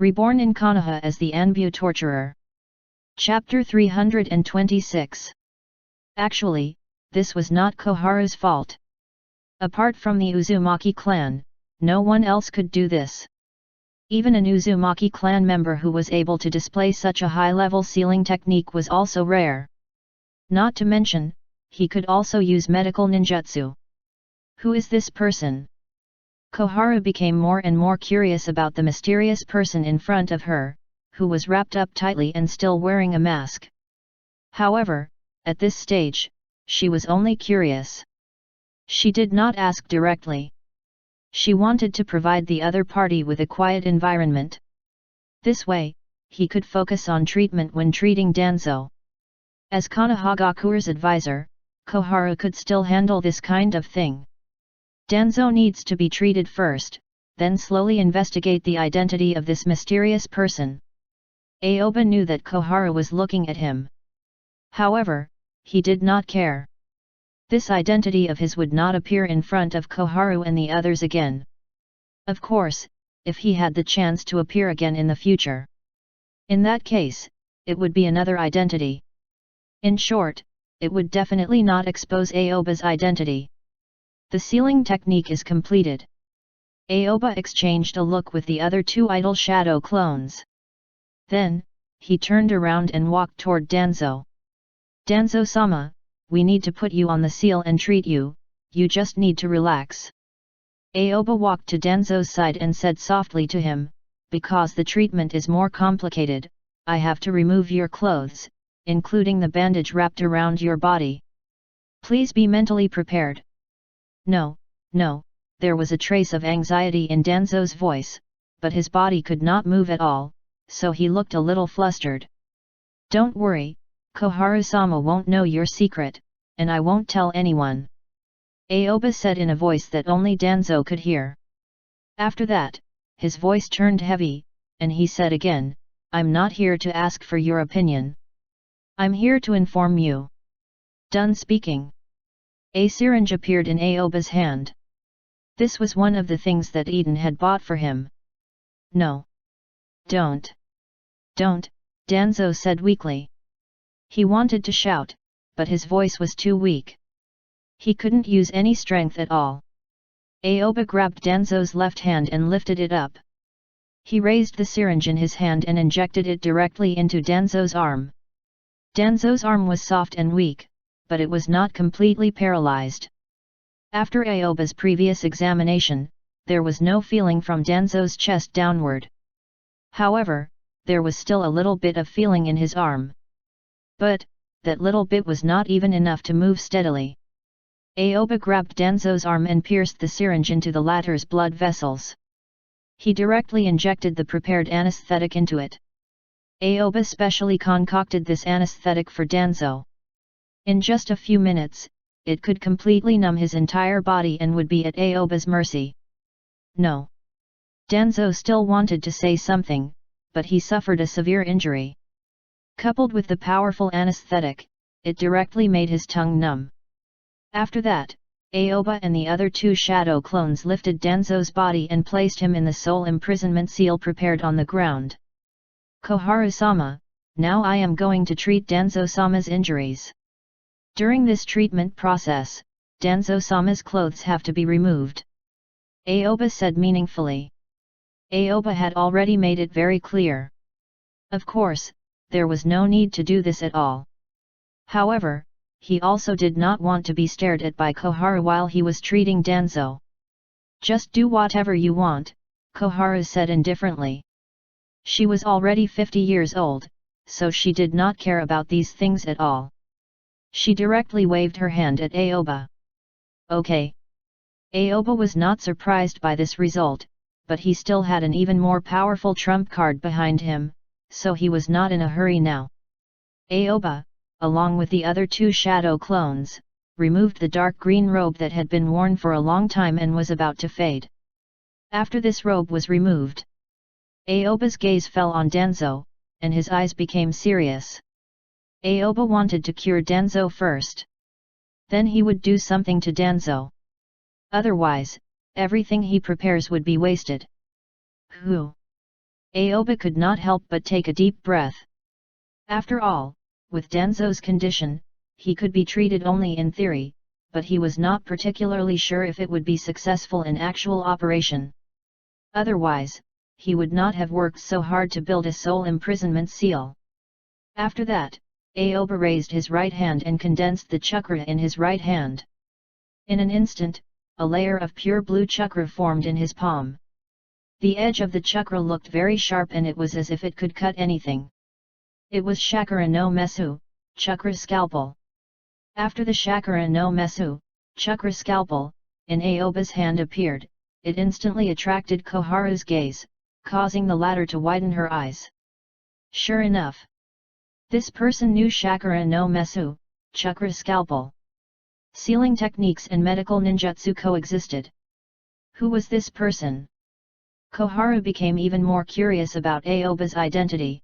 Reborn in Konoha as the Anbu torturer. Chapter 326. Actually, this was not Koharu's fault. Apart from the Uzumaki clan, no one else could do this. Even an Uzumaki clan member who was able to display such a high-level sealing technique was also rare. Not to mention, he could also use medical ninjutsu. Who is this person? Koharu became more and more curious about the mysterious person in front of her, who was wrapped up tightly and still wearing a mask. However, at this stage, she was only curious. She did not ask directly. She wanted to provide the other party with a quiet environment. This way, he could focus on treatment when treating Danzo. As Konohagakure's advisor, Koharu could still handle this kind of thing. Danzo needs to be treated first, then slowly investigate the identity of this mysterious person. Aoba knew that Koharu was looking at him. However, he did not care. This identity of his would not appear in front of Koharu and the others again. Of course, if he had the chance to appear again in the future. In that case, it would be another identity. In short, it would definitely not expose Aoba's identity. The sealing technique is completed. Aoba exchanged a look with the other two idol shadow clones. Then, he turned around and walked toward Danzo. Danzo-sama, we need to put you on the seal and treat you, you just need to relax. Aoba walked to Danzo's side and said softly to him, because the treatment is more complicated, I have to remove your clothes, including the bandage wrapped around your body. Please be mentally prepared. No, there was a trace of anxiety in Danzo's voice, but his body could not move at all, so he looked a little flustered. Don't worry, Koharu-sama won't know your secret, and I won't tell anyone. Aoba said in a voice that only Danzo could hear. After that, his voice turned heavy, and he said again, I'm not here to ask for your opinion. I'm here to inform you. Done speaking. A syringe appeared in Aoba's hand. This was one of the things that Eden had bought for him. No. Don't, Danzo said weakly. He wanted to shout, but his voice was too weak. He couldn't use any strength at all. Aoba grabbed Danzo's left hand and lifted it up. He raised the syringe in his hand and injected it directly into Danzo's arm. Danzo's arm was soft and weak, but it was not completely paralyzed. After Aoba's previous examination, there was no feeling from Danzo's chest downward. However, there was still a little bit of feeling in his arm. But, that little bit was not even enough to move steadily. Aoba grabbed Danzo's arm and pierced the syringe into the latter's blood vessels. He directly injected the prepared anesthetic into it. Aoba specially concocted this anesthetic for Danzo. In just a few minutes, it could completely numb his entire body and would be at Aoba's mercy. No. Danzo still wanted to say something, but he suffered a severe injury. Coupled with the powerful anesthetic, it directly made his tongue numb. After that, Aoba and the other two shadow clones lifted Danzo's body and placed him in the soul imprisonment seal prepared on the ground. Koharu-sama, now I am going to treat Danzo-sama's injuries. During this treatment process, Danzo-sama's clothes have to be removed. Aoba said meaningfully. Aoba had already made it very clear. Of course, there was no need to do this at all. However, he also did not want to be stared at by Koharu while he was treating Danzo. Just do whatever you want, Koharu said indifferently. She was already 50 years old, so she did not care about these things at all. She directly waved her hand at Aoba. Okay. Aoba was not surprised by this result, but he still had an even more powerful trump card behind him, so he was not in a hurry now. Aoba, along with the other two shadow clones, removed the dark green robe that had been worn for a long time and was about to fade. After this robe was removed, Aoba's gaze fell on Danzo, and his eyes became serious. Aoba wanted to cure Danzo first. Then he would do something to Danzo. Otherwise, everything he prepares would be wasted. Who? Aoba could not help but take a deep breath. After all, with Danzo's condition, he could be treated only in theory, but he was not particularly sure if it would be successful in actual operation. Otherwise, he would not have worked so hard to build a soul imprisonment seal. After that, Aoba raised his right hand and condensed the chakra in his right hand. In an instant, a layer of pure blue chakra formed in his palm. The edge of the chakra looked very sharp and it was as if it could cut anything. It was Chakra no Mesu, chakra scalpel. After the Chakra no Mesu, chakra scalpel, in Aoba's hand appeared, it instantly attracted Koharu's gaze, causing the latter to widen her eyes. Sure enough, this person knew Chakra no Mesu, chakra scalpel. Sealing techniques and medical ninjutsu coexisted. Who was this person? Koharu became even more curious about Aoba's identity.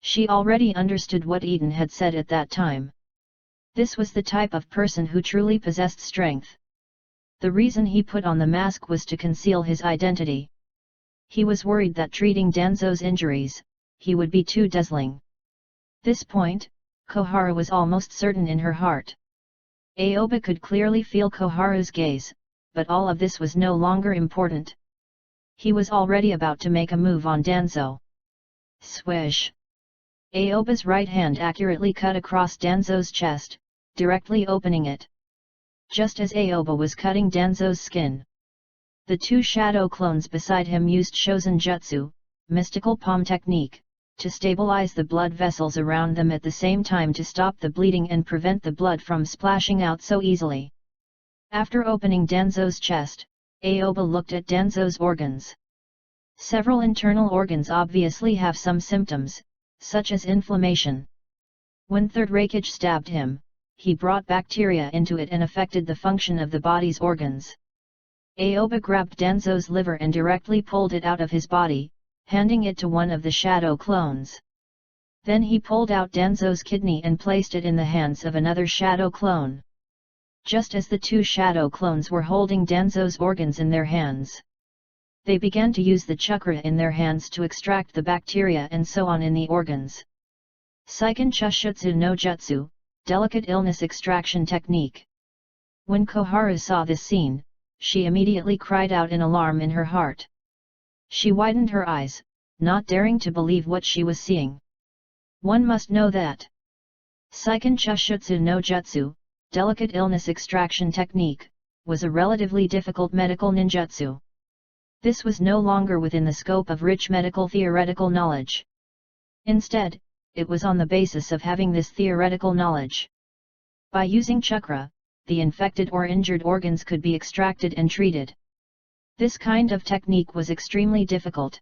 She already understood what Eden had said at that time. This was the type of person who truly possessed strength. The reason he put on the mask was to conceal his identity. He was worried that treating Danzo's injuries, he would be too dazzling. This point, Koharu was almost certain in her heart. Aoba could clearly feel Koharu's gaze, but all of this was no longer important. He was already about to make a move on Danzo. Swish! Aoba's right hand accurately cut across Danzo's chest, directly opening it. Just as Aoba was cutting Danzo's skin, the two shadow clones beside him used Shozen Jutsu, mystical palm technique, to stabilize the blood vessels around them at the same time to stop the bleeding and prevent the blood from splashing out so easily. After opening Danzo's chest, Aoba looked at Danzo's organs. Several internal organs obviously have some symptoms, such as inflammation. When Third Reikage stabbed him, he brought bacteria into it and affected the function of the body's organs. Aoba grabbed Danzo's liver and directly pulled it out of his body, handing it to one of the shadow clones. Then he pulled out Danzo's kidney and placed it in the hands of another shadow clone. Just as the two shadow clones were holding Danzo's organs in their hands, they began to use the chakra in their hands to extract the bacteria and so on in the organs. Seiken Chushutsu no Jutsu, delicate illness extraction technique. When Koharu saw this scene, she immediately cried out in alarm in her heart. She widened her eyes, not daring to believe what she was seeing. One must know that Seiken Chushutsu no Jutsu, delicate illness extraction technique, was a relatively difficult medical ninjutsu. This was no longer within the scope of rich medical theoretical knowledge. Instead, it was on the basis of having this theoretical knowledge. By using chakra, the infected or injured organs could be extracted and treated. This kind of technique was extremely difficult.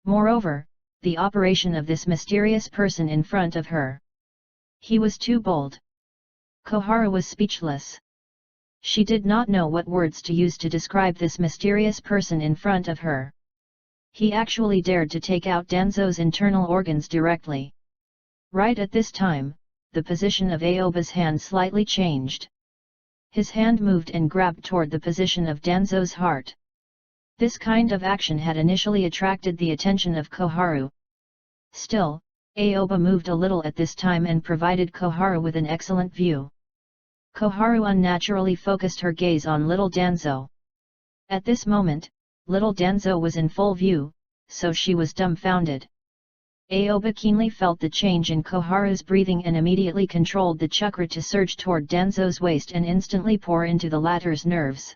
Moreover, the operation of this mysterious person in front of her. He was too bold. Koharu was speechless. She did not know what words to use to describe this mysterious person in front of her. He actually dared to take out Danzo's internal organs directly. Right at this time, the position of Aoba's hand slightly changed. His hand moved and grabbed toward the position of Danzo's heart. This kind of action had initially attracted the attention of Koharu. Still, Aoba moved a little at this time and provided Koharu with an excellent view. Koharu unnaturally focused her gaze on little Danzo. At this moment, little Danzo was in full view, so she was dumbfounded. Aoba keenly felt the change in Koharu's breathing and immediately controlled the chakra to surge toward Danzo's waist and instantly pour into the latter's nerves.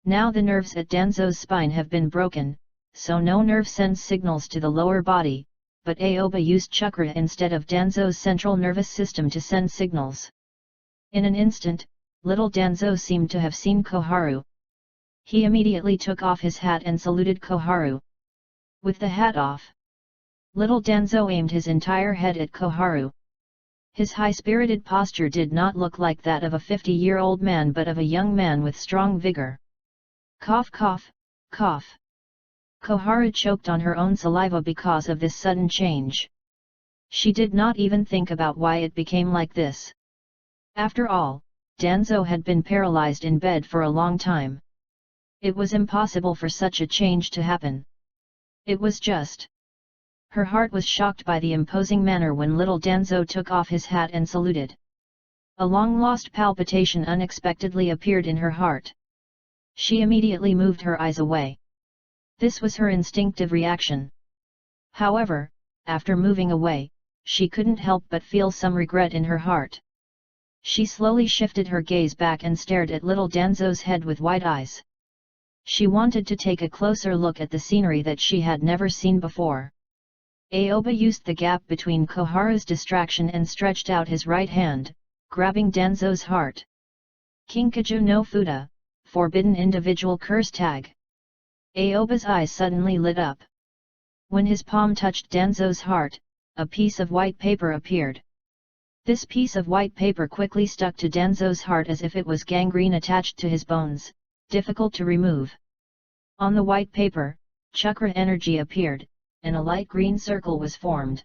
Now the nerves at Danzo's spine have been broken, so no nerve sends signals to the lower body, but Aoba used chakra instead of Danzo's central nervous system to send signals. In an instant, little Danzo seemed to have seen Koharu. He immediately took off his hat and saluted Koharu. With the hat off, little Danzo aimed his entire head at Koharu. His high-spirited posture did not look like that of a 50-year-old man but of a young man with strong vigor. Cough cough, cough. Koharu choked on her own saliva because of this sudden change. She did not even think about why it became like this. After all, Danzo had been paralyzed in bed for a long time. It was impossible for such a change to happen. It was just. Her heart was shocked by the imposing manner when little Danzo took off his hat and saluted. A long-lost palpitation unexpectedly appeared in her heart. She immediately moved her eyes away. This was her instinctive reaction. However, after moving away, she couldn't help but feel some regret in her heart. She slowly shifted her gaze back and stared at little Danzo's head with wide eyes. She wanted to take a closer look at the scenery that she had never seen before. Aoba used the gap between Koharu's distraction and stretched out his right hand, grabbing Danzo's heart. Kinkaju no Fuda, Forbidden Individual Curse Tag. Aoba's eyes suddenly lit up. When his palm touched Danzo's heart, a piece of white paper appeared. This piece of white paper quickly stuck to Danzo's heart as if it was gangrene attached to his bones, difficult to remove. On the white paper, chakra energy appeared, and a light green circle was formed.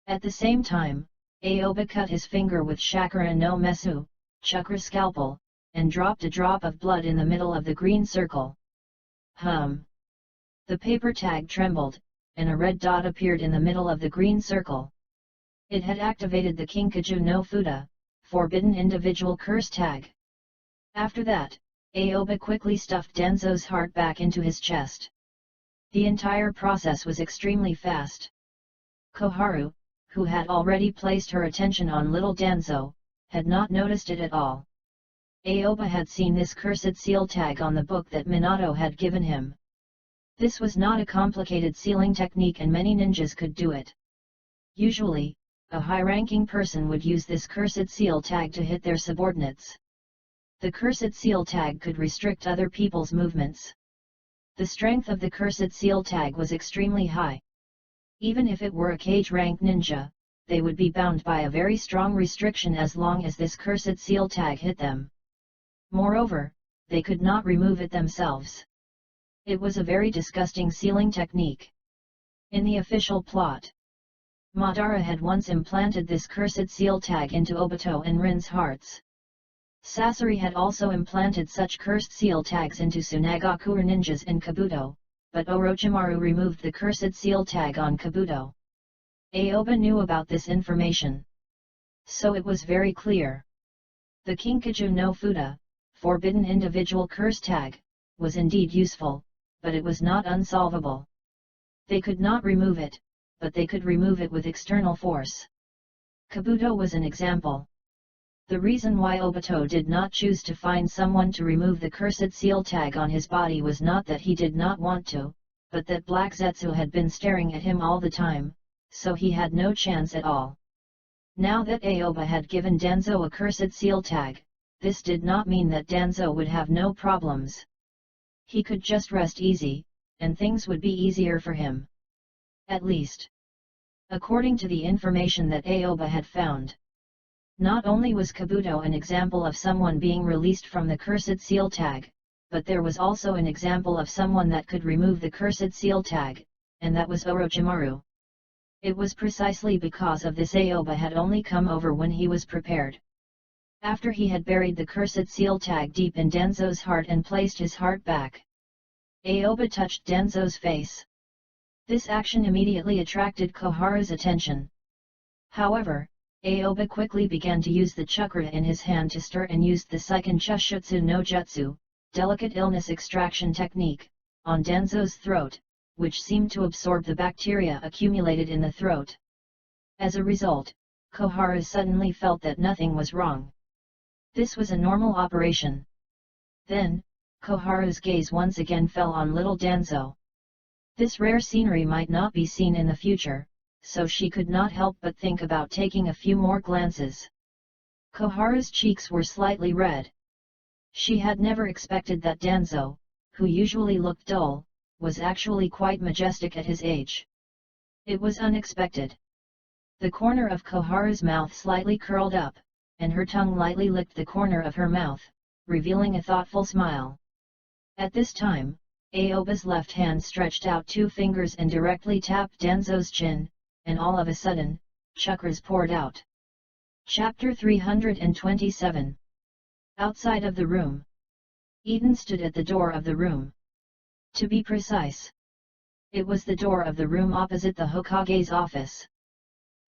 At the same time, Aoba cut his finger with chakra no Mesu, chakra scalpel, and dropped a drop of blood in the middle of the green circle. The paper tag trembled, and a red dot appeared in the middle of the green circle. It had activated the Kinkaju no Fuda, Forbidden Individual Curse Tag. After that, Aoba quickly stuffed Danzo's heart back into his chest. The entire process was extremely fast. Koharu, who had already placed her attention on little Danzo, had not noticed it at all. Aoba had seen this cursed seal tag on the book that Minato had given him. This was not a complicated sealing technique and many ninjas could do it. Usually, a high-ranking person would use this cursed seal tag to hit their subordinates. The cursed seal tag could restrict other people's movements. The strength of the cursed seal tag was extremely high. Even if it were a cage-rank ninja, they would be bound by a very strong restriction as long as this cursed seal tag hit them. Moreover, they could not remove it themselves. It was a very disgusting sealing technique. In the official plot, Madara had once implanted this cursed seal tag into Obito and Rin's hearts. Sasori had also implanted such cursed seal tags into Tsunagakure ninjas in Kabuto, but Orochimaru removed the cursed seal tag on Kabuto. Aoba knew about this information. So it was very clear. The Kinkaju no Fuda, Forbidden Individual Curse Tag, was indeed useful, but it was not unsolvable. They could not remove it, but they could remove it with external force. Kabuto was an example. The reason why Obito did not choose to find someone to remove the cursed seal tag on his body was not that he did not want to, but that Black Zetsu had been staring at him all the time, so he had no chance at all. Now that Aoba had given Danzo a cursed seal tag, this did not mean that Danzo would have no problems. He could just rest easy, and things would be easier for him. At least, according to the information that Aoba had found. Not only was Kabuto an example of someone being released from the cursed seal tag, but there was also an example of someone that could remove the cursed seal tag, and that was Orochimaru. It was precisely because of this Aoba had only come over when he was prepared. After he had buried the cursed seal tag deep in Danzo's heart and placed his heart back, Aoba touched Danzo's face. This action immediately attracted Koharu's attention. However, Aoba quickly began to use the chakra in his hand to stir and used the Seiken Chushutsu no Jutsu, delicate illness extraction technique, on Danzo's throat, which seemed to absorb the bacteria accumulated in the throat. As a result, Koharu suddenly felt that nothing was wrong. This was a normal operation. Then, Koharu's gaze once again fell on little Danzo. This rare scenery might not be seen in the future, so she could not help but think about taking a few more glances. Koharu's cheeks were slightly red. She had never expected that Danzo, who usually looked dull, was actually quite majestic at his age. It was unexpected. The corner of Koharu's mouth slightly curled up, and her tongue lightly licked the corner of her mouth, revealing a thoughtful smile. At this time, Aoba's left hand stretched out 2 fingers and directly tapped Danzo's chin, and all of a sudden, chakras poured out. Chapter 327. Outside of the room. Eden stood at the door of the room. To be precise, It was the door of the room opposite the Hokage's office.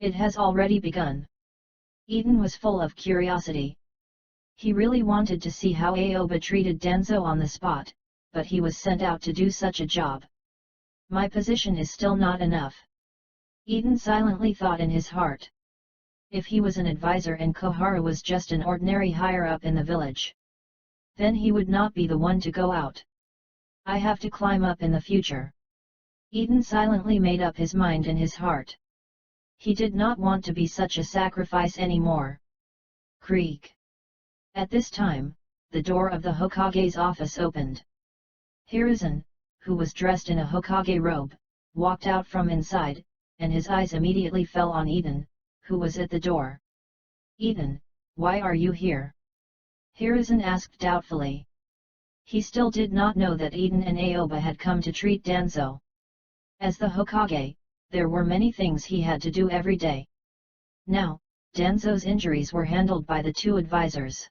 It has already begun. Eden was full of curiosity. He really wanted to see how Aoba treated Danzo on the spot, but he was sent out to do such a job. My position is still not enough. Eden silently thought in his heart. If he was an advisor and Koharu was just an ordinary higher-up in the village, then he would not be the one to go out. I have to climb up in the future. Eden silently made up his mind in his heart. He did not want to be such a sacrifice anymore. Creak. At this time, the door of the Hokage's office opened. Hiruzen, who was dressed in a Hokage robe, walked out from inside, and his eyes immediately fell on Eden, who was at the door. Eden, why are you here? Hiruzen asked doubtfully. He still did not know that Eden and Aoba had come to treat Danzo. As the Hokage, there were many things he had to do every day. Now, Danzo's injuries were handled by the two advisors.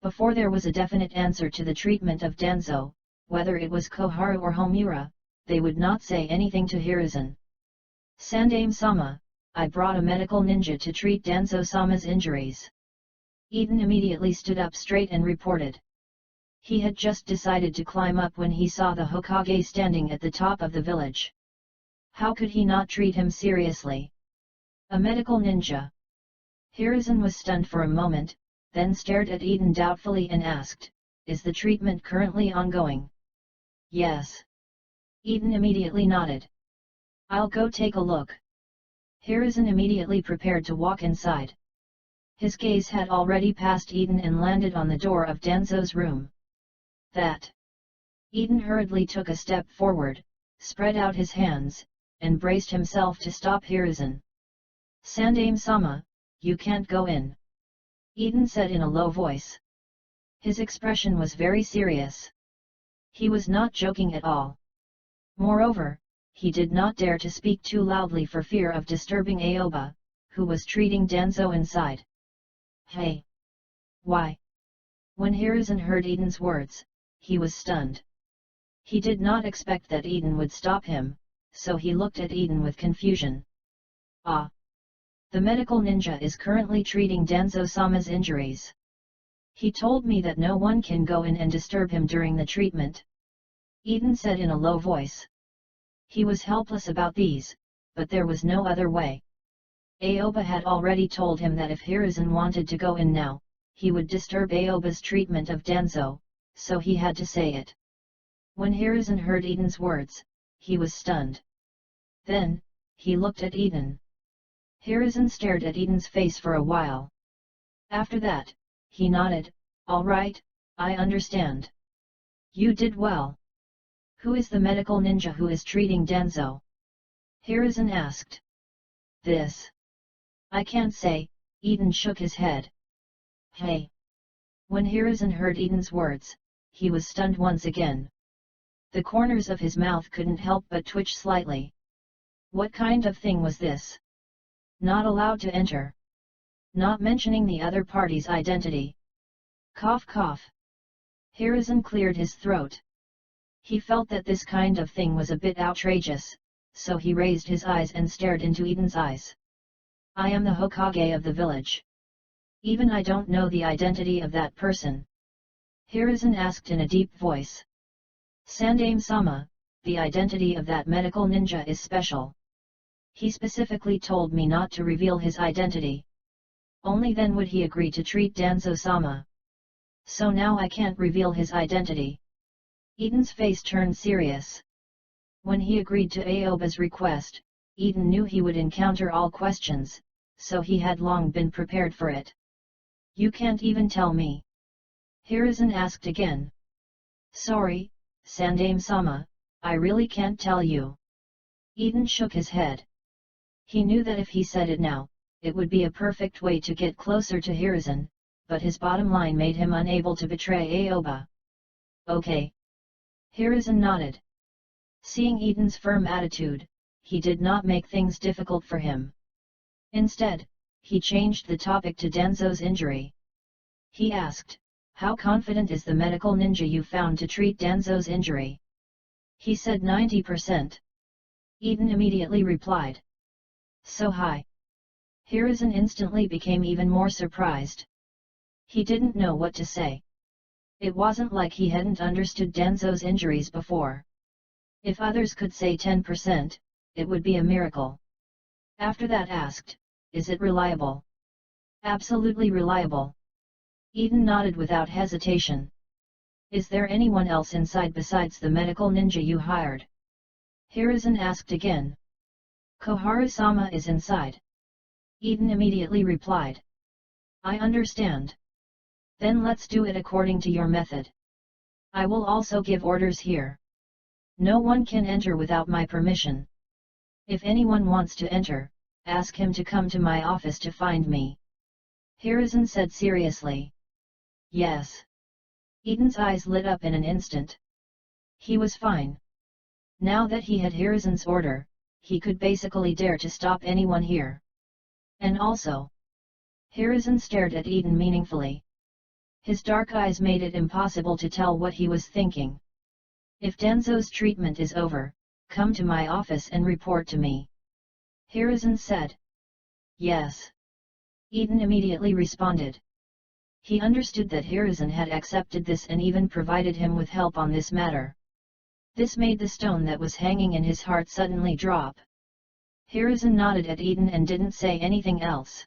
Before there was a definite answer to the treatment of Danzo, whether it was Koharu or Homura, they would not say anything to Hiruzen. Sandaime-sama, I brought a medical ninja to treat Danzo-sama's injuries. Eden immediately stood up straight and reported. He had just decided to climb up when he saw the Hokage standing at the top of the village. How could he not treat him seriously? A medical ninja. Hiruzen was stunned for a moment, then stared at Eden doubtfully and asked, is the treatment currently ongoing? Yes. Eden immediately nodded. I'll go take a look. Hiruzen immediately prepared to walk inside. His gaze had already passed Eden and landed on the door of Danzo's room. That. Eden hurriedly took a step forward, spread out his hands, and braced himself to stop Hiruzen. Sandaime-sama, you can't go in. Eden said in a low voice. His expression was very serious. He was not joking at all. Moreover, he did not dare to speak too loudly for fear of disturbing Aoba, who was treating Danzo inside. Hey! Why? When Hiruzen heard Eden's words, he was stunned. He did not expect that Eden would stop him, so he looked at Eden with confusion. Ah! The medical ninja is currently treating Danzo-sama's injuries. He told me that no one can go in and disturb him during the treatment. Eden said in a low voice. He was helpless about these, but there was no other way. Aoba had already told him that if Hiruzen wanted to go in now, he would disturb Aoba's treatment of Danzo, so he had to say it. When Hiruzen heard Eden's words, he was stunned. Then, he looked at Eden. Hiruzen stared at Eden's face for a while. After that, he nodded, all right, I understand. You did well. Who is the medical ninja who is treating Danzo? Hiruzen asked. This. I can't say, Eden shook his head. Hey! When Hiruzen heard Eden's words, he was stunned once again. The corners of his mouth couldn't help but twitch slightly. What kind of thing was this? Not allowed to enter. Not mentioning the other party's identity. Cough cough. Hiruzen cleared his throat. He felt that this kind of thing was a bit outrageous, so he raised his eyes and stared into Eden's eyes. I am the Hokage of the village. Even I don't know the identity of that person. Hiruzen asked in a deep voice. Sandaime-sama, the identity of that medical ninja is special. He specifically told me not to reveal his identity. Only then would he agree to treat Danzo-sama. So now I can't reveal his identity. Eden's face turned serious. When he agreed to Aoba's request, Eden knew he would encounter all questions, so he had long been prepared for it. You can't even tell me? Hiruzen asked again. Sorry, Sandaime-sama, I really can't tell you. Eden shook his head. He knew that if he said it now, it would be a perfect way to get closer to Hiruzen, but his bottom line made him unable to betray Aoba. Okay. Hiruzen nodded. Seeing Eden's firm attitude, he did not make things difficult for him. Instead, he changed the topic to Danzo's injury. He asked, how confident is the medical ninja you found to treat Danzo's injury? He said 90%. Eden immediately replied. So high. Hiruzen instantly became even more surprised. He didn't know what to say. It wasn't like he hadn't understood Danzo's injuries before. If others could say 10%, it would be a miracle. After that asked, is it reliable? Absolutely reliable. Eden nodded without hesitation. Is there anyone else inside besides the medical ninja you hired? Hiruzen asked again. Koharu-sama is inside. Eden immediately replied. I understand. Then let's do it according to your method. I will also give orders here. No one can enter without my permission. If anyone wants to enter, ask him to come to my office to find me. Hiruzen said seriously. Yes. Eden's eyes lit up in an instant. He was fine. Now that he had Hiruzen's order, he could basically dare to stop anyone here. And also, Hiruzen stared at Eden meaningfully. His dark eyes made it impossible to tell what he was thinking. If Danzo's treatment is over, come to my office and report to me. Hiruzen said. Yes. Eden immediately responded. He understood that Hiruzen had accepted this and even provided him with help on this matter. This made the stone that was hanging in his heart suddenly drop. Hiruzen nodded at Eden and didn't say anything else.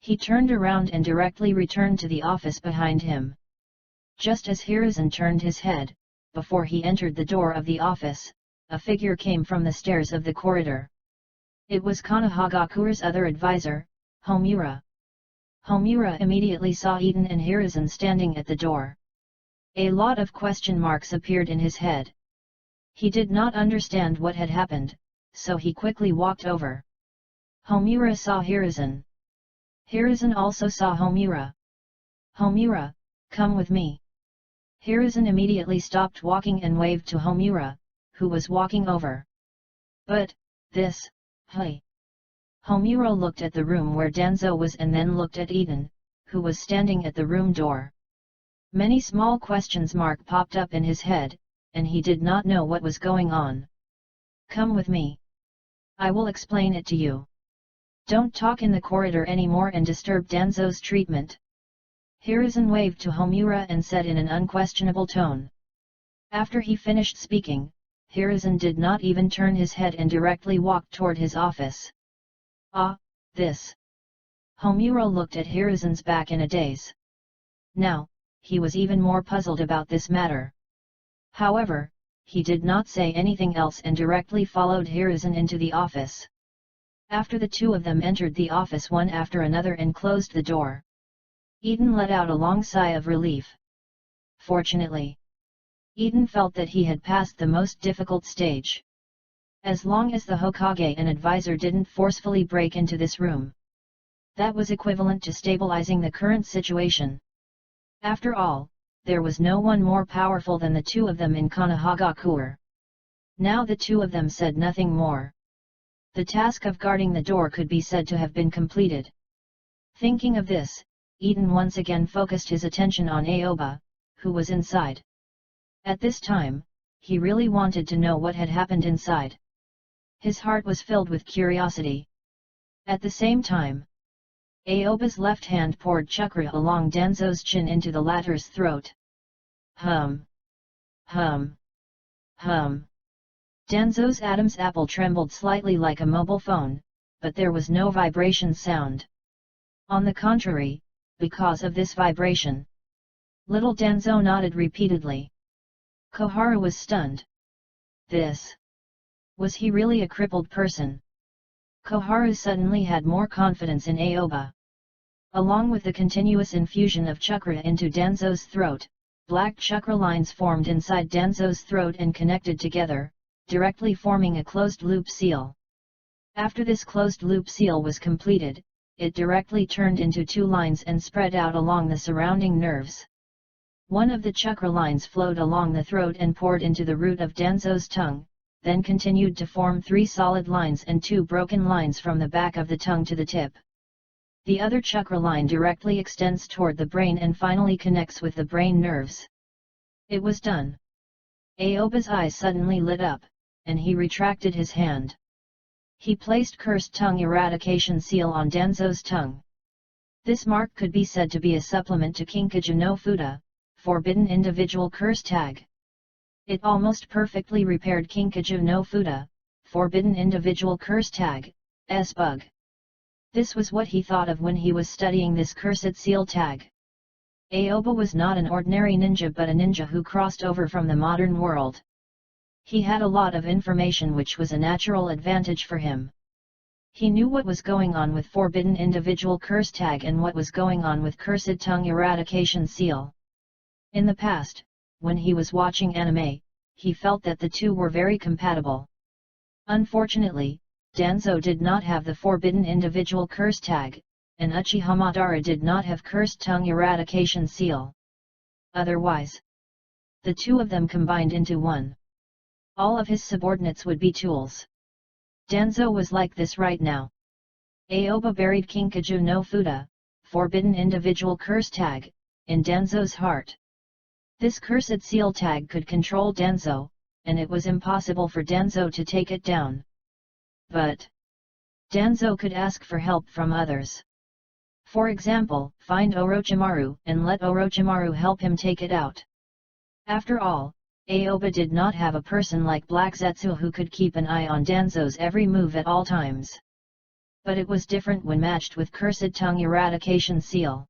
He turned around and directly returned to the office behind him. Just as Hiruzen turned his head, before he entered the door of the office, a figure came from the stairs of the corridor. It was Konohagakure's other advisor, Homura. Homura immediately saw Eden and Hiruzen standing at the door. A lot of question marks appeared in his head. He did not understand what had happened, so he quickly walked over. Homura saw Hiruzen. Hiruzen also saw Homura. Homura, come with me. Hiruzen immediately stopped walking and waved to Homura, who was walking over. But, this, hey. Homura looked at the room where Danzo was and then looked at Eden, who was standing at the room door. Many small questions mark popped up in his head, and he did not know what was going on. Come with me. I will explain it to you. Don't talk in the corridor anymore and disturb Danzo's treatment. Hiruzen waved to Homura and said in an unquestionable tone. After he finished speaking, Hiruzen did not even turn his head and directly walked toward his office. Ah, this. Homura looked at Hiruzen's back in a daze. Now, he was even more puzzled about this matter. However, he did not say anything else and directly followed Hiruzen into the office. After the two of them entered the office one after another and closed the door, Eden let out a long sigh of relief. Fortunately, Eden felt that he had passed the most difficult stage. As long as the Hokage and advisor didn't forcefully break into this room, that was equivalent to stabilizing the current situation. After all, there was no one more powerful than the two of them in Konohagakure. Now the two of them said nothing more. The task of guarding the door could be said to have been completed. Thinking of this, Eden once again focused his attention on Aoba, who was inside. At this time, he really wanted to know what had happened inside. His heart was filled with curiosity. At the same time, Aoba's left hand poured chakra along Danzo's chin into the latter's throat. Hum. Hum. Hum. Danzo's Adam's apple trembled slightly like a mobile phone, but there was no vibration sound. On the contrary, because of this vibration, little Danzo nodded repeatedly. Koharu was stunned. This. Was he really a crippled person? Koharu suddenly had more confidence in Aoba. Along with the continuous infusion of chakra into Danzo's throat, black chakra lines formed inside Danzo's throat and connected together, directly forming a closed-loop seal. After this closed-loop seal was completed, it directly turned into two lines and spread out along the surrounding nerves. One of the chakra lines flowed along the throat and poured into the root of Danzo's tongue, then continued to form three solid lines and two broken lines from the back of the tongue to the tip. The other chakra line directly extends toward the brain and finally connects with the brain nerves. It was done. Aoba's eyes suddenly lit up. and he retracted his hand. He placed Cursed Tongue Eradication Seal on Danzo's tongue. This mark could be said to be a supplement to Kinkaju no Fuda, Forbidden Individual Curse Tag. It almost perfectly repaired Kinkaju no Fuda, Forbidden Individual Curse Tag, S bug. This was what he thought of when he was studying this cursed seal tag. Aoba was not an ordinary ninja but a ninja who crossed over from the modern world. He had a lot of information which was a natural advantage for him. He knew what was going on with Forbidden Individual Curse Tag and what was going on with Cursed Tongue Eradication Seal. In the past, when he was watching anime, he felt that the two were very compatible. Unfortunately, Danzo did not have the Forbidden Individual Curse Tag, and Uchiha Madara did not have Cursed Tongue Eradication Seal. Otherwise, the two of them combined into one. All of his subordinates would be tools. Danzo was like this right now. Aoba buried Kinkaju no Fuda, Forbidden Individual Curse Tag, in Danzo's heart. This cursed seal tag could control Danzo, and it was impossible for Danzo to take it down. But Danzo could ask for help from others. For example, find Orochimaru and let Orochimaru help him take it out. After all, Aoba did not have a person like Black Zetsu who could keep an eye on Danzo's every move at all times. But it was different when matched with Cursed Tongue Eradication Seal.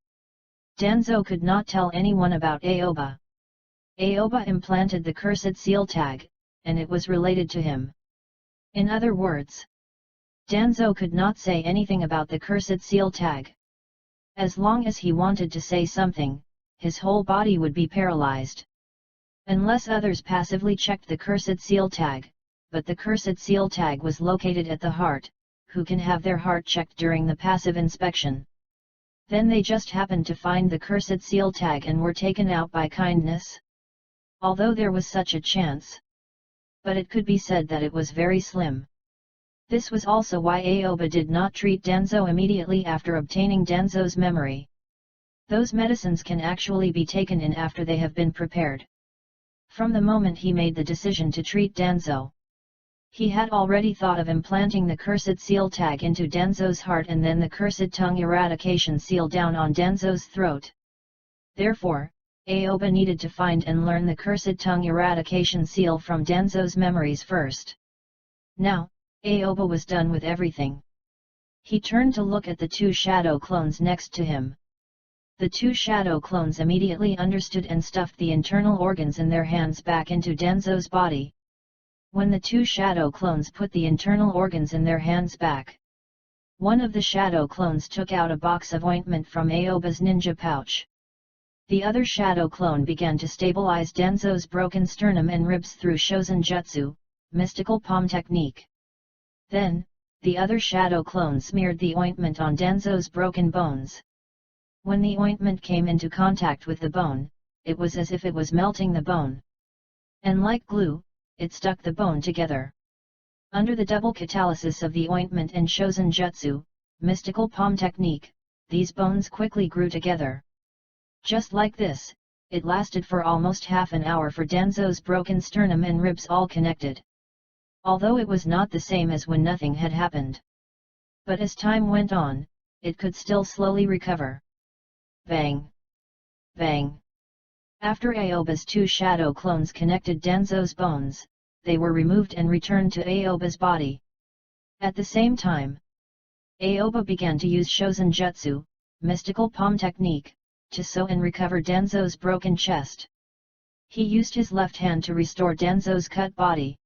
Danzo could not tell anyone about Aoba. Aoba implanted the Cursed Seal tag, and it was related to him. In other words, Danzo could not say anything about the Cursed Seal tag. As long as he wanted to say something, his whole body would be paralyzed. Unless others passively checked the Cursed Seal tag, but the Cursed Seal tag was located at the heart, who can have their heart checked during the passive inspection? Then they just happened to find the Cursed Seal tag and were taken out by kindness? Although there was such a chance. But it could be said that it was very slim. This was also why Aoba did not treat Danzo immediately after obtaining Danzo's memory. Those medicines can actually be taken in after they have been prepared. From the moment he made the decision to treat Danzo, he had already thought of implanting the Cursed Seal tag into Danzo's heart and then the Cursed Tongue Eradication Seal down on Danzo's throat. Therefore, Aoba needed to find and learn the Cursed Tongue Eradication Seal from Danzo's memories first. Now, Aoba was done with everything. He turned to look at the two shadow clones next to him. The two shadow clones immediately understood and stuffed the internal organs in their hands back into Danzo's body. When the two shadow clones put the internal organs in their hands back, one of the shadow clones took out a box of ointment from Aoba's ninja pouch. The other shadow clone began to stabilize Danzo's broken sternum and ribs through Shozen Jutsu, mystical palm technique. Then, the other shadow clone smeared the ointment on Danzo's broken bones. When the ointment came into contact with the bone, it was as if it was melting the bone. And like glue, it stuck the bone together. Under the double catalysis of the ointment and Shozen Jutsu, mystical palm technique, these bones quickly grew together. Just like this, it lasted for almost half an hour for Danzo's broken sternum and ribs all connected. Although it was not the same as when nothing had happened. But as time went on, it could still slowly recover. Bang! Bang! After Aoba's two shadow clones connected Danzo's bones, they were removed and returned to Aoba's body. At the same time, Aoba began to use Shozen Jutsu, mystical palm technique, to sew and recover Danzo's broken chest. He used his left hand to restore Danzo's cut body.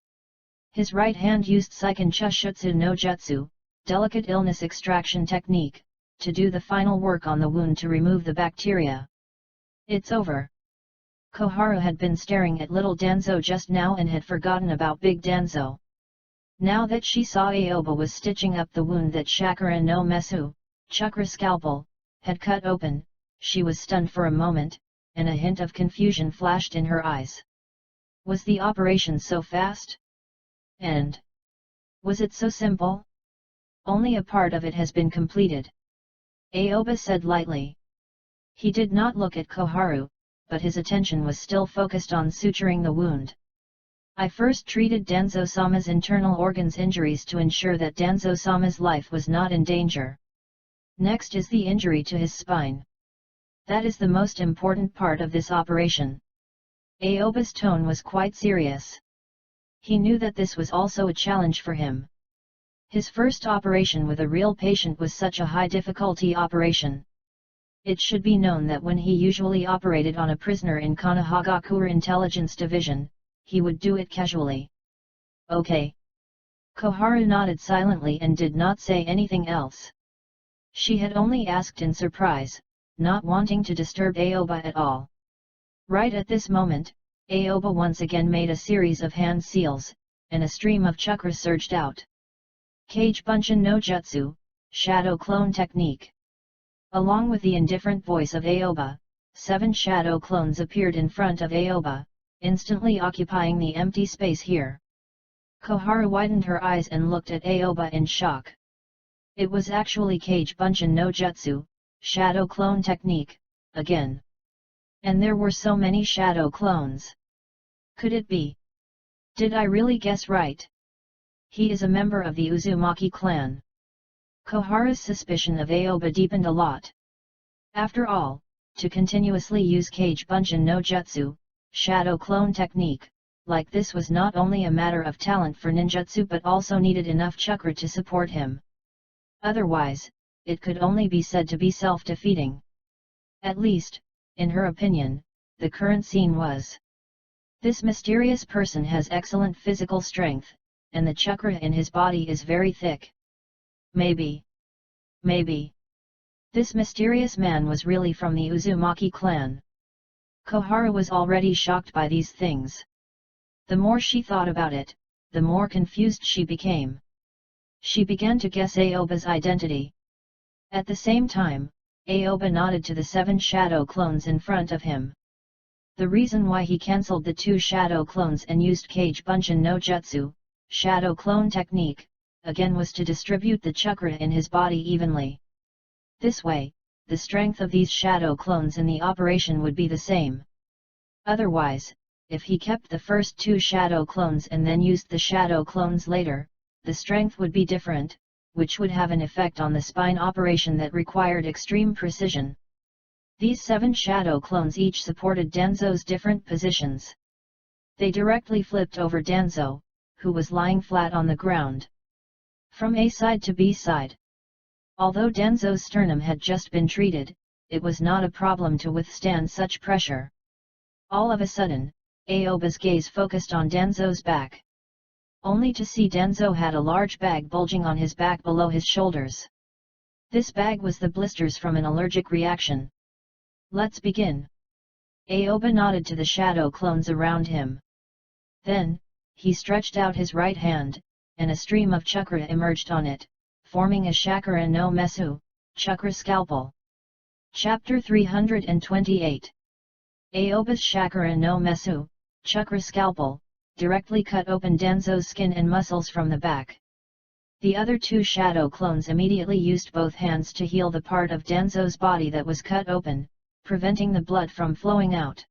His right hand used Seiken Chushutsu no Jutsu, delicate illness extraction technique, to do the final work on the wound to remove the bacteria. It's over. Koharu had been staring at little Danzo just now and had forgotten about big Danzo. Now that she saw Aoba was stitching up the wound that Shakura no Mesu, Chakra scalpel, had cut open, she was stunned for a moment, and a hint of confusion flashed in her eyes. Was the operation so fast? And was it so simple? Only a part of it has been completed. Aoba said lightly. He did not look at Koharu, but his attention was still focused on suturing the wound. I first treated Danzo-sama's internal organs injuries to ensure that Danzo-sama's life was not in danger. Next is the injury to his spine. That is the most important part of this operation. Aoba's tone was quite serious. He knew that this was also a challenge for him. His first operation with a real patient was such a high difficulty operation. It should be known that when he usually operated on a prisoner in Konohagakure Intelligence Division, he would do it casually. Okay. Koharu nodded silently and did not say anything else. She had only asked in surprise, not wanting to disturb Aoba at all. Right at this moment, Aoba once again made a series of hand seals, and a stream of chakra surged out. Kage Bunshin no Jutsu, Shadow Clone Technique. Along with the indifferent voice of Aoba, 7 shadow clones appeared in front of Aoba, instantly occupying the empty space here. Koharu widened her eyes and looked at Aoba in shock. It was actually Kage Bunshin no Jutsu, Shadow Clone Technique, again. And there were so many shadow clones. Could it be? Did I really guess right? He is a member of the Uzumaki clan. Koharu's suspicion of Aoba deepened a lot. After all, to continuously use Kage Bunshin no Jutsu, Shadow Clone Technique, like this was not only a matter of talent for ninjutsu but also needed enough chakra to support him. Otherwise, it could only be said to be self-defeating. At least, in her opinion, the current scene was. This mysterious person has excellent physical strength, and the chakra in his body is very thick. Maybe. This mysterious man was really from the Uzumaki clan. Koharu was already shocked by these things. The more she thought about it, the more confused she became. She began to guess Aoba's identity. At the same time, Aoba nodded to the 7 shadow clones in front of him. The reason why he cancelled the 2 shadow clones and used Kage Bunshin no Jutsu, Shadow Clone Technique, again was to distribute the chakra in his body evenly. This way, the strength of these shadow clones in the operation would be the same. Otherwise, if he kept the first 2 shadow clones and then used the shadow clones later, the strength would be different, which would have an effect on the spine operation that required extreme precision. These 7 shadow clones each supported Danzo's different positions. They directly flipped over Danzo, who was lying flat on the ground. From A side to B side. Although Danzo's sternum had just been treated, it was not a problem to withstand such pressure. All of a sudden, Aoba's gaze focused on Danzo's back. Only to see Danzo had a large bag bulging on his back below his shoulders. This bag was the blisters from an allergic reaction. Let's begin. Aoba nodded to the shadow clones around him. Then, he stretched out his right hand, and a stream of chakra emerged on it, forming a Chakra no Mesu, chakra scalpel. Chapter 328. Aoba's Chakra no Mesu, chakra scalpel, directly cut open Danzo's skin and muscles from the back. The other 2 shadow clones immediately used both hands to heal the part of Danzo's body that was cut open, preventing the blood from flowing out.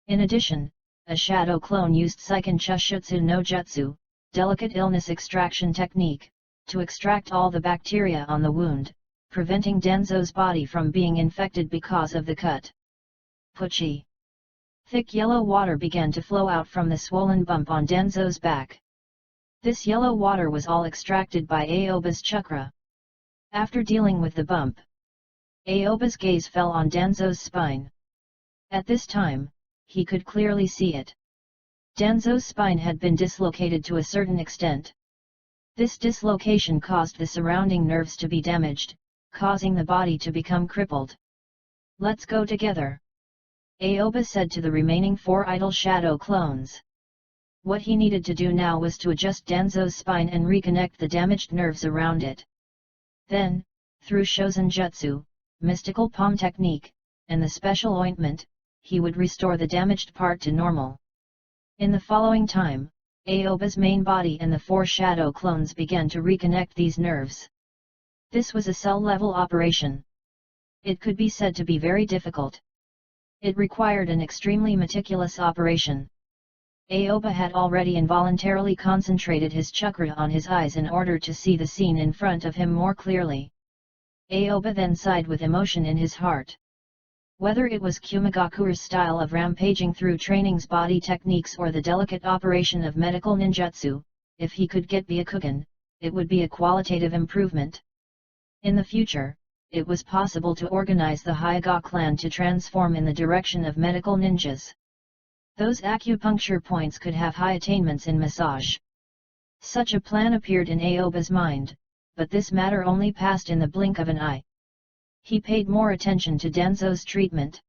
In addition, a shadow clone used Seiken Chushutsu no Jutsu, delicate illness extraction technique, to extract all the bacteria on the wound, preventing Danzo's body from being infected because of the cut. Puchi. Thick yellow water began to flow out from the swollen bump on Danzo's back. This yellow water was all extracted by Aoba's chakra. After dealing with the bump, Aoba's gaze fell on Danzo's spine. At this time, he could clearly see it. Danzo's spine had been dislocated to a certain extent. This dislocation caused the surrounding nerves to be damaged, causing the body to become crippled. Let's go together. Aoba said to the remaining 4 idle shadow clones. What he needed to do now was to adjust Danzo's spine and reconnect the damaged nerves around it. Then, through Shozen Jutsu, mystical palm technique, and the special ointment, he would restore the damaged part to normal. In the following time, Aoba's main body and the 4 shadow clones began to reconnect these nerves. This was a cell-level operation. It could be said to be very difficult. It required an extremely meticulous operation. Aoba had already involuntarily concentrated his chakra on his eyes in order to see the scene in front of him more clearly. Aoba then sighed with emotion in his heart. Whether it was Kumigakure's style of rampaging through training's body techniques or the delicate operation of medical ninjutsu, if he could get Byakugan, it would be a qualitative improvement. In the future, it was possible to organize the Hyuga clan to transform in the direction of medical ninjas. Those acupuncture points could have high attainments in massage. Such a plan appeared in Aoba's mind, but this matter only passed in the blink of an eye. He paid more attention to Danzo's treatment.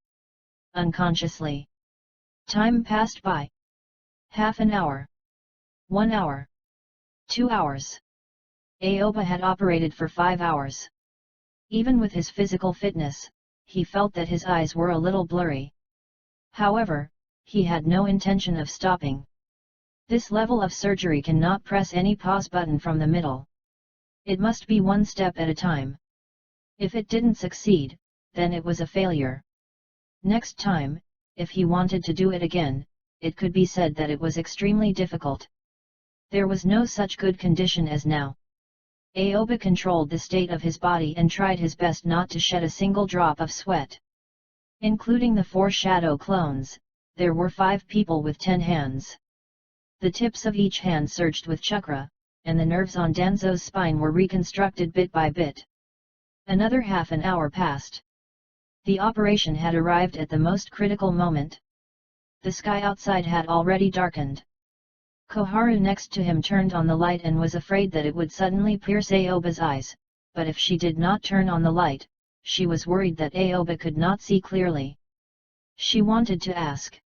Unconsciously. Time passed by. Half an hour. 1 hour. 2 hours. Aoba had operated for 5 hours. Even with his physical fitness, he felt that his eyes were a little blurry. However, he had no intention of stopping. This level of surgery cannot press any pause button from the middle. It must be one step at a time. If it didn't succeed, then it was a failure. Next time, if he wanted to do it again, it could be said that it was extremely difficult. There was no such good condition as now. Aoba controlled the state of his body and tried his best not to shed a single drop of sweat. Including the 4 shadow clones, there were 5 people with 10 hands. The tips of each hand surged with chakra, and the nerves on Danzo's spine were reconstructed bit by bit. Another half an hour passed. The operation had arrived at the most critical moment. The sky outside had already darkened. Koharu next to him turned on the light and was afraid that it would suddenly pierce Aoba's eyes, but if she did not turn on the light, she was worried that Aoba could not see clearly. She wanted to ask.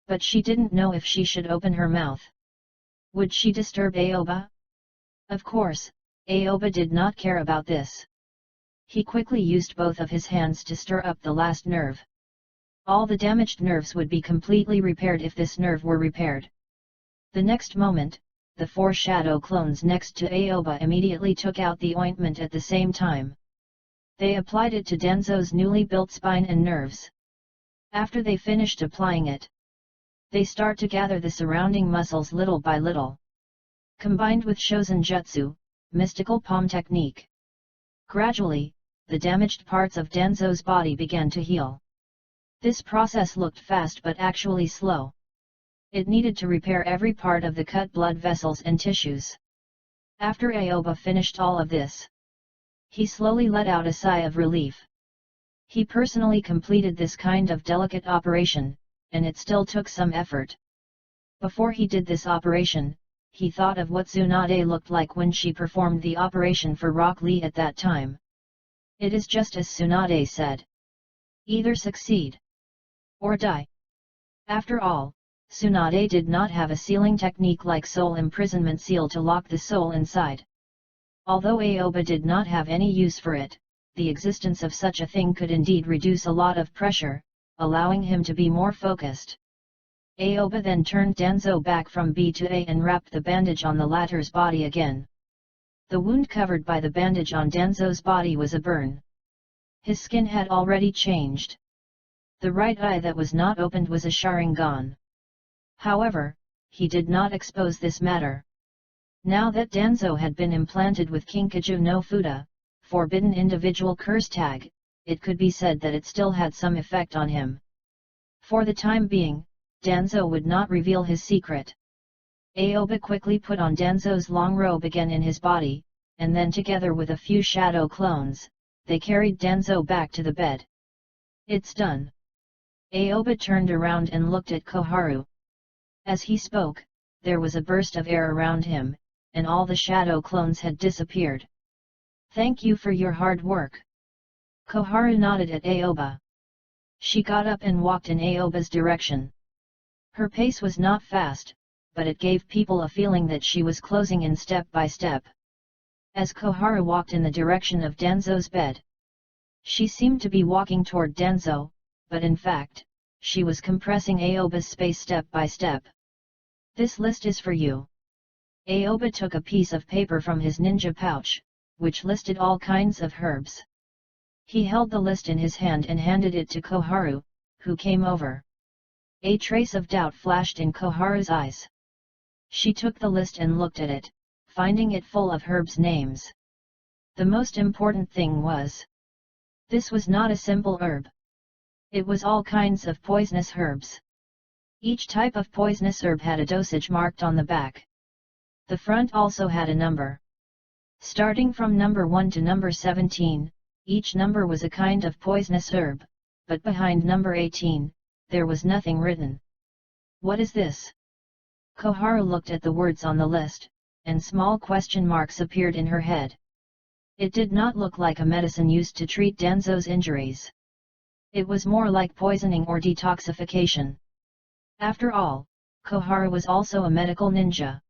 But she didn't know if she should open her mouth. Would she disturb Aoba? Of course, Aoba did not care about this. He quickly used both of his hands to stir up the last nerve. All the damaged nerves would be completely repaired if this nerve were repaired. The next moment, the 4 shadow clones next to Aoba immediately took out the ointment at the same time. They applied it to Danzo's newly built spine and nerves. After they finished applying it, they start to gather the surrounding muscles little by little. Combined with Shozen Jutsu, mystical palm technique. Gradually, the damaged parts of Danzo's body began to heal. This process looked fast but actually slow. It needed to repair every part of the cut blood vessels and tissues. After Aoba finished all of this, he slowly let out a sigh of relief. He personally completed this kind of delicate operation, and it still took some effort. Before he did this operation, he thought of what Tsunade looked like when she performed the operation for Rock Lee at that time. It is just as Tsunade said. Either succeed or die. After all, Tsunade did not have a sealing technique like soul imprisonment seal to lock the soul inside. Although Aoba did not have any use for it, the existence of such a thing could indeed reduce a lot of pressure, allowing him to be more focused. Aoba then turned Danzo back from B to A and wrapped the bandage on the latter's body again. The wound covered by the bandage on Danzo's body was a burn. His skin had already changed. The right eye that was not opened was a Sharingan. However, he did not expose this matter. Now that Danzo had been implanted with Kinkaju no Fuda, forbidden individual curse tag, it could be said that it still had some effect on him. For the time being, Danzo would not reveal his secret. Aoba quickly put on Danzo's long robe again in his body, and then together with a few shadow clones, they carried Danzo back to the bed. It's done. Aoba turned around and looked at Koharu. As he spoke, there was a burst of air around him, and all the shadow clones had disappeared. Thank you for your hard work. Koharu nodded at Aoba. She got up and walked in Aoba's direction. Her pace was not fast, but it gave people a feeling that she was closing in step by step. As Koharu walked in the direction of Danzo's bed, she seemed to be walking toward Danzo, but in fact, she was compressing Aoba's space step by step. This list is for you. Aoba took a piece of paper from his ninja pouch, which listed all kinds of herbs. He held the list in his hand and handed it to Koharu, who came over. A trace of doubt flashed in Koharu's eyes. She took the list and looked at it, finding it full of herbs' names. The most important thing was, this was not a simple herb. It was all kinds of poisonous herbs. Each type of poisonous herb had a dosage marked on the back. The front also had a number. Starting from number 1 to number 17, each number was a kind of poisonous herb, but behind number 18, there was nothing written. What is this? Koharu looked at the words on the list, and small question marks appeared in her head. It did not look like a medicine used to treat Danzo's injuries. It was more like poisoning or detoxification. After all, Koharu was also a medical ninja.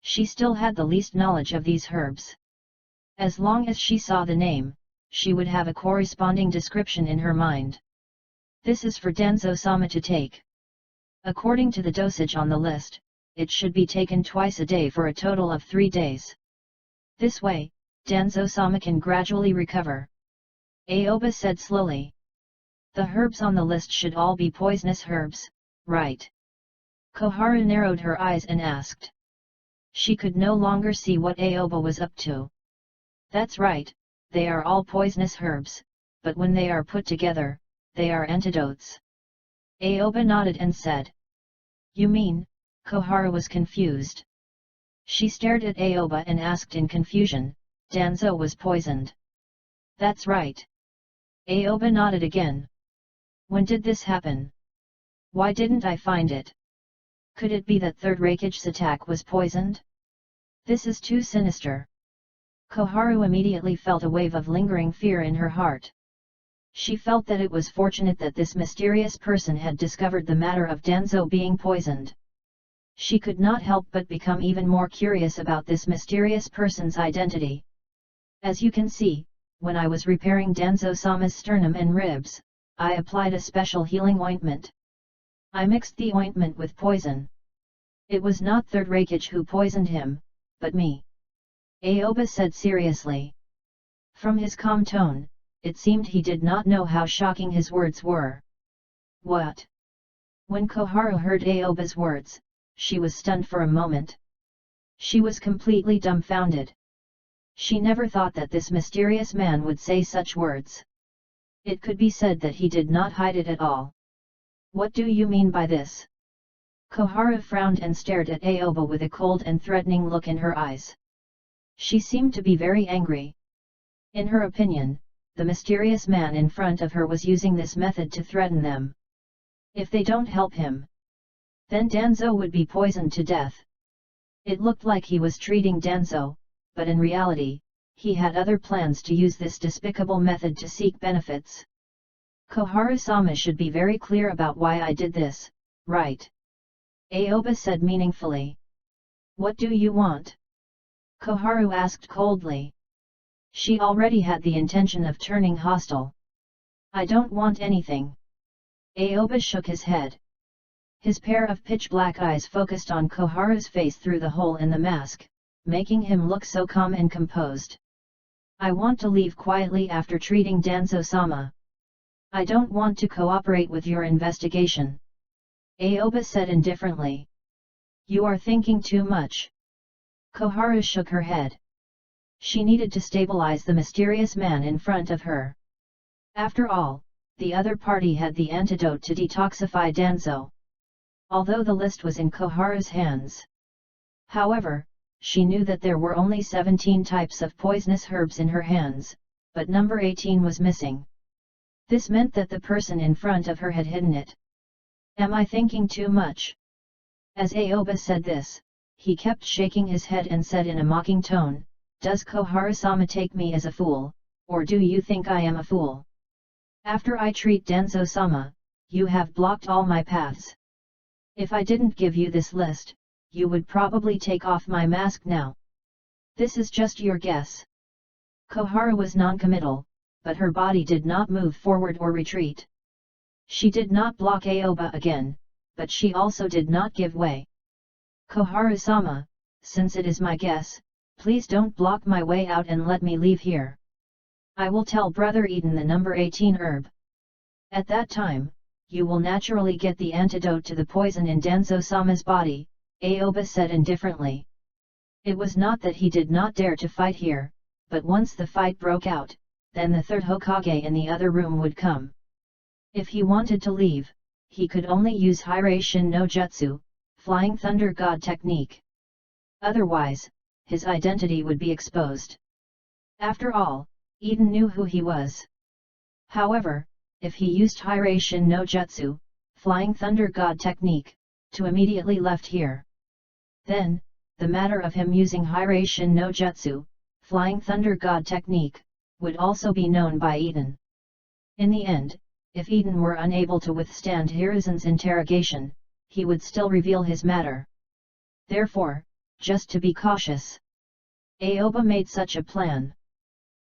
She still had the least knowledge of these herbs. As long as she saw the name, she would have a corresponding description in her mind. This is for Danzo-sama to take. According to the dosage on the list, it should be taken twice a day for a total of 3 days. This way, Danzo-sama can gradually recover. Aoba said slowly. The herbs on the list should all be poisonous herbs, right? Koharu narrowed her eyes and asked. She could no longer see what Aoba was up to. That's right, they are all poisonous herbs, but when they are put together, they are antidotes. Aoba nodded and said. You mean? Koharu was confused. She stared at Aoba and asked in confusion, Danzo was poisoned. That's right. Aoba nodded again. When did this happen? Why didn't I find it? Could it be that Third Raikage's attack was poisoned? This is too sinister. Koharu immediately felt a wave of lingering fear in her heart. She felt that it was fortunate that this mysterious person had discovered the matter of Danzo being poisoned. She could not help but become even more curious about this mysterious person's identity. As you can see, when I was repairing Danzo-sama's sternum and ribs, I applied a special healing ointment. I mixed the ointment with poison. It was not Third Raikage who poisoned him, but me. Aoba said seriously. From his calm tone, it seemed he did not know how shocking his words were. What? When Koharu heard Aoba's words, she was stunned for a moment. She was completely dumbfounded. She never thought that this mysterious man would say such words. It could be said that he did not hide it at all. What do you mean by this? Koharu frowned and stared at Aoba with a cold and threatening look in her eyes. She seemed to be very angry. In her opinion, the mysterious man in front of her was using this method to threaten them. If they don't help him, then Danzo would be poisoned to death. It looked like he was treating Danzo, but in reality, he had other plans to use this despicable method to seek benefits. Koharu-sama should be very clear about why I did this, right? Aoba said meaningfully. What do you want? Koharu asked coldly. She already had the intention of turning hostile. I don't want anything. Aoba shook his head. His pair of pitch-black eyes focused on Koharu's face through the hole in the mask, making him look so calm and composed. I want to leave quietly after treating Danzo-sama. I don't want to cooperate with your investigation. Aoba said indifferently. You are thinking too much. Koharu shook her head. She needed to stabilize the mysterious man in front of her. After all, the other party had the antidote to detoxify Danzo. Although the list was in Koharu's hands. However, she knew that there were only 17 types of poisonous herbs in her hands, but number 18 was missing. This meant that the person in front of her had hidden it. Am I thinking too much? As Aoba said this, he kept shaking his head and said in a mocking tone, Does Koharu-sama take me as a fool, or do you think I am a fool? After I treat Danzo-sama, you have blocked all my paths. If I didn't give you this list, you would probably take off my mask now. This is just your guess. Koharu was non-committal, but her body did not move forward or retreat. She did not block Aoba again, but she also did not give way. Koharu-sama, since it is my guess, please don't block my way out and let me leave here. I will tell Brother Eden the number 18 herb. At that time, you will naturally get the antidote to the poison in Danzo-sama's body, Aoba said indifferently. It was not that he did not dare to fight here, but once the fight broke out, then the third Hokage in the other room would come. If he wanted to leave, he could only use Hiraishin no Jutsu, Flying Thunder God technique. Otherwise, his identity would be exposed. After all, Eden knew who he was. However, if he used Hiraishin no Jutsu, Flying Thunder God technique, to immediately left here, then, the matter of him using Hiraishin no Jutsu, Flying Thunder God technique, would also be known by Eden. In the end, if Eden were unable to withstand Hiruzen's interrogation, he would still reveal his matter. Therefore, just to be cautious, Aoba made such a plan.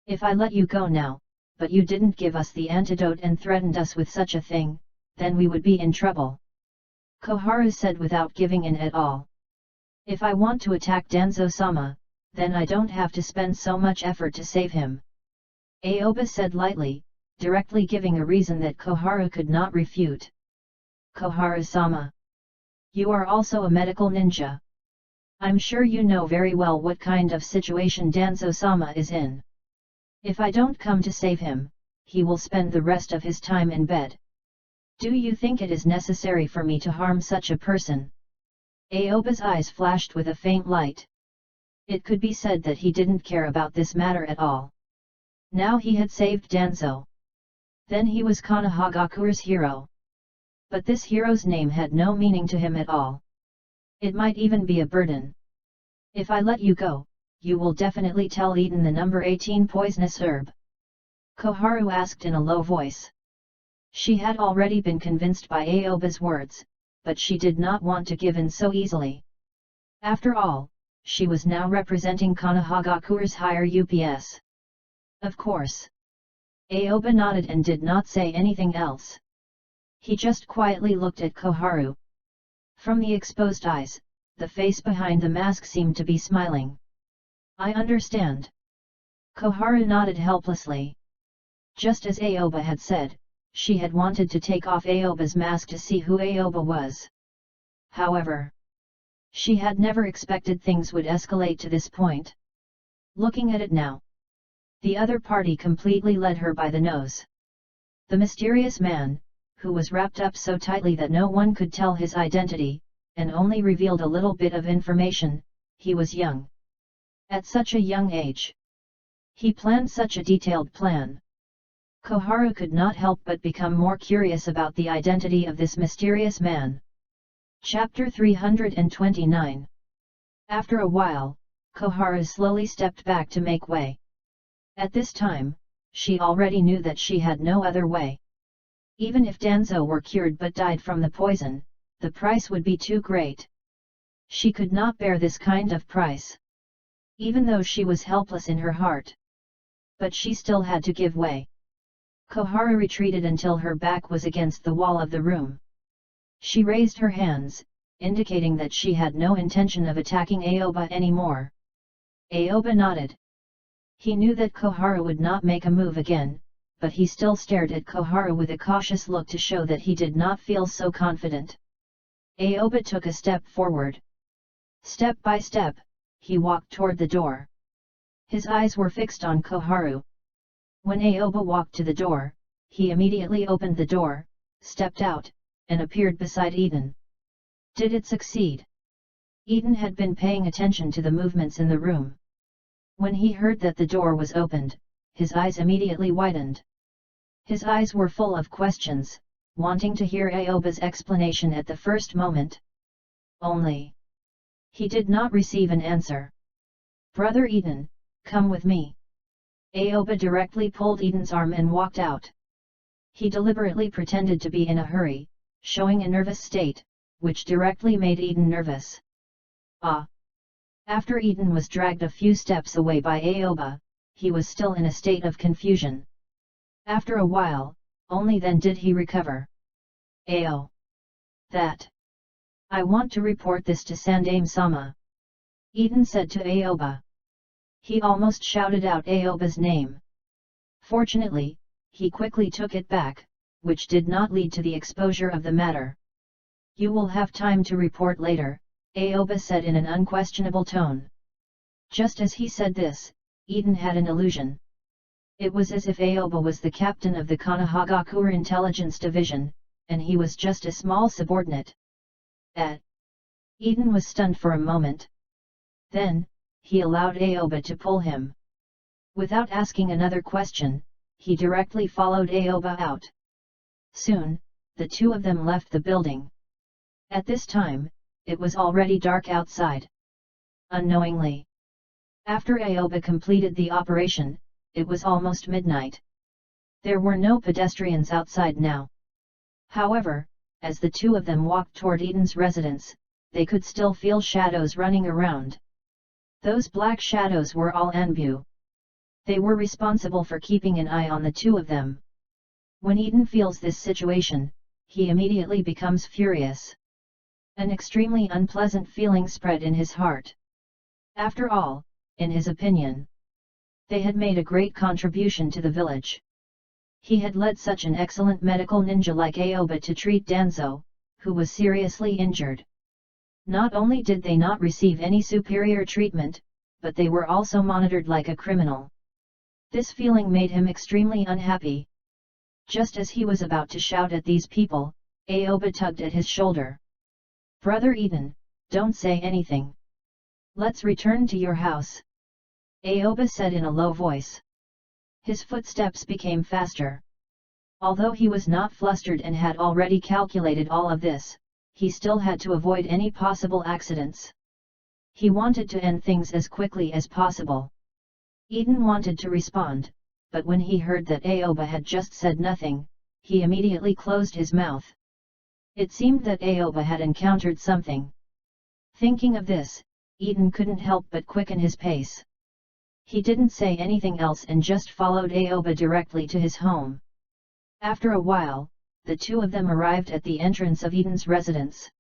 If I let you go now, but you didn't give us the antidote and threatened us with such a thing, then we would be in trouble. Koharu said without giving in at all. If I want to attack Danzo-sama, then I don't have to spend so much effort to save him. Aoba said lightly, directly giving a reason that Koharu could not refute. Koharu-sama, you are also a medical ninja. I'm sure you know very well what kind of situation Danzo-sama is in. If I don't come to save him, he will spend the rest of his time in bed. Do you think it is necessary for me to harm such a person? Aoba's eyes flashed with a faint light. It could be said that he didn't care about this matter at all. Now he had saved Danzo. Then he was Konohagakure's hero. But this hero's name had no meaning to him at all. It might even be a burden. If I let you go, you will definitely tell Eden the number 18 poisonous herb? Koharu asked in a low voice. She had already been convinced by Aoba's words, but she did not want to give in so easily. After all, she was now representing Konohagakure's higher UPS. Of course. Aoba nodded and did not say anything else. He just quietly looked at Koharu. From the exposed eyes, the face behind the mask seemed to be smiling. I understand. Koharu nodded helplessly. Just as Aoba had said, she had wanted to take off Aoba's mask to see who Aoba was. However, she had never expected things would escalate to this point. Looking at it now, the other party completely led her by the nose. The mysterious man, who was wrapped up so tightly that no one could tell his identity, and only revealed a little bit of information, he was young. At such a young age, he planned such a detailed plan. Koharu could not help but become more curious about the identity of this mysterious man. Chapter 329. After a while, Koharu slowly stepped back to make way. At this time, she already knew that she had no other way. Even if Danzo were cured but died from the poison, the price would be too great. She could not bear this kind of price. Even though she was helpless in her heart. But she still had to give way. Koharu retreated until her back was against the wall of the room. She raised her hands, indicating that she had no intention of attacking Aoba anymore. Aoba nodded. He knew that Koharu would not make a move again, but he still stared at Koharu with a cautious look to show that he did not feel so confident. Aoba took a step forward. Step by step, he walked toward the door. His eyes were fixed on Koharu. When Aoba walked to the door, he immediately opened the door, stepped out, and appeared beside Eden. Did it succeed? Eden had been paying attention to the movements in the room. When he heard that the door was opened, his eyes immediately widened. His eyes were full of questions, wanting to hear Aoba's explanation at the first moment. Only, he did not receive an answer. Brother Eden, come with me. Aoba directly pulled Eden's arm and walked out. He deliberately pretended to be in a hurry, showing a nervous state, which directly made Eden nervous. Ah! After Eden was dragged a few steps away by Aoba, he was still in a state of confusion. After a while, only then did he recover. Ao! That! I want to report this to Sandaime-sama. Eden said to Aoba. He almost shouted out Aoba's name. Fortunately, he quickly took it back, which did not lead to the exposure of the matter. "You will have time to report later," Aoba said in an unquestionable tone. Just as he said this, Eden had an illusion. It was as if Aoba was the captain of the Konoha Intelligence Division, and he was just a small subordinate. Eden was stunned for a moment. Then, he allowed Aoba to pull him. Without asking another question, he directly followed Aoba out. Soon, the two of them left the building. At this time, it was already dark outside. Unknowingly, after Aoba completed the operation, it was almost midnight. There were no pedestrians outside now. However, as the two of them walked toward Eden's residence, they could still feel shadows running around. Those black shadows were all Anbu. They were responsible for keeping an eye on the two of them. When Eden feels this situation, he immediately becomes furious. An extremely unpleasant feeling spread in his heart. After all, in his opinion, they had made a great contribution to the village. He had led such an excellent medical ninja like Aoba to treat Danzo, who was seriously injured. Not only did they not receive any superior treatment, but they were also monitored like a criminal. This feeling made him extremely unhappy. Just as he was about to shout at these people, Aoba tugged at his shoulder. "Brother Eden, don't say anything. Let's return to your house," Aoba said in a low voice. His footsteps became faster. Although he was not flustered and had already calculated all of this, he still had to avoid any possible accidents. He wanted to end things as quickly as possible. Eden wanted to respond, but when he heard that Aoba had just said nothing, he immediately closed his mouth. It seemed that Aoba had encountered something. Thinking of this, Eden couldn't help but quicken his pace. He didn't say anything else and just followed Aoba directly to his home. After a while, the two of them arrived at the entrance of Eden's residence.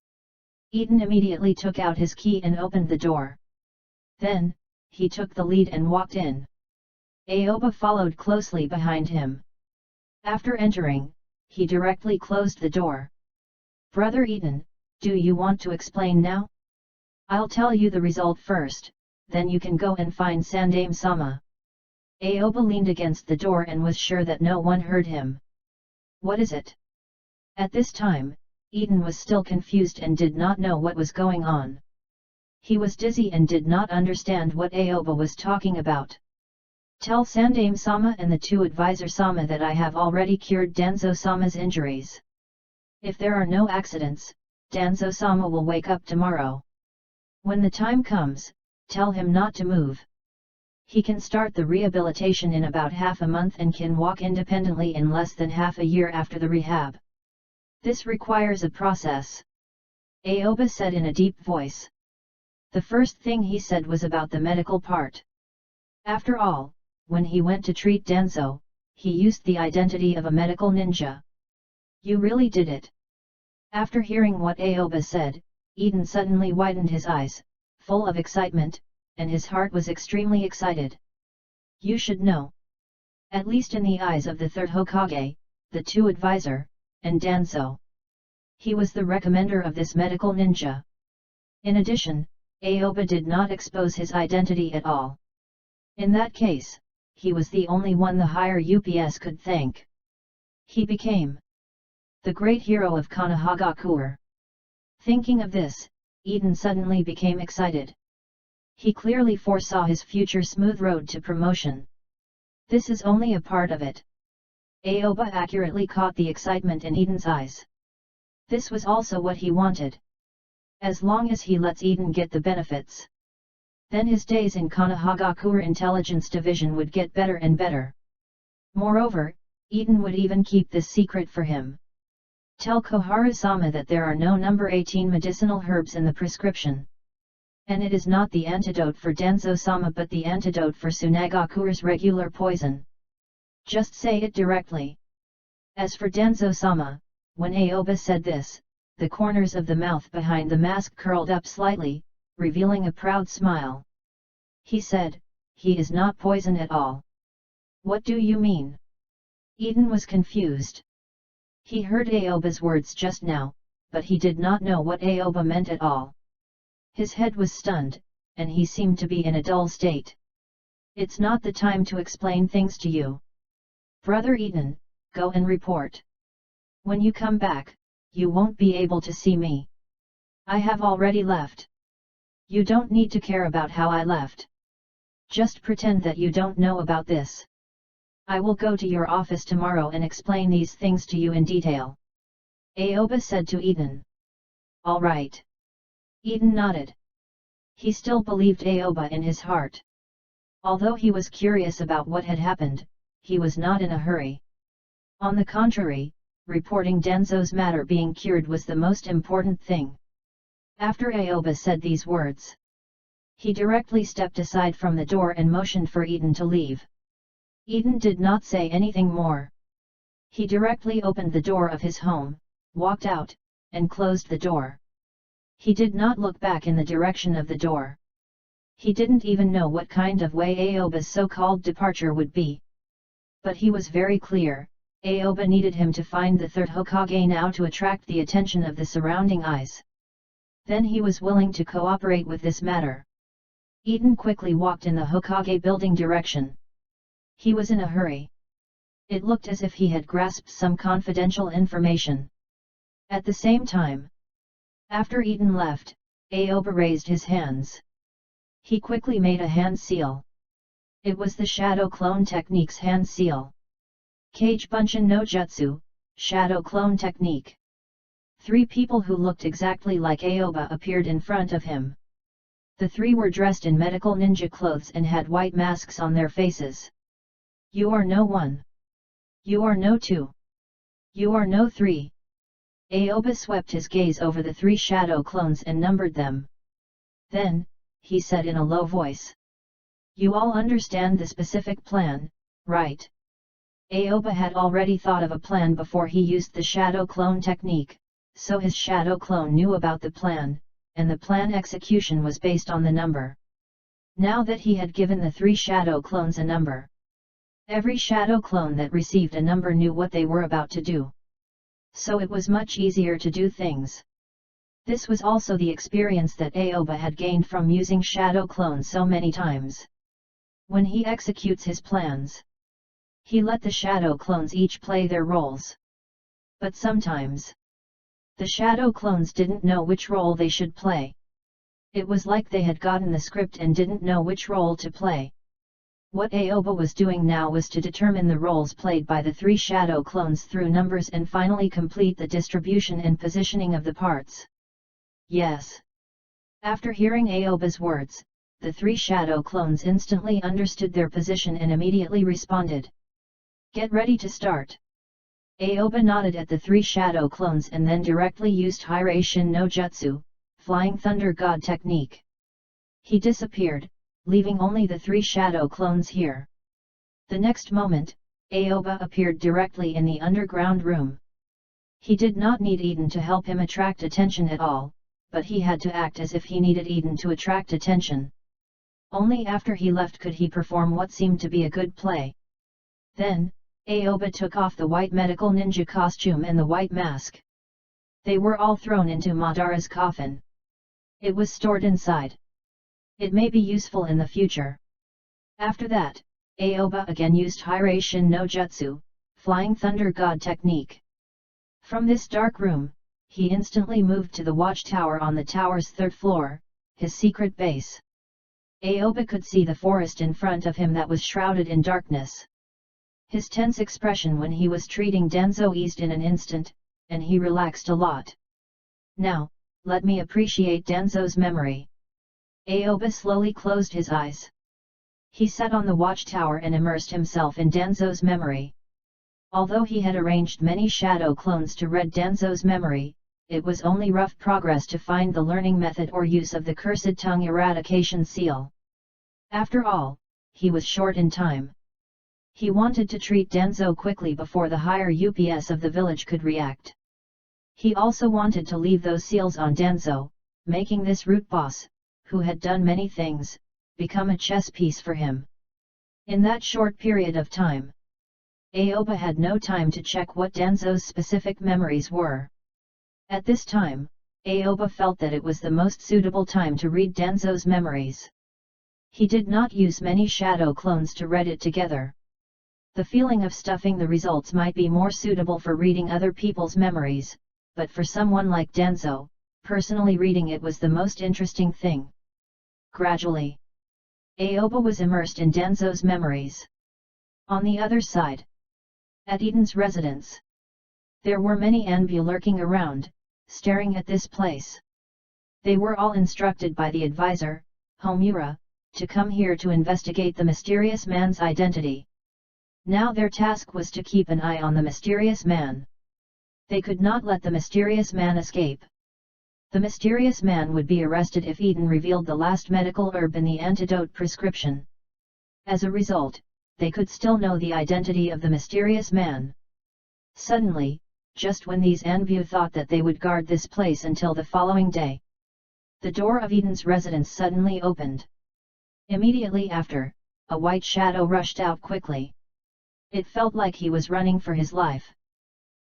Eden immediately took out his key and opened the door. Then, he took the lead and walked in. Aoba followed closely behind him. After entering, he directly closed the door. "Brother Eden, do you want to explain now? I'll tell you the result first, then you can go and find Sandaime-sama." Aoba leaned against the door and was sure that no one heard him. "What is it?" At this time, Eden was still confused and did not know what was going on. He was dizzy and did not understand what Aoba was talking about. "Tell Sandaime-sama and the two advisor-sama that I have already cured Danzo-sama's injuries. If there are no accidents, Danzo-sama will wake up tomorrow. When the time comes, tell him not to move. He can start the rehabilitation in about half a month and can walk independently in less than half a year after the rehab. This requires a process," Aoba said in a deep voice. The first thing he said was about the medical part. After all, when he went to treat Danzo, he used the identity of a medical ninja. "You really did it?" After hearing what Aoba said, Eden suddenly widened his eyes, full of excitement, and his heart was extremely excited. "You should know. At least in the eyes of the third Hokage, the two advisor, and Danzo. He was the recommender of this medical ninja. In addition, Aoba did not expose his identity at all. In that case, he was the only one the higher UPS could thank. He became the great hero of Konoha. Thinking of this, Eden suddenly became excited. He clearly foresaw his future smooth road to promotion. This is only a part of it. Aoba accurately caught the excitement in Eden's eyes. This was also what he wanted. As long as he lets Eden get the benefits, then his days in Konoha Intelligence Division would get better and better. Moreover, Eden would even keep this secret for him. "Tell Koharu-sama that there are no number 18 medicinal herbs in the prescription. And it is not the antidote for Danzo-sama but the antidote for Tsunagakure's regular poison. Just say it directly." As for Danzo-sama, when Aoba said this, the corners of the mouth behind the mask curled up slightly, revealing a proud smile. He said, "He is not poison at all." "What do you mean?" Eden was confused. He heard Aoba's words just now, but he did not know what Aoba meant at all. His head was stunned, and he seemed to be in a dull state. It's not the time to explain things to you. Brother Eden, go and report. When you come back, you won't be able to see me. I have already left. You don't need to care about how I left. Just pretend that you don't know about this. I will go to your office tomorrow and explain these things to you in detail. Aoba said to Eden. All right. Eden nodded. He still believed Aoba in his heart. Although he was curious about what had happened, he was not in a hurry. On the contrary, reporting Denzo's matter being cured was the most important thing. After Aoba said these words, he directly stepped aside from the door and motioned for Eden to leave. Eden did not say anything more. He directly opened the door of his home, walked out, and closed the door. He did not look back in the direction of the door. He didn't even know what kind of way Aoba's so-called departure would be. But he was very clear, Aoba needed him to find the third Hokage now to attract the attention of the surrounding eyes. Then he was willing to cooperate with this matter. Eden quickly walked in the Hokage building direction. He was in a hurry. It looked as if he had grasped some confidential information. At the same time, after Eden left, Aoba raised his hands. He quickly made a hand seal. It was the Shadow Clone Technique's hand seal. Kage Bunshin no Jutsu, Shadow Clone Technique. 3 people who looked exactly like Aoba appeared in front of him. The 3 were dressed in medical ninja clothes and had white masks on their faces. You are no 1. You are no 2. You are no 3. Aoba swept his gaze over the 3 shadow clones and numbered them. Then, he said in a low voice. You all understand the specific plan, right? Aoba had already thought of a plan before he used the shadow clone technique, so his shadow clone knew about the plan, and the plan execution was based on the number. Now that he had given the 3 shadow clones a number, every shadow clone that received a number knew what they were about to do. So it was much easier to do things. This was also the experience that Aoba had gained from using shadow clones so many times. When he executes his plans, he let the shadow clones each play their roles. But sometimes, the shadow clones didn't know which role they should play. It was like they had gotten the script and didn't know which role to play. What Aoba was doing now was to determine the roles played by the 3 shadow clones through numbers and finally complete the distribution and positioning of the parts. Yes. After hearing Aoba's words, the 3 shadow clones instantly understood their position and immediately responded. Get ready to start. Aoba nodded at the 3 shadow clones and then directly used Hiraishin no Jutsu, Flying Thunder God technique. He disappeared, leaving only the 3 shadow clones here. The next moment, Aoba appeared directly in the underground room. He did not need Eden to help him attract attention at all, but he had to act as if he needed Eden to attract attention. Only after he left could he perform what seemed to be a good play. Then, Aoba took off the white medical ninja costume and the white mask. They were all thrown into Madara's coffin. It was stored inside. It may be useful in the future. After that, Aoba again used Hiraishin no Jutsu, Flying Thunder God technique. From this dark room, he instantly moved to the watchtower on the tower's 3rd floor, his secret base. Aoba could see the forest in front of him that was shrouded in darkness. His tense expression when he was treating Denzo eased in an instant, and he relaxed a lot. Now, let me appreciate Denzo's memory. Aoba slowly closed his eyes. He sat on the watchtower and immersed himself in Denzo's memory. Although he had arranged many shadow clones to read Denzo's memory, it was only rough progress to find the learning method or use of the cursed tongue eradication seal. After all, he was short in time. He wanted to treat Denzo quickly before the higher UPS of the village could react. He also wanted to leave those seals on Denzo, making this root boss, who had done many things, become a chess piece for him. In that short period of time, Aoba had no time to check what Danzo's specific memories were. At this time, Aoba felt that it was the most suitable time to read Danzo's memories. He did not use many shadow clones to read it together. The feeling of stuffing the results might be more suitable for reading other people's memories, but for someone like Danzo, personally reading it was the most interesting thing. Gradually, Aoba was immersed in Danzo's memories. On the other side, at Eden's residence, there were many Anbu lurking around, staring at this place. They were all instructed by the advisor, Homura, to come here to investigate the mysterious man's identity. Now their task was to keep an eye on the mysterious man. They could not let the mysterious man escape. The mysterious man would be arrested if Eden revealed the last medical herb in the antidote prescription. As a result, they could still know the identity of the mysterious man. Suddenly, just when these Anbu thought that they would guard this place until the following day, the door of Eden's residence suddenly opened. Immediately after, a white shadow rushed out quickly. It felt like he was running for his life.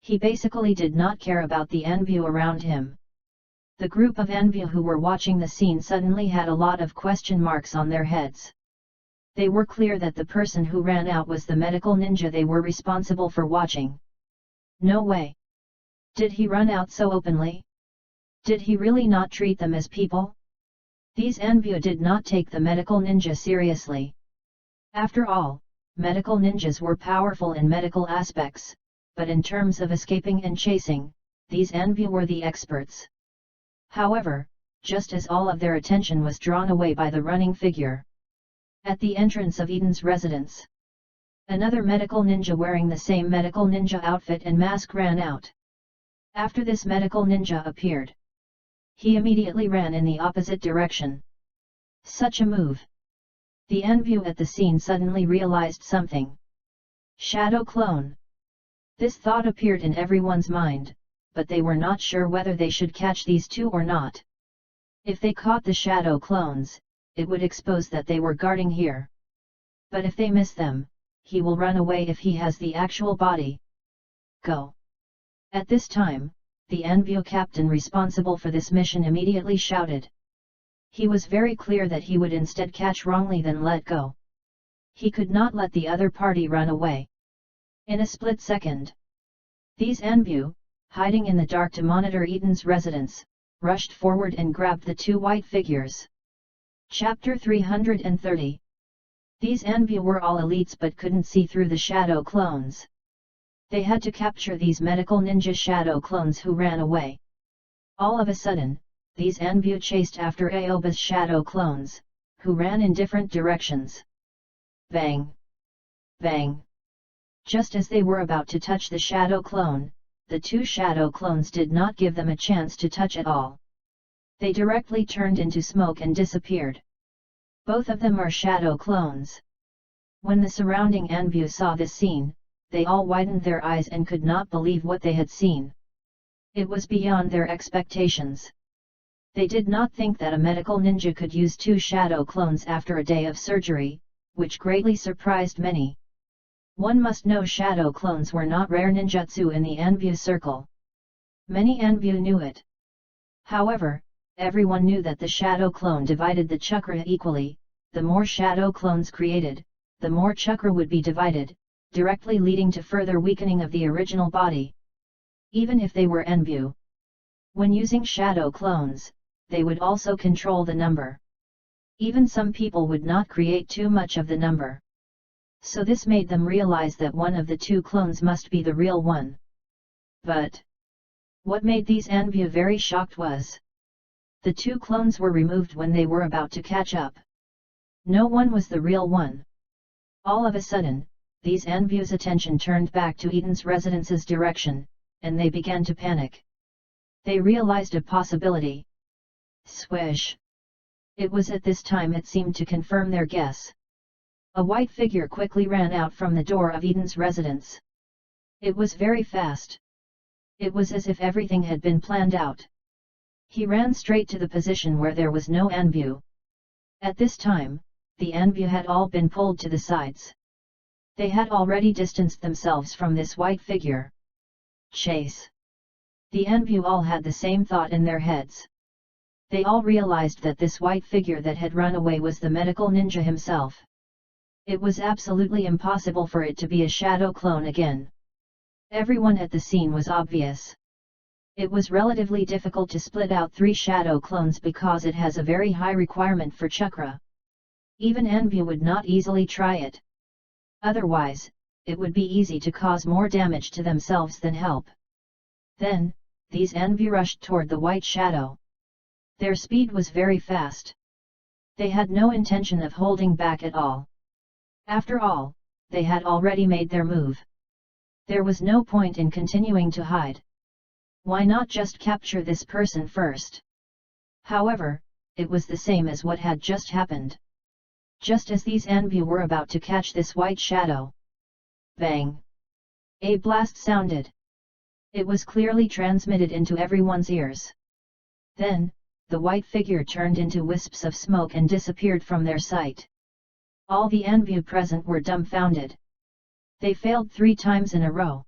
He basically did not care about the Anbu around him. The group of Anbu who were watching the scene suddenly had a lot of question marks on their heads. They were clear that the person who ran out was the medical ninja they were responsible for watching. No way! Did he run out so openly? Did he really not treat them as people? These Anbu did not take the medical ninja seriously. After all, medical ninjas were powerful in medical aspects, but in terms of escaping and chasing, these Anbu were the experts. However, just as all of their attention was drawn away by the running figure at the entrance of Eden's residence, another medical ninja wearing the same medical ninja outfit and mask ran out. After this medical ninja appeared, he immediately ran in the opposite direction. Such a move! The Anbu at the scene suddenly realized something. Shadow clone! This thought appeared in everyone's mind, but they were not sure whether they should catch these two or not. If they caught the shadow clones, it would expose that they were guarding here. But if they miss them, he will run away if he has the actual body. Go! At this time, the Anbu captain responsible for this mission immediately shouted. He was very clear that he would instead catch wrongly than let go. He could not let the other party run away. In a split second, these Anbu, hiding in the dark to monitor Eden's residence, rushed forward and grabbed the two white figures. Chapter 330. These Anbu were all elites but couldn't see through the shadow clones. They had to capture these medical ninja shadow clones who ran away. All of a sudden, these Anbu chased after Aoba's shadow clones, who ran in different directions. Bang! Bang! Just as they were about to touch the shadow clone, the two shadow clones did not give them a chance to touch at all. They directly turned into smoke and disappeared. Both of them are shadow clones. When the surrounding Anbu saw this scene, they all widened their eyes and could not believe what they had seen. It was beyond their expectations. They did not think that a medical ninja could use two shadow clones after a day of surgery, which greatly surprised many. One must know shadow clones were not rare ninjutsu in the Anbu circle. Many Anbu knew it. However, everyone knew that the shadow clone divided the chakra equally. The more shadow clones created, the more chakra would be divided, directly leading to further weakening of the original body. Even if they were Anbu, when using shadow clones, they would also control the number. Even some people would not create too much of the number. So this made them realize that one of the two clones must be the real one. But what made these Anbu very shocked was the two clones were removed when they were about to catch up. No one was the real one. All of a sudden, these Anbu's attention turned back to Eden's residence's direction, and they began to panic. They realized a possibility. Swish! It was at this time it seemed to confirm their guess. A white figure quickly ran out from the door of Eden's residence. It was very fast. It was as if everything had been planned out. He ran straight to the position where there was no Anbu. At this time, the Anbu had all been pulled to the sides. They had already distanced themselves from this white figure. Chase! The Anbu all had the same thought in their heads. They all realized that this white figure that had run away was the medical ninja himself. It was absolutely impossible for it to be a shadow clone again. Everyone at the scene was obvious. It was relatively difficult to split out 3 shadow clones because it has a very high requirement for chakra. Even Anbu would not easily try it. Otherwise, it would be easy to cause more damage to themselves than help. Then, these Anbu rushed toward the white shadow. Their speed was very fast. They had no intention of holding back at all. After all, they had already made their move. There was no point in continuing to hide. Why not just capture this person first? However, it was the same as what had just happened. Just as these Anbu were about to catch this white shadow. Bang! A blast sounded. It was clearly transmitted into everyone's ears. Then, the white figure turned into wisps of smoke and disappeared from their sight. All the Anbu present were dumbfounded. They failed 3 times in a row.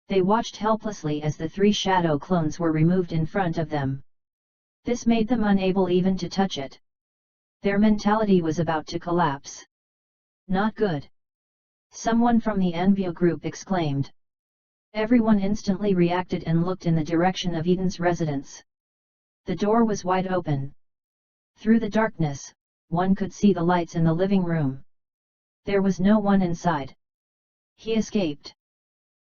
They watched helplessly as the 3 shadow clones were removed in front of them. This made them unable even to touch it. Their mentality was about to collapse. Not good! Someone from the Anbu group exclaimed. Everyone instantly reacted and looked in the direction of Eden's residence. The door was wide open. Through the darkness, one could see the lights in the living room. There was no one inside. He escaped.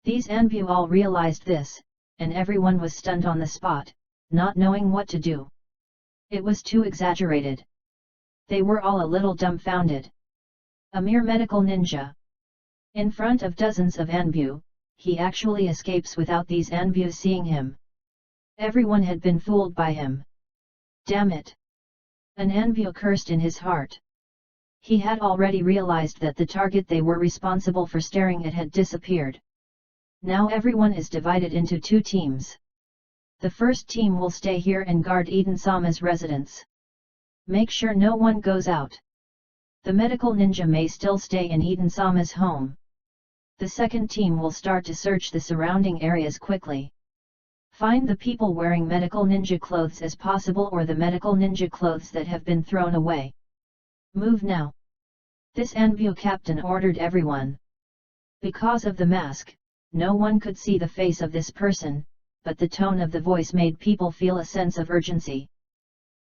These Anbu all realized this, and everyone was stunned on the spot, not knowing what to do. It was too exaggerated. They were all a little dumbfounded. A mere medical ninja. In front of dozens of Anbu, he actually escapes without these Anbu seeing him. Everyone had been fooled by him. Damn it! An Anbu cursed in his heart. He had already realized that the target they were responsible for staring at had disappeared. Now everyone is divided into 2 teams. The first team will stay here and guard Eden-sama's residence. Make sure no one goes out. The medical ninja may still stay in Eden-sama's home. The second team will start to search the surrounding areas quickly. Find the people wearing medical ninja clothes as possible or the medical ninja clothes that have been thrown away. Move now! This Anbu captain ordered everyone. Because of the mask, no one could see the face of this person, but the tone of the voice made people feel a sense of urgency.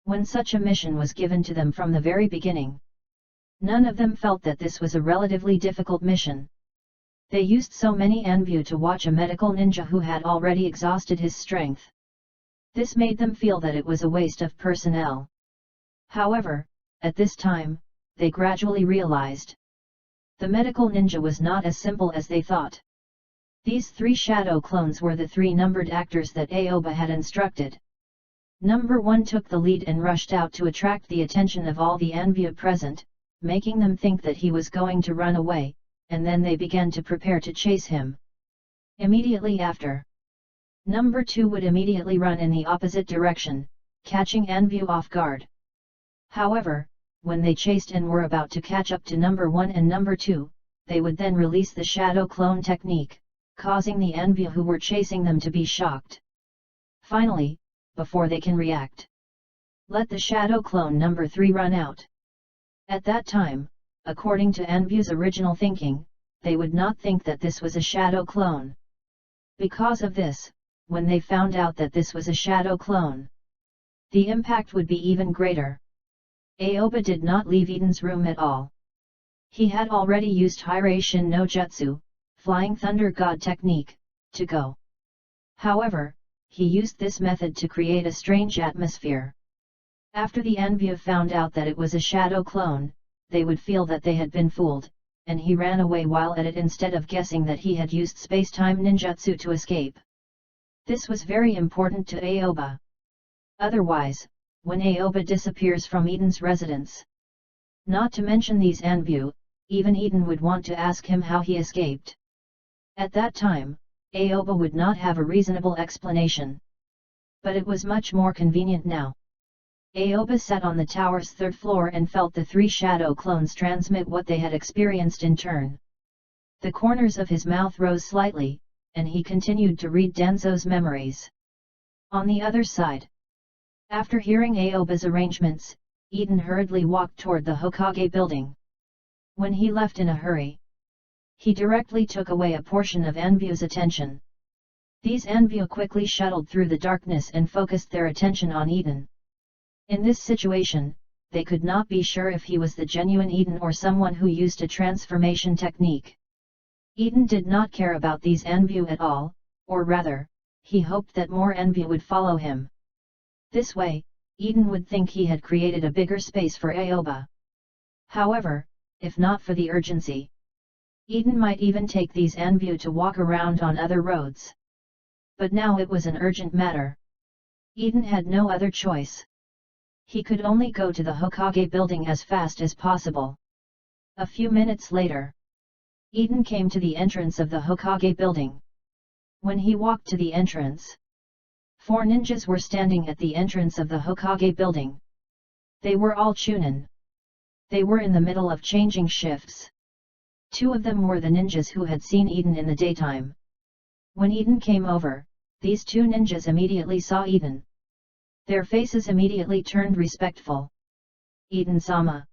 When such a mission was given to them from the very beginning, none of them felt that this was a relatively difficult mission. They used so many Anbu to watch a medical ninja who had already exhausted his strength. This made them feel that it was a waste of personnel. However, at this time, they gradually realized. The medical ninja was not as simple as they thought. These 3 shadow clones were the 3 numbered actors that Aoba had instructed. Number 1 took the lead and rushed out to attract the attention of all the Anbu present, making them think that he was going to run away, and then they began to prepare to chase him. Immediately after, Number 2 would immediately run in the opposite direction, catching Anbu off guard. However, when they chased and were about to catch up to Number 1 and Number 2, they would then release the shadow clone technique, causing the Anbu who were chasing them to be shocked. Finally, before they can react, let the shadow clone Number 3 run out. At that time, according to Anbu's original thinking, they would not think that this was a shadow clone. Because of this, when they found out that this was a shadow clone, the impact would be even greater. Aoba did not leave Eden's room at all. He had already used Hirei Shin no Jutsu, Flying Thunder God technique, to go. However, he used this method to create a strange atmosphere. After the Anbu found out that it was a shadow clone, they would feel that they had been fooled, and he ran away while at it instead of guessing that he had used space-time ninjutsu to escape. This was very important to Aoba. Otherwise, when Aoba disappears from Eden's residence, not to mention these Anbu, even Eden would want to ask him how he escaped. At that time, Aoba would not have a reasonable explanation. But it was much more convenient now. Aoba sat on the tower's 3rd floor and felt the 3 shadow clones transmit what they had experienced in turn. The corners of his mouth rose slightly, and he continued to read Danzo's memories. On the other side, after hearing Aoba's arrangements, Eden hurriedly walked toward the Hokage building. When he left in a hurry, he directly took away a portion of Anbu's attention. These Anbu quickly shuttled through the darkness and focused their attention on Eden. In this situation, they could not be sure if he was the genuine Eden or someone who used a transformation technique. Eden did not care about these Anbu at all, or rather, he hoped that more Anbu would follow him. This way, Eden would think he had created a bigger space for Aoba. However, if not for the urgency, Eden might even take these Anbu to walk around on other roads. But now it was an urgent matter. Eden had no other choice. He could only go to the Hokage building as fast as possible. A few minutes later, Eden came to the entrance of the Hokage building. When he walked to the entrance, 4 ninjas were standing at the entrance of the Hokage building. They were all Chunin. They were in the middle of changing shifts. 2 of them were the ninjas who had seen Eden in the daytime. When Eden came over, these 2 ninjas immediately saw Eden. Their faces immediately turned respectful. Eden-sama.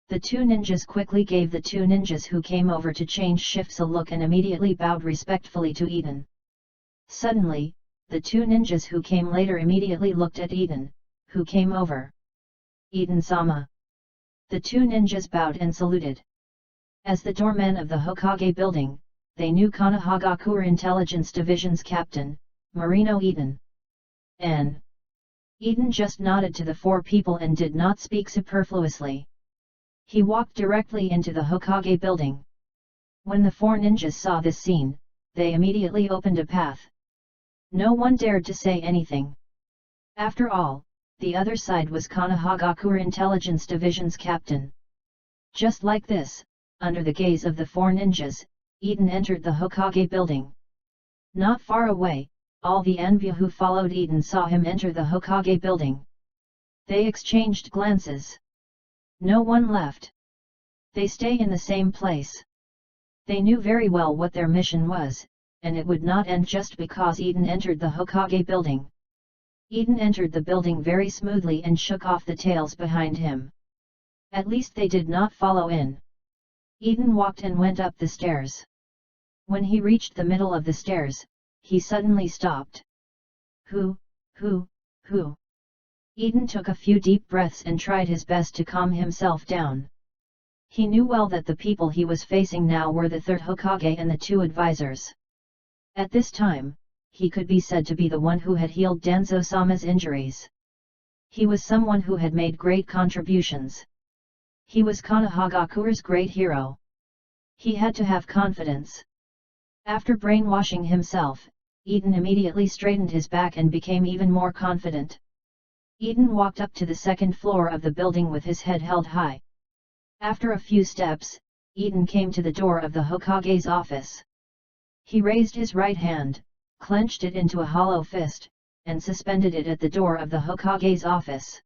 The 2 ninjas quickly gave the 2 ninjas who came over to change shifts a look and immediately bowed respectfully to Eden. Suddenly, the 2 ninjas who came later immediately looked at Eden, who came over. Eden-sama. The 2 ninjas bowed and saluted. As the doormen of the Hokage building, they knew Konoha Intelligence Division's captain, Marino Eden. Eden just nodded to the 4 people and did not speak superfluously. He walked directly into the Hokage building. When the 4 ninjas saw this scene, they immediately opened a path. No one dared to say anything. After all, the other side was Konoha Intelligence Division's captain. Just like this, under the gaze of the 4 ninjas, Eden entered the Hokage building. Not far away, all the Anbu who followed Eden saw him enter the Hokage building. They exchanged glances. No one left. They stay in the same place. They knew very well what their mission was, and it would not end just because Eden entered the Hokage building. Eden entered the building very smoothly and shook off the tails behind him. At least they did not follow in. Eden walked and went up the stairs. When he reached the middle of the stairs, he suddenly stopped. Who? Eden took a few deep breaths and tried his best to calm himself down. He knew well that the people he was facing now were the 3rd Hokage and the 2 advisors. At this time, he could be said to be the one who had healed Danzo-sama's injuries. He was someone who had made great contributions. He was Konohagakure's great hero. He had to have confidence. After brainwashing himself, Eden immediately straightened his back and became even more confident. Eden walked up to the 2nd floor of the building with his head held high. After a few steps, Eden came to the door of the Hokage's office. He raised his right hand, clenched it into a hollow fist, and suspended it at the door of the Hokage's office.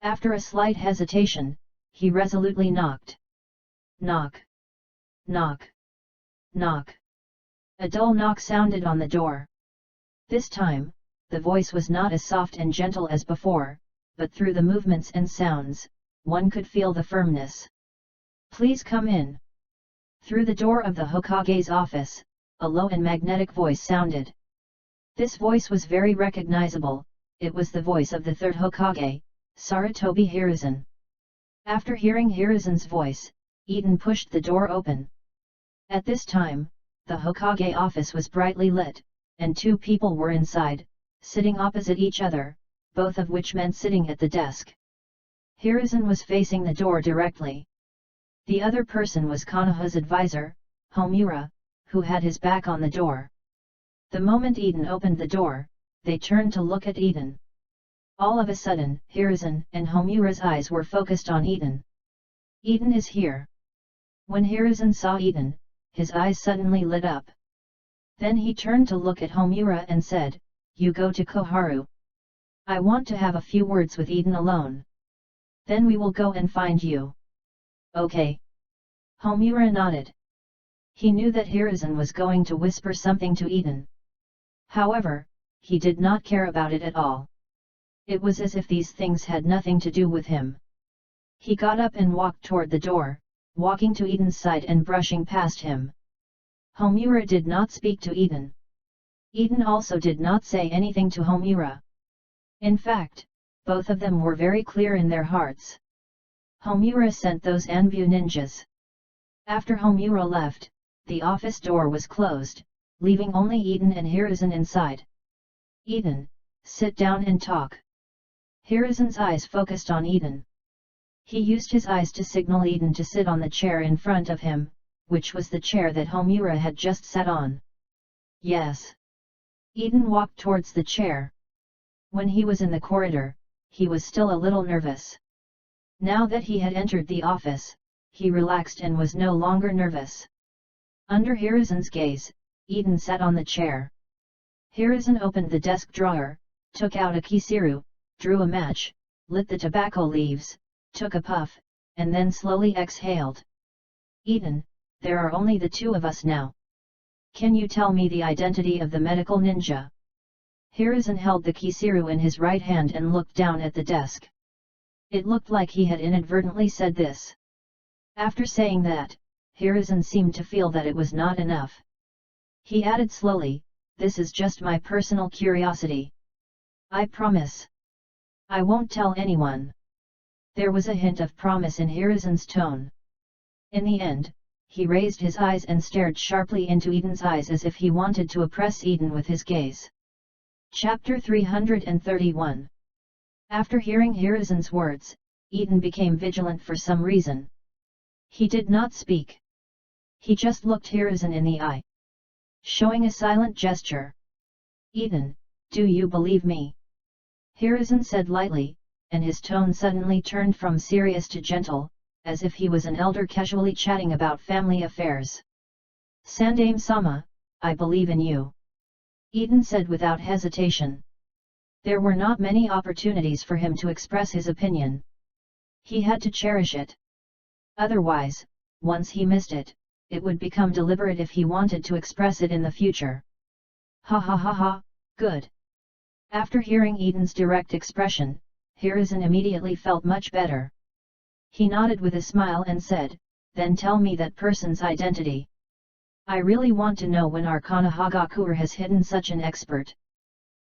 After a slight hesitation, he resolutely knocked. Knock. Knock. Knock. A dull knock sounded on the door. This time, the voice was not as soft and gentle as before, but through the movements and sounds, one could feel the firmness. Please come in. Through the door of the Hokage's office, a low and magnetic voice sounded. This voice was very recognizable, it was the voice of the 3rd Hokage, Sarutobi Hiruzen. After hearing Hiruzen's voice, Eden pushed the door open. At this time, the Hokage office was brightly lit, and 2 people were inside, sitting opposite each other, both of which meant sitting at the desk. Hiruzen was facing the door directly. The other person was Konoha's advisor, Homura, who had his back on the door. The moment Eden opened the door, they turned to look at Eden. All of a sudden, Hiruzen and Homura's eyes were focused on Eden. Eden is here. When Hiruzen saw Eden, his eyes suddenly lit up. Then he turned to look at Homura and said, "You go to Koharu. I want to have a few words with Eden alone. Then we will go and find you." "Okay." Homura nodded. He knew that Hiruzen was going to whisper something to Eden. However, he did not care about it at all. It was as if these things had nothing to do with him. He got up and walked toward the door, walking to Eden's side and brushing past him. Homura did not speak to Eden. Eden also did not say anything to Homura. In fact, both of them were very clear in their hearts. Homura sent those Anbu ninjas. After Homura left, the office door was closed, leaving only Eden and Hiruzen inside. Eden, sit down and talk. Hiruzen's eyes focused on Eden. He used his eyes to signal Eden to sit on the chair in front of him, which was the chair that Homura had just sat on. Yes. Eden walked towards the chair. When he was in the corridor, he was still a little nervous. Now that he had entered the office, he relaxed and was no longer nervous. Under Hiruzen's gaze, Eden sat on the chair. Hiruzen opened the desk drawer, took out a kisiru, drew a match, lit the tobacco leaves, took a puff, and then slowly exhaled. Eden, there are only the two of us now. Can you tell me the identity of the medical ninja? Hiruzen held the kisiru in his right hand and looked down at the desk. It looked like he had inadvertently said this. After saying that, Hiruzen seemed to feel that it was not enough. He added slowly, this is just my personal curiosity. I promise. I won't tell anyone. There was a hint of promise in Hiruzen's tone. In the end, he raised his eyes and stared sharply into Eden's eyes as if he wanted to oppress Eden with his gaze. Chapter 331. After hearing Hiruzen's words, Eden became vigilant for some reason. He did not speak. He just looked Hiruzen in the eye, showing a silent gesture. Eden, do you believe me? Hiruzen said lightly, and his tone suddenly turned from serious to gentle, as if he was an elder casually chatting about family affairs. Sandaime-sama, I believe in you. Eden said without hesitation. There were not many opportunities for him to express his opinion. He had to cherish it. Otherwise, once he missed it, it would become deliberate if he wanted to express it in the future. Ha ha ha ha, good. After hearing Eden's direct expression, Hiruzen immediately felt much better. He nodded with a smile and said, then tell me that person's identity. I really want to know when our Konoha has hidden such an expert.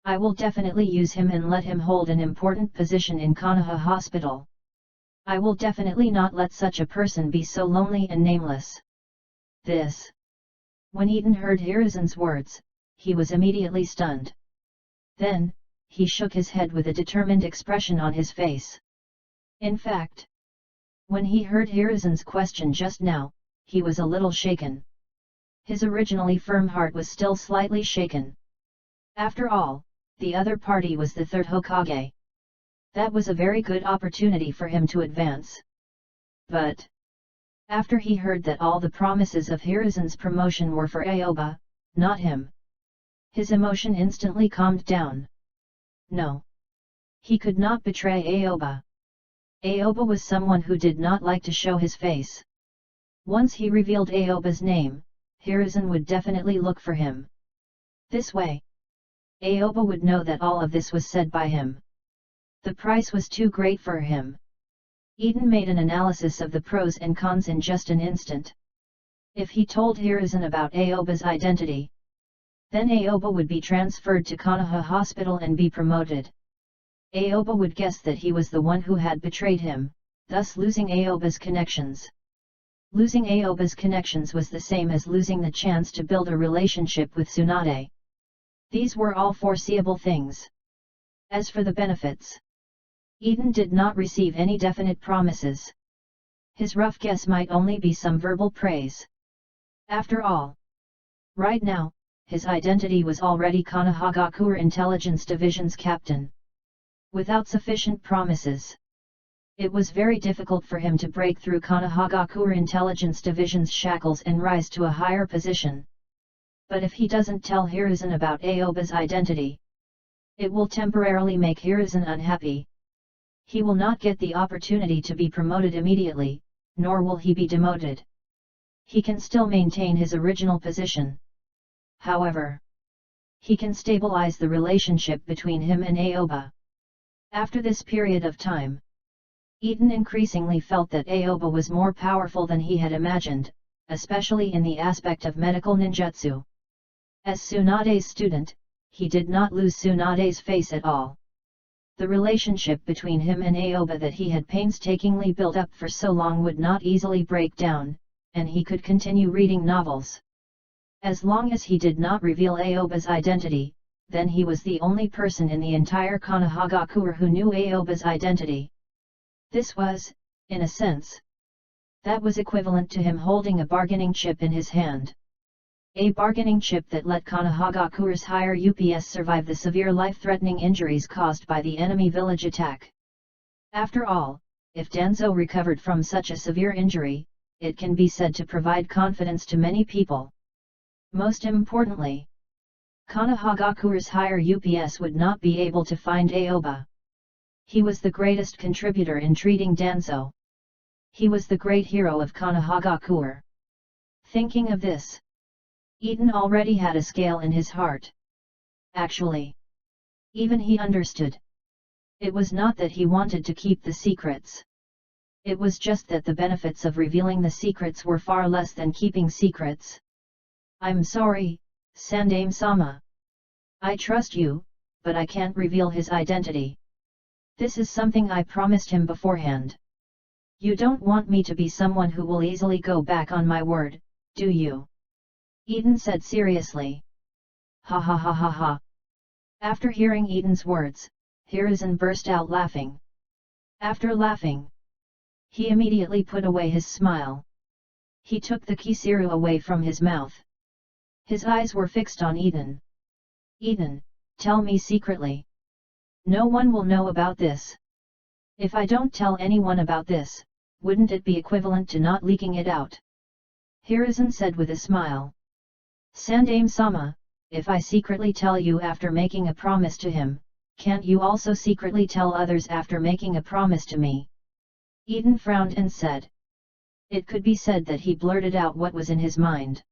I will definitely use him and let him hold an important position in Konoha Hospital. I will definitely not let such a person be so lonely and nameless. This. When Eden heard Hiruzen's words, he was immediately stunned. Then, he shook his head with a determined expression on his face. In fact, when he heard Hiruzen's question just now, he was a little shaken. His originally firm heart was still slightly shaken. After all, the other party was the third Hokage. That was a very good opportunity for him to advance. But, after he heard that all the promises of Hiruzen's promotion were for Aoba, not him, his emotion instantly calmed down. No. He could not betray Aoba. Aoba was someone who did not like to show his face. Once he revealed Aoba's name, Hiruzen would definitely look for him. This way, Aoba would know that all of this was said by him. The price was too great for him. Eden made an analysis of the pros and cons in just an instant. If he told Hiruzen about Aoba's identity, then Aoba would be transferred to Konoha Hospital and be promoted. Aoba would guess that he was the one who had betrayed him, thus losing Aoba's connections. Losing Aoba's connections was the same as losing the chance to build a relationship with Tsunade. These were all foreseeable things. As for the benefits, Eden did not receive any definite promises. His rough guess might only be some verbal praise. After all, right now, his identity was already Konohagakure Intelligence Division's captain. Without sufficient promises, it was very difficult for him to break through Konohagakure Intelligence Division's shackles and rise to a higher position. But if he doesn't tell Hiruzen about Aoba's identity, it will temporarily make Hiruzen unhappy. He will not get the opportunity to be promoted immediately, nor will he be demoted. he can still maintain his original position. However, he can stabilize the relationship between him and Aoba. After this period of time, Eden increasingly felt that Aoba was more powerful than he had imagined, especially in the aspect of medical ninjutsu. As Tsunade's student, he did not lose Tsunade's face at all. The relationship between him and Aoba that he had painstakingly built up for so long would not easily break down, and he could continue reading novels. As long as he did not reveal Aoba's identity, then he was the only person in the entire Konohagakure who knew Aoba's identity. This was, in a sense, that was equivalent to him holding a bargaining chip in his hand. A bargaining chip that let Konohagakure's higher UPS survive the severe life-threatening injuries caused by the enemy village attack. After all, if Danzo recovered from such a severe injury, it can be said to provide confidence to many people. Most importantly, Konohagakure's higher UPS would not be able to find Aoba. He was the greatest contributor in treating Danzo. He was the great hero of Konohagakure. Thinking of this, Eden already had a scale in his heart. Actually, even he understood. It was not that he wanted to keep the secrets. It was just that the benefits of revealing the secrets were far less than keeping secrets. I'm sorry, Sandaime-sama. I trust you, but I can't reveal his identity. This is something I promised him beforehand. You don't want me to be someone who will easily go back on my word, do you? Eden said seriously. Ha ha ha ha ha. After hearing Eden's words, Hiruzen burst out laughing. After laughing, he immediately put away his smile. He took the Kishiru away from his mouth. His eyes were fixed on Eden. Eden, tell me secretly. No one will know about this. If I don't tell anyone about this, wouldn't it be equivalent to not leaking it out? Hiruzen said with a smile. Sandaime-sama, if I secretly tell you after making a promise to him, can't you also secretly tell others after making a promise to me? Eden frowned and said. It could be said that he blurted out what was in his mind.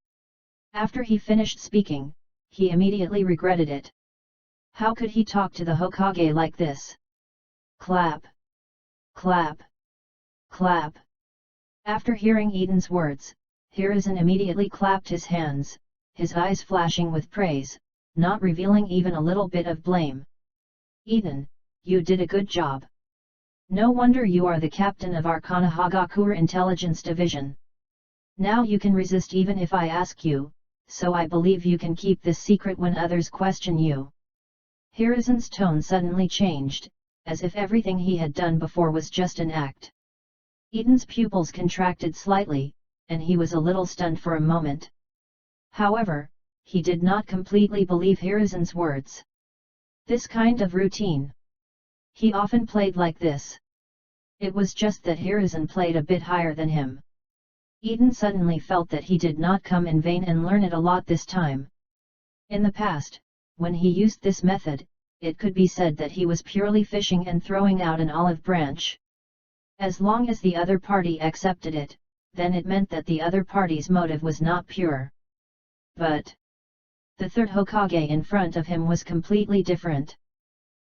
After he finished speaking, he immediately regretted it. How could he talk to the Hokage like this? Clap. Clap. Clap. After hearing Eden's words, Hiruzen immediately clapped his hands, his eyes flashing with praise, not revealing even a little bit of blame. Eden, you did a good job. No wonder you are the captain of our Konohagakure Intelligence Division. Now you can resist even if I ask you, so I believe you can keep this secret when others question you. Hiruzen's tone suddenly changed, as if everything he had done before was just an act. Eden's pupils contracted slightly, and he was a little stunned for a moment. However, he did not completely believe Hiruzen's words. This kind of routine. He often played like this. It was just that Hiruzen played a bit higher than him. Eden suddenly felt that he did not come in vain and learn it a lot this time. In the past, when he used this method, it could be said that he was purely fishing and throwing out an olive branch. As long as the other party accepted it, then it meant that the other party's motive was not pure. But the third Hokage in front of him was completely different.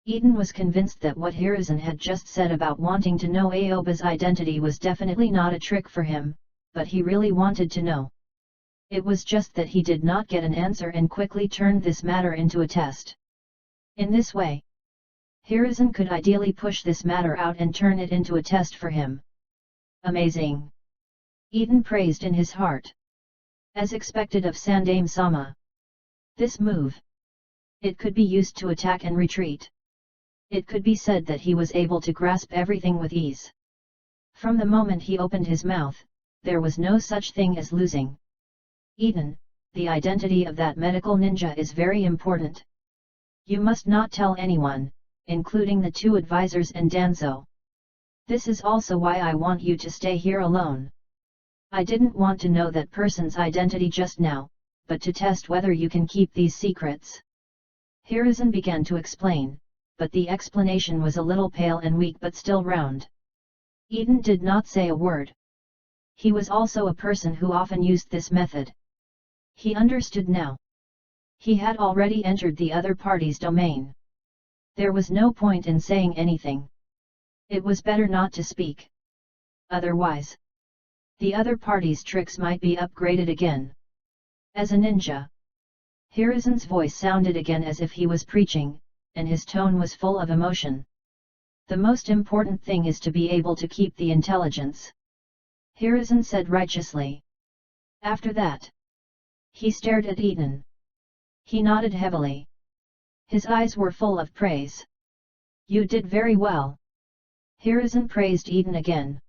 Eden was convinced that what Hiruzen had just said about wanting to know Aoba's identity was definitely not a trick for him, but he really wanted to know. It was just that he did not get an answer and quickly turned this matter into a test. In this way, Hiruzen could ideally push this matter out and turn it into a test for him. Amazing! Eden praised in his heart. As expected of Sandaime-sama. This move. It could be used to attack and retreat. It could be said that he was able to grasp everything with ease. From the moment he opened his mouth, there was no such thing as losing. Eden, the identity of that medical ninja is very important. You must not tell anyone, including the two advisors and Danzo. This is also why I want you to stay here alone. I didn't want to know that person's identity just now, but to test whether you can keep these secrets. Hiruzen began to explain, but the explanation was a little pale and weak but still round. Eden did not say a word. He was also a person who often used this method. He understood now. He had already entered the other party's domain. There was no point in saying anything. It was better not to speak. Otherwise, the other party's tricks might be upgraded again. As a ninja, Hiruzen's voice sounded again as if he was preaching, and his tone was full of emotion. The most important thing is to be able to keep the intelligence, Hiruzen said righteously. After that, he stared at Eden. He nodded heavily. His eyes were full of praise. You did very well. Hiruzen praised Eden again.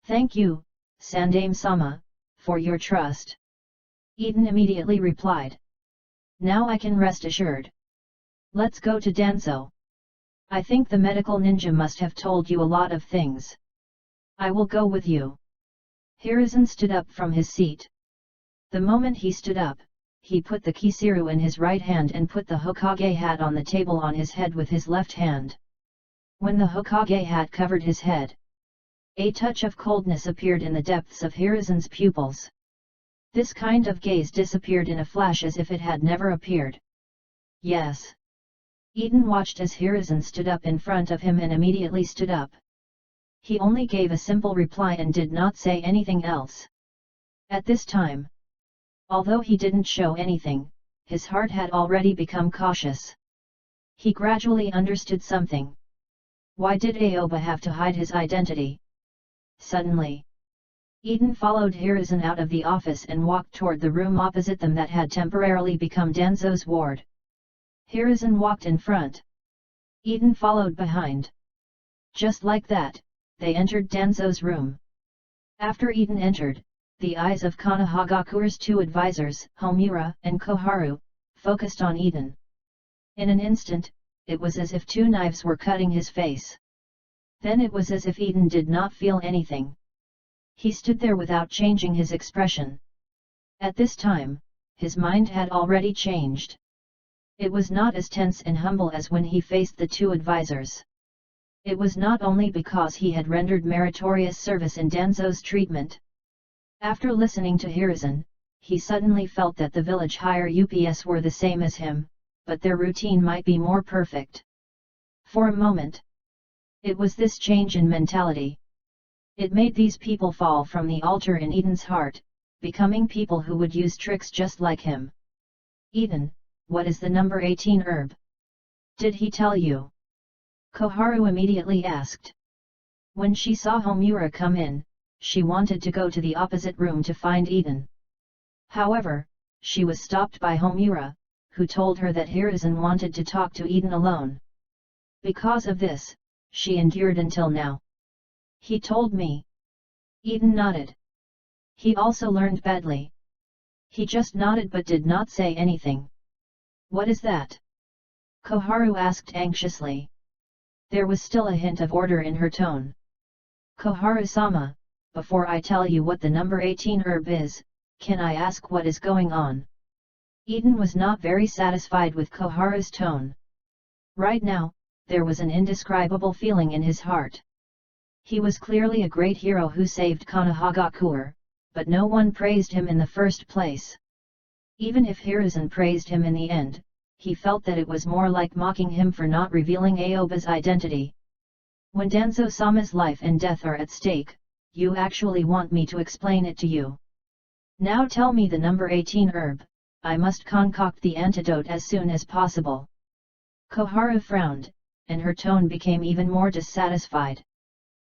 Thank you, Sandame-sama, for your trust. Eden immediately replied. Now I can rest assured. Let's go to Danzo. I think the medical ninja must have told you a lot of things. I will go with you. Hiruzen stood up from his seat. The moment he stood up, he put the Kisiru in his right hand and put the Hokage hat on the table on his head with his left hand. When the Hokage hat covered his head, a touch of coldness appeared in the depths of Hiruzen's pupils. This kind of gaze disappeared in a flash as if it had never appeared. Yes. Eden watched as Hiruzen stood up in front of him and immediately stood up. He only gave a simple reply and did not say anything else. At this time, although he didn't show anything, his heart had already become cautious. He gradually understood something. Why did Aoba have to hide his identity? Suddenly, Eden followed Hiruzen out of the office and walked toward the room opposite them that had temporarily become Danzo's ward. Hiruzen walked in front. Eden followed behind. Just like that, they entered Danzo's room. After Eden entered, the eyes of Konohagakure's two advisors, Homura and Koharu, focused on Eden. In an instant, it was as if two knives were cutting his face. Then it was as if Eden did not feel anything. He stood there without changing his expression. At this time, his mind had already changed. It was not as tense and humble as when he faced the two advisors. It was not only because he had rendered meritorious service in Danzo's treatment. After listening to Hiruzen, he suddenly felt that the village higher UPS were the same as him, but their routine might be more perfect. For a moment, it was this change in mentality. It made these people fall from the altar in Eden's heart, becoming people who would use tricks just like him. Eden, what is the number 18 herb? Did he tell you? Koharu immediately asked. When she saw Homura come in, she wanted to go to the opposite room to find Eden. However, she was stopped by Homura, who told her that Hiruzen wanted to talk to Eden alone. Because of this, she endured until now. He told me. Eden nodded. He also learned badly. He just nodded but did not say anything. What is that? Koharu asked anxiously. There was still a hint of order in her tone. Koharu-sama, before I tell you what the number 18 herb is, can I ask what is going on? Eden was not very satisfied with Koharu's tone. Right now, there was an indescribable feeling in his heart. He was clearly a great hero who saved Konohagakure, but no one praised him in the first place. Even if Hiruzen praised him in the end, he felt that it was more like mocking him for not revealing Aoba's identity. When Danzo-sama's life and death are at stake, you actually want me to explain it to you. Now tell me the number 18 herb, I must concoct the antidote as soon as possible. Koharu frowned, and her tone became even more dissatisfied.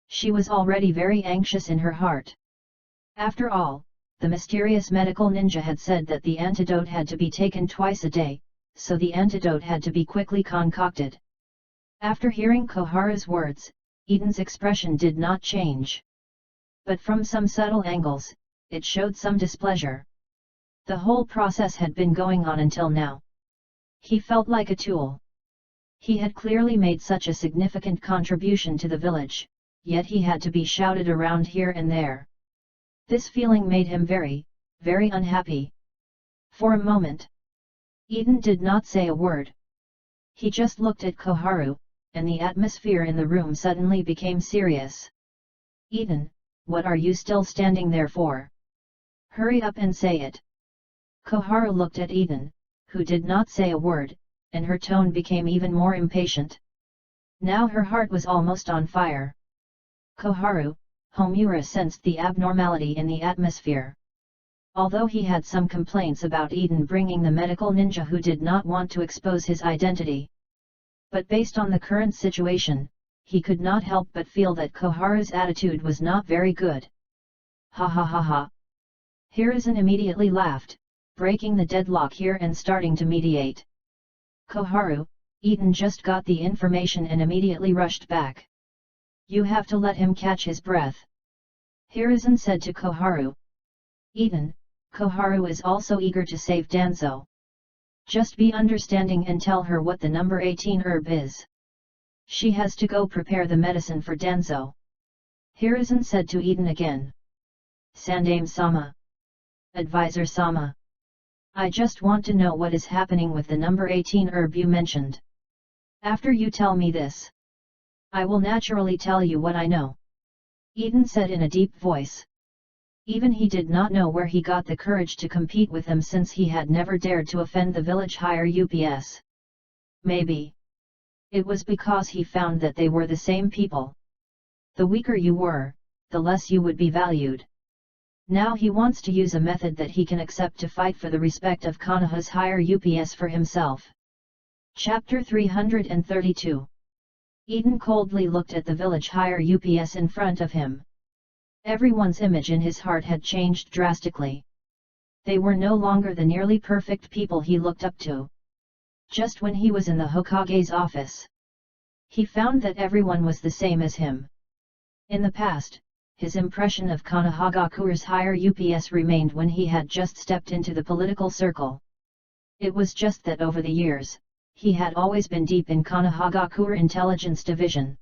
She was already very anxious in her heart. After all, the mysterious medical ninja had said that the antidote had to be taken twice a day, so the antidote had to be quickly concocted. After hearing Koharu's words, Eden's expression did not change. But from some subtle angles, it showed some displeasure. The whole process had been going on until now. He felt like a tool. He had clearly made such a significant contribution to the village, yet he had to be shouted around here and there. This feeling made him very, very unhappy. For a moment, Eden did not say a word. He just looked at Koharu, and the atmosphere in the room suddenly became serious. Eden, what are you still standing there for? Hurry up and say it. Koharu looked at Eden, who did not say a word, and her tone became even more impatient. Now her heart was almost on fire. Koharu, Homura sensed the abnormality in the atmosphere. Although he had some complaints about Eden bringing the medical ninja who did not want to expose his identity. But based on the current situation, he could not help but feel that Koharu's attitude was not very good. Ha ha ha ha. Hiruzen immediately laughed, breaking the deadlock here and starting to mediate. Koharu, Eden just got the information and immediately rushed back. You have to let him catch his breath. Hiruzen said to Koharu. Eden, Koharu is also eager to save Danzo. Just be understanding and tell her what the number 18 herb is. She has to go prepare the medicine for Danzo. Hiruzen said to Eden again. Sandaime-sama. Advisor-sama. I just want to know what is happening with the number 18 herb you mentioned. After you tell me this, I will naturally tell you what I know. Eden said in a deep voice. Even he did not know where he got the courage to compete with them since he had never dared to offend the village higher UPS. Maybe it was because he found that they were the same people. The weaker you were, the less you would be valued. Now he wants to use a method that he can accept to fight for the respect of Konoha's higher UPS for himself. Chapter 332. Eden coldly looked at the village higher UPS in front of him. Everyone's image in his heart had changed drastically. They were no longer the nearly perfect people he looked up to. Just when he was in the Hokage's office, he found that everyone was the same as him. In the past, his impression of Konohagakure's higher UPS remained when he had just stepped into the political circle. It was just that over the years, he had always been deep in Konohagakure Intelligence Division.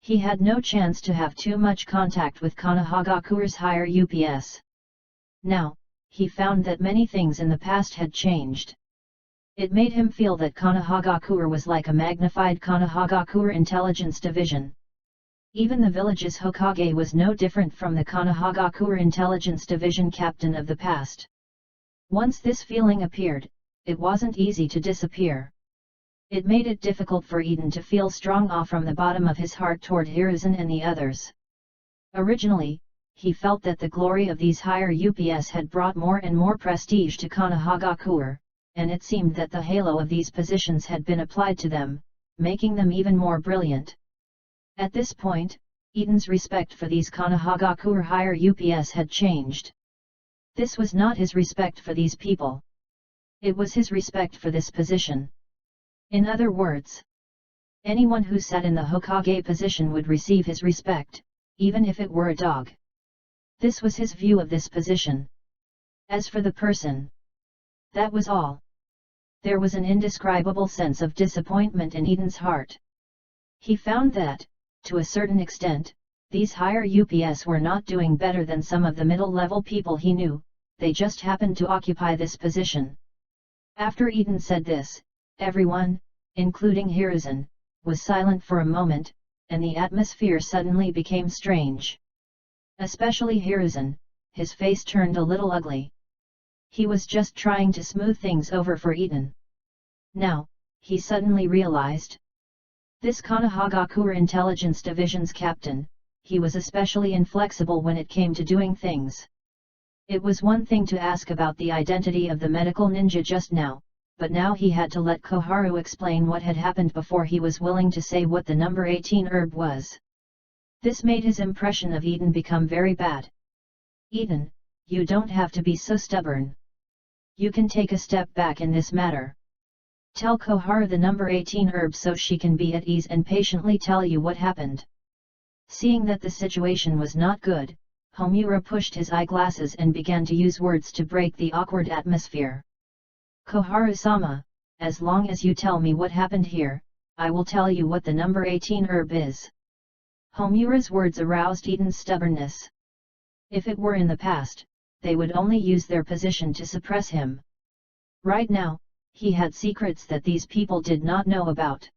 He had no chance to have too much contact with Konohagakure's higher UPS. Now, he found that many things in the past had changed. It made him feel that Konohagakure was like a magnified Konohagakure Intelligence Division. Even the village's Hokage was no different from the Konohagakure Intelligence Division captain of the past. Once this feeling appeared, it wasn't easy to disappear. It made it difficult for Eden to feel strong awe from the bottom of his heart toward Hiruzen and the others. Originally, he felt that the glory of these higher UPS had brought more and more prestige to Konohagakure, and it seemed that the halo of these positions had been applied to them, making them even more brilliant. At this point, Eden's respect for these Konohagakure higher UPS had changed. This was not his respect for these people. It was his respect for this position. In other words, anyone who sat in the Hokage position would receive his respect, even if it were a dog. This was his view of this position. As for the person, that was all. There was an indescribable sense of disappointment in Eden's heart. He found that, to a certain extent, these higher UPS were not doing better than some of the middle-level people he knew, they just happened to occupy this position. After Eden said this, everyone, including Hiruzen, was silent for a moment, and the atmosphere suddenly became strange. Especially Hiruzen, his face turned a little ugly. He was just trying to smooth things over for Eden. Now, he suddenly realized. This Konohagakure Intelligence Division's captain, he was especially inflexible when it came to doing things. It was one thing to ask about the identity of the medical ninja just now, but now he had to let Koharu explain what had happened before he was willing to say what the number 18 herb was. This made his impression of Eden become very bad. Eden, you don't have to be so stubborn. You can take a step back in this matter. Tell Koharu the number 18 herb so she can be at ease and patiently tell you what happened. Seeing that the situation was not good, Homura pushed his eyeglasses and began to use words to break the awkward atmosphere. Koharu-sama, as long as you tell me what happened here, I will tell you what the number 18 herb is. Homura's words aroused Eden's stubbornness. If it were in the past, they would only use their position to suppress him. Right now, he had secrets that these people did not know about.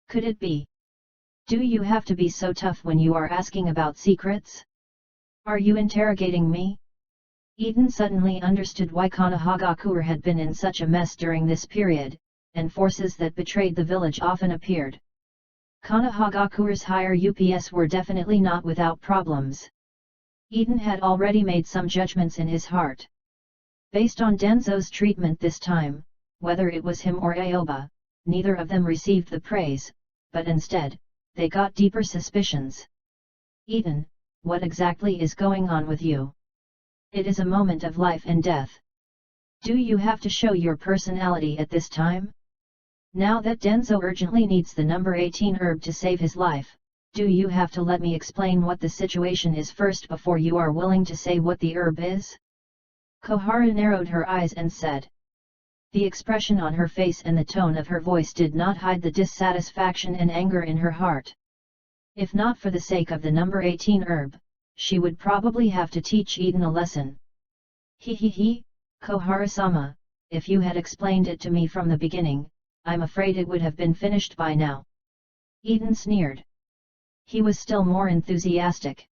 Could it be? Do you have to be so tough when you are asking about secrets? Are you interrogating me? Eden suddenly understood why Konohagakure had been in such a mess during this period, and forces that betrayed the village often appeared. Konohagakure's higher UPS were definitely not without problems. Eden had already made some judgments in his heart. Based on Denzo's treatment this time, whether it was him or Aoba, neither of them received the praise, but instead, they got deeper suspicions. Eden, what exactly is going on with you? It is a moment of life and death. Do you have to show your personality at this time? Now that Denzo urgently needs the number 18 herb to save his life, do you have to let me explain what the situation is first before you are willing to say what the herb is? Koharu narrowed her eyes and said. The expression on her face and the tone of her voice did not hide the dissatisfaction and anger in her heart. If not for the sake of the number 18 herb, she would probably have to teach Eden a lesson. He, Koharu-sama, if you had explained it to me from the beginning, I'm afraid it would have been finished by now. Eden sneered. He was still more enthusiastic.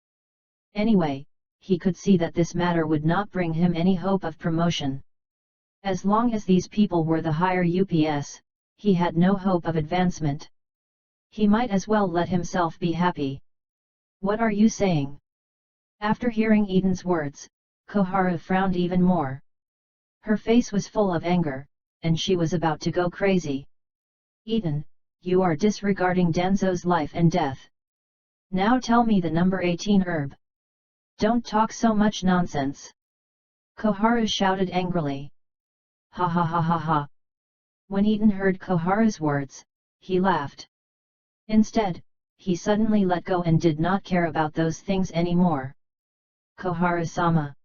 Anyway, he could see that this matter would not bring him any hope of promotion. As long as these people were the higher UPS, he had no hope of advancement. He might as well let himself be happy. What are you saying? After hearing Eden's words, Koharu frowned even more. Her face was full of anger, and she was about to go crazy. Eden, you are disregarding Denzo's life and death. Now tell me the number 18 herb. Don't talk so much nonsense. Koharu shouted angrily. Ha ha ha ha ha. When Eden heard Koharu's words, he laughed. Instead, he suddenly let go and did not care about those things anymore. Koharu-sama.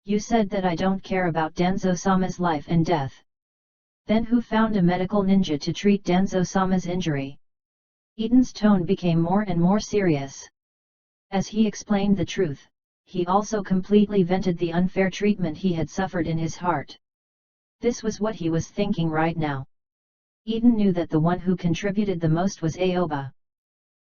You said that I don't care about Denzo-sama's life and death. Then who found a medical ninja to treat Denzo-sama's injury? Eden's tone became more and more serious. As he explained the truth, he also completely vented the unfair treatment he had suffered in his heart. This was what he was thinking right now. Eden knew that the one who contributed the most was Aoba.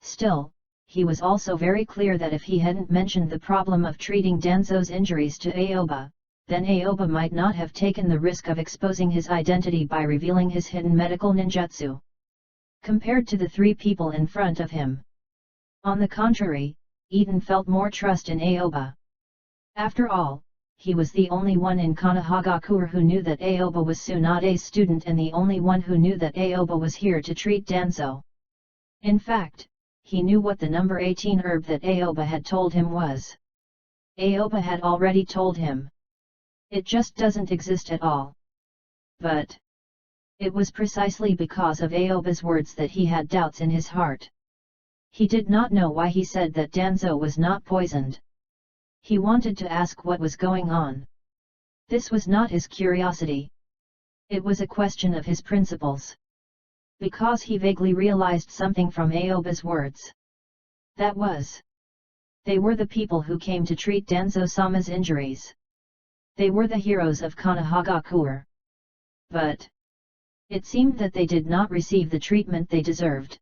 Still, he was also very clear that if he hadn't mentioned the problem of treating Denzo's injuries to Aoba, then Aoba might not have taken the risk of exposing his identity by revealing his hidden medical ninjutsu. Compared to the three people in front of him. On the contrary, Eden felt more trust in Aoba. After all, he was the only one in Konohagakure who knew that Aoba was Tsunade's student and the only one who knew that Aoba was here to treat Denzo. In fact, he knew what the number 18 herb that Aoba had told him was. Aoba had already told him. It just doesn't exist at all. But it was precisely because of Aoba's words that he had doubts in his heart. He did not know why he said that Denzo was not poisoned. He wanted to ask what was going on. This was not his curiosity. It was a question of his principles. Because he vaguely realized something from Aoba's words. That was. They were the people who came to treat Denzo-sama's injuries. They were the heroes of Konohagakure. But it seemed that they did not receive the treatment they deserved.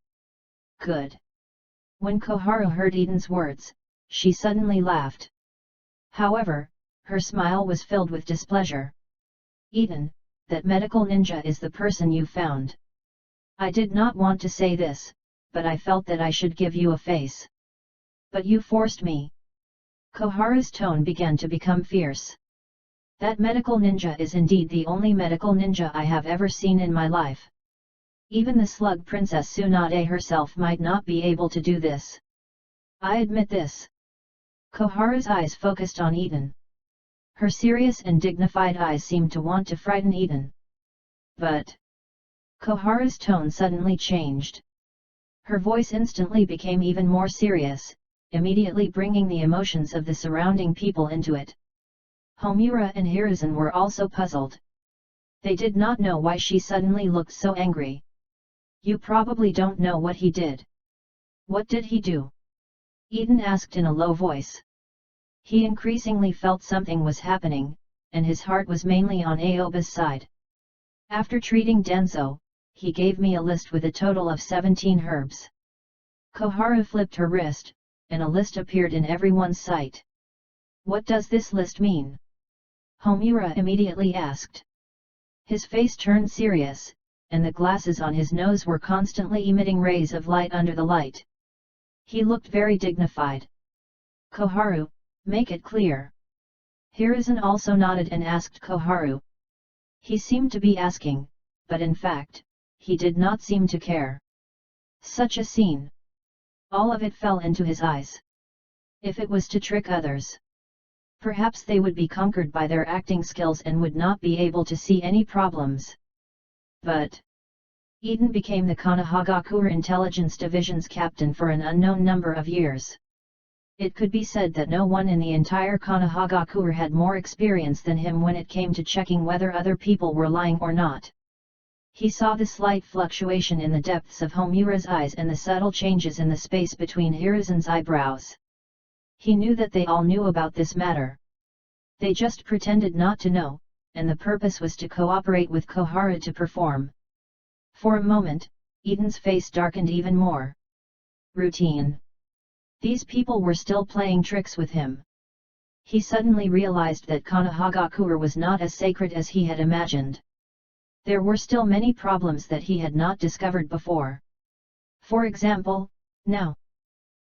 Good. When Koharu heard Eden's words, she suddenly laughed. However, her smile was filled with displeasure. Eden, that medical ninja is the person you found. I did not want to say this, but I felt that I should give you a face. But you forced me. Koharu's tone began to become fierce. That medical ninja is indeed the only medical ninja I have ever seen in my life. Even the slug princess Tsunade herself might not be able to do this. I admit this. Koharu's eyes focused on Eden. Her serious and dignified eyes seemed to want to frighten Eden. But Koharu's tone suddenly changed. Her voice instantly became even more serious, immediately bringing the emotions of the surrounding people into it. Homura and Hiruzen were also puzzled. They did not know why she suddenly looked so angry. You probably don't know what he did. What did he do? Eden asked in a low voice. He increasingly felt something was happening, and his heart was mainly on Aoba's side. After treating Denzo, he gave me a list with a total of 17 herbs. Koharu flipped her wrist, and a list appeared in everyone's sight. What does this list mean? Homura immediately asked. His face turned serious, and the glasses on his nose were constantly emitting rays of light under the light. He looked very dignified. Koharu, make it clear. Hiruzen also nodded and asked Koharu. He seemed to be asking, but in fact, he did not seem to care. Such a scene. All of it fell into his eyes. If it was to trick others, perhaps they would be conquered by their acting skills and would not be able to see any problems. But Eden became the Konohagakure Intelligence Division's captain for an unknown number of years. It could be said that no one in the entire Konohagakure had more experience than him when it came to checking whether other people were lying or not. He saw the slight fluctuation in the depths of Homura's eyes and the subtle changes in the space between Hiruzen's eyebrows. He knew that they all knew about this matter. They just pretended not to know, and the purpose was to cooperate with Koharu to perform. For a moment, Eden's face darkened even more. Routine. These people were still playing tricks with him. He suddenly realized that Konohagakure was not as sacred as he had imagined. There were still many problems that he had not discovered before. For example, now.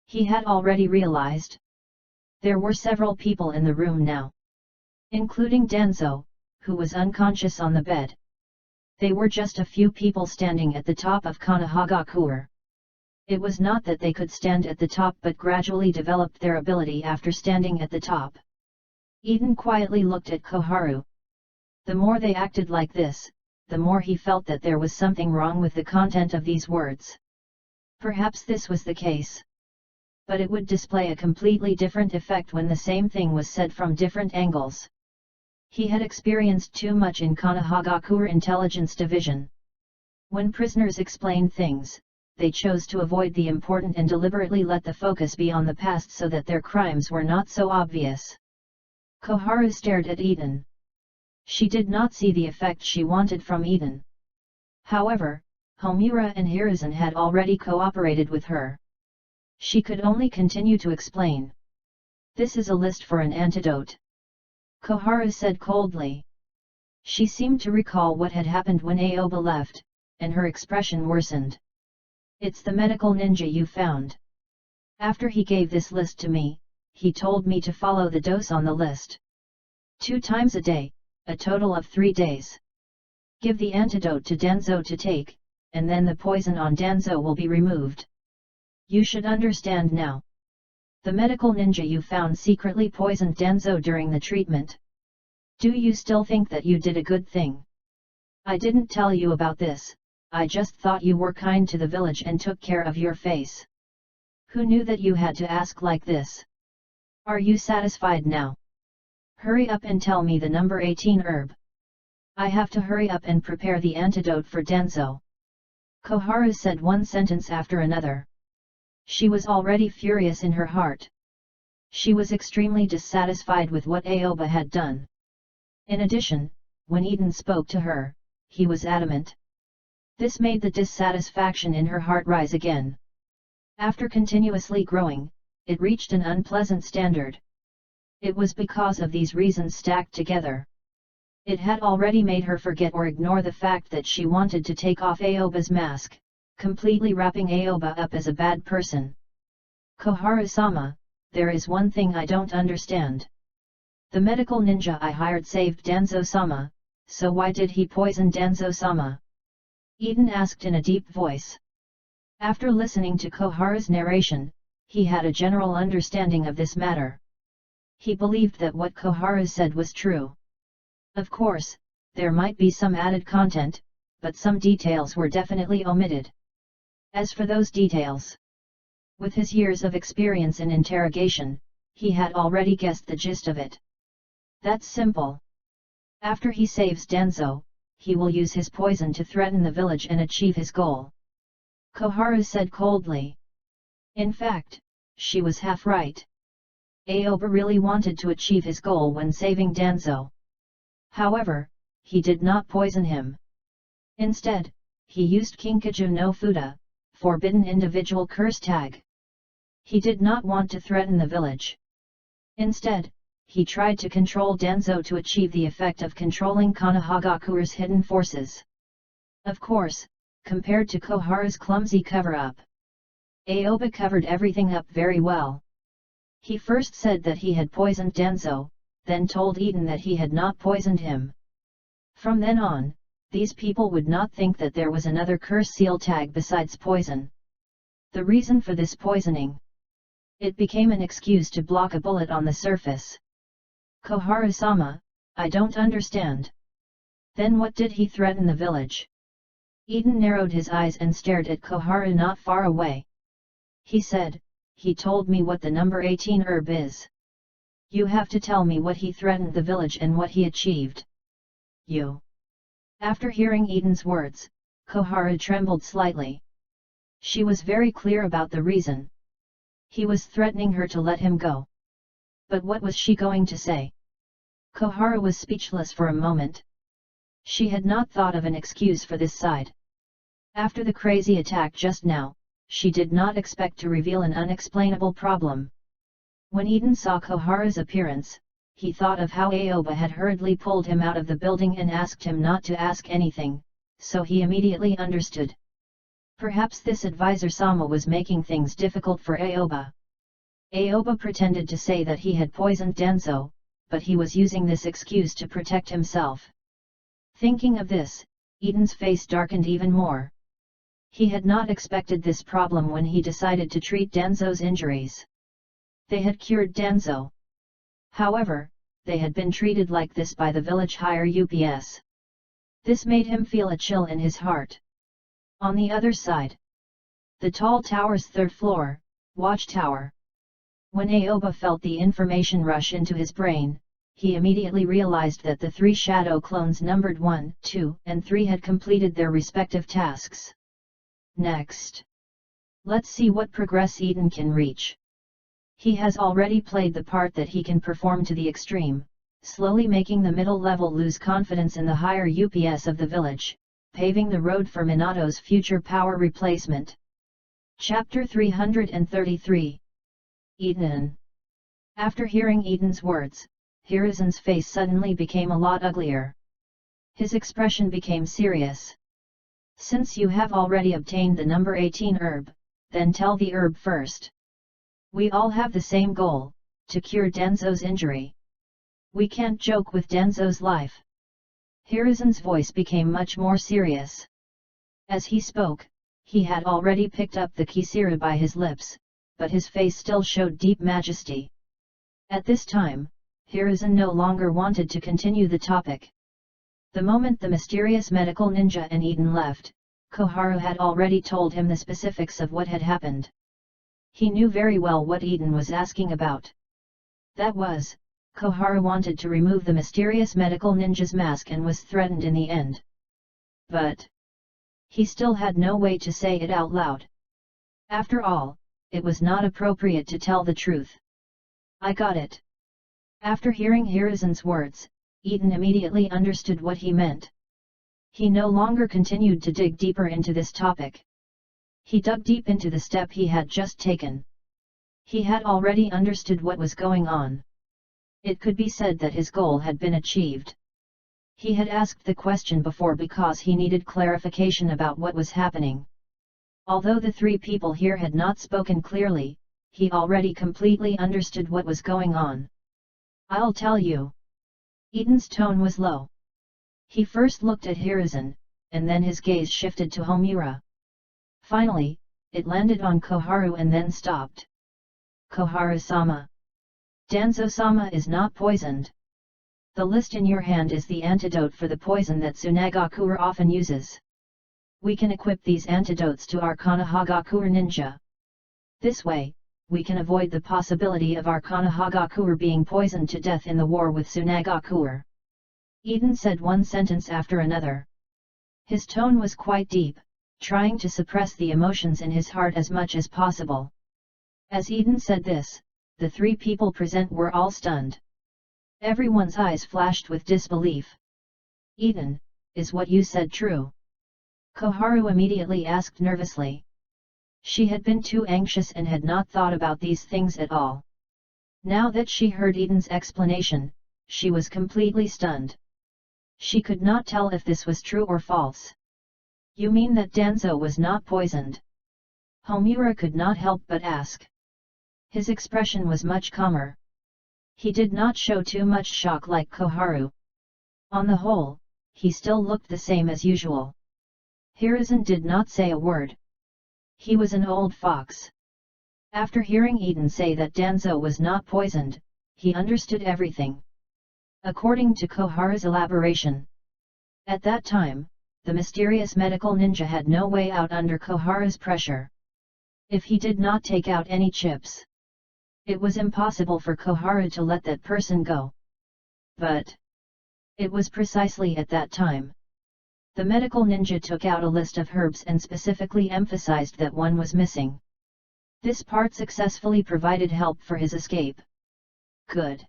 He had already realized. There were several people in the room now. Including Danzo, who was unconscious on the bed. They were just a few people standing at the top of Konohagakure. It was not that they could stand at the top but gradually developed their ability after standing at the top. Eden quietly looked at Koharu. The more they acted like this, the more he felt that there was something wrong with the content of these words. Perhaps this was the case. But it would display a completely different effect when the same thing was said from different angles. He had experienced too much in Konohagakure Intelligence Division. When prisoners explained things, they chose to avoid the important and deliberately let the focus be on the past so that their crimes were not so obvious. Koharu stared at Eden. She did not see the effect she wanted from Eden. However, Homura and Hiruzen had already cooperated with her. She could only continue to explain. This is a list for an antidote. Koharu said coldly. She seemed to recall what had happened when Aoba left, and her expression worsened. It's the medical ninja you found. After he gave this list to me, he told me to follow the dose on the list. 2 times a day, a total of 3 days. Give the antidote to Danzo to take, and then the poison on Danzo will be removed. You should understand now. The medical ninja you found secretly poisoned Danzo during the treatment. Do you still think that you did a good thing? I didn't tell you about this, I just thought you were kind to the village and took care of your face. Who knew that you had to ask like this? Are you satisfied now? Hurry up and tell me the number 18 herb. I have to hurry up and prepare the antidote for Danzo. Koharu said one sentence after another. She was already furious in her heart. She was extremely dissatisfied with what Aoba had done. In addition, when Eden spoke to her, he was adamant. This made the dissatisfaction in her heart rise again. After continuously growing, it reached an unpleasant standard. It was because of these reasons stacked together. It had already made her forget or ignore the fact that she wanted to take off Aoba's mask, completely wrapping Aoba up as a bad person. Koharu-sama, there is one thing I don't understand. The medical ninja I hired saved Danzo-sama, so why did he poison Danzo-sama? Eden asked in a deep voice. After listening to Koharu's narration, he had a general understanding of this matter. He believed that what Koharu said was true. Of course, there might be some added content, but some details were definitely omitted. As for those details, with his years of experience in interrogation, he had already guessed the gist of it. That's simple. After he saves Danzo, he will use his poison to threaten the village and achieve his goal. Koharu said coldly. In fact, she was half right. Aoba really wanted to achieve his goal when saving Danzo. However, he did not poison him. Instead, he used Kinkaju no Fuda, forbidden individual curse tag. He did not want to threaten the village. Instead, he tried to control Danzo to achieve the effect of controlling Konohagakure's hidden forces. Of course, compared to Koharu's clumsy cover-up, Aoba covered everything up very well. He first said that he had poisoned Danzo, then told Eden that he had not poisoned him. From then on, these people would not think that there was another curse seal tag besides poison. The reason for this poisoning. It became an excuse to block a bullet on the surface. Koharu-sama, I don't understand. Then what did he threaten the village? Eden narrowed his eyes and stared at Koharu not far away. He said, he told me what the number 18 herb is. You have to tell me what he threatened the village and what he achieved. You. After hearing Eden's words, Koharu trembled slightly. She was very clear about the reason. He was threatening her to let him go. But what was she going to say? Koharu was speechless for a moment. She had not thought of an excuse for this side. After the crazy attack just now, she did not expect to reveal an unexplainable problem. When Eden saw Koharu's appearance, he thought of how Aoba had hurriedly pulled him out of the building and asked him not to ask anything, so he immediately understood. Perhaps this advisor Sama was making things difficult for Aoba. Aoba pretended to say that he had poisoned Danzo, but he was using this excuse to protect himself. Thinking of this, Eden's face darkened even more. He had not expected this problem when he decided to treat Danzo's injuries. They had cured Danzo. However, they had been treated like this by the village higher UPS. This made him feel a chill in his heart. On the other side, the tall tower's third floor, watchtower. When Aoba felt the information rush into his brain, he immediately realized that the three shadow clones numbered 1, 2, and 3 had completed their respective tasks. Next, let's see what progress Eden can reach. He has already played the part that he can perform to the extreme, slowly making the middle level lose confidence in the higher UPS of the village, paving the road for Minato's future power replacement. Chapter 333. Eden. After hearing Eden's words, Hiruzen's face suddenly became a lot uglier. His expression became serious. Since you have already obtained the number 18 herb, then tell the herb first. We all have the same goal, to cure Danzo's injury. We can't joke with Danzo's life. Hiruzen's voice became much more serious. As he spoke, he had already picked up the kisira by his lips, but his face still showed deep majesty. At this time, Hiruzen no longer wanted to continue the topic. The moment the mysterious medical ninja and Eden left, Koharu had already told him the specifics of what had happened. He knew very well what Eden was asking about. That was, Koharu wanted to remove the mysterious medical ninja's mask and was threatened in the end. But he still had no way to say it out loud. After all, it was not appropriate to tell the truth. I got it. After hearing Hiruzen's words, Eden immediately understood what he meant. He no longer continued to dig deeper into this topic. He dug deep into the step he had just taken. He had already understood what was going on. It could be said that his goal had been achieved. He had asked the question before because he needed clarification about what was happening. Although the three people here had not spoken clearly, he already completely understood what was going on. I'll tell you. Eden's tone was low. He first looked at Hiruzen, and then his gaze shifted to Homura. Finally, it landed on Koharu and then stopped. Koharu-sama. Danzo-sama is not poisoned. The list in your hand is the antidote for the poison that Tsunagakure often uses. We can equip these antidotes to our Konohagakure ninja. This way, we can avoid the possibility of our Konohagakure being poisoned to death in the war with Tsunagakure. Eden said one sentence after another. His tone was quite deep, trying to suppress the emotions in his heart as much as possible. As Eden said this, the three people present were all stunned. Everyone's eyes flashed with disbelief. Eden, is what you said true? Koharu immediately asked nervously. She had been too anxious and had not thought about these things at all. Now that she heard Eden's explanation, she was completely stunned. She could not tell if this was true or false. You mean that Danzo was not poisoned? Homura could not help but ask. His expression was much calmer. He did not show too much shock like Koharu. On the whole, he still looked the same as usual. Hiruzen did not say a word. He was an old fox. After hearing Eden say that Danzo was not poisoned, he understood everything. According to Koharu's elaboration. At that time, the mysterious medical ninja had no way out under Koharu's pressure. If he did not take out any chips, it was impossible for Koharu to let that person go. But it was precisely at that time. The medical ninja took out a list of herbs and specifically emphasized that one was missing. This part successfully provided help for his escape. Good.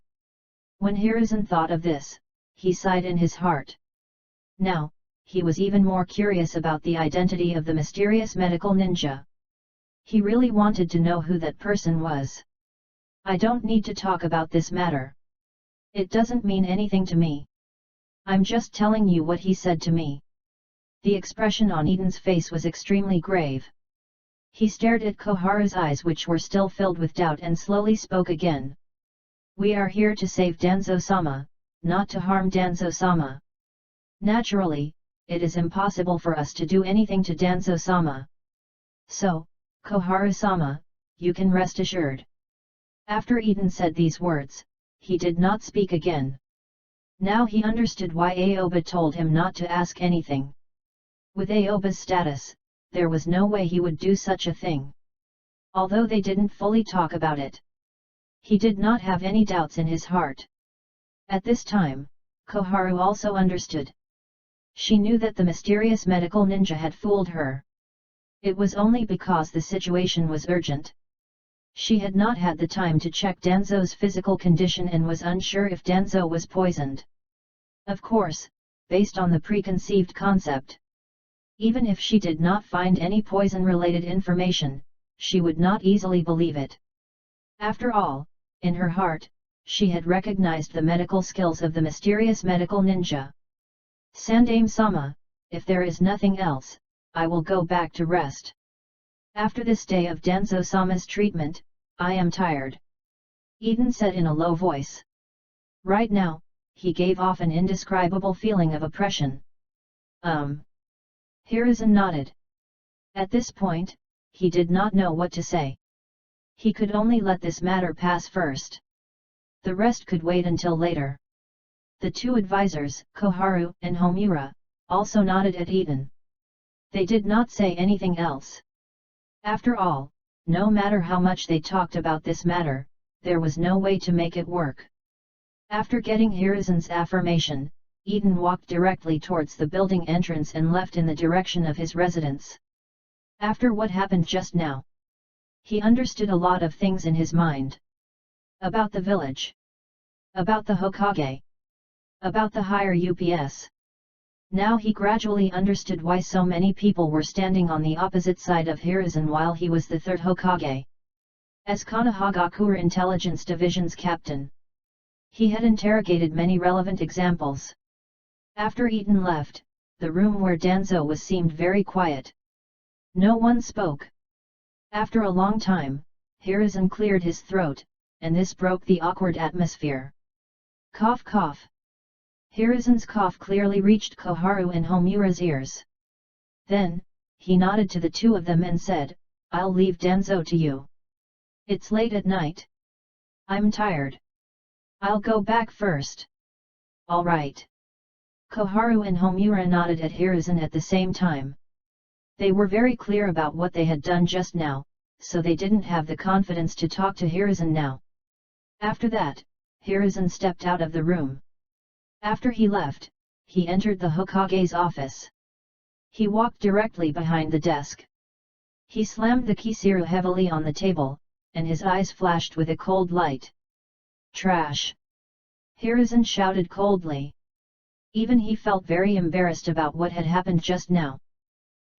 When Hiruzen thought of this, he sighed in his heart. Now, he was even more curious about the identity of the mysterious medical ninja. He really wanted to know who that person was. I don't need to talk about this matter. It doesn't mean anything to me. I'm just telling you what he said to me. The expression on Eden's face was extremely grave. He stared at Koharu's eyes, which were still filled with doubt, and slowly spoke again. We are here to save Danzo-sama, not to harm Danzo-sama. Naturally, it is impossible for us to do anything to Danzo-sama. So, Koharu-sama, you can rest assured. After Eden said these words, he did not speak again. Now he understood why Aoba told him not to ask anything. With Aoba's status, there was no way he would do such a thing. Although they didn't fully talk about it, he did not have any doubts in his heart. At this time, Koharu also understood. She knew that the mysterious medical ninja had fooled her. It was only because the situation was urgent. She had not had the time to check Danzo's physical condition and was unsure if Danzo was poisoned. Of course, based on the preconceived concept. Even if she did not find any poison-related information, she would not easily believe it. After all, in her heart, she had recognized the medical skills of the mysterious medical ninja. Sandaime-sama, if there is nothing else, I will go back to rest. After this day of Danzo-sama's treatment, I am tired. Eden said in a low voice. Right now, he gave off an indescribable feeling of oppression. Hiruzen nodded. At this point, he did not know what to say. He could only let this matter pass first. The rest could wait until later. The two advisors, Koharu and Homura, also nodded at Eden. They did not say anything else. After all, no matter how much they talked about this matter, there was no way to make it work. After getting Hiruzen's affirmation, Eden walked directly towards the building entrance and left in the direction of his residence. After what happened just now, he understood a lot of things in his mind. About the village. About the Hokage. About the higher UPS. Now he gradually understood why so many people were standing on the opposite side of Hiruzen while he was the third Hokage. As Konoha Intelligence Division's captain, he had interrogated many relevant examples. After Eden left, the room where Danzo was seemed very quiet. No one spoke. After a long time, Hiruzen cleared his throat, and this broke the awkward atmosphere. Cough cough. Hiruzen's cough clearly reached Koharu and Homura's ears. Then, he nodded to the two of them and said, I'll leave Danzo to you. It's late at night. I'm tired. I'll go back first. All right. Koharu and Homura nodded at Hiruzen at the same time. They were very clear about what they had done just now, so they didn't have the confidence to talk to Hiruzen now. After that, Hiruzen stepped out of the room. After he left, he entered the Hokage's office. He walked directly behind the desk. He slammed the Kishiru heavily on the table, and his eyes flashed with a cold light. Trash! Hiruzen shouted coldly. Even he felt very embarrassed about what had happened just now.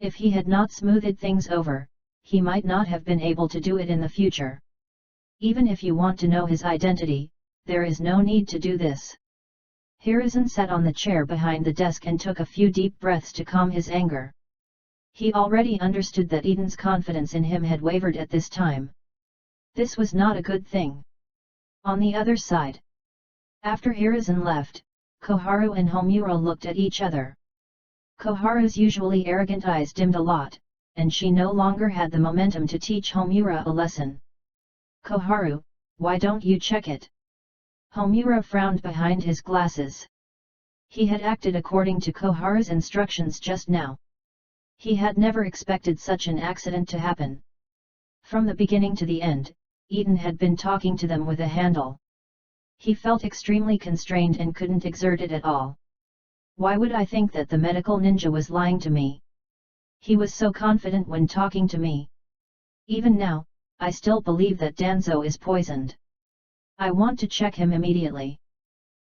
If he had not smoothed things over, he might not have been able to do it in the future. Even if you want to know his identity, there is no need to do this. Hiruzen sat on the chair behind the desk and took a few deep breaths to calm his anger. He already understood that Eden's confidence in him had wavered at this time. This was not a good thing. On the other side, after Hiruzen left, Koharu and Homura looked at each other. Koharu's usually arrogant eyes dimmed a lot, and she no longer had the momentum to teach Homura a lesson. Koharu, why don't you check it? Homura frowned behind his glasses. He had acted according to Koharu's instructions just now. He had never expected such an accident to happen. From the beginning to the end, Eden had been talking to them with a handle. He felt extremely constrained and couldn't exert it at all. Why would I think that the medical ninja was lying to me? He was so confident when talking to me. Even now, I still believe that Danzo is poisoned. I want to check him immediately.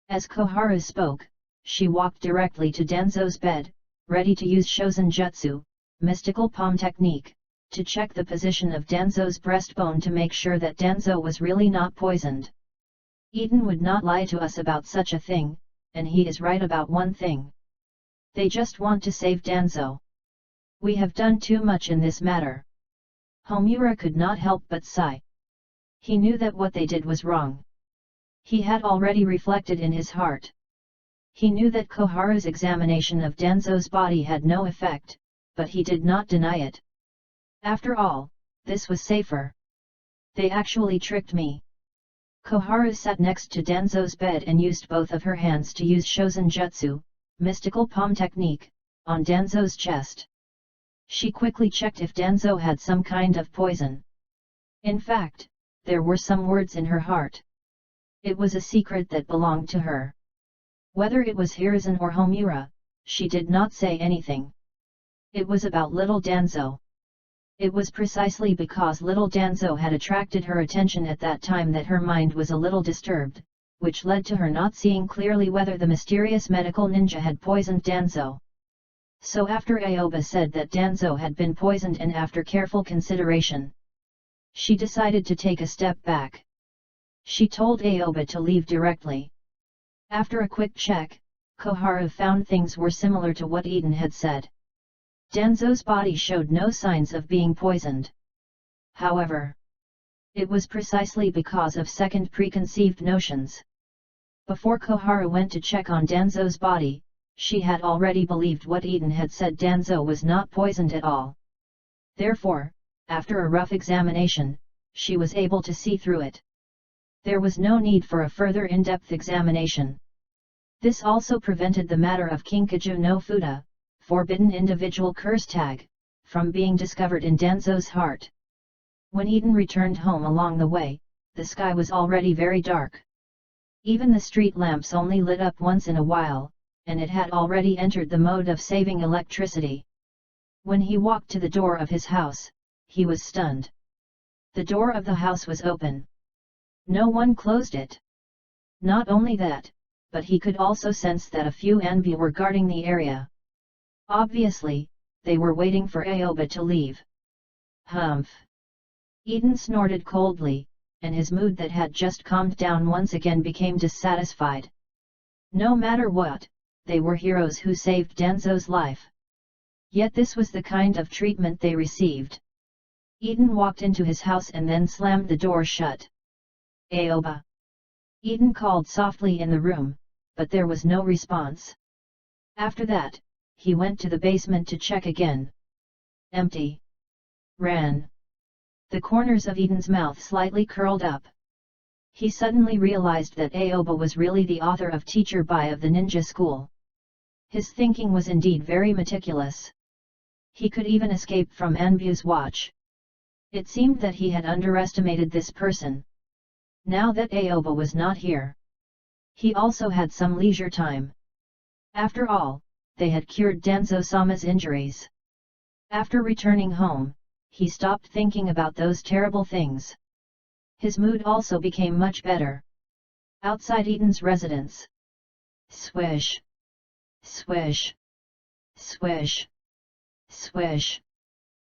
As Koharu spoke, she walked directly to Danzo's bed, ready to use Shozen Jutsu, mystical palm technique, to check the position of Danzo's breastbone to make sure that Danzo was really not poisoned. Eden would not lie to us about such a thing, and he is right about one thing. They just want to save Danzo. We have done too much in this matter. Homura could not help but sigh. He knew that what they did was wrong. He had already reflected in his heart. He knew that Koharu's examination of Danzo's body had no effect, but he did not deny it. After all, this was safer. They actually tricked me. Koharu sat next to Danzo's bed and used both of her hands to use Shozen Jutsu, mystical palm technique, on Danzo's chest. She quickly checked if Danzo had some kind of poison. In fact, there were some words in her heart. It was a secret that belonged to her. Whether it was Hiruzen or Homura, she did not say anything. It was about little Danzo. It was precisely because little Danzo had attracted her attention at that time that her mind was a little disturbed, which led to her not seeing clearly whether the mysterious medical ninja had poisoned Danzo. So after Aoba said that Danzo had been poisoned and after careful consideration, she decided to take a step back. She told Aoba to leave directly. After a quick check, Koharu found things were similar to what Eden had said. Danzo's body showed no signs of being poisoned. However, it was precisely because of second preconceived notions. Before Koharu went to check on Danzo's body, she had already believed what Eden had said. Danzo was not poisoned at all. Therefore, after a rough examination, she was able to see through it. There was no need for a further in-depth examination. This also prevented the matter of Kinkaju no Fuda, forbidden individual curse tag, from being discovered in Danzo's heart. When Eden returned home along the way, the sky was already very dark. Even the street lamps only lit up once in a while, and it had already entered the mode of saving electricity. When he walked to the door of his house, he was stunned. The door of the house was open. No one closed it. Not only that, but he could also sense that a few Anbu were guarding the area. Obviously, they were waiting for Aoba to leave. Humph! Eden snorted coldly, and his mood that had just calmed down once again became dissatisfied. No matter what, they were heroes who saved Danzo's life. Yet this was the kind of treatment they received. Eden walked into his house and then slammed the door shut. Aoba! Eden called softly in the room, but there was no response. After that, he went to the basement to check again. Empty. Ran. The corners of Eden's mouth slightly curled up. He suddenly realized that Aoba was really the author of Teacher Bai of the ninja school. His thinking was indeed very meticulous. He could even escape from Anbu's watch. It seemed that he had underestimated this person. Now that Aoba was not here, he also had some leisure time. After all, they had cured Danzo-sama's injuries. After returning home, he stopped thinking about those terrible things. His mood also became much better. Outside Eden's residence. Swish! Swish! Swish! Swish!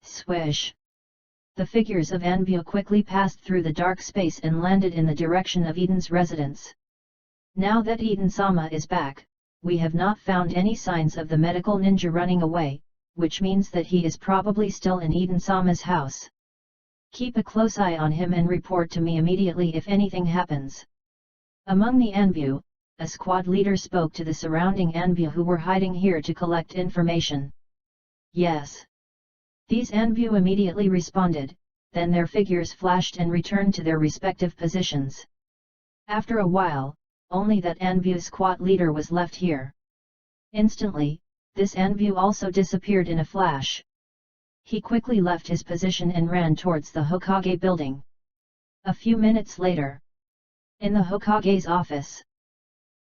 Swish! The figures of Anbu quickly passed through the dark space and landed in the direction of Eden's residence. Now that Eden-sama is back, we have not found any signs of the medical ninja running away, which means that he is probably still in Eden-sama's house. Keep a close eye on him and report to me immediately if anything happens. Among the Anbu, a squad leader spoke to the surrounding Anbu who were hiding here to collect information. Yes. These Anbu immediately responded, then their figures flashed and returned to their respective positions. After a while, only that Anbu squad leader was left here. Instantly, this Anbu also disappeared in a flash. He quickly left his position and ran towards the Hokage building. A few minutes later, in the Hokage's office,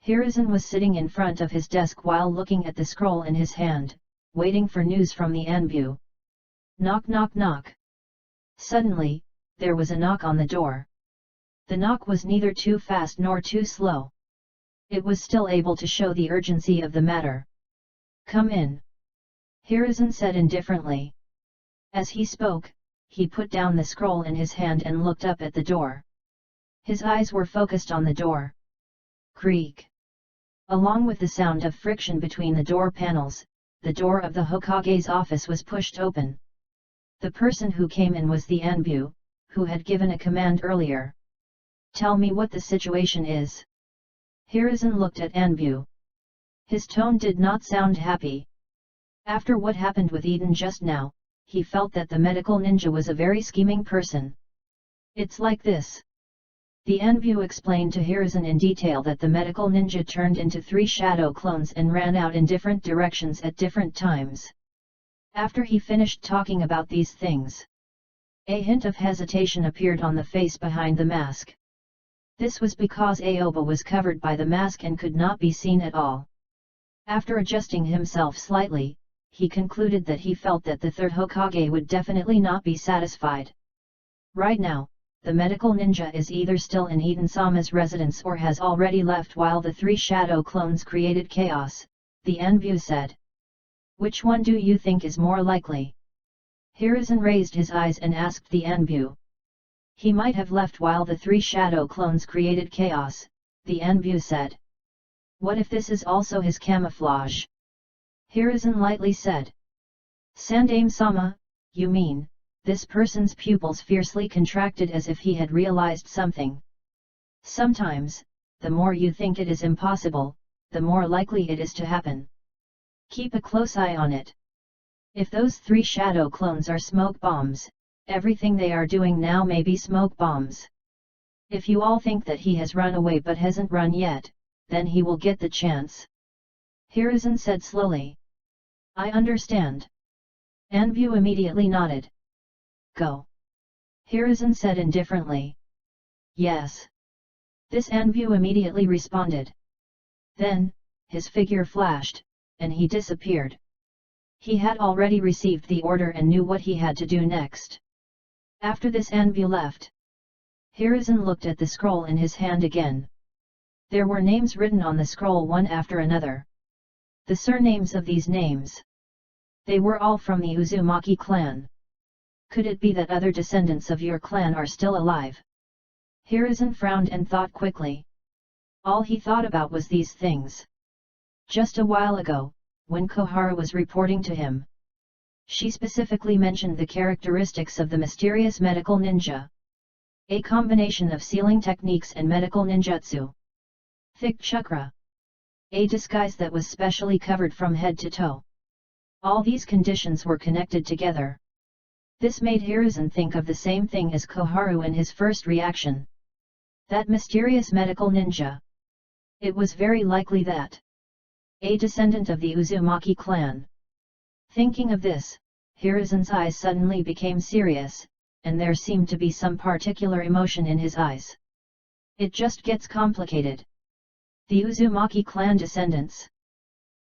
Hiruzen was sitting in front of his desk while looking at the scroll in his hand, waiting for news from the Anbu. Knock knock knock. Suddenly, there was a knock on the door. The knock was neither too fast nor too slow. It was still able to show the urgency of the matter. Come in. Hiruzen said indifferently. As he spoke, he put down the scroll in his hand and looked up at the door. His eyes were focused on the door. Creak. Along with the sound of friction between the door panels, the door of the Hokage's office was pushed open. The person who came in was the Anbu, who had given a command earlier. Tell me what the situation is. Hiruzen looked at Anbu. His tone did not sound happy. After what happened with Eden just now, he felt that the medical ninja was a very scheming person. It's like this. The Anbu explained to Hiruzen in detail that the medical ninja turned into 3 shadow clones and ran out in different directions at different times. After he finished talking about these things, a hint of hesitation appeared on the face behind the mask. This was because Aoba was covered by the mask and could not be seen at all. After adjusting himself slightly, he concluded that he felt that the third Hokage would definitely not be satisfied. Right now, the medical ninja is either still in Eden-sama's residence or has already left while the 3 shadow clones created chaos, the Anbu said. Which one do you think is more likely? Hiruzen raised his eyes and asked the Anbu. He might have left while the 3 shadow clones created chaos, the Anbu said. What if this is also his camouflage? Hiruzen lightly said. Sandaime-sama, you mean, this person's pupils fiercely contracted as if he had realized something. Sometimes, the more you think it is impossible, the more likely it is to happen. Keep a close eye on it. If those 3 shadow clones are smoke bombs, everything they are doing now may be smoke bombs. If you all think that he has run away but hasn't run yet, then he will get the chance. Hiruzen said slowly. I understand. Anbu immediately nodded. Go. Hiruzen said indifferently. Yes. This Anbu immediately responded. Then, his figure flashed, and he disappeared. He had already received the order and knew what he had to do next. After this Anbu left, Hiruzen looked at the scroll in his hand again. There were names written on the scroll one after another. The surnames of these names. They were all from the Uzumaki clan. Could it be that other descendants of your clan are still alive? Hiruzen frowned and thought quickly. All he thought about was these things. Just a while ago, when Koharu was reporting to him, she specifically mentioned the characteristics of the mysterious medical ninja. A combination of sealing techniques and medical ninjutsu. Thick chakra. A disguise that was specially covered from head to toe. All these conditions were connected together. This made Hiruzen think of the same thing as Koharu in his first reaction. That mysterious medical ninja. It was very likely that a descendant of the Uzumaki clan. Thinking of this, Hiruzen's eyes suddenly became serious, and there seemed to be some particular emotion in his eyes. It just gets complicated. The Uzumaki clan descendants.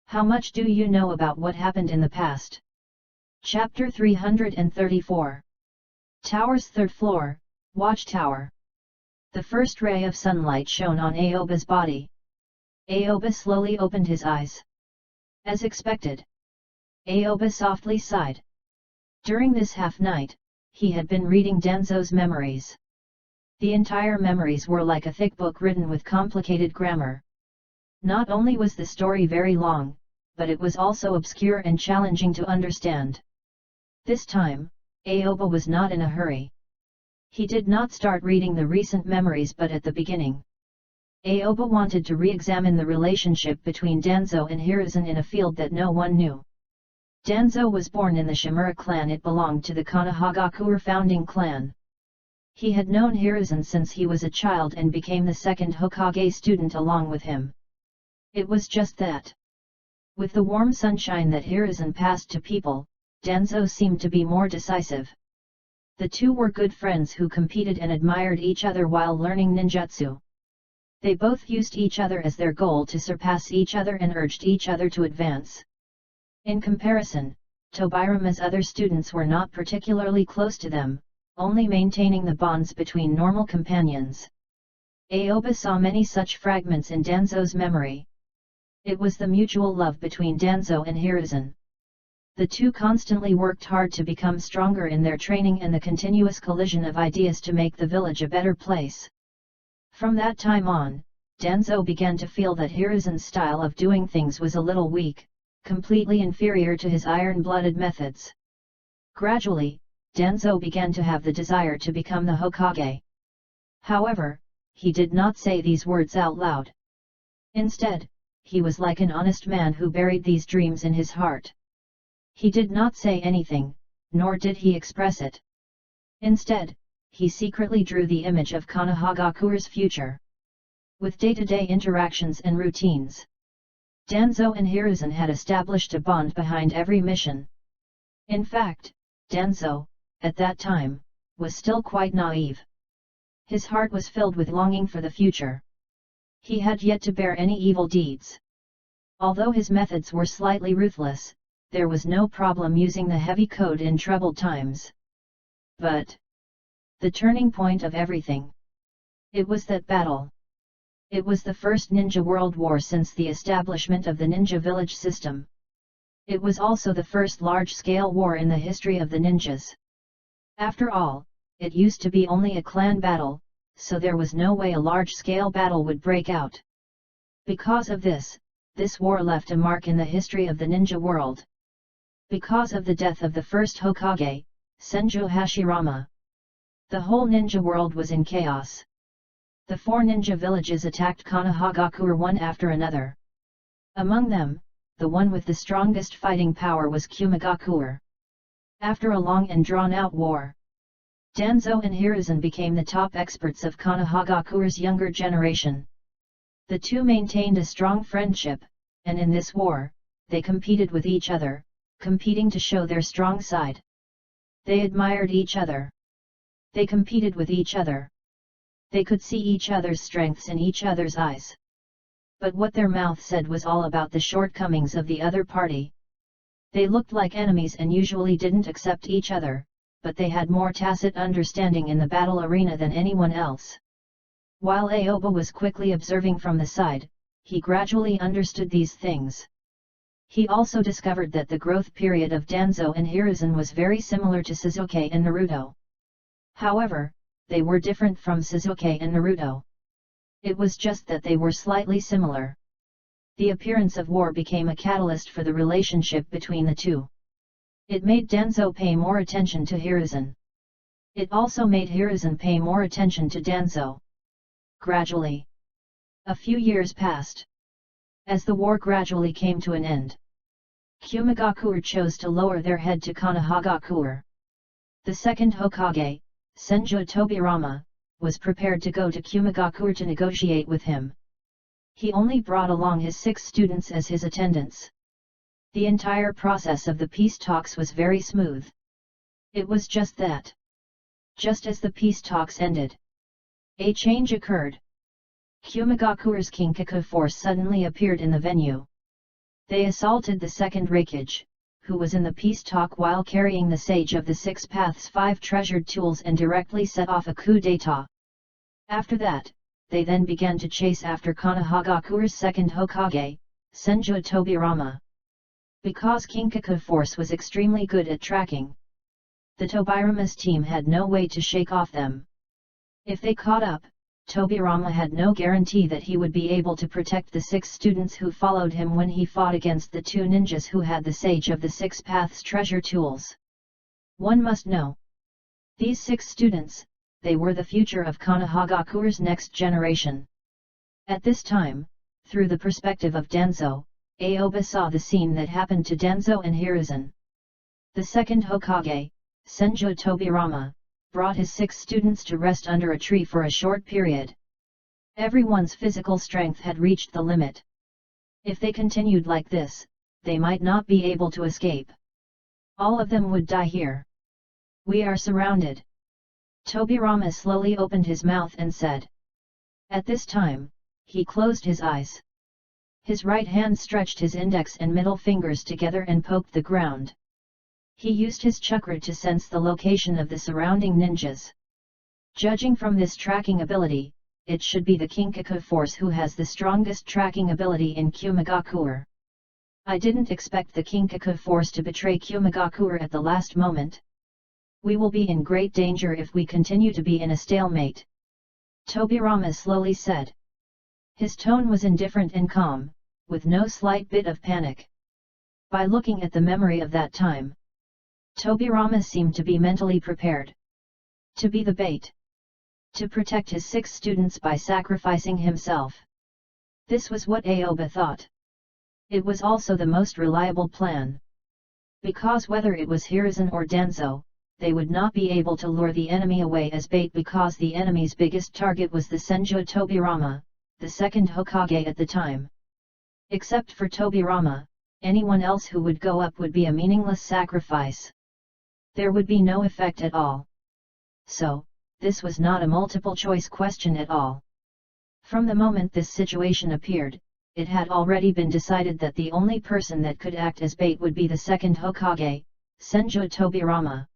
How much do you know about what happened in the past? Chapter 334. Tower's 3rd floor, Watchtower. The first ray of sunlight shone on Aoba's body. Aoba slowly opened his eyes. As expected, Aoba softly sighed. During this half-night, he had been reading Danzo's memories. The entire memories were like a thick book written with complicated grammar. Not only was the story very long, but it was also obscure and challenging to understand. This time, Aoba was not in a hurry. He did not start reading the recent memories but at the beginning. Aoba wanted to re-examine the relationship between Danzo and Hiruzen in a field that no one knew. Danzo was born in the Shimura clan. It belonged to the Konoha founding clan. He had known Hiruzen since he was a child and became the second Hokage student along with him. It was just that. With the warm sunshine that Hiruzen passed to people, Danzo seemed to be more decisive. The two were good friends who competed and admired each other while learning ninjutsu. They both used each other as their goal to surpass each other and urged each other to advance. In comparison, Tobirama's other students were not particularly close to them, only maintaining the bonds between normal companions. Aoba saw many such fragments in Danzo's memory. It was the mutual love between Danzo and Hiruzen. The two constantly worked hard to become stronger in their training and the continuous collision of ideas to make the village a better place. From that time on, Danzo began to feel that Hiruzen's style of doing things was a little weak, completely inferior to his iron-blooded methods. Gradually, Danzo began to have the desire to become the Hokage. However, he did not say these words out loud. Instead, he was like an honest man who buried these dreams in his heart. He did not say anything, nor did he express it. Instead, he secretly drew the image of Konohagakure's future. With day-to-day interactions and routines, Danzo and Hiruzen had established a bond behind every mission. In fact, Danzo, at that time, was still quite naive. His heart was filled with longing for the future. He had yet to bear any evil deeds. Although his methods were slightly ruthless, there was no problem using the heavy code in troubled times. But the turning point of everything. It was that battle. It was the first Ninja World War since the establishment of the Ninja Village system. It was also the first large-scale war in the history of the ninjas. After all, it used to be only a clan battle, so there was no way a large-scale battle would break out. Because of this war left a mark in the history of the ninja world. Because of the death of the first Hokage, Senju Hashirama, the whole ninja world was in chaos. The 4 ninja villages attacked Konohagakure one after another. Among them, the one with the strongest fighting power was Kumigakure. After a long and drawn-out war, Danzo and Hiruzen became the top experts of Konohagakure's younger generation. The two maintained a strong friendship, and in this war, they competed with each other, competing to show their strong side. They admired each other. They competed with each other. They could see each other's strengths in each other's eyes. But what their mouth said was all about the shortcomings of the other party. They looked like enemies and usually didn't accept each other, but they had more tacit understanding in the battle arena than anyone else. While Aoba was quickly observing from the side, he gradually understood these things. He also discovered that the growth period of Danzo and Hiruzen was very similar to Sasuke and Naruto. However, they were different from Sasuke and Naruto. It was just that they were slightly similar. The appearance of war became a catalyst for the relationship between the two. It made Danzo pay more attention to Hiruzen. It also made Hiruzen pay more attention to Danzo. Gradually, a few years passed. As the war gradually came to an end, Kumigakure chose to lower their head to Konohagakure. The second Hokage, Senju Tobirama, was prepared to go to Kumigakure to negotiate with him. He only brought along his 6 students as his attendants. The entire process of the peace talks was very smooth. It was just that. Just as the peace talks ended, a change occurred. Kumigakure's Kinkaku force suddenly appeared in the venue. They assaulted the second Raikage, who was in the peace talk while carrying the Sage of the 6 Paths' 5 treasured tools and directly set off a coup d'état. After that, they then began to chase after Konohagakure's second Hokage, Senju Tobirama. Because Kinkaku force was extremely good at tracking, The Tobirama's team had no way to shake off them. If they caught up, Tobirama had no guarantee that he would be able to protect the 6 students who followed him when he fought against the 2 ninjas who had the Sage of the 6 Paths treasure tools. One must know. These 6 students, they were the future of Konohagakure's next generation. At this time, through the perspective of Danzo, Aoba saw the scene that happened to Danzo and Hiruzen. The second Hokage, Senju Tobirama, brought his 6 students to rest under a tree for a short period. Everyone's physical strength had reached the limit. If they continued like this, they might not be able to escape. All of them would die here. We are surrounded. Tobirama slowly opened his mouth and said. At this time, he closed his eyes. His right hand stretched his index and middle fingers together and poked the ground. He used his chakra to sense the location of the surrounding ninjas. Judging from this tracking ability, it should be the Kinkaku force who has the strongest tracking ability in Kumagakure. I didn't expect the Kinkaku force to betray Kumagakure at the last moment. We will be in great danger if we continue to be in a stalemate. Tobirama slowly said. His tone was indifferent and calm, with no slight bit of panic. By looking at the memory of that time, Tobirama seemed to be mentally prepared. To be the bait. To protect his 6 students by sacrificing himself. This was what Aoba thought. It was also the most reliable plan. Because whether it was Hiruzen or Danzo, they would not be able to lure the enemy away as bait because the enemy's biggest target was the Senju Tobirama, the second Hokage at the time. Except for Tobirama, anyone else who would go up would be a meaningless sacrifice. There would be no effect at all. So, this was not a multiple-choice question at all. From the moment this situation appeared, it had already been decided that the only person that could act as bait would be the second Hokage, Senju Tobirama.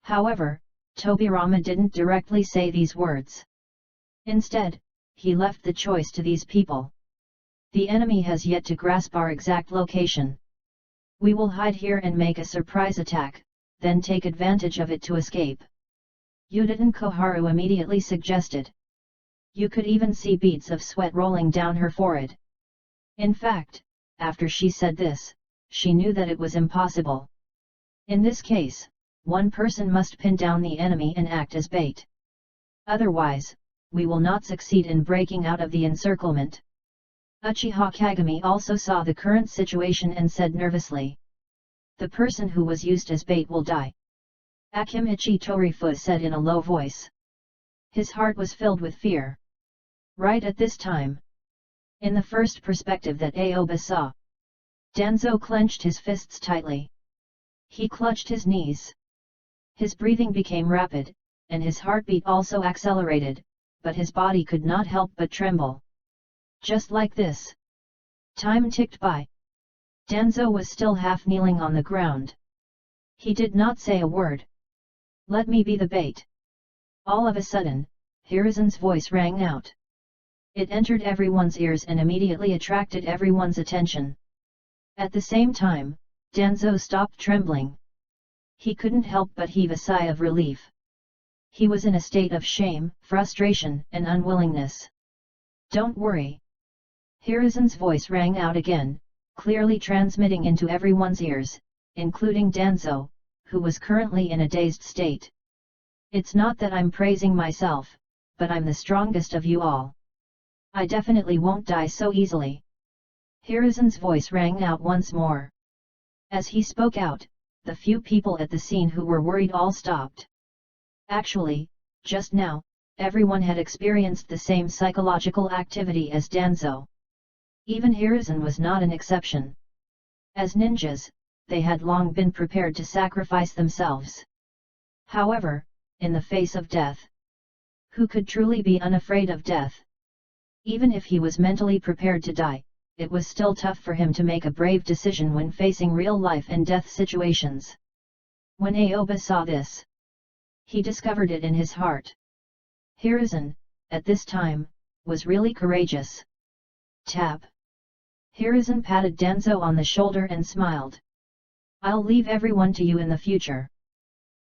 However, Tobirama didn't directly say these words. Instead, he left the choice to these people. The enemy has yet to grasp our exact location. We will hide here and make a surprise attack, then take advantage of it to escape. Yuditen Koharu immediately suggested. You could even see beads of sweat rolling down her forehead. In fact, after she said this, she knew that it was impossible. In this case, one person must pin down the enemy and act as bait. Otherwise, we will not succeed in breaking out of the encirclement. Uchiha Kagami also saw the current situation and said nervously. The person who was used as bait will die. Akimichi Torifu said in a low voice. His heart was filled with fear. Right at this time. In the first perspective that Aoba saw, Danzo clenched his fists tightly. He clutched his knees. His breathing became rapid, and his heartbeat also accelerated, but his body could not help but tremble. Just like this. Time ticked by. Danzo was still half kneeling on the ground. He did not say a word. Let me be the bait. All of a sudden, Hiruzen's voice rang out. It entered everyone's ears and immediately attracted everyone's attention. At the same time, Danzo stopped trembling. He couldn't help but heave a sigh of relief. He was in a state of shame, frustration, and unwillingness. Don't worry. Hiruzen's voice rang out again, clearly transmitting into everyone's ears, including Danzo, who was currently in a dazed state. It's not that I'm praising myself, but I'm the strongest of you all. I definitely won't die so easily. Hiruzen's voice rang out once more. As he spoke out, the few people at the scene who were worried all stopped. Actually, just now, everyone had experienced the same psychological activity as Danzo. Even Hiruzen was not an exception. As ninjas, they had long been prepared to sacrifice themselves. However, in the face of death, who could truly be unafraid of death? Even if he was mentally prepared to die, it was still tough for him to make a brave decision when facing real life and death situations. When Aoba saw this, he discovered it in his heart. Hiruzen, at this time, was really courageous. Tap. Hiruzen patted Danzo on the shoulder and smiled. I'll leave everyone to you in the future.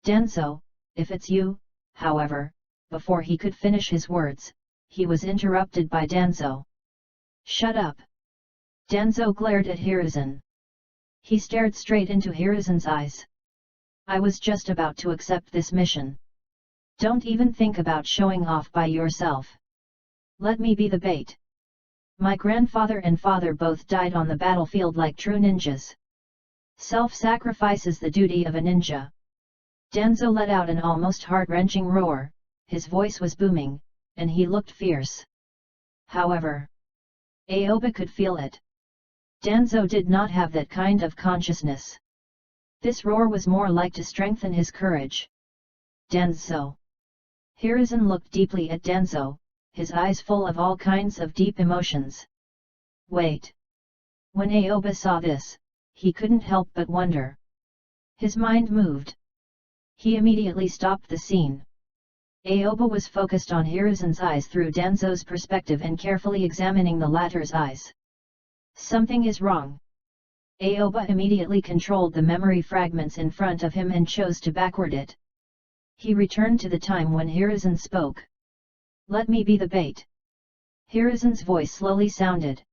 Danzo, if it's you, however, before he could finish his words, he was interrupted by Danzo. Shut up! Danzo glared at Hiruzen. He stared straight into Hiruzen's eyes. I was just about to accept this mission. Don't even think about showing off by yourself. Let me be the bait. My grandfather and father both died on the battlefield like true ninjas. Self-sacrifice is the duty of a ninja. Danzo let out an almost heart-wrenching roar, his voice was booming, and he looked fierce. However, Aoba could feel it. Danzo did not have that kind of consciousness. This roar was more like to strengthen his courage. Danzo. Hiruzen looked deeply at Danzo, his eyes full of all kinds of deep emotions. Wait. When Aoba saw this, he couldn't help but wonder. His mind moved. He immediately stopped the scene. Aoba was focused on Hiruzen's eyes through Danzo's perspective and carefully examining the latter's eyes. Something is wrong. Aoba immediately controlled the memory fragments in front of him and chose to backward it. He returned to the time when Hiruzen spoke. Let me be the bait. Hiruzen's voice slowly sounded.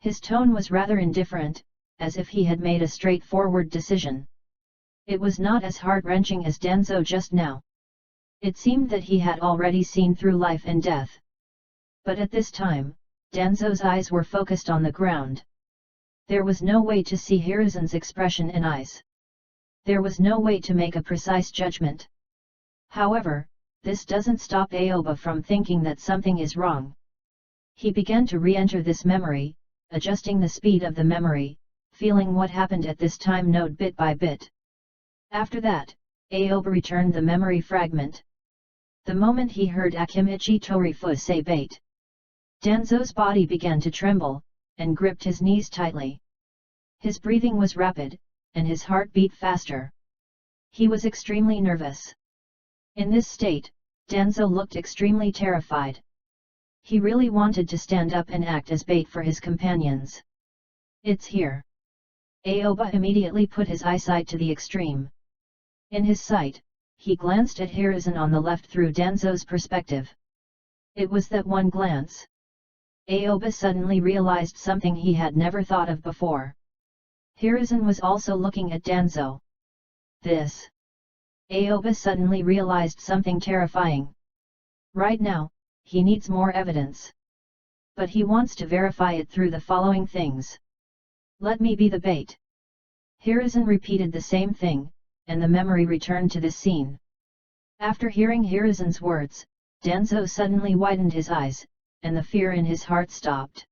His tone was rather indifferent, as if he had made a straightforward decision. It was not as heart-wrenching as Danzo just now. It seemed that he had already seen through life and death. But at this time, Danzo's eyes were focused on the ground. There was no way to see Hiruzen's expression and eyes. There was no way to make a precise judgment. However, this doesn't stop Aoba from thinking that something is wrong. He began to re-enter this memory, adjusting the speed of the memory, feeling what happened at this time node bit by bit. After that, Aoba returned the memory fragment. The moment he heard Akimichi Torifu say bait, Danzo's body began to tremble, and gripped his knees tightly. His breathing was rapid, and his heart beat faster. He was extremely nervous. In this state, Danzo looked extremely terrified. He really wanted to stand up and act as bait for his companions. It's here. Aoba immediately put his eyesight to the extreme. In his sight, he glanced at Hiruzen on the left through Danzo's perspective. It was that one glance. Aoba suddenly realized something he had never thought of before. Hiruzen was also looking at Danzo. This. Aoba suddenly realized something terrifying. Right now, he needs more evidence. But he wants to verify it through the following things. Let me be the bait. Hiruzen repeated the same thing, and the memory returned to this scene. After hearing Hiruzen's words, Danzo suddenly widened his eyes, and the fear in his heart stopped.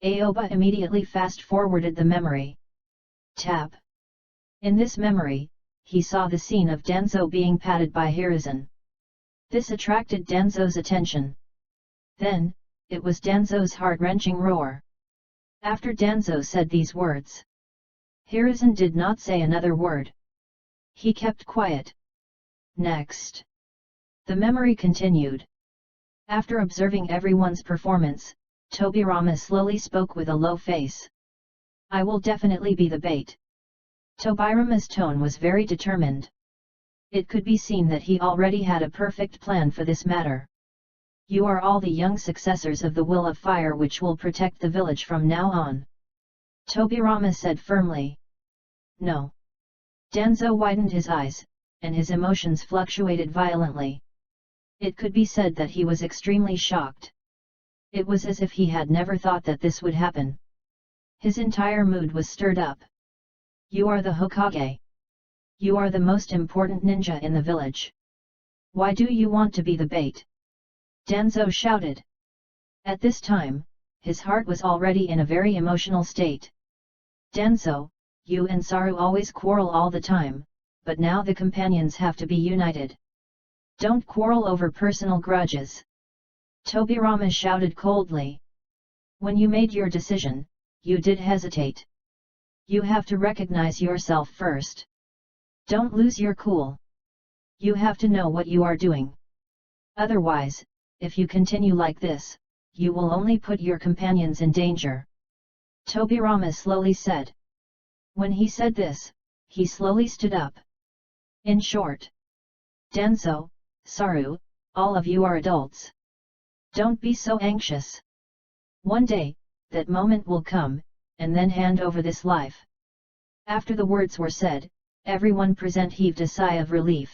Aoba immediately fast-forwarded the memory. Tap. In this memory, he saw the scene of Danzo being patted by Hiruzen. This attracted Danzo's attention. Then, it was Danzo's heart-wrenching roar. After Danzo said these words, Hiruzen did not say another word. He kept quiet. Next. The memory continued. After observing everyone's performance, Tobirama slowly spoke with a low face. I will definitely be the bait. Tobirama's tone was very determined. It could be seen that he already had a perfect plan for this matter. You are all the young successors of the Will of Fire which will protect the village from now on. Tobirama said firmly. No. Danzo widened his eyes, and his emotions fluctuated violently. It could be said that he was extremely shocked. It was as if he had never thought that this would happen. His entire mood was stirred up. You are the Hokage. You are the most important ninja in the village. Why do you want to be the bait? Danzo shouted. At this time, his heart was already in a very emotional state. Danzo, you and Saru always quarrel all the time, but now the companions have to be united. Don't quarrel over personal grudges. Tobirama shouted coldly. When you made your decision, you did hesitate. You have to recognize yourself first. Don't lose your cool. You have to know what you are doing. Otherwise, if you continue like this, you will only put your companions in danger. Tobirama slowly said. When he said this, he slowly stood up. In short, Danzo, Saru, all of you are adults. Don't be so anxious. One day, that moment will come, and then hand over this life. After the words were said, everyone present heaved a sigh of relief.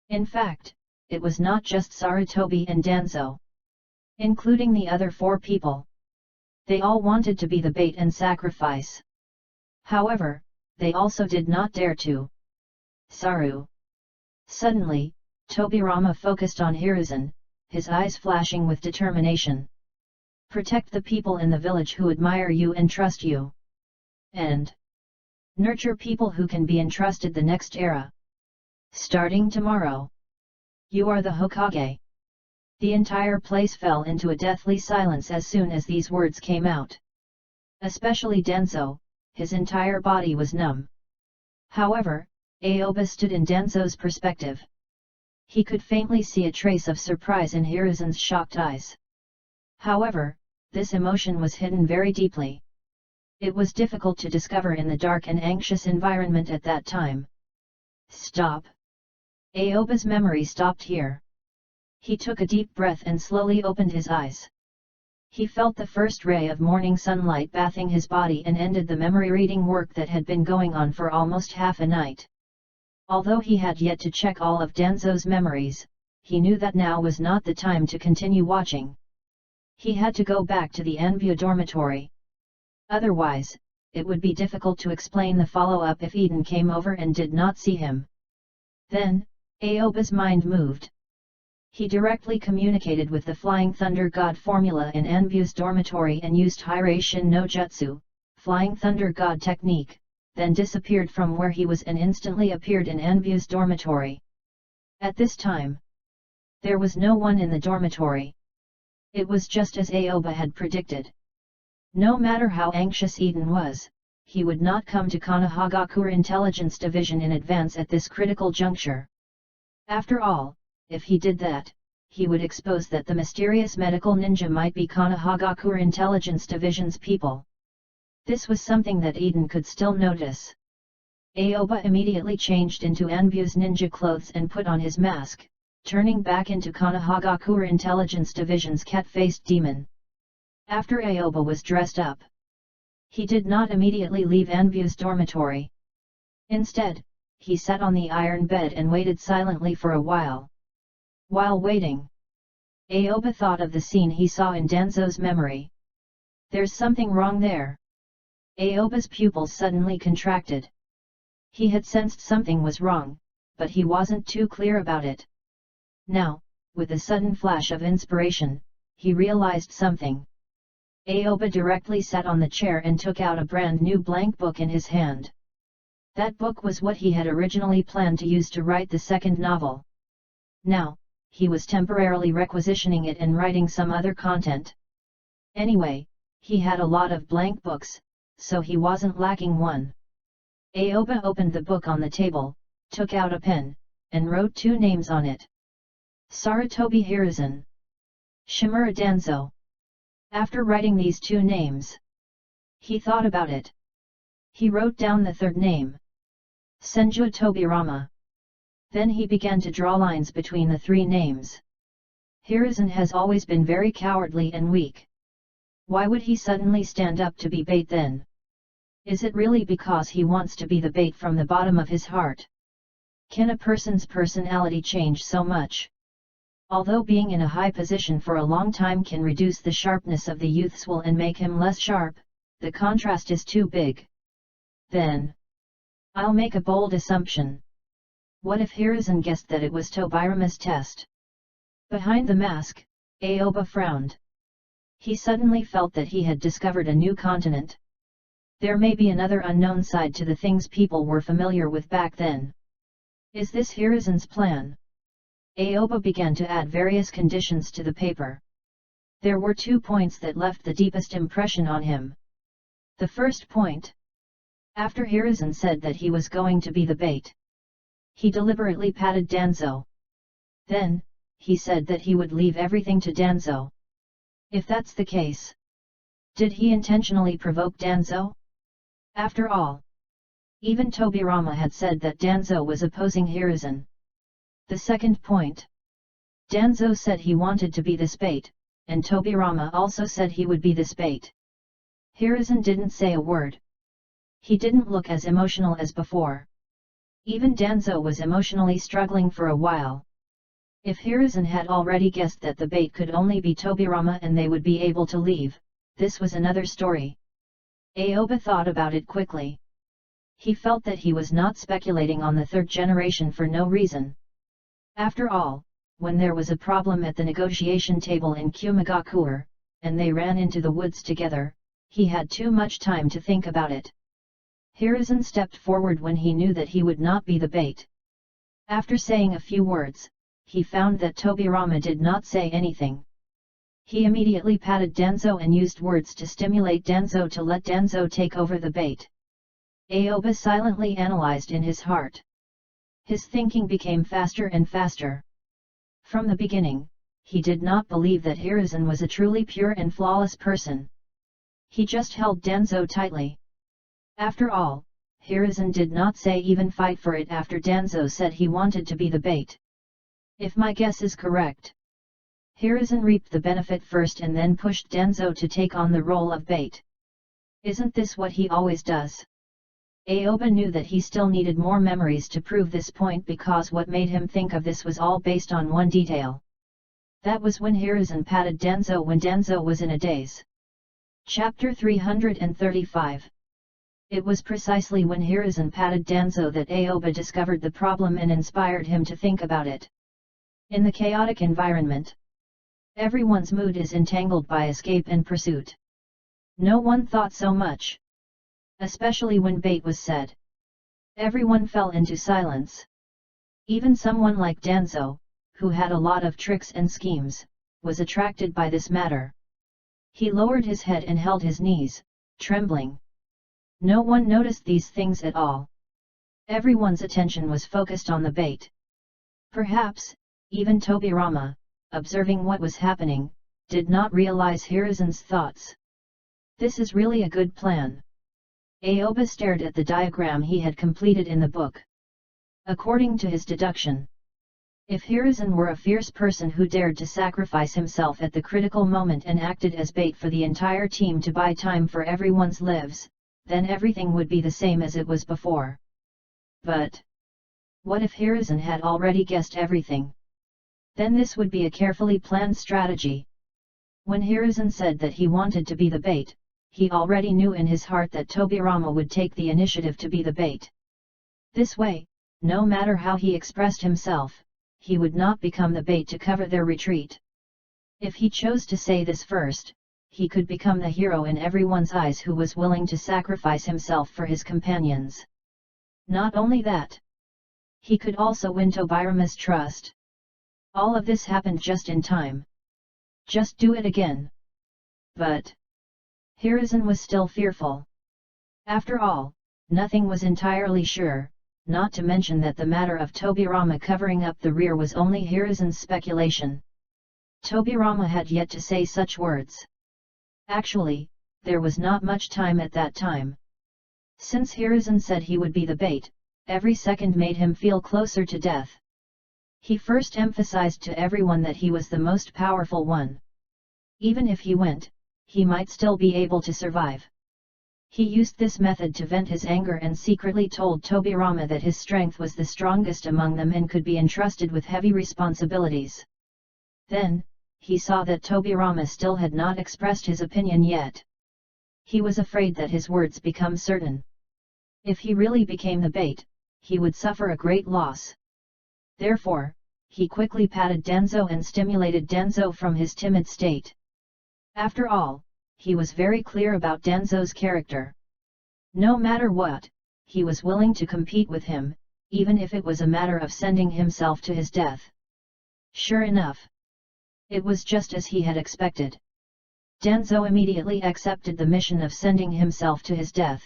In fact, it was not just Sarutobi and Danzo, including the other 4 people. They all wanted to be the bait and sacrifice. However, they also did not dare to. Saru. Suddenly, Tobirama focused on Hiruzen, his eyes flashing with determination. Protect the people in the village who admire you and trust you. And nurture people who can be entrusted the next era. Starting tomorrow. You are the Hokage. The entire place fell into a deathly silence as soon as these words came out. Especially Danzo, his entire body was numb. However, Aoba stood in Danzo's perspective. He could faintly see a trace of surprise in Hiruzen's shocked eyes. However, this emotion was hidden very deeply. It was difficult to discover in the dark and anxious environment at that time. Stop. Aoba's memory stopped here. He took a deep breath and slowly opened his eyes. He felt the first ray of morning sunlight bathing his body and ended the memory reading work that had been going on for almost half a night. Although he had yet to check all of Danzo's memories, he knew that now was not the time to continue watching. He had to go back to the Anbu dormitory. Otherwise, it would be difficult to explain the follow-up if Eden came over and did not see him. Then, Aoba's mind moved. He directly communicated with the Flying Thunder God formula in Anbu's dormitory and used Hiraishin no Jutsu, Flying Thunder God technique, then disappeared from where he was and instantly appeared in Anbu's dormitory. At this time, there was no one in the dormitory. It was just as Aoba had predicted. No matter how anxious Eden was, he would not come to Konohagakure Intelligence Division in advance at this critical juncture. After all, if he did that, he would expose that the mysterious medical ninja might be Konohagakure Intelligence Division's people. This was something that Eden could still notice. Aoba immediately changed into Anbu's ninja clothes and put on his mask, turning back into Konohagakure Intelligence Division's cat-faced demon. After Aoba was dressed up, he did not immediately leave Anbu's dormitory. Instead, he sat on the iron bed and waited silently for a while. While waiting, Aoba thought of the scene he saw in Danzo's memory. There's something wrong there. Aoba's pupils suddenly contracted. He had sensed something was wrong, but he wasn't too clear about it. Now, with a sudden flash of inspiration, he realized something. Aoba directly sat on the chair and took out a brand new blank book in his hand. That book was what he had originally planned to use to write the second novel. Now, he was temporarily requisitioning it and writing some other content. Anyway, he had a lot of blank books, so he wasn't lacking one. Aoba opened the book on the table, took out a pen, and wrote 2 names on it. Sarutobi Hiruzen. Shimura Danzo. After writing these 2 names, he thought about it. He wrote down the 3rd name. Senju Tobirama. Then he began to draw lines between the 3 names. Hiruzen has always been very cowardly and weak. Why would he suddenly stand up to be bait then? Is it really because he wants to be the bait from the bottom of his heart? Can a person's personality change so much? Although being in a high position for a long time can reduce the sharpness of the youth's will and make him less sharp, the contrast is too big. Then, I'll make a bold assumption. What if Hiruzen guessed that it was Tobirama's test? Behind the mask, Aoba frowned. He suddenly felt that he had discovered a new continent. There may be another unknown side to the things people were familiar with back then. Is this Hiruzen's plan? Aoba began to add various conditions to the paper. There were 2 points that left the deepest impression on him. The first point. After Hiruzen said that he was going to be the bait, he deliberately patted Danzo. Then, he said that he would leave everything to Danzo. If that's the case, did he intentionally provoke Danzo? After all, Even Tobirama had said that Danzo was opposing Hiruzen. The second point. Danzo said he wanted to be this bait, and Tobirama also said he would be this bait. Hiruzen didn't say a word. He didn't look as emotional as before. Even Danzo was emotionally struggling for a while. If Hiruzen had already guessed that the bait could only be Tobirama and they would be able to leave, this was another story. Aoba thought about it quickly. He felt that he was not speculating on the third generation for no reason. After all, when there was a problem at the negotiation table in Kumagakure, and they ran into the woods together, he had too much time to think about it. Hiruzen stepped forward when he knew that he would not be the bait. After saying a few words, he found that Tobirama did not say anything. He immediately patted Danzo and used words to stimulate Danzo to let Danzo take over the bait. Aoba silently analyzed in his heart. His thinking became faster and faster. From the beginning, he did not believe that Hiruzen was a truly pure and flawless person. He just held Danzo tightly. After all, Hiruzen did not say even fight for it after Danzo said he wanted to be the bait. If my guess is correct, Hiruzen reaped the benefit first and then pushed Danzo to take on the role of bait. Isn't this what he always does? Aoba knew that he still needed more memories to prove this point because what made him think of this was all based on one detail. That was when Hiruzen patted Danzo when Danzo was in a daze. Chapter 335. It was precisely when Hiruzen patted Danzo that Aoba discovered the problem and inspired him to think about it. In the chaotic environment, everyone's mood is entangled by escape and pursuit. No one thought so much. Especially when bait was said. Everyone fell into silence. Even someone like Danzo, who had a lot of tricks and schemes, was attracted by this matter. He lowered his head and held his knees, trembling. No one noticed these things at all. Everyone's attention was focused on the bait. Perhaps, even Tobirama, observing what was happening, did not realize Hiruzen's thoughts. This is really a good plan. Aoba stared at the diagram he had completed in the book. According to his deduction, if Hiruzen were a fierce person who dared to sacrifice himself at the critical moment and acted as bait for the entire team to buy time for everyone's lives, then everything would be the same as it was before. But what if Hiruzen had already guessed everything? Then this would be a carefully planned strategy. When Hiruzen said that he wanted to be the bait, he already knew in his heart that Tobirama would take the initiative to be the bait. This way, no matter how he expressed himself, he would not become the bait to cover their retreat. If he chose to say this first, he could become the hero in everyone's eyes who was willing to sacrifice himself for his companions. Not only that, he could also win Tobirama's trust. All of this happened just in time. Just do it again. But Hiruzen was still fearful. After all, nothing was entirely sure, not to mention that the matter of Tobirama covering up the rear was only Hiruzen's speculation. Tobirama had yet to say such words. Actually, there was not much time at that time. Since Hiruzen said he would be the bait, every second made him feel closer to death. He first emphasized to everyone that he was the most powerful one. Even if he went, he might still be able to survive. He used this method to vent his anger and secretly told Tobirama that his strength was the strongest among them and could be entrusted with heavy responsibilities. Then, he saw that Tobirama still had not expressed his opinion yet. He was afraid that his words become certain. If he really became the bait, he would suffer a great loss. Therefore, he quickly patted Danzo and stimulated Danzo from his timid state. After all, he was very clear about Danzo's character. No matter what, he was willing to compete with him, even if it was a matter of sending himself to his death. Sure enough, it was just as he had expected. Danzo immediately accepted the mission of sending himself to his death.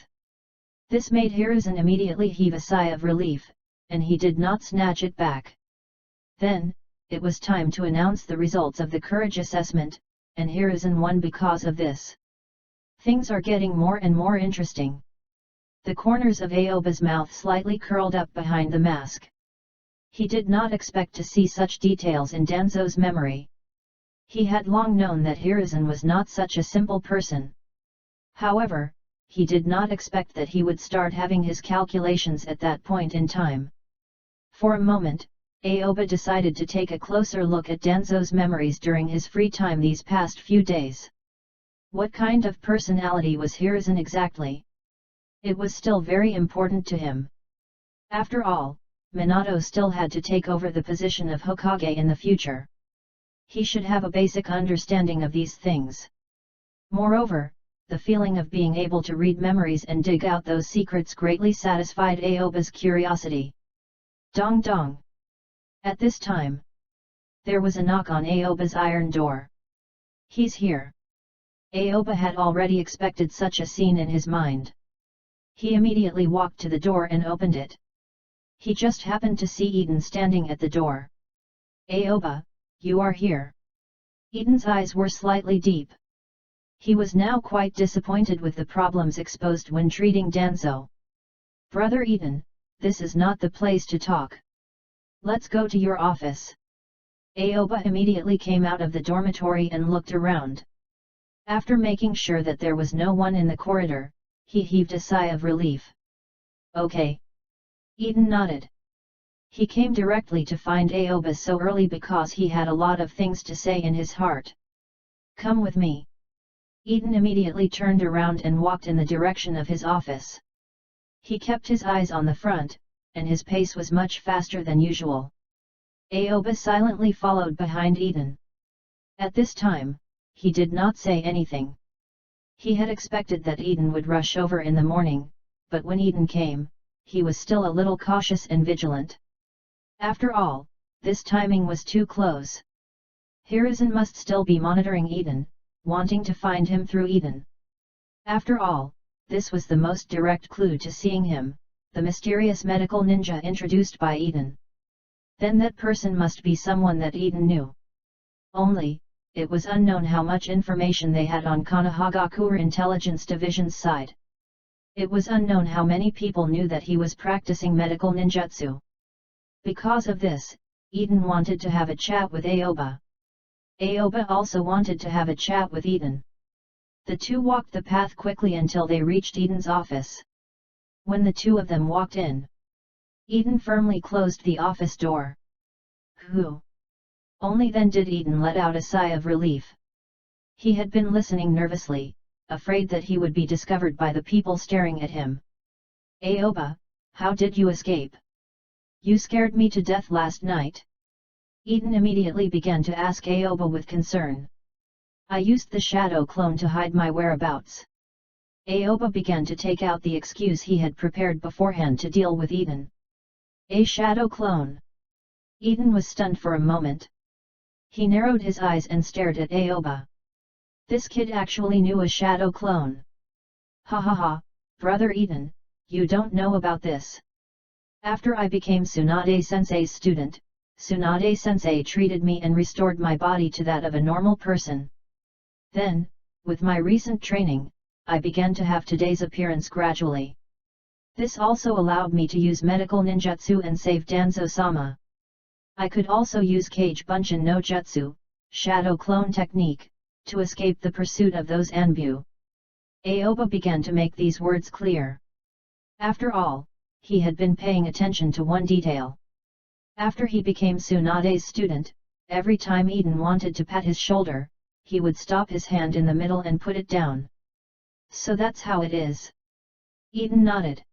This made Hiruzen immediately heave a sigh of relief, and he did not snatch it back. Then, it was time to announce the results of the courage assessment, and Hiruzen won because of this. Things are getting more and more interesting. The corners of Aoba's mouth slightly curled up behind the mask. He did not expect to see such details in Danzo's memory. He had long known that Hiruzen was not such a simple person. However, he did not expect that he would start having his calculations at that point in time. For a moment, Aoba decided to take a closer look at Danzo's memories during his free time these past few days. What kind of personality was Hiruzen exactly? It was still very important to him. After all, Minato still had to take over the position of Hokage in the future. He should have a basic understanding of these things. Moreover, the feeling of being able to read memories and dig out those secrets greatly satisfied Aoba's curiosity. Dong dong. At this time, there was a knock on Aoba's iron door. He's here. Aoba had already expected such a scene in his mind. He immediately walked to the door and opened it. He just happened to see Eden standing at the door. Aoba, you are here. Eden's eyes were slightly deep. He was now quite disappointed with the problems exposed when treating Danzo. Brother Eden, this is not the place to talk. Let's go to your office. Aoba immediately came out of the dormitory and looked around. After making sure that there was no one in the corridor, he heaved a sigh of relief. Okay. Eden nodded. He came directly to find Aoba so early because he had a lot of things to say in his heart. Come with me. Eden immediately turned around and walked in the direction of his office. He kept his eyes on the front, and his pace was much faster than usual. Aoba silently followed behind Eden. At this time, he did not say anything. He had expected that Eden would rush over in the morning, but when Eden came, he was still a little cautious and vigilant. After all, this timing was too close. Hiruzen must still be monitoring Eden, wanting to find him through Eden. After all, this was the most direct clue to seeing him, the mysterious medical ninja introduced by Eden. Then that person must be someone that Eden knew. Only, it was unknown how much information they had on Konohagakure Intelligence Division's side. It was unknown how many people knew that he was practicing medical ninjutsu. Because of this, Eden wanted to have a chat with Aoba. Aoba also wanted to have a chat with Eden. The two walked the path quickly until they reached Eden's office. When the two of them walked in, Eden firmly closed the office door. Who? Only then did Eden let out a sigh of relief. He had been listening nervously, afraid that he would be discovered by the people staring at him. Aoba, how did you escape? You scared me to death last night. Eden immediately began to ask Aoba with concern. I used the shadow clone to hide my whereabouts. Aoba began to take out the excuse he had prepared beforehand to deal with Eden. A shadow clone? Eden was stunned for a moment. He narrowed his eyes and stared at Aoba. This kid actually knew a shadow clone. Ha ha ha, brother Eden, you don't know about this. After I became Tsunade-sensei's student, Tsunade-sensei treated me and restored my body to that of a normal person. Then, with my recent training, I began to have today's appearance gradually. This also allowed me to use medical ninjutsu and save Danzo-sama. I could also use Kage Bunshin no Jutsu, shadow clone technique, to escape the pursuit of those Anbu. Aoba began to make these words clear. After all, he had been paying attention to one detail. After he became Tsunade's student, every time Eden wanted to pat his shoulder, he would stop his hand in the middle and put it down. So that's how it is. Eden nodded.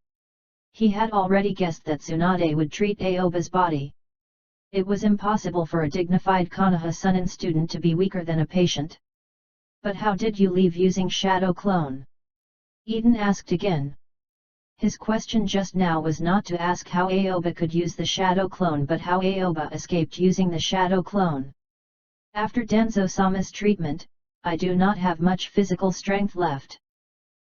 He had already guessed that Tsunade would treat Aoba's body. It was impossible for a dignified Konoha Sunin student to be weaker than a patient. But how did you leave using shadow clone? Eden asked again. His question just now was not to ask how Aoba could use the shadow clone but how Aoba escaped using the shadow clone. After Danzo-sama's treatment, I do not have much physical strength left.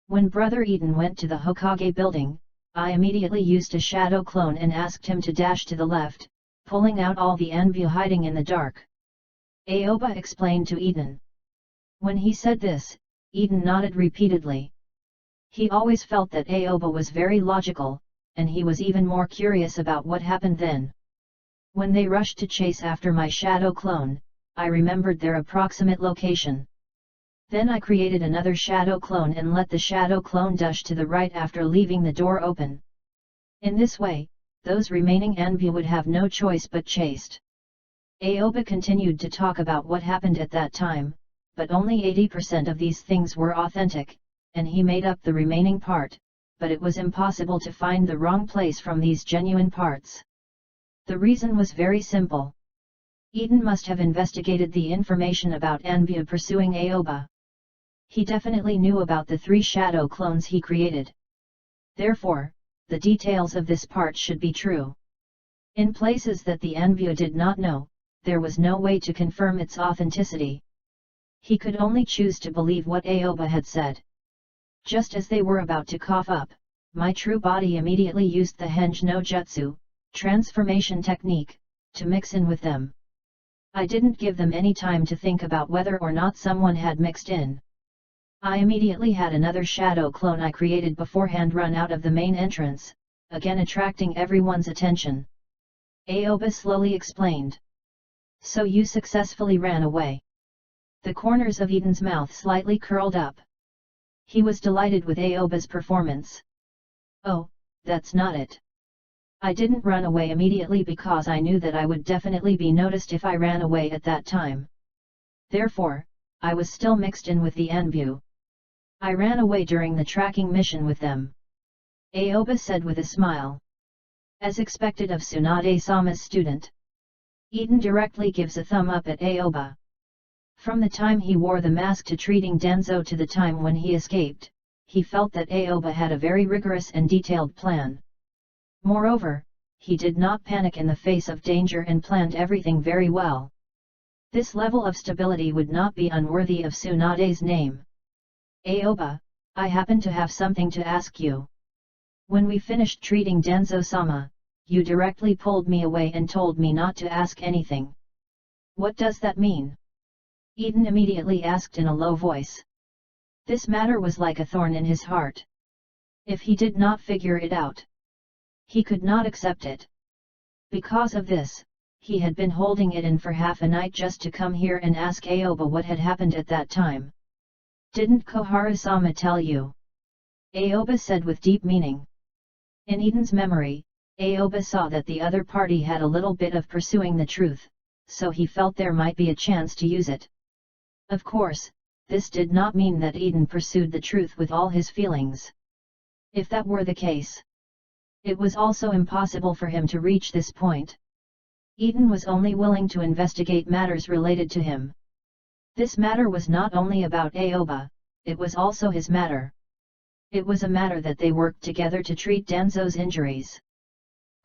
When Brother Eden went to the Hokage building, I immediately used a shadow clone and asked him to dash to the left, pulling out all the Anbu hiding in the dark. Aoba explained to Eden. When he said this, Eden nodded repeatedly. He always felt that Aoba was very logical, and he was even more curious about what happened then. When they rushed to chase after my shadow clone, I remembered their approximate location. Then I created another shadow clone and let the shadow clone dash to the right after leaving the door open. In this way, those remaining Anbu would have no choice but chased. Aoba continued to talk about what happened at that time, but only 80% of these things were authentic, and he made up the remaining part, but it was impossible to find the wrong place from these genuine parts. The reason was very simple. Eden must have investigated the information about Anbu pursuing Aoba. He definitely knew about the 3 shadow clones he created. Therefore, the details of this part should be true. In places that the Anbu did not know, there was no way to confirm its authenticity. He could only choose to believe what Aoba had said. Just as they were about to cough up, my true body immediately used the Henge no Jutsu, transformation technique, to mix in with them. I didn't give them any time to think about whether or not someone had mixed in. I immediately had another shadow clone I created beforehand run out of the main entrance, again attracting everyone's attention. Aoba slowly explained. So you successfully ran away. The corners of Eden's mouth slightly curled up. He was delighted with Aoba's performance. Oh, that's not it. I didn't run away immediately because I knew that I would definitely be noticed if I ran away at that time. Therefore, I was still mixed in with the Anbu. I ran away during the tracking mission with them. Aoba said with a smile. As expected of Tsunade-sama's student. Eden directly gives a thumb up at Aoba. From the time he wore the mask to treating Danzo to the time when he escaped, he felt that Aoba had a very rigorous and detailed plan. Moreover, he did not panic in the face of danger and planned everything very well. This level of stability would not be unworthy of Tsunade's name. Aoba, I happen to have something to ask you. When we finished treating Danzo-sama, you directly pulled me away and told me not to ask anything. What does that mean? Eden immediately asked in a low voice. This matter was like a thorn in his heart. If he did not figure it out, he could not accept it. Because of this, he had been holding it in for half a night just to come here and ask Aoba what had happened at that time. Didn't Koharu-sama tell you? Aoba said with deep meaning. In Eden's memory, Aoba saw that the other party had a little bit of pursuing the truth, so he felt there might be a chance to use it. Of course, this did not mean that Eden pursued the truth with all his feelings. If that were the case, it was also impossible for him to reach this point. Eden was only willing to investigate matters related to him. This matter was not only about Aoba, it was also his matter. It was a matter that they worked together to treat Danzo's injuries.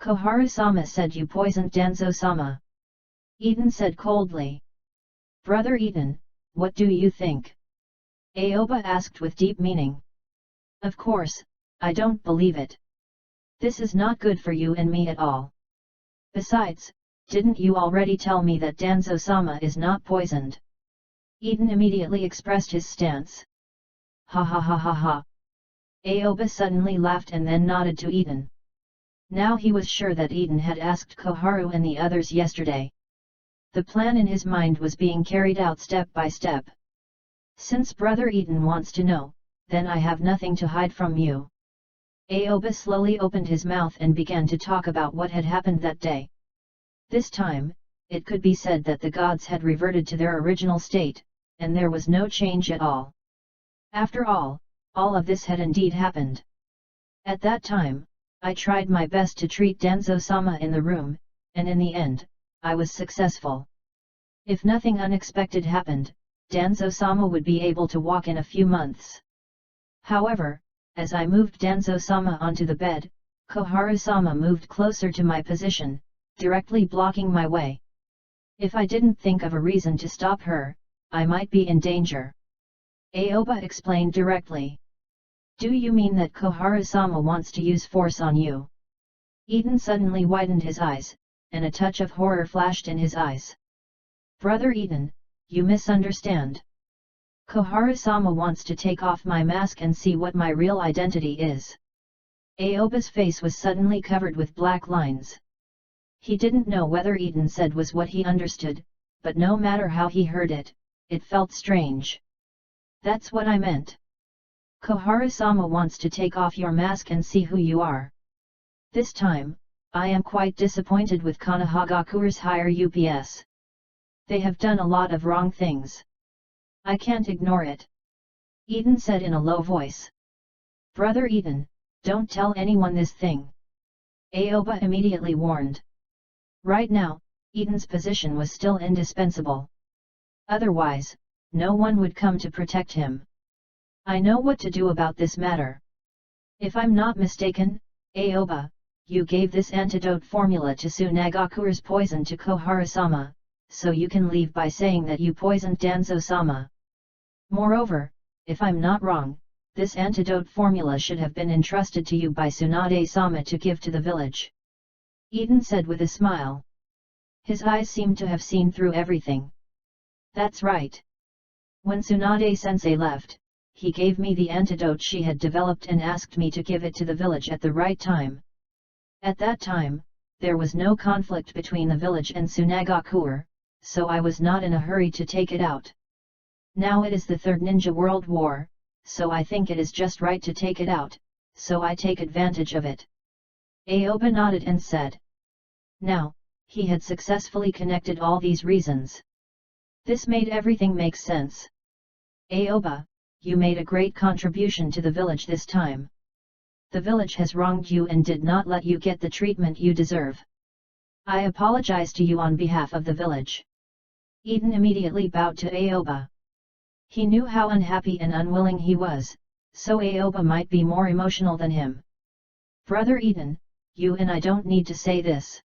Koharu-sama said you poisoned Danzo-sama. Eden said coldly. Brother Eden, what do you think? Aoba asked with deep meaning. Of course, I don't believe it. This is not good for you and me at all. Besides, didn't you already tell me that Danzo-sama is not poisoned? Eden immediately expressed his stance. Ha ha ha ha ha. Aoba suddenly laughed and then nodded to Eden. Now he was sure that Eden had asked Koharu and the others yesterday. The plan in his mind was being carried out step by step. Since Brother Eden wants to know, then I have nothing to hide from you. Aoba slowly opened his mouth and began to talk about what had happened that day. This time, it could be said that the gods had reverted to their original state, and there was no change at all. After all of this had indeed happened. At that time, I tried my best to treat Danzo-sama in the room, and in the end, I was successful. If nothing unexpected happened, Danzo-sama would be able to walk in a few months. However, as I moved Danzo-sama onto the bed, Koharu-sama moved closer to my position, directly blocking my way. If I didn't think of a reason to stop her, I might be in danger. Aoba explained directly. Do you mean that Koharu-sama wants to use force on you? Eden suddenly widened his eyes, and a touch of horror flashed in his eyes. Brother Eden, you misunderstand. Koharu-sama wants to take off my mask and see what my real identity is. Aoba's face was suddenly covered with black lines. He didn't know whether Eden said was what he understood, but no matter how he heard it, it felt strange. That's what I meant. Koharu-sama wants to take off your mask and see who you are. This time, I am quite disappointed with Konohagakure's higher UPS. They have done a lot of wrong things. I can't ignore it. Eden said in a low voice. Brother Eden, don't tell anyone this thing. Aoba immediately warned. Right now, Eden's position was still indispensable. Otherwise, no one would come to protect him. I know what to do about this matter. If I'm not mistaken, Aoba, you gave this antidote formula to Tsunagakure's poison to Koharu-sama, so you can leave by saying that you poisoned Danzo-sama. Moreover, if I'm not wrong, this antidote formula should have been entrusted to you by Tsunade-sama to give to the village. Eden said with a smile. His eyes seemed to have seen through everything. That's right. When Tsunade-sensei left, he gave me the antidote she had developed and asked me to give it to the village at the right time. At that time, there was no conflict between the village and Tsunagakure, so I was not in a hurry to take it out. Now it is the Third Ninja World War, so I think it is just right to take it out, so I take advantage of it. Aoba nodded and said. Now, he had successfully connected all these reasons. This made everything make sense. Aoba, you made a great contribution to the village this time. The village has wronged you and did not let you get the treatment you deserve. I apologize to you on behalf of the village. Eden immediately bowed to Aoba. He knew how unhappy and unwilling he was, so Aoba might be more emotional than him. Brother Eden, you and I don't need to say this.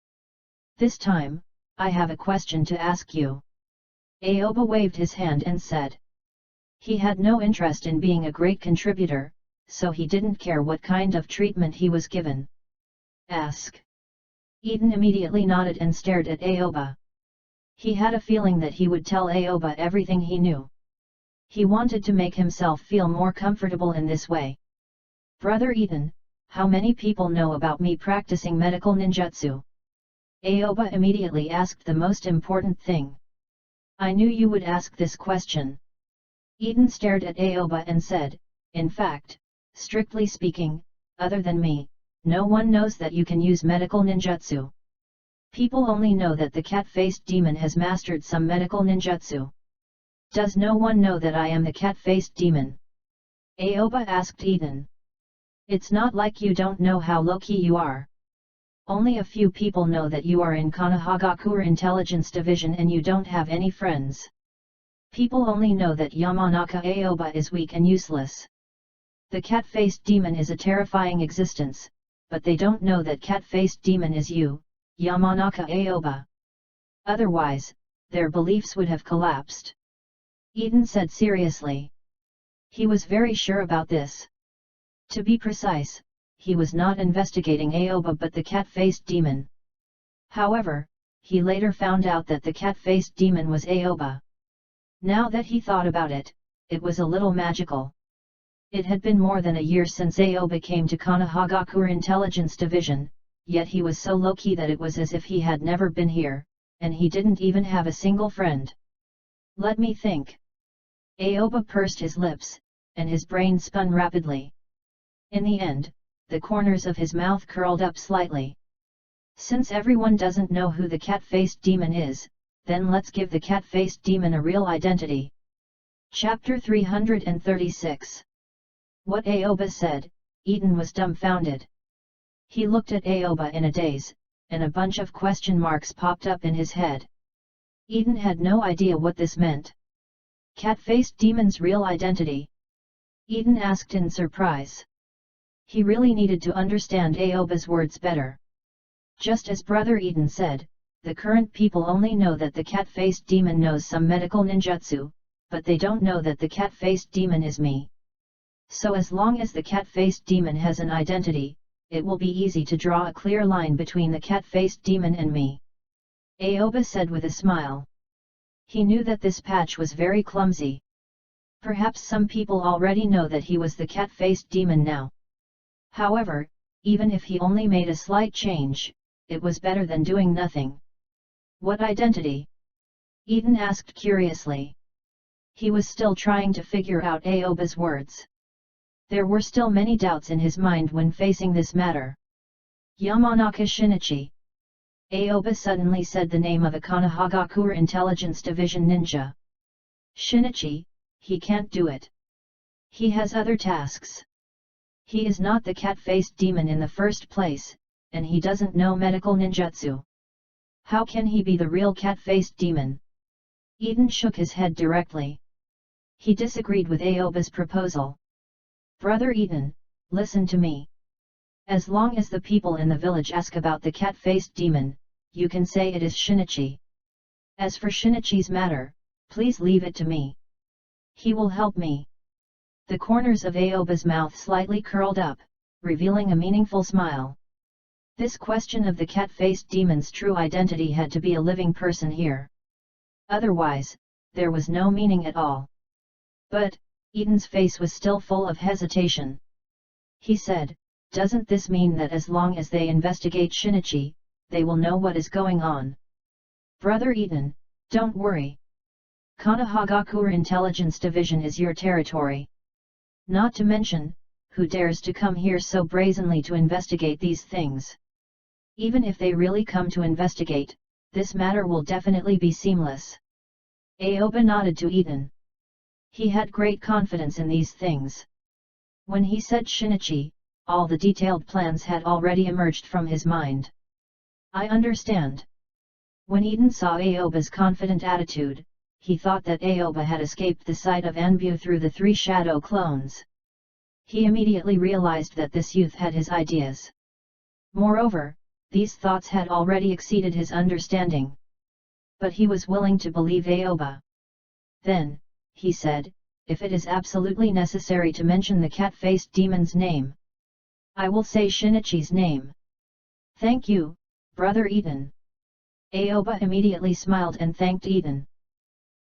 This time, I have a question to ask you. Aoba waved his hand and said. He had no interest in being a great contributor, so he didn't care what kind of treatment he was given. Ask. Eden immediately nodded and stared at Aoba. He had a feeling that he would tell Aoba everything he knew. He wanted to make himself feel more comfortable in this way. Brother Eden, how many people know about me practicing medical ninjutsu? Aoba immediately asked the most important thing. I knew you would ask this question. Eden stared at Aoba and said, in fact, strictly speaking, other than me, no one knows that you can use medical ninjutsu. People only know that the cat-faced demon has mastered some medical ninjutsu. Does no one know that I am the cat-faced demon? Aoba asked Eden. It's not like you don't know how low-key you are. Only a few people know that you are in Konohagakure Intelligence Division and you don't have any friends. People only know that Yamanaka Aoba is weak and useless. The cat-faced demon is a terrifying existence, but they don't know that cat-faced demon is you, Yamanaka Aoba. Otherwise, their beliefs would have collapsed. Eden said seriously. He was very sure about this. To be precise, he was not investigating Aoba but the cat-faced demon. However, he later found out that the cat-faced demon was Aoba. Now that he thought about it, it was a little magical. It had been more than a year since Aoba came to Konohagakure Intelligence Division, yet he was so low-key that it was as if he had never been here, and he didn't even have a single friend. Let me think. Aoba pursed his lips, and his brain spun rapidly. In the end, the corners of his mouth curled up slightly. Since everyone doesn't know who the cat-faced demon is, then let's give the cat-faced demon a real identity. Chapter 336. What Aoba said, Eden was dumbfounded. He looked at Aoba in a daze, and a bunch of question marks popped up in his head. Eden had no idea what this meant. Cat-faced demon's real identity? Eden asked in surprise. He really needed to understand Aoba's words better. Just as Brother Eden said, the current people only know that the cat-faced demon knows some medical ninjutsu, but they don't know that the cat-faced demon is me. So as long as the cat-faced demon has an identity, it will be easy to draw a clear line between the cat-faced demon and me. Aoba said with a smile. He knew that this patch was very clumsy. Perhaps some people already know that he was the cat-faced demon now. However, even if he only made a slight change, it was better than doing nothing. What identity? Eden asked curiously. He was still trying to figure out Aoba's words. There were still many doubts in his mind when facing this matter. Yamanaka Shinichi. Aoba suddenly said the name of a Konohagakure Intelligence Division ninja. Shinichi, he can't do it. He has other tasks. He is not the cat-faced demon in the first place, and he doesn't know medical ninjutsu. How can he be the real cat-faced demon? Eden shook his head directly. He disagreed with Aoba's proposal. Brother Eden, listen to me. As long as the people in the village ask about the cat-faced demon, you can say it is Shinichi. As for Shinichi's matter, please leave it to me. He will help me. The corners of Aoba's mouth slightly curled up, revealing a meaningful smile. This question of the cat-faced demon's true identity had to be a living person here. Otherwise, there was no meaning at all. But, Eden's face was still full of hesitation. He said, doesn't this mean that as long as they investigate Shinichi, they will know what is going on? Brother Eden, don't worry. Konohagakure Intelligence Division is your territory. Not to mention, who dares to come here so brazenly to investigate these things? Even if they really come to investigate, this matter will definitely be seamless. Aoba nodded to Eden. He had great confidence in these things. When he said Shinichi, all the detailed plans had already emerged from his mind. I understand. When Eden saw Aoba's confident attitude, he thought that Aoba had escaped the sight of Anbu through the 3 shadow clones. He immediately realized that this youth had his ideas. Moreover, these thoughts had already exceeded his understanding. But he was willing to believe Aoba. Then, he said, if it is absolutely necessary to mention the cat-faced demon's name, I will say Shinichi's name. Thank you, Brother Eden. Aoba immediately smiled and thanked Eden.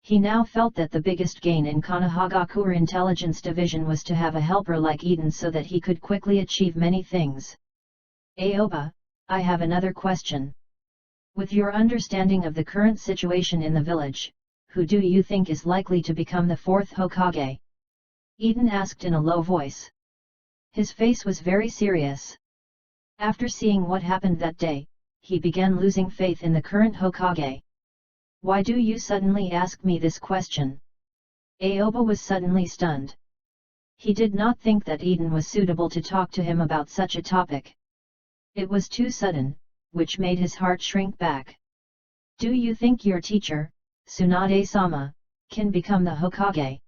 He now felt that the biggest gain in Konohagakure Intelligence Division was to have a helper like Eden so that he could quickly achieve many things. Aoba, I have another question. With your understanding of the current situation in the village, who do you think is likely to become the 4th Hokage? Eden asked in a low voice. His face was very serious. After seeing what happened that day, he began losing faith in the current Hokage. Why do you suddenly ask me this question? Aoba was suddenly stunned. He did not think that Eden was suitable to talk to him about such a topic. It was too sudden, which made his heart shrink back. Do you think your teacher, Tsunade-sama, can become the Hokage?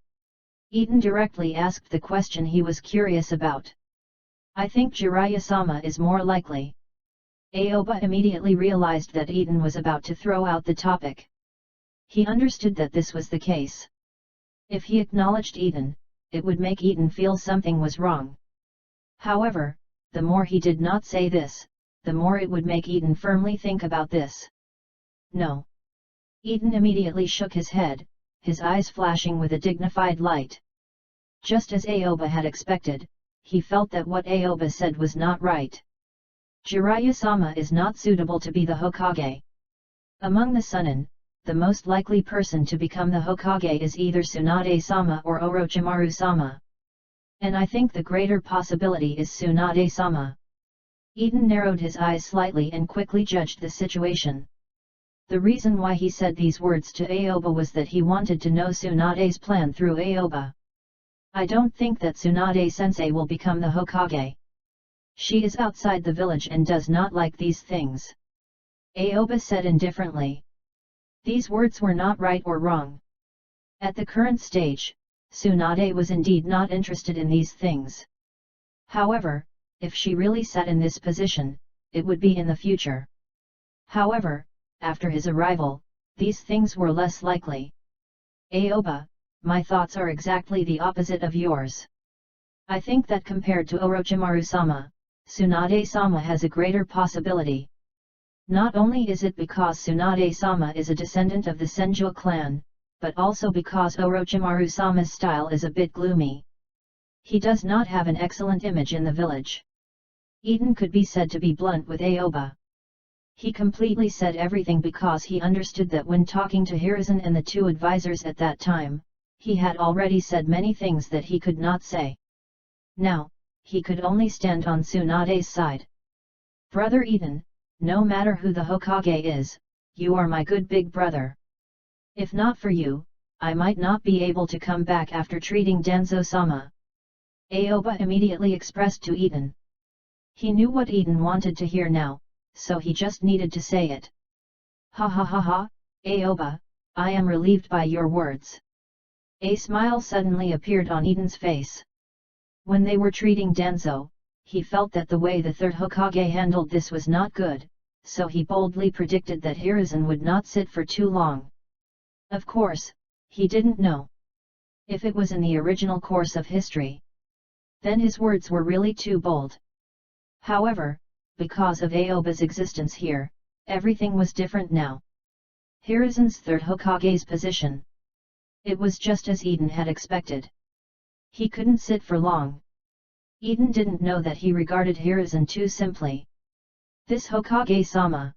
Eden directly asked the question he was curious about. I think Jiraiya-sama is more likely. Aoba immediately realized that Eden was about to throw out the topic. He understood that this was the case. If he acknowledged Eden, it would make Eden feel something was wrong. However, the more he did not say this, the more it would make Eden firmly think about this. No. Eden immediately shook his head, his eyes flashing with a dignified light. Just as Aoba had expected, he felt that what Aoba said was not right. Jiraiya-sama is not suitable to be the Hokage. Among the Sunin, the most likely person to become the Hokage is either Tsunade-sama or Orochimaru-sama. And I think the greater possibility is Tsunade-sama. Eden narrowed his eyes slightly and quickly judged the situation. The reason why he said these words to Aoba was that he wanted to know Tsunade's plan through Aoba. I don't think that Tsunade-sensei will become the Hokage. She is outside the village and does not like these things. Aoba said indifferently. These words were not right or wrong. At the current stage, Tsunade was indeed not interested in these things. However, if she really sat in this position, it would be in the future. However, after his arrival, these things were less likely. Aoba, my thoughts are exactly the opposite of yours. I think that compared to Orochimaru-sama, Tsunade-sama has a greater possibility. Not only is it because Tsunade-sama is a descendant of the Senju clan, but also because Orochimaru-sama's style is a bit gloomy. He does not have an excellent image in the village. Eden could be said to be blunt with Aoba. He completely said everything because he understood that when talking to Hiruzen and the two advisors at that time, he had already said many things that he could not say. Now, he could only stand on Tsunade's side. Brother Eden, no matter who the Hokage is, you are my good big brother. If not for you, I might not be able to come back after treating Danzo-sama. Aoba immediately expressed to Eden. He knew what Eden wanted to hear now, so he just needed to say it. Ha ha ha ha, Aoba, I am relieved by your words. A smile suddenly appeared on Eden's face. When they were treating Danzo, he felt that the way the third Hokage handled this was not good, so he boldly predicted that Hiruzen would not sit for too long. Of course, he didn't know if it was in the original course of history. Then his words were really too bold. However, because of Aoba's existence here, everything was different now. Hiruzen's third Hokage's position. It was just as Eden had expected. He couldn't sit for long. Eden didn't know that he regarded Hiruzen too simply. This Hokage-sama.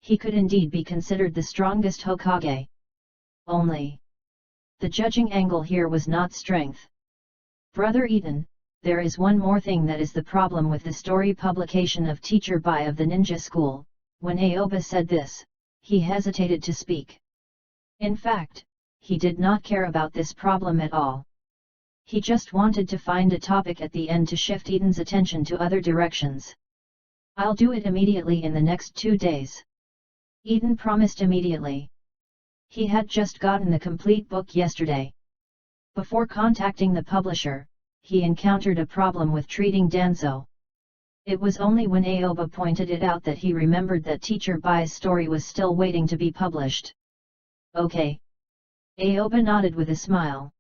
He could indeed be considered the strongest Hokage. Only, the judging angle here was not strength. Brother Eden, there is one more thing that is the problem with the story publication of Teacher Bai of the Ninja School. When Aoba said this, he hesitated to speak. In fact, he did not care about this problem at all. He just wanted to find a topic at the end to shift Eden's attention to other directions. I'll do it immediately in the next 2 days. Eden promised immediately. He had just gotten the complete book yesterday. Before contacting the publisher, he encountered a problem with treating Danzo. It was only when Aoba pointed it out that he remembered that Teacher Bai's story was still waiting to be published. Okay. Aoba nodded with a smile.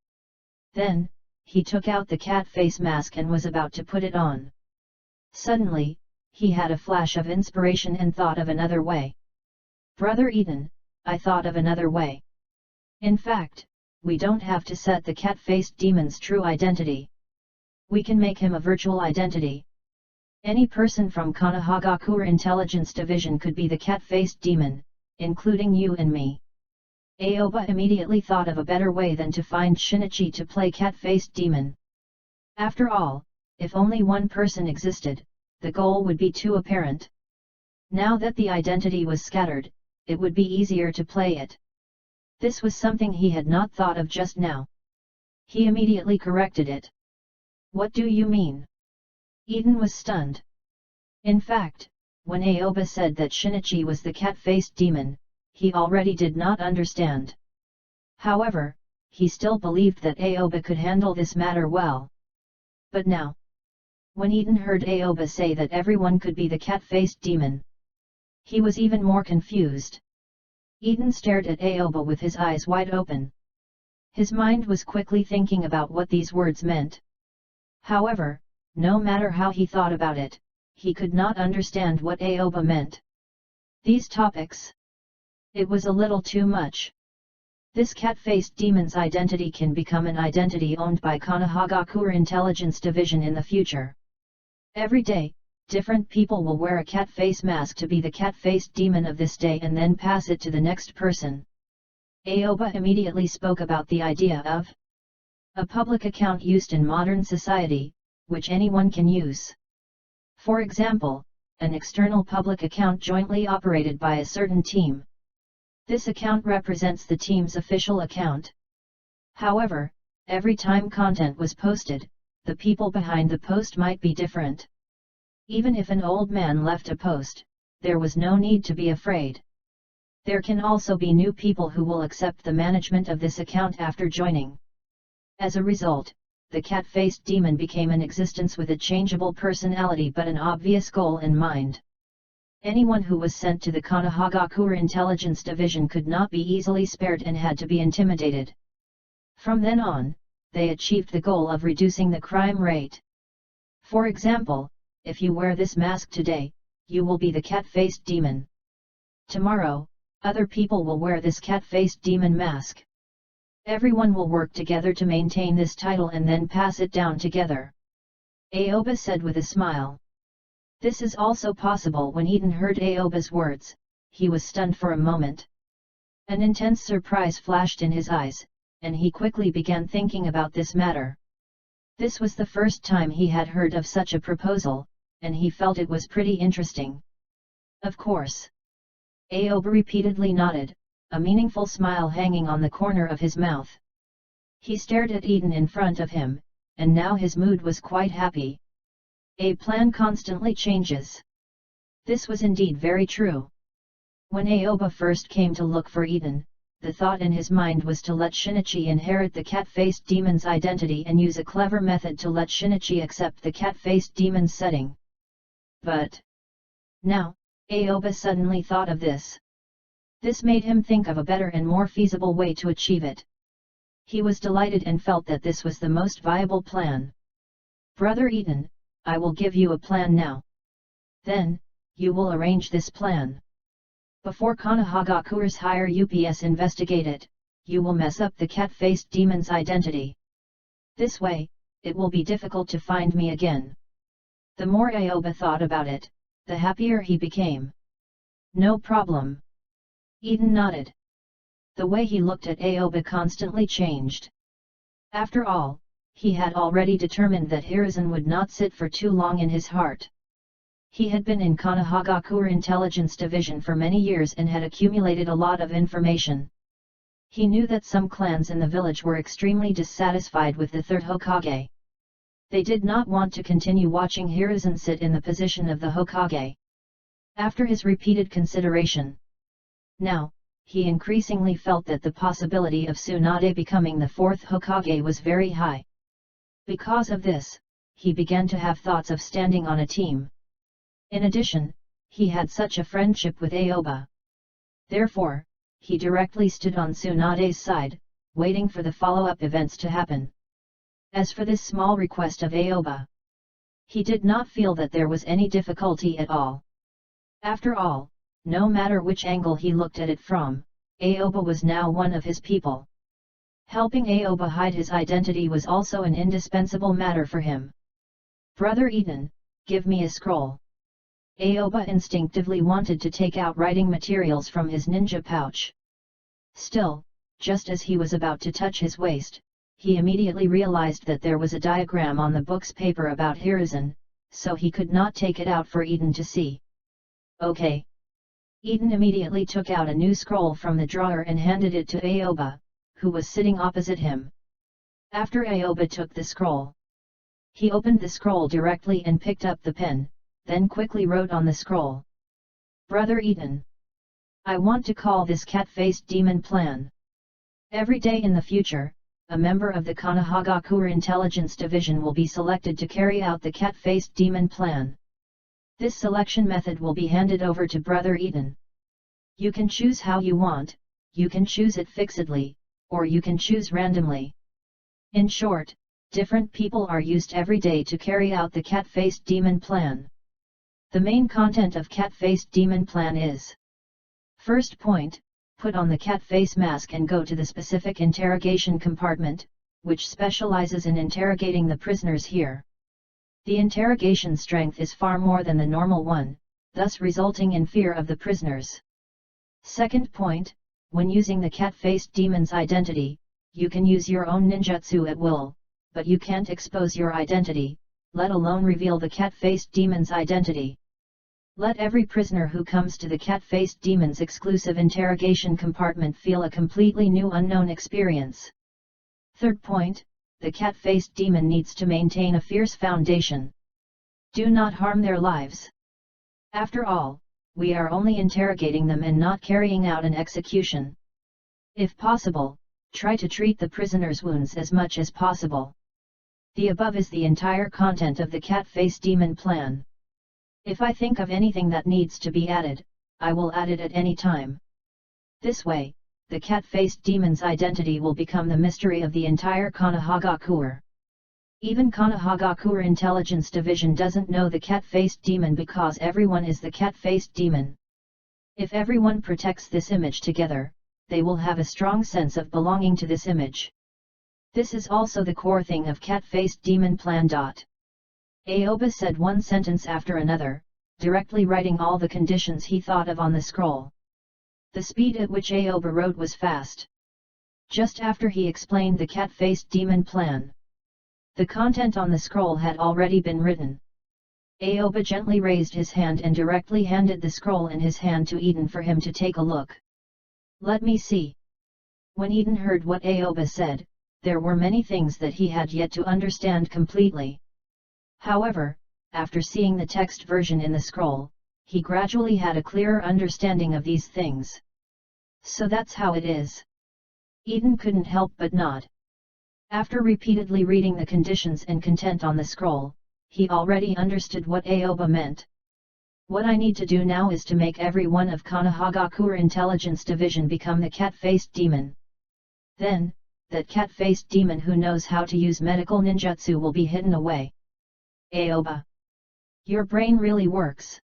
Then, he took out the cat face mask and was about to put it on. Suddenly, he had a flash of inspiration and thought of another way. Brother Eden, I thought of another way. In fact, we don't have to set the cat-faced demon's true identity. We can make him a virtual identity. Any person from Konohagakure Intelligence Division could be the cat-faced demon, including you and me. Aoba immediately thought of a better way than to find Shinichi to play cat-faced demon. After all, if only one person existed, the goal would be too apparent. Now that the identity was scattered, it would be easier to play it. This was something he had not thought of just now. He immediately corrected it. What do you mean? Eden was stunned. In fact, when Aoba said that Shinichi was the cat-faced demon, he already did not understand. However, he still believed that Aoba could handle this matter well. But now, when Eden heard Aoba say that everyone could be the cat-faced demon, he was even more confused. Eden stared at Aoba with his eyes wide open. His mind was quickly thinking about what these words meant. However, no matter how he thought about it, he could not understand what Aoba meant. These topics. It was a little too much. This cat-faced demon's identity can become an identity owned by Konohagakure Intelligence Division in the future. Every day, different people will wear a cat face mask to be the cat-faced demon of this day and then pass it to the next person. Aoba immediately spoke about the idea of a public account used in modern society, which anyone can use. For example, an external public account jointly operated by a certain team. This account represents the team's official account. However, every time content was posted, the people behind the post might be different. Even if an old man left a post, there was no need to be afraid. There can also be new people who will accept the management of this account after joining. As a result, the cat-faced demon became an existence with a changeable personality but an obvious goal in mind. Anyone who was sent to the Konohagakure Intelligence Division could not be easily spared and had to be intimidated. From then on, they achieved the goal of reducing the crime rate. For example, if you wear this mask today, you will be the cat-faced demon. Tomorrow, other people will wear this cat-faced demon mask. Everyone will work together to maintain this title and then pass it down together. Aoba said with a smile. This is also possible. When Eden heard Aoba's words, he was stunned for a moment. An intense surprise flashed in his eyes, and he quickly began thinking about this matter. This was the first time he had heard of such a proposal, and he felt it was pretty interesting. Of course. Aoba repeatedly nodded, a meaningful smile hanging on the corner of his mouth. He stared at Eden in front of him, and now his mood was quite happy. A plan constantly changes. This was indeed very true. When Aoba first came to look for Eden, the thought in his mind was to let Shinichi inherit the cat-faced demon's identity and use a clever method to let Shinichi accept the cat-faced demon's setting. But now, Aoba suddenly thought of this. This made him think of a better and more feasible way to achieve it. He was delighted and felt that this was the most viable plan. Brother Eden, I will give you a plan now. Then, you will arrange this plan. Before Konohagakure's higher UPS investigate it, you will mess up the cat-faced demon's identity. This way, it will be difficult to find me again. The more Aoba thought about it, the happier he became. No problem. Eden nodded. The way he looked at Aoba constantly changed. After all, he had already determined that Hiruzen would not sit for too long in his heart. He had been in Konohagakure Intelligence Division for many years and had accumulated a lot of information. He knew that some clans in the village were extremely dissatisfied with the third Hokage. They did not want to continue watching Hiruzen sit in the position of the Hokage. After his repeated consideration, now, he increasingly felt that the possibility of Tsunade becoming the fourth Hokage was very high. Because of this, he began to have thoughts of standing on a team. In addition, he had such a friendship with Aoba. Therefore, he directly stood on Tsunade's side, waiting for the follow-up events to happen. As for this small request of Aoba, he did not feel that there was any difficulty at all. After all, no matter which angle he looked at it from, Aoba was now one of his people. Helping Aoba hide his identity was also an indispensable matter for him. Brother Eden, give me a scroll. Aoba instinctively wanted to take out writing materials from his ninja pouch. Still, just as he was about to touch his waist, he immediately realized that there was a diagram on the book's paper about Hiruzen, so he could not take it out for Eden to see. Okay. Eden immediately took out a new scroll from the drawer and handed it to Aoba, who was sitting opposite him. After Aoba took the scroll, he opened the scroll directly and picked up the pen, then quickly wrote on the scroll. Brother Eden, I want to call this cat-faced demon plan. Every day in the future, a member of the Konohagakure Intelligence Division will be selected to carry out the cat-faced demon plan. This selection method will be handed over to Brother Eden. You can choose how you want, you can choose it fixedly, or you can choose randomly. In short, different people are used every day to carry out the cat-faced demon plan. The main content of cat-faced demon plan is: first point, put on the cat face mask and go to the specific interrogation compartment, which specializes in interrogating the prisoners here. The interrogation strength is far more than the normal one, thus resulting in fear of the prisoners. Second point, when using the cat-faced demon's identity, you can use your own ninjutsu at will, but you can't expose your identity, let alone reveal the cat-faced demon's identity. Let every prisoner who comes to the cat-faced demon's exclusive interrogation compartment feel a completely new unknown experience. Third point, the cat-faced demon needs to maintain a fierce foundation. Do not harm their lives. After all, we are only interrogating them and not carrying out an execution. If possible, try to treat the prisoner's wounds as much as possible. The above is the entire content of the cat-faced demon plan. If I think of anything that needs to be added, I will add it at any time. This way, the cat-faced demon's identity will become the mystery of the entire Konohagakure. Even Konohagakure Intelligence Division doesn't know the cat-faced demon because everyone is the cat-faced demon. If everyone protects this image together, they will have a strong sense of belonging to this image. This is also the core thing of cat-faced demon plan. Aoba said one sentence after another, directly writing all the conditions he thought of on the scroll. The speed at which Aoba wrote was fast. Just after he explained the cat-faced demon plan, the content on the scroll had already been written. Aoba gently raised his hand and directly handed the scroll in his hand to Eden for him to take a look. Let me see. When Eden heard what Aoba said, there were many things that he had yet to understand completely. However, after seeing the text version in the scroll, he gradually had a clearer understanding of these things. So that's how it is. Eden couldn't help but nod. After repeatedly reading the conditions and content on the scroll, he already understood what Aoba meant. What I need to do now is to make every one of Konohagakure Intelligence Division become the cat-faced demon. Then, that cat-faced demon who knows how to use medical ninjutsu will be hidden away. Aoba, your brain really works.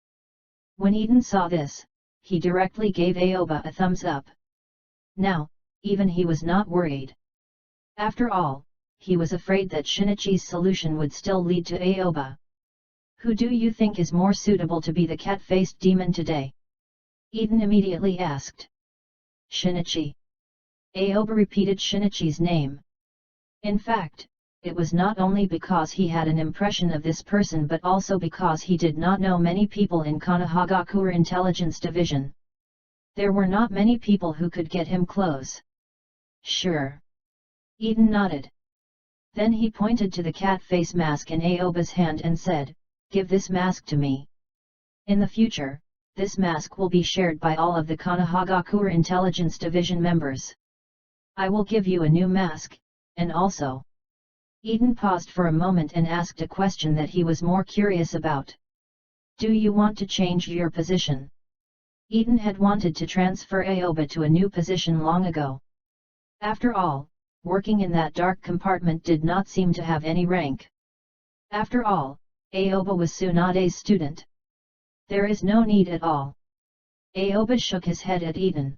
When Eden saw this, he directly gave Aoba a thumbs up. Now, even he was not worried. After all, he was afraid that Shinichi's solution would still lead to Aoba. Who do you think is more suitable to be the cat-faced demon today? Eden immediately asked. Shinichi. Aoba repeated Shinichi's name. In fact, it was not only because he had an impression of this person but also because he did not know many people in Konohagakure Intelligence Division. There were not many people who could get him close. Sure. Eden nodded. Then he pointed to the cat face mask in Aoba's hand and said, "Give this mask to me. In the future, this mask will be shared by all of the Konohagakure Intelligence Division members. I will give you a new mask, and also..." Eden paused for a moment and asked a question that he was more curious about. "Do you want to change your position?" Eden had wanted to transfer Aoba to a new position long ago. After all, working in that dark compartment did not seem to have any rank. After all, Aoba was Tsunade's student. There is no need at all. Aoba shook his head at Eden.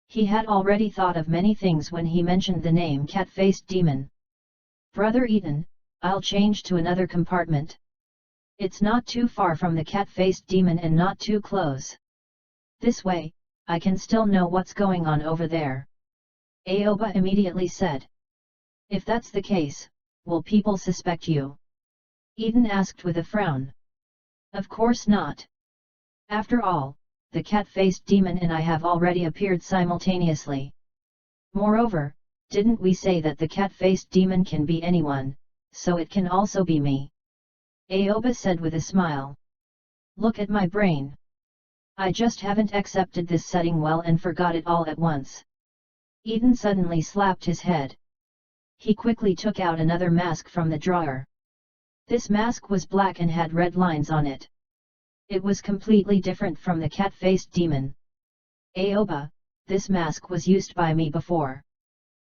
He had already thought of many things when he mentioned the name cat-faced demon. "Brother Eden, I'll change to another compartment. It's not too far from the cat-faced demon and not too close. This way, I can still know what's going on over there." Aoba immediately said. "If that's the case, will people suspect you?" Eden asked with a frown. "Of course not. After all, the cat-faced demon and I have already appeared simultaneously. Moreover, didn't we say that the cat-faced demon can be anyone, so it can also be me?" Aoba said with a smile. "Look at my brain. I just haven't accepted this setting well and forgot it all at once." Eden suddenly slapped his head. He quickly took out another mask from the drawer. This mask was black and had red lines on it. It was completely different from the cat-faced demon. "Aoba, this mask was used by me before.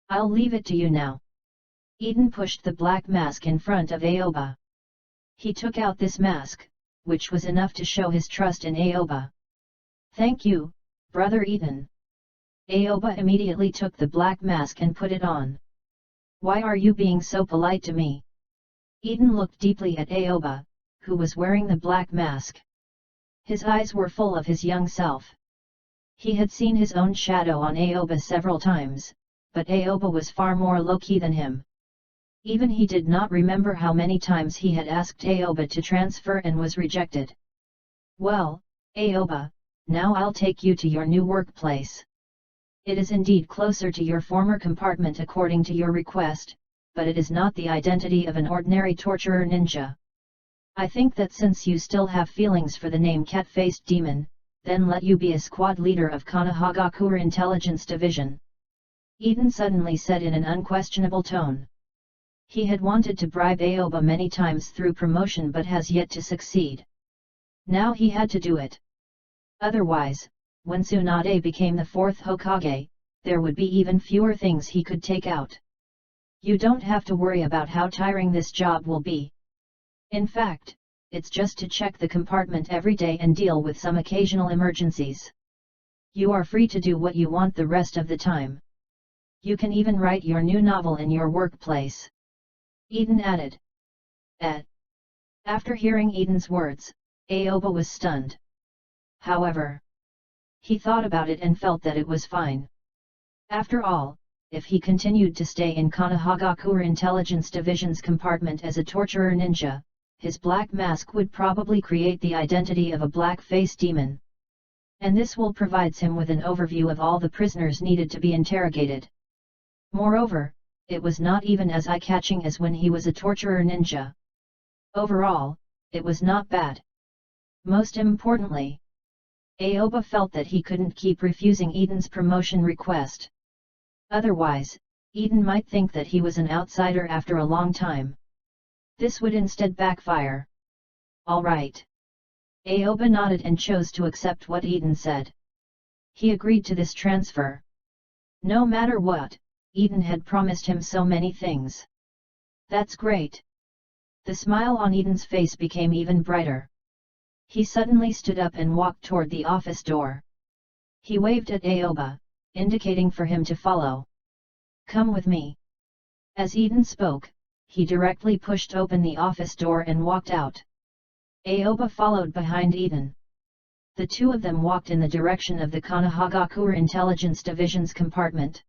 I'll leave it to you now." Eden pushed the black mask in front of Aoba. He took out this mask, which was enough to show his trust in Aoba. "Thank you, Brother Eden." Aoba immediately took the black mask and put it on. "Why are you being so polite to me?" Eden looked deeply at Aoba, who was wearing the black mask. His eyes were full of his young self. He had seen his own shadow on Aoba several times, but Aoba was far more low-key than him. Even he did not remember how many times he had asked Aoba to transfer and was rejected. "Well, Aoba, now I'll take you to your new workplace. It is indeed closer to your former compartment according to your request, but it is not the identity of an ordinary torturer ninja. I think that since you still have feelings for the name cat-faced demon, then let you be a squad leader of Konohagakure Intelligence Division." Eden suddenly said in an unquestionable tone. He had wanted to bribe Aoba many times through promotion but has yet to succeed. Now he had to do it. Otherwise, when Tsunade became the fourth Hokage, there would be even fewer things he could take out. "You don't have to worry about how tiring this job will be. In fact, it's just to check the compartment every day and deal with some occasional emergencies. You are free to do what you want the rest of the time. You can even write your new novel in your workplace. Eden added. After hearing Eden's words, Aoba was stunned. However, he thought about it and felt that it was fine. After all, if he continued to stay in Konohagakure Intelligence Division's compartment as a torturer ninja, his black mask would probably create the identity of a black-face demon. And this will provides him with an overview of all the prisoners needed to be interrogated. Moreover, it was not even as eye-catching as when he was a torturer ninja. Overall, it was not bad. Most importantly, Aoba felt that he couldn't keep refusing Eden's promotion request. Otherwise, Eden might think that he was an outsider after a long time. This would instead backfire. All right. Aoba nodded and chose to accept what Eden said. He agreed to this transfer. No matter what, Eden had promised him so many things. That's great. The smile on Eden's face became even brighter. He suddenly stood up and walked toward the office door. He waved at Aoba, indicating for him to follow. Come with me. As Eden spoke, he directly pushed open the office door and walked out. Aoba followed behind Eden. The two of them walked in the direction of the Konohagakure Intelligence Division's compartment.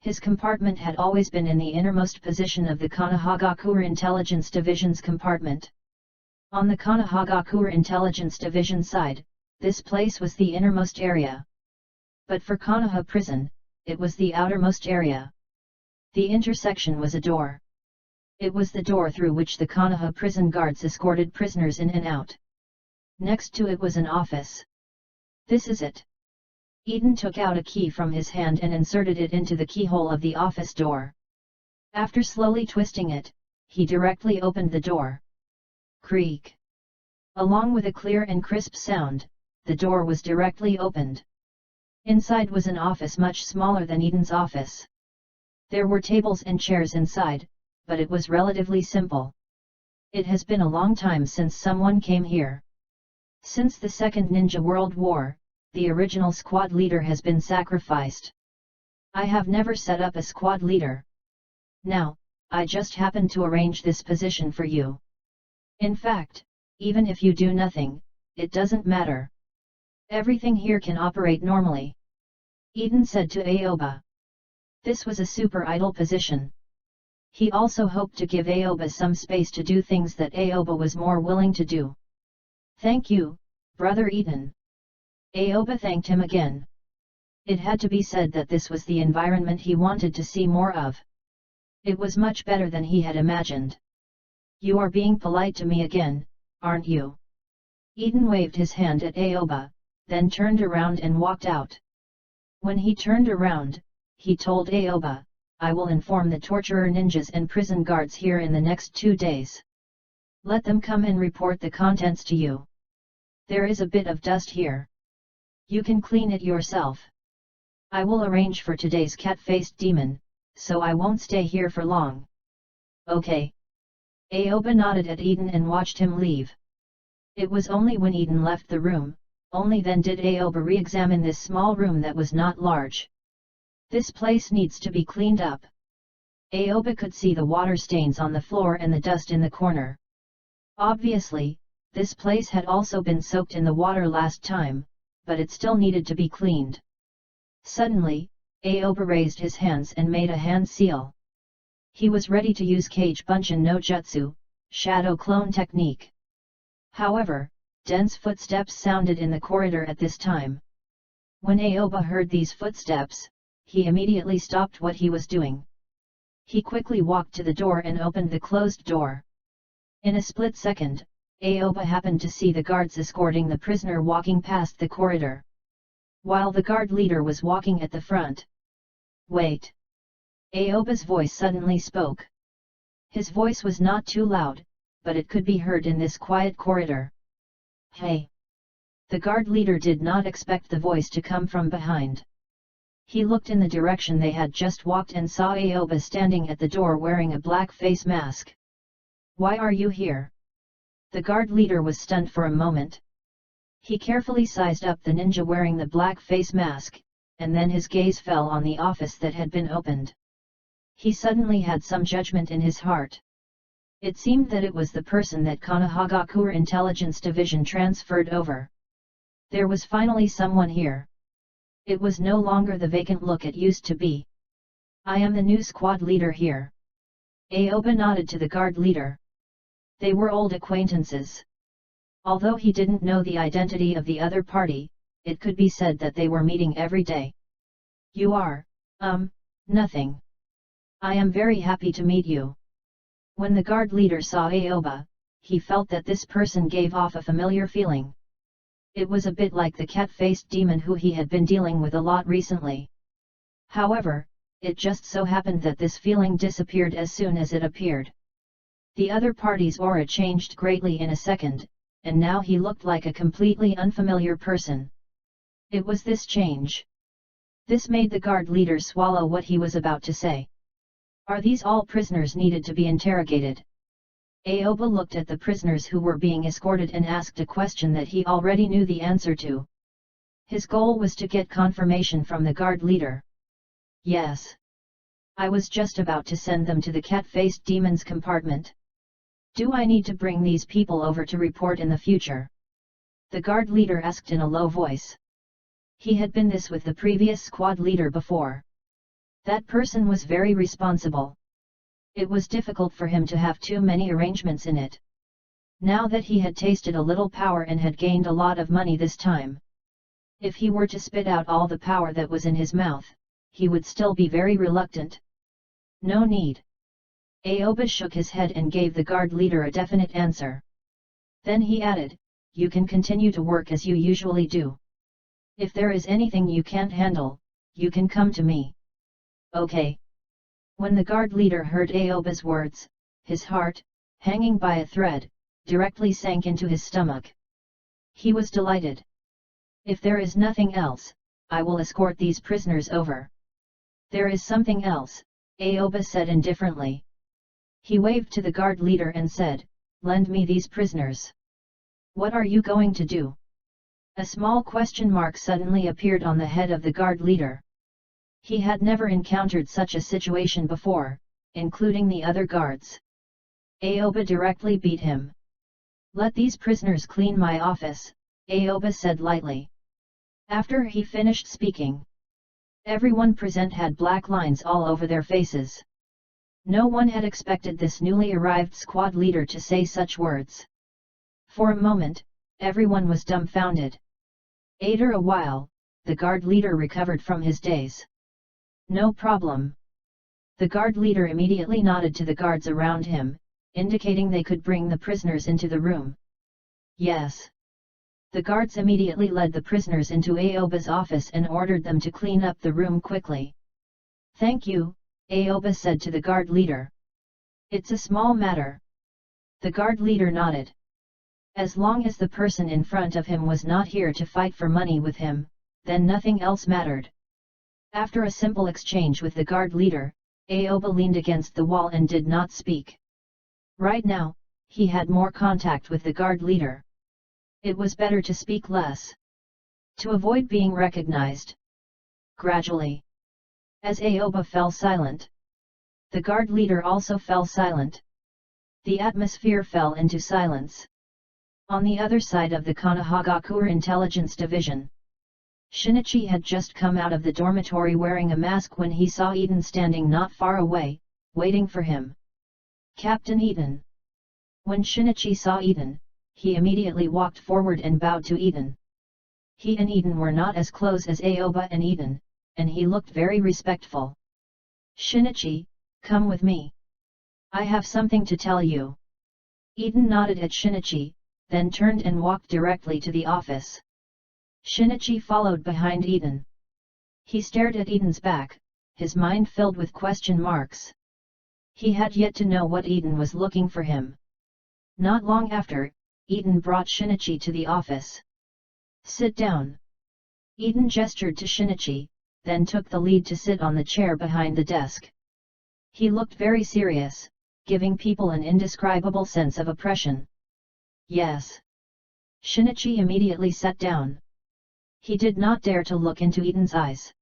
His compartment had always been in the innermost position of the Konohagakure Intelligence Division's compartment. On the Konohagakure Intelligence Division side, this place was the innermost area. But for Konoha Prison, it was the outermost area. The intersection was a door. It was the door through which the Konoha prison guards escorted prisoners in and out. Next to it was an office. This is it. Eden took out a key from his hand and inserted it into the keyhole of the office door. After slowly twisting it, he directly opened the door. Creak. Along with a clear and crisp sound, the door was directly opened. Inside was an office much smaller than Eden's office. There were tables and chairs inside, but it was relatively simple. It has been a long time since someone came here. Since the Second Ninja World War, the original squad leader has been sacrificed. I have never set up a squad leader. Now, I just happened to arrange this position for you. In fact, even if you do nothing, it doesn't matter. Everything here can operate normally. Eden said to Aoba. This was a super idle position. He also hoped to give Aoba some space to do things that Aoba was more willing to do. Thank you, Brother Eden. Aoba thanked him again. It had to be said that this was the environment he wanted to see more of. It was much better than he had imagined. You are being polite to me again, aren't you? Eden waved his hand at Aoba, then turned around and walked out. When he turned around, he told Aoba, I will inform the torturer ninjas and prison guards here in the next 2 days. Let them come and report the contents to you. There is a bit of dust here. You can clean it yourself. I will arrange for today's cat-faced demon, so I won't stay here for long. Okay. Aoba nodded at Eden and watched him leave. It was only when Eden left the room, only then did Aoba re-examine this small room that was not large. This place needs to be cleaned up. Aoba could see the water stains on the floor and the dust in the corner. Obviously, this place had also been soaked in the water last time, but it still needed to be cleaned. Suddenly, Aoba raised his hands and made a hand seal. He was ready to use Kage Bunshin no Jutsu, shadow clone technique. However, dense footsteps sounded in the corridor at this time. When Aoba heard these footsteps, he immediately stopped what he was doing. He quickly walked to the door and opened the closed door. In a split second, Aoba happened to see the guards escorting the prisoner walking past the corridor, while the guard leader was walking at the front. Wait! Aoba's voice suddenly spoke. His voice was not too loud, but it could be heard in this quiet corridor. Hey! The guard leader did not expect the voice to come from behind. He looked in the direction they had just walked and saw Aoba standing at the door wearing a black face mask. Why are you here? The guard leader was stunned for a moment. He carefully sized up the ninja wearing the black face mask, and then his gaze fell on the office that had been opened. He suddenly had some judgment in his heart. It seemed that it was the person that Konohagakure Intelligence Division transferred over. There was finally someone here. It was no longer the vacant look it used to be. I am the new squad leader here. Aoba nodded to the guard leader. They were old acquaintances. Although he didn't know the identity of the other party, it could be said that they were meeting every day. You are, nothing. I am very happy to meet you. When the guard leader saw Aoba, he felt that this person gave off a familiar feeling. It was a bit like the cat-faced demon who he had been dealing with a lot recently. However, it just so happened that this feeling disappeared as soon as it appeared. The other party's aura changed greatly in a second, and now he looked like a completely unfamiliar person. It was this change. This made the guard leader swallow what he was about to say. Are these all prisoners needed to be interrogated? Aoba looked at the prisoners who were being escorted and asked a question that he already knew the answer to. His goal was to get confirmation from the guard leader. Yes. I was just about to send them to the cat-faced demon's compartment. Do I need to bring these people over to report in the future? The guard leader asked in a low voice. He had been this with the previous squad leader before. That person was very responsible. It was difficult for him to have too many arrangements in it. Now that he had tasted a little power and had gained a lot of money this time. If he were to spit out all the power that was in his mouth, he would still be very reluctant. No need. Aoba shook his head and gave the guard leader a definite answer. Then he added, you can continue to work as you usually do. If there is anything you can't handle, you can come to me. Okay. When the guard leader heard Aoba's words, his heart, hanging by a thread, directly sank into his stomach. He was delighted. If there is nothing else, I will escort these prisoners over. There is something else, Aoba said indifferently. He waved to the guard leader and said, lend me these prisoners. What are you going to do? A small question mark suddenly appeared on the head of the guard leader. He had never encountered such a situation before, including the other guards. Aoba directly beat him. Let these prisoners clean my office, Aoba said lightly. After he finished speaking, everyone present had black lines all over their faces. No one had expected this newly arrived squad leader to say such words. For a moment, everyone was dumbfounded. After a while, the guard leader recovered from his daze. No problem. The guard leader immediately nodded to the guards around him, indicating they could bring the prisoners into the room. Yes. The guards immediately led the prisoners into Aoba's office and ordered them to clean up the room quickly. Thank you, Aoba said to the guard leader. It's a small matter. The guard leader nodded. As long as the person in front of him was not here to fight for money with him, then nothing else mattered. After a simple exchange with the guard leader, Aoba leaned against the wall and did not speak. Right now, he had more contact with the guard leader. It was better to speak less. To avoid being recognized. Gradually, as Aoba fell silent, the guard leader also fell silent. The atmosphere fell into silence. On the other side of the Konohagakure Intelligence Division, Shinichi had just come out of the dormitory wearing a mask when he saw Eden standing not far away, waiting for him. Captain Eden. When Shinichi saw Eden, he immediately walked forward and bowed to Eden. He and Eden were not as close as Aoba and Eden, and he looked very respectful. Shinichi, come with me. I have something to tell you. Eden nodded at Shinichi, then turned and walked directly to the office. Shinichi followed behind Eden. He stared at Eden's back, his mind filled with question marks. He had yet to know what Eden was looking for him. Not long after, Eden brought Shinichi to the office. Sit down. Eden gestured to Shinichi, then took the lead to sit on the chair behind the desk. He looked very serious, giving people an indescribable sense of oppression. Yes. Shinichi immediately sat down. He did not dare to look into Eden's eyes.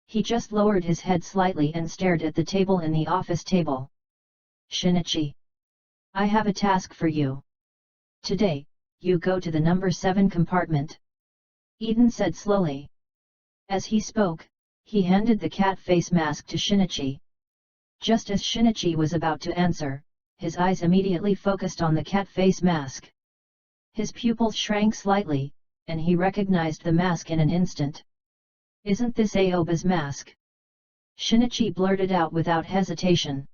He just lowered his head slightly and stared at the table in the office table. Shinichi. I have a task for you. Today, you go to the number 7 compartment. Eden said slowly. As he spoke, he handed the cat face mask to Shinichi. Just as Shinichi was about to answer, his eyes immediately focused on the cat face mask. His pupils shrank slightly, and he recognized the mask in an instant. Isn't this Aoba's mask? Shinichi blurted out without hesitation.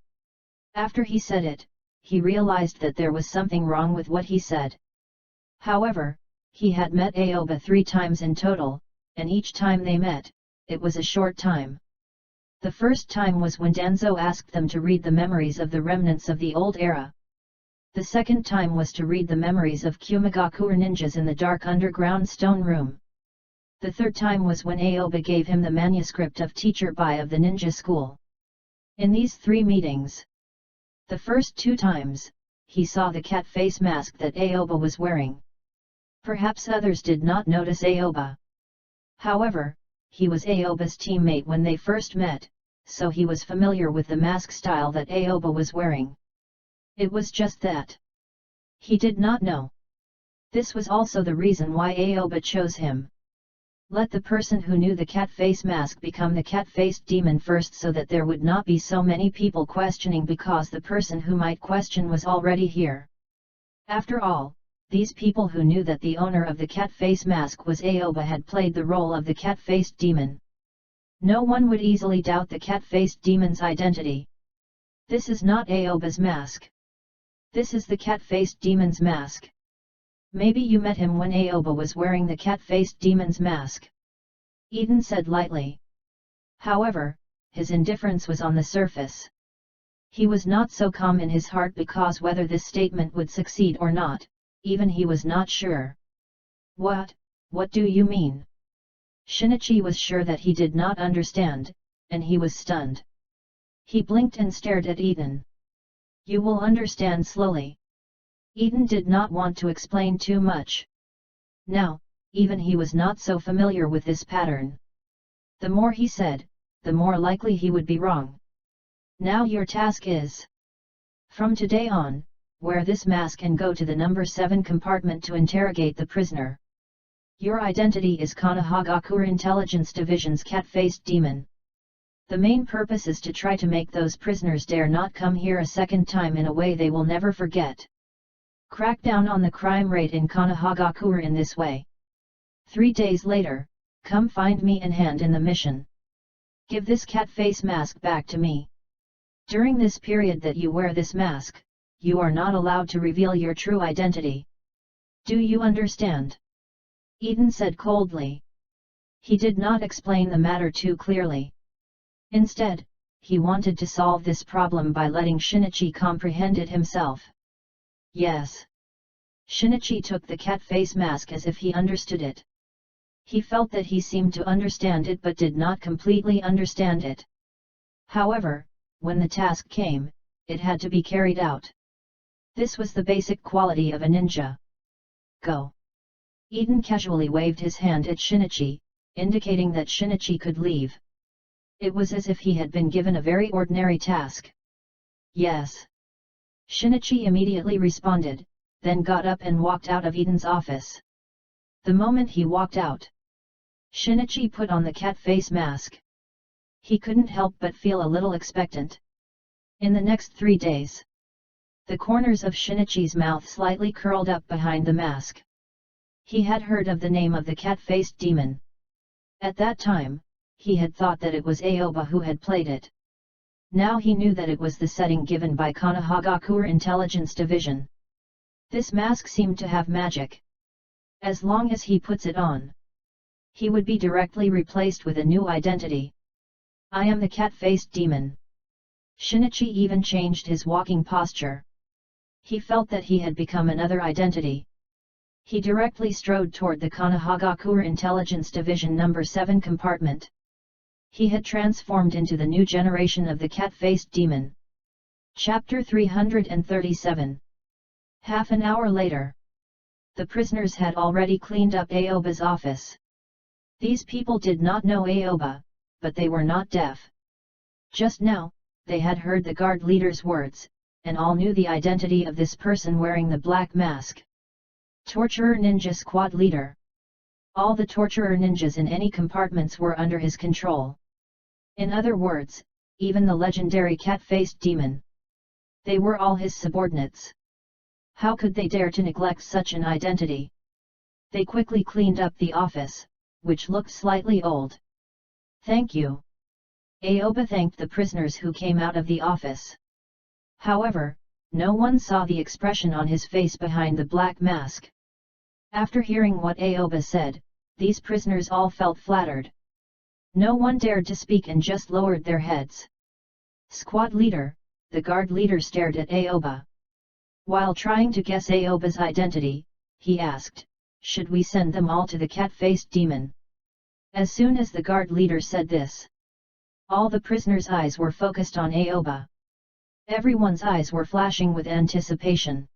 After he said it, he realized that there was something wrong with what he said. However, he had met Aoba 3 times in total, and each time they met, it was a short time. The first time was when Danzo asked them to read the memories of the remnants of the old era. The second time was to read the memories of Kumagakure ninjas in the dark underground stone room. The third time was when Aoba gave him the manuscript of Teacher Bai of the ninja school. In these 3 meetings, the first 2 times, he saw the cat face mask that Aoba was wearing. Perhaps others did not notice Aoba. However, he was Aoba's teammate when they first met, so he was familiar with the mask style that Aoba was wearing. It was just that he did not know. This was also the reason why Aoba chose him. Let the person who knew the cat face mask become the cat-faced demon first so that there would not be so many people questioning because the person who might question was already here. After all, these people who knew that the owner of the cat face mask was Aoba had played the role of the cat-faced demon. No one would easily doubt the cat-faced demon's identity. This is not Aoba's mask. This is the cat-faced demon's mask. Maybe you met him when Aoba was wearing the cat-faced demon's mask. Eden said lightly. However, his indifference was on the surface. He was not so calm in his heart because whether this statement would succeed or not, even he was not sure. What do you mean? Shinichi was sure that he did not understand, and he was stunned. He blinked and stared at Eden. You will understand slowly. Eden did not want to explain too much. Now, even he was not so familiar with this pattern. The more he said, the more likely he would be wrong. Now your task is, from today on, wear this mask and go to the number 7 compartment to interrogate the prisoner. Your identity is Konoha Intelligence Division's cat-faced demon. The main purpose is to try to make those prisoners dare not come here a second time in a way they will never forget. Crack down on the crime rate in Konoha in this way. 3 days later, come find me and hand in the mission. Give this cat face mask back to me. During this period that you wear this mask, you are not allowed to reveal your true identity. Do you understand? Eden said coldly. He did not explain the matter too clearly. Instead, he wanted to solve this problem by letting Shinichi comprehend it himself. Yes. Shinichi took the cat face mask as if he understood it. He felt that he seemed to understand it but did not completely understand it. However, when the task came, it had to be carried out. This was the basic quality of a ninja. Go. Eden casually waved his hand at Shinichi, indicating that Shinichi could leave. It was as if he had been given a very ordinary task. Yes. Shinichi immediately responded, then got up and walked out of Eden's office. The moment he walked out, Shinichi put on the cat face mask. He couldn't help but feel a little expectant. In the next 3 days, the corners of Shinichi's mouth slightly curled up behind the mask. He had heard of the name of the cat-faced demon. At that time, he had thought that it was Aoba who had played it. Now he knew that it was the setting given by Konoha Intelligence Division. This mask seemed to have magic. As long as he puts it on, he would be directly replaced with a new identity. I am the cat-faced demon. Shinichi even changed his walking posture. He felt that he had become another identity. He directly strode toward the Konoha Intelligence Division number 7 compartment. He had transformed into the new generation of the cat-faced demon. Chapter 337. Half an hour later. The prisoners had already cleaned up Aoba's office. These people did not know Aoba, but they were not deaf. Just now, they had heard the guard leader's words, and all knew the identity of this person wearing the black mask. Torturer Ninja Squad Leader. All the torturer ninjas in any compartments were under his control. In other words, even the legendary cat-faced demon. They were all his subordinates. How could they dare to neglect such an identity? They quickly cleaned up the office, which looked slightly old. "Thank you." Aoba thanked the prisoners who came out of the office. However, no one saw the expression on his face behind the black mask. After hearing what Aoba said, these prisoners all felt flattered. No one dared to speak and just lowered their heads. "Squad leader," the guard leader stared at Aoba. While trying to guess Aoba's identity, he asked, "Should we send them all to the cat-faced demon?" As soon as the guard leader said this, all the prisoners' eyes were focused on Aoba. Everyone's eyes were flashing with anticipation.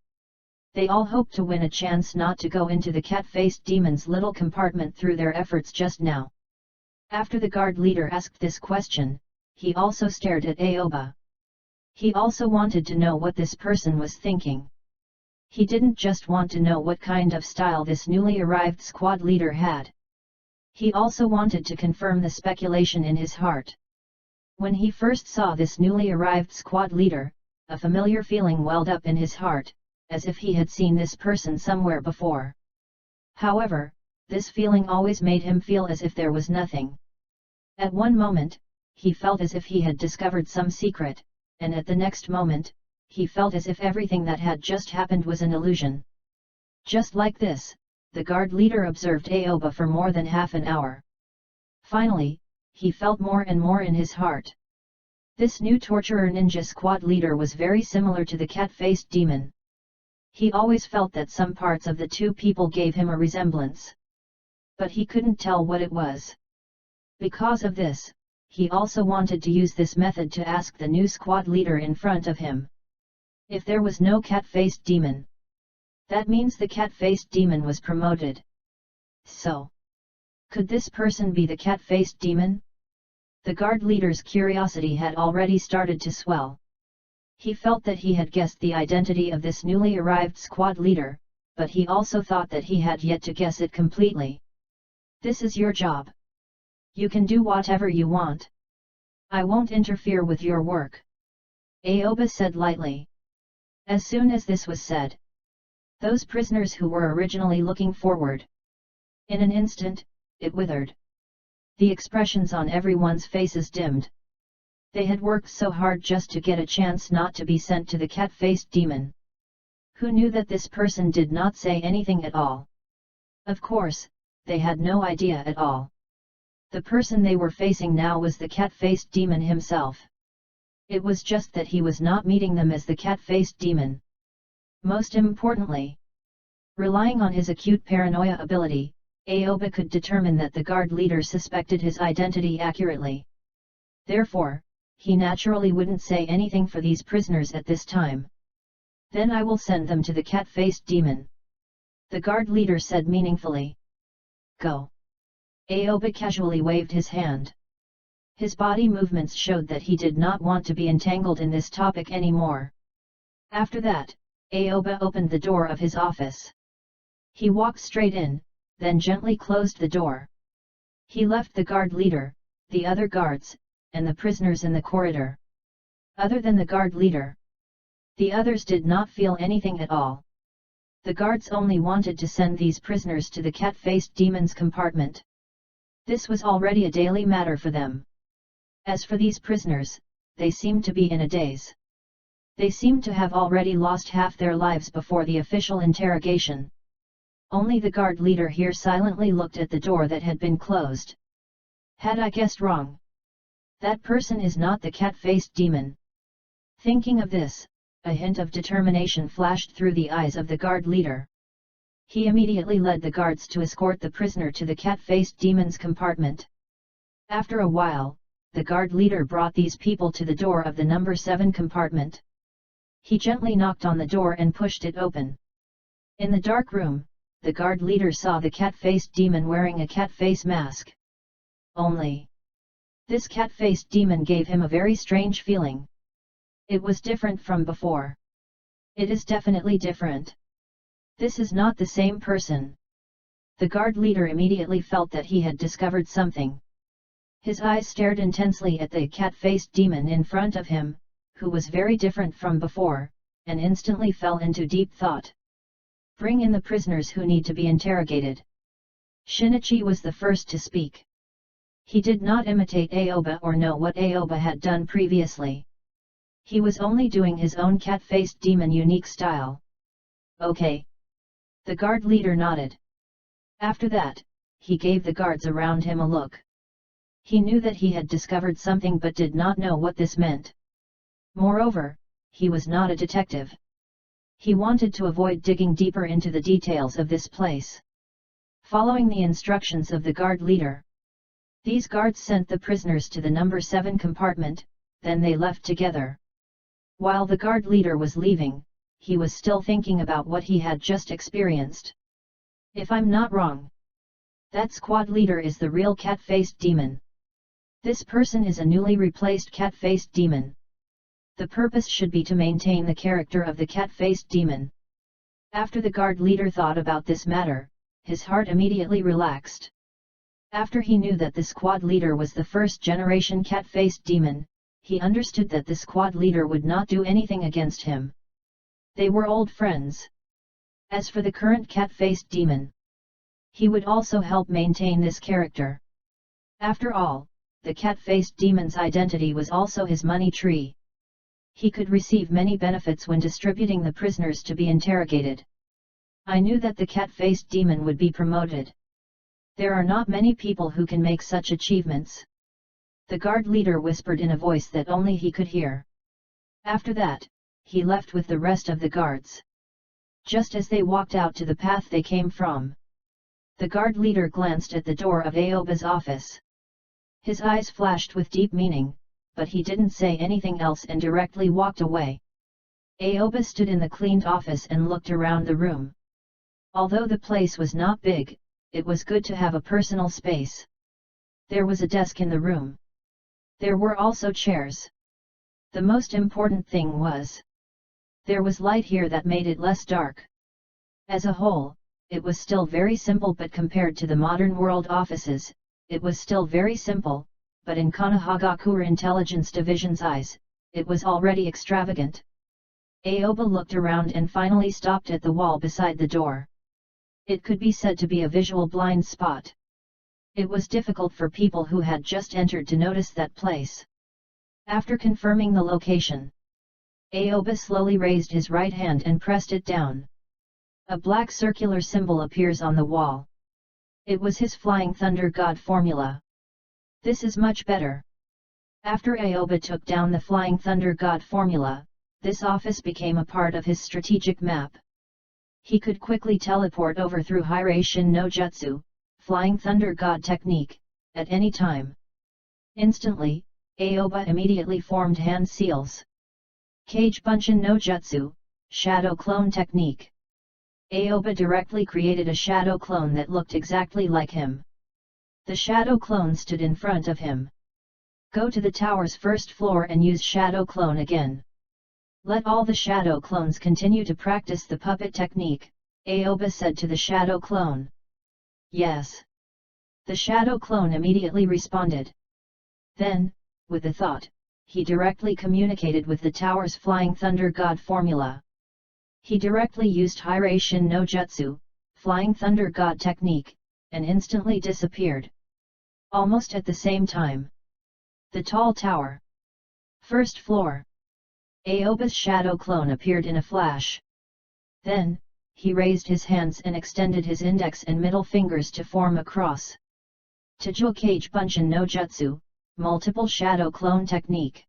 They all hoped to win a chance not to go into the cat-faced demon's little compartment through their efforts just now. After the guard leader asked this question, he also stared at Aoba. He also wanted to know what this person was thinking. He didn't just want to know what kind of style this newly arrived squad leader had. He also wanted to confirm the speculation in his heart. When he first saw this newly arrived squad leader, a familiar feeling welled up in his heart, as if he had seen this person somewhere before. However, this feeling always made him feel as if there was nothing. At one moment, he felt as if he had discovered some secret, and at the next moment, he felt as if everything that had just happened was an illusion. Just like this, the guard leader observed Aoba for more than half an hour. Finally, he felt more and more in his heart. This new torturer ninja squad leader was very similar to the cat-faced demon. He always felt that some parts of the two people gave him a resemblance. But he couldn't tell what it was. Because of this, he also wanted to use this method to ask the new squad leader in front of him. If there was no cat-faced demon, that means the cat-faced demon was promoted. So, could this person be the cat-faced demon? The guard leader's curiosity had already started to swell. He felt that he had guessed the identity of this newly arrived squad leader, but he also thought that he had yet to guess it completely. "This is your job. You can do whatever you want. I won't interfere with your work," Aoba said lightly. As soon as this was said, those prisoners who were originally looking forward, in an instant, it withered. The expressions on everyone's faces dimmed. They had worked so hard just to get a chance not to be sent to the cat-faced demon. Who knew that this person did not say anything at all? Of course, they had no idea at all. The person they were facing now was the cat-faced demon himself. It was just that he was not meeting them as the cat-faced demon. Most importantly, relying on his acute paranoia ability, Aoba could determine that the guard leader suspected his identity accurately. Therefore, he naturally wouldn't say anything for these prisoners at this time. "Then I will send them to the cat-faced demon," the guard leader said meaningfully. "Go." Aoba casually waved his hand. His body movements showed that he did not want to be entangled in this topic anymore. After that, Aoba opened the door of his office. He walked straight in, then gently closed the door. He left the guard leader, the other guards, and the prisoners in the corridor. Other than the guard leader, the others did not feel anything at all. The guards only wanted to send these prisoners to the cat-faced demon's compartment. This was already a daily matter for them. As for these prisoners, they seemed to be in a daze. They seemed to have already lost half their lives before the official interrogation. Only the guard leader here silently looked at the door that had been closed. "Had I guessed wrong? That person is not the cat-faced demon." Thinking of this, a hint of determination flashed through the eyes of the guard leader. He immediately led the guards to escort the prisoner to the cat-faced demon's compartment. After a while, the guard leader brought these people to the door of the number 7 compartment. He gently knocked on the door and pushed it open. In the dark room, the guard leader saw the cat-faced demon wearing a cat face mask. Only this cat-faced demon gave him a very strange feeling. It was different from before. It is definitely different. This is not the same person. The guard leader immediately felt that he had discovered something. His eyes stared intensely at the cat-faced demon in front of him, who was very different from before, and instantly fell into deep thought. Bring in the prisoners who need to be interrogated. Shinichi was the first to speak. He did not imitate Aoba or know what Aoba had done previously. He was only doing his own cat-faced demon unique style. Okay. The guard leader nodded. After that, he gave the guards around him a look. He knew that he had discovered something but did not know what this meant. Moreover, he was not a detective. He wanted to avoid digging deeper into the details of this place. Following the instructions of the guard leader, these guards sent the prisoners to the number 7 compartment, then they left together. While the guard leader was leaving, he was still thinking about what he had just experienced. If I'm not wrong, that squad leader is the real cat-faced demon. This person is a newly replaced cat-faced demon. The purpose should be to maintain the character of the cat-faced demon. After the guard leader thought about this matter, his heart immediately relaxed. After he knew that the squad leader was the first-generation cat-faced demon, he understood that the squad leader would not do anything against him. They were old friends. As for the current cat-faced demon, he would also help maintain this character. After all, the cat-faced demon's identity was also his money tree. He could receive many benefits when distributing the prisoners to be interrogated. I knew that the cat-faced demon would be promoted. There are not many people who can make such achievements. The guard leader whispered in a voice that only he could hear. After that, he left with the rest of the guards. Just as they walked out to the path they came from, the guard leader glanced at the door of Aoba's office. His eyes flashed with deep meaning, but he didn't say anything else and directly walked away. Aoba stood in the cleaned office and looked around the room. Although the place was not big, it was good to have a personal space. There was a desk in the room. There were also chairs. The most important thing was, there was light here that made it less dark. As a whole, it was still very simple, but compared to the modern world offices, it was still very simple, but in Konohagakure Intelligence Division's eyes, it was already extravagant. Aoba looked around and finally stopped at the wall beside the door. It could be said to be a visual blind spot. It was difficult for people who had just entered to notice that place. After confirming the location, Aoba slowly raised his right hand and pressed it down. A black circular symbol appears on the wall. It was his Flying Thunder God formula. This is much better. After Aoba took down the Flying Thunder God formula, this office became a part of his strategic map. He could quickly teleport over through Hiraishin no Jutsu, Flying Thunder God technique, at any time. Instantly, Aoba immediately formed hand seals. Kage Bunshin no Jutsu, Shadow Clone technique. Aoba directly created a shadow clone that looked exactly like him. The shadow clone stood in front of him. Go to the tower's first floor and use shadow clone again. Let all the shadow clones continue to practice the puppet technique, Aoba said to the shadow clone. Yes. The shadow clone immediately responded. Then, with a thought, he directly communicated with the tower's Flying Thunder God formula. He directly used Hiraishin no Jutsu, Flying Thunder God technique, and instantly disappeared. Almost at the same time, the tall tower, first floor, Aoba's shadow clone appeared in a flash. Then, he raised his hands and extended his index and middle fingers to form a cross. Tajul Kage Bunshin no Jutsu, multiple shadow clone technique.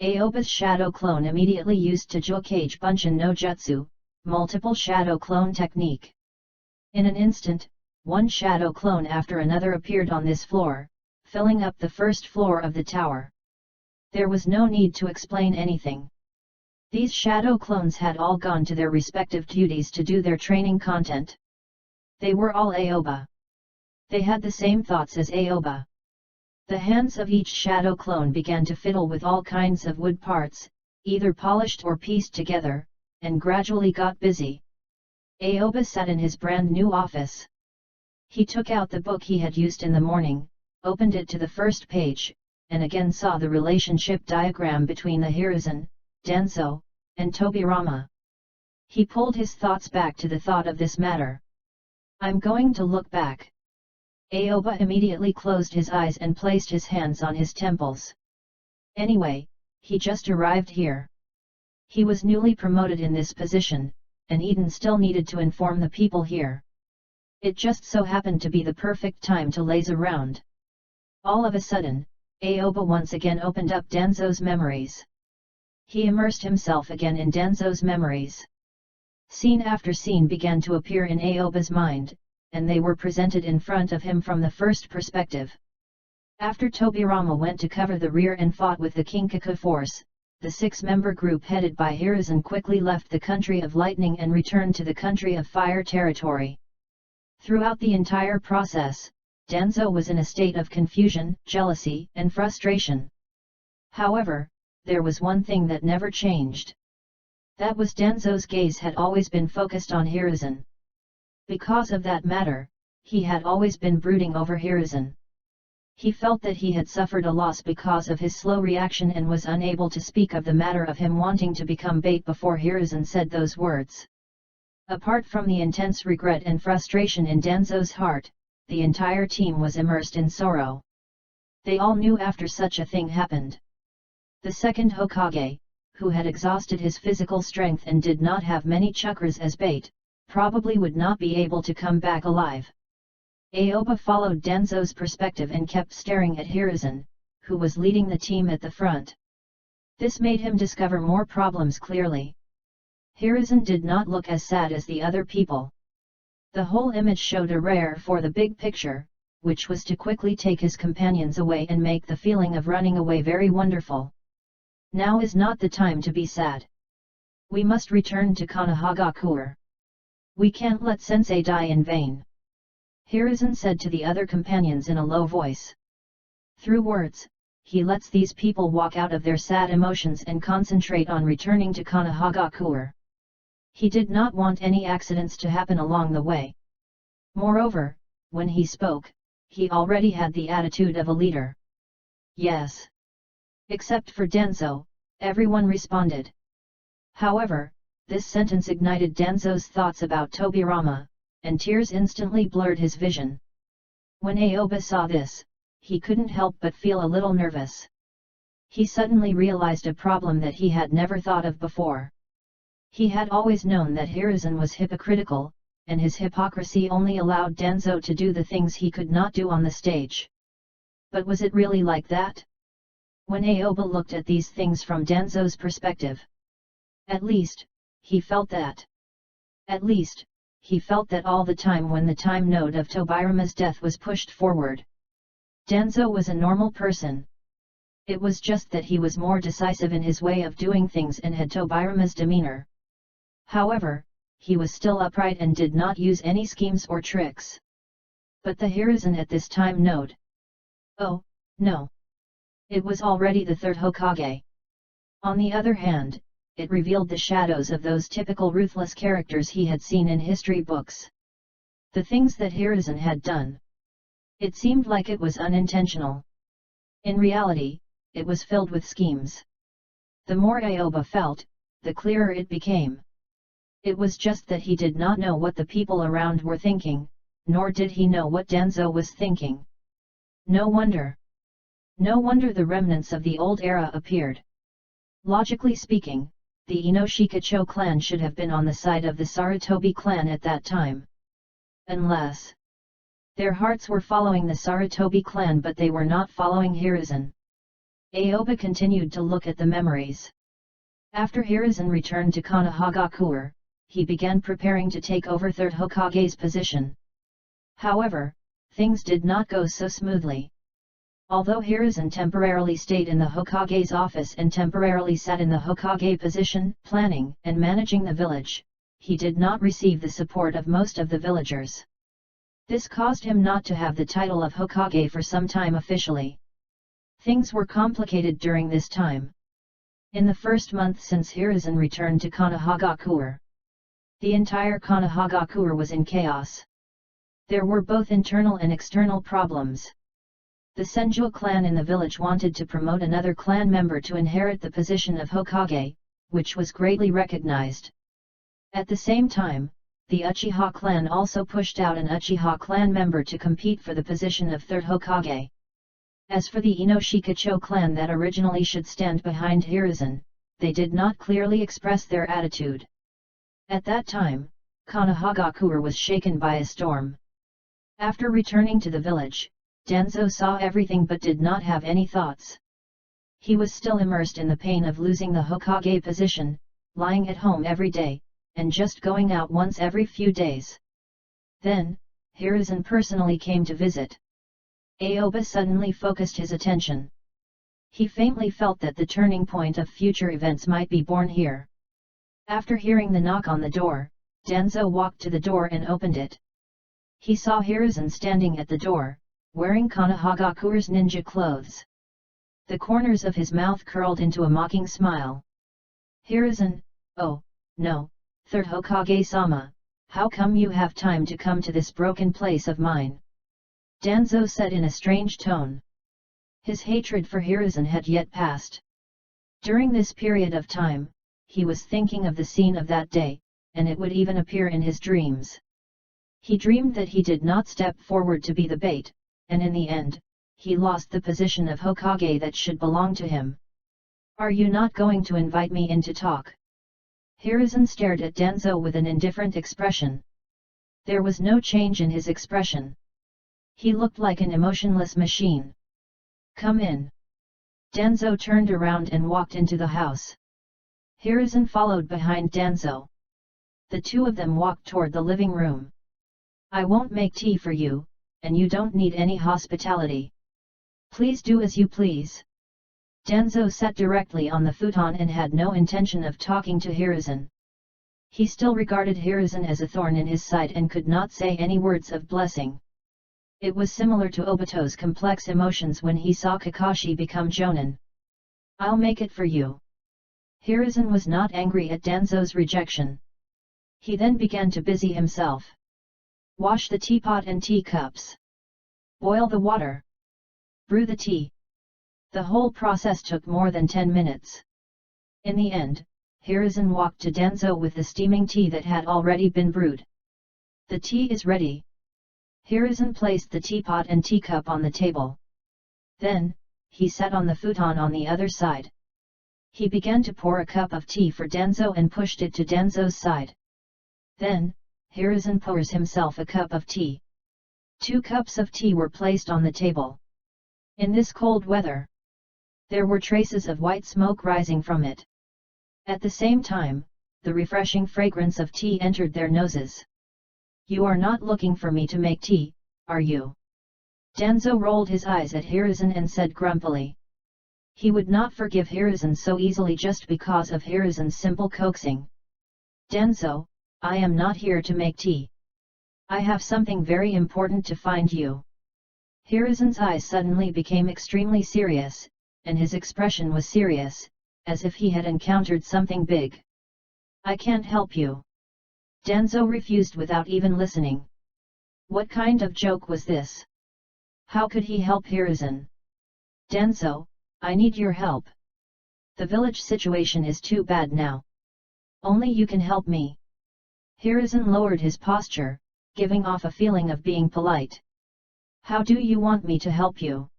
Aoba's shadow clone immediately used Tajul Kage Bunshin no Jutsu, multiple shadow clone technique. In an instant, one shadow clone after another appeared on this floor, filling up the first floor of the tower. There was no need to explain anything. These shadow clones had all gone to their respective duties to do their training content. They were all Aoba. They had the same thoughts as Aoba. The hands of each shadow clone began to fiddle with all kinds of wood parts, either polished or pieced together, and gradually got busy. Aoba sat in his brand new office. He took out the book he had used in the morning, opened it to the first page, and again saw the relationship diagram between the Hiruzen, Danzo, and Tobirama. He pulled his thoughts back to the thought of this matter. I'm going to look back. Aoba immediately closed his eyes and placed his hands on his temples. Anyway, he just arrived here. He was newly promoted in this position, and Eden still needed to inform the people here. It just so happened to be the perfect time to laze around. All of a sudden, Aoba once again opened up Danzo's memories. He immersed himself again in Danzo's memories. Scene after scene began to appear in Aoba's mind, and they were presented in front of him from the first perspective. After Tobirama went to cover the rear and fought with the Kinkaku force, the 6-member group headed by Hiruzen quickly left the country of lightning and returned to the country of fire territory. Throughout the entire process, Danzo was in a state of confusion, jealousy, and frustration. However, there was one thing that never changed. That was Danzo's gaze had always been focused on Hiruzen. Because of that matter, he had always been brooding over Hiruzen. He felt that he had suffered a loss because of his slow reaction and was unable to speak of the matter of him wanting to become bait before Hiruzen said those words. Apart from the intense regret and frustration in Danzo's heart, the entire team was immersed in sorrow. They all knew after such a thing happened. The second Hokage, who had exhausted his physical strength and did not have many chakras as bait, probably would not be able to come back alive. Aoba followed Danzo's perspective and kept staring at Hiruzen, who was leading the team at the front. This made him discover more problems clearly. Hiruzen did not look as sad as the other people. The whole image showed a rare for the big picture, which was to quickly take his companions away and make the feeling of running away very wonderful. Now is not the time to be sad. We must return to Konohagakure. We can't let Sensei die in vain. Hiruzen said to the other companions in a low voice. Through words, he lets these people walk out of their sad emotions and concentrate on returning to Konohagakure. He did not want any accidents to happen along the way. Moreover, when he spoke, he already had the attitude of a leader. Yes. Except for Danzo, everyone responded. However, this sentence ignited Danzo's thoughts about Tobirama, and tears instantly blurred his vision. When Aoba saw this, he couldn't help but feel a little nervous. He suddenly realized a problem that he had never thought of before. He had always known that Hiruzen was hypocritical, and his hypocrisy only allowed Danzo to do the things he could not do on the stage. But was it really like that? When Aoba looked at these things from Danzo's perspective, at least, he felt that. At least, he felt that all the time when the time node of Tobirama's death was pushed forward. Danzo was a normal person. It was just that he was more decisive in his way of doing things and had Tobirama's demeanor. However, he was still upright and did not use any schemes or tricks. But the Hiruzen at this time node. Oh, no. It was already the third Hokage. On the other hand, it revealed the shadows of those typical ruthless characters he had seen in history books. The things that Hiruzen had done. It seemed like it was unintentional. In reality, it was filled with schemes. The more Aoba felt, the clearer it became. It was just that he did not know what the people around were thinking, nor did he know what Danzo was thinking. No wonder. No wonder the remnants of the old era appeared. Logically speaking, the Inoshikacho clan should have been on the side of the Sarutobi clan at that time. Unless their hearts were following the Sarutobi clan but they were not following Hiruzen. Aoba continued to look at the memories. After Hiruzen returned to Konohagakure, he began preparing to take over third Hokage's position. However, things did not go so smoothly. Although Hiruzen temporarily stayed in the Hokage's office and temporarily sat in the Hokage position, planning and managing the village, he did not receive the support of most of the villagers. This caused him not to have the title of Hokage for some time officially. Things were complicated during this time. In the first month since Hiruzen returned to Konohagakure, the entire Konohagakure was in chaos. There were both internal and external problems. The Senju clan in the village wanted to promote another clan member to inherit the position of Hokage, which was greatly recognized. At the same time, the Uchiha clan also pushed out an Uchiha clan member to compete for the position of third Hokage. As for the Inoshikacho clan that originally should stand behind Hiruzen, they did not clearly express their attitude. At that time, Konohagakure was shaken by a storm. After returning to the village, Danzo saw everything but did not have any thoughts. He was still immersed in the pain of losing the Hokage position, lying at home every day, and just going out once every few days. Then, Hiruzen personally came to visit. Aoba suddenly focused his attention. He faintly felt that the turning point of future events might be born here. After hearing the knock on the door, Danzo walked to the door and opened it. He saw Hiruzen standing at the door, wearing Konohagakure's ninja clothes. The corners of his mouth curled into a mocking smile. Hiruzen, oh, no, third Hokage-sama, how come you have time to come to this broken place of mine? Danzo said in a strange tone. His hatred for Hiruzen had yet passed. During this period of time, he was thinking of the scene of that day, and it would even appear in his dreams. He dreamed that he did not step forward to be the bait, and in the end, he lost the position of Hokage that should belong to him. Are you not going to invite me in to talk? Hiruzen stared at Danzo with an indifferent expression. There was no change in his expression. He looked like an emotionless machine. Come in. Danzo turned around and walked into the house. Hiruzen followed behind Danzo. The two of them walked toward the living room. I won't make tea for you, and you don't need any hospitality. Please do as you please. Danzo sat directly on the futon and had no intention of talking to Hiruzen. He still regarded Hiruzen as a thorn in his side and could not say any words of blessing. It was similar to Obito's complex emotions when he saw Kakashi become Jonin. I'll make it for you. Hiruzen was not angry at Danzo's rejection. He then began to busy himself. Wash the teapot and teacups. Boil the water. Brew the tea. The whole process took more than 10 minutes. In the end, Hiruzen walked to Danzo with the steaming tea that had already been brewed. The tea is ready. Hiruzen placed the teapot and teacup on the table. Then, he sat on the futon on the other side. He began to pour a cup of tea for Danzo and pushed it to Danzo's side. Then, Hiruzen pours himself a cup of tea. 2 cups of tea were placed on the table. In this cold weather, there were traces of white smoke rising from it. At the same time, the refreshing fragrance of tea entered their noses. You are not looking for me to make tea, are you? Danzo rolled his eyes at Hiruzen and said grumpily. He would not forgive Hiruzen so easily just because of Hiruzen's simple coaxing. Danzo, I am not here to make tea. I have something very important to find you. Hiruzen's eyes suddenly became extremely serious, and his expression was serious, as if he had encountered something big. I can't help you. Danzo refused without even listening. What kind of joke was this? How could he help Hiruzen? Danzo, I need your help. The village situation is too bad now. Only you can help me. Hiruzen lowered his posture, giving off a feeling of being polite. How do you want me to help you?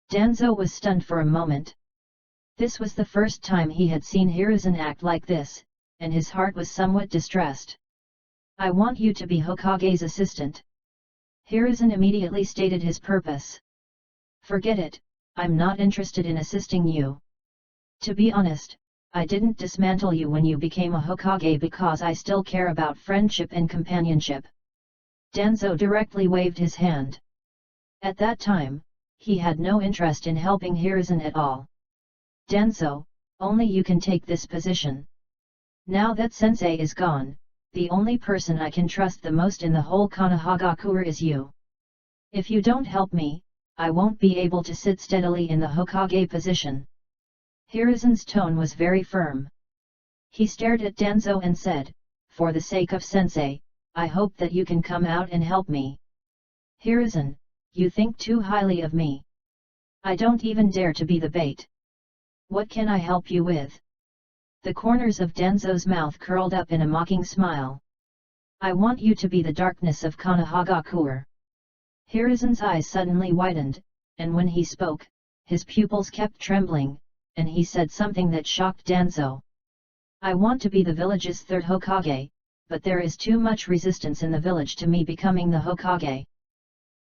Danzo was stunned for a moment. This was the first time he had seen Hiruzen act like this, and his heart was somewhat distressed. I want you to be Hokage's assistant. Hiruzen immediately stated his purpose. Forget it, I'm not interested in assisting you. To be honest, I didn't dismantle you when you became a Hokage because I still care about friendship and companionship. Danzo directly waved his hand. At that time, he had no interest in helping Hiruzen at all. Danzo, only you can take this position. Now that sensei is gone, the only person I can trust the most in the whole Konohagakure is you. If you don't help me, I won't be able to sit steadily in the Hokage position." Hiruzen's tone was very firm. He stared at Danzo and said, "For the sake of sensei, I hope that you can come out and help me." "Hiruzen, you think too highly of me. I don't even dare to be the bait. What can I help you with?" The corners of Danzo's mouth curled up in a mocking smile. "I want you to be the darkness of Konohagakure." Hiruzen's eyes suddenly widened, and when he spoke, his pupils kept trembling, and he said something that shocked Danzo. "I want to be the village's third Hokage, but there is too much resistance in the village to me becoming the Hokage.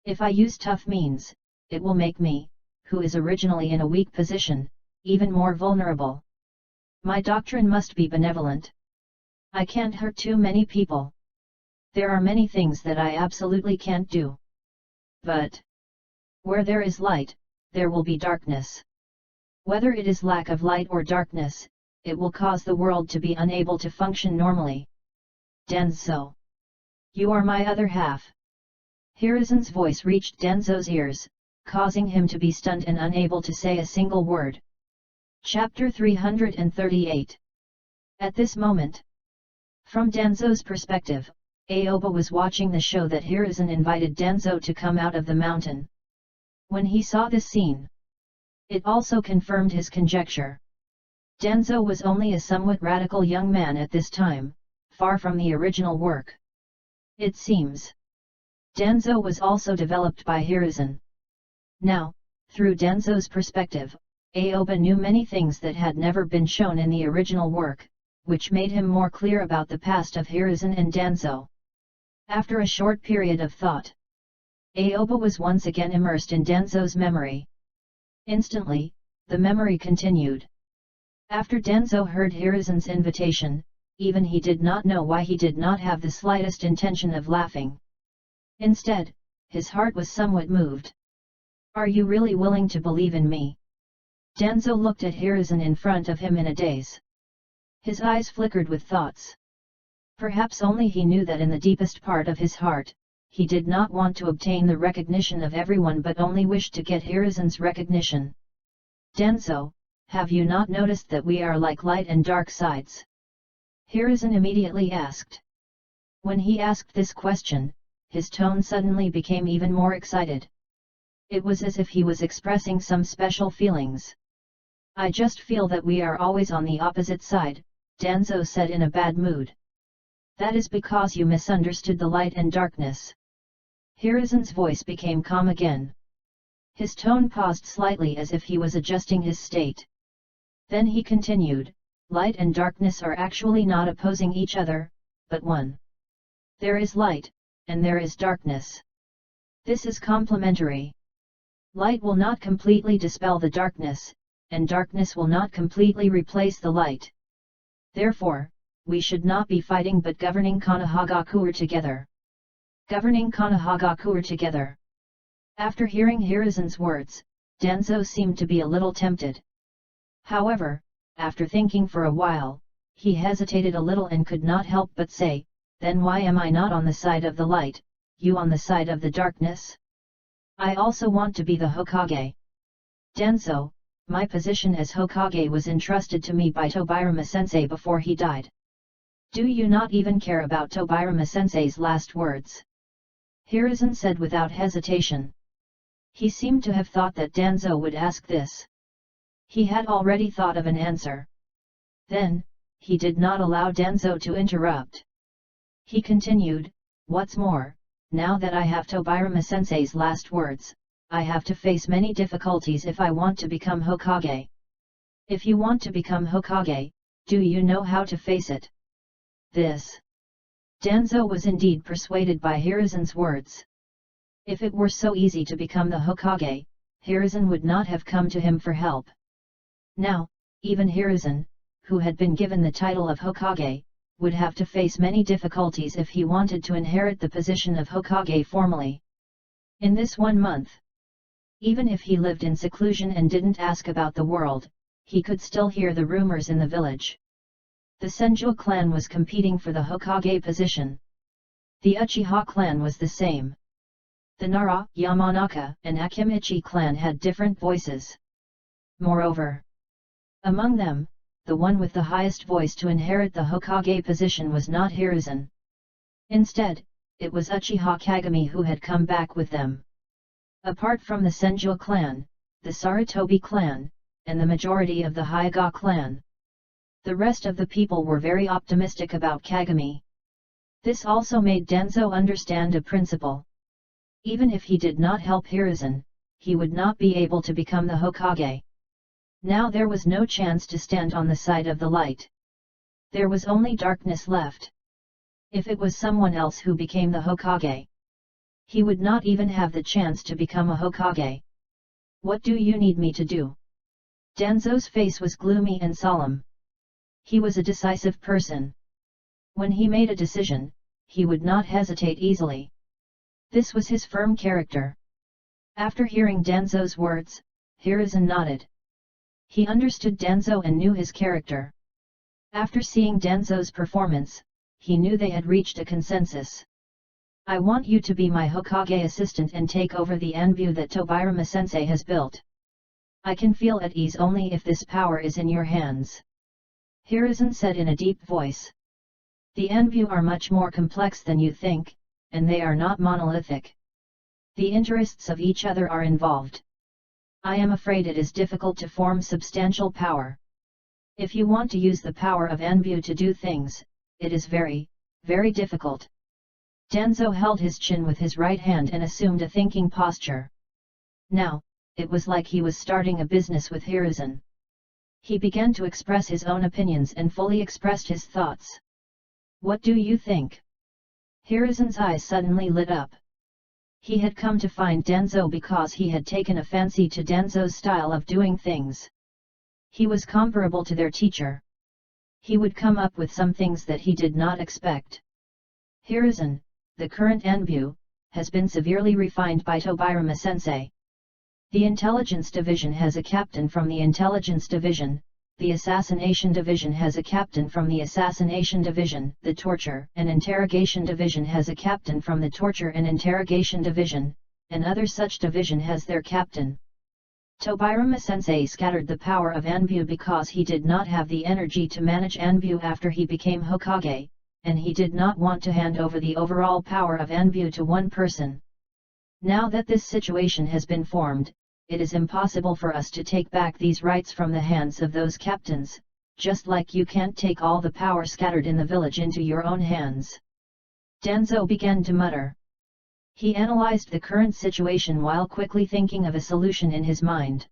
If I use tough means, it will make me, who is originally in a weak position, even more vulnerable. My doctrine must be benevolent. I can't hurt too many people. There are many things that I absolutely can't do. But where there is light, there will be darkness. Whether it is lack of light or darkness, it will cause the world to be unable to function normally. Danzo, you are my other half." Hiruzen's voice reached Danzo's ears, causing him to be stunned and unable to say a single word. Chapter 338. At this moment, from Danzo's perspective, Aoba was watching the show that Hiruzen invited Danzo to come out of the mountain. When he saw this scene, it also confirmed his conjecture. Danzo was only a somewhat radical young man at this time, far from the original work. It seems Danzo was also developed by Hiruzen. Now, through Danzo's perspective, Aoba knew many things that had never been shown in the original work, which made him more clear about the past of Hiruzen and Danzo. After a short period of thought, Aoba was once again immersed in Danzo's memory. Instantly, the memory continued. After Danzo heard Hiruzen's invitation, even he did not know why he did not have the slightest intention of laughing. Instead, his heart was somewhat moved. "Are you really willing to believe in me?" Danzo looked at Hiruzen in front of him in a daze. His eyes flickered with thoughts. Perhaps only he knew that in the deepest part of his heart, he did not want to obtain the recognition of everyone but only wished to get Hiruzen's recognition. "Danzo, have you not noticed that we are like light and dark sides?" Hiruzen immediately asked. When he asked this question, his tone suddenly became even more excited. It was as if he was expressing some special feelings. "I just feel that we are always on the opposite side," Danzo said in a bad mood. "That is because you misunderstood the light and darkness." Hiruzen's voice became calm again. His tone paused slightly as if he was adjusting his state. Then he continued, "Light and darkness are actually not opposing each other, but one. There is light, and there is darkness. This is complementary. Light will not completely dispel the darkness, and darkness will not completely replace the light. Therefore, we should not be fighting but governing Konohagakure together." Governing Konohagakure together. After hearing Hiruzen's words, Danzo seemed to be a little tempted. However, after thinking for a while, he hesitated a little and could not help but say, "Then why am I not on the side of the light, you on the side of the darkness? I also want to be the Hokage. Danzo, my position as Hokage was entrusted to me by Tobirama-sensei before he died. Do you not even care about Tobirama-sensei's last words?" Hiruzen said without hesitation. He seemed to have thought that Danzo would ask this. He had already thought of an answer. Then, he did not allow Danzo to interrupt. He continued, "What's more, now that I have Tobirama-sensei's last words, I have to face many difficulties if I want to become Hokage. If you want to become Hokage, do you know how to face it?" This. Danzo was indeed persuaded by Hiruzen's words. If it were so easy to become the Hokage, Hiruzen would not have come to him for help. Now, even Hiruzen, who had been given the title of Hokage, would have to face many difficulties if he wanted to inherit the position of Hokage formally. In this 1 month, even if he lived in seclusion and didn't ask about the world, he could still hear the rumors in the village. The Senju clan was competing for the Hokage position. The Uchiha clan was the same. The Nara, Yamanaka, and Akimichi clan had different voices. Moreover, among them, the one with the highest voice to inherit the Hokage position was not Hiruzen. Instead, it was Uchiha Kagami who had come back with them. Apart from the Senju clan, the Sarutobi clan, and the majority of the Hyuga clan, the rest of the people were very optimistic about Kagami. This also made Danzo understand a principle. Even if he did not help Hiruzen, he would not be able to become the Hokage. Now there was no chance to stand on the side of the light. There was only darkness left. If it was someone else who became the Hokage, he would not even have the chance to become a Hokage. What do you need me to do? Danzo's face was gloomy and solemn. He was a decisive person. When he made a decision, he would not hesitate easily. This was his firm character. After hearing Danzo's words, Hiruzen nodded. He understood Danzo and knew his character. After seeing Danzo's performance, he knew they had reached a consensus. I want you to be my Hokage assistant and take over the Anbu that Tobirama-sensei has built. I can feel at ease only if this power is in your hands. Hiruzen said in a deep voice. The Anbu are much more complex than you think, and they are not monolithic. The interests of each other are involved. I am afraid it is difficult to form substantial power. If you want to use the power of Anbu to do things, it is very, very difficult. Danzo held his chin with his right hand and assumed a thinking posture. Now, it was like he was starting a business with Hiruzen. He began to express his own opinions and fully expressed his thoughts. What do you think? Hiruzen's eyes suddenly lit up. He had come to find Danzo because he had taken a fancy to Danzo's style of doing things. He was comparable to their teacher. He would come up with some things that he did not expect. Hiruzen, the current Anbu, has been severely refined by Tobirama-sensei. The Intelligence Division has a captain from the Intelligence Division, the Assassination Division has a captain from the Assassination Division, the Torture and Interrogation Division has a captain from the Torture and Interrogation Division, and other such division has their captain. Tobirama-sensei scattered the power of Anbu because he did not have the energy to manage Anbu after he became Hokage, and he did not want to hand over the overall power of Anbu to one person. Now that this situation has been formed, it is impossible for us to take back these rights from the hands of those captains, just like you can't take all the power scattered in the village into your own hands. Danzo began to mutter. He analyzed the current situation while quickly thinking of a solution in his mind.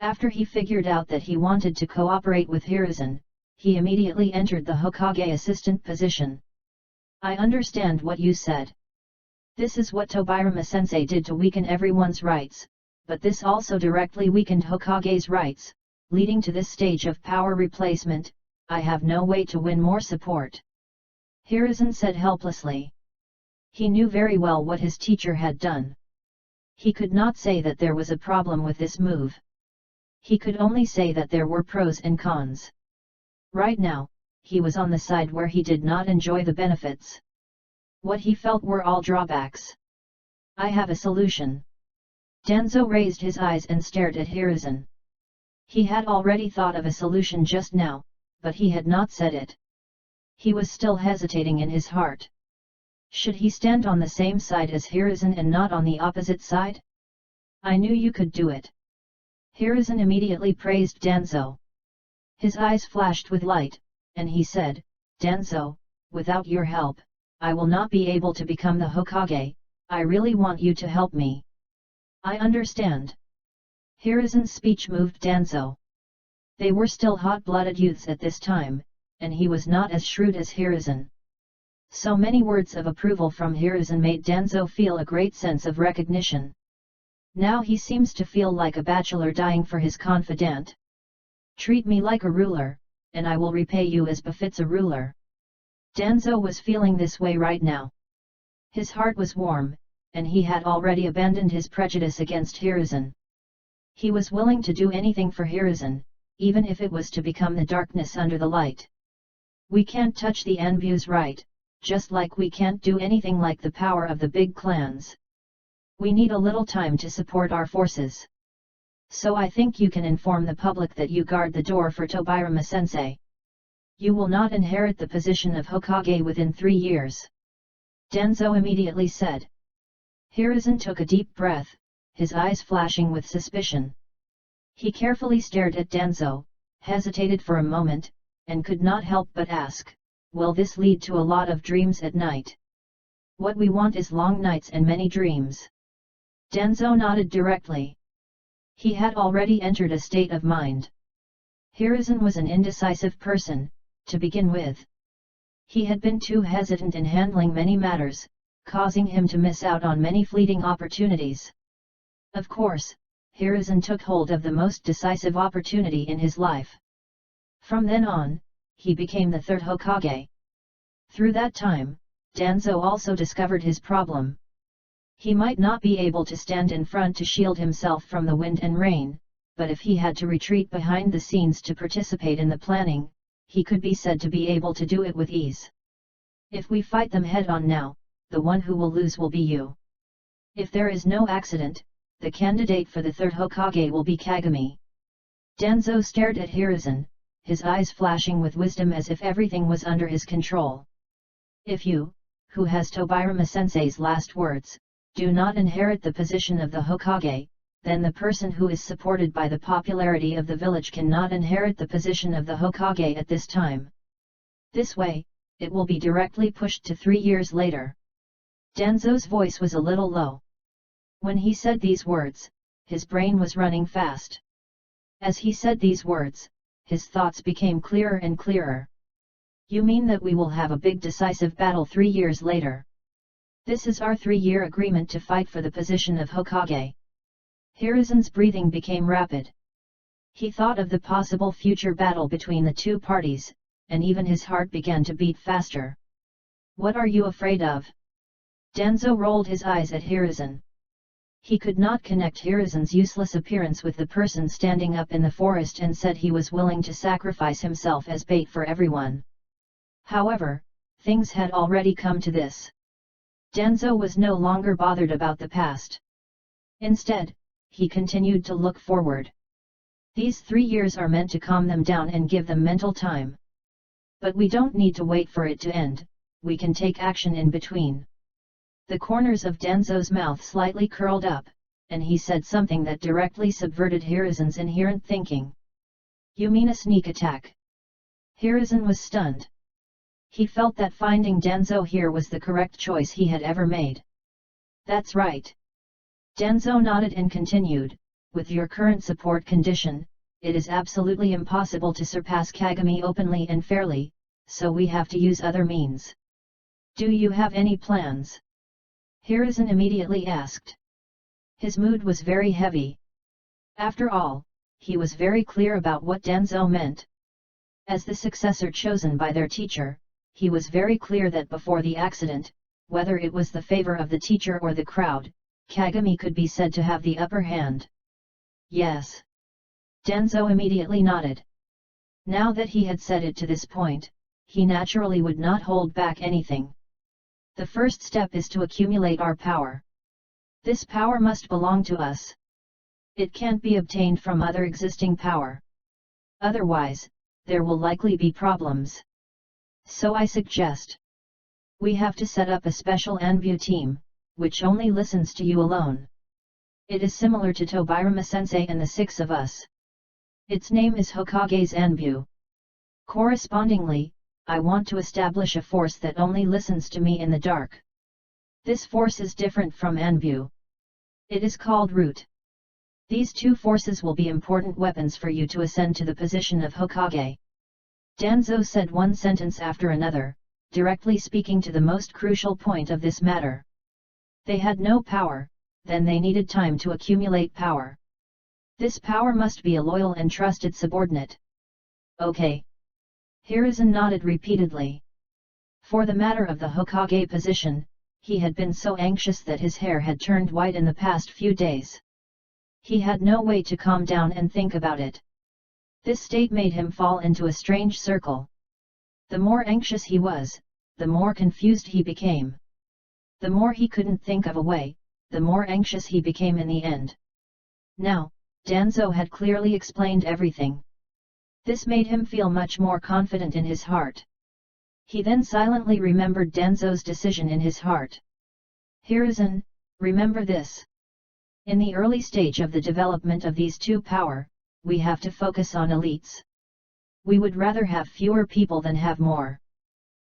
After he figured out that he wanted to cooperate with Hiruzen, he immediately entered the Hokage assistant position. I understand what you said. This is what Tobirama-sensei did to weaken everyone's rights, but this also directly weakened Hokage's rights, leading to this stage of power replacement. I have no way to win more support. Hiruzen said helplessly. He knew very well what his teacher had done. He could not say that there was a problem with this move. He could only say that there were pros and cons. Right now, he was on the side where he did not enjoy the benefits. What he felt were all drawbacks. I have a solution. Danzo raised his eyes and stared at Hiruzen. He had already thought of a solution just now, but he had not said it. He was still hesitating in his heart. Should he stand on the same side as Hiruzen and not on the opposite side? I knew you could do it. Hiruzen immediately praised Danzo. His eyes flashed with light, and he said, Danzo, without your help, I will not be able to become the Hokage. I really want you to help me. I understand. Hiruzen's speech moved Danzo. They were still hot-blooded youths at this time, and he was not as shrewd as Hiruzen. So many words of approval from Hiruzen made Danzo feel a great sense of recognition. Now he seems to feel like a bachelor dying for his confidant. Treat me like a ruler, and I will repay you as befits a ruler. Danzo was feeling this way right now. His heart was warm, and he had already abandoned his prejudice against Hiruzen. He was willing to do anything for Hiruzen, even if it was to become the darkness under the light. We can't touch the Anbu's right, just like we can't do anything like the power of the big clans. We need a little time to support our forces. So I think you can inform the public that you guard the door for Tobirama-sensei. You will not inherit the position of Hokage within 3 years. Danzo immediately said. Hiruzen took a deep breath, his eyes flashing with suspicion. He carefully stared at Danzo, hesitated for a moment, and could not help but ask, will this lead to a lot of dreams at night? What we want is long nights and many dreams. Danzo nodded directly. He had already entered a state of mind. Hiruzen was an indecisive person, to begin with. He had been too hesitant in handling many matters, causing him to miss out on many fleeting opportunities. Of course, Hiruzen took hold of the most decisive opportunity in his life. From then on, he became the third Hokage. Through that time, Danzo also discovered his problem. He might not be able to stand in front to shield himself from the wind and rain, but if he had to retreat behind the scenes to participate in the planning, he could be said to be able to do it with ease. If we fight them head-on now, the one who will lose will be you. If there is no accident, the candidate for the third Hokage will be Kagami. Danzo stared at Hiruzen, his eyes flashing with wisdom as if everything was under his control. If you, who has Tobirama-sensei's last words, do not inherit the position of the Hokage, then the person who is supported by the popularity of the village cannot inherit the position of the Hokage at this time. This way, it will be directly pushed to 3 years later. Danzo's voice was a little low. When he said these words, his brain was running fast. As he said these words, his thoughts became clearer and clearer. You mean that we will have a big decisive battle 3 years later? This is our 3-year agreement to fight for the position of Hokage. Hiruzen's breathing became rapid. He thought of the possible future battle between the two parties, and even his heart began to beat faster. What are you afraid of? Danzo rolled his eyes at Hiruzen. He could not connect Hiruzen's useless appearance with the person standing up in the forest and said he was willing to sacrifice himself as bait for everyone. However, things had already come to this. Danzo was no longer bothered about the past. Instead, he continued to look forward. These 3 years are meant to calm them down and give them mental time. But we don't need to wait for it to end, we can take action in between. The corners of Danzo's mouth slightly curled up, and he said something that directly subverted Hiruzen's inherent thinking. You mean a sneak attack? Hiruzen was stunned. He felt that finding Danzo here was the correct choice he had ever made. That's right. Danzo nodded and continued, with your current support condition, it is absolutely impossible to surpass Kagami openly and fairly, so we have to use other means. Do you have any plans? Hiruzen immediately asked. His mood was very heavy. After all, he was very clear about what Danzo meant. As the successor chosen by their teacher, he was very clear that before the accident, whether it was the favor of the teacher or the crowd, Kagami could be said to have the upper hand. Yes. Danzo immediately nodded. Now that he had said it to this point, he naturally would not hold back anything. The first step is to accumulate our power. This power must belong to us. It can't be obtained from other existing power. Otherwise, there will likely be problems. So I suggest we have to set up a special Anbu team, which only listens to you alone. It is similar to Tobirama-sensei and the 6 of us. Its name is Hokage's Anbu. Correspondingly, I want to establish a force that only listens to me in the dark. This force is different from Anbu. It is called Root. These 2 forces will be important weapons for you to ascend to the position of Hokage. Danzo said one sentence after another, directly speaking to the most crucial point of this matter. They had no power, then they needed time to accumulate power. This power must be a loyal and trusted subordinate. Okay. Hiruzen nodded repeatedly. For the matter of the Hokage position, he had been so anxious that his hair had turned white in the past few days. He had no way to calm down and think about it. This state made him fall into a strange circle. The more anxious he was, the more confused he became. The more he couldn't think of a way, the more anxious he became in the end. Now, Danzo had clearly explained everything. This made him feel much more confident in his heart. He then silently remembered Danzo's decision in his heart. Hiruzen, remember this. In the early stage of the development of these two power, we have to focus on elites. We would rather have fewer people than have more.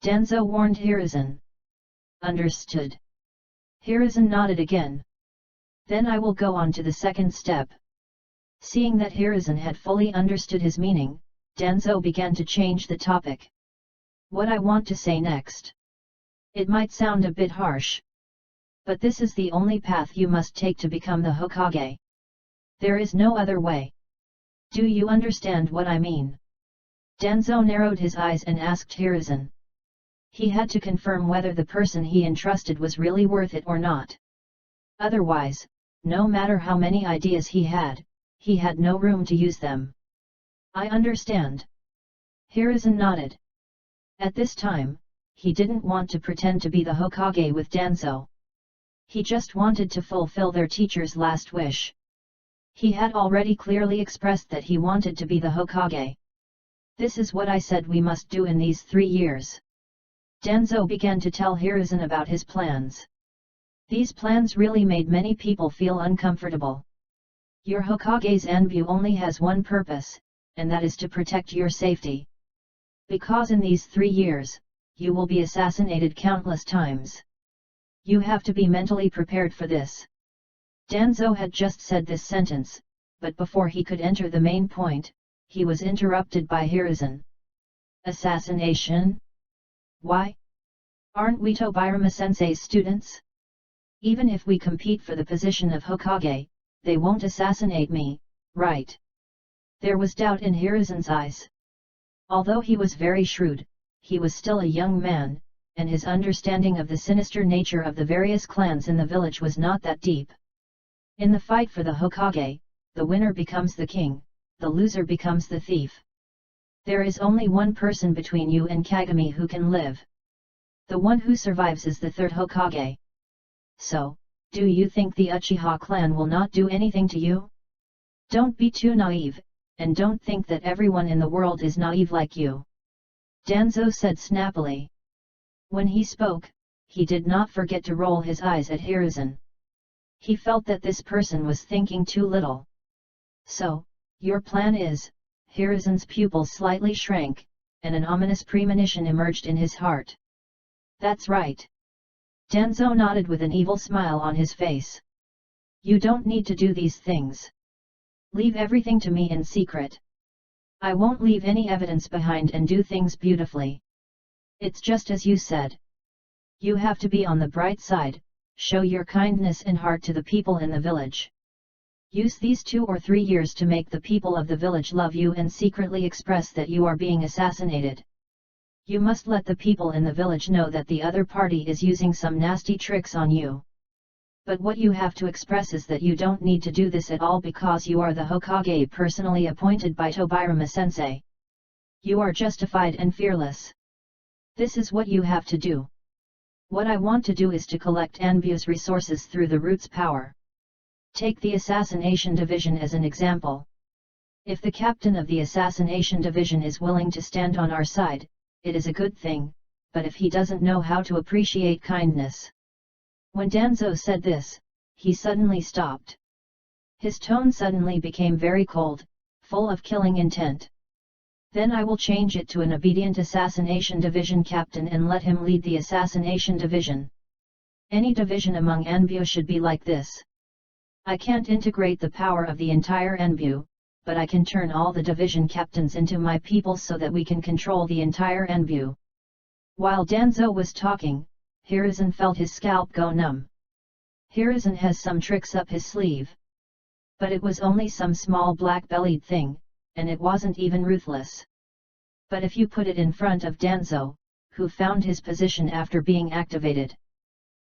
Danzo warned Hiruzen. Understood. Hiruzen nodded again. Then I will go on to the second step. Seeing that Hiruzen had fully understood his meaning, Danzo began to change the topic. What I want to say next. It might sound a bit harsh. But this is the only path you must take to become the Hokage. There is no other way. Do you understand what I mean? Danzo narrowed his eyes and asked Hiruzen. He had to confirm whether the person he entrusted was really worth it or not. Otherwise, no matter how many ideas he had no room to use them. I understand. Hiruzen nodded. At this time, he didn't want to pretend to be the Hokage with Danzo. He just wanted to fulfill their teacher's last wish. He had already clearly expressed that he wanted to be the Hokage. This is what I said we must do in these 3 years. Danzo began to tell Hiruzen about his plans. These plans really made many people feel uncomfortable. Your Hokage's Anbu only has one purpose, and that is to protect your safety. Because in these 3 years, you will be assassinated countless times. You have to be mentally prepared for this. Danzo had just said this sentence, but before he could enter the main point, he was interrupted by Hiruzen. Assassination? Why? Aren't we Tobirama-sensei's students? Even if we compete for the position of Hokage, they won't assassinate me, right? There was doubt in Hiruzen's eyes. Although he was very shrewd, he was still a young man, and his understanding of the sinister nature of the various clans in the village was not that deep. In the fight for the Hokage, the winner becomes the king, the loser becomes the thief. There is only one person between you and Kagami who can live. The one who survives is the third Hokage. So, do you think the Uchiha clan will not do anything to you? Don't be too naive, and don't think that everyone in the world is naive like you. Danzo said snappily. When he spoke, he did not forget to roll his eyes at Hiruzen. He felt that this person was thinking too little. So, your plan is? Hiruzen's pupils slightly shrank, and an ominous premonition emerged in his heart. That's right. Danzo nodded with an evil smile on his face. You don't need to do these things. Leave everything to me in secret. I won't leave any evidence behind and do things beautifully. It's just as you said. You have to be on the bright side, show your kindness and heart to the people in the village. Use these 2 or 3 years to make the people of the village love you and secretly express that you are being assassinated. You must let the people in the village know that the other party is using some nasty tricks on you. But what you have to express is that you don't need to do this at all because you are the Hokage personally appointed by Tobirama-sensei. You are justified and fearless. This is what you have to do. What I want to do is to collect Anbu's resources through the root's power. Take the assassination division as an example. If the captain of the assassination division is willing to stand on our side, it is a good thing, but if he doesn't know how to appreciate kindness. When Danzo said this, he suddenly stopped. His tone suddenly became very cold, full of killing intent. Then I will change it to an obedient assassination division captain and let him lead the assassination division. Any division among Anbu should be like this. I can't integrate the power of the entire Anbu, but I can turn all the division captains into my people so that we can control the entire Anbu. While Danzo was talking, Hiruzen felt his scalp go numb. Hiruzen has some tricks up his sleeve. But it was only some small black-bellied thing, and it wasn't even ruthless. But if you put it in front of Danzo, who found his position after being activated,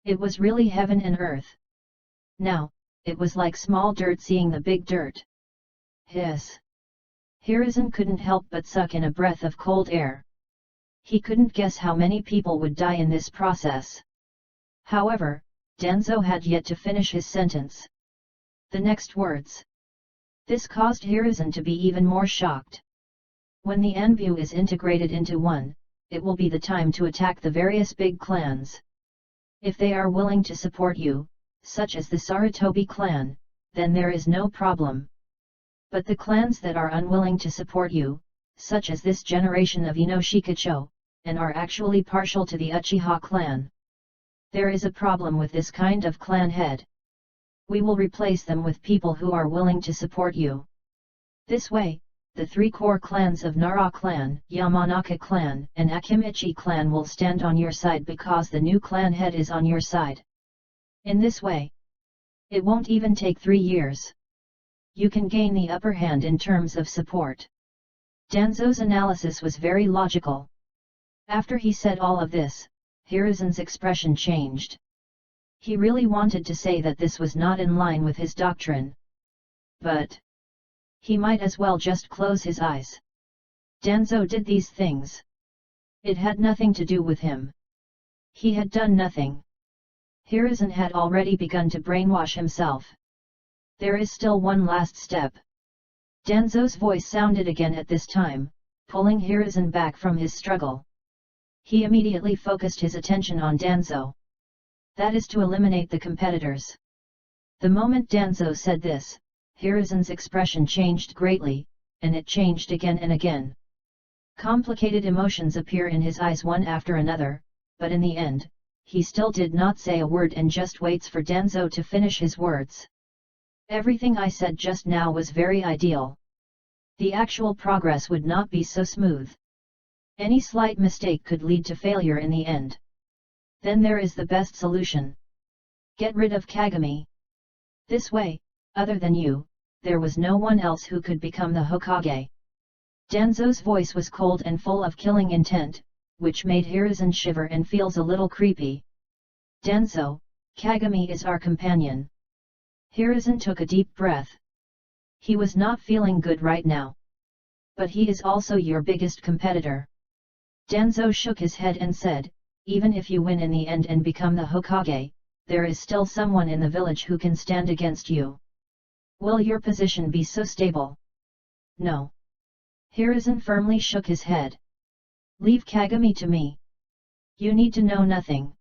it was really heaven and earth. Now, it was like small dirt seeing the big dirt. Hiss! Hiruzen couldn't help but suck in a breath of cold air. He couldn't guess how many people would die in this process. However, Danzo had yet to finish his sentence. The next words. This caused Hiruzen to be even more shocked. When the Anbu is integrated into one, it will be the time to attack the various big clans. If they are willing to support you, such as the Sarutobi clan, then there is no problem. But the clans that are unwilling to support you, such as this generation of Inoshikacho, and are actually partial to the Uchiha clan. There is a problem with this kind of clan head. We will replace them with people who are willing to support you. This way, the three core clans of Nara clan, Yamanaka clan, and Akimichi clan will stand on your side because the new clan head is on your side. In this way, it won't even take 3 years. You can gain the upper hand in terms of support. Danzo's analysis was very logical. After he said all of this, Hiruzen's expression changed. He really wanted to say that this was not in line with his doctrine. But he might as well just close his eyes. Danzo did these things. It had nothing to do with him. He had done nothing. Hiruzen had already begun to brainwash himself. There is still one last step. Danzo's voice sounded again at this time, pulling Hiruzen back from his struggle. He immediately focused his attention on Danzo. That is to eliminate the competitors. The moment Danzo said this, Hiruzen's expression changed greatly, and it changed again and again. Complicated emotions appear in his eyes one after another, but in the end, he still did not say a word and just waits for Danzo to finish his words. Everything I said just now was very ideal. The actual progress would not be so smooth. Any slight mistake could lead to failure in the end. Then there is the best solution. Get rid of Kagami. This way, other than you, there was no one else who could become the Hokage. Danzo's voice was cold and full of killing intent, which made Hiruzen shiver and feels a little creepy. Danzo, Kagami is our companion. Hiruzen took a deep breath. He was not feeling good right now. But he is also your biggest competitor. Danzo shook his head and said, even if you win in the end and become the Hokage, there is still someone in the village who can stand against you. Will your position be so stable? No. Hiruzen firmly shook his head. Leave Kagami to me. You need to know nothing.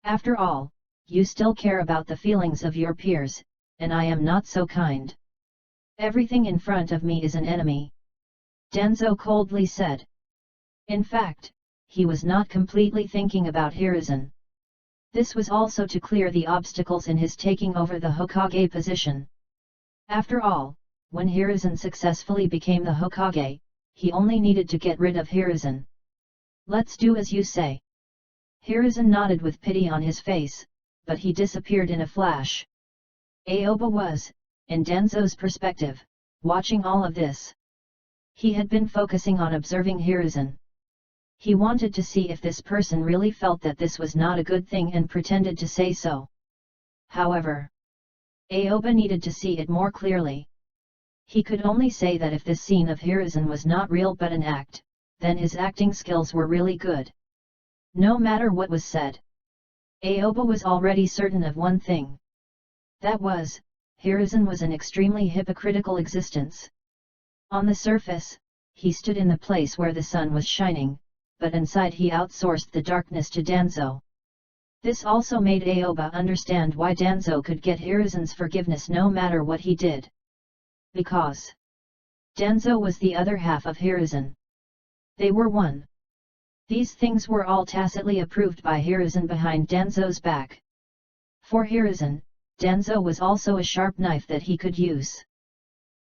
After all, you still care about the feelings of your peers, and I am not so kind. Everything in front of me is an enemy. Danzo coldly said. In fact, he was not completely thinking about Hiruzen. This was also to clear the obstacles in his taking over the Hokage position. After all, when Hiruzen successfully became the Hokage, he only needed to get rid of Hiruzen. Let's do as you say. Hiruzen nodded with pity on his face, but he disappeared in a flash. Aoba was, in Danzo's perspective, watching all of this. He had been focusing on observing Hiruzen. He wanted to see if this person really felt that this was not a good thing and pretended to say so. However, Aoba needed to see it more clearly. He could only say that if this scene of Hiruzen was not real but an act, then his acting skills were really good. No matter what was said, Aoba was already certain of one thing. That was, Hiruzen was an extremely hypocritical existence. On the surface, he stood in the place where the sun was shining, but inside he outsourced the darkness to Danzo. This also made Aoba understand why Danzo could get Hiruzen's forgiveness no matter what he did. Because Danzo was the other half of Hiruzen. They were one. These things were all tacitly approved by Hiruzen behind Danzo's back. For Hiruzen, Danzo was also a sharp knife that he could use.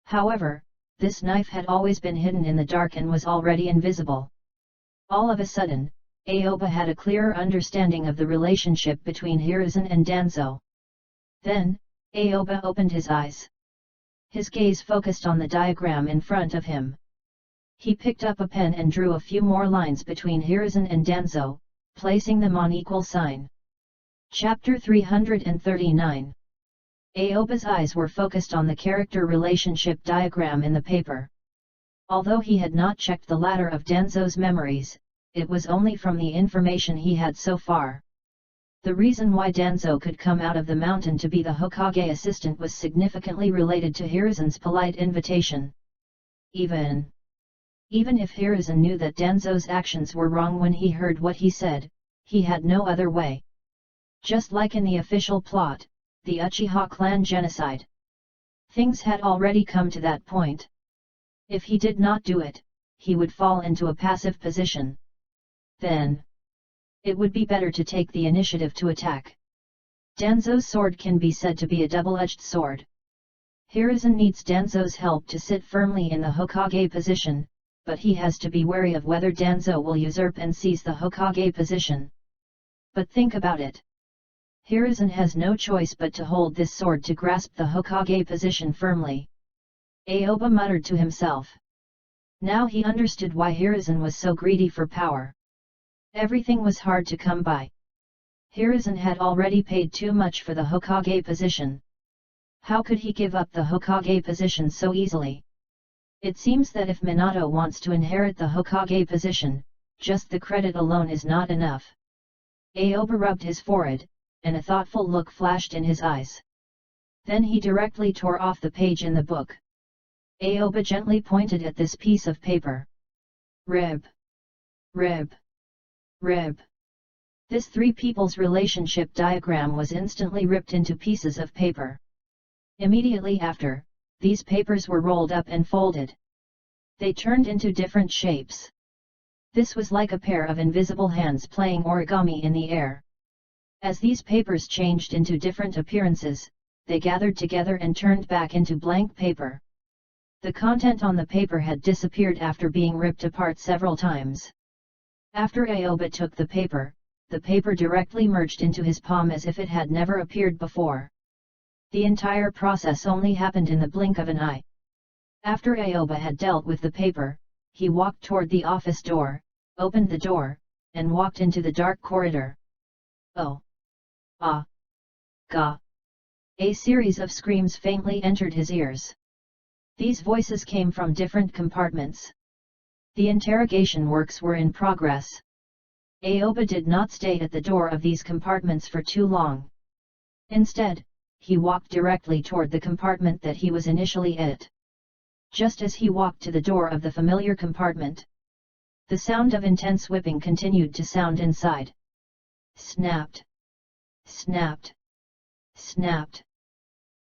However, this knife had always been hidden in the dark and was already invisible. All of a sudden, Aoba had a clearer understanding of the relationship between Hiruzen and Danzo. Then, Aoba opened his eyes. His gaze focused on the diagram in front of him. He picked up a pen and drew a few more lines between Hiruzen and Danzo, placing them on equal sign. Chapter 339. Aoba's eyes were focused on the character relationship diagram in the paper. Although he had not checked the ladder of Danzo's memories, it was only from the information he had so far. The reason why Danzo could come out of the mountain to be the Hokage assistant was significantly related to Hiruzen's polite invitation. Even if Hiruzen knew that Danzo's actions were wrong when he heard what he said, he had no other way. Just like in the official plot, the Uchiha clan genocide. Things had already come to that point. If he did not do it, he would fall into a passive position. Then, it would be better to take the initiative to attack. Danzo's sword can be said to be a double-edged sword. Hiruzen needs Danzo's help to sit firmly in the Hokage position, but he has to be wary of whether Danzo will usurp and seize the Hokage position. But think about it. Hiruzen has no choice but to hold this sword to grasp the Hokage position firmly. Aoba muttered to himself. Now he understood why Hiruzen was so greedy for power. Everything was hard to come by. Hiruzen had already paid too much for the Hokage position. How could he give up the Hokage position so easily? It seems that if Minato wants to inherit the Hokage position, just the credit alone is not enough. Aoba rubbed his forehead, and a thoughtful look flashed in his eyes. Then he directly tore off the page in the book. Aoba gently pointed at this piece of paper. Reb. This three people's relationship diagram was instantly ripped into pieces of paper. Immediately after, these papers were rolled up and folded. They turned into different shapes. This was like a pair of invisible hands playing origami in the air. As these papers changed into different appearances, they gathered together and turned back into blank paper. The content on the paper had disappeared after being ripped apart several times. After Aoba took the paper directly merged into his palm as if it had never appeared before. The entire process only happened in the blink of an eye. After Aoba had dealt with the paper, he walked toward the office door, opened the door, and walked into the dark corridor. Oh! Ah! Ga! A series of screams faintly entered his ears. These voices came from different compartments. The interrogation works were in progress. Aoba did not stay at the door of these compartments for too long. Instead, he walked directly toward the compartment that he was initially at. Just as he walked to the door of the familiar compartment, the sound of intense whipping continued to sound inside. Snapped. Snapped. Snapped.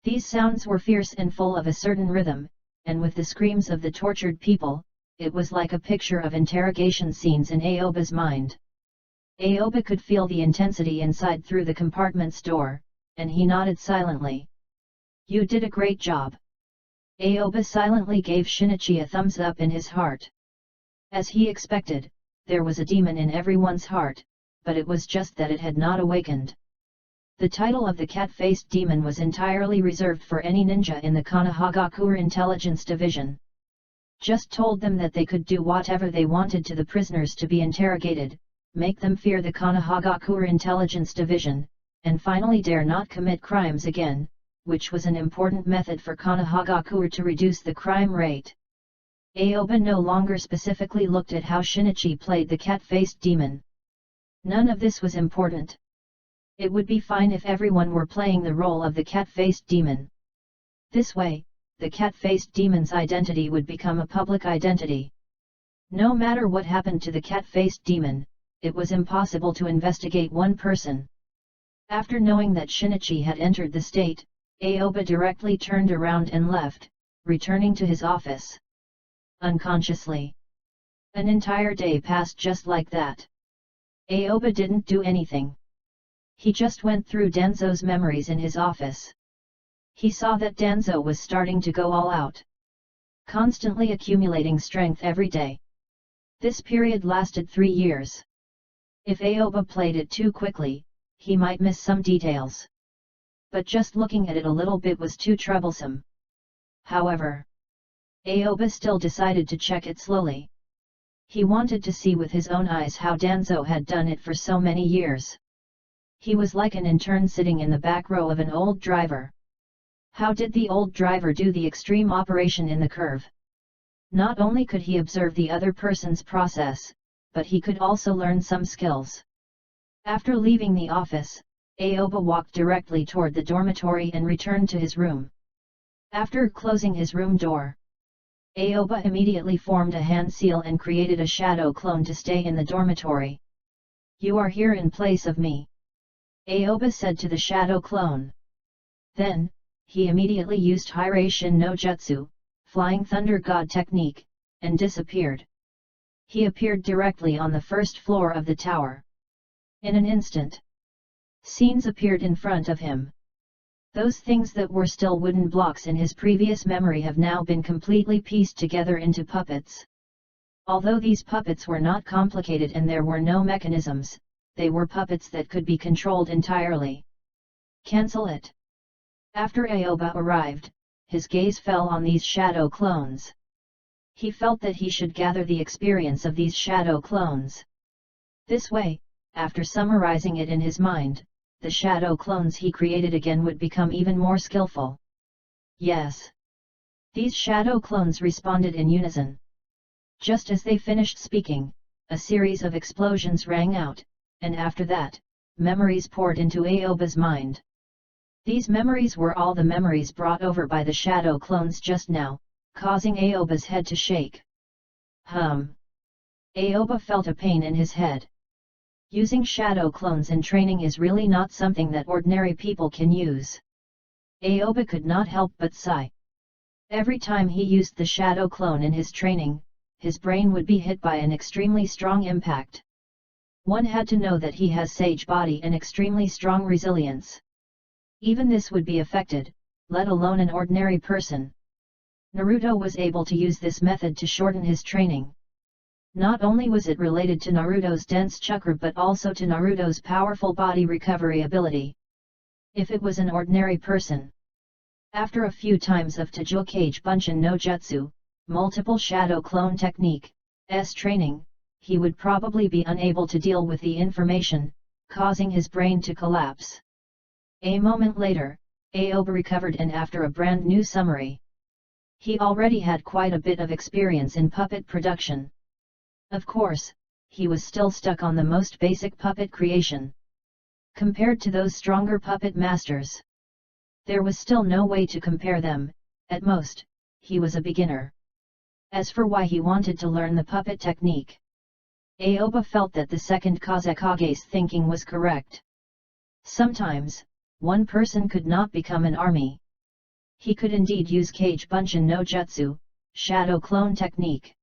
These sounds were fierce and full of a certain rhythm, and with the screams of the tortured people, it was like a picture of interrogation scenes in Aoba's mind. Aoba could feel the intensity inside through the compartment's door, and he nodded silently. You did a great job. Aoba silently gave Shinichi a thumbs up in his heart. As he expected, there was a demon in everyone's heart, but it was just that it had not awakened. The title of the cat-faced demon was entirely reserved for any ninja in the Konohagakure Intelligence Division. Just told them that they could do whatever they wanted to the prisoners to be interrogated, make them fear the Konohagakure Intelligence Division, and finally dare not commit crimes again, which was an important method for Konohagakure to reduce the crime rate. Aoba no longer specifically looked at how Shinichi played the cat-faced demon. None of this was important. It would be fine if everyone were playing the role of the cat-faced demon. This way, the cat-faced demon's identity would become a public identity. No matter what happened to the cat-faced demon, it was impossible to investigate one person. After knowing that Shinichi had entered the state, Aoba directly turned around and left, returning to his office. Unconsciously. An entire day passed just like that. Aoba didn't do anything. He just went through Danzo's memories in his office. He saw that Danzo was starting to go all out. Constantly accumulating strength every day. This period lasted 3 years. If Aoba played it too quickly, he might miss some details. But just looking at it a little bit was too troublesome. However, Aoba still decided to check it slowly. He wanted to see with his own eyes how Danzo had done it for so many years. He was like an intern sitting in the back row of an old driver. How did the old driver do the extreme operation in the curve? Not only could he observe the other person's process, but he could also learn some skills. After leaving the office, Aoba walked directly toward the dormitory and returned to his room. After closing his room door, Aoba immediately formed a hand seal and created a shadow clone to stay in the dormitory. "You are here in place of me," Aoba said to the shadow clone. Then, he immediately used Hiraishin no Jutsu, Flying Thunder God technique, and disappeared. He appeared directly on the first floor of the tower. In an instant, scenes appeared in front of him. Those things that were still wooden blocks in his previous memory have now been completely pieced together into puppets. Although these puppets were not complicated and there were no mechanisms, they were puppets that could be controlled entirely. "Cancel it." After Aoba arrived, his gaze fell on these shadow clones. He felt that he should gather the experience of these shadow clones. This way, after summarizing it in his mind, the shadow clones he created again would become even more skillful. "Yes." These shadow clones responded in unison. Just as they finished speaking, a series of explosions rang out, and after that, memories poured into Aoba's mind. These memories were all the memories brought over by the shadow clones just now, causing Aoba's head to shake. Aoba felt a pain in his head. Using shadow clones in training is really not something that ordinary people can use. Aoba could not help but sigh. Every time he used the shadow clone in his training, his brain would be hit by an extremely strong impact. One had to know that he has sage body and extremely strong resilience. Even this would be affected, let alone an ordinary person. Naruto was able to use this method to shorten his training. Not only was it related to Naruto's dense chakra but also to Naruto's powerful body recovery ability. If it was an ordinary person, after a few times of Tajokage Bunshin no Jutsu, multiple shadow clone technique, training, he would probably be unable to deal with the information, causing his brain to collapse. A moment later, Aoba recovered and after a brand new summary. He already had quite a bit of experience in puppet production. Of course, he was still stuck on the most basic puppet creation. Compared to those stronger puppet masters, there was still no way to compare them. At most, he was a beginner. As for why he wanted to learn the puppet technique, Aoba felt that the second Kazekage's thinking was correct. Sometimes, one person could not become an army. He could indeed use Kage Bunshin no Jutsu, shadow clone technique.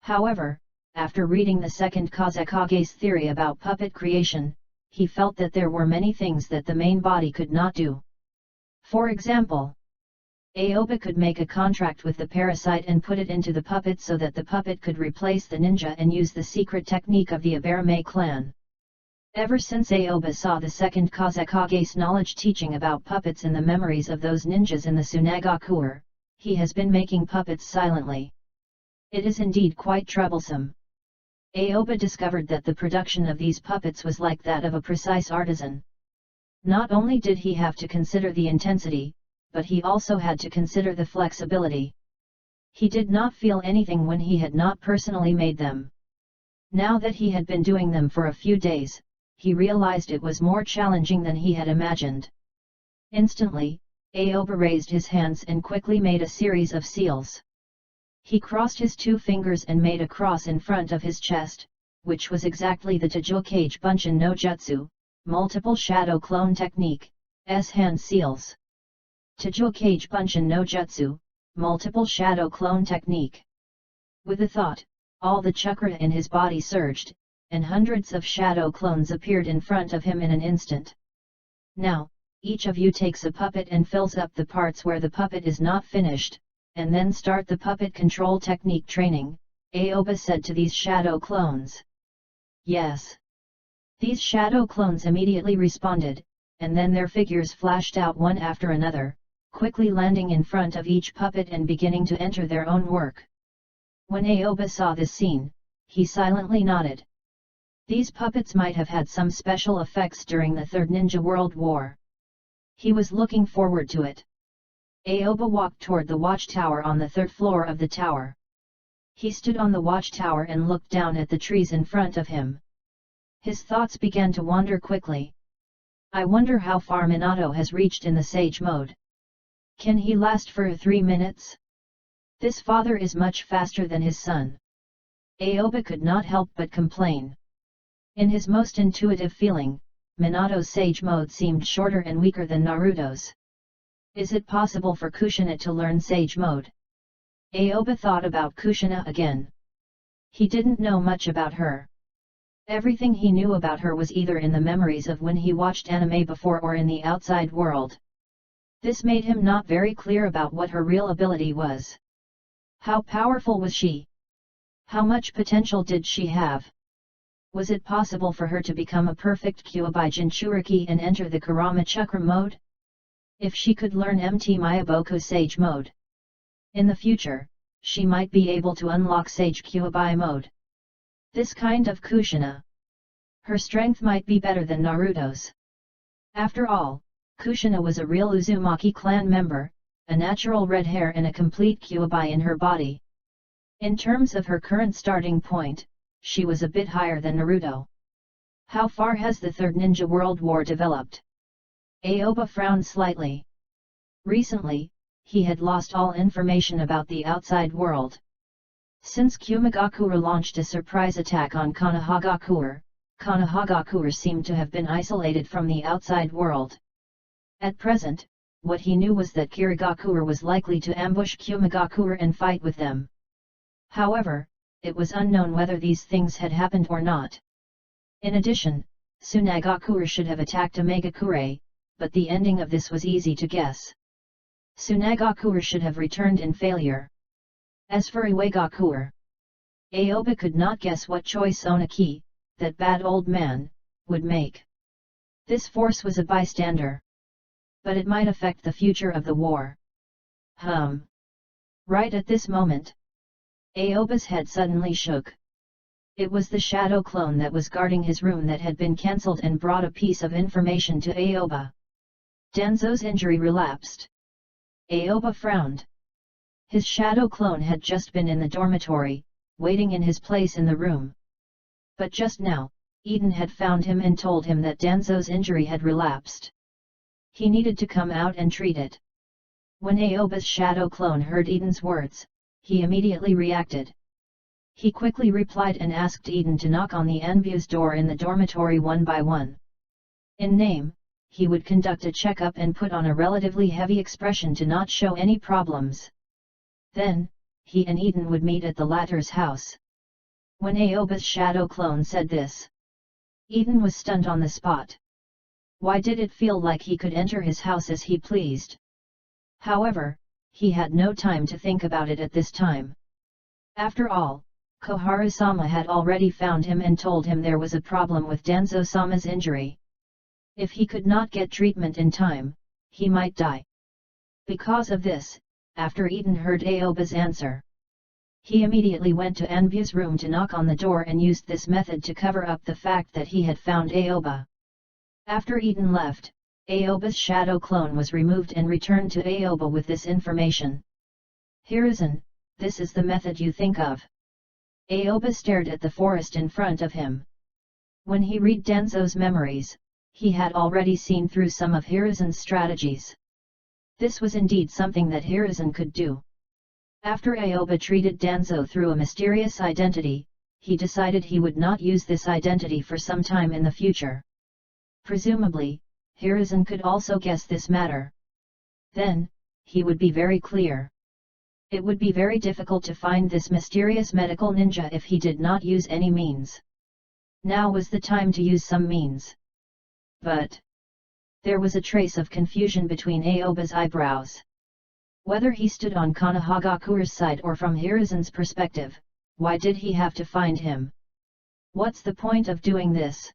However, after reading the second Kazekage's theory about puppet creation, he felt that there were many things that the main body could not do. For example, Aoba could make a contract with the parasite and put it into the puppet so that the puppet could replace the ninja and use the secret technique of the Abarame clan. Ever since Aoba saw the second Kazekage's knowledge teaching about puppets in the memories of those ninjas in the Tsunagakuer, he has been making puppets silently. It is indeed quite troublesome. Aoba discovered that the production of these puppets was like that of a precise artisan. Not only did he have to consider the intensity, but he also had to consider the flexibility. He did not feel anything when he had not personally made them. Now that he had been doing them for a few days, he realized it was more challenging than he had imagined. Instantly, Aoba raised his hands and quickly made a series of seals. He crossed his two fingers and made a cross in front of his chest, which was exactly the Tajokage Bunshin no Jutsu, multiple shadow clone technique, hand seals. Tajokage Bunshin no Jutsu, multiple shadow clone technique. With a thought, all the chakra in his body surged, and hundreds of shadow clones appeared in front of him in an instant. "Now, each of you takes a puppet and fills up the parts where the puppet is not finished, and then start the puppet control technique training," Aoba said to these shadow clones. "Yes." These shadow clones immediately responded, and then their figures flashed out one after another, quickly landing in front of each puppet and beginning to enter their own work. When Aoba saw this scene, he silently nodded. These puppets might have had some special effects during the Third Ninja World War. He was looking forward to it. Aoba walked toward the watchtower on the third floor of the tower. He stood on the watchtower and looked down at the trees in front of him. His thoughts began to wander quickly. I wonder how far Minato has reached in the sage mode. Can he last for 3 minutes? This father is much faster than his son. Aoba could not help but complain. In his most intuitive feeling, Minato's sage mode seemed shorter and weaker than Naruto's. Is it possible for Kushina to learn sage mode? Aoba thought about Kushina again. He didn't know much about her. Everything he knew about her was either in the memories of when he watched anime before or in the outside world. This made him not very clear about what her real ability was. How powerful was she? How much potential did she have? Was it possible for her to become a perfect Kyuubi Jinchuriki and enter the Kurama Chakra mode? If she could learn MT Miyaboku Sage mode in the future, she might be able to unlock Sage Kyuubi mode. This kind of Kushina. Her strength might be better than Naruto's. After all, Kushina was a real Uzumaki clan member, a natural red hair and a complete Kyuubi in her body. In terms of her current starting point, she was a bit higher than Naruto. How far has the Third Ninja World War developed? Aoba frowned slightly. Recently, he had lost all information about the outside world. Since Kumagakure launched a surprise attack on Konohagakure, Konohagakure seemed to have been isolated from the outside world. At present, what he knew was that Kirigakure was likely to ambush Kumagakure and fight with them. However, it was unknown whether these things had happened or not. In addition, Tsunagakure should have attacked Omegakure, but the ending of this was easy to guess. Tsunagakure should have returned in failure. As for Iwagakure, Aoba could not guess what choice Onaki, that bad old man, would make. This force was a bystander. But it might affect the future of the war. Right at this moment, Aoba's head suddenly shook. It was the shadow clone that was guarding his room that had been cancelled and brought a piece of information to Aoba. Danzo's injury relapsed. Aoba frowned. His shadow clone had just been in the dormitory, waiting in his place in the room. But just now, Eden had found him and told him that Danzo's injury had relapsed. He needed to come out and treat it. When Aoba's shadow clone heard Eden's words, he immediately reacted. He quickly replied and asked Eden to knock on the Anbu's door in the dormitory one by one. In name, he would conduct a checkup and put on a relatively heavy expression to not show any problems. Then, he and Eden would meet at the latter's house. When Aoba's shadow clone said this, Eden was stunned on the spot. Why did it feel like he could enter his house as he pleased? However, he had no time to think about it at this time. After all, Koharu-sama had already found him and told him there was a problem with Danzo-sama's injury. If he could not get treatment in time, he might die. Because of this, after Eden heard Aoba's answer, he immediately went to Anbu's room to knock on the door and used this method to cover up the fact that he had found Aoba. After Eden left, Aoba's shadow clone was removed and returned to Aoba with this information. Hiruzen, this is the method you think of. Aoba stared at the forest in front of him. When he read Danzo's memories, he had already seen through some of Hiruzen's strategies. This was indeed something that Hiruzen could do. After Aoba treated Danzo through a mysterious identity, he decided he would not use this identity for some time in the future. Presumably, Hiruzen could also guess this matter. Then, he would be very clear. It would be very difficult to find this mysterious medical ninja if he did not use any means. Now was the time to use some means. But there was a trace of confusion between Aoba's eyebrows. Whether he stood on Konohagakure's side or from Hiruzen's perspective, why did he have to find him? What's the point of doing this?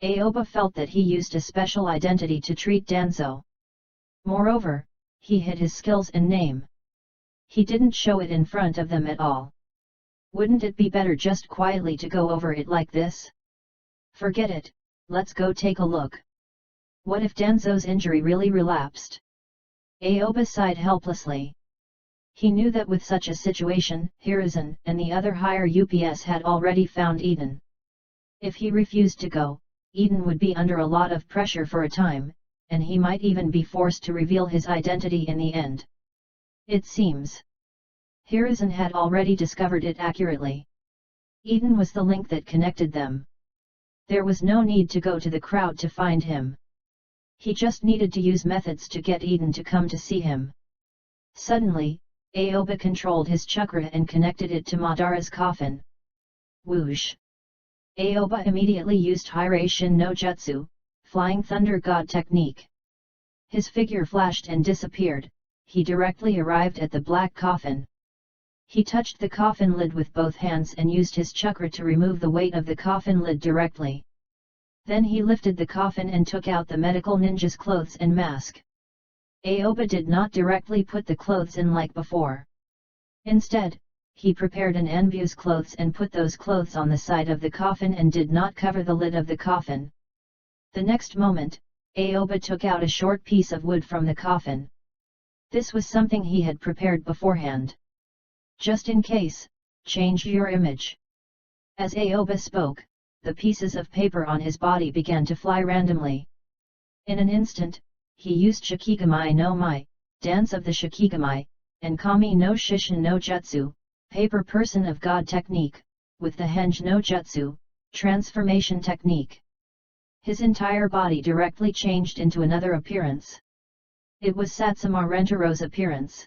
Aoba felt that he used a special identity to treat Danzo. Moreover, he hid his skills and name. He didn't show it in front of them at all. Wouldn't it be better just quietly to go over it like this? Forget it, let's go take a look. What if Danzo's injury really relapsed? Aoba sighed helplessly. He knew that with such a situation, Hiruzen and the other higher UPS had already found Eden. If he refused to go, Eden would be under a lot of pressure for a time, and he might even be forced to reveal his identity in the end. It seems Hiruzen had already discovered it accurately. Eden was the link that connected them. There was no need to go to the crowd to find him. He just needed to use methods to get Eden to come to see him. Suddenly, Aoba controlled his chakra and connected it to Madara's coffin. Whoosh! Aoba immediately used Hiraishin no Jutsu, Flying Thunder God technique. His figure flashed and disappeared. He directly arrived at the black coffin. He touched the coffin lid with both hands and used his chakra to remove the weight of the coffin lid directly. Then he lifted the coffin and took out the medical ninja's clothes and mask. Aoba did not directly put the clothes in like before. Instead, he prepared an Anbu's clothes and put those clothes on the side of the coffin and did not cover the lid of the coffin. The next moment, Aoba took out a short piece of wood from the coffin. This was something he had prepared beforehand. Just in case, change your image. As Aoba spoke, the pieces of paper on his body began to fly randomly. In an instant, he used Shikigami no Mai, Dance of the Shikigami, and Kami no Shishin no Jutsu, Paper Person of God technique, with the Henge no Jutsu, Transformation technique. His entire body directly changed into another appearance. It was Satsuma Rentero's appearance.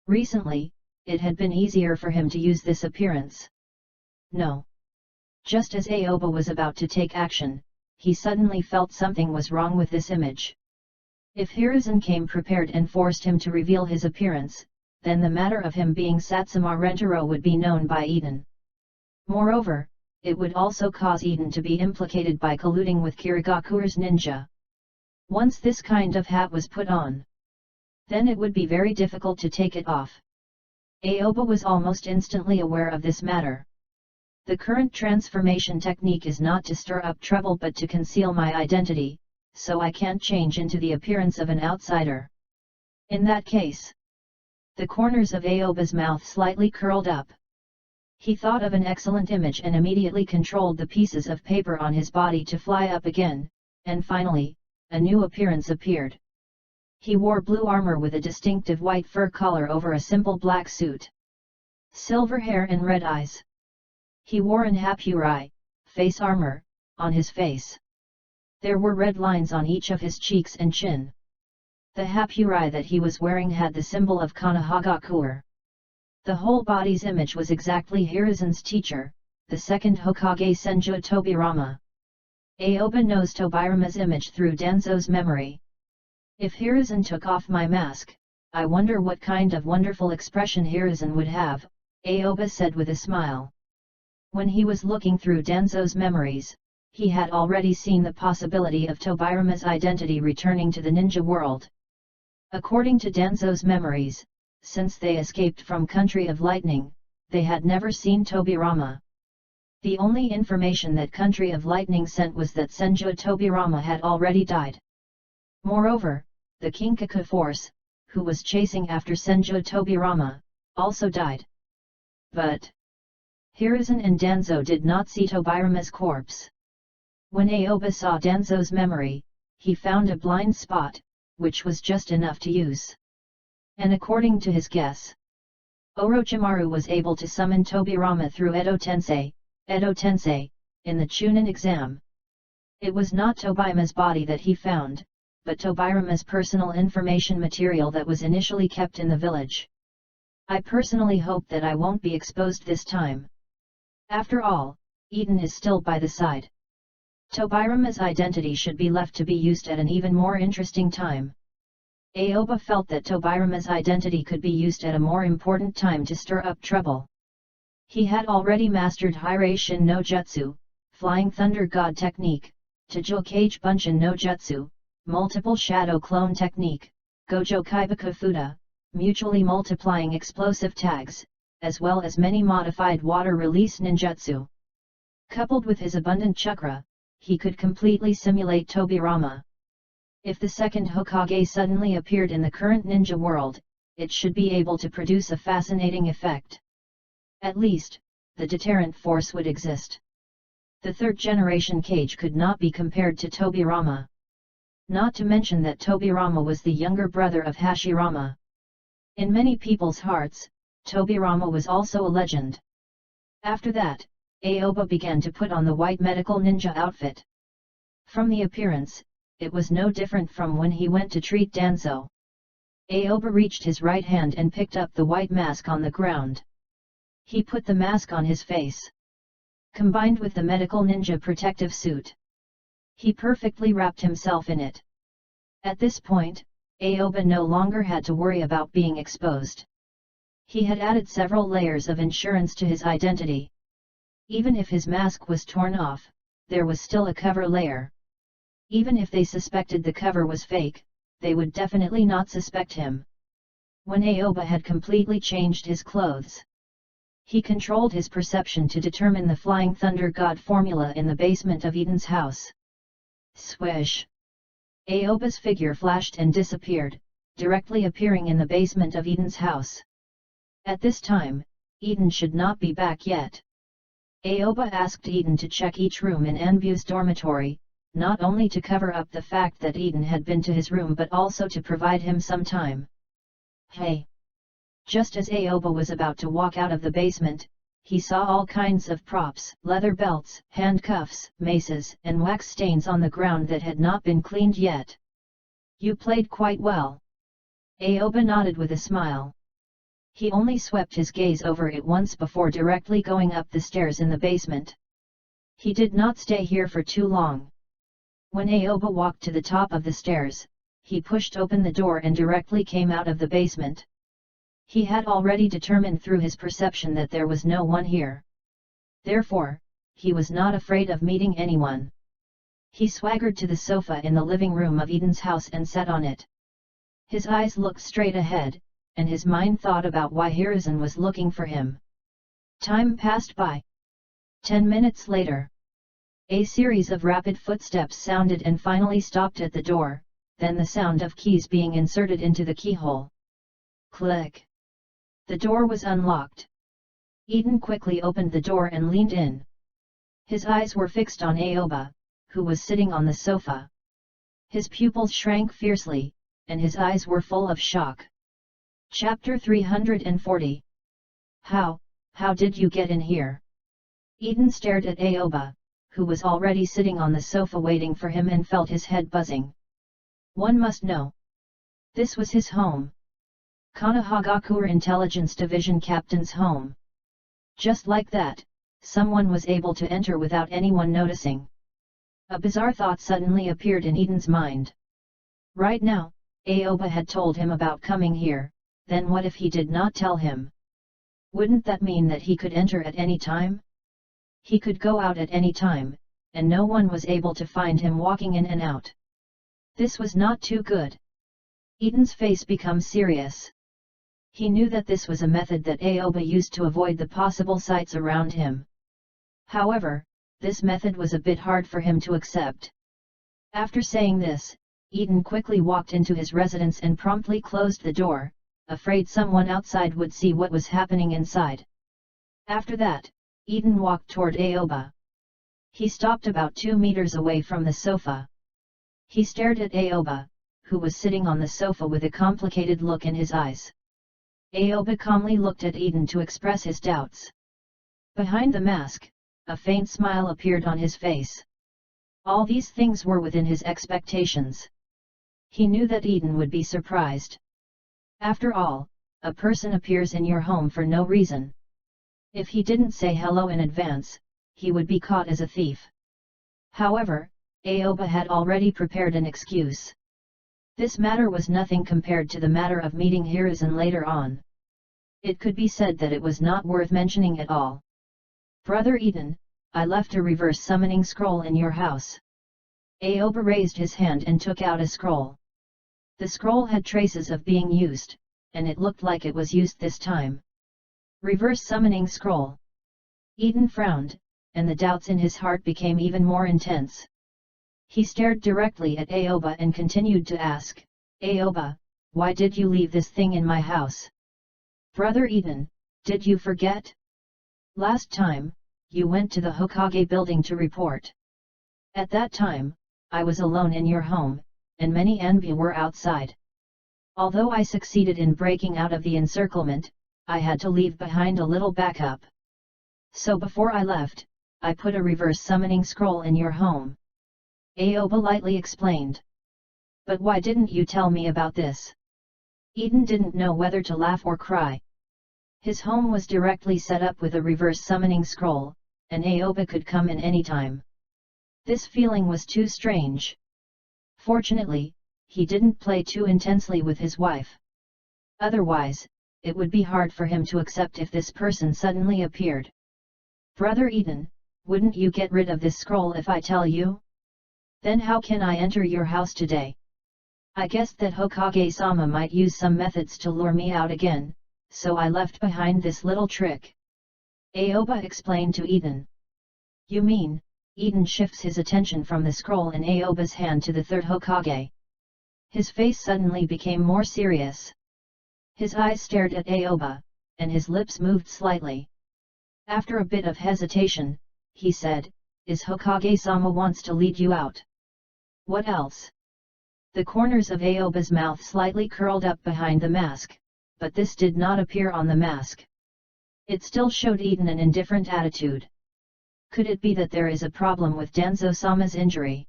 Recently, it had been easier for him to use this appearance. No. Just as Aoba was about to take action, he suddenly felt something was wrong with this image. If Hiruzen came prepared and forced him to reveal his appearance, then the matter of him being Satsuma Rentero would be known by Eden. Moreover, it would also cause Eden to be implicated by colluding with Kirigakure's ninja. Once this kind of hat was put on, then it would be very difficult to take it off. Aoba was almost instantly aware of this matter. The current transformation technique is not to stir up trouble but to conceal my identity, so I can't change into the appearance of an outsider. In that case, the corners of Aoba's mouth slightly curled up. He thought of an excellent image and immediately controlled the pieces of paper on his body to fly up again, and finally, a new appearance appeared. He wore blue armor with a distinctive white fur collar over a simple black suit. Silver hair and red eyes. He wore an hapurei, face armor, on his face. There were red lines on each of his cheeks and chin. The hapurei that he was wearing had the symbol of Konoha. The whole body's image was exactly Hiruzen's teacher, the second Hokage Senju Tobirama. Aoba knows Tobirama's image through Danzo's memory. If Hiruzen took off my mask, I wonder what kind of wonderful expression Hiruzen would have, Aoba said with a smile. When he was looking through Danzo's memories, he had already seen the possibility of Tobirama's identity returning to the ninja world. According to Danzo's memories, since they escaped from Country of Lightning, they had never seen Tobirama. The only information that Country of Lightning sent was that Senju Tobirama had already died. Moreover, the Kinkaku force, who was chasing after Senju Tobirama, also died. But Hiruzen and Danzo did not see Tobirama's corpse. When Aoba saw Danzo's memory, he found a blind spot, which was just enough to use. And according to his guess, Orochimaru was able to summon Tobirama through Edo Tensei, in the Chunin exam. It was not Tobirama's body that he found, but Tobirama's personal information material that was initially kept in the village. I personally hope that I won't be exposed this time. After all, Eden is still by the side. Tobirama's identity should be left to be used at an even more interesting time. Aoba felt that Tobirama's identity could be used at a more important time to stir up trouble. He had already mastered Hiraishin no Jutsu, Flying Thunder God technique, Tajul Kage Bunshin no Jutsu, Multiple Shadow Clone technique, Gojo Kaibaku Fuda, mutually multiplying explosive tags, as well as many modified water release ninjutsu. Coupled with his abundant chakra, he could completely simulate Tobirama. If the second Hokage suddenly appeared in the current ninja world, it should be able to produce a fascinating effect. At least, the deterrent force would exist. The third-generation cage could not be compared to Tobirama. Not to mention that Tobirama was the younger brother of Hashirama. In many people's hearts, Tobirama was also a legend. After that, Aoba began to put on the white medical ninja outfit. From the appearance, it was no different from when he went to treat Danzo. Aoba reached his right hand and picked up the white mask on the ground. He put the mask on his face. Combined with the medical ninja protective suit, he perfectly wrapped himself in it. At this point, Aoba no longer had to worry about being exposed. He had added several layers of insurance to his identity. Even if his mask was torn off, there was still a cover layer. Even if they suspected the cover was fake, they would definitely not suspect him. When Aoba had completely changed his clothes, he controlled his perception to determine the Flying Thunder God formula in the basement of Eden's house. Swish! Aoba's figure flashed and disappeared, directly appearing in the basement of Eden's house. At this time, Eden should not be back yet. Aoba asked Eden to check each room in Anbu's dormitory, not only to cover up the fact that Eden had been to his room but also to provide him some time. Hey! Just as Aoba was about to walk out of the basement, he saw all kinds of props, leather belts, handcuffs, maces, and wax stains on the ground that had not been cleaned yet. You played quite well. Aoba nodded with a smile. He only swept his gaze over it once before directly going up the stairs in the basement. He did not stay here for too long. When Aoba walked to the top of the stairs, he pushed open the door and directly came out of the basement. He had already determined through his perception that there was no one here. Therefore, he was not afraid of meeting anyone. He swaggered to the sofa in the living room of Eden's house and sat on it. His eyes looked straight ahead, and his mind thought about why Hiruzen was looking for him. Time passed by. 10 minutes later, a series of rapid footsteps sounded and finally stopped at the door, then the sound of keys being inserted into the keyhole. Click! The door was unlocked. Eden quickly opened the door and leaned in. His eyes were fixed on Aoba, who was sitting on the sofa. His pupils shrank fiercely, and his eyes were full of shock. Chapter 340. How did you get in here? Eden stared at Aoba, who was already sitting on the sofa waiting for him and felt his head buzzing. One must know. This was his home. Konoha Intelligence Division Captain's home. Just like that, someone was able to enter without anyone noticing. A bizarre thought suddenly appeared in Eden's mind. Right now, Aoba had told him about coming here, then what if he did not tell him? Wouldn't that mean that he could enter at any time? He could go out at any time, and no one was able to find him walking in and out. This was not too good. Eden's face became serious. He knew that this was a method that Aoba used to avoid the possible sights around him. However, this method was a bit hard for him to accept. After saying this, Eden quickly walked into his residence and promptly closed the door, afraid someone outside would see what was happening inside. After that, Eden walked toward Aoba. He stopped about 2 meters away from the sofa. He stared at Aoba, who was sitting on the sofa with a complicated look in his eyes. Aoba calmly looked at Eden to express his doubts. Behind the mask, a faint smile appeared on his face. All these things were within his expectations. He knew that Eden would be surprised. After all, a person appears in your home for no reason. If he didn't say hello in advance, he would be caught as a thief. However, Aoba had already prepared an excuse. This matter was nothing compared to the matter of meeting Hiruzen later on. It could be said that it was not worth mentioning at all. Brother Eden, I left a reverse summoning scroll in your house. Aoba raised his hand and took out a scroll. The scroll had traces of being used, and it looked like it was used this time. Reverse summoning scroll. Eden frowned, and the doubts in his heart became even more intense. He stared directly at Aoba and continued to ask, Aoba, why did you leave this thing in my house? Brother Eden, did you forget? Last time, you went to the Hokage building to report. At that time, I was alone in your home, and many Anbu were outside. Although I succeeded in breaking out of the encirclement, I had to leave behind a little backup. So before I left, I put a reverse summoning scroll in your home. Aoba lightly explained. But why didn't you tell me about this? Eden didn't know whether to laugh or cry. His home was directly set up with a reverse summoning scroll, and Aoba could come in any time. This feeling was too strange. Fortunately, he didn't play too intensely with his wife. Otherwise, it would be hard for him to accept if this person suddenly appeared. Brother Eden, wouldn't you get rid of this scroll if I tell you? Then how can I enter your house today? I guessed that Hokage-sama might use some methods to lure me out again, so I left behind this little trick. Aoba explained to Eden. You mean? Eden shifts his attention from the scroll in Aoba's hand to the third Hokage. His face suddenly became more serious. His eyes stared at Aoba, and his lips moved slightly. After a bit of hesitation, he said, Is Hokage-sama wants to lead you out? What else? The corners of Aoba's mouth slightly curled up behind the mask, but this did not appear on the mask. It still showed Eden an indifferent attitude. Could it be that there is a problem with Danzo-sama's injury?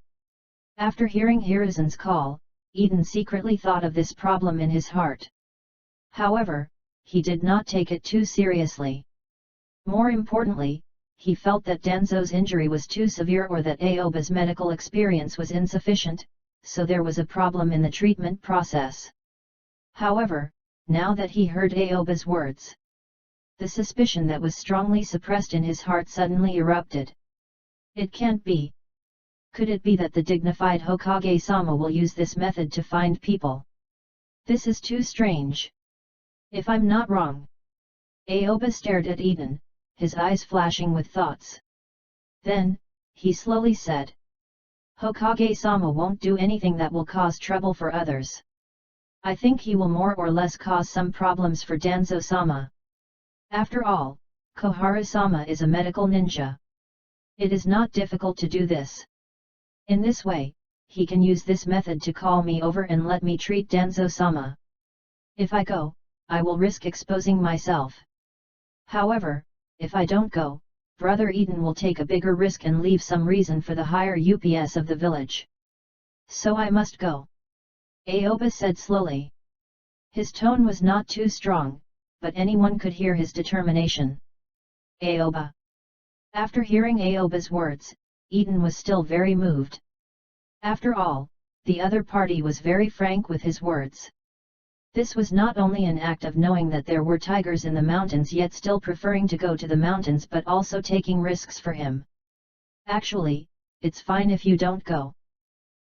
After hearing Hiruzen's call, Eden secretly thought of this problem in his heart. However, he did not take it too seriously. More importantly, he felt that Danzo's injury was too severe or that Aoba's medical experience was insufficient, so there was a problem in the treatment process. However, now that he heard Aoba's words, the suspicion that was strongly suppressed in his heart suddenly erupted. It can't be. Could it be that the dignified Hokage-sama will use this method to find people? This is too strange. If I'm not wrong. Aoba stared at Eden, his eyes flashing with thoughts. Then, he slowly said. Hokage-sama won't do anything that will cause trouble for others. I think he will more or less cause some problems for Danzo-sama. After all, Koharu-sama is a medical ninja. It is not difficult to do this. In this way, he can use this method to call me over and let me treat Danzo-sama. If I go, I will risk exposing myself. However, if I don't go, Brother Eden will take a bigger risk and leave some reason for the higher UPS of the village. So I must go. Aoba said slowly. His tone was not too strong, but anyone could hear his determination. Aoba. After hearing Aoba's words, Eden was still very moved. After all, the other party was very frank with his words. This was not only an act of knowing that there were tigers in the mountains yet still preferring to go to the mountains but also taking risks for him. Actually, it's fine if you don't go.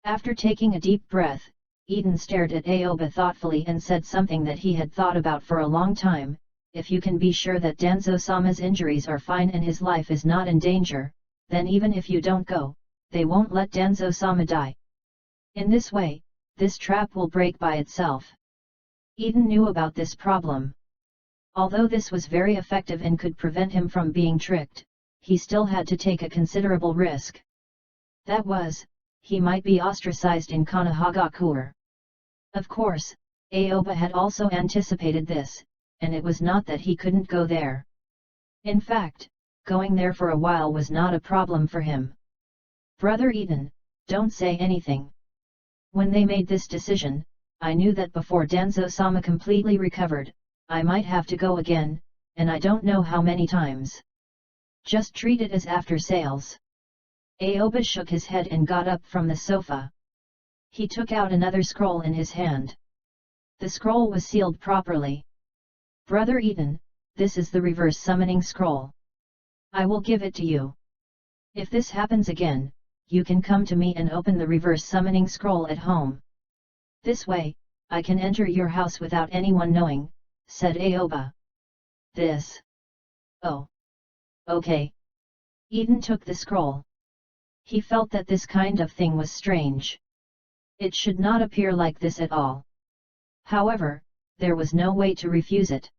After taking a deep breath, Eden stared at Aoba thoughtfully and said something that he had thought about for a long time, if you can be sure that Danzo-sama's injuries are fine and his life is not in danger, then even if you don't go, they won't let Danzo-sama die. In this way, this trap will break by itself. Eden knew about this problem. Although this was very effective and could prevent him from being tricked, he still had to take a considerable risk. That was, he might be ostracized in Konohagakure. Of course, Aoba had also anticipated this, and it was not that he couldn't go there. In fact, going there for a while was not a problem for him. Brother Eden, don't say anything. When they made this decision, I knew that before Danzo-sama completely recovered, I might have to go again, and I don't know how many times. Just treat it as after sales. Aoba shook his head and got up from the sofa. He took out another scroll in his hand. The scroll was sealed properly. Brother Eden, this is the reverse summoning scroll. I will give it to you. If this happens again, you can come to me and open the reverse summoning scroll at home. This way, I can enter your house without anyone knowing, said Aoba. This. Oh. Okay. Eden took the scroll. He felt that this kind of thing was strange. It should not appear like this at all. However, there was no way to refuse it.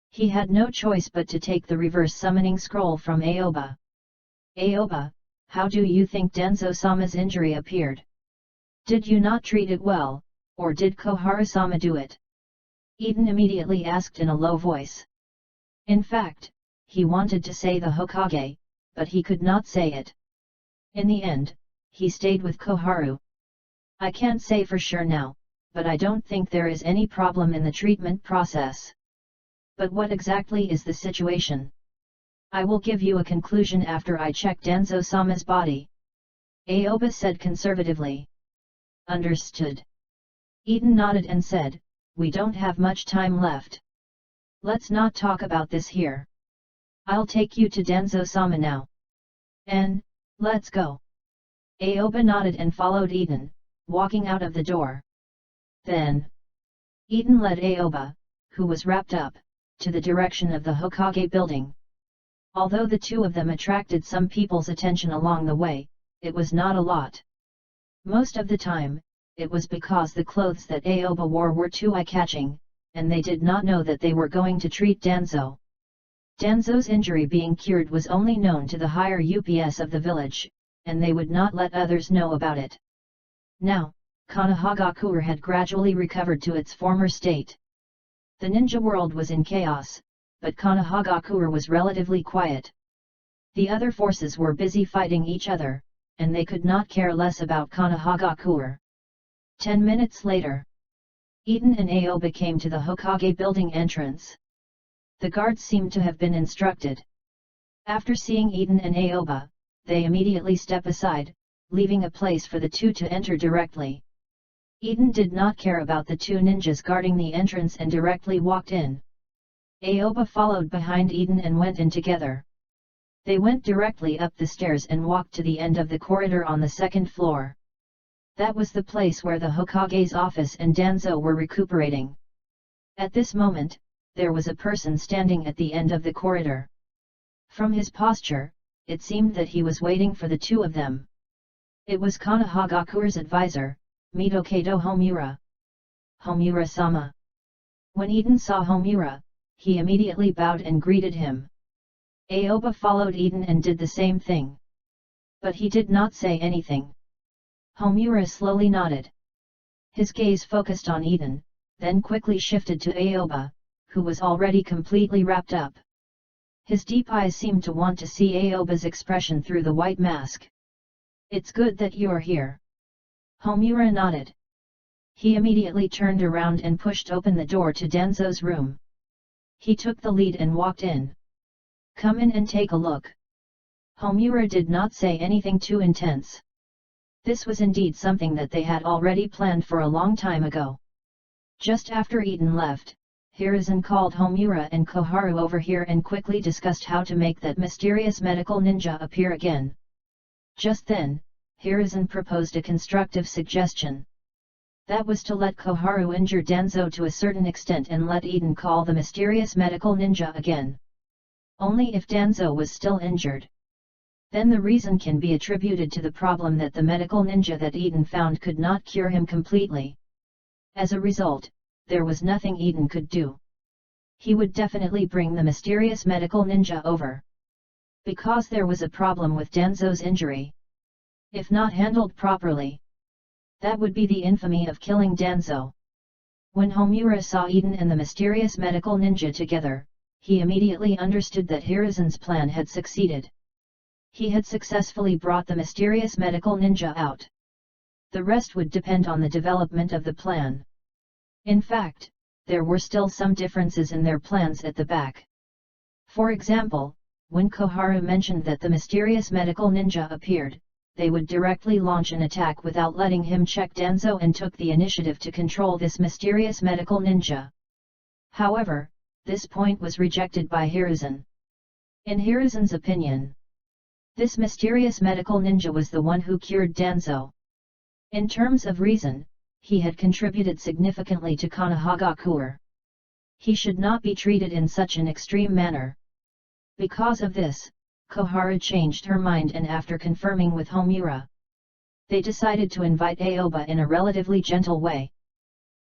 He had no choice but to take the reverse summoning scroll from Aoba. Aoba, how do you think Denzo-sama's injury appeared? Did you not treat it well, or did Koharu-sama do it? Eden immediately asked in a low voice. In fact, he wanted to say the Hokage, but he could not say it. In the end, he stayed with Koharu. I can't say for sure now, but I don't think there is any problem in the treatment process. But what exactly is the situation? I will give you a conclusion after I check Denzo-sama's body. Aoba said conservatively. Understood. Eden nodded and said, we don't have much time left. Let's not talk about this here. I'll take you to Denzo-sama now. Let's go. Aoba nodded and followed Eden, walking out of the door. Then, Eden led Aoba, who was wrapped up, to the direction of the Hokage building. Although the two of them attracted some people's attention along the way, it was not a lot. Most of the time, it was because the clothes that Aoba wore were too eye-catching, and they did not know that they were going to treat Danzo. Danzo's injury being cured was only known to the higher UPS of the village, and they would not let others know about it. Now, Konohagakure had gradually recovered to its former state. The ninja world was in chaos, but Konohagakure was relatively quiet. The other forces were busy fighting each other, and they could not care less about Konohagakure. 10 minutes later, Eden and Aoba came to the Hokage building entrance. The guards seemed to have been instructed. After seeing Eden and Aoba, they immediately step aside, leaving a place for the two to enter directly. Eden did not care about the two ninjas guarding the entrance and directly walked in. Aoba followed behind Eden and went in together. They went directly up the stairs and walked to the end of the corridor on the second floor. That was the place where the Hokage's office and Danzo were recuperating. At this moment, there was a person standing at the end of the corridor. From his posture, it seemed that he was waiting for the two of them. It was Konohagakure's advisor, Midokado Homura. Homura-sama. When Eden saw Homura, he immediately bowed and greeted him. Aoba followed Eden and did the same thing. But he did not say anything. Homura slowly nodded. His gaze focused on Eden, then quickly shifted to Aoba, who was already completely wrapped up. His deep eyes seemed to want to see Aoba's expression through the white mask. It's good that you're here. Homura nodded. He immediately turned around and pushed open the door to Danzo's room. He took the lead and walked in. Come in and take a look. Homura did not say anything too intense. This was indeed something that they had already planned for a long time ago. Just after Eden left, Hiruzen called Homura and Koharu over here and quickly discussed how to make that mysterious medical ninja appear again. Just then, Hiruzen proposed a constructive suggestion. That was to let Koharu injure Danzo to a certain extent and let Eden call the mysterious medical ninja again. Only if Danzo was still injured. Then the reason can be attributed to the problem that the medical ninja that Eden found could not cure him completely. As a result, there was nothing Eden could do. He would definitely bring the mysterious medical ninja over. Because there was a problem with Danzo's injury. If not handled properly, that would be the infamy of killing Danzo. When Homura saw Eden and the mysterious medical ninja together, he immediately understood that Hiruzen's plan had succeeded. He had successfully brought the mysterious medical ninja out. The rest would depend on the development of the plan. In fact, there were still some differences in their plans at the back. For example, when Koharu mentioned that the mysterious medical ninja appeared, they would directly launch an attack without letting him check Danzo and took the initiative to control this mysterious medical ninja. However, this point was rejected by Hiruzen. In Hiruzen's opinion, this mysterious medical ninja was the one who cured Danzo. In terms of reason, he had contributed significantly to Konohagakure. He should not be treated in such an extreme manner. Because of this, Koharu changed her mind and after confirming with Homura, they decided to invite Aoba in a relatively gentle way.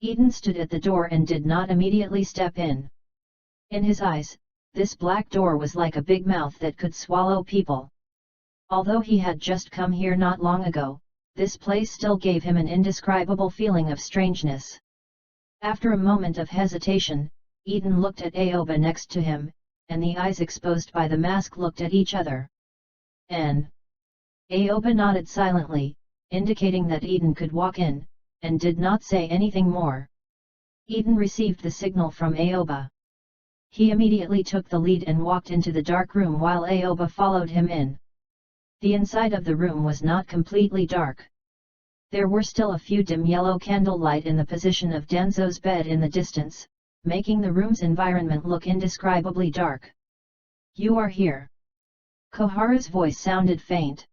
Eden stood at the door and did not immediately step in. In his eyes, this black door was like a big mouth that could swallow people. Although he had just come here not long ago, this place still gave him an indescribable feeling of strangeness. After a moment of hesitation, Eden looked at Aoba next to him, and the eyes exposed by the mask looked at each other. Aoba nodded silently, indicating that Eden could walk in, and did not say anything more. Eden received the signal from Aoba. He immediately took the lead and walked into the dark room while Aoba followed him in. The inside of the room was not completely dark. There were still a few dim yellow candlelight in the position of Danzo's bed in the distance, making the room's environment look indescribably dark. "You are here." Koharu's voice sounded faint.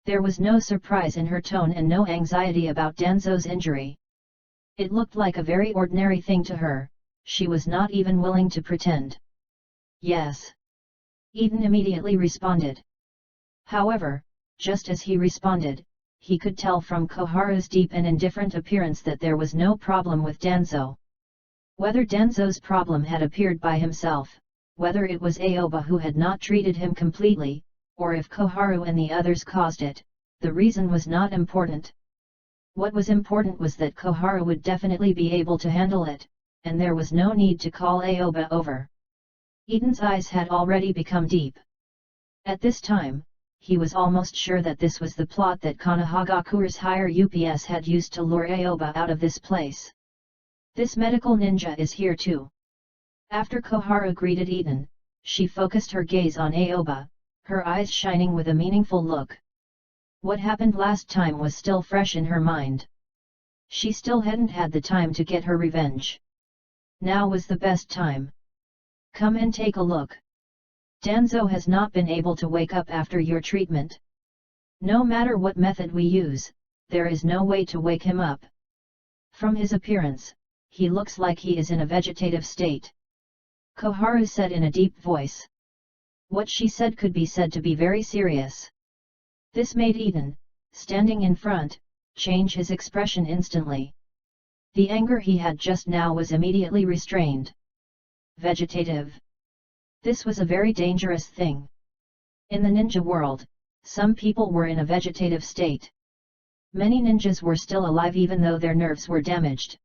There was no surprise in her tone and no anxiety about Danzo's injury. It looked like a very ordinary thing to her, she was not even willing to pretend. "Yes." Eden immediately responded. However, just as he responded, he could tell from Koharu's deep and indifferent appearance that there was no problem with Danzo. Whether Danzo's problem had appeared by himself, whether it was Aoba who had not treated him completely, or if Koharu and the others caused it, the reason was not important. What was important was that Koharu would definitely be able to handle it, and there was no need to call Aoba over. Eden's eyes had already become deep. At this time, he was almost sure that this was the plot that Konohagakure's higher UPS had used to lure Aoba out of this place. "This medical ninja is here too." After Koharu greeted Eden, she focused her gaze on Aoba, her eyes shining with a meaningful look. What happened last time was still fresh in her mind. She still hadn't had the time to get her revenge. Now was the best time. "Come and take a look. Danzo has not been able to wake up after your treatment. No matter what method we use, there is no way to wake him up. From his appearance, he looks like he is in a vegetative state," Koharu said in a deep voice. What she said could be said to be very serious. This made Eden, standing in front, change his expression instantly. The anger he had just now was immediately restrained. Vegetative. This was a very dangerous thing. In the ninja world, some people were in a vegetative state. Many ninjas were still alive even though their nerves were damaged.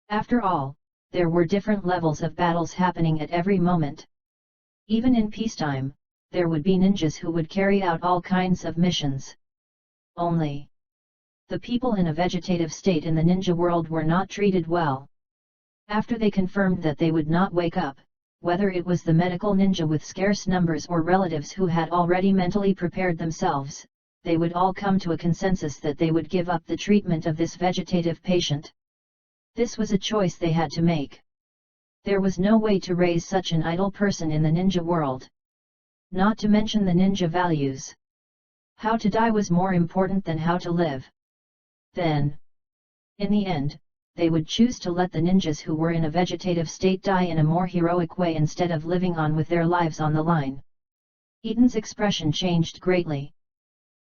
After all, there were different levels of battles happening at every moment. Even in peacetime, there would be ninjas who would carry out all kinds of missions. Only the people in a vegetative state in the ninja world were not treated well. After they confirmed that they would not wake up, whether it was the medical ninja with scarce numbers or relatives who had already mentally prepared themselves, they would all come to a consensus that they would give up the treatment of this vegetative patient. This was a choice they had to make. There was no way to raise such an idle person in the ninja world. Not to mention the ninja values. How to die was more important than how to live. Then, in the end, they would choose to let the ninjas who were in a vegetative state die in a more heroic way instead of living on with their lives on the line. Eden's expression changed greatly.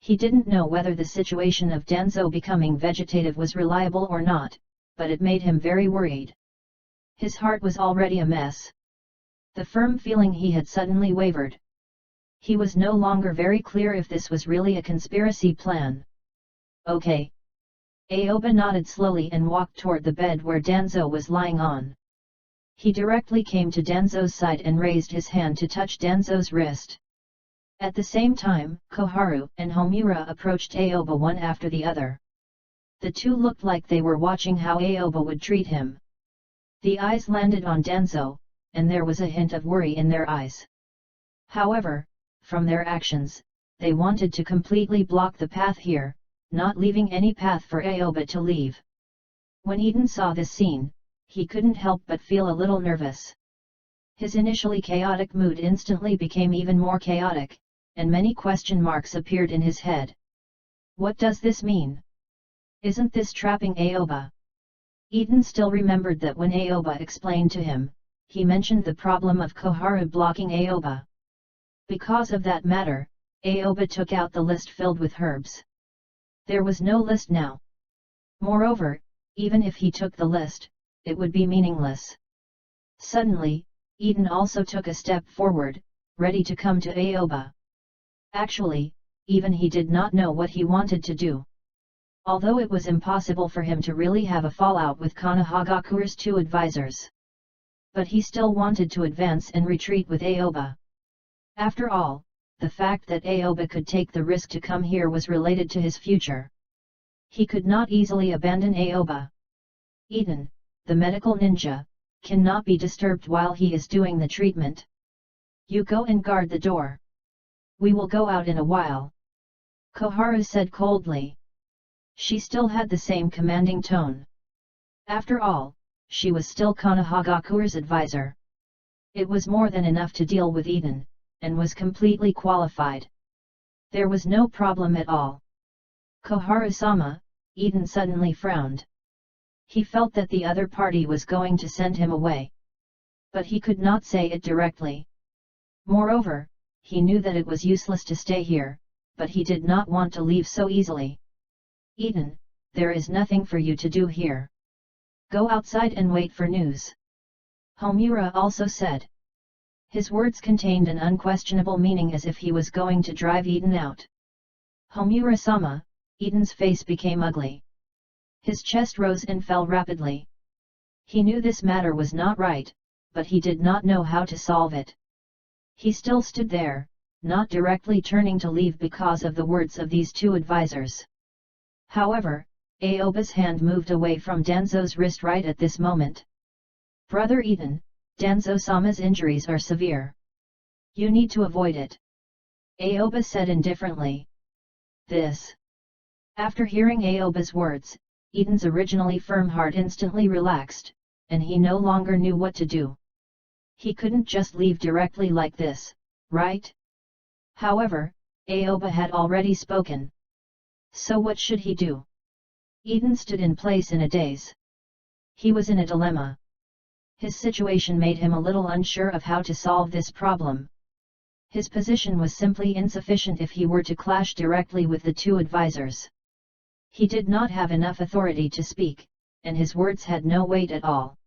He didn't know whether the situation of Danzo becoming vegetative was reliable or not, but it made him very worried. His heart was already a mess. The firm feeling he had suddenly wavered. He was no longer very clear if this was really a conspiracy plan. "Okay." Aoba nodded slowly and walked toward the bed where Danzo was lying on. He directly came to Danzo's side and raised his hand to touch Danzo's wrist. At the same time, Koharu and Homura approached Aoba one after the other. The two looked like they were watching how Aoba would treat him. The eyes landed on Danzo, and there was a hint of worry in their eyes. However, from their actions, they wanted to completely block the path here, not leaving any path for Aoba to leave. When Eden saw this scene, he couldn't help but feel a little nervous. His initially chaotic mood instantly became even more chaotic, and many question marks appeared in his head. What does this mean? Isn't this trapping Aoba? Eden still remembered that when Aoba explained to him, he mentioned the problem of Koharu blocking Aoba. Because of that matter, Aoba took out the list filled with herbs. There was no list now. Moreover, Even if he took the list, it would be meaningless. Suddenly, Eden also took a step forward, ready to come to Aoba. Actually, even he did not know what he wanted to do. Although it was impossible for him to really have a fallout with Konohagakure's two advisors. But he still wanted to advance and retreat with Aoba. After all, the fact that Aoba could take the risk to come here was related to his future. He could not easily abandon Aoba. Eden, the medical ninja, cannot be disturbed while he is doing the treatment. You go and guard the door. We will go out in a while. Koharu said coldly. She still had the same commanding tone. After all, she was still Konohagakure's advisor. It was more than enough to deal with Eden, and was completely qualified. There was no problem at all. Koharu-sama, Eden suddenly frowned. He felt that the other party was going to send him away. But he could not say it directly. Moreover, he knew that it was useless to stay here, but he did not want to leave so easily. Eden, there is nothing for you to do here. Go outside and wait for news. Homura also said. His words contained an unquestionable meaning as if he was going to drive Eden out. Homura-sama, Eden's face became ugly. His chest rose and fell rapidly. He knew this matter was not right, but he did not know how to solve it. He still stood there, not directly turning to leave because of the words of these two advisors. However, Aoba's hand moved away from Danzo's wrist right at this moment. Brother Eden, Danzo-sama's injuries are severe. You need to avoid it. Aoba said indifferently. This. After hearing Aoba's words, Eden's originally firm heart instantly relaxed, and he no longer knew what to do. He couldn't just leave directly like this, right? However, Aoba had already spoken. So what should he do? Eden stood in place in a daze. He was in a dilemma. His situation made him a little unsure of how to solve this problem. His position was simply insufficient if he were to clash directly with the two advisors. He did not have enough authority to speak, and his words had no weight at all.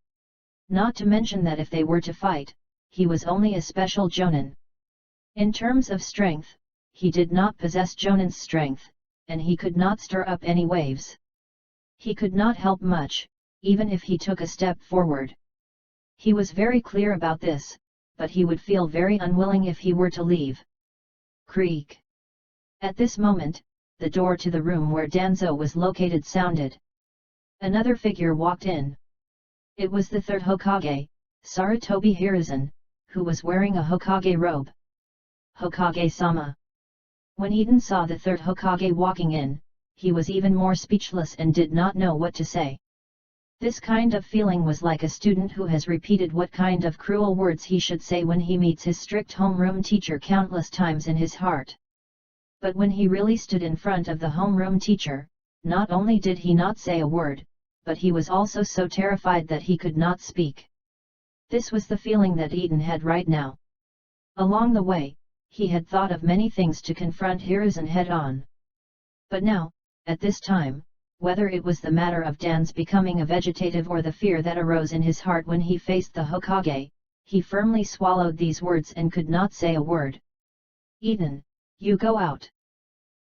Not to mention that if they were to fight, he was only a special jonin. In terms of strength, he did not possess jonin's strength, and he could not stir up any waves. He could not help much, even if he took a step forward. He was very clear about this, but he would feel very unwilling if he were to leave. Creak. At this moment, the door to the room where Danzo was located sounded. Another figure walked in. It was the third Hokage, Sarutobi Hiruzen, who was wearing a Hokage robe. Hokage-sama. When Eden saw the third Hokage walking in, he was even more speechless and did not know what to say. This kind of feeling was like a student who has repeated what kind of cruel words he should say when he meets his strict homeroom teacher countless times in his heart. But when he really stood in front of the homeroom teacher, not only did he not say a word, but he was also so terrified that he could not speak. This was the feeling that Eden had right now. Along the way, he had thought of many things to confront Hiruzen head-on. But now, at this time, whether it was the matter of Dan's becoming a vegetative or the fear that arose in his heart when he faced the Hokage, he firmly swallowed these words and could not say a word. Eden, you go out.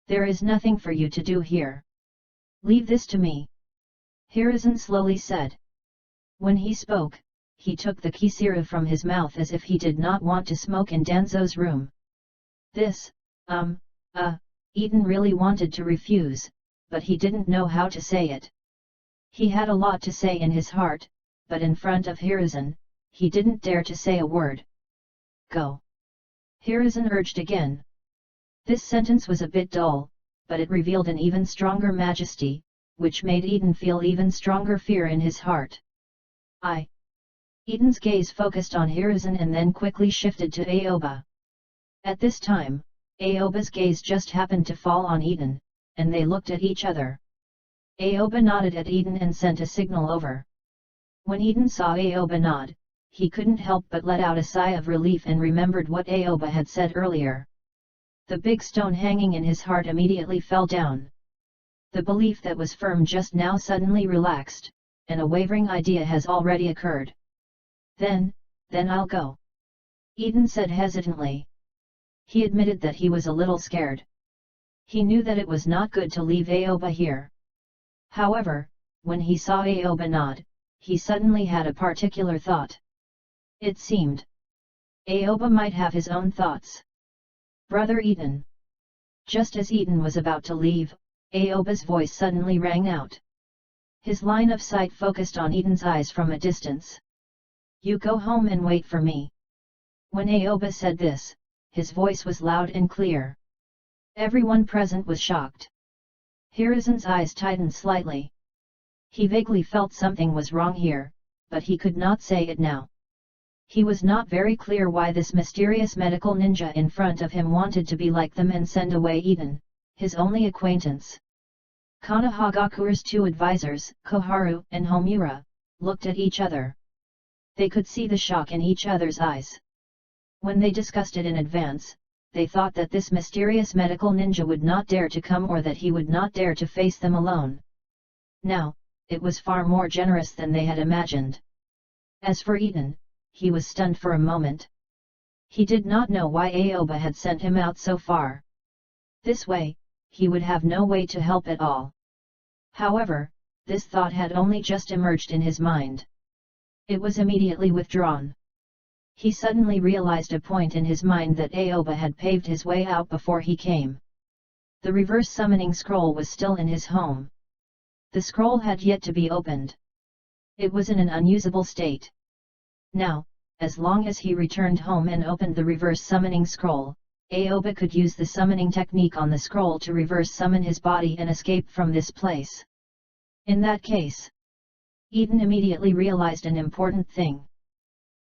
There is nothing for you to do here. Leave this to me. Hiruzen slowly said. When he spoke, he took the kisira from his mouth as if he did not want to smoke in Danzo's room. This, Eden really wanted to refuse, but he didn't know how to say it. He had a lot to say in his heart, but in front of Hiruzen, he didn't dare to say a word. Go. Hiruzen urged again. This sentence was a bit dull, but it revealed an even stronger majesty, which made Eden feel even stronger fear in his heart. Eden's gaze focused on Hiruzen and then quickly shifted to Aoba. At this time, Aoba's gaze just happened to fall on Eden, and they looked at each other. Aoba nodded at Eden and sent a signal over. When Eden saw Aoba nod, he couldn't help but let out a sigh of relief and remembered what Aoba had said earlier. The big stone hanging in his heart immediately fell down. The belief that was firm just now suddenly relaxed, and a wavering idea has already occurred. Then I'll go," Eden said hesitantly. He admitted that he was a little scared. He knew that it was not good to leave Aoba here. However, when he saw Aoba nod, he suddenly had a particular thought. It seemed Aoba might have his own thoughts. "Brother Eden." Just as Eden was about to leave, Aoba's voice suddenly rang out. His line of sight focused on Eden's eyes from a distance. "You go home and wait for me." When Aoba said this, his voice was loud and clear. Everyone present was shocked. Hiruzen's eyes tightened slightly. He vaguely felt something was wrong here, but he could not say it now. He was not very clear why this mysterious medical ninja in front of him wanted to be like them and send away Eden, his only acquaintance. Konohagakure's two advisors, Koharu and Homura, looked at each other. They could see the shock in each other's eyes. When they discussed it in advance, they thought that this mysterious medical ninja would not dare to come or that he would not dare to face them alone. Now, it was far more generous than they had imagined. As for Eden, he was stunned for a moment. He did not know why Aoba had sent him out so far. This way, he would have no way to help at all. However, this thought had only just emerged in his mind. It was immediately withdrawn. He suddenly realized a point in his mind that Aoba had paved his way out before he came. The reverse summoning scroll was still in his home. The scroll had yet to be opened. It was in an unusable state. Now, as long as he returned home and opened the reverse summoning scroll, Aoba could use the summoning technique on the scroll to reverse summon his body and escape from this place. In that case, Eden immediately realized an important thing.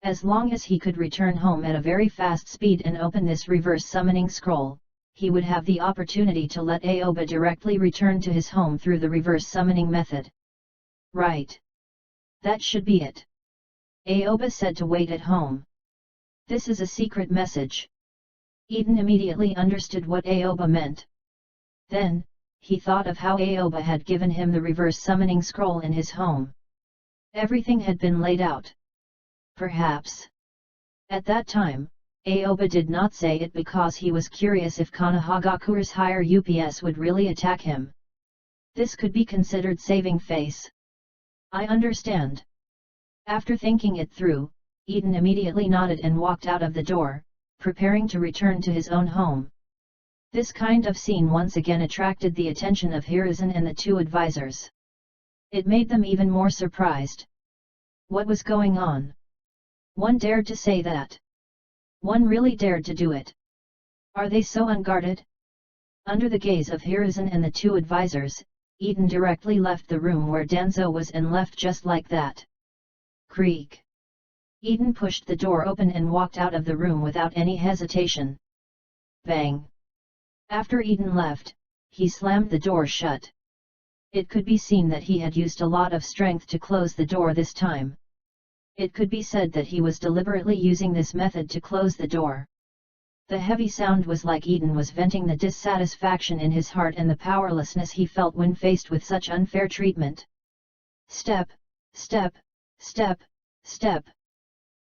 As long as he could return home at a very fast speed and open this reverse summoning scroll, he would have the opportunity to let Aoba directly return to his home through the reverse summoning method. Right. That should be it. Aoba said to wait at home. This is a secret message. Eden immediately understood what Aoba meant. Then, he thought of how Aoba had given him the reverse summoning scroll in his home. Everything had been laid out. Perhaps. At that time, Aoba did not say it because he was curious if Konohagakure's higher UPS would really attack him. This could be considered saving face. I understand. After thinking it through, Eden immediately nodded and walked out of the door, preparing to return to his own home. This kind of scene once again attracted the attention of Hiruzen and the two advisors. It made them even more surprised. What was going on? One dared to say that. One really dared to do it. Are they so unguarded? Under the gaze of Hiruzen and the two advisors, Eden directly left the room where Danzo was and left just like that. Creak. Eden pushed the door open and walked out of the room without any hesitation. Bang. After Eden left, he slammed the door shut. It could be seen that he had used a lot of strength to close the door this time. It could be said that he was deliberately using this method to close the door. The heavy sound was like Eden was venting the dissatisfaction in his heart and the powerlessness he felt when faced with such unfair treatment. Step, step, step, step.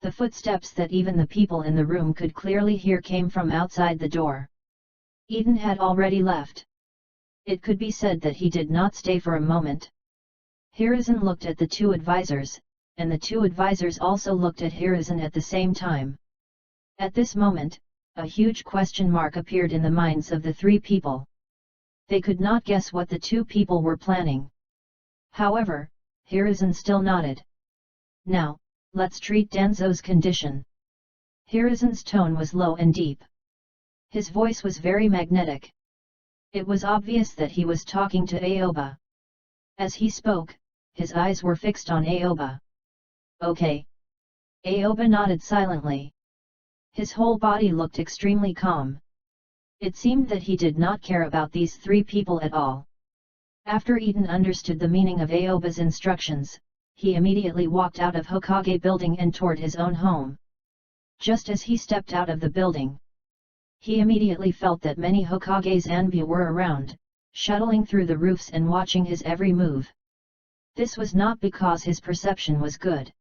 The footsteps that even the people in the room could clearly hear came from outside the door. Eden had already left. It could be said that he did not stay for a moment. Hiruzen looked at the two advisors, and the two advisors also looked at Hiruzen at the same time. At this moment, a huge question mark appeared in the minds of the three people. They could not guess what the two people were planning. However, Hiruzen still nodded. Now, let's treat Danzo's condition. Hiruzen's tone was low and deep. His voice was very magnetic. It was obvious that he was talking to Aoba. As he spoke, his eyes were fixed on Aoba. Okay. Aoba nodded silently. His whole body looked extremely calm. It seemed that he did not care about these three people at all. After Eden understood the meaning of Aoba's instructions, he immediately walked out of Hokage building and toward his own home. Just as he stepped out of the building, he immediately felt that many Hokage's Anbu were around, shuttling through the roofs and watching his every move. This was not because his perception was good.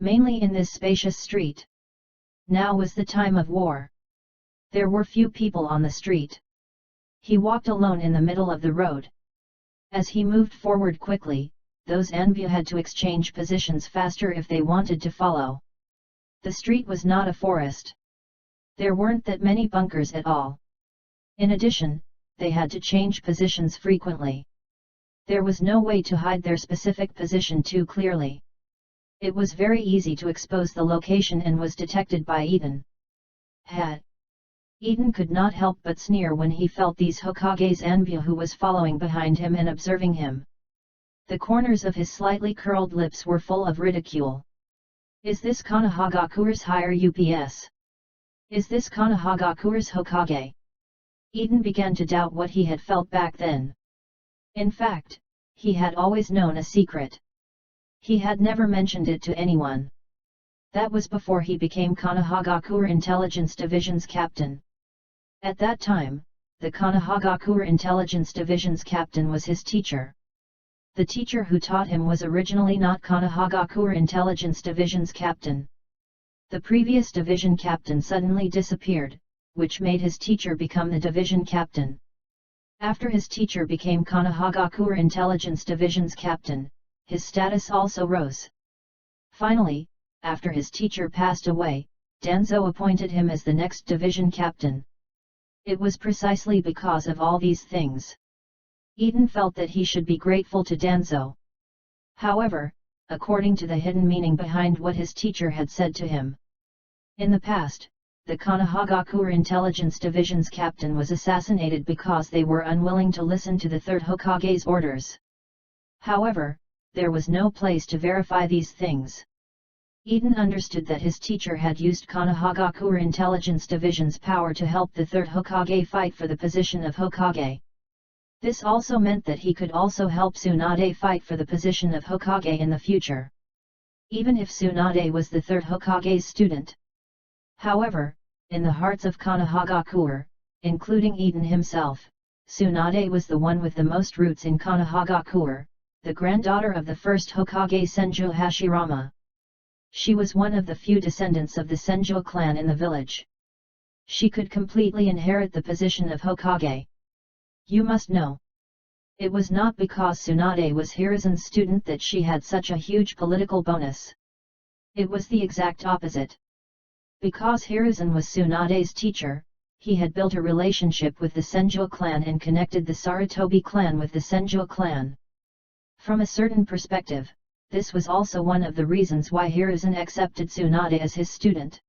Mainly in this spacious street. Now was the time of war. There were few people on the street. He walked alone in the middle of the road. As he moved forward quickly, those Anbu had to exchange positions faster if they wanted to follow. The street was not a forest. There weren't that many bunkers at all. In addition, they had to change positions frequently. There was no way to hide their specific position too clearly. It was very easy to expose the location and was detected by Eden. Eden could not help but sneer when he felt these Hokage's Anbu who was following behind him and observing him. The corners of his slightly curled lips were full of ridicule. Is this Konohagakure's higher UPS? Is this Konohagakure's Hokage? Eden began to doubt what he had felt back then. In fact, he had always known a secret. He had never mentioned it to anyone. That was before he became Konohagakure Intelligence Division's captain. At that time, the Konohagakure Intelligence Division's captain was his teacher. The teacher who taught him was originally not Konohagakure Intelligence Division's captain. The previous division captain suddenly disappeared, which made his teacher become the division captain. After his teacher became Konohagakure Intelligence Division's captain, his status also rose. Finally, after his teacher passed away, Danzo appointed him as the next division captain. It was precisely because of all these things. Eden felt that he should be grateful to Danzo. However, according to the hidden meaning behind what his teacher had said to him. In the past, the Konohagakure Intelligence Division's captain was assassinated because they were unwilling to listen to the third Hokage's orders. However, there was no place to verify these things. Eden understood that his teacher had used Konohagakure Intelligence Division's power to help the third Hokage fight for the position of Hokage. This also meant that he could also help Tsunade fight for the position of Hokage in the future. Even if Tsunade was the third Hokage's student. However, in the hearts of Konohagakure, including Eden himself, Tsunade was the one with the most roots in Konohagakure, the granddaughter of the first Hokage Senju Hashirama. She was one of the few descendants of the Senju clan in the village. She could completely inherit the position of Hokage. You must know. It was not because Tsunade was Hiruzen's student that she had such a huge political bonus. It was the exact opposite. Because Hiruzen was Tsunade's teacher, he had built a relationship with the Senju clan and connected the Sarutobi clan with the Senju clan. From a certain perspective, this was also one of the reasons why Hiruzen accepted Tsunade as his student.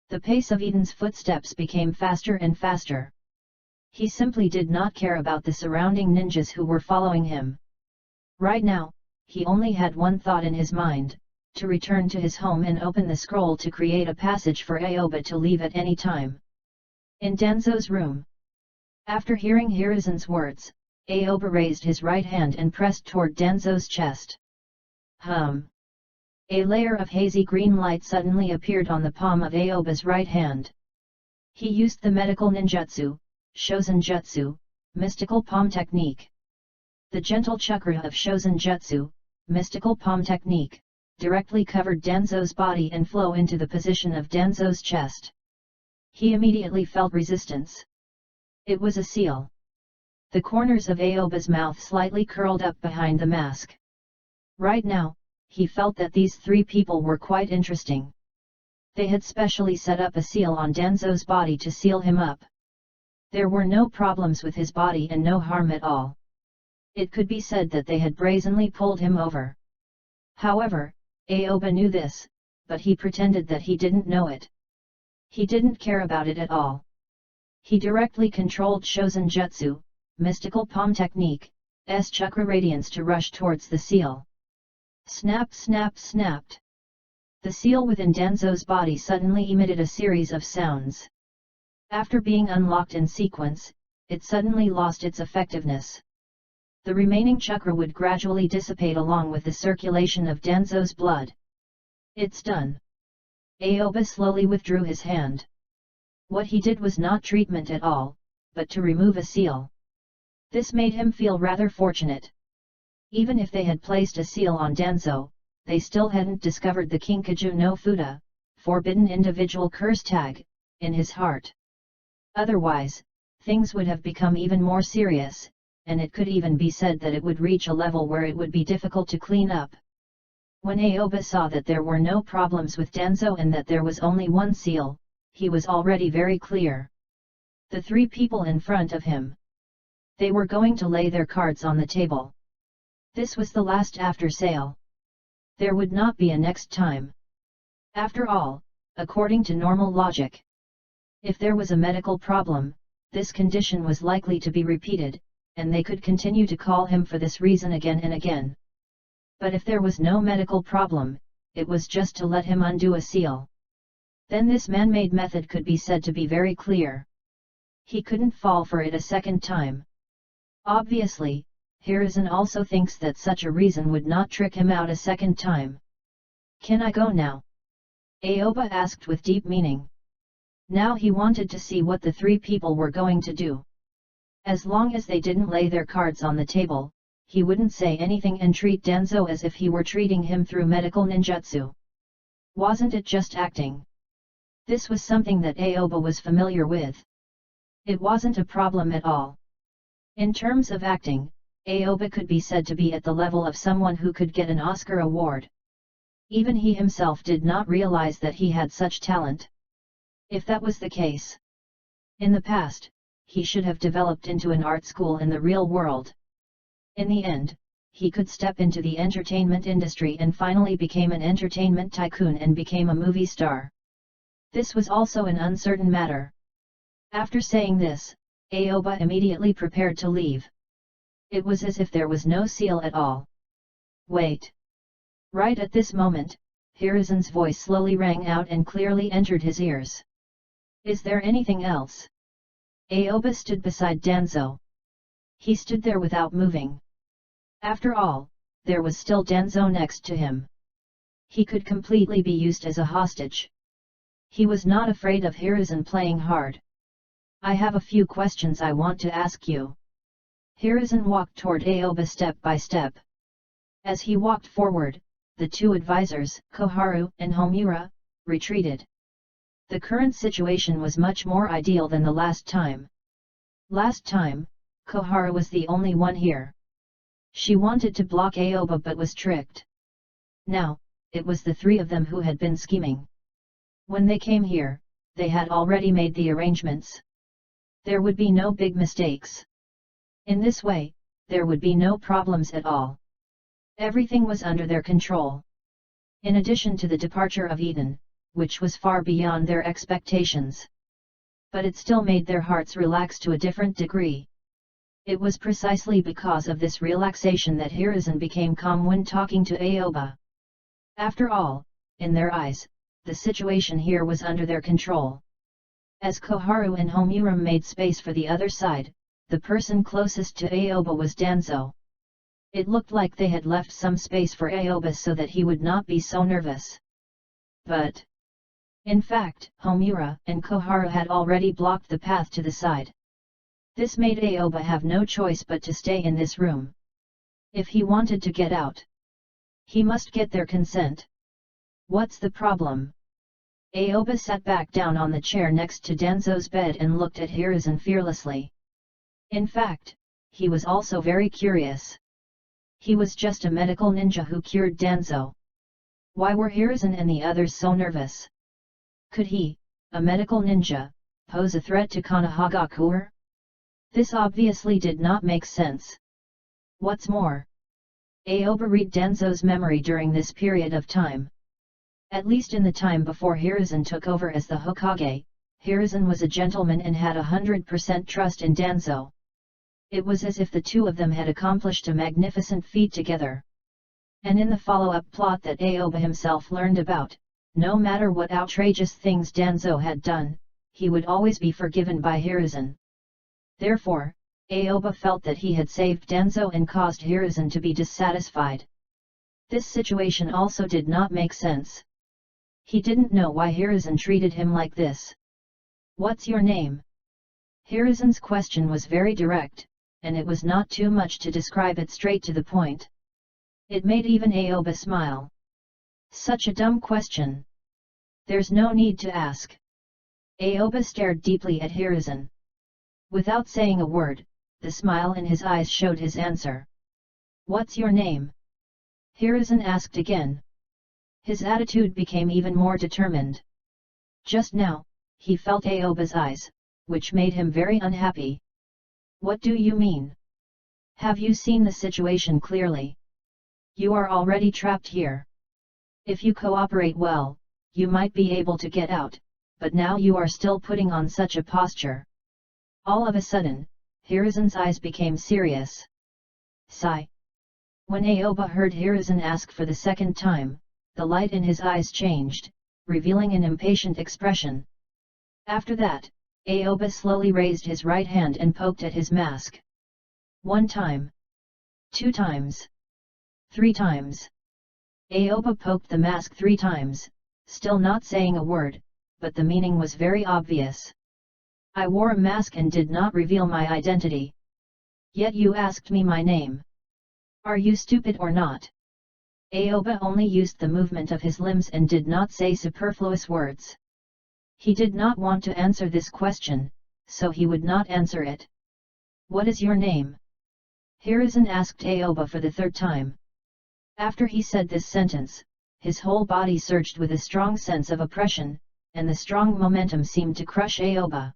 The pace of Eden's footsteps became faster and faster. He simply did not care about the surrounding ninjas who were following him. Right now, he only had one thought in his mind, to return to his home and open the scroll to create a passage for Aoba to leave at any time. In Danzo's room. After hearing Hiruzen's words, Aoba raised his right hand and pressed toward Danzo's chest. A layer of hazy green light suddenly appeared on the palm of Aoba's right hand. He used the medical ninjutsu, Shozen Jutsu, mystical palm technique. The gentle chakra of Shozen Jutsu, mystical palm technique, directly covered Danzo's body and flow into the position of Danzo's chest. He immediately felt resistance. It was a seal. The corners of Aoba's mouth slightly curled up behind the mask. Right now, he felt that these three people were quite interesting. They had specially set up a seal on Danzo's body to seal him up. There were no problems with his body and no harm at all. It could be said that they had brazenly pulled him over. However, Aoba knew this, but he pretended that he didn't know it. He didn't care about it at all. He directly controlled Shozen Jutsu, mystical palm technique, chakra radiance to rush towards the seal. Snap, snap, snapped. The seal within Danzo's body suddenly emitted a series of sounds. After being unlocked in sequence, it suddenly lost its effectiveness. The remaining chakra would gradually dissipate along with the circulation of Danzo's blood. It's done. Aoba slowly withdrew his hand. What he did was not treatment at all, but to remove a seal. This made him feel rather fortunate. Even if they had placed a seal on Danzo, they still hadn't discovered the Kinkaju no Fuda, forbidden individual curse tag, in his heart. Otherwise, things would have become even more serious, and it could even be said that it would reach a level where it would be difficult to clean up. When Aoba saw that there were no problems with Danzo and that there was only one seal, he was already very clear. The three people in front of him. They were going to lay their cards on the table. This was the last after sale. There would not be a next time. After all, according to normal logic, if there was a medical problem, this condition was likely to be repeated, and they could continue to call him for this reason again and again. But if there was no medical problem, it was just to let him undo a seal. Then this man-made method could be said to be very clear. He couldn't fall for it a second time. Obviously, Hiruzen also thinks that such a reason would not trick him out a second time. Can I go now? Aoba asked with deep meaning. Now he wanted to see what the three people were going to do. As long as they didn't lay their cards on the table, he wouldn't say anything and treat Danzo as if he were treating him through medical ninjutsu. Wasn't it just acting? This was something that Aoba was familiar with. It wasn't a problem at all. In terms of acting, Aoba could be said to be at the level of someone who could get an Oscar award. Even he himself did not realize that he had such talent. If that was the case, in the past, he should have developed into an art school in the real world. In the end, he could step into the entertainment industry and finally became an entertainment tycoon and became a movie star. This was also an uncertain matter. After saying this, Aoba immediately prepared to leave. It was as if there was no seal at all. Wait! Right at this moment, Hiruzen's voice slowly rang out and clearly entered his ears. Is there anything else? Aoba stood beside Danzo. He stood there without moving. After all, there was still Danzo next to him. He could completely be used as a hostage. He was not afraid of Hiruzen playing hard. I have a few questions I want to ask you. Hiruzen walked toward Aoba step by step. As he walked forward, the two advisors, Koharu and Homura, retreated. The current situation was much more ideal than the last time. Last time, Koharu was the only one here. She wanted to block Aoba but was tricked. Now, it was the three of them who had been scheming. When they came here, they had already made the arrangements. There would be no big mistakes. In this way, there would be no problems at all. Everything was under their control. In addition to the departure of Eden, which was far beyond their expectations. But it still made their hearts relax to a different degree. It was precisely because of this relaxation that Hiruzen became calm when talking to Aoba. After all, in their eyes, the situation here was under their control. As Koharu and Homura made space for the other side, the person closest to Aoba was Danzo. It looked like they had left some space for Aoba so that he would not be so nervous. But in fact, Homura and Koharu had already blocked the path to the side. This made Aoba have no choice but to stay in this room. If he wanted to get out, he must get their consent. What's the problem? Aoba sat back down on the chair next to Danzo's bed and looked at Hiruzen fearlessly. In fact, he was also very curious. He was just a medical ninja who cured Danzo. Why were Hiruzen and the others so nervous? Could he, a medical ninja, pose a threat to Konohagakure? This obviously did not make sense. What's more, Aoba read Danzo's memory during this period of time. At least in the time before Hiruzen took over as the Hokage, Hiruzen was a gentleman and had 100% trust in Danzo. It was as if the two of them had accomplished a magnificent feat together. And in the follow-up plot that Aoba himself learned about, no matter what outrageous things Danzo had done, he would always be forgiven by Hiruzen. Therefore, Aoba felt that he had saved Danzo and caused Hiruzen to be dissatisfied. This situation also did not make sense. He didn't know why Hiruzen treated him like this. What's your name? Hiruzen's question was very direct, and it was not too much to describe it straight to the point. It made even Aoba smile. Such a dumb question. There's no need to ask. Aoba stared deeply at Hiruzen. Without saying a word, the smile in his eyes showed his answer. What's your name? Hiruzen asked again. His attitude became even more determined. Just now, he felt Aoba's eyes, which made him very unhappy. What do you mean? Have you seen the situation clearly? You are already trapped here. If you cooperate well, you might be able to get out, but now you are still putting on such a posture. All of a sudden, Hiruzen's eyes became serious. Sigh. When Aoba heard Hiruzen ask for the second time, the light in his eyes changed, revealing an impatient expression. After that, Aoba slowly raised his right hand and poked at his mask. 1 time. 2 times. 3 times. Aoba poked the mask 3 times, still not saying a word, but the meaning was very obvious. I wore a mask and did not reveal my identity. Yet you asked me my name. Are you stupid or not? Aoba only used the movement of his limbs and did not say superfluous words. He did not want to answer this question, so he would not answer it. What is your name? Hiruzen asked Aoba for the 3rd time. After he said this sentence, his whole body surged with a strong sense of oppression, and the strong momentum seemed to crush Aoba.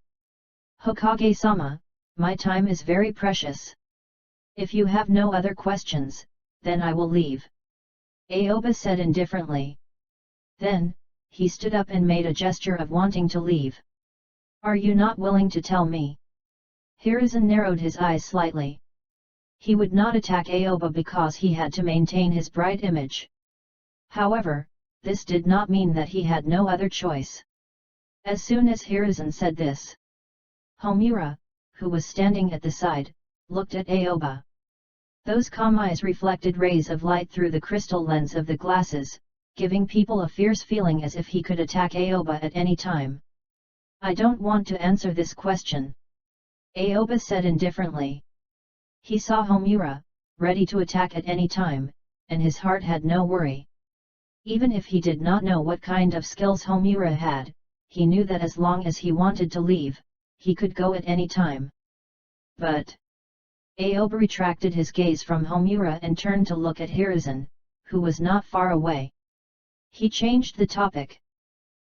Hokage-sama, my time is very precious. If you have no other questions, then I will leave. Aoba said indifferently. Then, he stood up and made a gesture of wanting to leave. Are you not willing to tell me? Hiruzen narrowed his eyes slightly. He would not attack Aoba because he had to maintain his bright image. However, this did not mean that he had no other choice. As soon as Hiruzen said this, Homura, who was standing at the side, looked at Aoba. Those calm eyes reflected rays of light through the crystal lens of the glasses, giving people a fierce feeling as if he could attack Aoba at any time. I don't want to answer this question. Aoba said indifferently. He saw Homura, ready to attack at any time, and his heart had no worry. Even if he did not know what kind of skills Homura had, he knew that as long as he wanted to leave, he could go at any time. But Aoba retracted his gaze from Homura and turned to look at Hiruzen, who was not far away. He changed the topic.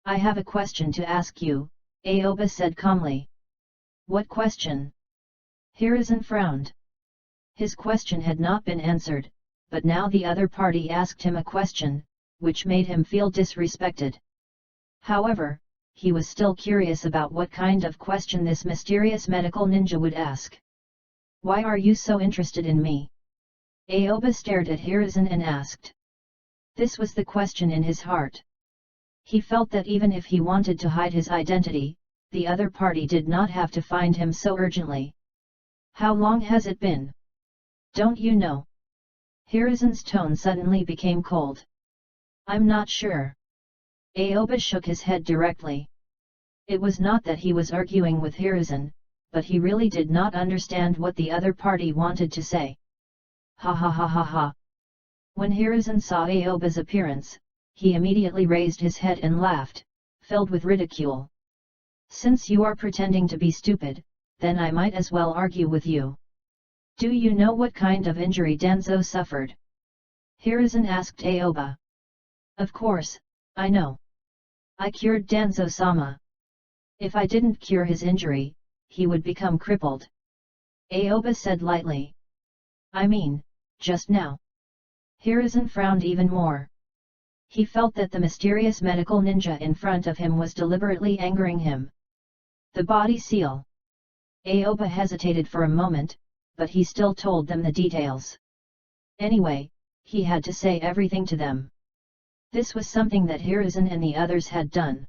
I have a question to ask you, Aoba said calmly. What question? Hiruzen frowned. His question had not been answered, but now the other party asked him a question, which made him feel disrespected. However, he was still curious about what kind of question this mysterious medical ninja would ask. Why are you so interested in me? Aoba stared at Hiruzen and asked. This was the question in his heart. He felt that even if he wanted to hide his identity, the other party did not have to find him so urgently. How long has it been? Don't you know? Hiruzen's tone suddenly became cold. I'm not sure. Aoba shook his head directly. It was not that he was arguing with Hiruzen, but he really did not understand what the other party wanted to say. Ha ha ha ha ha. When Hiruzen saw Aoba's appearance, he immediately raised his head and laughed, filled with ridicule. Since you are pretending to be stupid, then I might as well argue with you. Do you know what kind of injury Danzo suffered? Hiruzen asked Aoba. Of course, I know. I cured Danzo-sama. If I didn't cure his injury, he would become crippled. Aoba said lightly. I mean, just now. Hiruzen frowned even more. He felt that the mysterious medical ninja in front of him was deliberately angering him. The body seal. Aoba hesitated for a moment, but he still told them the details. Anyway, he had to say everything to them. This was something that Hiruzen and the others had done.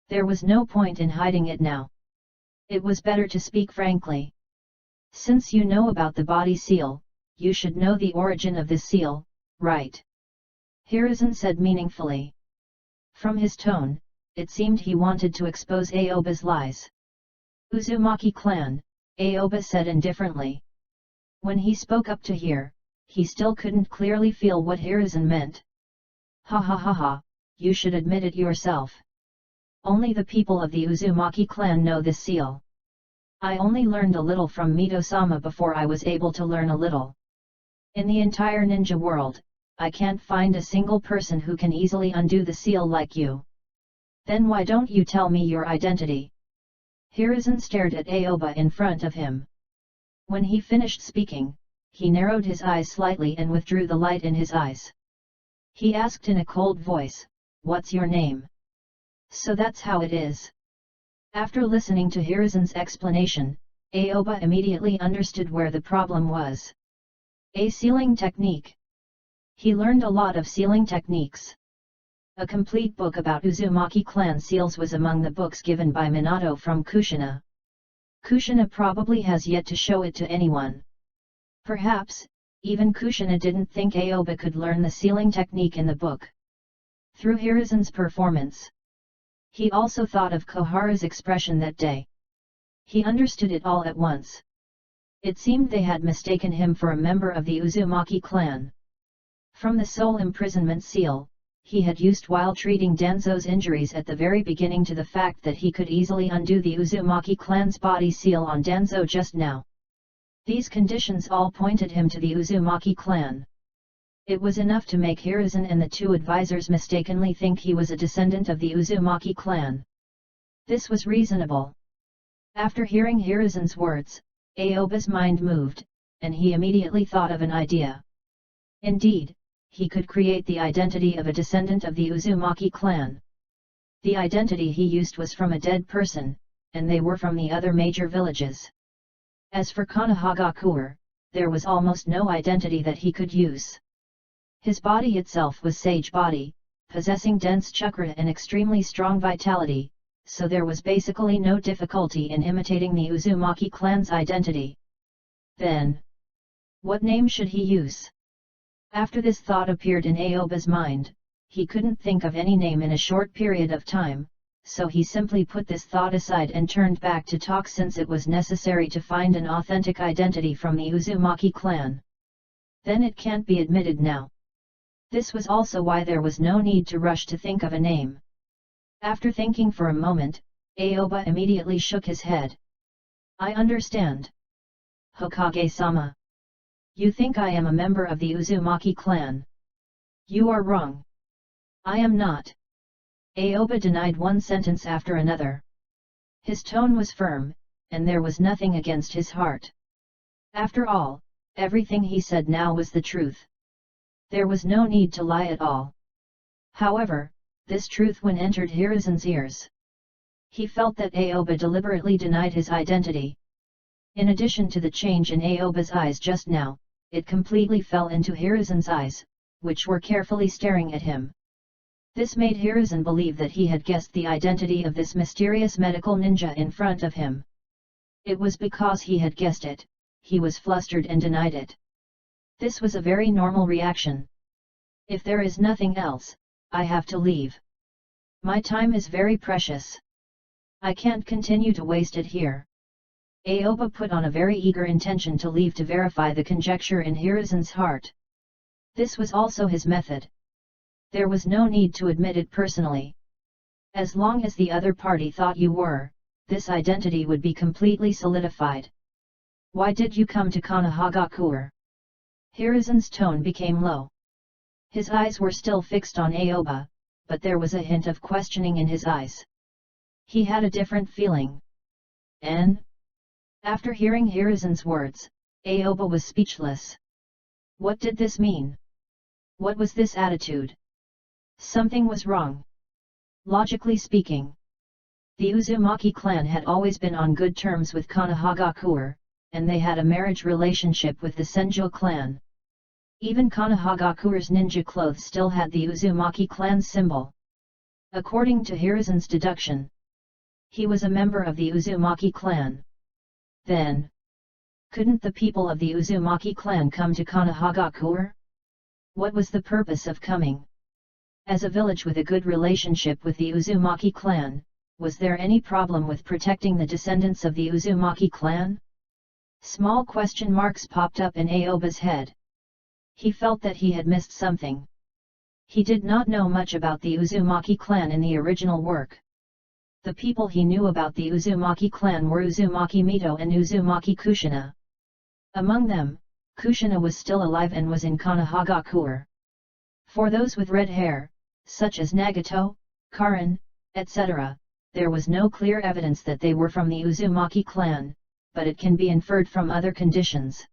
There was no point in hiding it now. It was better to speak frankly. Since you know about the body seal, you should know the origin of this seal, right? Hiruzen said meaningfully. From his tone, it seemed he wanted to expose Aoba's lies. Uzumaki clan, Aoba said indifferently. When he spoke up to hear, he still couldn't clearly feel what Hiruzen meant. Ha ha ha ha, you should admit it yourself. Only the people of the Uzumaki clan know this seal. I only learned a little from Mito-sama before I was able to learn a little. In the entire ninja world, I can't find a single person who can easily undo the seal like you. Then why don't you tell me your identity? Hiruzen stared at Aoba in front of him. When he finished speaking, he narrowed his eyes slightly and withdrew the light in his eyes. He asked in a cold voice, "What's your name?" So that's how it is. After listening to Hiruzen's explanation, Aoba immediately understood where the problem was. A sealing technique. He learned a lot of sealing techniques. A complete book about Uzumaki clan seals was among the books given by Minato from Kushina. Kushina probably has yet to show it to anyone. Perhaps, even Kushina didn't think Aoba could learn the sealing technique in the book. Through Hiruzen's performance, he also thought of Koharu's expression that day. He understood it all at once. It seemed they had mistaken him for a member of the Uzumaki clan. From the soul imprisonment seal, he had used while treating Danzo's injuries at the very beginning to the fact that he could easily undo the Uzumaki clan's body seal on Danzo just now. These conditions all pointed him to the Uzumaki clan. It was enough to make Hiruzen and the two advisors mistakenly think he was a descendant of the Uzumaki clan. This was reasonable. After hearing Hiruzen's words, Aoba's mind moved, and he immediately thought of an idea. Indeed, he could create the identity of a descendant of the Uzumaki clan. The identity he used was from a dead person, and they were from the other major villages. As for Konohagakure, there was almost no identity that he could use. His body itself was sage body, possessing dense chakra and extremely strong vitality, so there was basically no difficulty in imitating the Uzumaki clan's identity. Then, what name should he use? After this thought appeared in Aoba's mind, he couldn't think of any name in a short period of time, so he simply put this thought aside and turned back to talk since it was necessary to find an authentic identity from the Uzumaki clan. Then it can't be admitted now. This was also why there was no need to rush to think of a name. After thinking for a moment, Aoba immediately shook his head. I understand. Hokage-sama. You think I am a member of the Uzumaki clan. You are wrong. I am not. Aoba denied one sentence after another. His tone was firm, and there was nothing against his heart. After all, everything he said now was the truth. There was no need to lie at all. However, this truth when entered Hiruzen's ears. He felt that Aoba deliberately denied his identity. In addition to the change in Aoba's eyes just now, it completely fell into Hiruzen's eyes, which were carefully staring at him. This made Hiruzen believe that he had guessed the identity of this mysterious medical ninja in front of him. It was because he had guessed it, he was flustered and denied it. This was a very normal reaction. If there is nothing else, I have to leave. My time is very precious. I can't continue to waste it here. Aoba put on a very eager intention to leave to verify the conjecture in Hiruzen's heart. This was also his method. There was no need to admit it personally. As long as the other party thought you were, this identity would be completely solidified. Why did you come to Konohagakure? Hiruzen's tone became low. His eyes were still fixed on Aoba, but there was a hint of questioning in his eyes. He had a different feeling. And? After hearing Hiruzen's words, Aoba was speechless. What did this mean? What was this attitude? Something was wrong. Logically speaking, the Uzumaki clan had always been on good terms with Konohagakure, and they had a marriage relationship with the Senjo clan. Even Konohagakure's ninja clothes still had the Uzumaki clan's symbol. According to Hiruzen's deduction, he was a member of the Uzumaki clan. Then, couldn't the people of the Uzumaki clan come to Konohagakure? What was the purpose of coming? As a village with a good relationship with the Uzumaki clan, was there any problem with protecting the descendants of the Uzumaki clan? Small question marks popped up in Aoba's head. He felt that he had missed something. He did not know much about the Uzumaki clan in the original work. The people he knew about the Uzumaki clan were Uzumaki Mito and Uzumaki Kushina. Among them, Kushina was still alive and was in Konohagakure. For those with red hair, such as Nagato, Karin, etc., there was no clear evidence that they were from the Uzumaki clan, but it can be inferred from other conditions.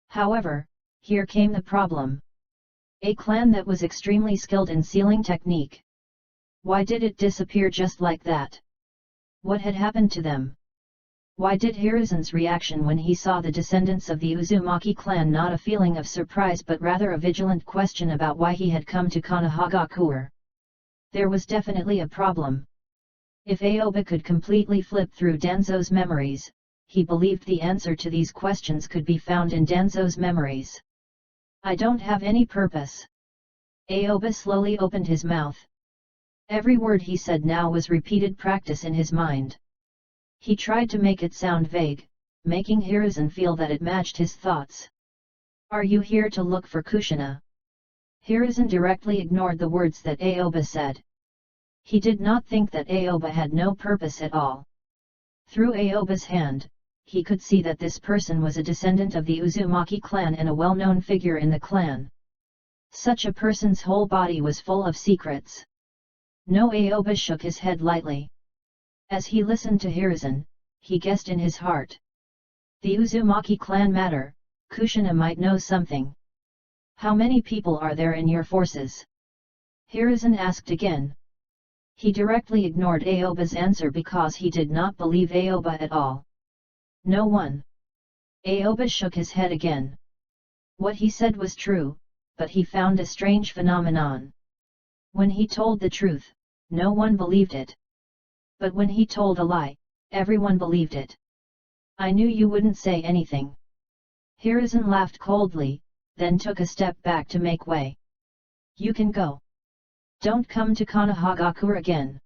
However, here came the problem. A clan that was extremely skilled in sealing technique. Why did it disappear just like that? What had happened to them? Why did Hiruzen's reaction when he saw the descendants of the Uzumaki clan not a feeling of surprise but rather a vigilant question about why he had come to Konohagakure? There was definitely a problem. If Aoba could completely flip through Danzo's memories, he believed the answer to these questions could be found in Danzo's memories. I don't have any purpose. Aoba slowly opened his mouth. Every word he said now was repeated practice in his mind. He tried to make it sound vague, making Hiruzen feel that it matched his thoughts. Are you here to look for Kushina? Hiruzen directly ignored the words that Aoba said. He did not think that Aoba had no purpose at all. Through Aoba's hand, he could see that this person was a descendant of the Uzumaki clan and a well-known figure in the clan. Such a person's whole body was full of secrets. No, Aoba shook his head lightly. As he listened to Hiruzen, he guessed in his heart. The Uzumaki clan matter, Kushina might know something. How many people are there in your forces? Hiruzen asked again. He directly ignored Aoba's answer because he did not believe Aoba at all. No one. Aoba shook his head again. What he said was true, but he found a strange phenomenon. When he told the truth, no one believed it. But when he told a lie, everyone believed it. I knew you wouldn't say anything. Hiruzen laughed coldly, then took a step back to make way. You can go. Don't come to Konohagakure again.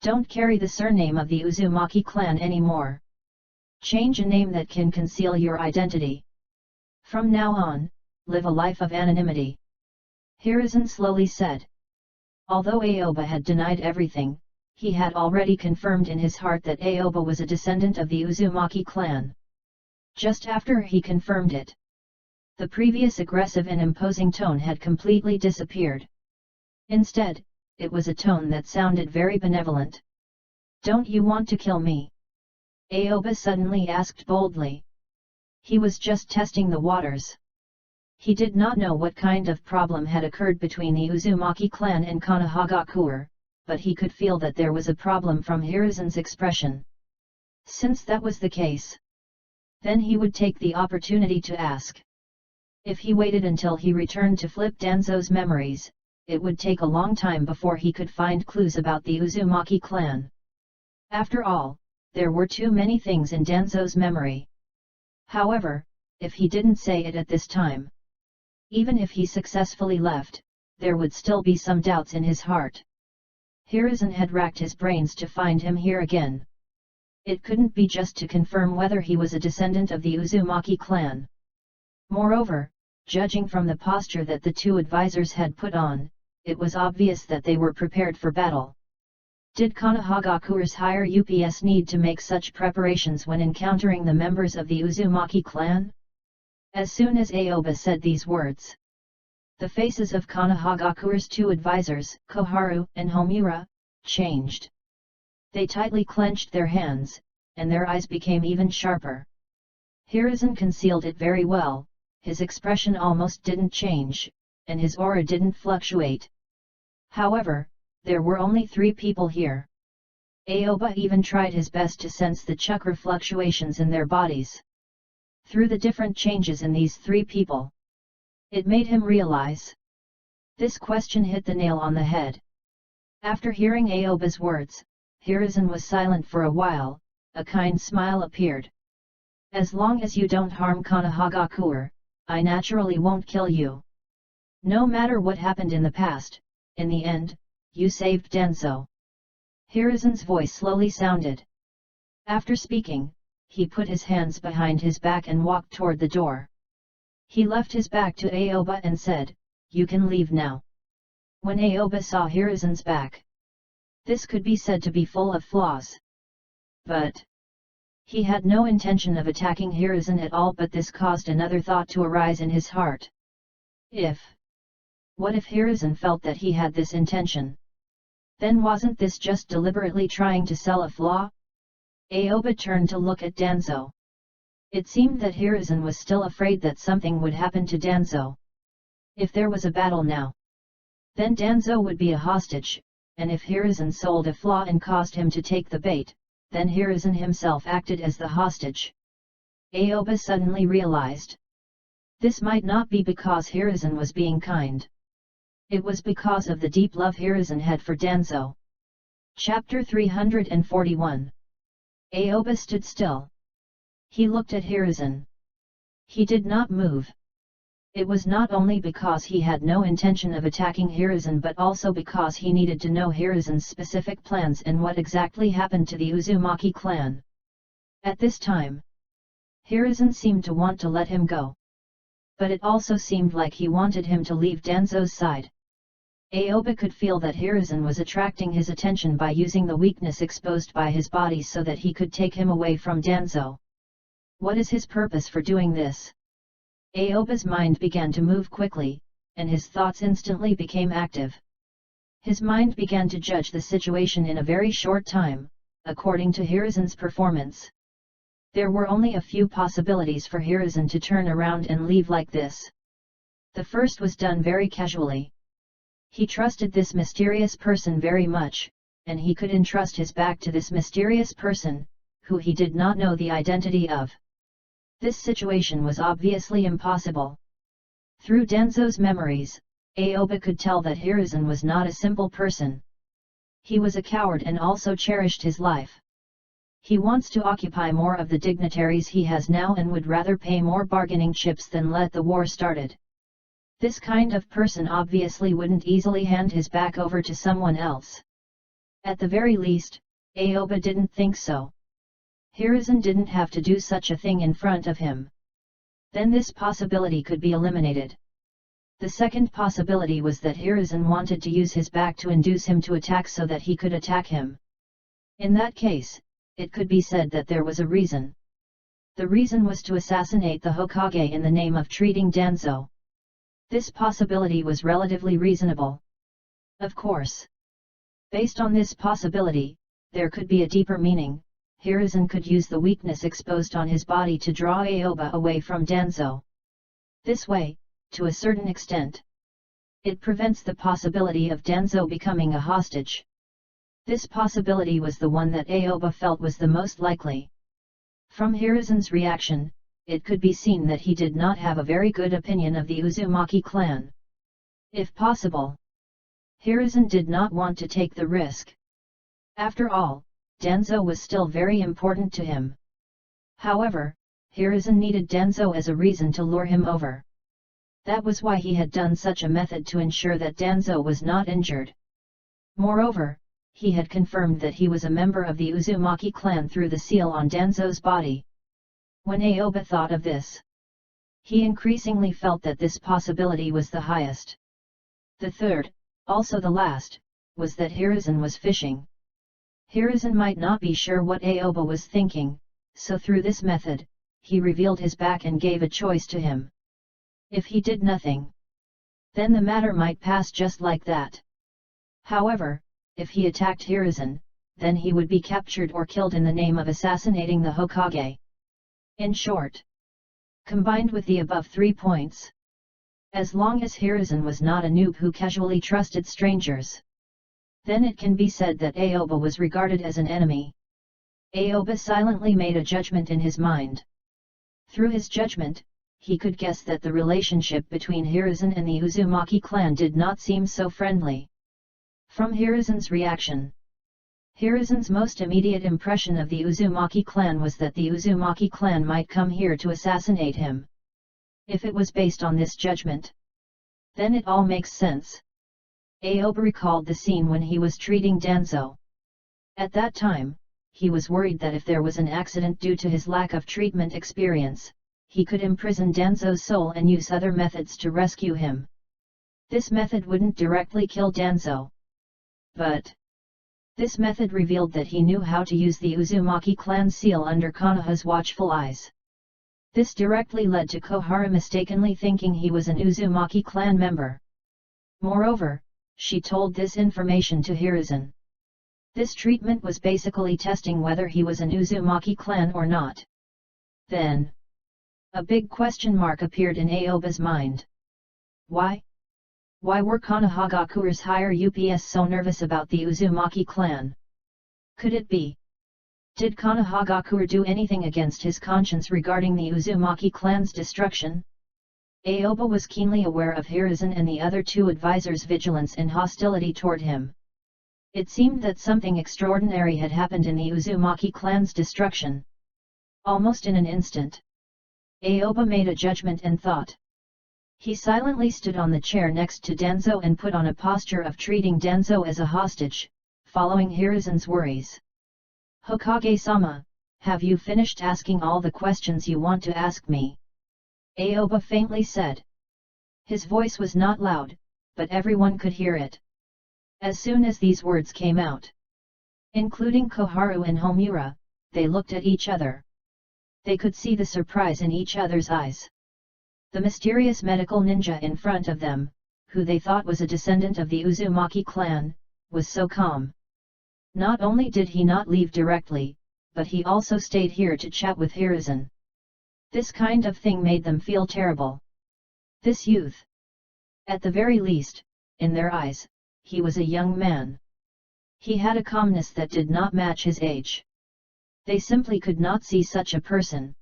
Don't carry the surname of the Uzumaki clan anymore. Change a name that can conceal your identity. From now on, live a life of anonymity. Hiruzen slowly said. Although Aoba had denied everything, he had already confirmed in his heart that Aoba was a descendant of the Uzumaki clan. Just after he confirmed it, the previous aggressive and imposing tone had completely disappeared. Instead, it was a tone that sounded very benevolent. Don't you want to kill me? Aoba suddenly asked boldly. He was just testing the waters. He did not know what kind of problem had occurred between the Uzumaki clan and Konohagakure, but he could feel that there was a problem from Hiruzen's expression. Since that was the case, then he would take the opportunity to ask. If he waited until he returned to flip Danzo's memories, it would take a long time before he could find clues about the Uzumaki clan. After all, there were too many things in Danzo's memory. However, if he didn't say it at this time, even if he successfully left, there would still be some doubts in his heart. Hiruzen had racked his brains to find him here again. It couldn't be just to confirm whether he was a descendant of the Uzumaki clan. Moreover, judging from the posture that the two advisors had put on, it was obvious that they were prepared for battle. Did Konohagakure's higher UPS need to make such preparations when encountering the members of the Uzumaki clan? As soon as Aoba said these words, the faces of Konohagakure's two advisors, Koharu and Homura, changed. They tightly clenched their hands, and their eyes became even sharper. Hiruzen concealed it very well, his expression almost didn't change, and his aura didn't fluctuate. However, there were only 3 people here. Aoba even tried his best to sense the chakra fluctuations in their bodies. Through the different changes in these 3 people, it made him realize. This question hit the nail on the head. After hearing Aoba's words, Hiruzen was silent for a while. A kind smile appeared. As long as you don't harm Konohagakure, I naturally won't kill you. No matter what happened in the past, in the end, you saved Danzo. Hiruzen's voice slowly sounded. After speaking, he put his hands behind his back and walked toward the door. He left his back to Aoba and said, "You can leave now." When Aoba saw Hiruzen's back, this could be said to be full of flaws. But he had no intention of attacking Hiruzen at all, but this caused another thought to arise in his heart. What if Hiruzen felt that he had this intention? Then wasn't this just deliberately trying to sell a flaw? Aoba turned to look at Danzo. It seemed that Hiruzen was still afraid that something would happen to Danzo. If there was a battle now, then Danzo would be a hostage, and if Hiruzen sold a flaw and caused him to take the bait, then Hiruzen himself acted as the hostage. Aoba suddenly realized. This might not be because Hiruzen was being kind. It was because of the deep love Hiruzen had for Danzo. Chapter 341. Aoba stood still. He looked at Hiruzen. He did not move. It was not only because he had no intention of attacking Hiruzen, but also because he needed to know Hiruzen's specific plans and what exactly happened to the Uzumaki clan. At this time, Hiruzen seemed to want to let him go. But it also seemed like he wanted him to leave Danzo's side. Aoba could feel that Hiruzen was attracting his attention by using the weakness exposed by his body so that he could take him away from Danzo. What is his purpose for doing this? Aoba's mind began to move quickly, and his thoughts instantly became active. His mind began to judge the situation in a very short time, according to Hiruzen's performance. There were only a few possibilities for Hiruzen to turn around and leave like this. The first was done very casually. He trusted this mysterious person very much, and he could entrust his back to this mysterious person, who he did not know the identity of. This situation was obviously impossible. Through Danzo's memories, Aoba could tell that Hiruzen was not a simple person. He was a coward and also cherished his life. He wants to occupy more of the dignitaries he has now and would rather pay more bargaining chips than let the war started. This kind of person obviously wouldn't easily hand his back over to someone else. At the very least, Aoba didn't think so. Hiruzen didn't have to do such a thing in front of him. Then this possibility could be eliminated. The second possibility was that Hiruzen wanted to use his back to induce him to attack so that he could attack him. In that case, it could be said that there was a reason. The reason was to assassinate the Hokage in the name of treating Danzo. This possibility was relatively reasonable. Of course. Based on this possibility, there could be a deeper meaning. Hiruzen could use the weakness exposed on his body to draw Aoba away from Danzo. This way, to a certain extent, it prevents the possibility of Danzo becoming a hostage. This possibility was the one that Aoba felt was the most likely. From Hiruzen's reaction, it could be seen that he did not have a very good opinion of the Uzumaki clan. If possible, Hiruzen did not want to take the risk. After all, Danzo was still very important to him. However, Hiruzen needed Danzo as a reason to lure him over. That was why he had done such a method to ensure that Danzo was not injured. Moreover, he had confirmed that he was a member of the Uzumaki clan through the seal on Danzo's body. When Aoba thought of this, he increasingly felt that this possibility was the highest. The third, also the last, was that Hiruzen was fishing. Hiruzen might not be sure what Aoba was thinking, so through this method, he revealed his back and gave a choice to him. If he did nothing, then the matter might pass just like that. However, if he attacked Hiruzen, then he would be captured or killed in the name of assassinating the Hokage. In short, combined with the above 3 points, as long as Hiruzen was not a noob who casually trusted strangers, then it can be said that Aoba was regarded as an enemy. Aoba silently made a judgment in his mind. Through his judgment, he could guess that the relationship between Hiruzen and the Uzumaki clan did not seem so friendly. From Hiruzen's reaction, Hiruzen's most immediate impression of the Uzumaki clan was that the Uzumaki clan might come here to assassinate him. If it was based on this judgment, then it all makes sense. Aoba recalled the scene when he was treating Danzo. At that time, he was worried that if there was an accident due to his lack of treatment experience, he could imprison Danzo's soul and use other methods to rescue him. This method wouldn't directly kill Danzo, but this method revealed that he knew how to use the Uzumaki clan seal under Konoha's watchful eyes. This directly led to Koharu mistakenly thinking he was an Uzumaki clan member. Moreover, she told this information to Hiruzen. This treatment was basically testing whether he was an Uzumaki clan or not. Then, a big question mark appeared in Aoba's mind. Why? Why were Konohagakure's higher UPS so nervous about the Uzumaki clan? Could it be? Did Konohagakure do anything against his conscience regarding the Uzumaki clan's destruction? Aoba was keenly aware of Hiruzen and the other two advisors' vigilance and hostility toward him. It seemed that something extraordinary had happened in the Uzumaki clan's destruction. Almost in an instant, Aoba made a judgment and thought. He silently stood on the chair next to Danzo and put on a posture of treating Danzo as a hostage, following Hiruzen's worries. Hokage-sama, have you finished asking all the questions you want to ask me? Aoba faintly said. His voice was not loud, but everyone could hear it. As soon as these words came out, including Koharu and Homura, they looked at each other. They could see the surprise in each other's eyes. The mysterious medical ninja in front of them, who they thought was a descendant of the Uzumaki clan, was so calm. Not only did he not leave directly, but he also stayed here to chat with Hiruzen. This kind of thing made them feel terrible. This youth. At the very least, in their eyes, he was a young man. He had a calmness that did not match his age. They simply could not see such a person.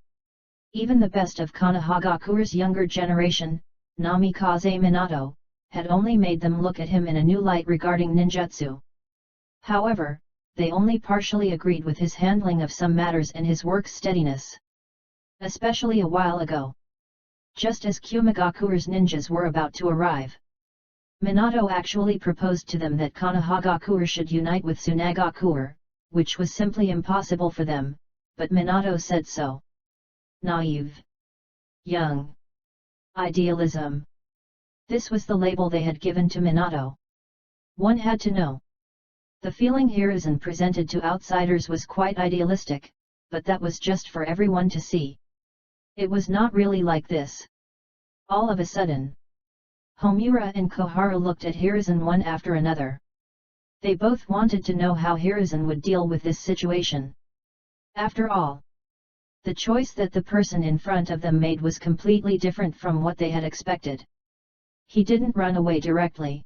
Even the best of Konohagakure's younger generation, Namikaze Minato, had only made them look at him in a new light regarding ninjutsu. However, they only partially agreed with his handling of some matters and his work steadiness. Especially a while ago. Just as Kumagakure's ninjas were about to arrive, Minato actually proposed to them that Konohagakure should unite with Tsunagakure, which was simply impossible for them, but Minato said so. Naive. Young. Idealism. This was the label they had given to Minato. One had to know. The feeling Hiruzen presented to outsiders was quite idealistic, but that was just for everyone to see. It was not really like this. All of a sudden, Homura and Koharu looked at Hiruzen one after another. They both wanted to know how Hiruzen would deal with this situation. After all, the choice that the person in front of them made was completely different from what they had expected. He didn't run away directly.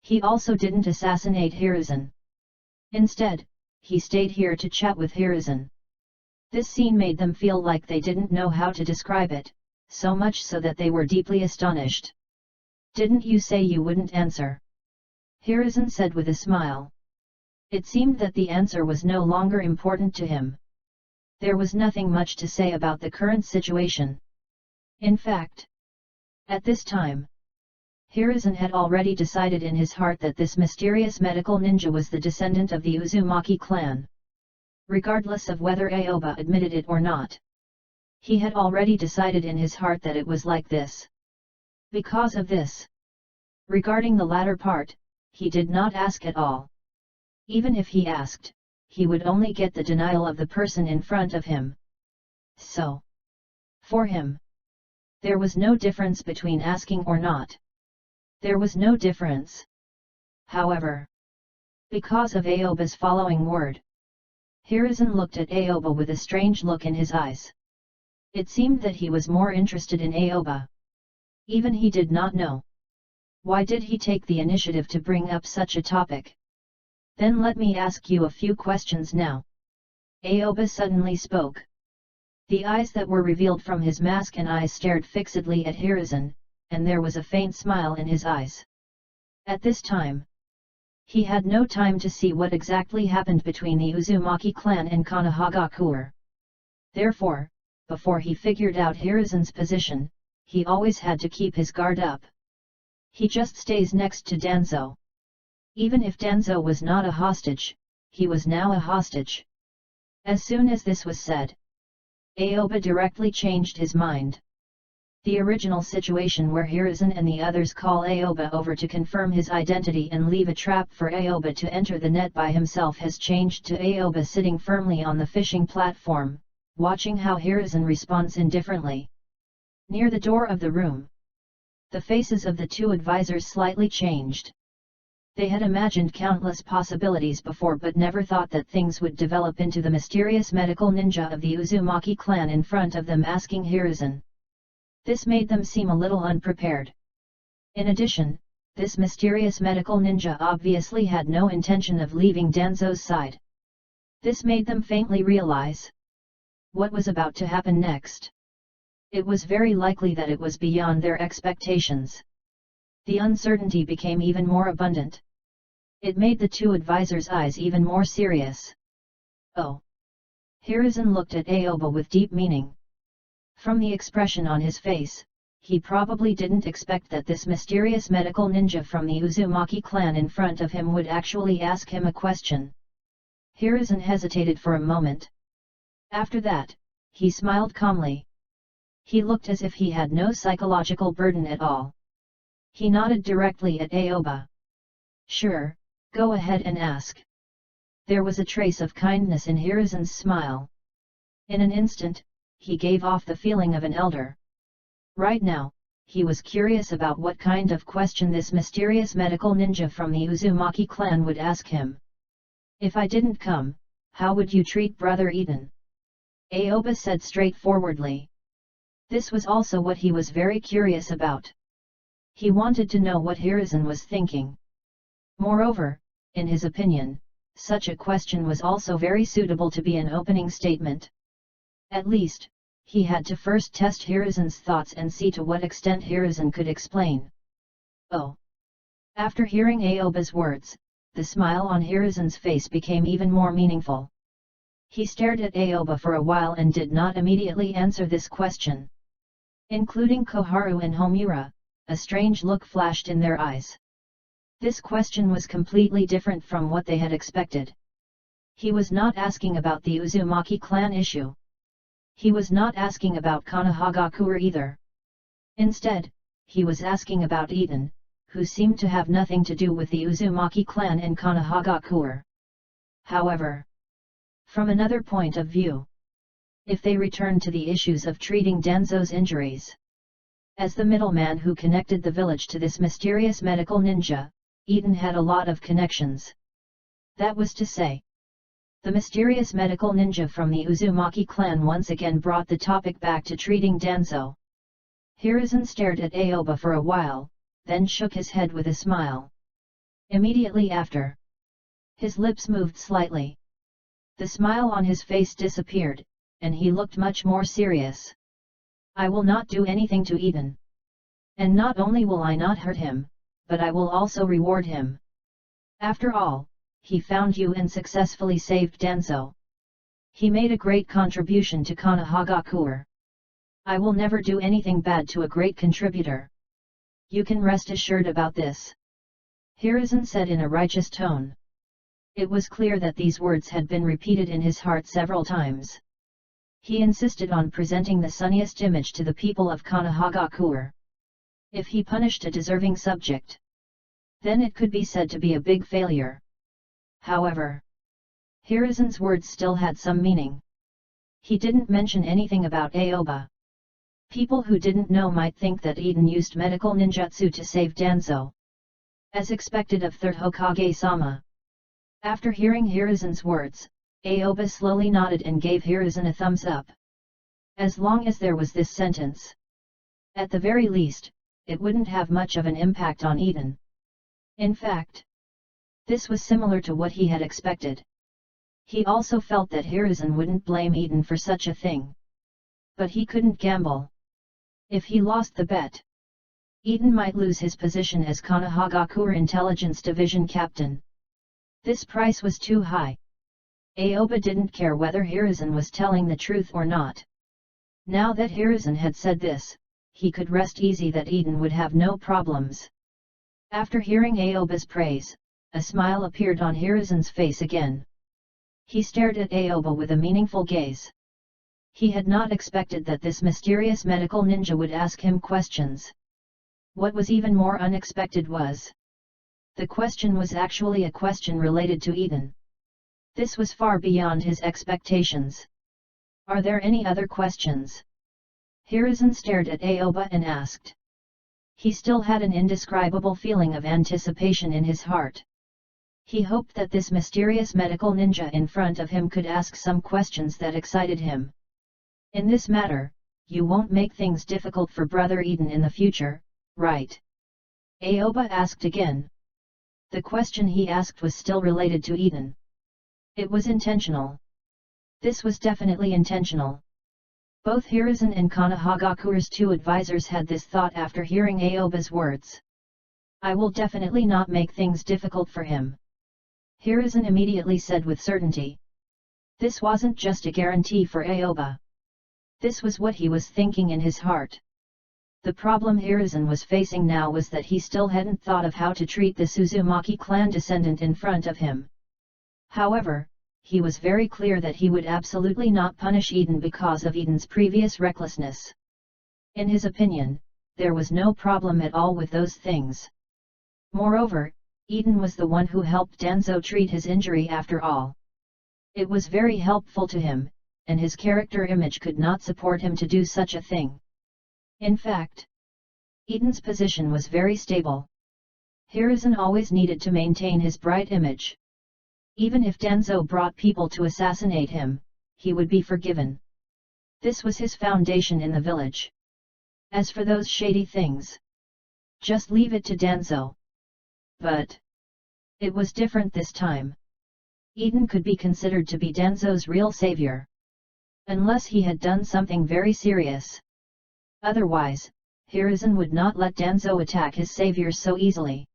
He also didn't assassinate Hiruzen. Instead, he stayed here to chat with Hiruzen. This scene made them feel like they didn't know how to describe it, so much so that they were deeply astonished. Didn't you say you wouldn't answer? Hiruzen said with a smile. It seemed that the answer was no longer important to him. There was nothing much to say about the current situation. In fact, at this time, Hiruzen had already decided in his heart that this mysterious medical ninja was the descendant of the Uzumaki clan. Regardless of whether Aoba admitted it or not. He had already decided in his heart that it was like this. Because of this. Regarding the latter part, he did not ask at all. Even if he asked, he would only get the denial of the person in front of him. So, for him, there was no difference between asking or not. There was no difference. However, because of Aoba's following word, Hiruzen looked at Aoba with a strange look in his eyes. It seemed that he was more interested in Aoba. Even he did not know. Why did he take the initiative to bring up such a topic? Then let me ask you a few questions now. Aoba suddenly spoke. The eyes that were revealed from his mask and eyes stared fixedly at Hiruzen, and there was a faint smile in his eyes. At this time, he had no time to see what exactly happened between the Uzumaki clan and Konohagakure. Therefore, before he figured out Hiruzen's position, he always had to keep his guard up. He just stays next to Danzo. Even if Danzo was not a hostage, he was now a hostage. As soon as this was said, Aoba directly changed his mind. The original situation where Hiruzen and the others call Aoba over to confirm his identity and leave a trap for Aoba to enter the net by himself has changed to Aoba sitting firmly on the fishing platform, watching how Hiruzen responds indifferently. Near the door of the room, the faces of the two advisors slightly changed. They had imagined countless possibilities before but never thought that things would develop into the mysterious medical ninja of the Uzumaki clan in front of them asking Hiruzen. This made them seem a little unprepared. In addition, this mysterious medical ninja obviously had no intention of leaving Danzo's side. This made them faintly realize what was about to happen next. It was very likely that it was beyond their expectations. The uncertainty became even more abundant. It made the two advisors' eyes even more serious. Oh! Hiruzen looked at Aoba with deep meaning. From the expression on his face, he probably didn't expect that this mysterious medical ninja from the Uzumaki clan in front of him would actually ask him a question. Hiruzen hesitated for a moment. After that, he smiled calmly. He looked as if he had no psychological burden at all. He nodded directly at Aoba. Sure, go ahead and ask. There was a trace of kindness in Hiruzen's smile. In an instant, he gave off the feeling of an elder. Right now, he was curious about what kind of question this mysterious medical ninja from the Uzumaki clan would ask him. If I didn't come, how would you treat Brother Eden? Aoba said straightforwardly. This was also what he was very curious about. He wanted to know what Hiruzen was thinking. Moreover, in his opinion, such a question was also very suitable to be an opening statement. At least, he had to first test Hiruzen's thoughts and see to what extent Hiruzen could explain. Oh! After hearing Aoba's words, the smile on Hiruzen's face became even more meaningful. He stared at Aoba for a while and did not immediately answer this question. Including Koharu and Homura, a strange look flashed in their eyes. This question was completely different from what they had expected. He was not asking about the Uzumaki clan issue. He was not asking about Konohagakure either. Instead, he was asking about Eden, who seemed to have nothing to do with the Uzumaki clan and Konohagakure. However, from another point of view, if they returned to the issues of treating Danzo's injuries. As the middleman who connected the village to this mysterious medical ninja, Eden had a lot of connections. That was to say, the mysterious medical ninja from the Uzumaki clan once again brought the topic back to treating Danzo. Hiruzen stared at Aoba for a while, then shook his head with a smile. Immediately after, his lips moved slightly. The smile on his face disappeared, and he looked much more serious. I will not do anything to Eden. And not only will I not hurt him, but I will also reward him. After all, he found you and successfully saved Danzo. He made a great contribution to Konohagakure. I will never do anything bad to a great contributor. You can rest assured about this. Hiruzen said in a righteous tone. It was clear that these words had been repeated in his heart several times. He insisted on presenting the sunniest image to the people of Konohagakure. If he punished a deserving subject, then it could be said to be a big failure. However, Hiruzen's words still had some meaning. He didn't mention anything about Aoba. People who didn't know might think that Eden used medical ninjutsu to save Danzo. As expected of Third Hokage-sama. After hearing Hiruzen's words, Aoba slowly nodded and gave Hiruzen a thumbs up. As long as there was this sentence, at the very least, it wouldn't have much of an impact on Eden. In fact, this was similar to what he had expected. He also felt that Hiruzen wouldn't blame Eden for such a thing. But he couldn't gamble. If he lost the bet, Eden might lose his position as Konohagakure Intelligence Division Captain. This price was too high. Aoba didn't care whether Hiruzen was telling the truth or not. Now that Hiruzen had said this, he could rest easy that Eden would have no problems. After hearing Aoba's praise, a smile appeared on Hiruzen's face again. He stared at Aoba with a meaningful gaze. He had not expected that this mysterious medical ninja would ask him questions. What was even more unexpected was, the question was actually a question related to Eden. This was far beyond his expectations. Are there any other questions? Hiruzen stared at Aoba and asked. He still had an indescribable feeling of anticipation in his heart. He hoped that this mysterious medical ninja in front of him could ask some questions that excited him. In this matter, you won't make things difficult for Brother Eden in the future, right? Aoba asked again. The question he asked was still related to Eden. It was intentional. This was definitely intentional. Both Hiruzen and Konohagakure's two advisors had this thought after hearing Aoba's words. I will definitely not make things difficult for him. Hiruzen immediately said with certainty. This wasn't just a guarantee for Aoba. This was what he was thinking in his heart. The problem Hiruzen was facing now was that he still hadn't thought of how to treat this Uzumaki clan descendant in front of him. However, he was very clear that he would absolutely not punish Eden because of Eden's previous recklessness. In his opinion, there was no problem at all with those things. Moreover, Eden was the one who helped Danzo treat his injury after all. It was very helpful to him, and his character image could not support him to do such a thing. In fact, Eden's position was very stable. Hiruzen always needed to maintain his bright image. Even if Danzo brought people to assassinate him, he would be forgiven. This was his foundation in the village. As for those shady things, just leave it to Danzo. But it was different this time. Eden could be considered to be Danzo's real savior. Unless he had done something very serious. Otherwise, Hiruzen would not let Danzo attack his savior so easily.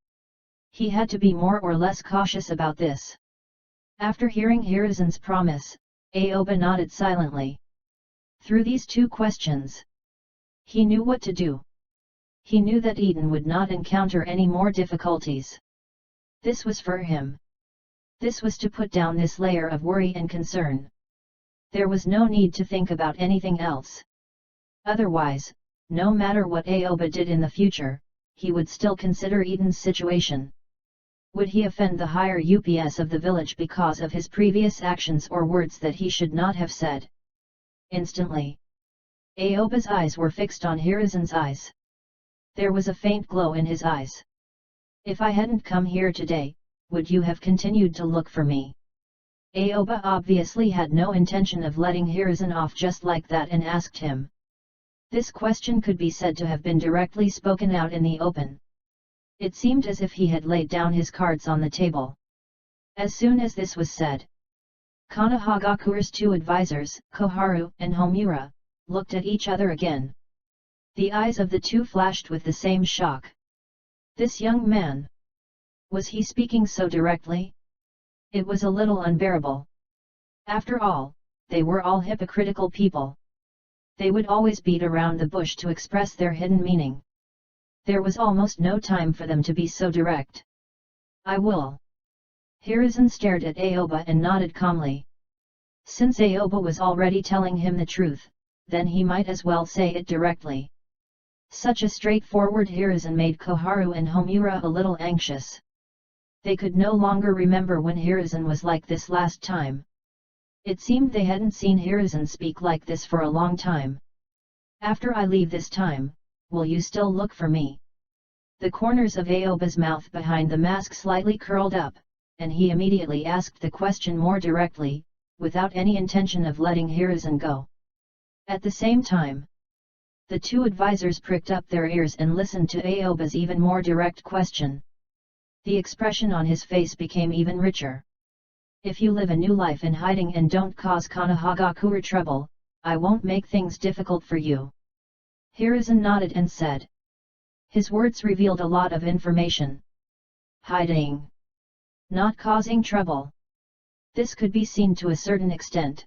He had to be more or less cautious about this. After hearing Hiruzen's promise, Aoba nodded silently. Through these two questions, he knew what to do. He knew that Eden would not encounter any more difficulties. This was for him. This was to put down this layer of worry and concern. There was no need to think about anything else. Otherwise, no matter what Aoba did in the future, he would still consider Eden's situation. Would he offend the higher UPS of the village because of his previous actions or words that he should not have said? Instantly, Aoba's eyes were fixed on Hiruzen's eyes. There was a faint glow in his eyes. If I hadn't come here today, would you have continued to look for me? Aoba obviously had no intention of letting Hiruzen off just like that and asked him. This question could be said to have been directly spoken out in the open. It seemed as if he had laid down his cards on the table. As soon as this was said, Konohagakure's two advisors, Koharu and Homura, looked at each other again. The eyes of the two flashed with the same shock. This young man. Was he speaking so directly? It was a little unbearable. After all, they were all hypocritical people. They would always beat around the bush to express their hidden meaning. There was almost no time for them to be so direct. I will. Hiruzen stared at Aoba and nodded calmly. Since Aoba was already telling him the truth, then he might as well say it directly. Such a straightforward Hiruzen made Koharu and Homura a little anxious. They could no longer remember when Hiruzen was like this last time. It seemed they hadn't seen Hiruzen speak like this for a long time. After I leave this time, will you still look for me? The corners of Aoba's mouth behind the mask slightly curled up, and he immediately asked the question more directly, without any intention of letting Hiruzen go. At the same time, the two advisors pricked up their ears and listened to Aoba's even more direct question. The expression on his face became even richer. If you live a new life in hiding and don't cause Konohagakure trouble, I won't make things difficult for you. Hiruzen nodded and said. His words revealed a lot of information. Hiding. Not causing trouble. This could be seen to a certain extent.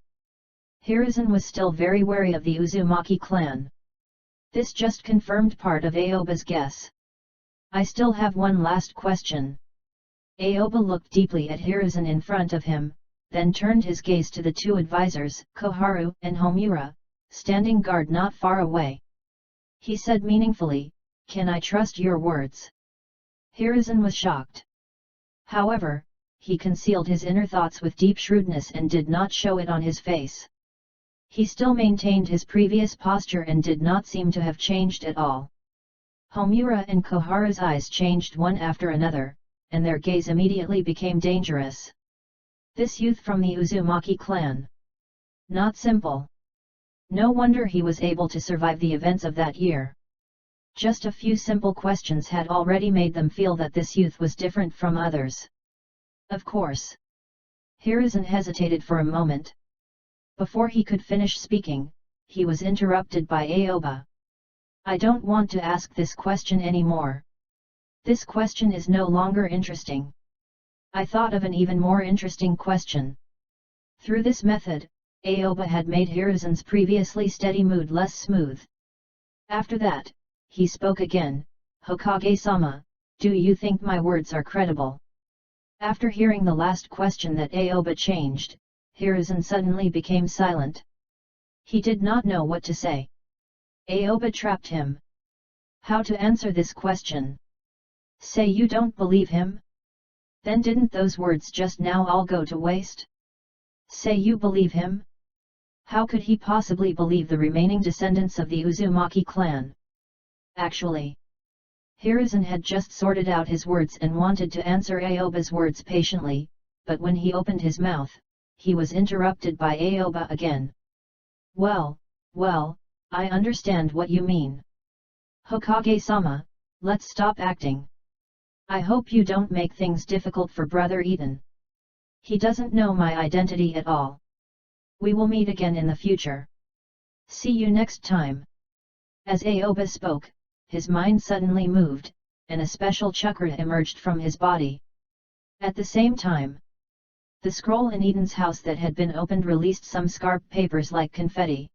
Hiruzen was still very wary of the Uzumaki clan. This just confirmed part of Aoba's guess. I still have one last question. Aoba looked deeply at Hiruzen in front of him, then turned his gaze to the two advisors, Koharu and Homura, standing guard not far away. He said meaningfully, "Can I trust your words?" Hiruzen was shocked. However, he concealed his inner thoughts with deep shrewdness and did not show it on his face. He still maintained his previous posture and did not seem to have changed at all. Homura and Koharu's eyes changed one after another, and their gaze immediately became dangerous. This youth from the Uzumaki clan. Not simple. No wonder he was able to survive the events of that year. Just a few simple questions had already made them feel that this youth was different from others. Of course. Hiruzen hesitated for a moment. Before he could finish speaking, he was interrupted by Aoba. "I don't want to ask this question anymore. This question is no longer interesting. I thought of an even more interesting question." Through this method, Aoba had made Hiruzen's previously steady mood less smooth. After that, he spoke again, "Hokage-sama, do you think my words are credible?" After hearing the last question that Aoba changed, Hiruzen suddenly became silent. He did not know what to say. Aoba trapped him. How to answer this question? Say you don't believe him? Then didn't those words just now all go to waste? Say you believe him? How could he possibly believe the remaining descendants of the Uzumaki clan? Actually, Hiruzen had just sorted out his words and wanted to answer Aoba's words patiently, but when he opened his mouth, he was interrupted by Aoba again. Well, I understand what you mean. Hokage-sama, let's stop acting. I hope you don't make things difficult for Brother Eden. He doesn't know my identity at all. We will meet again in the future. See you next time." As Aoba spoke, his mind suddenly moved, and a special chakra emerged from his body. At the same time, the scroll in Eden's house that had been opened released some scarp papers like confetti.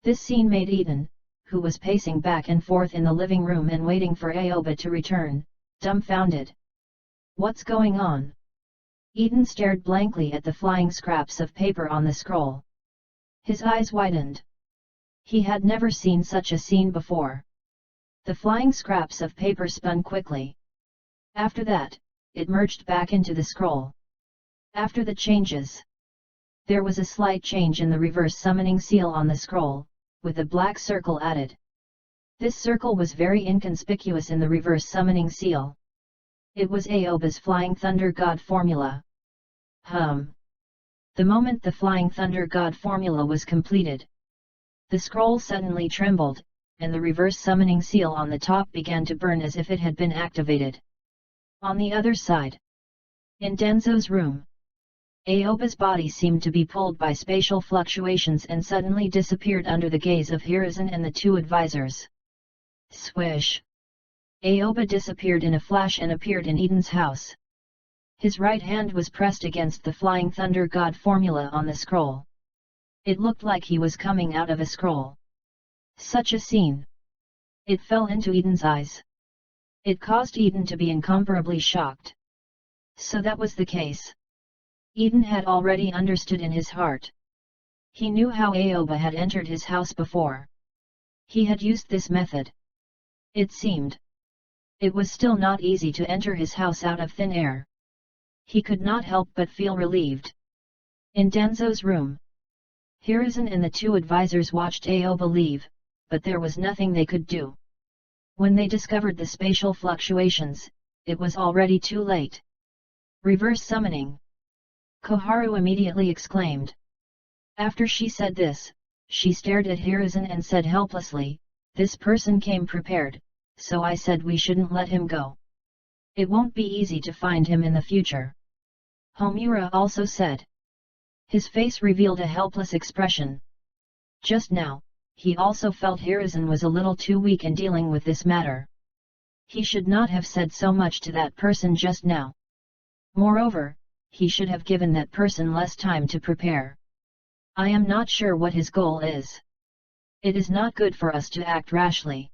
This scene made Eden, who was pacing back and forth in the living room and waiting for Aoba to return, dumbfounded. What's going on? Eden stared blankly at the flying scraps of paper on the scroll. His eyes widened. He had never seen such a scene before. The flying scraps of paper spun quickly. After that, it merged back into the scroll. After the changes, there was a slight change in the reverse summoning seal on the scroll, with a black circle added. This circle was very inconspicuous in the reverse summoning seal. It was Aoba's Flying Thunder God formula. The moment the Flying Thunder God formula was completed, the scroll suddenly trembled, and the reverse summoning seal on the top began to burn as if it had been activated. On the other side, in Denzo's room, Aoba's body seemed to be pulled by spatial fluctuations and suddenly disappeared under the gaze of Hiruzen and the two advisors. Swish! Aoba disappeared in a flash and appeared in Eden's house. His right hand was pressed against the Flying Thunder God formula on the scroll. It looked like he was coming out of a scroll. Such a scene! It fell into Eden's eyes. It caused Eden to be incomparably shocked. So that was the case. Eden had already understood in his heart. He knew how Aoba had entered his house before. He had used this method. It seemed. It was still not easy to enter his house out of thin air. He could not help but feel relieved. In Denzo's room, Hiruzen and the two advisors watched Aoba leave, but there was nothing they could do. When they discovered the spatial fluctuations, it was already too late. Reverse summoning! Koharu immediately exclaimed. After she said this, she stared at Hiruzen and said helplessly, "This person came prepared, so I said we shouldn't let him go. It won't be easy to find him in the future." Homura also said. His face revealed a helpless expression. Just now, he also felt Hiruzen was a little too weak in dealing with this matter. He should not have said so much to that person just now. Moreover, he should have given that person less time to prepare. I am not sure what his goal is. It is not good for us to act rashly.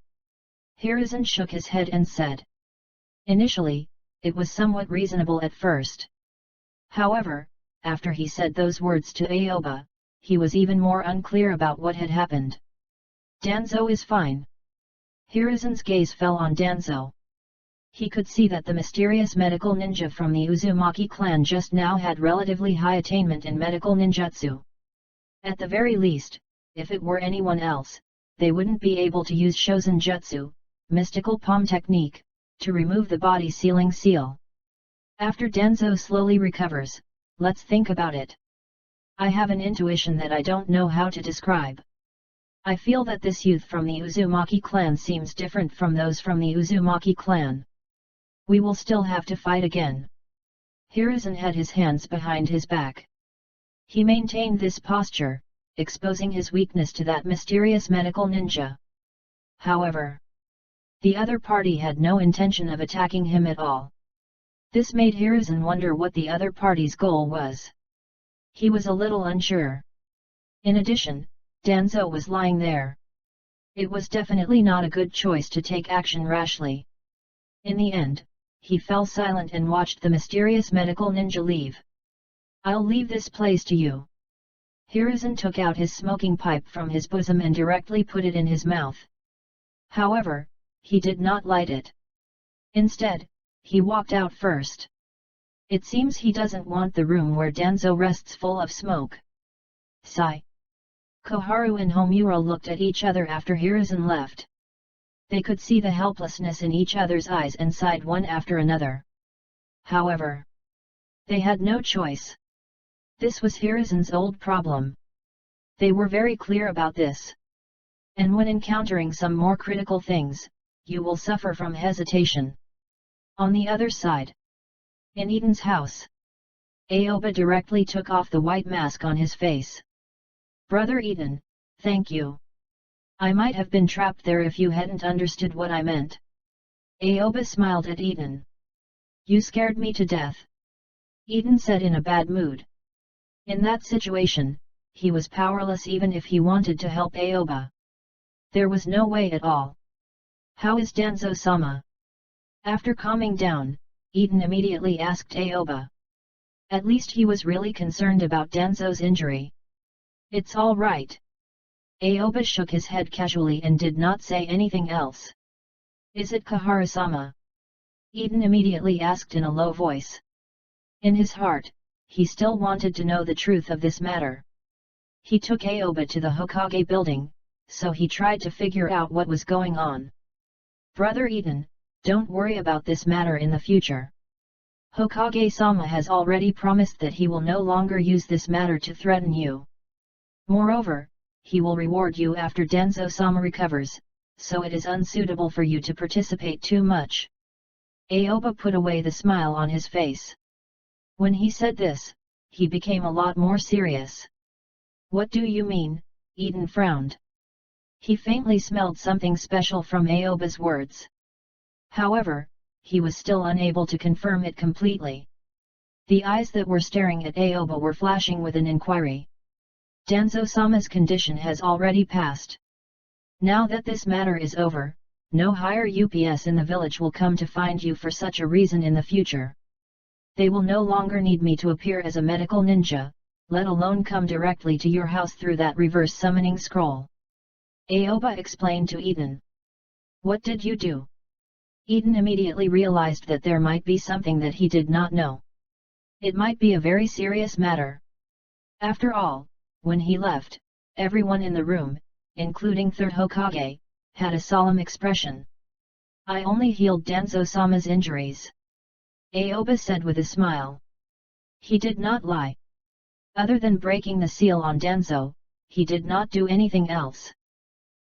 Hiruzen shook his head and said. Initially, it was somewhat reasonable at first. However, after he said those words to Aoba, he was even more unclear about what had happened. Danzo is fine. Hiruzen's gaze fell on Danzo. He could see that the mysterious medical ninja from the Uzumaki clan just now had relatively high attainment in medical ninjutsu. At the very least, if it were anyone else, they wouldn't be able to use Shozen Jutsu, mystical palm technique, to remove the body sealing seal. After Danzo slowly recovers, let's think about it. I have an intuition that I don't know how to describe. I feel that this youth from the Uzumaki clan seems different from those from the Uzumaki clan. We will still have to fight again. Hiruzen had his hands behind his back. He maintained this posture, exposing his weakness to that mysterious medical ninja. However, the other party had no intention of attacking him at all. This made Hiruzen wonder what the other party's goal was. He was a little unsure. In addition, Danzo was lying there. It was definitely not a good choice to take action rashly. In the end, he fell silent and watched the mysterious medical ninja leave. I'll leave this place to you. Hiruzen took out his smoking pipe from his bosom and directly put it in his mouth. However, he did not light it. Instead, he walked out first. It seems he doesn't want the room where Danzo rests full of smoke. Sigh. Koharu and Homura looked at each other after Hiruzen left. They could see the helplessness in each other's eyes and sighed one after another. However, they had no choice. This was Hiruzen's old problem. They were very clear about this. And when encountering some more critical things, you will suffer from hesitation. On the other side, in Eden's house, Aoba directly took off the white mask on his face. Brother Eden, thank you. I might have been trapped there if you hadn't understood what I meant. Aoba smiled at Eden. You scared me to death. Eden said in a bad mood. In that situation, he was powerless even if he wanted to help Aoba. There was no way at all. How is Danzo-sama? After calming down, Eden immediately asked Aoba. At least he was really concerned about Danzo's injury. It's all right. Aoba shook his head casually and did not say anything else. Is it Koharu-sama? Eden immediately asked in a low voice. In his heart, he still wanted to know the truth of this matter. He took Aoba to the Hokage building, so he tried to figure out what was going on. Brother Eden, don't worry about this matter in the future. Hokage-sama has already promised that he will no longer use this matter to threaten you. Moreover, he will reward you after Danzo-sama recovers, so it is unsuitable for you to participate too much. Aoba put away the smile on his face. When he said this, he became a lot more serious. What do you mean? Eden frowned. He faintly smelled something special from Aoba's words. However, he was still unable to confirm it completely. The eyes that were staring at Aoba were flashing with an inquiry. Danzo-sama's condition has already passed. Now that this matter is over, no higher UPS in the village will come to find you for such a reason in the future. They will no longer need me to appear as a medical ninja, let alone come directly to your house through that reverse summoning scroll. Aoba explained to Eden. What did you do? Eden immediately realized that there might be something that he did not know. It might be a very serious matter. After all, when he left, everyone in the room, including Third Hokage, had a solemn expression. I only healed Danzo-sama's injuries. Aoba said with a smile. He did not lie. Other than breaking the seal on Danzo, he did not do anything else.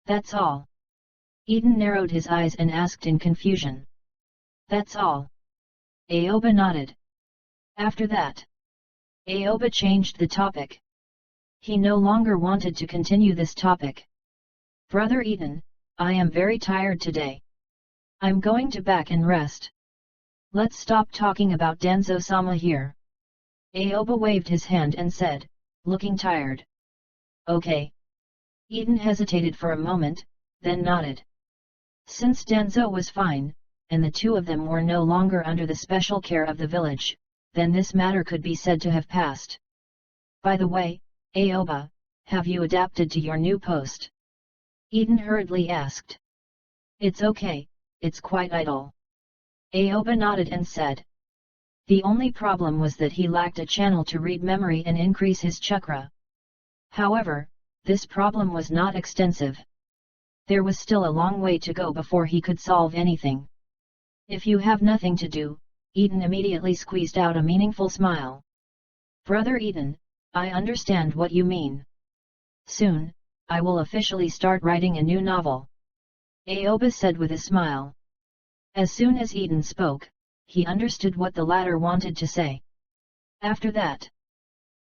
That's all. Eden narrowed his eyes and asked in confusion. That's all. Aoba nodded. After that, Aoba changed the topic. He no longer wanted to continue this topic. Brother Eden, I am very tired today. I'm going to back and rest. Let's stop talking about Danzo-sama here. Aoba waved his hand and said, looking tired. Okay. Eden hesitated for a moment, then nodded. Since Danzo was fine, and the two of them were no longer under the special care of the village, then this matter could be said to have passed. By the way, Aoba, have you adapted to your new post? Eden hurriedly asked. It's okay, it's quite idle. Aoba nodded and said. The only problem was that he lacked a channel to read memory and increase his chakra. However, this problem was not extensive. There was still a long way to go before he could solve anything. If you have nothing to do, Eden immediately squeezed out a meaningful smile. Brother Eden, I understand what you mean. Soon, I will officially start writing a new novel. Aoba said with a smile. As soon as Eden spoke, he understood what the latter wanted to say. After that,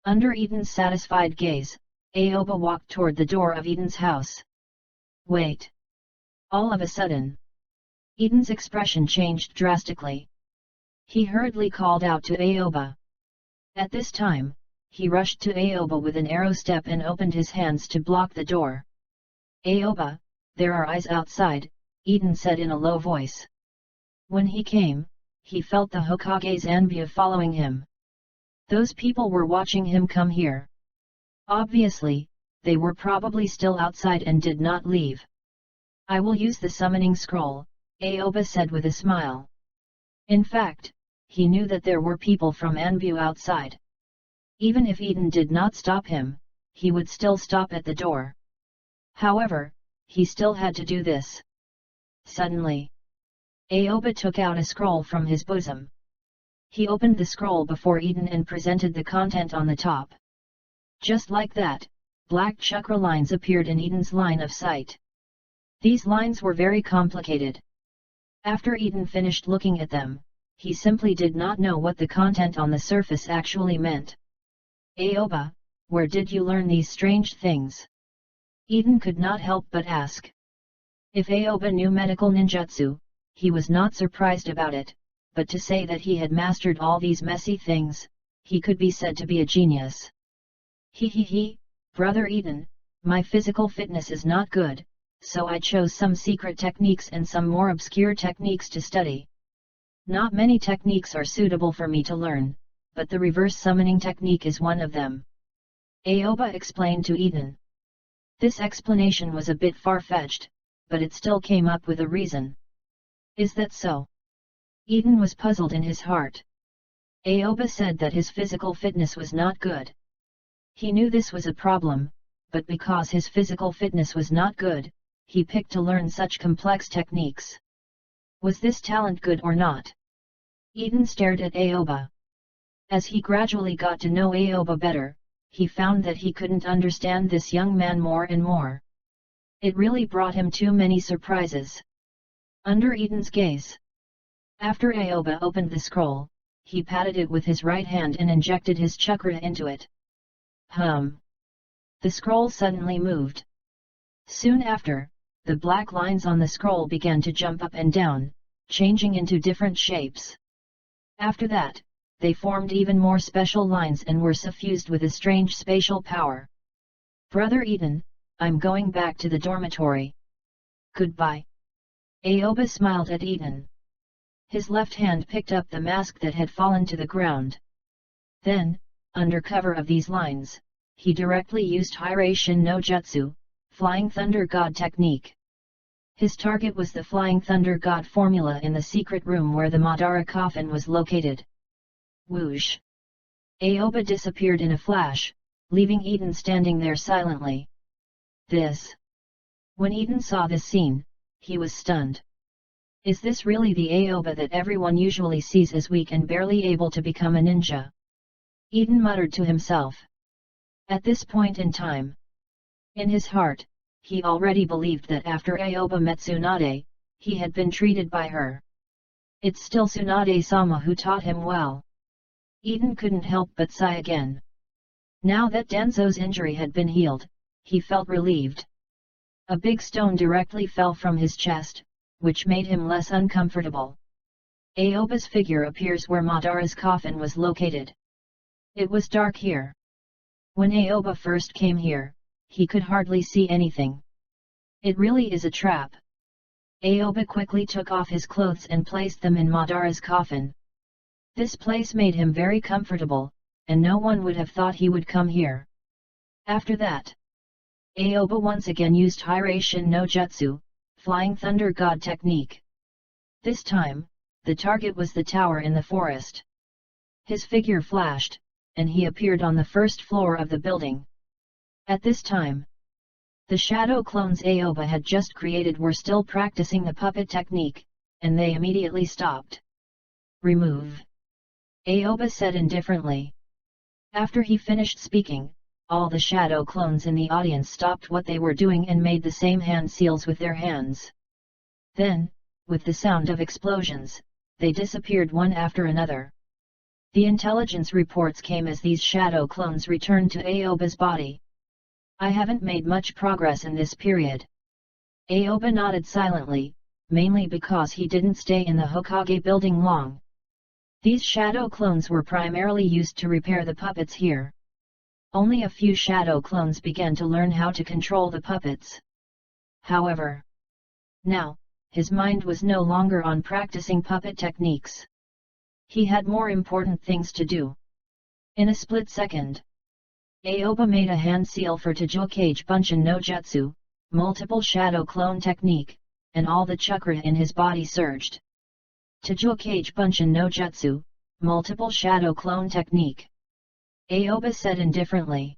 under Eden's satisfied gaze, Aoba walked toward the door of Eden's house. Wait! All of a sudden, Eden's expression changed drastically. He hurriedly called out to Aoba. At this time, he rushed to Aoba with an arrow step and opened his hands to block the door. Aoba, there are eyes outside, Eden said in a low voice. When he came, he felt the Hokage's Anbu following him. Those people were watching him come here. Obviously, they were probably still outside and did not leave. I will use the summoning scroll, Aoba said with a smile. In fact, he knew that there were people from Anbu outside. Even if Eden did not stop him, he would still stop at the door. However, he still had to do this. Suddenly, Aoba took out a scroll from his bosom. He opened the scroll before Eden and presented the content on the top. Just like that, black chakra lines appeared in Eden's line of sight. These lines were very complicated. After Eden finished looking at them, he simply did not know what the content on the surface actually meant. Aoba, where did you learn these strange things? Eden could not help but ask. If Aoba knew medical ninjutsu, he was not surprised about it, but to say that he had mastered all these messy things, he could be said to be a genius. He, Brother Eden, my physical fitness is not good, so I chose some secret techniques and some more obscure techniques to study. Not many techniques are suitable for me to learn, but the reverse summoning technique is one of them. Aoba explained to Eden. This explanation was a bit far-fetched, but it still came up with a reason. Is that so? Eden was puzzled in his heart. Aoba said that his physical fitness was not good. He knew this was a problem, but because his physical fitness was not good, he picked to learn such complex techniques. Was this talent good or not? Eden stared at Aoba. As he gradually got to know Aoba better, he found that he couldn't understand this young man more and more. It really brought him too many surprises. Under Eden's gaze. After Aoba opened the scroll, he patted it with his right hand and injected his chakra into it. The scroll suddenly moved. Soon after, the black lines on the scroll began to jump up and down, changing into different shapes. After that, they formed even more special lines and were suffused with a strange spatial power. Brother Eden, I'm going back to the dormitory. Goodbye. Aoba smiled at Eden. His left hand picked up the mask that had fallen to the ground. Then, under cover of these lines, he directly used Hiration no Jutsu, Flying Thunder God technique. His target was the Flying Thunder God formula in the secret room where the Madara coffin was located. Whoosh! Aoba disappeared in a flash, leaving Eden standing there silently. When Eden saw this scene, he was stunned. Is this really the Aoba that everyone usually sees as weak and barely able to become a ninja? Eden muttered to himself. At this point in time, in his heart, he already believed that after Aoba met Tsunade, he had been treated by her. It's still Tsunade-sama who taught him well. Eden couldn't help but sigh again. Now that Danzo's injury had been healed, he felt relieved. A big stone directly fell from his chest, which made him less uncomfortable. Aoba's figure appears where Madara's coffin was located. It was dark here. When Aoba first came here, he could hardly see anything. It really is a trap. Aoba quickly took off his clothes and placed them in Madara's coffin. This place made him very comfortable, and no one would have thought he would come here. After that, Aoba once again used Hiraishin no Jutsu, Flying Thunder God technique. This time, the target was the tower in the forest. His figure flashed, and he appeared on the first floor of the building. At this time, the shadow clones Aoba had just created were still practicing the puppet technique, and they immediately stopped. "Remove," Aoba said indifferently. After he finished speaking, all the shadow clones in the audience stopped what they were doing and made the same hand seals with their hands. Then, with the sound of explosions, they disappeared one after another. The intelligence reports came as these shadow clones returned to Aoba's body. "I haven't made much progress in this period." Aoba nodded silently, mainly because he didn't stay in the Hokage building long. These shadow clones were primarily used to repair the puppets here. Only a few shadow clones began to learn how to control the puppets. However, now, his mind was no longer on practicing puppet techniques. He had more important things to do. In a split second, Aoba made a hand seal for Tajukage Bunshin no Jutsu, multiple shadow clone technique, and all the chakra in his body surged. Tajukage Bunshin no Jutsu, multiple shadow clone technique, Aoba said indifferently.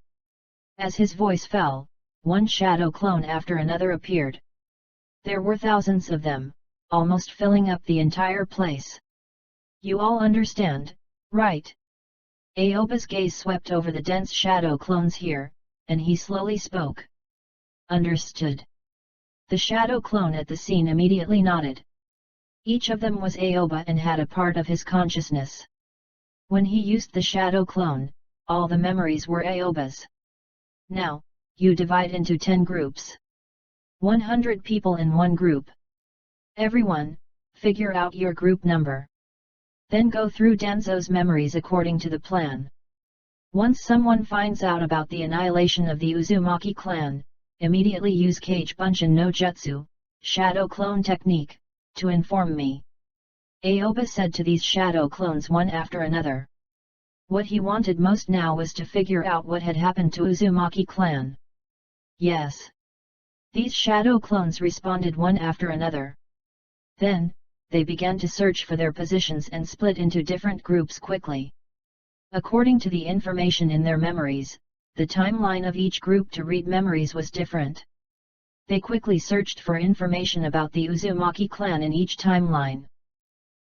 As his voice fell, one shadow clone after another appeared. There were thousands of them, almost filling up the entire place. "You all understand, right?" Aoba's gaze swept over the dense shadow clones here, and he slowly spoke. "Understood." The shadow clone at the scene immediately nodded. Each of them was Aoba and had a part of his consciousness. When he used the shadow clone, all the memories were Aoba's. "Now, you divide into 10 groups. 100 people in one group. Everyone, figure out your group number. Then go through Danzo's memories according to the plan. Once someone finds out about the annihilation of the Uzumaki clan, immediately use Kage Bunshin no Jutsu, shadow clone technique, to inform me." Aoba said to these shadow clones one after another. What he wanted most now was to figure out what had happened to Uzumaki clan. "Yes." These shadow clones responded one after another. Then, they began to search for their positions and split into different groups quickly. According to the information in their memories, the timeline of each group to read memories was different. They quickly searched for information about the Uzumaki clan in each timeline.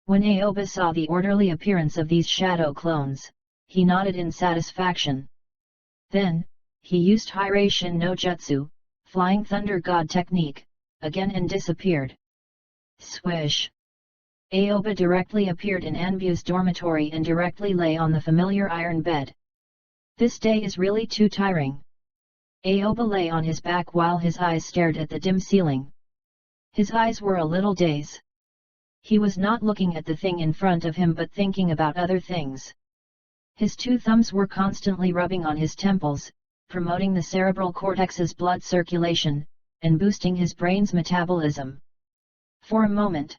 When Aoba saw the orderly appearance of these shadow clones, he nodded in satisfaction. Then, he used Hiraishin no Jutsu, Flying Thunder God technique, again and disappeared. Swish! Aoba directly appeared in Anbu's dormitory and directly lay on the familiar iron bed. "This day is really too tiring." Aoba lay on his back while his eyes stared at the dim ceiling. His eyes were a little dazed. He was not looking at the thing in front of him but thinking about other things. His 2 thumbs were constantly rubbing on his temples, promoting the cerebral cortex's blood circulation, and boosting his brain's metabolism. For a moment,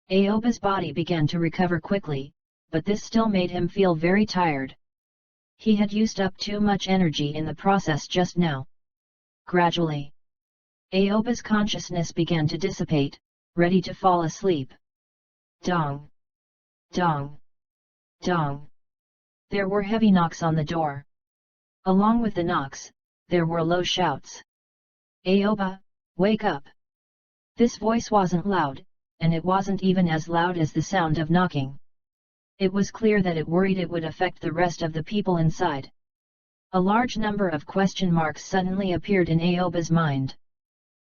Aoba's body began to recover quickly, but this still made him feel very tired. He had used up too much energy in the process just now. Gradually, Aoba's consciousness began to dissipate, ready to fall asleep. Dong! Dong! Dong! There were heavy knocks on the door. Along with the knocks, there were low shouts. "Aoba, wake up!" This voice wasn't loud, and it wasn't even as loud as the sound of knocking. It was clear that it worried it would affect the rest of the people inside. A large number of question marks suddenly appeared in Aoba's mind.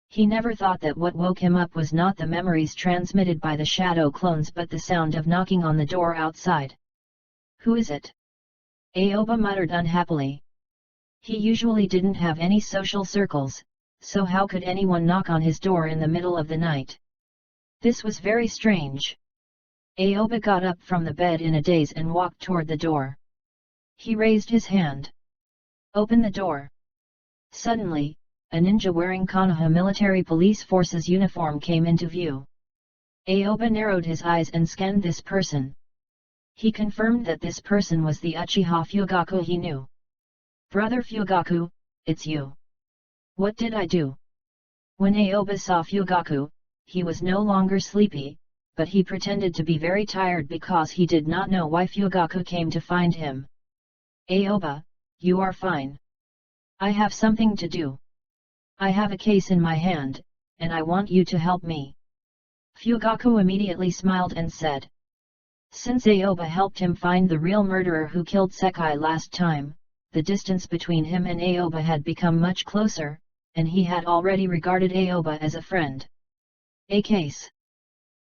He never thought that what woke him up was not the memories transmitted by the shadow clones but the sound of knocking on the door outside. "Who is it?" Aoba muttered unhappily. He usually didn't have any social circles, so how could anyone knock on his door in the middle of the night? This was very strange. Aoba got up from the bed in a daze and walked toward the door. He raised his hand. "Open the door." Suddenly, a ninja wearing Konoha military police forces uniform came into view. Aoba narrowed his eyes and scanned this person. He confirmed that this person was the Uchiha Fugaku he knew. "Brother Fugaku, it's you. What did I do?" When Aoba saw Fugaku, he was no longer sleepy, but he pretended to be very tired because he did not know why Fugaku came to find him. "Aoba, you are fine. I have something to do. I have a case in my hand, and I want you to help me." Fugaku immediately smiled and said. Since Aoba helped him find the real murderer who killed Sekai last time, the distance between him and Aoba had become much closer, and he had already regarded Aoba as a friend. "A case."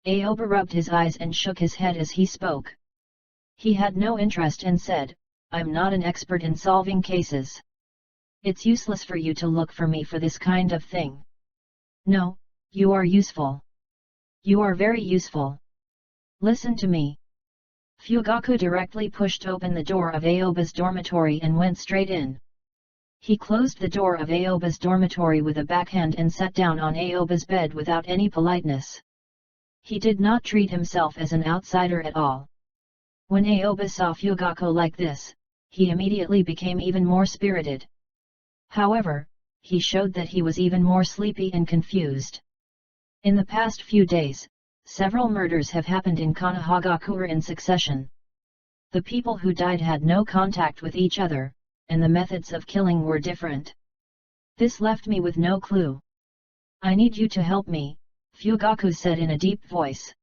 Aoba rubbed his eyes and shook his head as he spoke. He had no interest and said, "I'm not an expert in solving cases. It's useless for you to look for me for this kind of thing." "No, you are useful. You are very useful. Listen to me." Fugaku directly pushed open the door of Aoba's dormitory and went straight in. He closed the door of Aoba's dormitory with a backhand and sat down on Aoba's bed without any politeness. He did not treat himself as an outsider at all. When Aoba saw Fugaku like this, he immediately became even more spirited. However, he showed that he was even more sleepy and confused. In the past few days, several murders have happened in Konohagakure in succession. The people who died had no contact with each other, and the methods of killing were different. This left me with no clue. "I need you to help me," Fugaku said in a deep voice.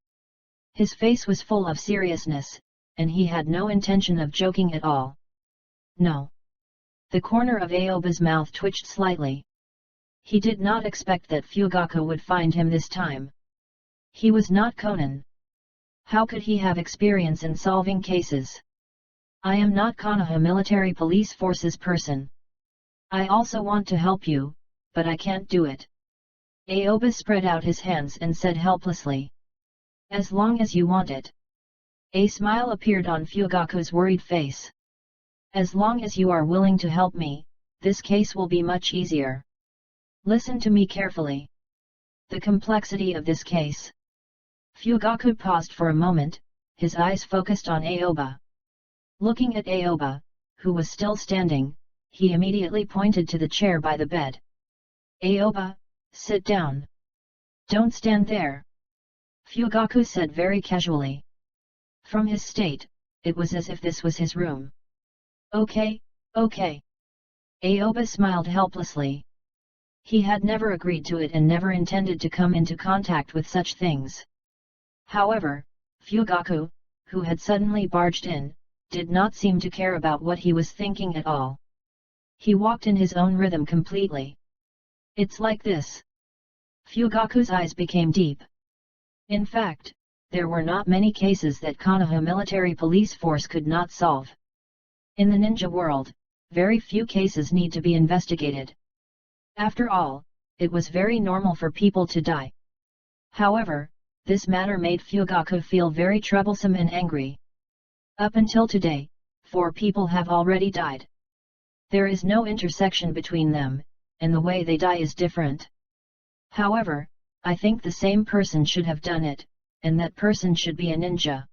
His face was full of seriousness, and he had no intention of joking at all. "No." The corner of Aoba's mouth twitched slightly. He did not expect that Fugaku would find him this time. He was not Conan. How could he have experience in solving cases? "I am not Konoha Military Police Forces person. I also want to help you, but I can't do it." Aoba spread out his hands and said helplessly. "As long as you want it." A smile appeared on Fugaku's worried face. "As long as you are willing to help me, this case will be much easier. Listen to me carefully. The complexity of this case." Fugaku paused for a moment, his eyes focused on Aoba. Looking at Aoba, who was still standing, he immediately pointed to the chair by the bed. "Aoba, sit down. Don't stand there," Fugaku said very casually. From his state, it was as if this was his room. "Okay, okay." Aoba smiled helplessly. He had never agreed to it and never intended to come into contact with such things. However, Fugaku, who had suddenly barged in, did not seem to care about what he was thinking at all. He walked in his own rhythm completely. "It's like this." Fugaku's eyes became deep. In fact, there were not many cases that Konoha Military Police Force could not solve. In the ninja world, very few cases need to be investigated. After all, it was very normal for people to die. However, this matter made Fugaku feel very troublesome and angry. Up until today, 4 people have already died. There is no intersection between them, and the way they die is different. However, I think the same person should have done it, and that person should be a ninja.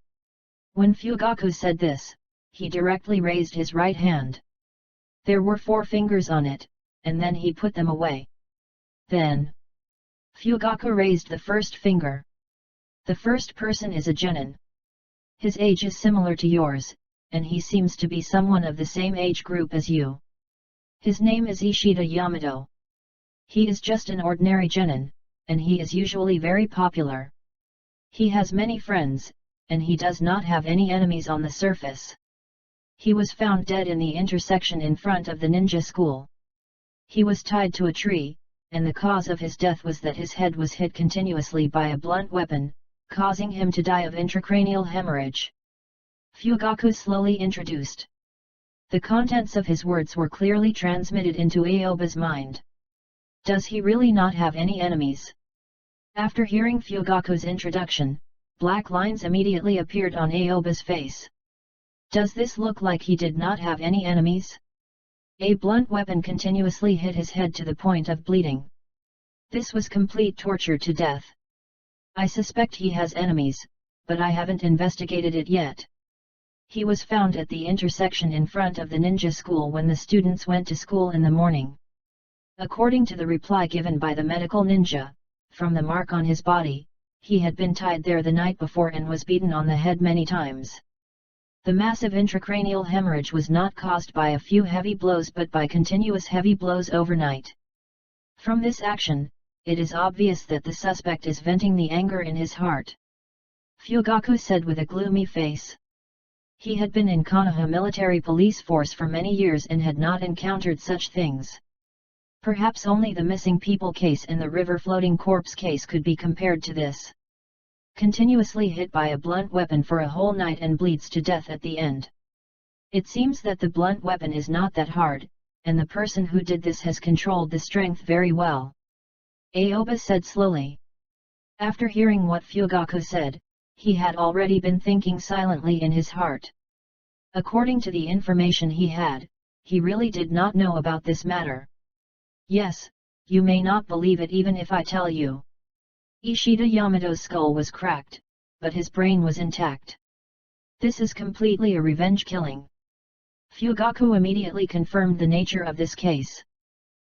When Fugaku said this, he directly raised his right hand. There were 4 fingers on it, and then he put them away. Then, Fugaku raised the first finger. The first person is a genin. His age is similar to yours, and he seems to be someone of the same age group as you. His name is Ishida Yamato. He is just an ordinary genin, and he is usually very popular. He has many friends, and he does not have any enemies on the surface. He was found dead in the intersection in front of the ninja school. He was tied to a tree, and the cause of his death was that his head was hit continuously by a blunt weapon, causing him to die of intracranial hemorrhage. Fugaku slowly introduced. The contents of his words were clearly transmitted into Aoba's mind. Does he really not have any enemies? After hearing Fugaku's introduction, black lines immediately appeared on Aoba's face. Does this look like he did not have any enemies? A blunt weapon continuously hit his head to the point of bleeding. This was complete torture to death. I suspect he has enemies, but I haven't investigated it yet. He was found at the intersection in front of the ninja school when the students went to school in the morning. According to the reply given by the medical ninja, from the mark on his body, he had been tied there the night before and was beaten on the head many times. The massive intracranial hemorrhage was not caused by a few heavy blows but by continuous heavy blows overnight. From this action, it is obvious that the suspect is venting the anger in his heart. Fugaku said with a gloomy face. He had been in Konoha military police force for many years and had not encountered such things. Perhaps only the missing people case and the river floating corpse case could be compared to this. Continuously hit by a blunt weapon for a whole night and bleeds to death at the end. It seems that the blunt weapon is not that hard, and the person who did this has controlled the strength very well. Aoba said slowly. After hearing what Fugaku said, he had already been thinking silently in his heart. According to the information he had, he really did not know about this matter. Yes, you may not believe it even if I tell you. Ishida Yamato's skull was cracked, but his brain was intact. This is completely a revenge killing. Fugaku immediately confirmed the nature of this case.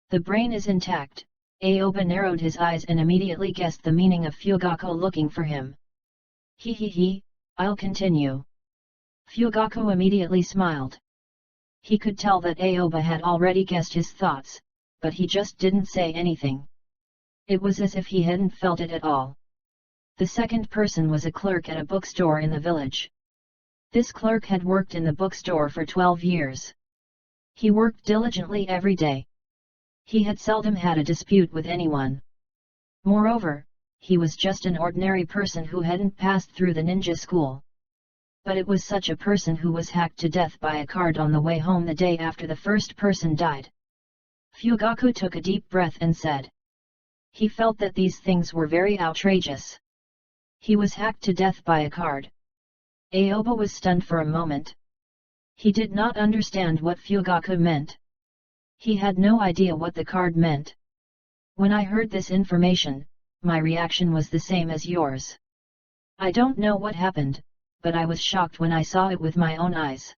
The brain is intact. Aoba narrowed his eyes and immediately guessed the meaning of Fugaku looking for him. He, I'll continue. Fugaku immediately smiled. He could tell that Aoba had already guessed his thoughts, but he just didn't say anything. It was as if he hadn't felt it at all. The second person was a clerk at a bookstore in the village. This clerk had worked in the bookstore for 12 years. He worked diligently every day. He had seldom had a dispute with anyone. Moreover, he was just an ordinary person who hadn't passed through the ninja school. But it was such a person who was hacked to death by a card on the way home the day after the first person died. Fugaku took a deep breath and said. He felt that these things were very outrageous. He was hacked to death by a card. Aoba was stunned for a moment. He did not understand what Fugaku meant. He had no idea what the card meant. When I heard this information, my reaction was the same as yours. I don't know what happened, but I was shocked when I saw it with my own eyes.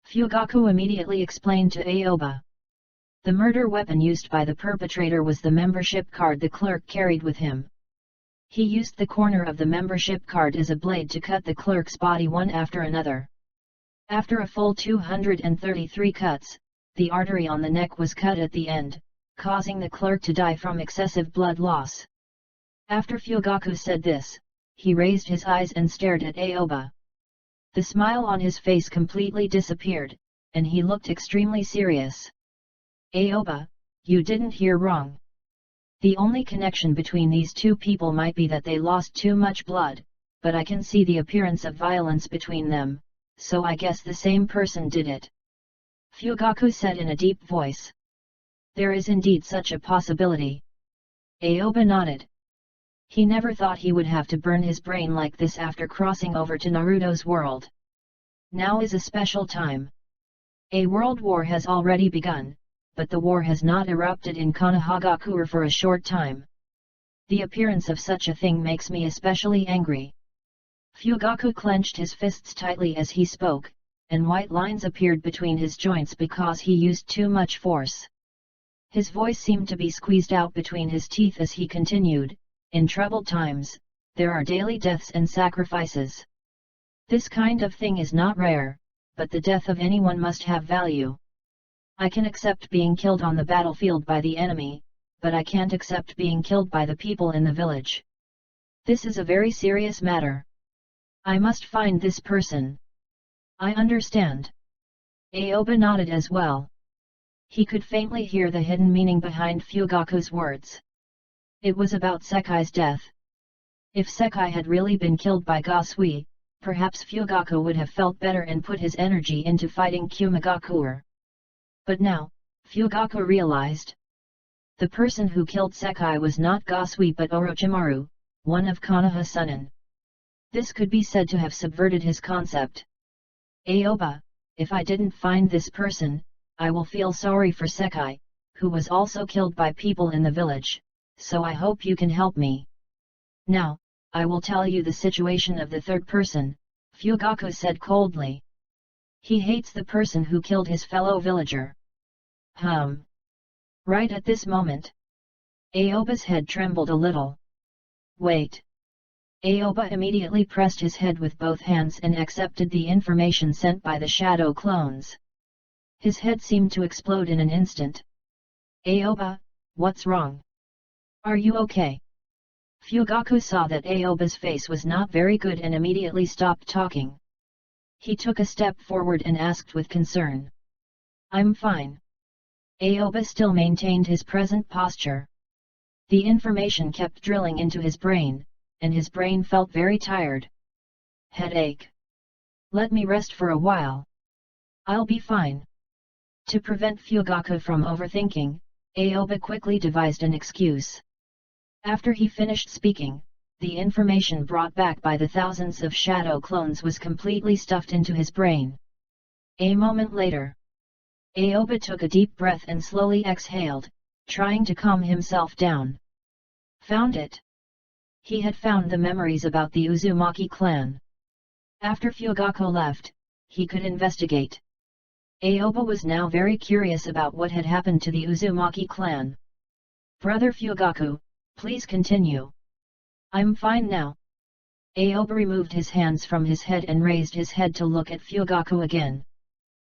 Fugaku immediately explained to Aoba. The murder weapon used by the perpetrator was the membership card the clerk carried with him. He used the corner of the membership card as a blade to cut the clerk's body one after another. After a full 233 cuts, the artery on the neck was cut at the end, causing the clerk to die from excessive blood loss. After Fugaku said this, he raised his eyes and stared at Aoba. The smile on his face completely disappeared, and he looked extremely serious. Aoba, you didn't hear wrong. The only connection between these two people might be that they lost too much blood, but I can see the appearance of violence between them, so I guess the same person did it. Fugaku said in a deep voice. There is indeed such a possibility. Aoba nodded. He never thought he would have to burn his brain like this after crossing over to Naruto's world. Now is a special time. A world war has already begun, but the war has not erupted in Konohagakure for a short time. The appearance of such a thing makes me especially angry. Fugaku clenched his fists tightly as he spoke, and white lines appeared between his joints because he used too much force. His voice seemed to be squeezed out between his teeth as he continued, in troubled times, there are daily deaths and sacrifices. This kind of thing is not rare, but the death of anyone must have value. I can accept being killed on the battlefield by the enemy, but I can't accept being killed by the people in the village. This is a very serious matter. I must find this person. I understand. Aoba nodded as well. He could faintly hear the hidden meaning behind Fugaku's words. It was about Sekai's death. If Sekai had really been killed by Gasui, perhaps Fugaku would have felt better and put his energy into fighting Kumagakure. But now, Fugaku realized. The person who killed Sekai was not Gasui but Orochimaru, one of Konoha Sunin. This could be said to have subverted his concept. Aoba, if I didn't find this person, I will feel sorry for Sekai, who was also killed by people in the village, so I hope you can help me. Now, I will tell you the situation of the third person, Fugaku said coldly. He hates the person who killed his fellow villager. Right at this moment, Aoba's head trembled a little. Wait. Aoba immediately pressed his head with both hands and accepted the information sent by the shadow clones. His head seemed to explode in an instant. Aoba, what's wrong? Are you okay? Fugaku saw that Aoba's face was not very good and immediately stopped talking. He took a step forward and asked with concern. I'm fine. Aoba still maintained his present posture. The information kept drilling into his brain, and his brain felt very tired. Headache. Let me rest for a while. I'll be fine. To prevent Fugaku from overthinking, Aoba quickly devised an excuse. After he finished speaking, the information brought back by the thousands of shadow clones was completely stuffed into his brain. A moment later, Aoba took a deep breath and slowly exhaled, trying to calm himself down. Found it. He had found the memories about the Uzumaki clan. After Fugaku left, he could investigate. Aoba was now very curious about what had happened to the Uzumaki clan. Brother Fugaku, please continue. I'm fine now. Aoba removed his hands from his head and raised his head to look at Fugaku again.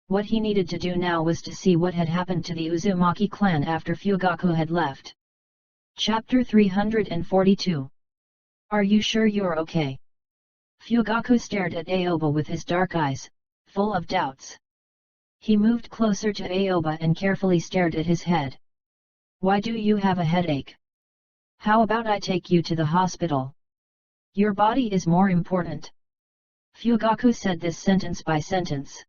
What he needed to do now was to see what had happened to the Uzumaki clan after Fugaku had left. Chapter 342. Are you sure you're okay? Fugaku stared at Aoba with his dark eyes, full of doubts. He moved closer to Aoba and carefully stared at his head. Why do you have a headache? How about I take you to the hospital? Your body is more important. Fugaku said this sentence by sentence.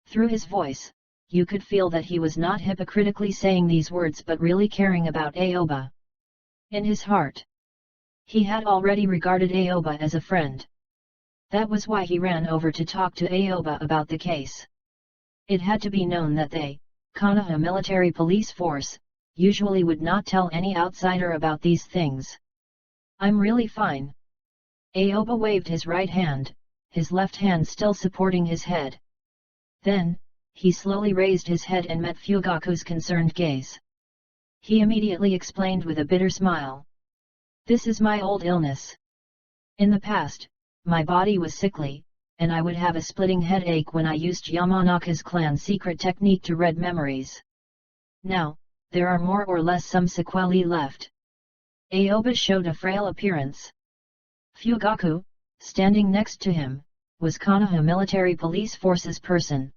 Through his voice, you could feel that he was not hypocritically saying these words but really caring about Aoba. In his heart, he had already regarded Aoba as a friend. That was why he ran over to talk to Aoba about the case. It had to be known that they, Konoha military police force, usually would not tell any outsider about these things. I'm really fine. Aoba waved his right hand, his left hand still supporting his head. Then, he slowly raised his head and met Fugaku's concerned gaze. He immediately explained with a bitter smile. This is my old illness. In the past, my body was sickly, and I would have a splitting headache when I used Yamanaka's clan's secret technique to read memories. Now, there are more or less some sequelae left. Aoba showed a frail appearance. Fugaku, standing next to him, was Konoha military police force's person.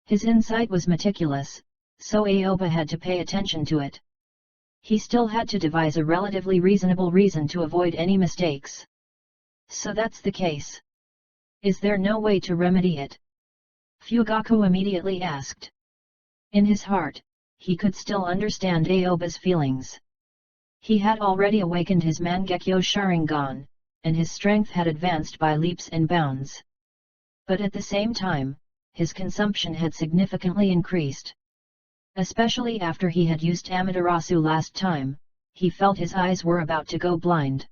His insight was meticulous, so Aoba had to pay attention to it. He still had to devise a relatively reasonable reason to avoid any mistakes. So that's the case. Is there no way to remedy it? Fugaku immediately asked. In his heart, he could still understand Aoba's feelings. He had already awakened his Mangekyo Sharingan, and his strength had advanced by leaps and bounds. But at the same time, his consumption had significantly increased. Especially after he had used Amaterasu last time, he felt his eyes were about to go blind.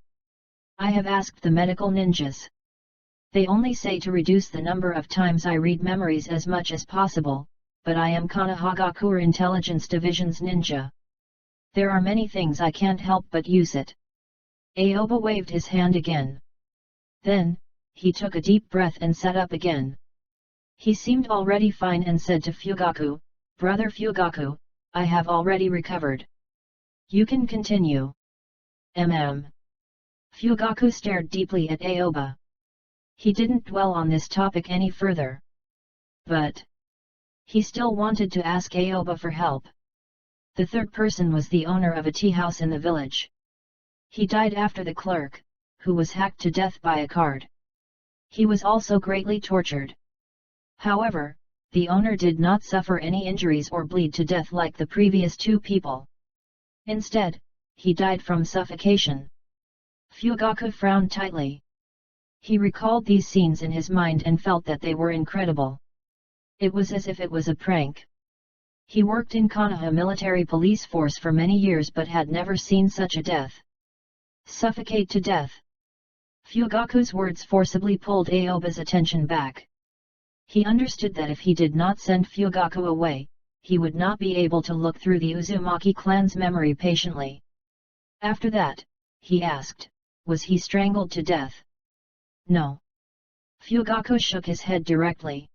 I have asked the medical ninjas. They only say to reduce the number of times I read memories as much as possible, but I am Konohagakure Intelligence Division's ninja. There are many things I can't help but use it. Aoba waved his hand again. Then, he took a deep breath and sat up again. He seemed already fine and said to Fugaku, Brother Fugaku, I have already recovered. You can continue. Fugaku stared deeply at Aoba. He didn't dwell on this topic any further. But he still wanted to ask Aoba for help. The third person was the owner of a tea house in the village. He died after the clerk, who was hacked to death by a card. He was also greatly tortured. However, the owner did not suffer any injuries or bleed to death like the previous two people. Instead, he died from suffocation. Fugaku frowned tightly. He recalled these scenes in his mind and felt that they were incredible. It was as if it was a prank. He worked in Konoha military police force for many years but had never seen such a death. Suffocate to death. Fugaku's words forcibly pulled Aoba's attention back. He understood that if he did not send Fugaku away, he would not be able to look through the Uzumaki clan's memory patiently. After that, he asked, was he strangled to death? No. Fugaku shook his head directly.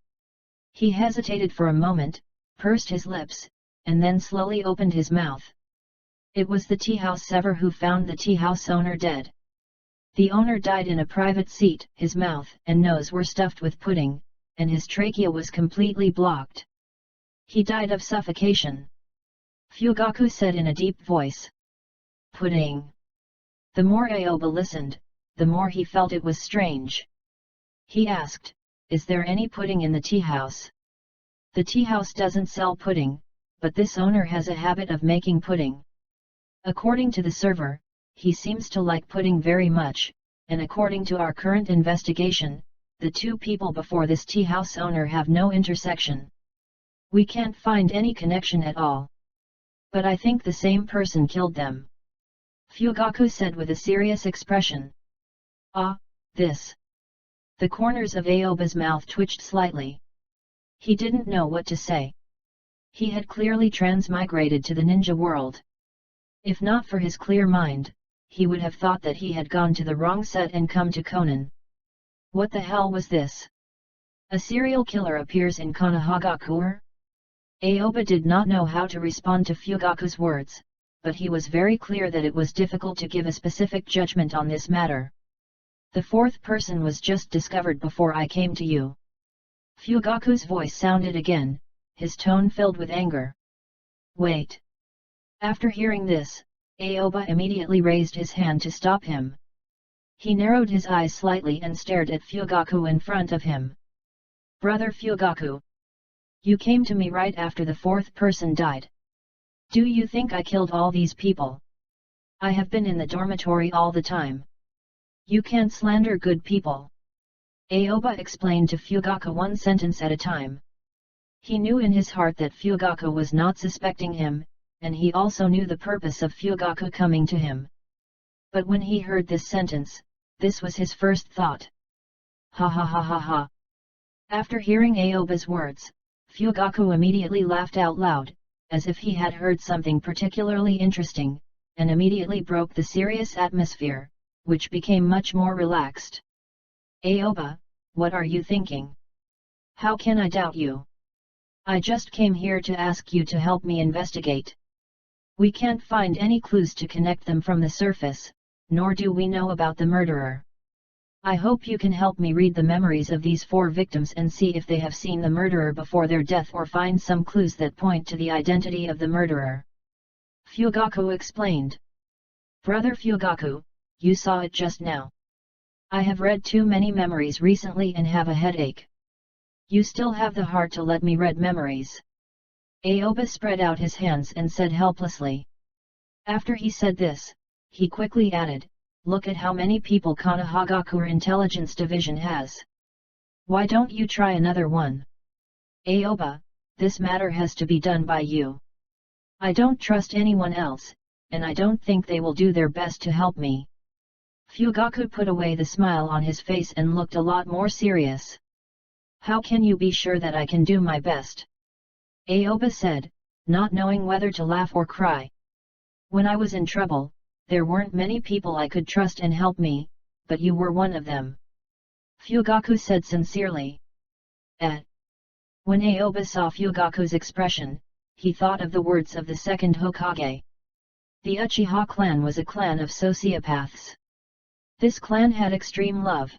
He hesitated for a moment, pursed his lips, and then slowly opened his mouth. It was the tea house server who found the tea house owner dead. The owner died in a private seat. His mouth and nose were stuffed with pudding, and his trachea was completely blocked. He died of suffocation. Fugaku said in a deep voice. Pudding. The more Aoba listened, the more he felt it was strange. He asked, is there any pudding in the tea house? The tea house doesn't sell pudding, but this owner has a habit of making pudding. According to the server, he seems to like pudding very much, and according to our current investigation, the two people before this tea house owner have no intersection. We can't find any connection at all. But I think the same person killed them. Fugaku said with a serious expression. Ah, this. The corners of Aoba's mouth twitched slightly. He didn't know what to say. He had clearly transmigrated to the ninja world. If not for his clear mind, he would have thought that he had gone to the wrong set and come to Conan. What the hell was this? A serial killer appears in Konoha? Aoba did not know how to respond to Fugaku's words, but he was very clear that it was difficult to give a specific judgment on this matter. The fourth person was just discovered before I came to you. Fugaku's voice sounded again, his tone filled with anger. Wait. After hearing this, Aoba immediately raised his hand to stop him. He narrowed his eyes slightly and stared at Fugaku in front of him. Brother Fugaku. You came to me right after the fourth person died. Do you think I killed all these people? I have been in the dormitory all the time. You can't slander good people. Aoba explained to Fugaku one sentence at a time. He knew in his heart that Fugaku was not suspecting him, and he also knew the purpose of Fugaku coming to him. But when he heard this sentence, this was his first thought. Ha ha ha ha ha. After hearing Aoba's words, Fugaku immediately laughed out loud, as if he had heard something particularly interesting, and immediately broke the serious atmosphere, which became much more relaxed. Aoba, what are you thinking? How can I doubt you? I just came here to ask you to help me investigate. We can't find any clues to connect them from the surface, nor do we know about the murderer. I hope you can help me read the memories of these four victims and see if they have seen the murderer before their death or find some clues that point to the identity of the murderer. Fugaku explained. Brother Fugaku, you saw it just now. I have read too many memories recently and have a headache. You still have the heart to let me read memories? Aoba spread out his hands and said helplessly. After he said this, he quickly added, look at how many people Konohagakure Intelligence Division has. Why don't you try another one? Aoba, this matter has to be done by you. I don't trust anyone else, and I don't think they will do their best to help me. Fugaku put away the smile on his face and looked a lot more serious. How can you be sure that I can do my best? Aoba said, not knowing whether to laugh or cry. When I was in trouble, there weren't many people I could trust and help me, but you were one of them. Fugaku said sincerely. When Aoba saw Fugaku's expression, he thought of the words of the second Hokage. The Uchiha clan was a clan of sociopaths. This clan had extreme love.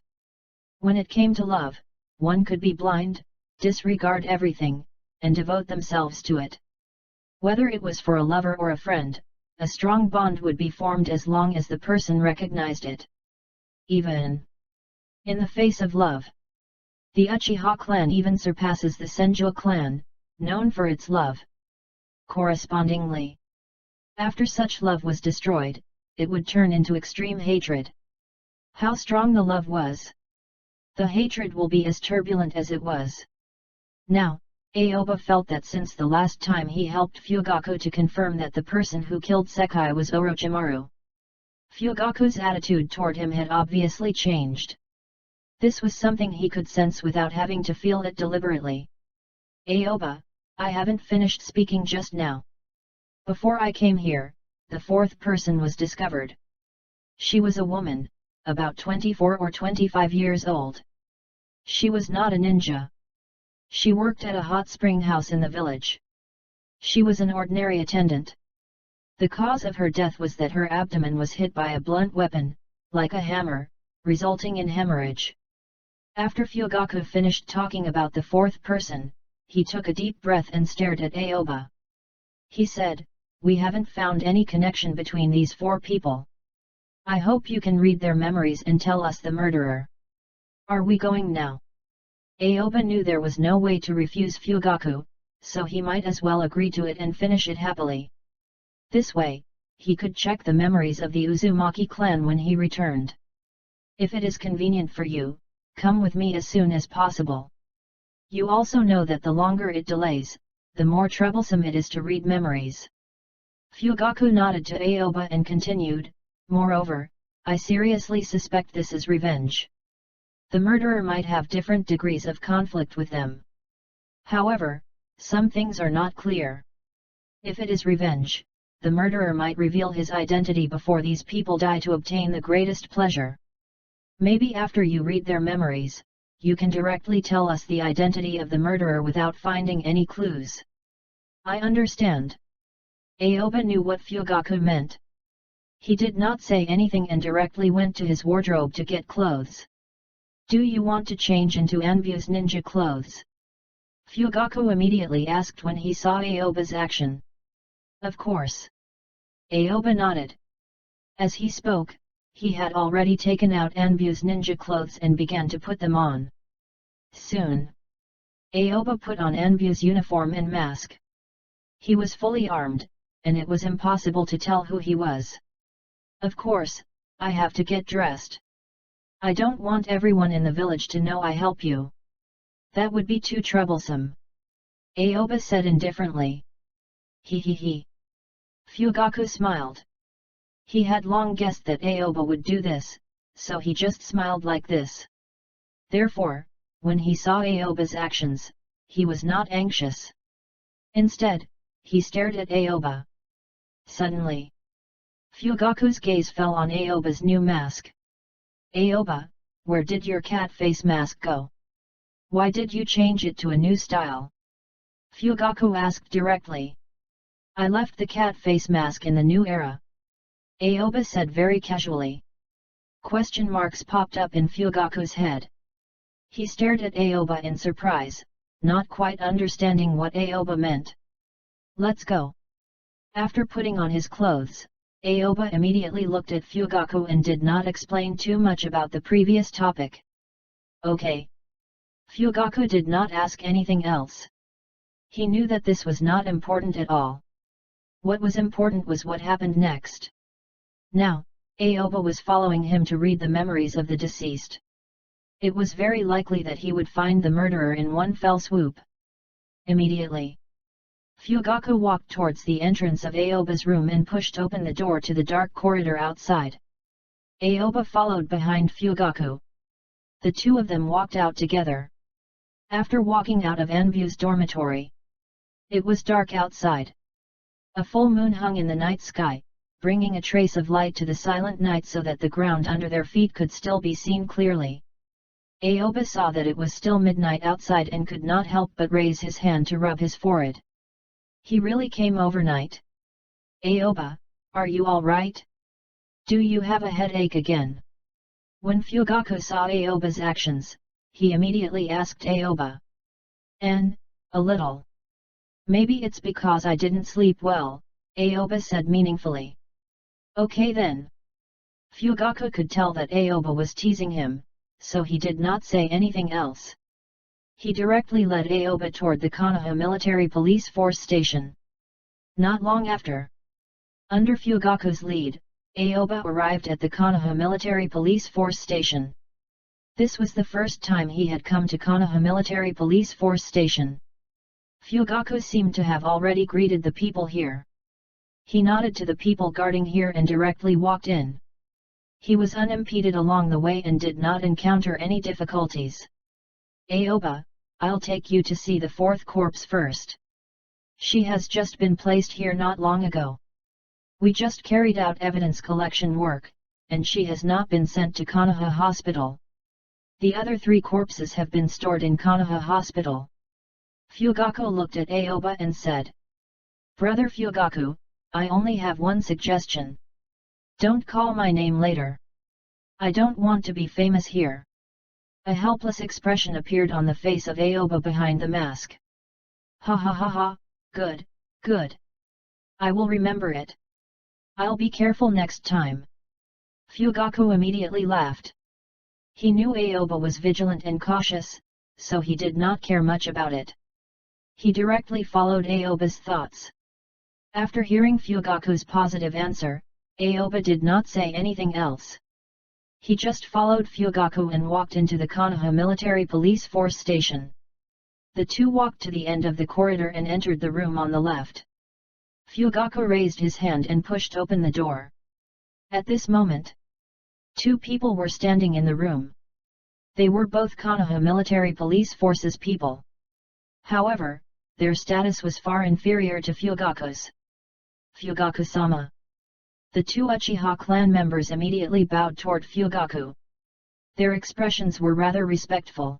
When it came to love, one could be blind, disregard everything, and devote themselves to it. Whether it was for a lover or a friend, a strong bond would be formed as long as the person recognized it. Even in the face of love, the Uchiha clan even surpasses the Senju clan, known for its love. Correspondingly, after such love was destroyed, it would turn into extreme hatred. How strong the love was, the hatred will be as turbulent as it was. Now, Aoba felt that since the last time he helped Fugaku to confirm that the person who killed Sekai was Orochimaru, Fugaku's attitude toward him had obviously changed. This was something he could sense without having to feel it deliberately. Aoba, I haven't finished speaking just now. Before I came here, the fourth person was discovered. She was a woman, about 24 or 25 years old. She was not a ninja. She worked at a hot spring house in the village. She was an ordinary attendant. The cause of her death was that her abdomen was hit by a blunt weapon, like a hammer, resulting in hemorrhage. After Fugaku finished talking about the fourth person, he took a deep breath and stared at Aoba. He said, "We haven't found any connection between these four people. I hope you can read their memories and tell us the murderer. Are we going now?" Aoba knew there was no way to refuse Fugaku, so he might as well agree to it and finish it happily. This way, he could check the memories of the Uzumaki clan when he returned. "If it is convenient for you, come with me as soon as possible. You also know that the longer it delays, the more troublesome it is to read memories." Fugaku nodded to Aoba and continued, "Moreover, I seriously suspect this is revenge. The murderer might have different degrees of conflict with them. However, some things are not clear. If it is revenge, the murderer might reveal his identity before these people die to obtain the greatest pleasure. Maybe after you read their memories, you can directly tell us the identity of the murderer without finding any clues." "I understand." Aoba knew what Fugaku meant. He did not say anything and directly went to his wardrobe to get clothes. "Do you want to change into Anbu's ninja clothes?" Fugaku immediately asked when he saw Aoba's action. "Of course." Aoba nodded. As he spoke, he had already taken out Anbu's ninja clothes and began to put them on. Soon, Aoba put on Anbu's uniform and mask. He was fully armed, and it was impossible to tell who he was. "Of course, I have to get dressed. I don't want everyone in the village to know I help you. That would be too troublesome," Aoba said indifferently. He. Fugaku smiled. He had long guessed that Aoba would do this, so he just smiled like this. Therefore, when he saw Aoba's actions, he was not anxious. Instead, he stared at Aoba. Suddenly, Fugaku's gaze fell on Aoba's new mask. "Aoba, where did your cat face mask go? Why did you change it to a new style?" Fugaku asked directly. "I left the cat face mask in the new era," Aoba said very casually. Question marks popped up in Fugaku's head. He stared at Aoba in surprise, not quite understanding what Aoba meant. "Let's go." After putting on his clothes, Aoba immediately looked at Fugaku and did not explain too much about the previous topic. "Okay." Fugaku did not ask anything else. He knew that this was not important at all. What was important was what happened next. Now, Aoba was following him to read the memories of the deceased. It was very likely that he would find the murderer in one fell swoop. Immediately, Fugaku walked towards the entrance of Aoba's room and pushed open the door to the dark corridor outside. Aoba followed behind Fugaku. The two of them walked out together. After walking out of Anbu's dormitory, it was dark outside. A full moon hung in the night sky, bringing a trace of light to the silent night so that the ground under their feet could still be seen clearly. Aoba saw that it was still midnight outside and could not help but raise his hand to rub his forehead. He really came overnight. "Aoba, are you all right? Do you have a headache again?" When Fugaku saw Aoba's actions, he immediately asked Aoba. A little. Maybe it's because I didn't sleep well," Aoba said meaningfully. "Okay then." Fugaku could tell that Aoba was teasing him, so he did not say anything else. He directly led Aoba toward the Konoha military police force station. Not long after, under Fugaku's lead, Aoba arrived at the Konoha military police force station. This was the first time he had come to Konoha military police force station. Fugaku seemed to have already greeted the people here. He nodded to the people guarding here and directly walked in. He was unimpeded along the way and did not encounter any difficulties. Aoba, I'll take you to see the fourth corpse first. She has just been placed here not long ago. We just carried out evidence collection work, and she has not been sent to Konoha Hospital. The other 3 corpses have been stored in Konoha Hospital. Fugaku looked at Aoba and said, Brother Fugaku, I only have one suggestion. Don't call my name later. I don't want to be famous here. A helpless expression appeared on the face of Aoba behind the mask. Ha ha ha ha, good, good. I will remember it. I'll be careful next time. Fugaku immediately laughed. He knew Aoba was vigilant and cautious, so he did not care much about it. He directly followed Aoba's thoughts. After hearing Fugaku's positive answer, Aoba did not say anything else. He just followed Fugaku and walked into the Konoha Military Police Force Station. The two walked to the end of the corridor and entered the room on the left. Fugaku raised his hand and pushed open the door. At this moment, 2 people were standing in the room. They were both Konoha Military Police Force's people. However, their status was far inferior to Fugaku's. Fugaku-sama. The 2 Uchiha clan members immediately bowed toward Fugaku. Their expressions were rather respectful.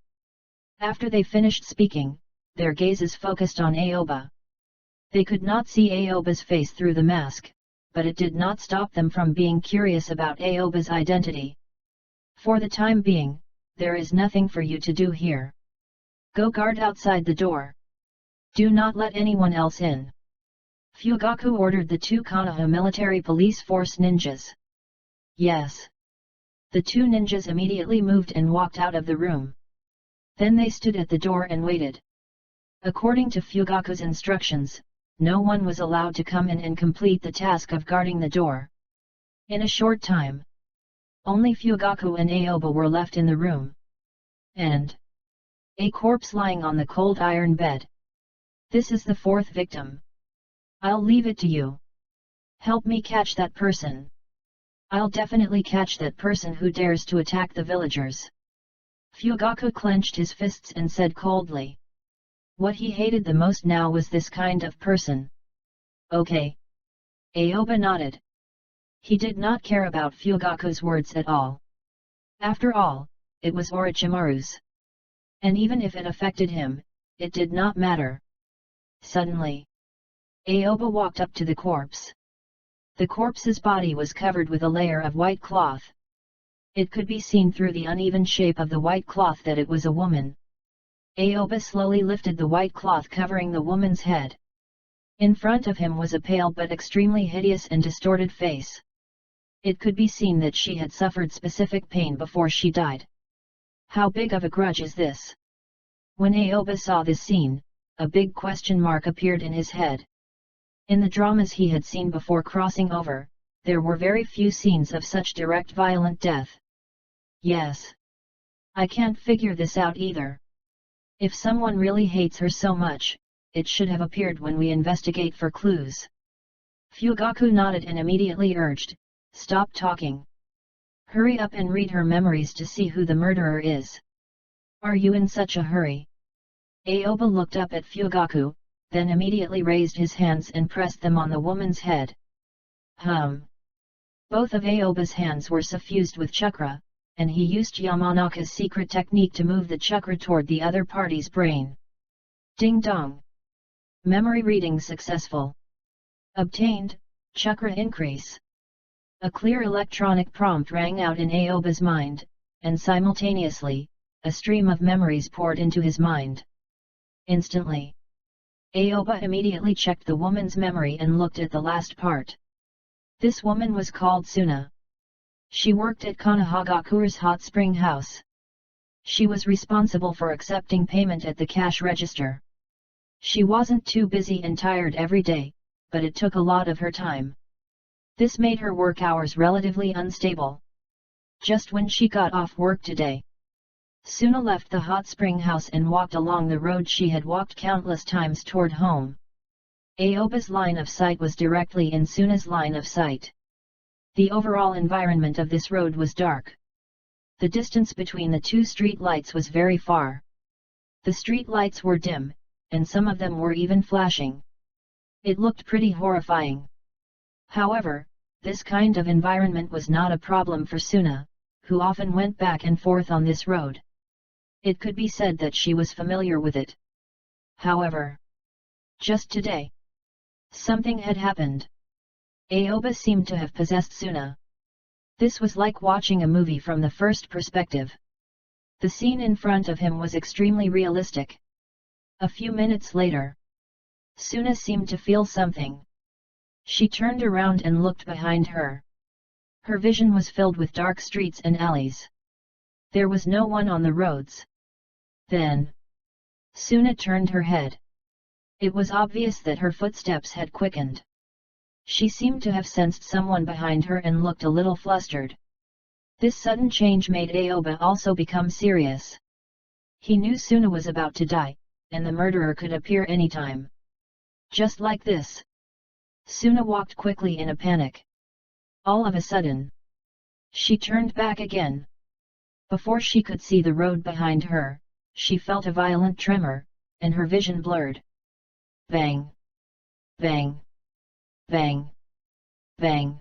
After they finished speaking, their gazes focused on Aoba. They could not see Aoba's face through the mask, but it did not stop them from being curious about Aoba's identity. For the time being, there is nothing for you to do here. Go guard outside the door. Do not let anyone else in. Fugaku ordered the 2 Konoha Military Police Force ninjas. Yes. The 2 ninjas immediately moved and walked out of the room. Then they stood at the door and waited. According to Fugaku's instructions, no one was allowed to come in and complete the task of guarding the door. In a short time, only Fugaku and Aoba were left in the room. And a corpse lying on the cold iron bed. This is the 4th victim. I'll leave it to you. Help me catch that person. I'll definitely catch that person who dares to attack the villagers. Fugaku clenched his fists and said coldly. What he hated the most now was this kind of person. Okay. Aoba nodded. He did not care about Fugaku's words at all. After all, it was Orochimaru's. And even if it affected him, it did not matter. Suddenly, Aoba walked up to the corpse. The corpse's body was covered with a layer of white cloth. It could be seen through the uneven shape of the white cloth that it was a woman. Aoba slowly lifted the white cloth covering the woman's head. In front of him was a pale but extremely hideous and distorted face. It could be seen that she had suffered specific pain before she died. How big of a grudge is this? When Aoba saw this scene, a big question mark appeared in his head. In the dramas he had seen before crossing over, there were very few scenes of such direct violent death. Yes. I can't figure this out either. If someone really hates her so much, it should have appeared when we investigate for clues. Fugaku nodded and immediately urged, stop talking. Hurry up and read her memories to see who the murderer is. Are you in such a hurry? Aoba looked up at Fugaku, then immediately raised his hands and pressed them on the woman's head. Both of Aoba's hands were suffused with chakra, and he used Yamanaka's secret technique to move the chakra toward the other party's brain. Ding dong! Memory reading successful. Obtained, chakra increase. A clear electronic prompt rang out in Aoba's mind, and simultaneously, a stream of memories poured into his mind. Instantly, Aoba immediately checked the woman's memory and looked at the last part. This woman was called Suna. She worked at Konohagakure's hot spring house. She was responsible for accepting payment at the cash register. She wasn't too busy and tired every day, but it took a lot of her time. This made her work hours relatively unstable. Just when she got off work today, Suna left the hot spring house and walked along the road she had walked countless times toward home. Aoba's line of sight was directly in Suna's line of sight. The overall environment of this road was dark. The distance between the two street lights was very far. The street lights were dim, and some of them were even flashing. It looked pretty horrifying. However, this kind of environment was not a problem for Suna, who often went back and forth on this road. It could be said that she was familiar with it. However, just today, something had happened. Aoba seemed to have possessed Suna. This was like watching a movie from the first perspective. The scene in front of him was extremely realistic. A few minutes later, Suna seemed to feel something. She turned around and looked behind her. Her vision was filled with dark streets and alleys. There was no one on the roads. Then, Suna turned her head. It was obvious that her footsteps had quickened. She seemed to have sensed someone behind her and looked a little flustered. This sudden change made Aoba also become serious. He knew Suna was about to die, and the murderer could appear anytime. Just like this. Suna walked quickly in a panic. All of a sudden, she turned back again. Before she could see the road behind her, she felt a violent tremor, and her vision blurred. Bang! Bang! Bang! Bang!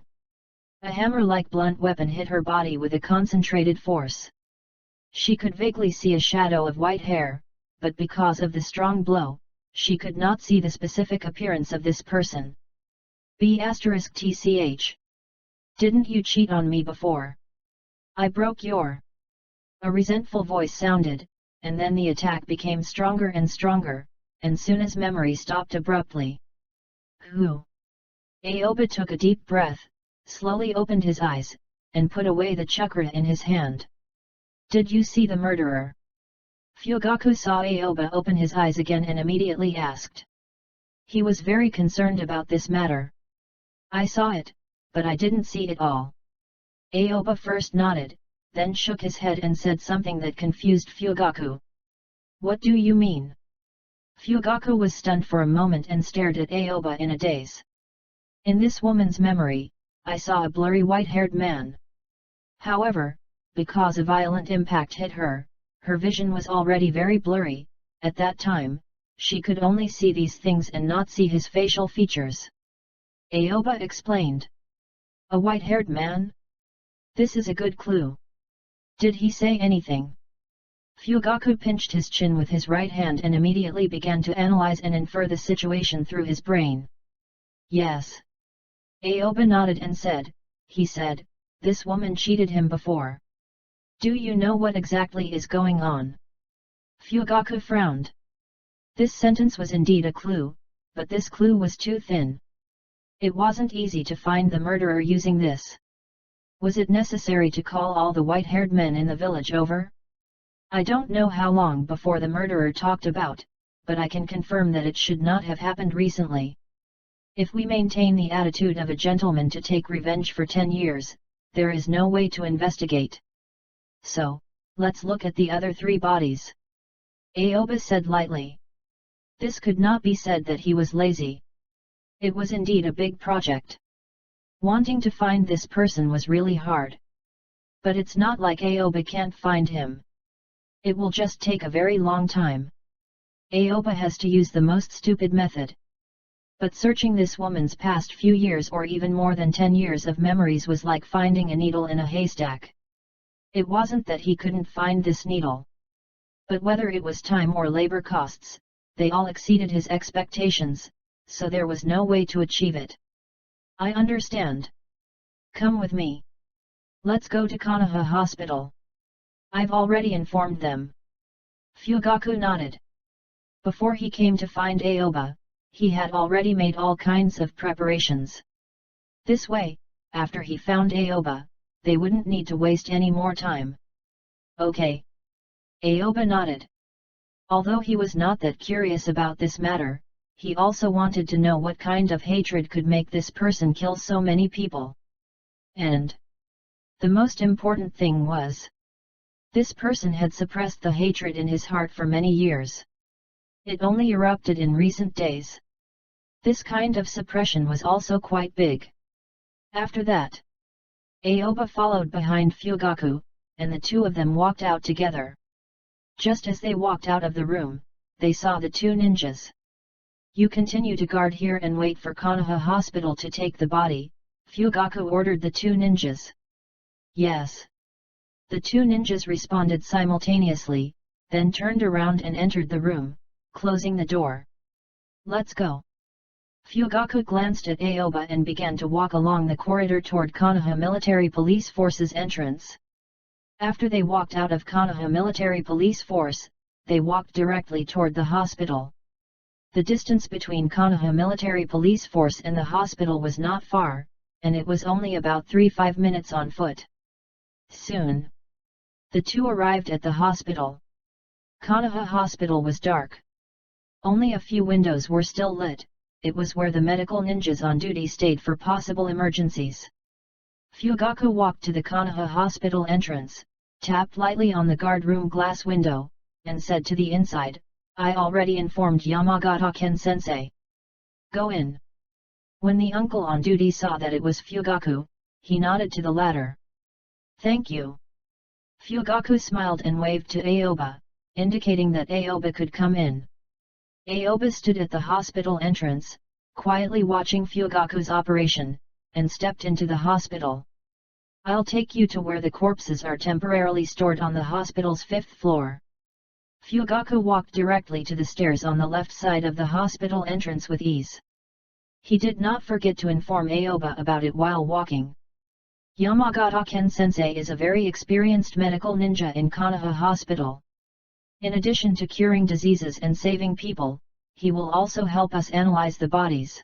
A hammer-like blunt weapon hit her body with a concentrated force. She could vaguely see a shadow of white hair, but because of the strong blow, she could not see the specific appearance of this person. B*TCH. Didn't you cheat on me before? I broke your... A resentful voice sounded, and then the attack became stronger and stronger, and Suna's memory stopped abruptly. Who? Aoba took a deep breath, slowly opened his eyes, and put away the chakra in his hand. Did you see the murderer? Fugaku saw Aoba open his eyes again and immediately asked. He was very concerned about this matter. I saw it, but I didn't see it all. Aoba first nodded, then shook his head and said something that confused Fugaku. What do you mean? Fugaku was stunned for a moment and stared at Aoba in a daze. In this woman's memory, I saw a blurry white-haired man. However, because a violent impact hit her, her vision was already very blurry. At that time, she could only see these things and not see his facial features. Aoba explained. A white-haired man? This is a good clue. Did he say anything? Fugaku pinched his chin with his right hand and immediately began to analyze and infer the situation through his brain. Yes. Aoba nodded and said, he said, this woman cheated him before. Do you know what exactly is going on? Fugaku frowned. This sentence was indeed a clue, but this clue was too thin. It wasn't easy to find the murderer using this. Was it necessary to call all the white-haired men in the village over? I don't know how long before the murderer talked about, but I can confirm that it should not have happened recently. If we maintain the attitude of a gentleman to take revenge for 10 years, there is no way to investigate. So, let's look at the other 3 bodies. Aoba said lightly. This could not be said that he was lazy. It was indeed a big project. Wanting to find this person was really hard. But it's not like Aoba can't find him. It will just take a very long time. Aoba has to use the most stupid method. But searching this woman's past few years or even more than 10 years of memories was like finding a needle in a haystack. It wasn't that he couldn't find this needle. But whether it was time or labor costs, they all exceeded his expectations, so there was no way to achieve it. I understand. Come with me. Let's go to Konoha Hospital. I've already informed them. Fugaku nodded. Before he came to find Aoba, he had already made all kinds of preparations. This way, after he found Aoba, they wouldn't need to waste any more time. Okay. Aoba nodded. Although he was not that curious about this matter, he also wanted to know what kind of hatred could make this person kill so many people. And the most important thing was, this person had suppressed the hatred in his heart for many years. It only erupted in recent days. This kind of suppression was also quite big. After that, Aoba followed behind Fugaku, and the two of them walked out together. Just as they walked out of the room, they saw the two ninjas. "You continue to guard here and wait for Konoha Hospital to take the body," Fugaku ordered the two ninjas. "Yes." The two ninjas responded simultaneously, then turned around and entered the room, closing the door. "Let's go." Fugaku glanced at Aoba and began to walk along the corridor toward Konoha Military Police Force's entrance. After they walked out of Konoha Military Police Force, they walked directly toward the hospital. The distance between Konoha Military Police Force and the hospital was not far, and it was only about 3–5 minutes on foot. Soon, the two arrived at the hospital. Konoha Hospital was dark. Only a few windows were still lit. It was where the medical ninjas on duty stayed for possible emergencies. Fugaku walked to the Konoha Hospital entrance, tapped lightly on the guard room glass window, and said to the inside, "I already informed Yamagata-ken-sensei. Go in." When the uncle on duty saw that it was Fugaku, he nodded to the latter. "Thank you." Fugaku smiled and waved to Aoba, indicating that Aoba could come in. Aoba stood at the hospital entrance, quietly watching Fugaku's operation, and stepped into the hospital. "I'll take you to where the corpses are temporarily stored on the hospital's 5th floor." Fugaku walked directly to the stairs on the left side of the hospital entrance with ease. He did not forget to inform Aoba about it while walking. Yamagata-ken-sensei is a very experienced medical ninja in Konoha Hospital. In addition to curing diseases and saving people, he will also help us analyze the bodies.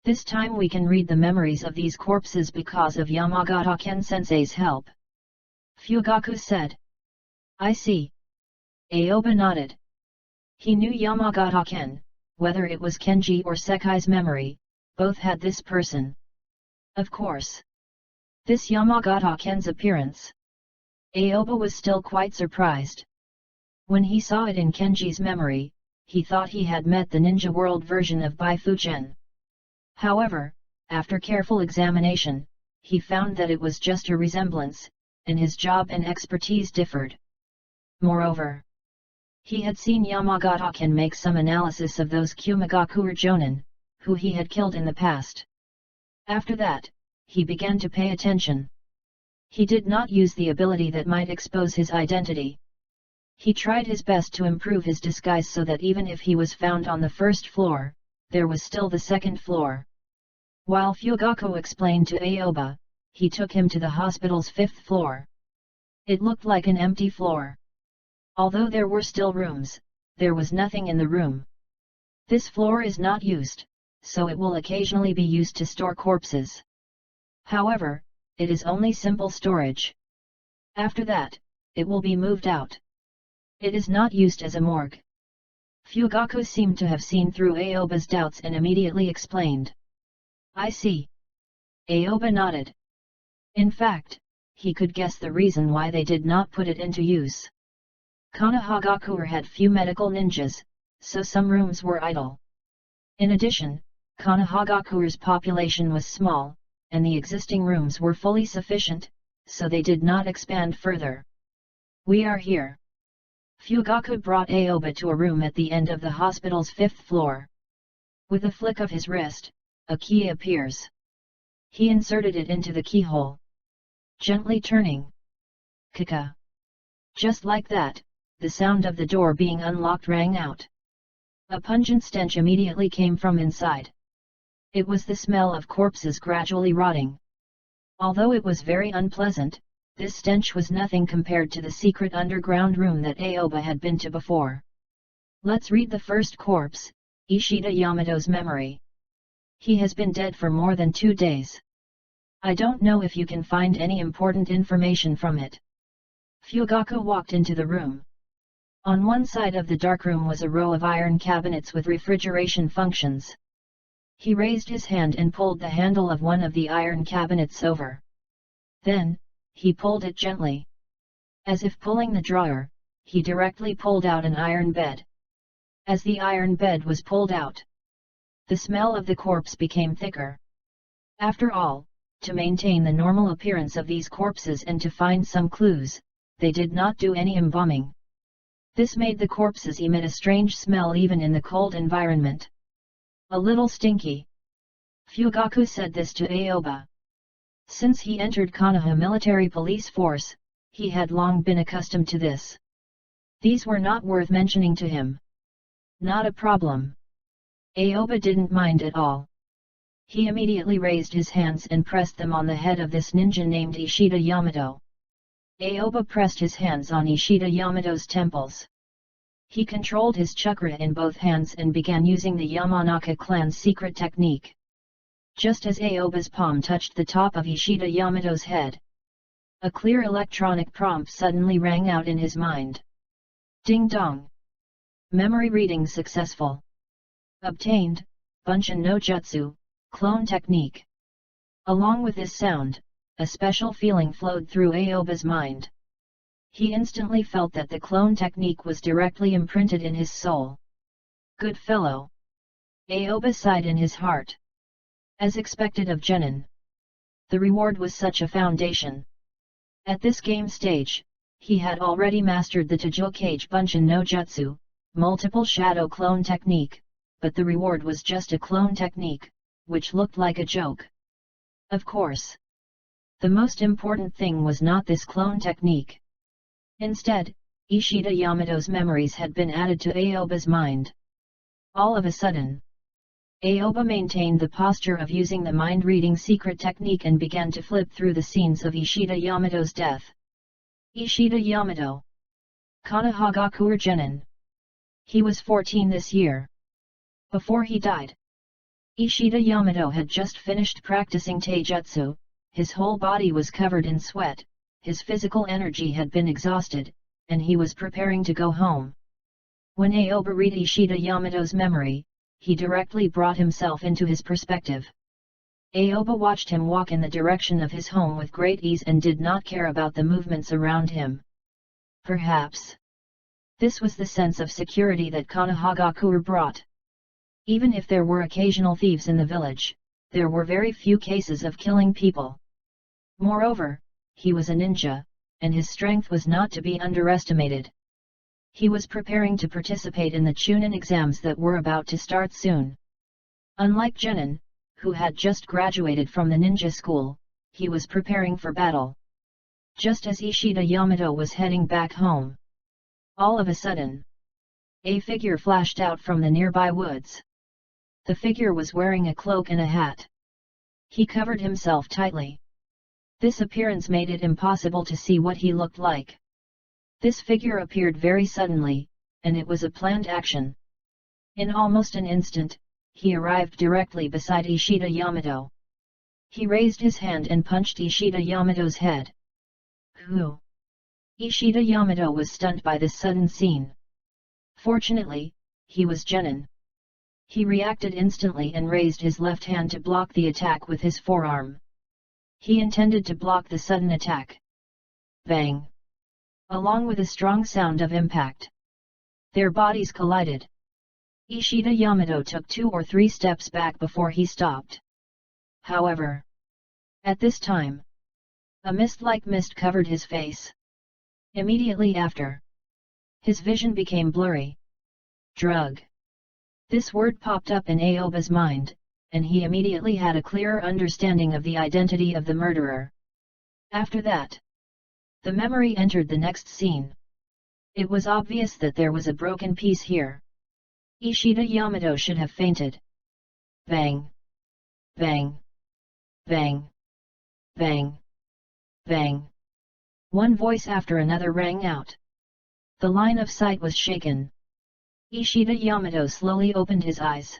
This time we can read the memories of these corpses because of Yamagata-ken-sensei's help. Fugaku said. "I see." Aoba nodded. He knew Yamagata-ken, whether it was Kenji or Sekai's memory, both had this person. Of course. This Yamagata-ken's appearance. Aoba was still quite surprised. When he saw it in Kenji's memory, he thought he had met the Ninja World version of Bai Fuchen. However, after careful examination, he found that it was just a resemblance, and his job and expertise differed. Moreover, he had seen Yamagata-ken make some analysis of those Kumagakuer Jonin, who he had killed in the past. After that, he began to pay attention. He did not use the ability that might expose his identity. He tried his best to improve his disguise so that even if he was found on the 1st floor, there was still the 2nd floor. While Fugaku explained to Aoba, he took him to the hospital's 5th floor. It looked like an empty floor. Although there were still rooms, there was nothing in the room. This floor is not used, so it will occasionally be used to store corpses. However, it is only simple storage. After that, it will be moved out. It is not used as a morgue. Fugaku seemed to have seen through Aoba's doubts and immediately explained. "I see." Aoba nodded. In fact, he could guess the reason why they did not put it into use. Konohagakuer had few medical ninjas, so some rooms were idle. In addition, Konohagakuer's population was small, and the existing rooms were fully sufficient, so they did not expand further. "We are here." Fugaku brought Aoba to a room at the end of the hospital's 5th floor. With a flick of his wrist, a key appears. He inserted it into the keyhole. Gently turning. Kaka. Just like that, the sound of the door being unlocked rang out. A pungent stench immediately came from inside. It was the smell of corpses gradually rotting. Although it was very unpleasant, this stench was nothing compared to the secret underground room that Aoba had been to before. Let's read the first corpse, Ishida Yamato's memory. He has been dead for more than 2 days. I don't know if you can find any important information from it. Fugaku walked into the room. On one side of the dark room was a row of iron cabinets with refrigeration functions. He raised his hand and pulled the handle of one of the iron cabinets over. Then, he pulled it gently. As if pulling the drawer, he directly pulled out an iron bed. As the iron bed was pulled out, the smell of the corpse became thicker. After all, To maintain the normal appearance of these corpses and to find some clues, they did not do any embalming. This made the corpses emit a strange smell even in the cold environment. A little stinky. Fugaku said this to Aoba. Since he entered Konoha military police force, he had long been accustomed to this. These were not worth mentioning to him. Not a problem. Aoba didn't mind at all. He immediately raised his hands and pressed them on the head of this ninja named Ishida Yamato. Aoba pressed his hands on Ishida Yamato's temples. He controlled his chakra in both hands and began using the Yamanaka clan's secret technique. Just as Aoba's palm touched the top of Ishida Yamato's head, a clear electronic prompt suddenly rang out in his mind. Ding dong! Memory reading successful. Obtained, Bunshin no Jutsu, clone technique. Along with this sound, a special feeling flowed through Aoba's mind. He instantly felt that the clone technique was directly imprinted in his soul. Good fellow! Aoba sighed in his heart. As expected of Genin, the reward was such a foundation. At this game stage, he had already mastered the Tajokage Bunshin no Jutsu, multiple shadow clone technique, but the reward was just a clone technique, which looked like a joke. Of course, the most important thing was not this clone technique. Instead, Ishida Yamato's memories had been added to Aoba's mind. All of a sudden, Aoba maintained the posture of using the mind-reading secret technique and began to flip through the scenes of Ishida Yamato's death. Ishida Yamato. Konohagakure Genin. He was 14 this year. Before he died, Ishida Yamato had just finished practicing taijutsu, his whole body was covered in sweat, his physical energy had been exhausted, and he was preparing to go home. When Aoba read Ishida Yamato's memory, he directly brought himself into his perspective. Aoba watched him walk in the direction of his home with great ease and did not care about the movements around him. Perhaps this was the sense of security that Konohagakure brought. Even if there were occasional thieves in the village, there were very few cases of killing people. Moreover, he was a ninja, and his strength was not to be underestimated. He was preparing to participate in the Chunin exams that were about to start soon. Unlike Genin, who had just graduated from the ninja school, he was preparing for battle. Just as Ishida Yamato was heading back home, all of a sudden, a figure flashed out from the nearby woods. The figure was wearing a cloak and a hat. He covered himself tightly. This appearance made it impossible to see what he looked like. This figure appeared very suddenly, and it was a planned action. In almost an instant, he arrived directly beside Ishida Yamato. He raised his hand and punched Ishida Yamato's head. Who? Ishida Yamato was stunned by this sudden scene. Fortunately, he was Genin. He reacted instantly and raised his left hand to block the attack with his forearm. He intended to block the sudden attack. Bang! Along with a strong sound of impact, their bodies collided. Ishida Yamato took 2 or 3 steps back before he stopped. However, at this time, a mist-like mist covered his face. Immediately after, his vision became blurry. Drug. This word popped up in Aoba's mind, and he immediately had a clearer understanding of the identity of the murderer. After that, the memory entered the next scene. It was obvious that there was a broken piece here. Ishida Yamato should have fainted. Bang! Bang! Bang! Bang! Bang! One voice after another rang out. The line of sight was shaken. Ishida Yamato slowly opened his eyes.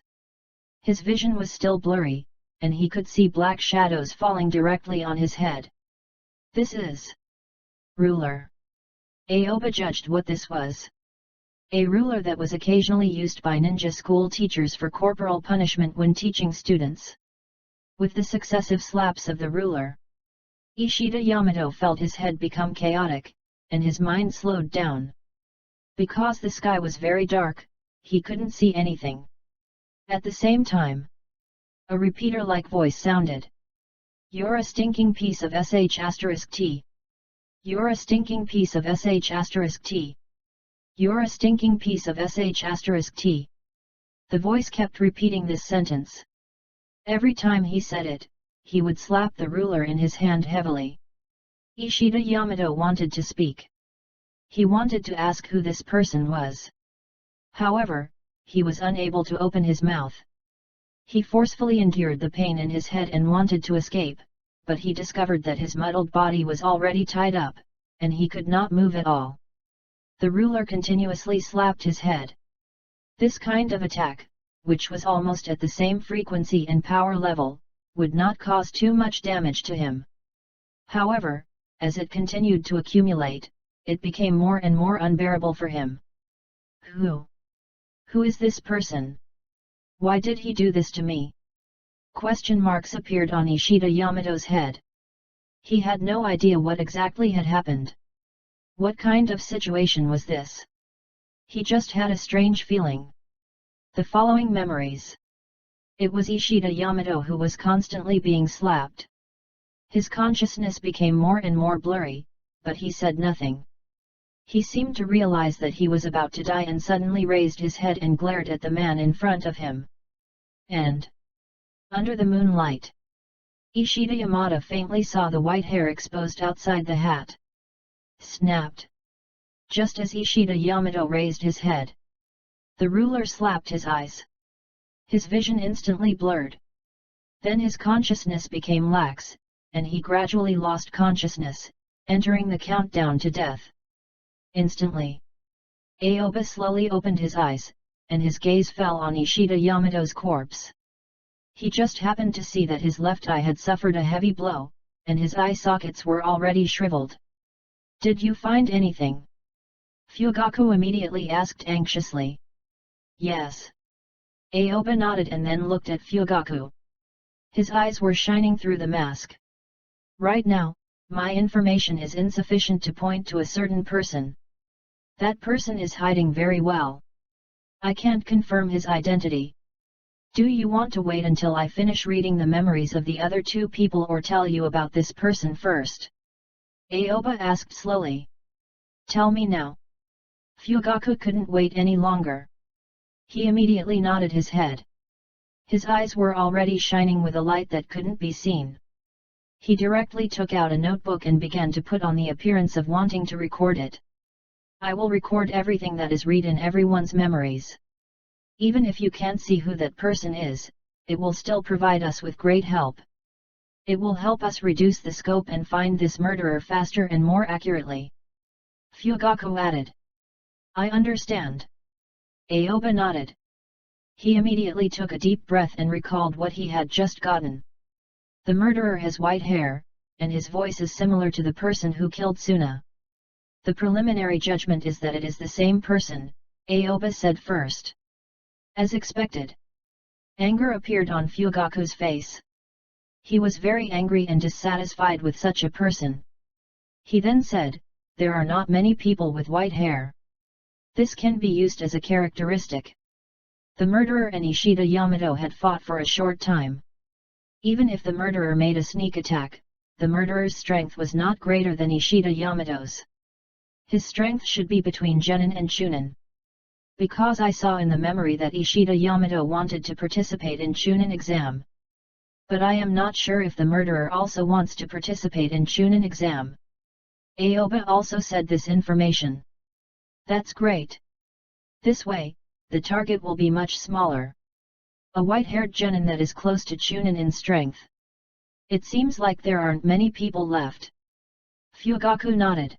His vision was still blurry, and he could see black shadows falling directly on his head. This is ruler. Aoba judged what this was. A ruler that was occasionally used by ninja school teachers for corporal punishment when teaching students. With the successive slaps of the ruler, Ishida Yamato felt his head become chaotic, and his mind slowed down. Because the sky was very dark, he couldn't see anything. At the same time, a repeater-like voice sounded. You're a stinking piece of sh*t. You're a stinking piece of sh*t. You're a stinking piece of sh*t. The voice kept repeating this sentence. Every time he said it, he would slap the ruler in his hand heavily. Ishida Yamato wanted to speak. He wanted to ask who this person was. However, he was unable to open his mouth. He forcefully endured the pain in his head and wanted to escape, but he discovered that his muddled body was already tied up, and he could not move at all. The ruler continuously slapped his head. This kind of attack, which was almost at the same frequency and power level, would not cause too much damage to him. However, as it continued to accumulate, it became more and more unbearable for him. Who is this person? Why did he do this to me? Question marks appeared on Ishida Yamato's head. He had no idea what exactly had happened. What kind of situation was this? He just had a strange feeling. The following memories. It was Ishida Yamato who was constantly being slapped. His consciousness became more and more blurry, but he said nothing. He seemed to realize that he was about to die and suddenly raised his head and glared at the man in front of him. And under the moonlight, Ishida Yamato faintly saw the white hair exposed outside the hat. Snapped. Just as Ishida Yamato raised his head, the ruler slapped his eyes. His vision instantly blurred. Then his consciousness became lax, and he gradually lost consciousness, entering the countdown to death. Instantly, Aoba slowly opened his eyes, and his gaze fell on Ishida Yamato's corpse. He just happened to see that his left eye had suffered a heavy blow, and his eye sockets were already shriveled. Did you find anything? Fugaku immediately asked anxiously. Yes. Aoba nodded and then looked at Fugaku. His eyes were shining through the mask. Right now, my information is insufficient to point to a certain person. That person is hiding very well. I can't confirm his identity. Do you want to wait until I finish reading the memories of the other two people or tell you about this person first? Aoba asked slowly. Tell me now. Fugaku couldn't wait any longer. He immediately nodded his head. His eyes were already shining with a light that couldn't be seen. He directly took out a notebook and began to put on the appearance of wanting to record it. I will record everything that is read in everyone's memories. Even if you can't see who that person is, it will still provide us with great help. It will help us reduce the scope and find this murderer faster and more accurately. Fugaku added. I understand. Aoba nodded. He immediately took a deep breath and recalled what he had just gotten. The murderer has white hair, and his voice is similar to the person who killed Suna. The preliminary judgment is that it is the same person, Aoba said first. As expected. Anger appeared on Fugaku's face. He was very angry and dissatisfied with such a person. He then said, there are not many people with white hair. This can be used as a characteristic. The murderer and Ishida Yamato had fought for a short time. Even if the murderer made a sneak attack, the murderer's strength was not greater than Ishida Yamato's. His strength should be between Genin and Chunin. Because I saw in the memory that Ishida Yamato wanted to participate in Chunin exam. But I am not sure if the murderer also wants to participate in Chunin exam. Aoba also said this information. That's great. This way, the target will be much smaller. A white-haired genin that is close to Chunin in strength. It seems like there aren't many people left. Fugaku nodded.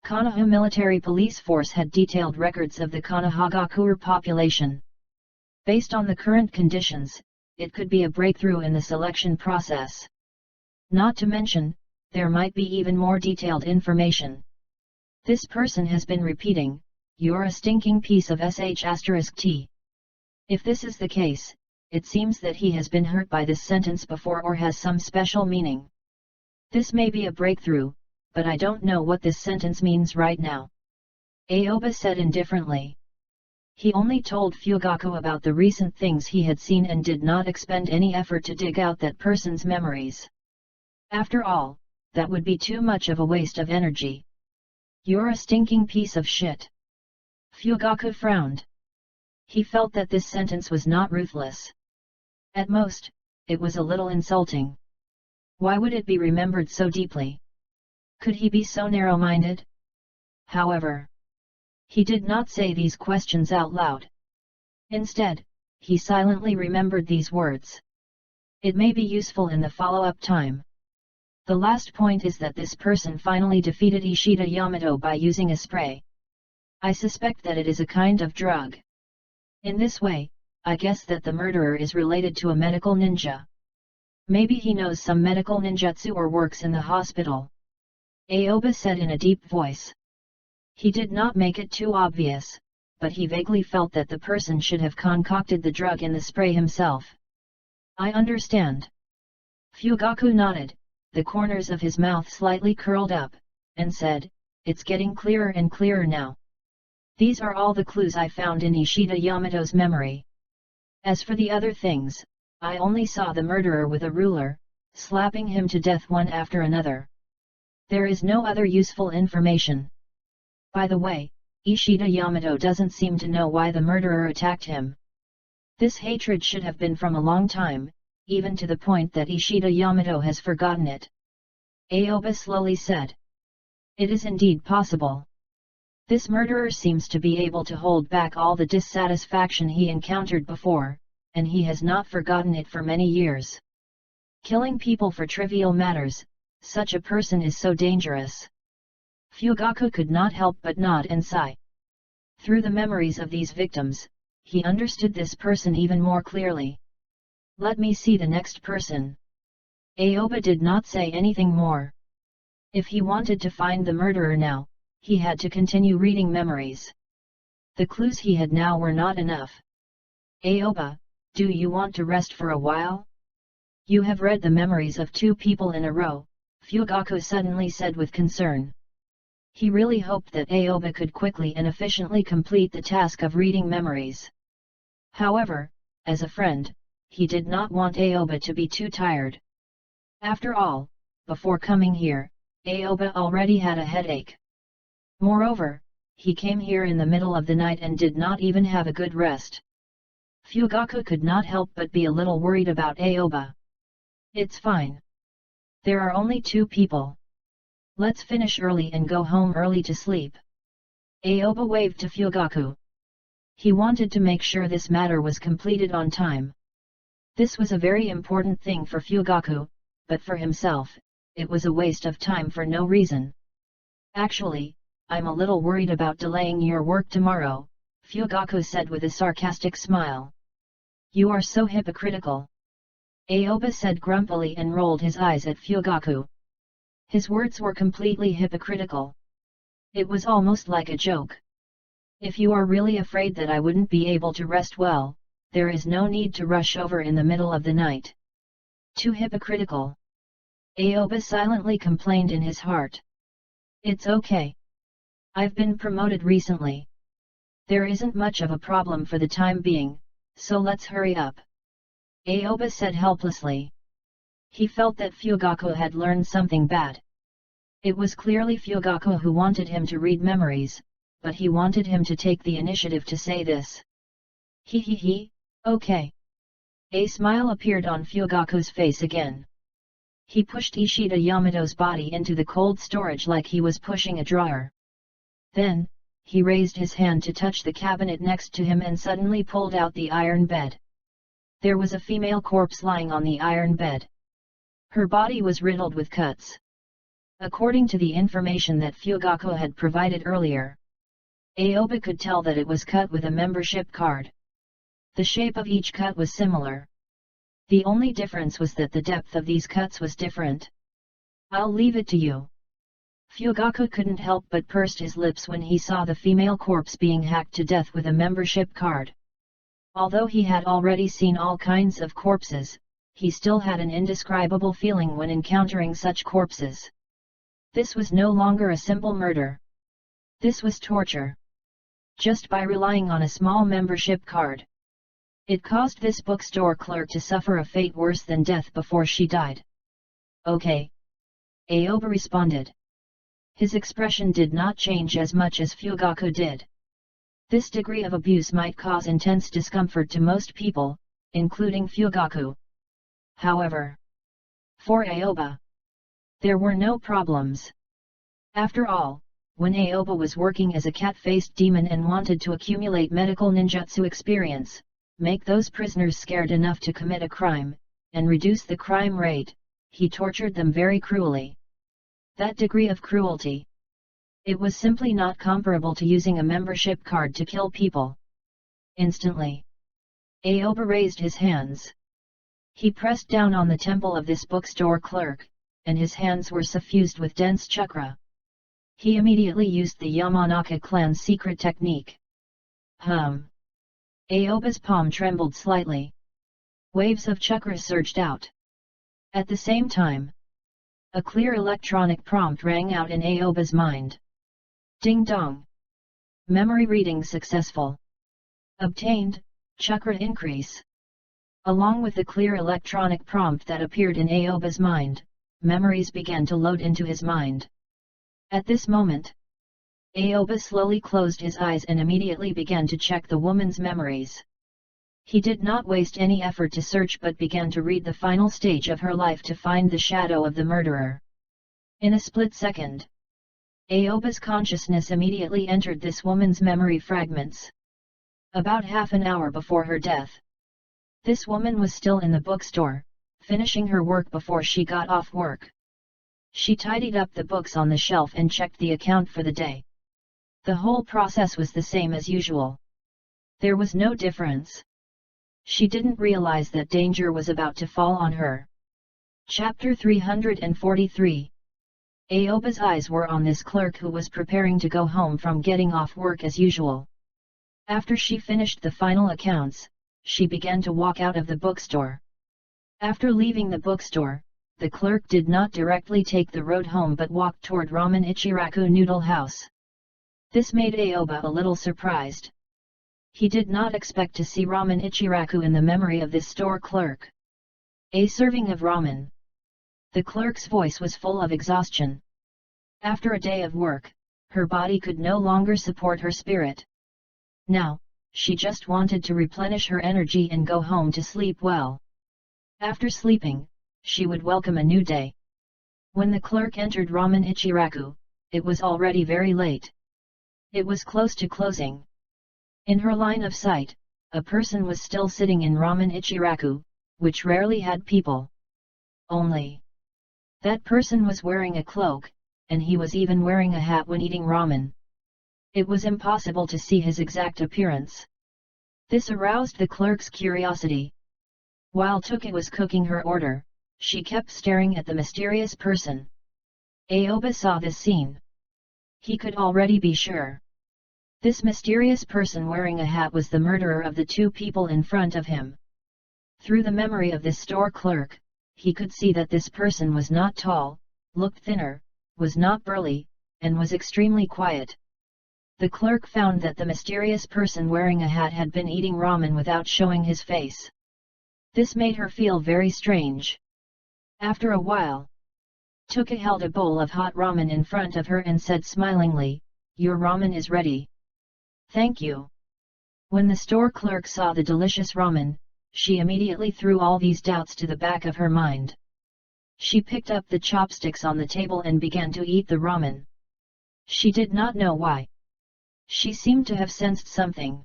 Konoha military police force had detailed records of the Konohagakuer population. Based on the current conditions, it could be a breakthrough in the selection process. Not to mention, there might be even more detailed information. This person has been repeating, you're a stinking piece of sh*t. If this is the case, it seems that he has been hurt by this sentence before or has some special meaning. This may be a breakthrough, but I don't know what this sentence means right now. Aoba said indifferently. He only told Fugaku about the recent things he had seen and did not expend any effort to dig out that person's memories. After all, that would be too much of a waste of energy. You're a stinking piece of shit. Fugaku frowned. He felt that this sentence was not ruthless. At most, it was a little insulting. Why would it be remembered so deeply? Could he be so narrow-minded? However, he did not say these questions out loud. Instead, he silently remembered these words. It may be useful in the follow-up time. The last point is that this person finally defeated Ishida Yamato by using a spray. I suspect that it is a kind of drug. In this way, I guess that the murderer is related to a medical ninja. Maybe he knows some medical ninjutsu or works in the hospital. Aoba said in a deep voice. He did not make it too obvious, but he vaguely felt that the person should have concocted the drug in the spray himself. I understand. Fugaku nodded, the corners of his mouth slightly curled up, and said, "It's getting clearer and clearer now. These are all the clues I found in Ishida Yamato's memory. As for the other things, I only saw the murderer with a ruler, slapping him to death one after another. There is no other useful information. By the way, Ishida Yamato doesn't seem to know why the murderer attacked him. This hatred should have been from a long time, even to the point that Ishida Yamato has forgotten it." Aoba slowly said. "It is indeed possible. This murderer seems to be able to hold back all the dissatisfaction he encountered before, and he has not forgotten it for many years. Killing people for trivial matters, such a person is so dangerous." Fugaku could not help but nod and sigh. Through the memories of these victims, he understood this person even more clearly. "Let me see the next person." Aoba did not say anything more. If he wanted to find the murderer now, he had to continue reading memories. The clues he had now were not enough. "Aoba, do you want to rest for a while? You have read the memories of 2 people in a row," Fugaku suddenly said with concern. He really hoped that Aoba could quickly and efficiently complete the task of reading memories. However, as a friend, he did not want Aoba to be too tired. After all, before coming here, Aoba already had a headache. Moreover, he came here in the middle of the night and did not even have a good rest. Fugaku could not help but be a little worried about Aoba. "It's fine. There are only 2 people. Let's finish early and go home early to sleep." Aoba waved to Fugaku. He wanted to make sure this matter was completed on time. This was a very important thing for Fugaku, but for himself, it was a waste of time for no reason. "Actually, I'm a little worried about delaying your work tomorrow," Fugaku said with a sarcastic smile. "You are so hypocritical," Aoba said grumpily and rolled his eyes at Fugaku. His words were completely hypocritical. It was almost like a joke. "If you are really afraid that I wouldn't be able to rest well, there is no need to rush over in the middle of the night." Too hypocritical. Aoba silently complained in his heart. "It's okay. I've been promoted recently. There isn't much of a problem for the time being, so let's hurry up," Aoba said helplessly. He felt that Fugaku had learned something bad. It was clearly Fugaku who wanted him to read memories, but he wanted him to take the initiative to say this. He, okay." A smile appeared on Fugaku's face again. He pushed Ishida Yamato's body into the cold storage like he was pushing a drawer. Then, he raised his hand to touch the cabinet next to him and suddenly pulled out the iron bed. There was a female corpse lying on the iron bed. Her body was riddled with cuts. According to the information that Fugaku had provided earlier, Aoba could tell that it was cut with a membership card. The shape of each cut was similar. The only difference was that the depth of these cuts was different. "I'll leave it to you." Fugaku couldn't help but pursed his lips when he saw the female corpse being hacked to death with a membership card. Although he had already seen all kinds of corpses, he still had an indescribable feeling when encountering such corpses. This was no longer a simple murder. This was torture. Just by relying on a small membership card, it caused this bookstore clerk to suffer a fate worse than death before she died. "Okay, Aoba responded. His expression did not change as much as Fugaku did. This degree of abuse might cause intense discomfort to most people, including Fugaku. However, for Aoba, there were no problems. After all, when Aoba was working as a cat-faced demon and wanted to accumulate medical ninjutsu experience, make those prisoners scared enough to commit a crime, and reduce the crime rate, he tortured them very cruelly. That degree of cruelty. It was simply not comparable to using a membership card to kill people. Instantly, Aoba raised his hands. He pressed down on the temple of this bookstore clerk, and his hands were suffused with dense chakra. He immediately used the Yamanaka clan's secret technique. Aoba's palm trembled slightly. Waves of chakra surged out. At the same time, a clear electronic prompt rang out in Aoba's mind. Ding dong! Memory reading successful. Obtained, chakra increase. Along with the clear electronic prompt that appeared in Aoba's mind, memories began to load into his mind. At this moment, Aoba slowly closed his eyes and immediately began to check the woman's memories. He did not waste any effort to search but began to read the final stage of her life to find the shadow of the murderer. In a split second, Aoba's consciousness immediately entered this woman's memory fragments. About half an hour before her death, this woman was still in the bookstore, finishing her work before she got off work. She tidied up the books on the shelf and checked the account for the day. The whole process was the same as usual. There was no difference. She didn't realize that danger was about to fall on her. Chapter 343. Aoba's eyes were on this clerk who was preparing to go home from getting off work as usual. After she finished the final accounts, she began to walk out of the bookstore. After leaving the bookstore, the clerk did not directly take the road home but walked toward Ramen Ichiraku Noodle House. This made Aoba a little surprised. He did not expect to see Ramen Ichiraku in the memory of this store clerk. A serving of ramen. The clerk's voice was full of exhaustion. After a day of work, her body could no longer support her spirit. Now, she just wanted to replenish her energy and go home to sleep well. After sleeping, she would welcome a new day. When the clerk entered Ramen Ichiraku, it was already very late. It was close to closing. In her line of sight, a person was still sitting in Ramen Ichiraku, which rarely had people. Only that person was wearing a cloak, and he was even wearing a hat when eating ramen. It was impossible to see his exact appearance. This aroused the clerk's curiosity. While Tuka was cooking her order, she kept staring at the mysterious person. Aoba saw this scene. He could already be sure. This mysterious person wearing a hat was the murderer of the two people in front of him. Through the memory of this store clerk, he could see that this person was not tall, looked thinner, was not burly, and was extremely quiet. The clerk found that the mysterious person wearing a hat had been eating ramen without showing his face. This made her feel very strange. After a while, Tuka held a bowl of hot ramen in front of her and said smilingly, "Your ramen is ready." "Thank you." When the store clerk saw the delicious ramen, she immediately threw all these doubts to the back of her mind. She picked up the chopsticks on the table and began to eat the ramen. She did not know why. She seemed to have sensed something.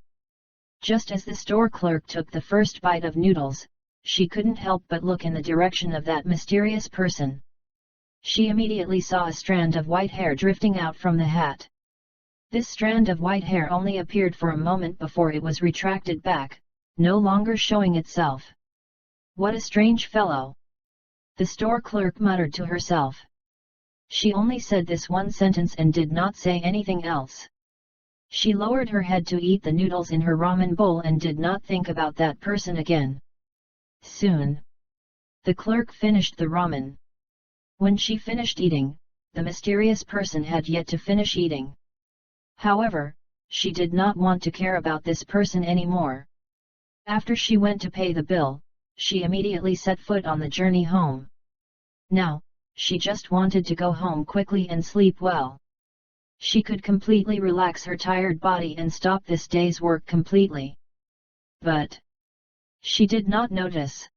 Just as the store clerk took the first bite of noodles, she couldn't help but look in the direction of that mysterious person. She immediately saw a strand of white hair drifting out from the hat. This strand of white hair only appeared for a moment before it was retracted back, no longer showing itself. "What a strange fellow!" the store clerk muttered to herself. She only said this one sentence and did not say anything else. She lowered her head to eat the noodles in her ramen bowl and did not think about that person again. Soon, the clerk finished the ramen. When she finished eating, the mysterious person had yet to finish eating. However, she did not want to care about this person anymore. After she went to pay the bill, she immediately set foot on the journey home. Now, she just wanted to go home quickly and sleep well. She could completely relax her tired body and stop this day's work completely. But she did not notice.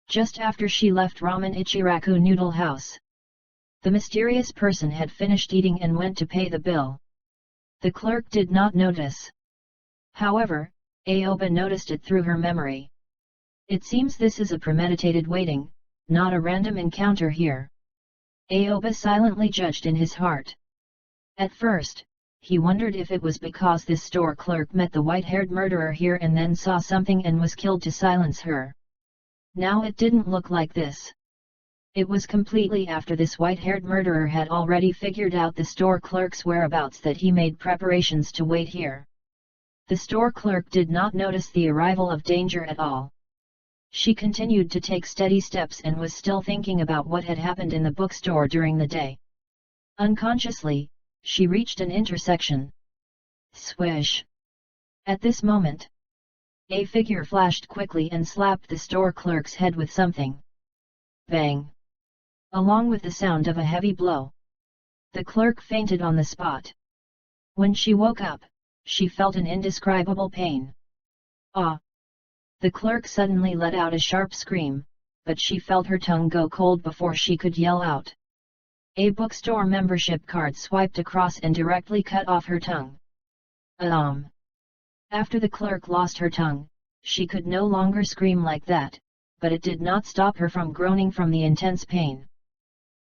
Just after she left Ramen Ichiraku Noodle House, the mysterious person had finished eating and went to pay the bill. The clerk did not notice. However, Aoba noticed it through her memory. It seems this is a premeditated waiting, not a random encounter here. Aoba silently judged in his heart. At first, he wondered if it was because this store clerk met the white-haired murderer here and then saw something and was killed to silence her. Now it didn't look like this. It was completely after this white-haired murderer had already figured out the store clerk's whereabouts that he made preparations to wait here. The store clerk did not notice the arrival of danger at all. She continued to take steady steps and was still thinking about what had happened in the bookstore during the day. Unconsciously, she reached an intersection. Swish! At this moment, a figure flashed quickly and slapped the store clerk's head with something. Bang! Along with the sound of a heavy blow, the clerk fainted on the spot. When she woke up, she felt an indescribable pain. Ah! The clerk suddenly let out a sharp scream, but she felt her tongue go cold before she could yell out. A bookstore membership card swiped across and directly cut off her tongue. After the clerk lost her tongue, she could no longer scream like that, but it did not stop her from groaning from the intense pain.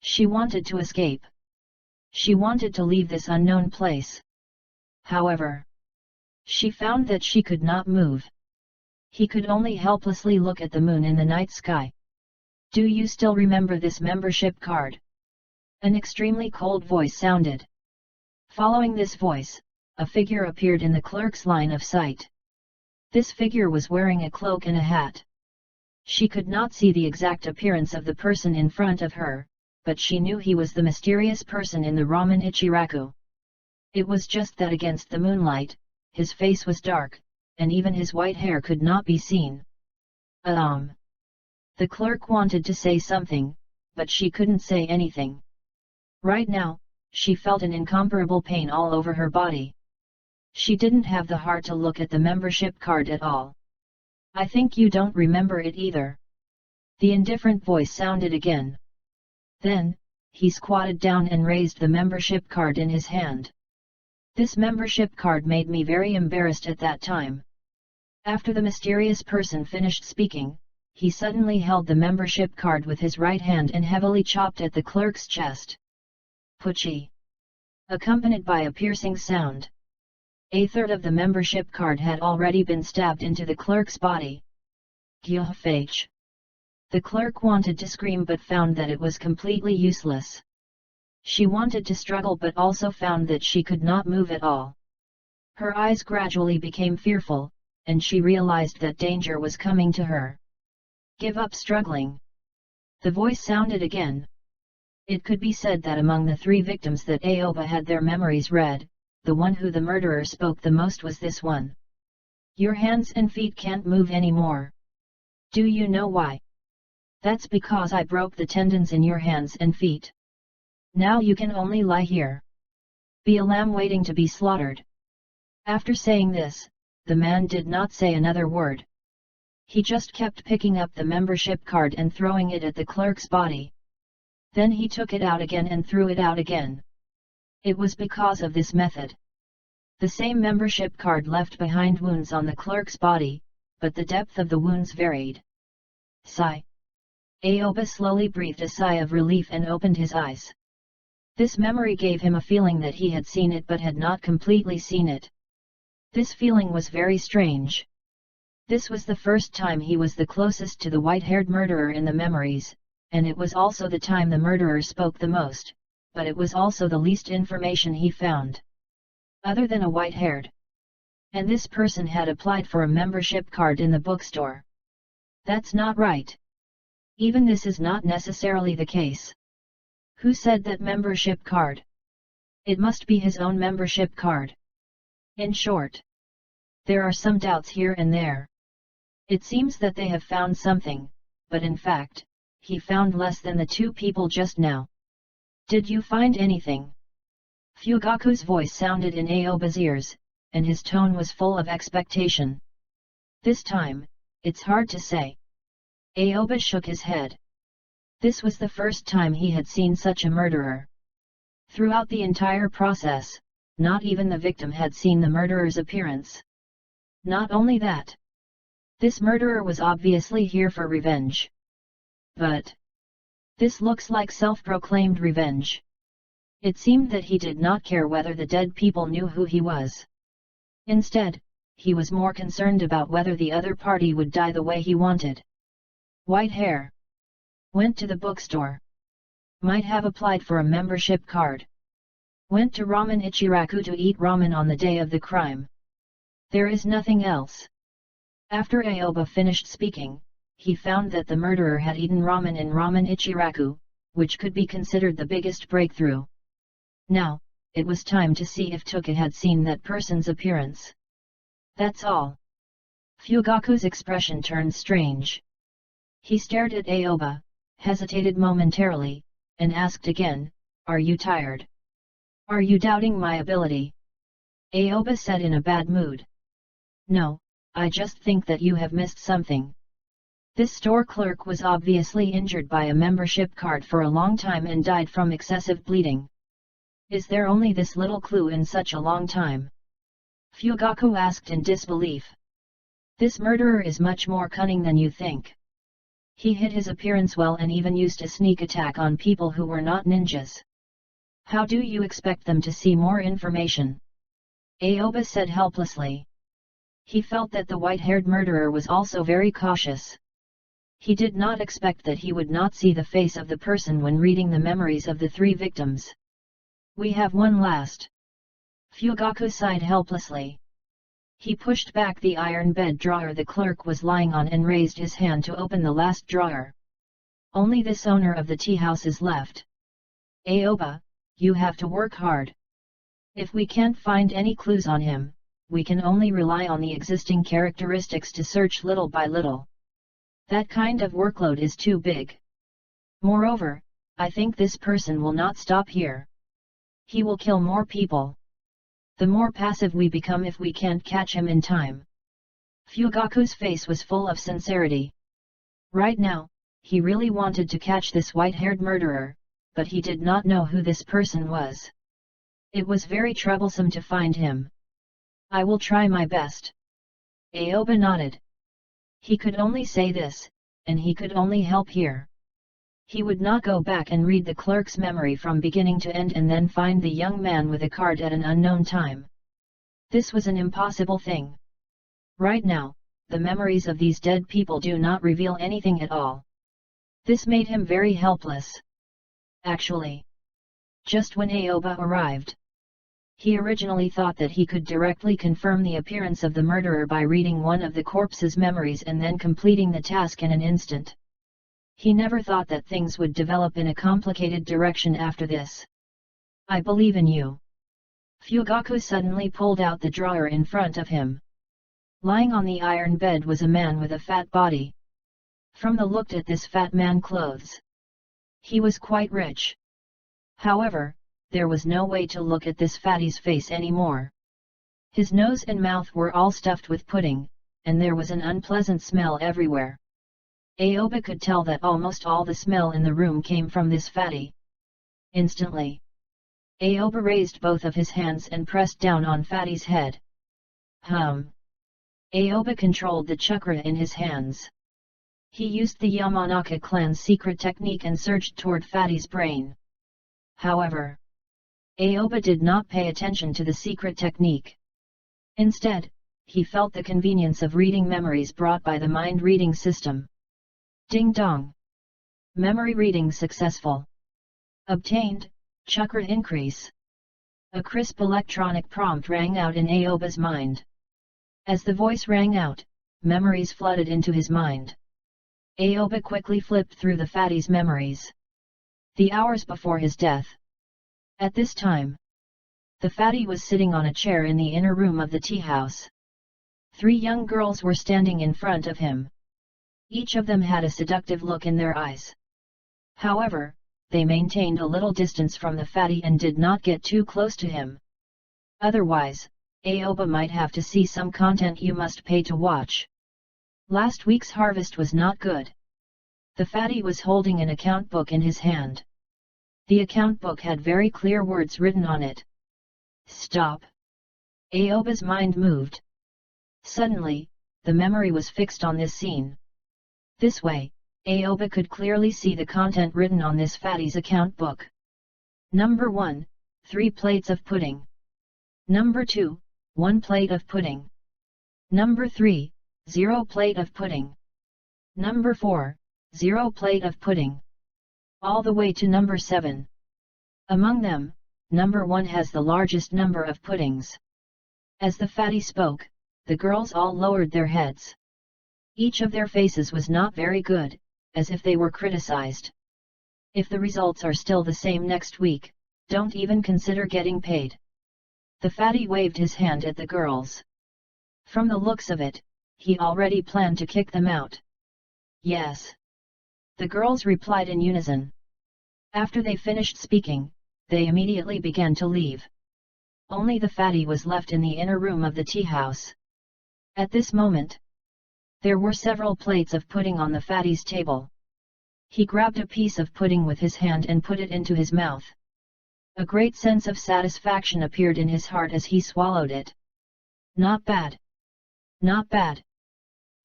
She wanted to escape. She wanted to leave this unknown place. However, she found that she could not move. He could only helplessly look at the moon in the night sky. Do you still remember this membership card? An extremely cold voice sounded. Following this voice, a figure appeared in the clerk's line of sight. This figure was wearing a cloak and a hat. She could not see the exact appearance of the person in front of her, but she knew he was the mysterious person in the Ramen Ichiraku. It was just that against the moonlight, his face was dark, and even his white hair could not be seen. The clerk wanted to say something, but she couldn't say anything. Right now, she felt an incomparable pain all over her body. She didn't have the heart to look at the membership card at all. I think you don't remember it either. The indifferent voice sounded again. Then, he squatted down and raised the membership card in his hand. This membership card made me very embarrassed at that time. After the mysterious person finished speaking, he suddenly held the membership card with his right hand and heavily chopped at the clerk's chest. Puchi! Accompanied by a piercing sound. A third of the membership card had already been stabbed into the clerk's body. Gyuhfach! The clerk wanted to scream but found that it was completely useless. She wanted to struggle but also found that she could not move at all. Her eyes gradually became fearful, and she realized that danger was coming to her. Give up struggling. The voice sounded again. It could be said that among the three victims that Aoba had their memories read, the one who the murderer spoke the most was this one. Your hands and feet can't move anymore. Do you know why? That's because I broke the tendons in your hands and feet. Now you can only lie here. Be a lamb waiting to be slaughtered. After saying this, the man did not say another word. He just kept picking up the membership card and throwing it at the clerk's body. Then he took it out again and threw it out again. It was because of this method. The same membership card left behind wounds on the clerk's body, but the depth of the wounds varied. Sigh. Aoba slowly breathed a sigh of relief and opened his eyes. This memory gave him a feeling that he had seen it but had not completely seen it. This feeling was very strange. This was the first time he was the closest to the white-haired murderer in the memories, and it was also the time the murderer spoke the most, but it was also the least information he found. Other than a white-haired. And this person had applied for a membership card in the bookstore. That's not right. Even this is not necessarily the case. Who said that membership card? It must be his own membership card. In short, there are some doubts here and there. It seems that they have found something, but in fact, he found less than the two people just now. Did you find anything? Fugaku's voice sounded in Aoba's ears, and his tone was full of expectation. This time, it's hard to say. Aoba shook his head. This was the first time he had seen such a murderer. Throughout the entire process, not even the victim had seen the murderer's appearance. Not only that, this murderer was obviously here for revenge. But this looks like self-proclaimed revenge. It seemed that he did not care whether the dead people knew who he was. Instead, he was more concerned about whether the other party would die the way he wanted. White hair. Went to the bookstore. Might have applied for a membership card. Went to Ramen Ichiraku to eat ramen on the day of the crime. There is nothing else. After Aoba finished speaking, he found that the murderer had eaten ramen in Ramen Ichiraku, which could be considered the biggest breakthrough. Now, it was time to see if Tuka had seen that person's appearance. That's all. Fugaku's expression turned strange. He stared at Aoba, hesitated momentarily, and asked again, "Are you tired? Are you doubting my ability?" Aoba said in a bad mood. "No, I just think that you have missed something." This store clerk was obviously injured by a membership card for a long time and died from excessive bleeding. Is there only this little clue in such a long time? Fugaku asked in disbelief. This murderer is much more cunning than you think. He hid his appearance well and even used a sneak attack on people who were not ninjas. How do you expect them to see more information? Aoba said helplessly. He felt that the white-haired murderer was also very cautious. He did not expect that he would not see the face of the person when reading the memories of the three victims. We have one last. Fugaku sighed helplessly. He pushed back the iron bed drawer the clerk was lying on and raised his hand to open the last drawer. Only this owner of the tea house is left. Aoba, you have to work hard. If we can't find any clues on him, we can only rely on the existing characteristics to search little by little. That kind of workload is too big. Moreover, I think this person will not stop here. He will kill more people. The more passive we become if we can't catch him in time. Fugaku's face was full of sincerity. Right now, he really wanted to catch this white-haired murderer, but he did not know who this person was. It was very troublesome to find him. I will try my best. Aoba nodded. He could only say this, and he could only help here. He would not go back and read the clerk's memory from beginning to end and then find the young man with a card at an unknown time. This was an impossible thing. Right now, the memories of these dead people do not reveal anything at all. This made him very helpless. Actually, just when Aoba arrived, he originally thought that he could directly confirm the appearance of the murderer by reading one of the corpse's memories and then completing the task in an instant. He never thought that things would develop in a complicated direction after this. I believe in you. Fugaku suddenly pulled out the drawer in front of him. Lying on the iron bed was a man with a fat body. From the look at this fat man's clothes, he was quite rich. However, there was no way to look at this fatty's face anymore. His nose and mouth were all stuffed with pudding, and there was an unpleasant smell everywhere. Aoba could tell that almost all the smell in the room came from this fatty. Instantly, Aoba raised both of his hands and pressed down on fatty's head. Aoba controlled the chakra in his hands. He used the Yamanaka clan's secret technique and surged toward fatty's brain. However, Aoba did not pay attention to the secret technique. Instead, he felt the convenience of reading memories brought by the mind-reading system. Ding dong! Memory reading successful. Obtained, chakra increase. A crisp electronic prompt rang out in Aoba's mind. As the voice rang out, memories flooded into his mind. Aoba quickly flipped through the fatty's memories. The hours before his death. At this time, the fatty was sitting on a chair in the inner room of the tea house. 3 young girls were standing in front of him. Each of them had a seductive look in their eyes. However, they maintained a little distance from the fatty and did not get too close to him. Otherwise, Aoba might have to see some content you must pay to watch. Last week's harvest was not good. The fatty was holding an account book in his hand. The account book had very clear words written on it. Stop! Aoba's mind moved. Suddenly, the memory was fixed on this scene. This way, Aoba could clearly see the content written on this fatty's account book. Number 1, 3 plates of pudding. Number 2, 1 plate of pudding. Number 3, 0 plate of pudding. Number 4, 0 plate of pudding. All the way to number 7. Among them, number 1 has the largest number of puddings. As the fatty spoke, the girls all lowered their heads. Each of their faces was not very good, as if they were criticized. If the results are still the same next week, don't even consider getting paid. The fatty waved his hand at the girls. From the looks of it, he already planned to kick them out. Yes. The girls replied in unison. After they finished speaking, they immediately began to leave. Only the fatty was left in the inner room of the tea house. At this moment, there were several plates of pudding on the fatty's table. He grabbed a piece of pudding with his hand and put it into his mouth. A great sense of satisfaction appeared in his heart as he swallowed it. Not bad. Not bad.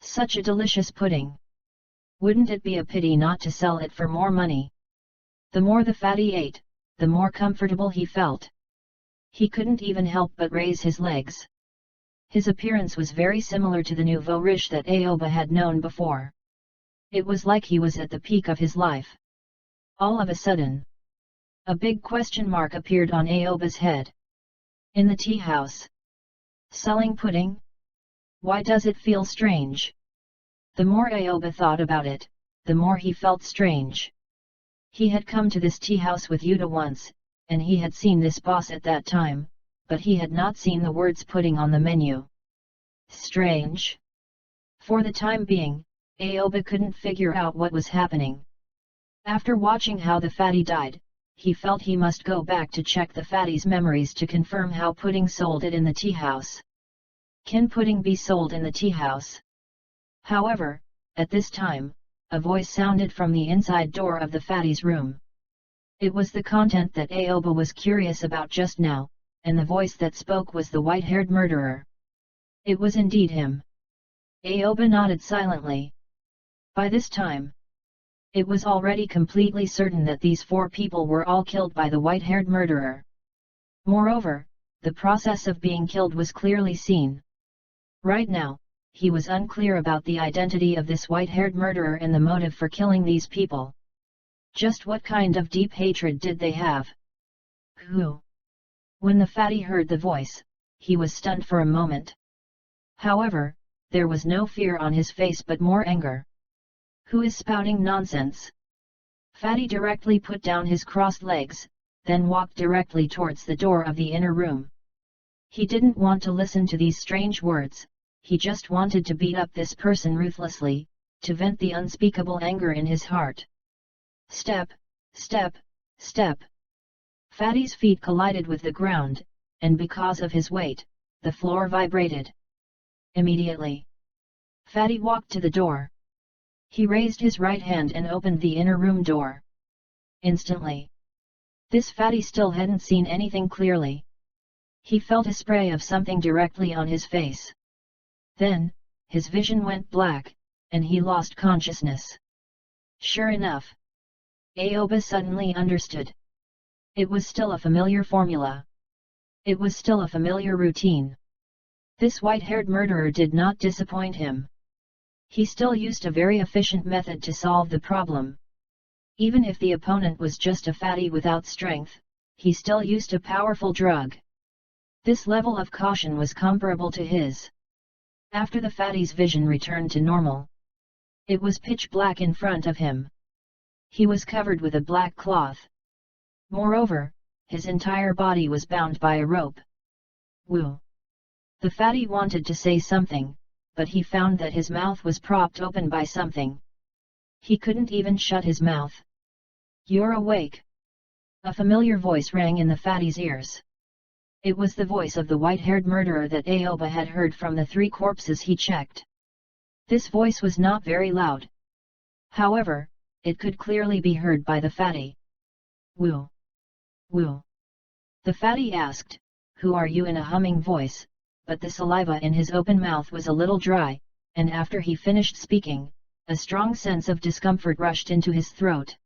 Such a delicious pudding. Wouldn't it be a pity not to sell it for more money? The more the fatty ate, the more comfortable he felt. He couldn't even help but raise his legs. His appearance was very similar to the nouveau riche that Aoba had known before. It was like he was at the peak of his life. All of a sudden, a big question mark appeared on Aoba's head. In the tea house. Selling pudding? Why does it feel strange? The more Aoba thought about it, the more he felt strange. He had come to this tea house with Yuta once, and he had seen this boss at that time, but he had not seen the words pudding on the menu. Strange. For the time being, Aoba couldn't figure out what was happening. After watching how the fatty died, he felt he must go back to check the fatty's memories to confirm how pudding sold it in the tea house. Can pudding be sold in the tea house? However, at this time, a voice sounded from the inside door of the fatty's room. It was the content that Aoba was curious about just now, and the voice that spoke was the white-haired murderer. It was indeed him. Aoba nodded silently. By this time, it was already completely certain that these 4 people were all killed by the white-haired murderer. Moreover, the process of being killed was clearly seen. Right now, he was unclear about the identity of this white-haired murderer and the motive for killing these people. Just what kind of deep hatred did they have? Who? When the fatty heard the voice, he was stunned for a moment. However, there was no fear on his face but more anger. Who is spouting nonsense? Fatty directly put down his crossed legs, then walked directly towards the door of the inner room. He didn't want to listen to these strange words, he just wanted to beat up this person ruthlessly, to vent the unspeakable anger in his heart. Step, step, step. Fatty's feet collided with the ground, and because of his weight, the floor vibrated. Immediately, Fatty walked to the door. He raised his right hand and opened the inner room door. Instantly, this fatty still hadn't seen anything clearly. He felt a spray of something directly on his face. Then, his vision went black, and he lost consciousness. Sure enough, Aoba suddenly understood. It was still a familiar formula. It was still a familiar routine. This white-haired murderer did not disappoint him. He still used a very efficient method to solve the problem. Even if the opponent was just a fatty without strength, he still used a powerful drug. This level of caution was comparable to his. After the fatty's vision returned to normal, it was pitch black in front of him. He was covered with a black cloth. Moreover, his entire body was bound by a rope. Woo! The fatty wanted to say something, but he found that his mouth was propped open by something. He couldn't even shut his mouth. You're awake. A familiar voice rang in the fatty's ears. It was the voice of the white-haired murderer that Aoba had heard from the 3 corpses he checked. This voice was not very loud. However, it could clearly be heard by the fatty. Woo! Woo! The fatty asked, "Who are you?" in a humming voice, but the saliva in his open mouth was a little dry, and after he finished speaking, a strong sense of discomfort rushed into his throat.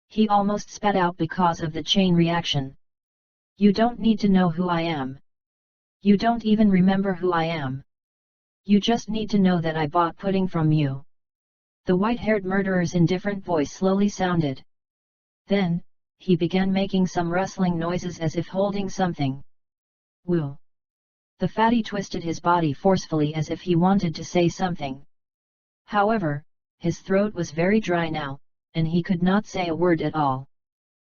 He almost spat out because of the chain reaction. You don't need to know who I am. You don't even remember who I am. You just need to know that I bought pudding from you. The white-haired murderer's indifferent voice slowly sounded. Then, he began making some rustling noises as if holding something. Woo! The fatty twisted his body forcefully as if he wanted to say something. However, his throat was very dry now, and he could not say a word at all.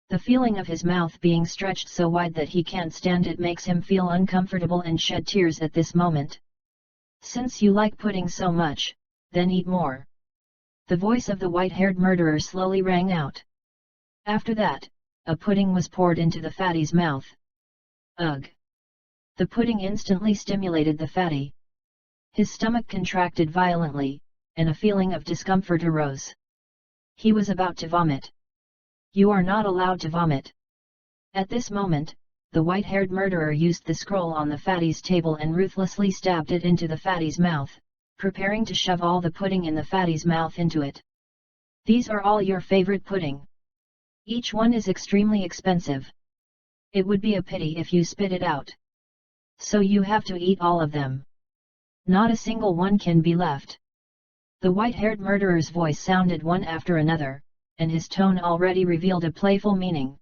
The feeling of his mouth being stretched so wide that he can't stand it makes him feel uncomfortable and shed tears at this moment. Since you like pudding so much, then eat more. The voice of the white-haired murderer slowly rang out. After that, a pudding was poured into the fatty's mouth. Ugh! The pudding instantly stimulated the fatty. His stomach contracted violently, and a feeling of discomfort arose. He was about to vomit. You are not allowed to vomit. At this moment, the white-haired murderer used the scroll on the fatty's table and ruthlessly stabbed it into the fatty's mouth, preparing to shove all the pudding in the fatty's mouth into it. These are all your favorite pudding. Each one is extremely expensive. It would be a pity if you spit it out. So you have to eat all of them. Not a single one can be left. The white-haired murderer's voice sounded one after another, and his tone already revealed a playful meaning.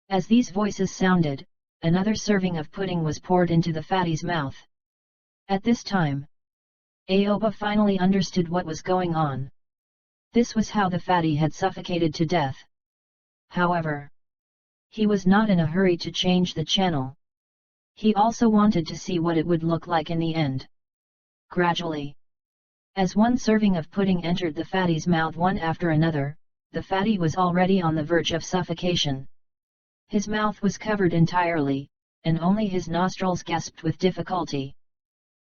As these voices sounded, another serving of pudding was poured into the fatty's mouth. At this time, Aoba finally understood what was going on. This was how the fatty had suffocated to death. However, he was not in a hurry to change the channel. He also wanted to see what it would look like in the end. Gradually, as one serving of pudding entered the fatty's mouth one after another, the fatty was already on the verge of suffocation. His mouth was covered entirely, and only his nostrils gasped with difficulty.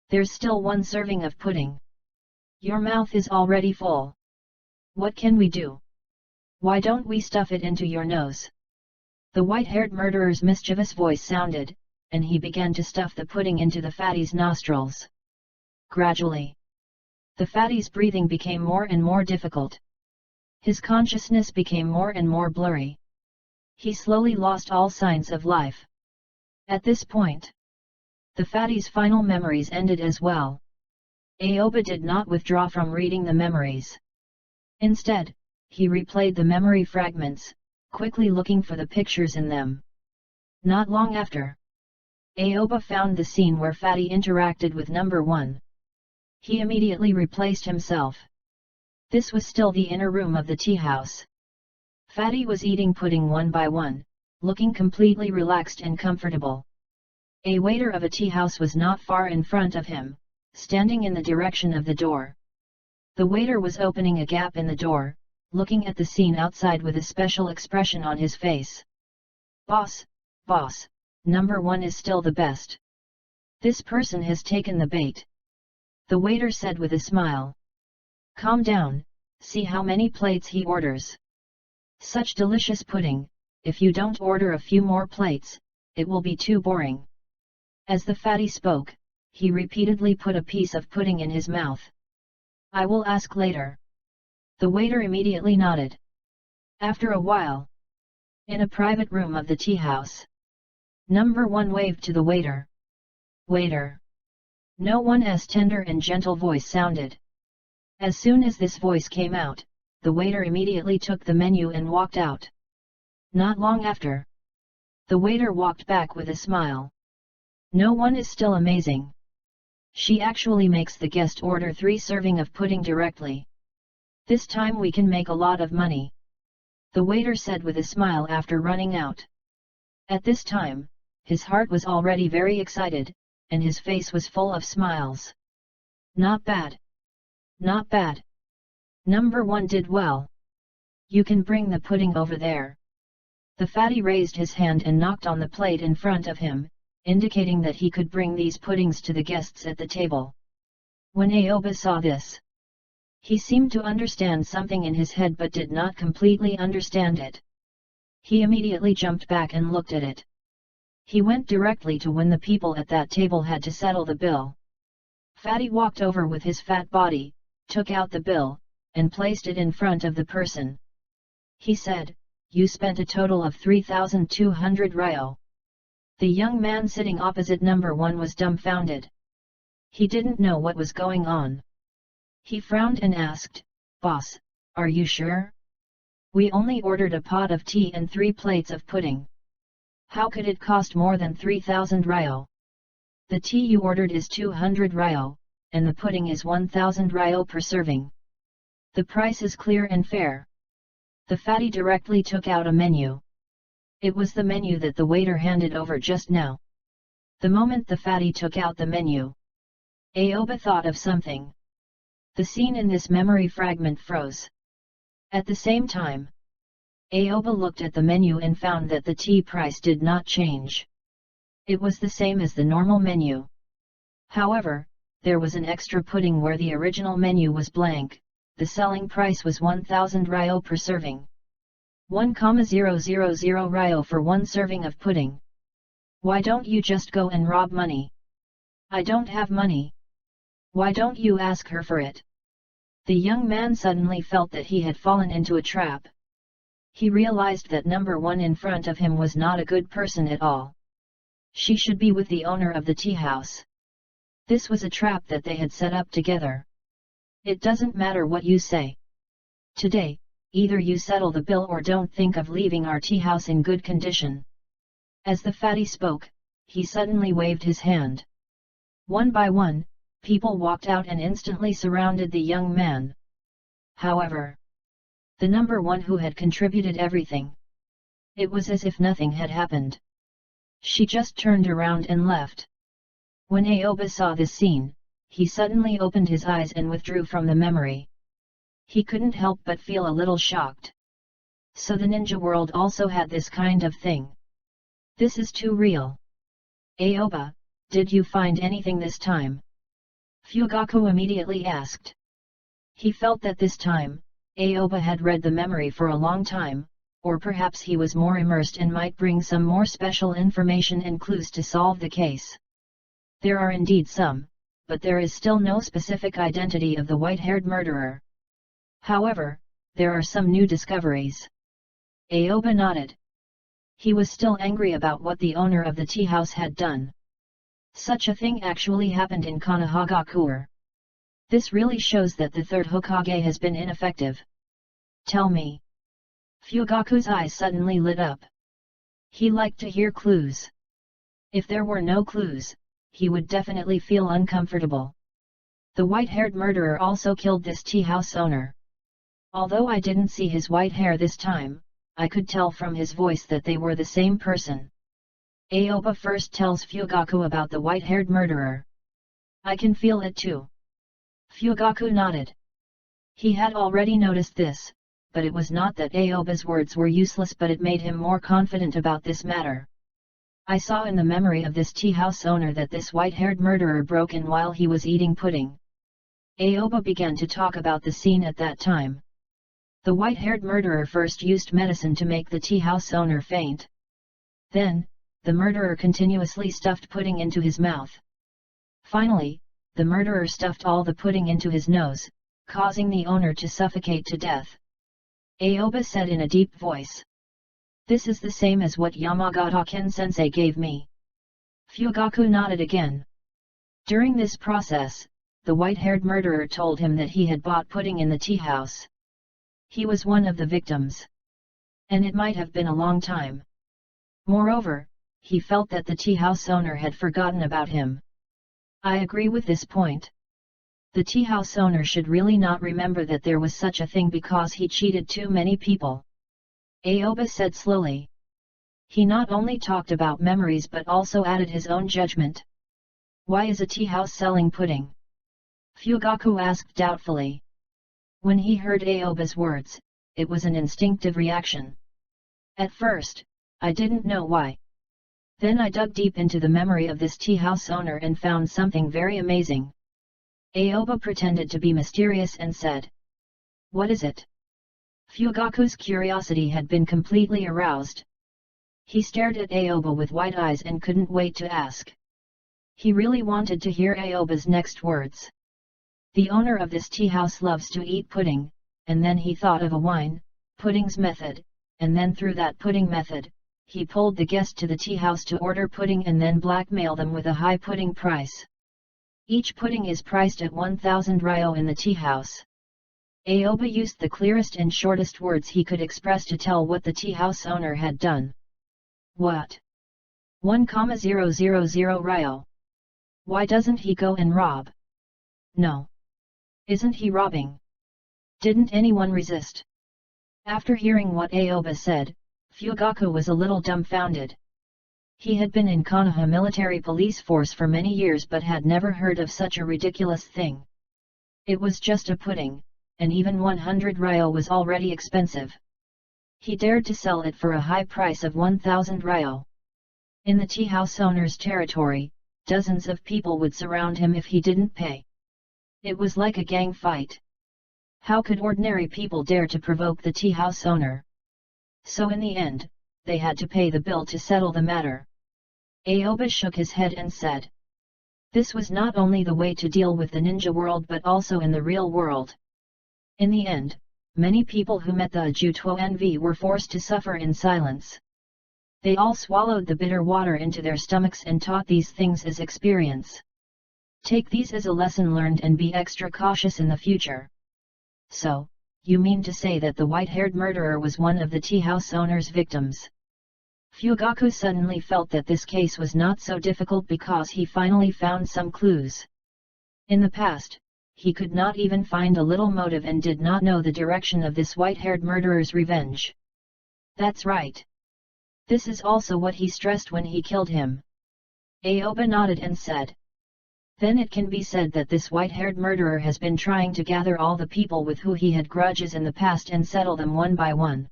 There's still one serving of pudding. Your mouth is already full. What can we do? Why don't we stuff it into your nose? The white-haired murderer's mischievous voice sounded, and he began to stuff the pudding into the fatty's nostrils. Gradually, the fatty's breathing became more and more difficult. His consciousness became more and more blurry. He slowly lost all signs of life. At this point, the fatty's final memories ended as well. Aoba did not withdraw from reading the memories. Instead, he replayed the memory fragments, quickly looking for the pictures in them. Not long after, Aoba found the scene where Fatty interacted with number 1. He immediately replaced himself. This was still the inner room of the tea house. Fatty was eating pudding one by one, looking completely relaxed and comfortable. A waiter of a tea house was not far in front of him, standing in the direction of the door. The waiter was opening a gap in the door, looking at the scene outside with a special expression on his face. Boss, number 1 is still the best. This person has taken the bait. The waiter said with a smile. Calm down, see how many plates he orders. Such delicious pudding, if you don't order a few more plates, it will be too boring. As the fatty spoke, he repeatedly put a piece of pudding in his mouth. I will ask later. The waiter immediately nodded. After a while, in a private room of the tea house, number 1 waved to the waiter. Waiter. No one's tender and gentle voice sounded. As soon as this voice came out, the waiter immediately took the menu and walked out. Not long after, the waiter walked back with a smile. No one is still amazing. She actually makes the guest order 3 serving of pudding directly. This time we can make a lot of money. The waiter said with a smile after running out. At this time, his heart was already very excited, and his face was full of smiles. Not bad. Not bad. Number 1 did well. You can bring the pudding over there. The fatty raised his hand and knocked on the plate in front of him, indicating that he could bring these puddings to the guests at the table. When Aoba saw this, he seemed to understand something in his head but did not completely understand it. He immediately jumped back and looked at it. He went directly to when the people at that table had to settle the bill. Fatty walked over with his fat body, took out the bill, and placed it in front of the person. He said, "You spent a total of 3,200 ryo." The young man sitting opposite number 1 was dumbfounded. He didn't know what was going on. He frowned and asked, "Boss, are you sure? We only ordered a pot of tea and 3 plates of pudding. How could it cost more than 3,000 ryo? The tea you ordered is 200 ryo, and the pudding is 1,000 ryo per serving. The price is clear and fair." The fatty directly took out a menu. It was the menu that the waiter handed over just now. The moment the fatty took out the menu, Aoba thought of something. The scene in this memory fragment froze. At the same time, Aoba looked at the menu and found that the tea price did not change. It was the same as the normal menu. However, there was an extra pudding where the original menu was blank. The selling price was 1,000 ryo per serving. 1,000 ryo for 1 serving of pudding. Why don't you just go and rob money? I don't have money. Why don't you ask her for it? The young man suddenly felt that he had fallen into a trap. He realized that number 1 in front of him was not a good person at all. She should be with the owner of the tea house. This was a trap that they had set up together. It doesn't matter what you say. Today, either you settle the bill or don't think of leaving our tea house in good condition. As the fatty spoke, he suddenly waved his hand. One by one, people walked out and instantly surrounded the young man. However, the number 1 who had contributed everything, it was as if nothing had happened. She just turned around and left. When Aoba saw this scene, he suddenly opened his eyes and withdrew from the memory. He couldn't help but feel a little shocked. So the ninja world also had this kind of thing. This is too real. Aoba, did you find anything this time? Fugaku immediately asked. He felt that this time, Aoba had read the memory for a long time, or perhaps he was more immersed and might bring some more special information and clues to solve the case. There are indeed some, but there is still no specific identity of the white-haired murderer. However, there are some new discoveries. Aoba nodded. He was still angry about what the owner of the tea house had done. Such a thing actually happened in Konoha. This really shows that the third Hokage has been ineffective. Tell me. Fugaku's eyes suddenly lit up. He liked to hear clues. If there were no clues, he would definitely feel uncomfortable. The white-haired murderer also killed this tea house owner. Although I didn't see his white hair this time, I could tell from his voice that they were the same person. Aoba first tells Fugaku about the white-haired murderer. I can feel it too. Fugaku nodded. He had already noticed this, but it was not that Aoba's words were useless, but it made him more confident about this matter. I saw in the memory of this tea house owner that this white-haired murderer broke in while he was eating pudding. Aoba began to talk about the scene at that time. The white-haired murderer first used medicine to make the tea house owner faint. Then, the murderer continuously stuffed pudding into his mouth. Finally, the murderer stuffed all the pudding into his nose, causing the owner to suffocate to death. Aoba said in a deep voice. This is the same as what Yamagata-ken-sensei gave me. Fugaku nodded again. During this process, the white-haired murderer told him that he had bought pudding in the tea house. He was one of the victims. And it might have been a long time. Moreover, he felt that the tea house owner had forgotten about him. I agree with this point. The tea house owner should really not remember that there was such a thing because he cheated too many people. Aoba said slowly. He not only talked about memories but also added his own judgment. Why is a tea house selling pudding? Fugaku asked doubtfully. When he heard Aoba's words, it was an instinctive reaction. At first, I didn't know why. Then I dug deep into the memory of this tea house owner and found something very amazing. Aoba pretended to be mysterious and said, "What is it?" Fugaku's curiosity had been completely aroused. He stared at Aoba with wide eyes and couldn't wait to ask. He really wanted to hear Aoba's next words. The owner of this tea house loves to eat pudding, and then he thought of a wine, puddings method, and then through that pudding method, he pulled the guest to the tea house to order pudding and then blackmail them with a high pudding price. Each pudding is priced at 1,000 ryo in the tea house. Aoba used the clearest and shortest words he could express to tell what the tea house owner had done. What? 1,000 ryo. Why doesn't he go and rob? No. Isn't he robbing? Didn't anyone resist? After hearing what Aoba said, Fugaku was a little dumbfounded. He had been in Konoha military police force for many years but had never heard of such a ridiculous thing. It was just a pudding, and even 100 ryo was already expensive. He dared to sell it for a high price of 1,000 ryo. In the tea house owner's territory, dozens of people would surround him if he didn't pay. It was like a gang fight. How could ordinary people dare to provoke the tea house owner? So in the end, they had to pay the bill to settle the matter. Aoba shook his head and said, "This was not only the way to deal with the ninja world but also in the real world." In the end, many people who met the Ajuto Envy were forced to suffer in silence. They all swallowed the bitter water into their stomachs and taught these things as experience. Take these as a lesson learned and be extra cautious in the future. So, you mean to say that the white-haired murderer was one of the tea house owner's victims? Fugaku suddenly felt that this case was not so difficult because he finally found some clues. In the past, he could not even find a little motive and did not know the direction of this white-haired murderer's revenge. That's right. This is also what he stressed when he killed him. Aoba nodded and said, "Then it can be said that this white-haired murderer has been trying to gather all the people with who he had grudges in the past and settle them one by one."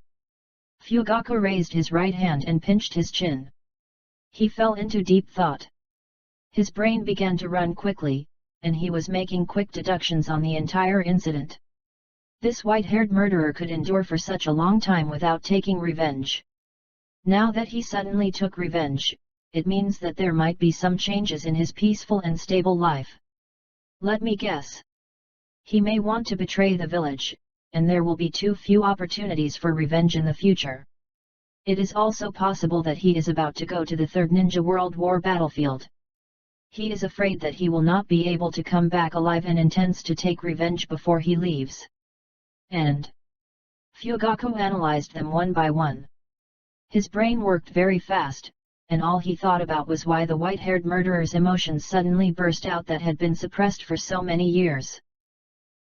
Fugaku raised his right hand and pinched his chin. He fell into deep thought. His brain began to run quickly, and he was making quick deductions on the entire incident. This white-haired murderer could endure for such a long time without taking revenge. Now that he suddenly took revenge, it means that there might be some changes in his peaceful and stable life. Let me guess. He may want to betray the village, and there will be too few opportunities for revenge in the future. It is also possible that he is about to go to the Third Ninja World War battlefield. He is afraid that he will not be able to come back alive and intends to take revenge before he leaves. And Fugaku analyzed them one by one. His brain worked very fast, and all he thought about was why the white-haired murderer's emotions suddenly burst out that had been suppressed for so many years.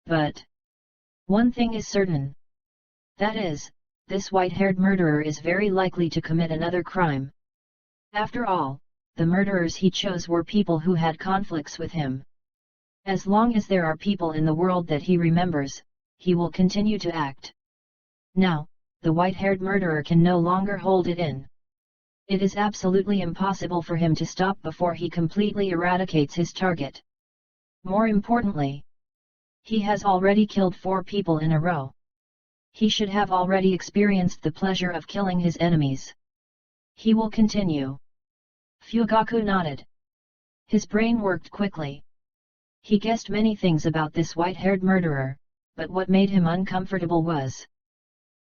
But one thing is certain. That is, this white-haired murderer is very likely to commit another crime. After all, the murderers he chose were people who had conflicts with him. As long as there are people in the world that he remembers, he will continue to act. Now, the white-haired murderer can no longer hold it in. It is absolutely impossible for him to stop before he completely eradicates his target. More importantly, he has already killed 4 people in a row. He should have already experienced the pleasure of killing his enemies. He will continue. Fugaku nodded. His brain worked quickly. He guessed many things about this white-haired murderer, but what made him uncomfortable was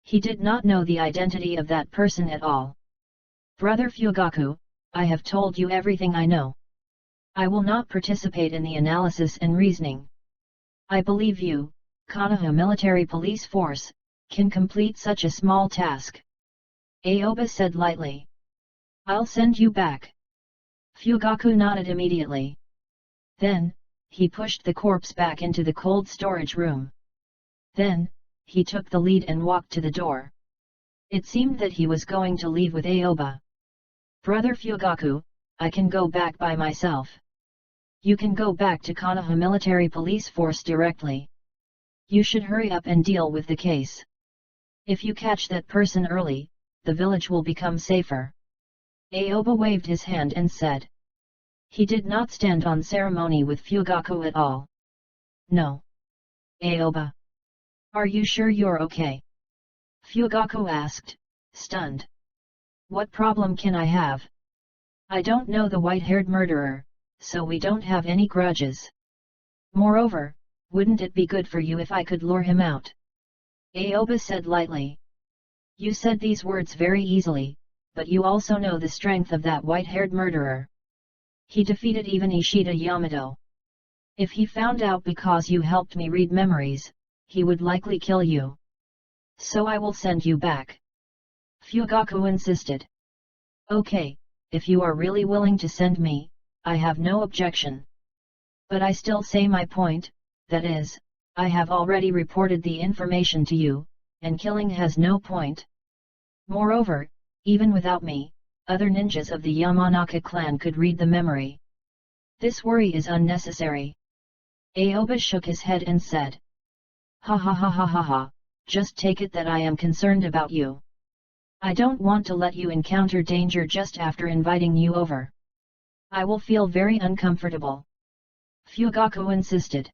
he did not know the identity of that person at all. Brother Fugaku, I have told you everything I know. I will not participate in the analysis and reasoning. I believe you, Konoha military police force, can complete such a small task. Aoba said lightly. I'll send you back. Fugaku nodded immediately. Then, he pushed the corpse back into the cold storage room. Then, he took the lead and walked to the door. It seemed that he was going to leave with Aoba. Brother Fugaku, I can go back by myself. You can go back to Konoha military police force directly. You should hurry up and deal with the case. If you catch that person early, the village will become safer. Aoba waved his hand and said. He did not stand on ceremony with Fugaku at all. No. Aoba. Are you sure you're okay? Fugaku asked, stunned. What problem can I have? I don't know the white-haired murderer, so we don't have any grudges. Moreover, wouldn't it be good for you if I could lure him out? Aoba said lightly. You said these words very easily, but you also know the strength of that white-haired murderer. He defeated even Ishida Yamato. If he found out because you helped me read memories, he would likely kill you. So I will send you back. Fugaku insisted. Okay, if you are really willing to send me, I have no objection. But I still say my point, that is, I have already reported the information to you, and killing has no point. Moreover, even without me, other ninjas of the Yamanaka clan could read the memory. This worry is unnecessary. Aoba shook his head and said. Ha ha ha ha ha ha, just take it that I am concerned about you. I don't want to let you encounter danger just after inviting you over. I will feel very uncomfortable. Fugaku insisted.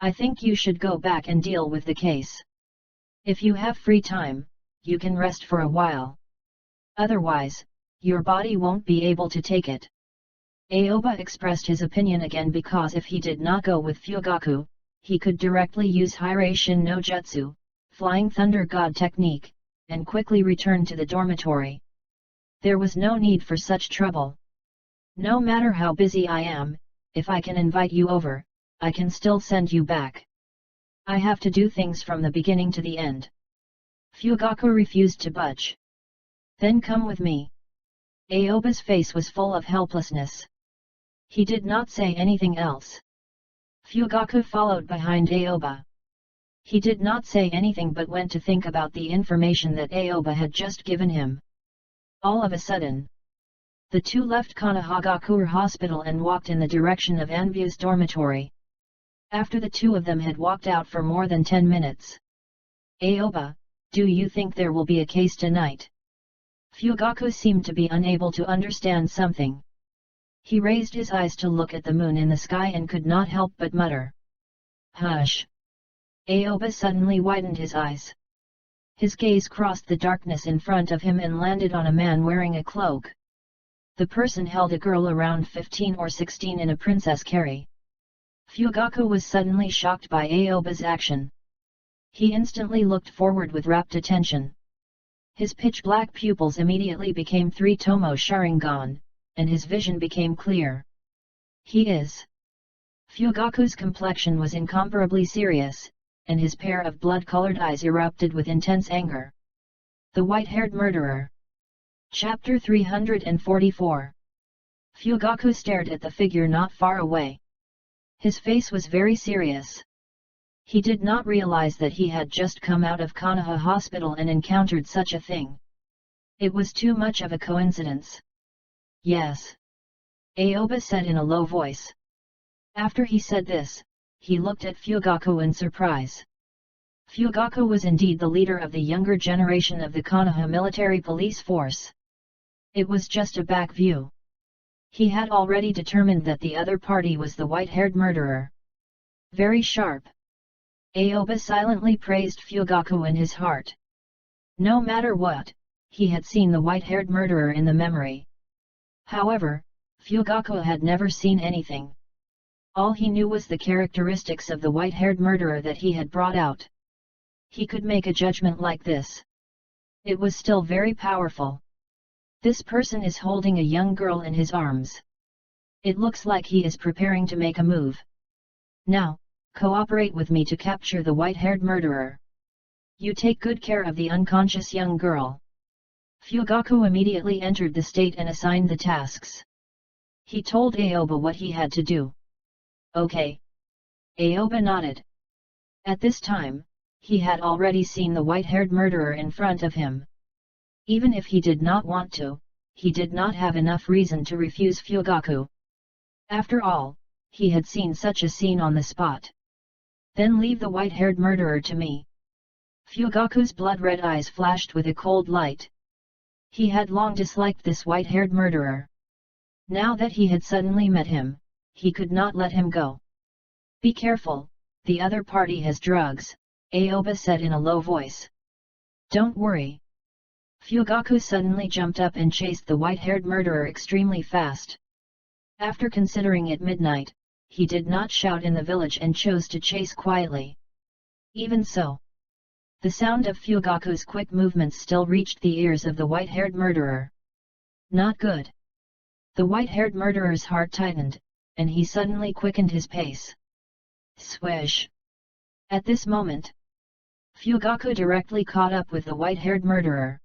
I think you should go back and deal with the case. If you have free time, you can rest for a while. Otherwise, your body won't be able to take it. Aoba expressed his opinion again because if he did not go with Fugaku, he could directly use Hiraishin no Jutsu, Flying Thunder God technique, and quickly return to the dormitory. There was no need for such trouble. No matter how busy I am, if I can invite you over, I can still send you back. I have to do things from the beginning to the end. Fugaku refused to budge. Then come with me. Aoba's face was full of helplessness. He did not say anything else. Fugaku followed behind Aoba. He did not say anything but went to think about the information that Aoba had just given him. All of a sudden, the two left Konohagakure Hospital and walked in the direction of Anbu's dormitory. After the two of them had walked out for more than 10 minutes. Aoba, do you think there will be a case tonight? Fugaku seemed to be unable to understand something. He raised his eyes to look at the moon in the sky and could not help but mutter. Hush! Aoba suddenly widened his eyes. His gaze crossed the darkness in front of him and landed on a man wearing a cloak. The person held a girl around 15 or 16 in a princess carry. Fugaku was suddenly shocked by Aoba's action. He instantly looked forward with rapt attention. His pitch-black pupils immediately became 3 Tomo Sharingan, and his vision became clear. He is. Fugaku's complexion was incomparably serious, and his pair of blood-colored eyes erupted with intense anger. The white-haired murderer. Chapter 344. Fugaku stared at the figure not far away. His face was very serious. He did not realize that he had just come out of Konoha Hospital and encountered such a thing. It was too much of a coincidence. Yes. Aoba said in a low voice. After he said this, he looked at Fugaku in surprise. Fugaku was indeed the leader of the younger generation of the Konoha military police force. It was just a back view. He had already determined that the other party was the white-haired murderer. Very sharp. Aoba silently praised Fugaku in his heart. No matter what, he had seen the white-haired murderer in the memory. However, Fugaku had never seen anything. All he knew was the characteristics of the white-haired murderer that he had brought out. He could make a judgment like this. It was still very powerful. This person is holding a young girl in his arms. It looks like he is preparing to make a move. Now, cooperate with me to capture the white-haired murderer. You take good care of the unconscious young girl. Fugaku immediately entered the state and assigned the tasks. He told Aoba what he had to do. Okay. Aoba nodded. At this time, he had already seen the white-haired murderer in front of him. Even if he did not want to, he did not have enough reason to refuse Fugaku. After all, he had seen such a scene on the spot. Then leave the white-haired murderer to me. Fugaku's blood-red eyes flashed with a cold light. He had long disliked this white-haired murderer. Now that he had suddenly met him, he could not let him go. "Be careful, the other party has drugs," Aoba said in a low voice. "Don't worry." Fugaku suddenly jumped up and chased the white-haired murderer extremely fast. After considering it midnight, he did not shout in the village and chose to chase quietly. Even so, the sound of Fugaku's quick movements still reached the ears of the white-haired murderer. Not good. The white-haired murderer's heart tightened, and he suddenly quickened his pace. Swish! At this moment, Fugaku directly caught up with the white-haired murderer.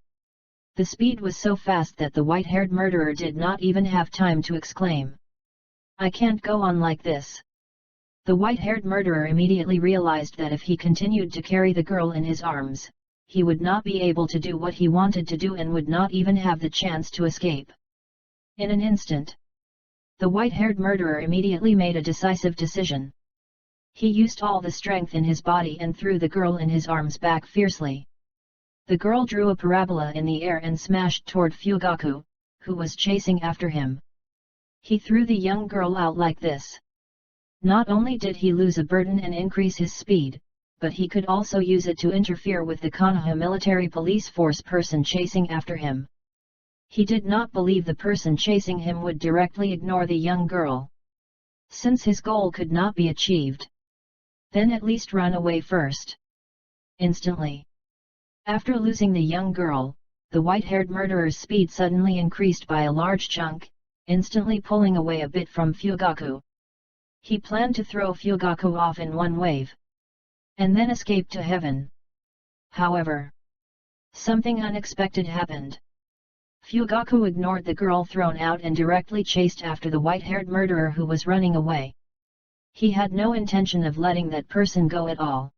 The speed was so fast that the white-haired murderer did not even have time to exclaim, "I can't go on like this." The white-haired murderer immediately realized that if he continued to carry the girl in his arms, he would not be able to do what he wanted to do and would not even have the chance to escape. In an instant, the white-haired murderer immediately made a decisive decision. He used all the strength in his body and threw the girl in his arms back fiercely. The girl drew a parabola in the air and smashed toward Fugaku, who was chasing after him. He threw the young girl out like this. Not only did he lose a burden and increase his speed, but he could also use it to interfere with the Konoha military police force person chasing after him. He did not believe the person chasing him would directly ignore the young girl. Since his goal could not be achieved, then at least run away first. Instantly, after losing the young girl, the white-haired murderer's speed suddenly increased by a large chunk, instantly pulling away a bit from Fugaku. He planned to throw Fugaku off in one wave, and then escape to heaven. However, something unexpected happened. Fugaku ignored the girl thrown out and directly chased after the white-haired murderer who was running away. He had no intention of letting that person go at all.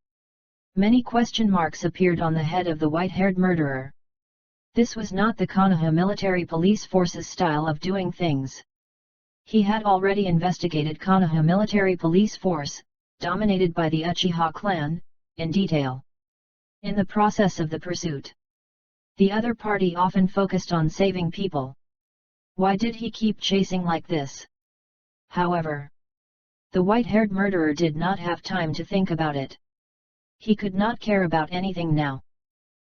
Many question marks appeared on the head of the white-haired murderer. This was not the Konoha military police force's style of doing things. He had already investigated Konoha military police force, dominated by the Uchiha clan, in detail. In the process of the pursuit, the other party often focused on saving people. Why did he keep chasing like this? However, the white-haired murderer did not have time to think about it. He could not care about anything now.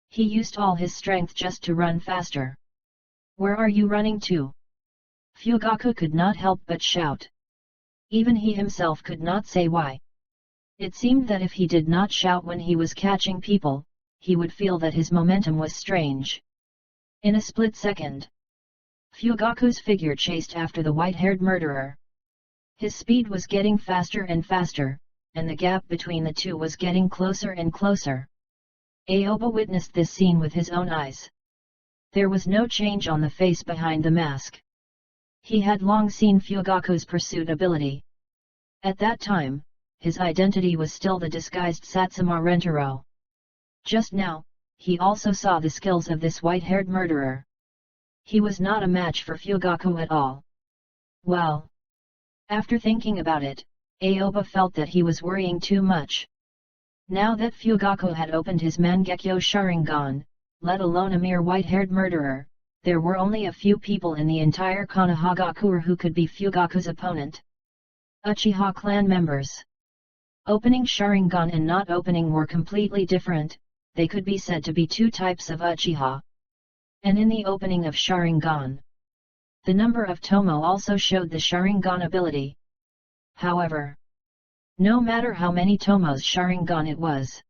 He used all his strength just to run faster. "Where are you running to?" Fugaku could not help but shout. Even he himself could not say why. It seemed that if he did not shout when he was catching people, he would feel that his momentum was strange. In a split second, Fugaku's figure chased after the white-haired murderer. His speed was getting faster and faster, and the gap between the two was getting closer and closer. Aoba witnessed this scene with his own eyes. There was no change on the face behind the mask. He had long seen Fugaku's pursuit ability. At that time, his identity was still the disguised Satsuma Rentaro. Just now, he also saw the skills of this white-haired murderer. He was not a match for Fugaku at all. Well, after thinking about it, Aoba felt that he was worrying too much. Now that Fugaku had opened his Mangekyo Sharingan, let alone a mere white-haired murderer, there were only a few people in the entire Konohagakure who could be Fugaku's opponent. Uchiha clan members. Opening Sharingan and not opening were completely different. They could be said to be two types of Uchiha. And in the opening of Sharingan, the number of Tomo also showed the Sharingan ability. However, no matter how many Tomo's Sharingan it was,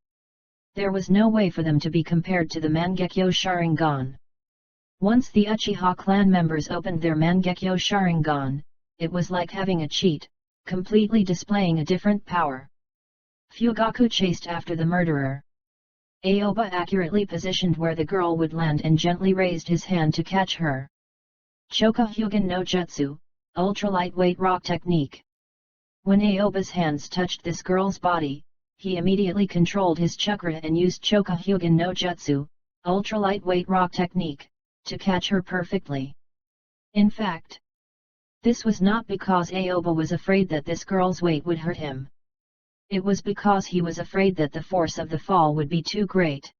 there was no way for them to be compared to the Mangekyo Sharingan. Once the Uchiha clan members opened their Mangekyo Sharingan, it was like having a cheat, completely displaying a different power. Fugaku chased after the murderer. Aoba accurately positioned where the girl would land and gently raised his hand to catch her. Chokahyugen no Jutsu, ultra-lightweight rock technique. When Aoba's hands touched this girl's body, he immediately controlled his chakra and used Chokahyugen no Jutsu, ultra-lightweight rock technique, to catch her perfectly. In fact, this was not because Aoba was afraid that this girl's weight would hurt him. It was because he was afraid that the force of the fall would be too great.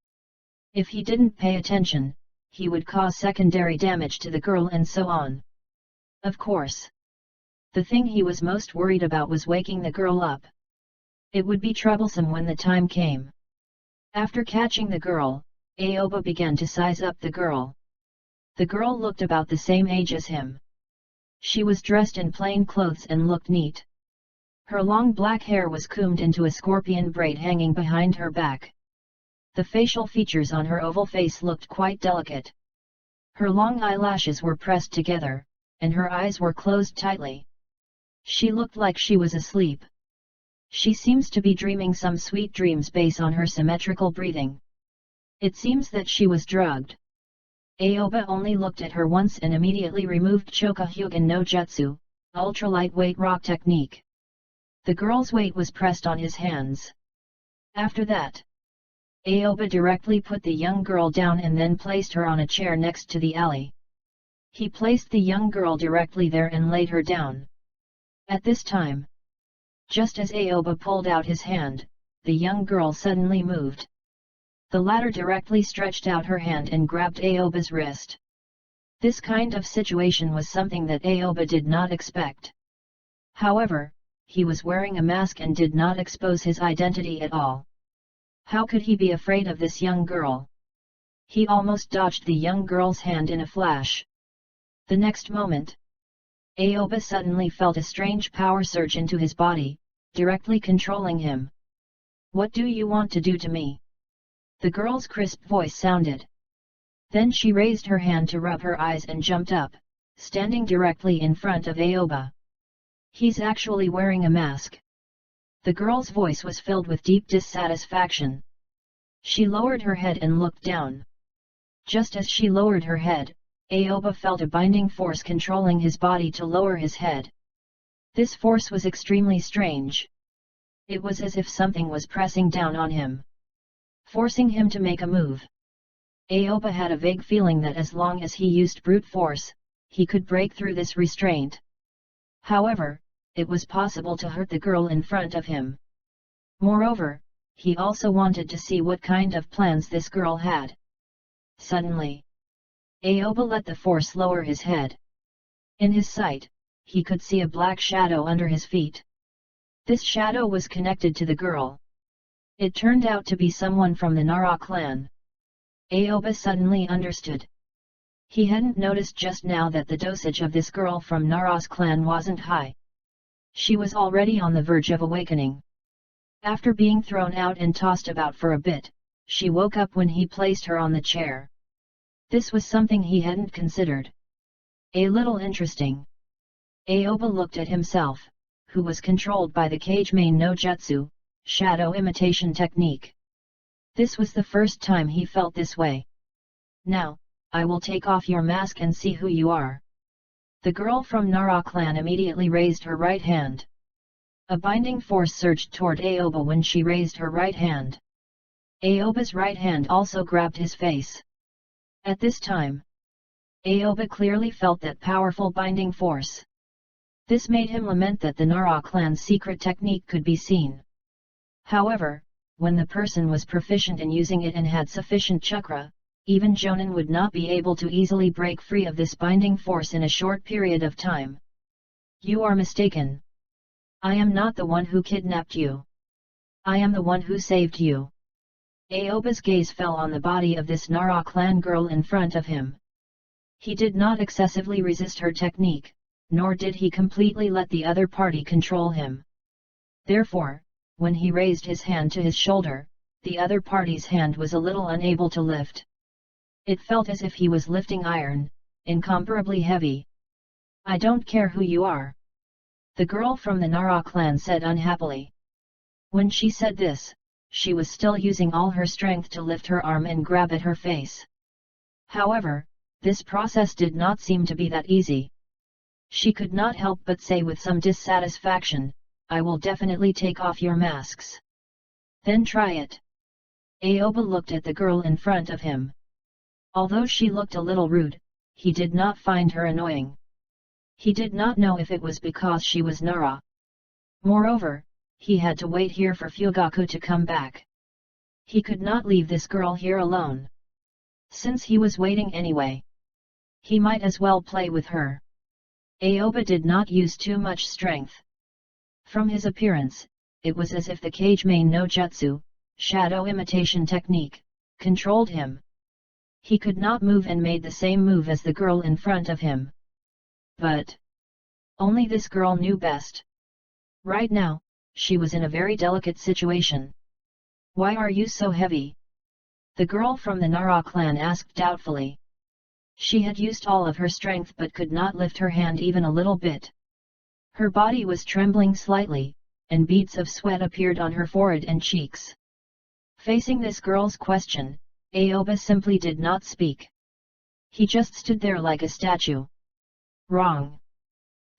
If he didn't pay attention, he would cause secondary damage to the girl and so on. Of course. The thing he was most worried about was waking the girl up. It would be troublesome when the time came. After catching the girl, Aoba began to size up the girl. The girl looked about the same age as him. She was dressed in plain clothes and looked neat. Her long black hair was combed into a scorpion braid hanging behind her back. The facial features on her oval face looked quite delicate. Her long eyelashes were pressed together, and her eyes were closed tightly. She looked like she was asleep. She seems to be dreaming some sweet dreams based on her symmetrical breathing. It seems that she was drugged. Aoba only looked at her once and immediately removed Chokahyugen no Jutsu, ultra-lightweight rock technique. The girl's weight was pressed on his hands. After that, Aoba directly put the young girl down and then placed her on a chair next to the alley. He placed the young girl directly there and laid her down. At this time, just as Aoba pulled out his hand, the young girl suddenly moved. The latter directly stretched out her hand and grabbed Aoba's wrist. This kind of situation was something that Aoba did not expect. However, he was wearing a mask and did not expose his identity at all. How could he be afraid of this young girl? He almost dodged the young girl's hand in a flash. The next moment, Aoba suddenly felt a strange power surge into his body, directly controlling him. "What do you want to do to me?" The girl's crisp voice sounded. Then she raised her hand to rub her eyes and jumped up, standing directly in front of Aoba. "He's actually wearing a mask." The girl's voice was filled with deep dissatisfaction. She lowered her head and looked down. Just as she lowered her head, Aoba felt a binding force controlling his body to lower his head. This force was extremely strange. It was as if something was pressing down on him, forcing him to make a move. Aoba had a vague feeling that as long as he used brute force, he could break through this restraint. However, it was possible to hurt the girl in front of him. Moreover, he also wanted to see what kind of plans this girl had. Suddenly, Aoba let the force lower his head. In his sight, he could see a black shadow under his feet. This shadow was connected to the girl. It turned out to be someone from the Nara clan. Aoba suddenly understood. He hadn't noticed just now that the dosage of this girl from Nara's clan wasn't high. She was already on the verge of awakening. After being thrown out and tossed about for a bit, she woke up when he placed her on the chair. This was something he hadn't considered. A little interesting. Aoba looked at himself, who was controlled by the Kage Main no Jutsu, shadow imitation technique. This was the first time he felt this way. "Now, I will take off your mask and see who you are." The girl from Nara clan immediately raised her right hand. A binding force surged toward Aoba when she raised her right hand. Aoba's right hand also grabbed his face. At this time, Aoba clearly felt that powerful binding force. This made him lament that the Nara clan's secret technique could be seen. However, when the person was proficient in using it and had sufficient chakra, even Jonin would not be able to easily break free of this binding force in a short period of time. "You are mistaken. I am not the one who kidnapped you. I am the one who saved you." Aoba's gaze fell on the body of this Nara clan girl in front of him. He did not excessively resist her technique, nor did he completely let the other party control him. Therefore, when he raised his hand to his shoulder, the other party's hand was a little unable to lift. It felt as if he was lifting iron, incomparably heavy. "I don't care who you are," the girl from the Nara clan said unhappily. When she said this, she was still using all her strength to lift her arm and grab at her face. However, this process did not seem to be that easy. She could not help but say with some dissatisfaction, "I will definitely take off your masks." "Then try it." Aoba looked at the girl in front of him. Although she looked a little rude, he did not find her annoying. He did not know if it was because she was Nara. Moreover, he had to wait here for Fugaku to come back. He could not leave this girl here alone. Since he was waiting anyway, he might as well play with her. Aoba did not use too much strength. From his appearance, it was as if the Kage-main no Jutsu, shadow imitation technique, controlled him. He could not move and made the same move as the girl in front of him. But only this girl knew best. Right now, she was in a very delicate situation. Why are you so heavy? The girl from the Nara clan asked doubtfully. She had used all of her strength but could not lift her hand even a little bit. Her body was trembling slightly, and beads of sweat appeared on her forehead and cheeks. Facing this girl's question, Aoba simply did not speak. He just stood there like a statue. Wrong.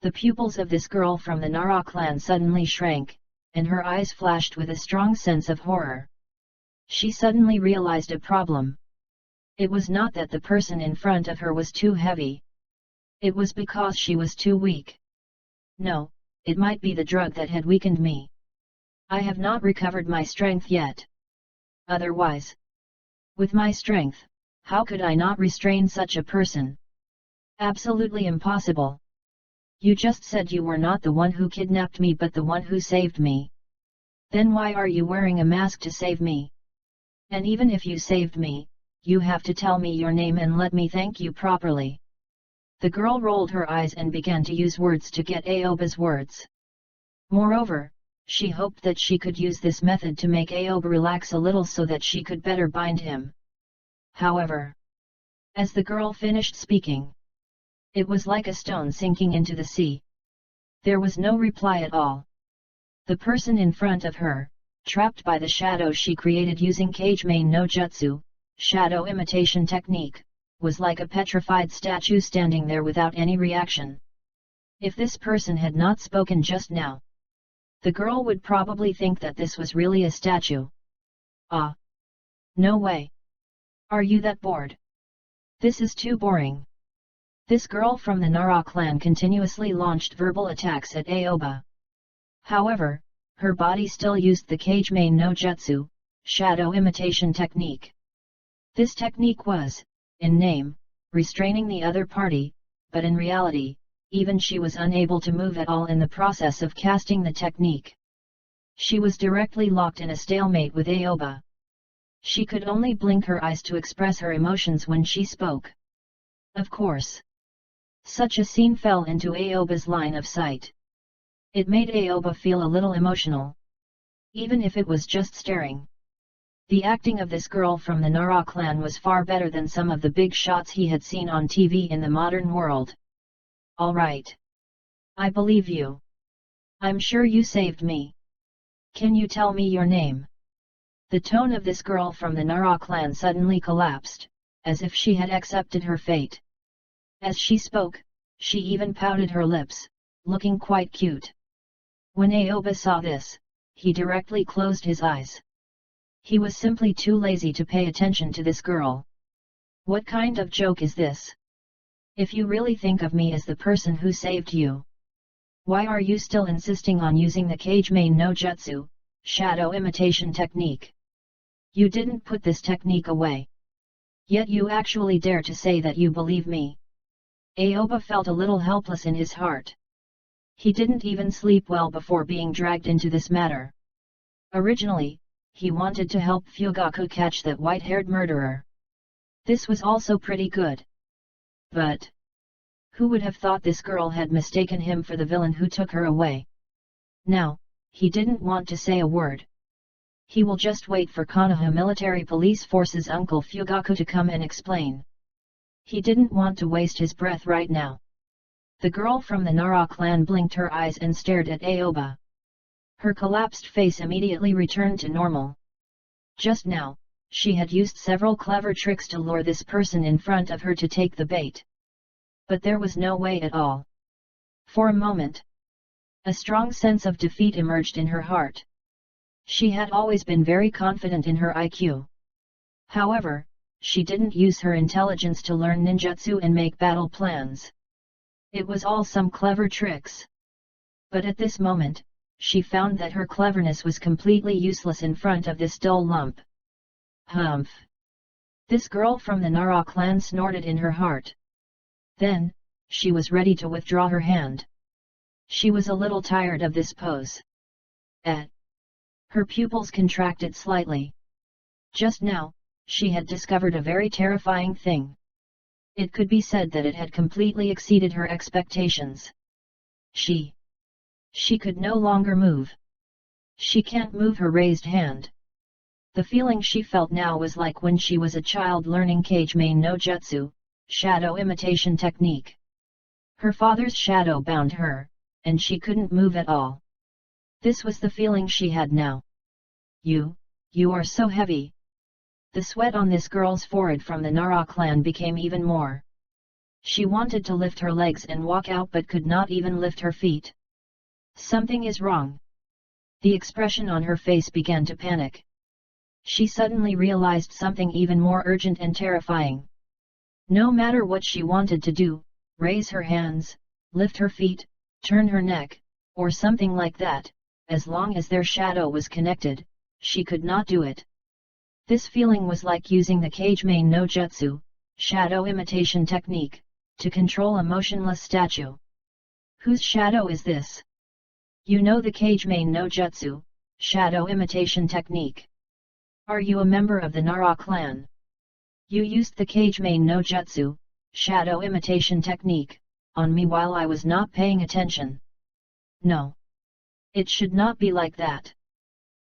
The pupils of this girl from the Nara clan suddenly shrank, and her eyes flashed with a strong sense of horror. She suddenly realized a problem. It was not that the person in front of her was too heavy. It was because she was too weak. No, it might be the drug that had weakened me. I have not recovered my strength yet. Otherwise, with my strength, how could I not restrain such a person? Absolutely impossible. You just said you were not the one who kidnapped me but the one who saved me. Then why are you wearing a mask to save me? And even if you saved me, you have to tell me your name and let me thank you properly. The girl rolled her eyes and began to use words to get Aoba's words. Moreover, she hoped that she could use this method to make Aoba relax a little so that she could better bind him. However, as the girl finished speaking, it was like a stone sinking into the sea. There was no reply at all. The person in front of her, trapped by the shadow she created using Kage-main no Jutsu, shadow imitation technique, was like a petrified statue standing there without any reaction. If this person had not spoken just now, the girl would probably think that this was really a statue. Ah! No way! Are you that bored? This is too boring. This girl from the Nara clan continuously launched verbal attacks at Aoba. However, her body still used the Kage-main no Jutsu, shadow imitation technique. This technique was, in name, restraining the other party, but in reality, even she was unable to move at all in the process of casting the technique. She was directly locked in a stalemate with Aoba. She could only blink her eyes to express her emotions when she spoke. Of course, such a scene fell into Aoba's line of sight. It made Aoba feel a little emotional. Even if it was just staring. The acting of this girl from the Nara clan was far better than some of the big shots he had seen on TV in the modern world. Alright. I believe you. I'm sure you saved me. Can you tell me your name? The tone of this girl from the Nara clan suddenly collapsed, as if she had accepted her fate. As she spoke, she even pouted her lips, looking quite cute. When Aoba saw this, he directly closed his eyes. He was simply too lazy to pay attention to this girl. What kind of joke is this? If you really think of me as the person who saved you, why are you still insisting on using the Kage-main no Jutsu, shadow imitation technique? You didn't put this technique away. Yet you actually dare to say that you believe me. Aoba felt a little helpless in his heart. He didn't even sleep well before being dragged into this matter. Originally, he wanted to help Fugaku catch that white-haired murderer. This was also pretty good. But who would have thought this girl had mistaken him for the villain who took her away? Now, he didn't want to say a word. He will just wait for Konoha Military Police Force's uncle Fugaku to come and explain. He didn't want to waste his breath right now. The girl from the Nara clan blinked her eyes and stared at Aoba. Her collapsed face immediately returned to normal. Just now, she had used several clever tricks to lure this person in front of her to take the bait. But there was no way at all. For a moment, a strong sense of defeat emerged in her heart. She had always been very confident in her IQ. However, she didn't use her intelligence to learn ninjutsu and make battle plans. It was all some clever tricks. But at this moment, she found that her cleverness was completely useless in front of this dull lump. Humph! This girl from the Nara clan snorted in her heart. Then, she was ready to withdraw her hand. She was a little tired of this pose. Her pupils contracted slightly. Just now, she had discovered a very terrifying thing. It could be said that it had completely exceeded her expectations. She could no longer move. She can't move her raised hand. The feeling she felt now was like when she was a child learning Kage Main no Jutsu, shadow imitation technique. Her father's shadow bound her, and she couldn't move at all. This was the feeling she had now. You are so heavy. The sweat on this girl's forehead from the Nara clan became even more. She wanted to lift her legs and walk out but could not even lift her feet. Something is wrong. The expression on her face began to panic. She suddenly realized something even more urgent and terrifying. No matter what she wanted to do, raise her hands, lift her feet, turn her neck, or something like that, as long as their shadow was connected, she could not do it. This feeling was like using the Kage Main no Jutsu, shadow imitation technique, to control a motionless statue. Whose shadow is this? You know the Kage Main no Jutsu, shadow imitation technique. Are you a member of the Nara clan? You used the Kage Main no Jutsu, shadow imitation technique, on me while I was not paying attention. No. It should not be like that.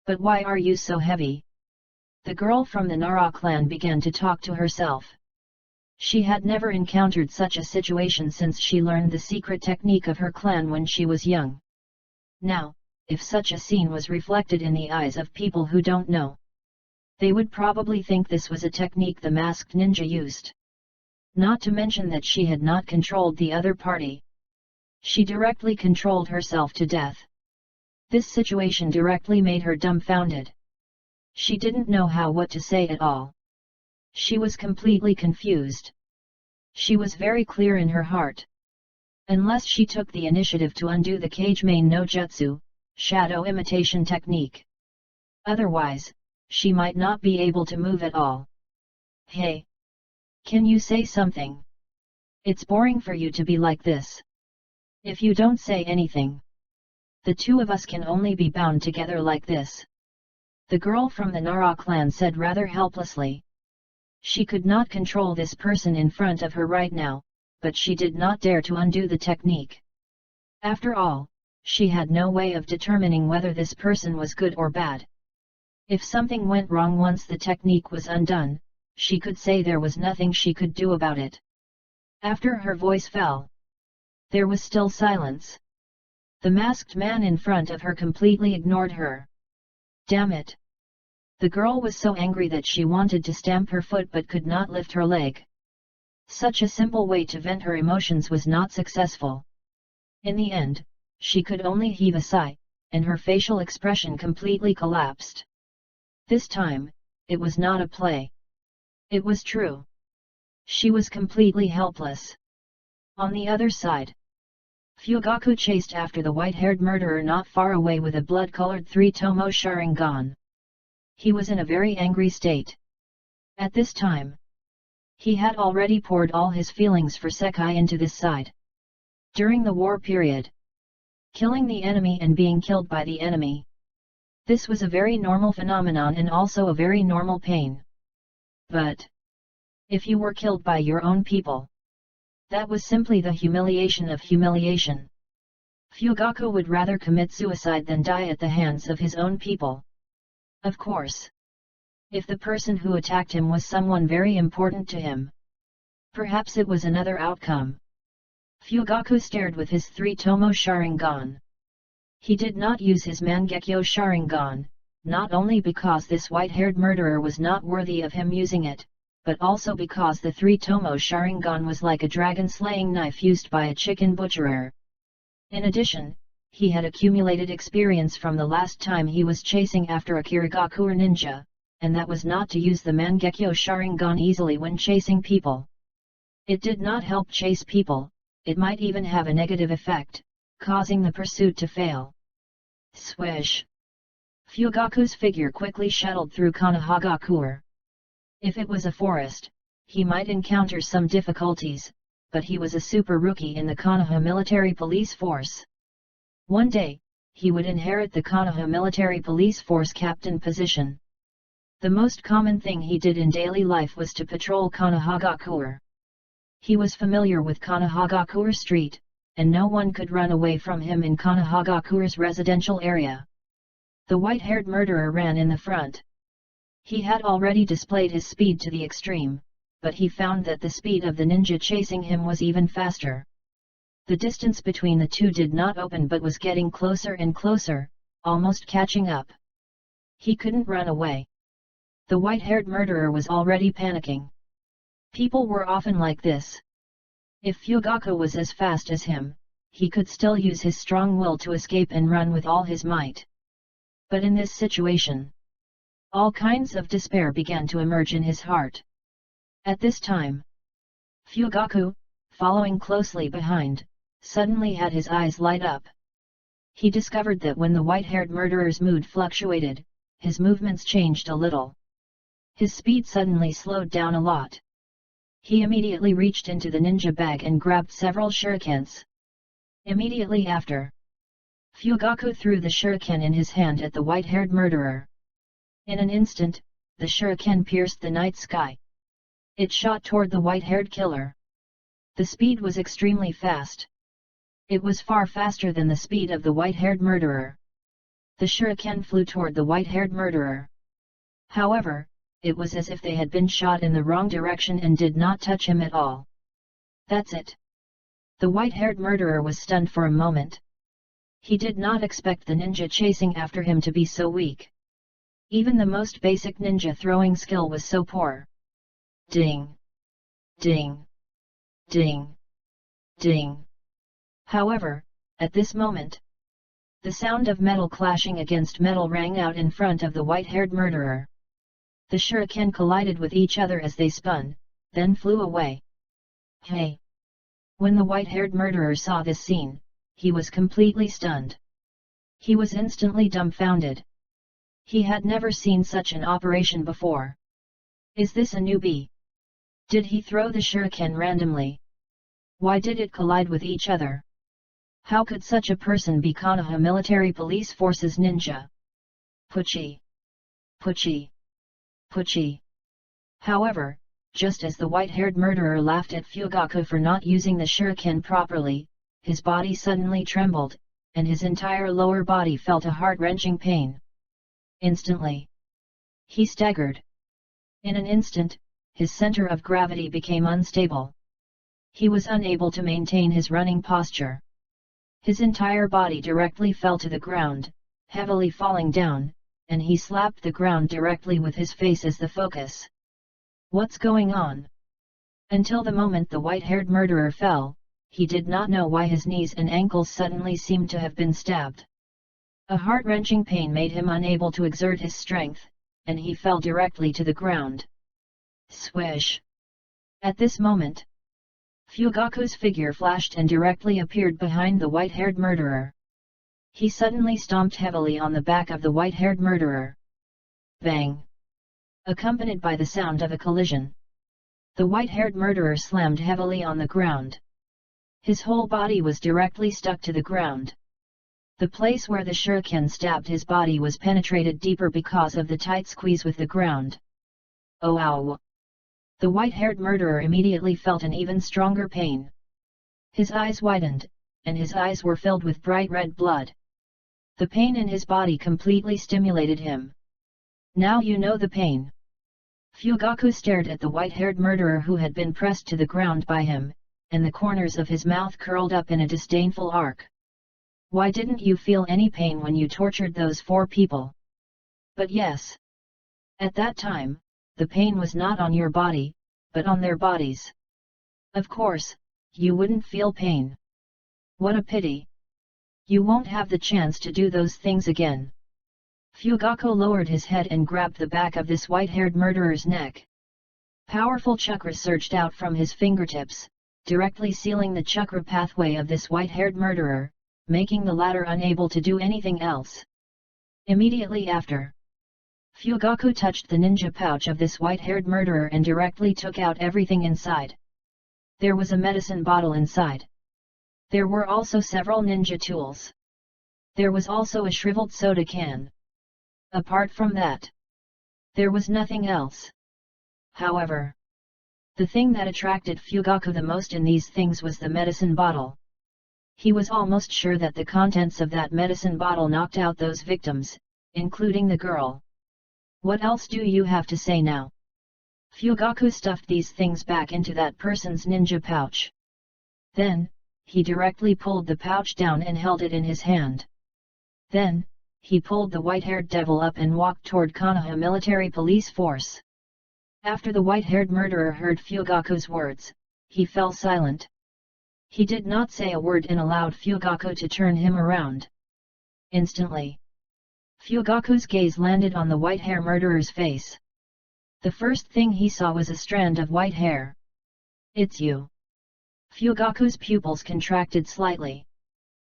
But why are you so heavy? The girl from the Nara clan began to talk to herself. She had never encountered such a situation since she learned the secret technique of her clan when she was young. Now, if such a scene was reflected in the eyes of people who don't know, they would probably think this was a technique the masked ninja used. Not to mention that she had not controlled the other party. She directly controlled herself to death. This situation directly made her dumbfounded. She didn't know what to say at all. She was completely confused. She was very clear in her heart. Unless she took the initiative to undo the Kage Main no Jutsu, shadow imitation technique. Otherwise, she might not be able to move at all. Hey! Can you say something? It's boring for you to be like this. If you don't say anything, the two of us can only be bound together like this. The girl from the Nara clan said rather helplessly. She could not control this person in front of her right now, but she did not dare to undo the technique. After all, she had no way of determining whether this person was good or bad. If something went wrong once the technique was undone, she could say there was nothing she could do about it. After her voice fell, there was still silence. The masked man in front of her completely ignored her. Damn it! The girl was so angry that she wanted to stamp her foot but could not lift her leg. Such a simple way to vent her emotions was not successful. In the end, she could only heave a sigh, and her facial expression completely collapsed. This time, it was not a play. It was true. She was completely helpless. On the other side, Fugaku chased after the white-haired murderer not far away with a blood-colored three-tomo Sharingan. He was in a very angry state. At this time, he had already poured all his feelings for Sekai into this side. During the war period, killing the enemy and being killed by the enemy. This was a very normal phenomenon and also a very normal pain. But if you were killed by your own people, that was simply the humiliation of humiliation. Fugaku would rather commit suicide than die at the hands of his own people. Of course, if the person who attacked him was someone very important to him, perhaps it was another outcome. Fugaku stared with his three-tomo Sharingan. He did not use his Mangekyo Sharingan, not only because this white-haired murderer was not worthy of him using it, but also because the three-tomo Sharingan was like a dragon-slaying knife used by a chicken butcherer. In addition, he had accumulated experience from the last time he was chasing after a Kirigakuer ninja, and that was not to use the Mangekyo Sharingan easily when chasing people. It did not help chase people, it might even have a negative effect, causing the pursuit to fail. Swish! Fugaku's figure quickly shuttled through Konohagakure. If it was a forest, he might encounter some difficulties, but he was a super rookie in the Konoha military police force. One day, he would inherit the Konoha military police force captain position. The most common thing he did in daily life was to patrol Konohagakure. He was familiar with Konohagakure Street, and no one could run away from him in Konohagakure's residential area. The white-haired murderer ran in the front. He had already displayed his speed to the extreme, but he found that the speed of the ninja chasing him was even faster. The distance between the two did not open but was getting closer and closer, almost catching up. He couldn't run away. The white-haired murderer was already panicking. People were often like this. If Fugaku was as fast as him, he could still use his strong will to escape and run with all his might. But in this situation, all kinds of despair began to emerge in his heart. At this time, Fugaku, following closely behind, suddenly had his eyes light up. He discovered that when the white-haired murderer's mood fluctuated, his movements changed a little. His speed suddenly slowed down a lot. He immediately reached into the ninja bag and grabbed several shurikens. Immediately after, Fugaku threw the shuriken in his hand at the white-haired murderer. In an instant, the shuriken pierced the night sky. It shot toward the white-haired killer. The speed was extremely fast. It was far faster than the speed of the white-haired murderer. The shuriken flew toward the white-haired murderer. However, it was as if they had been shot in the wrong direction and did not touch him at all. That's it. The white-haired murderer was stunned for a moment. He did not expect the ninja chasing after him to be so weak. Even the most basic ninja throwing skill was so poor. Ding! Ding! Ding! Ding! However, at this moment, the sound of metal clashing against metal rang out in front of the white-haired murderer. The shuriken collided with each other as they spun, then flew away. Hey! When the white-haired murderer saw this scene, he was completely stunned. He was instantly dumbfounded. He had never seen such an operation before. Is this a newbie? Did he throw the shuriken randomly? Why did it collide with each other? How could such a person be Konoha Military Police Force's ninja? Puchi! Puchi! Puchi! However, just as the white-haired murderer laughed at Fugaku for not using the shuriken properly, his body suddenly trembled, and his entire lower body felt a heart-wrenching pain. Instantly, he staggered. In an instant, his center of gravity became unstable. He was unable to maintain his running posture. His entire body directly fell to the ground, heavily falling down, and he slapped the ground directly with his face as the focus. What's going on? Until the moment the white-haired murderer fell, he did not know why his knees and ankles suddenly seemed to have been stabbed. A heart-wrenching pain made him unable to exert his strength, and he fell directly to the ground. Swish! At this moment, Fugaku's figure flashed and directly appeared behind the white-haired murderer. He suddenly stomped heavily on the back of the white-haired murderer. Bang! Accompanied by the sound of a collision, the white-haired murderer slammed heavily on the ground. His whole body was directly stuck to the ground. The place where the shuriken stabbed his body was penetrated deeper because of the tight squeeze with the ground. Oh ow! The white-haired murderer immediately felt an even stronger pain. His eyes widened, and his eyes were filled with bright red blood. The pain in his body completely stimulated him. Now you know the pain. Fugaku stared at the white-haired murderer who had been pressed to the ground by him, and the corners of his mouth curled up in a disdainful arc. Why didn't you feel any pain when you tortured those 4 people? But yes. At that time, the pain was not on your body, but on their bodies. Of course, you wouldn't feel pain. What a pity. You won't have the chance to do those things again. Fugaku lowered his head and grabbed the back of this white-haired murderer's neck. Powerful chakra surged out from his fingertips, directly sealing the chakra pathway of this white-haired murderer, making the latter unable to do anything else. Immediately after, Fugaku touched the ninja pouch of this white-haired murderer and directly took out everything inside. There was a medicine bottle inside. There were also several ninja tools. There was also a shriveled soda can. Apart from that, there was nothing else. However, the thing that attracted Fugaku the most in these things was the medicine bottle. He was almost sure that the contents of that medicine bottle knocked out those victims, including the girl. What else do you have to say now? Fugaku stuffed these things back into that person's ninja pouch. Then, he directly pulled the pouch down and held it in his hand. Then, he pulled the white-haired devil up and walked toward Konoha military police force. After the white-haired murderer heard Fugaku's words, he fell silent. He did not say a word and allowed Fugaku to turn him around. Instantly, Fugaku's gaze landed on the white-hair murderer's face. The first thing he saw was a strand of white hair. "It's you." Fugaku's pupils contracted slightly.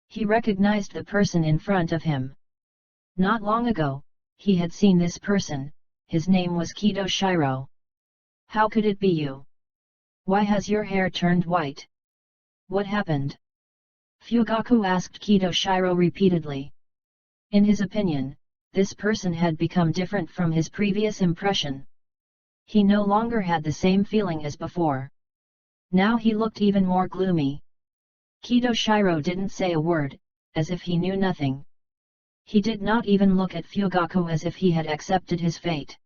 He recognized the person in front of him. Not long ago, he had seen this person. His name was Kido Shiro. "How could it be you? Why has your hair turned white? What happened?" Fugaku asked Kido Shiro repeatedly. In his opinion, this person had become different from his previous impression. He no longer had the same feeling as before. Now he looked even more gloomy. Kido Shiro didn't say a word, as if he knew nothing. He did not even look at Fugaku as if he had accepted his fate.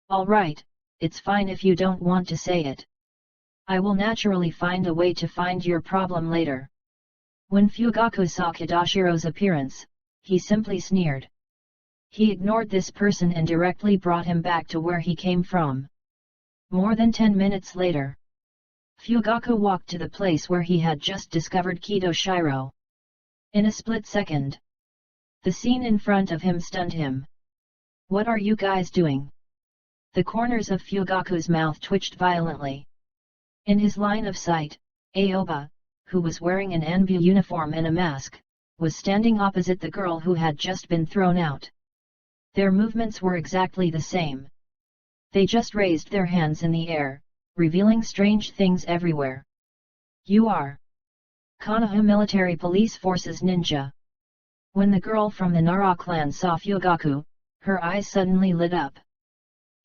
"All right, it's fine if you don't want to say it. I will naturally find a way to find your problem later." When Fugaku saw Kidashiro's appearance, he simply sneered. He ignored this person and directly brought him back to where he came from. More than 10 minutes later, Fugaku walked to the place where he had just discovered Kido Shiro. In a split second, the scene in front of him stunned him. "What are you guys doing?" The corners of Fugaku's mouth twitched violently. In his line of sight, Aoba, who was wearing an Anbu uniform and a mask, was standing opposite the girl who had just been thrown out. Their movements were exactly the same. They just raised their hands in the air, revealing strange things everywhere. "You are Konoha Military Police Forces ninja." When the girl from the Nara clan saw Fugaku, her eyes suddenly lit up.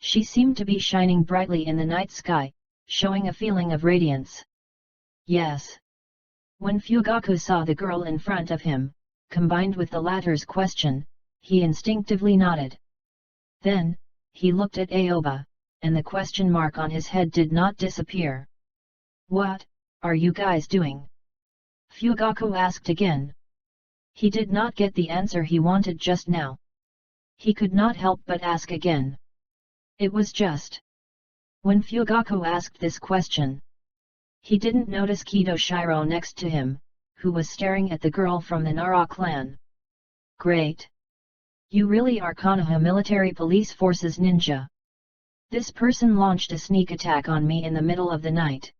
She seemed to be shining brightly in the night sky, showing a feeling of radiance. "Yes." When Fugaku saw the girl in front of him, combined with the latter's question, he instinctively nodded. Then, he looked at Aoba, and the question mark on his head did not disappear. "What are you guys doing?" Fugaku asked again. He did not get the answer he wanted just now. He could not help but ask again. It was just. When Fugaku asked this question, he didn't notice Kido Shiro next to him, who was staring at the girl from the Nara clan. "Great! You really are Konoha Military Police Forces ninja. This person launched a sneak attack on me in the middle of the night.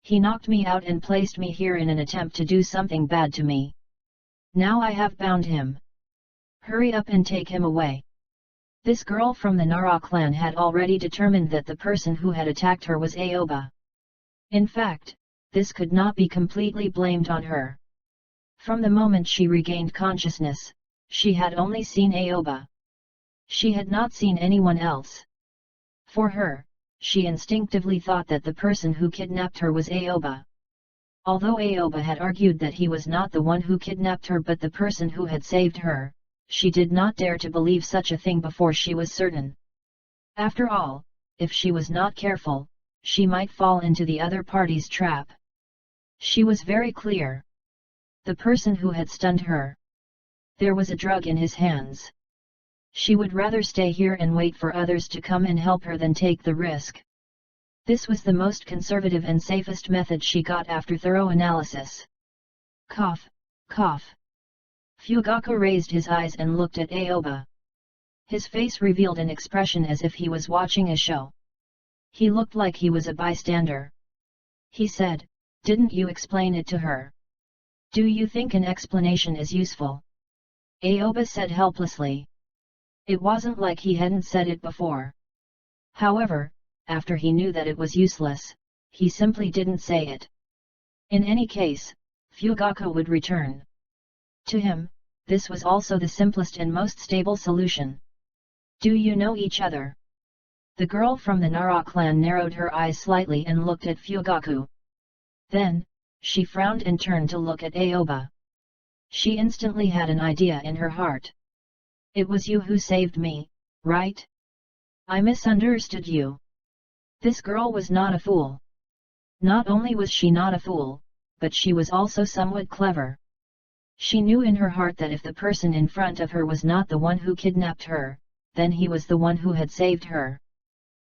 He knocked me out and placed me here in an attempt to do something bad to me. Now I have bound him. Hurry up and take him away." This girl from the Nara clan had already determined that the person who had attacked her was Aoba. In fact, this could not be completely blamed on her. From the moment she regained consciousness, she had only seen Aoba. She had not seen anyone else. For her, she instinctively thought that the person who kidnapped her was Aoba. Although Aoba had argued that he was not the one who kidnapped her but the person who had saved her, she did not dare to believe such a thing before she was certain. After all, if she was not careful, she might fall into the other party's trap. She was very clear. The person who had stunned her. There was a drug in his hands. She would rather stay here and wait for others to come and help her than take the risk. This was the most conservative and safest method she got after thorough analysis. Cough, cough. Fugaku raised his eyes and looked at Aoba. His face revealed an expression as if he was watching a show. He looked like he was a bystander. He said, "Didn't you explain it to her?" Do you think an explanation is useful? Aoba said helplessly. It wasn't like he hadn't said it before. However, after he knew that it was useless, he simply didn't say it. In any case, Fugaku would return. To him, this was also the simplest and most stable solution. Do you know each other? The girl from the Nara clan narrowed her eyes slightly and looked at Fugaku. Then, she frowned and turned to look at Aoba. She instantly had an idea in her heart. It was you who saved me, right? I misunderstood you. This girl was not a fool. Not only was she not a fool, but she was also somewhat clever. She knew in her heart that if the person in front of her was not the one who kidnapped her, then he was the one who had saved her.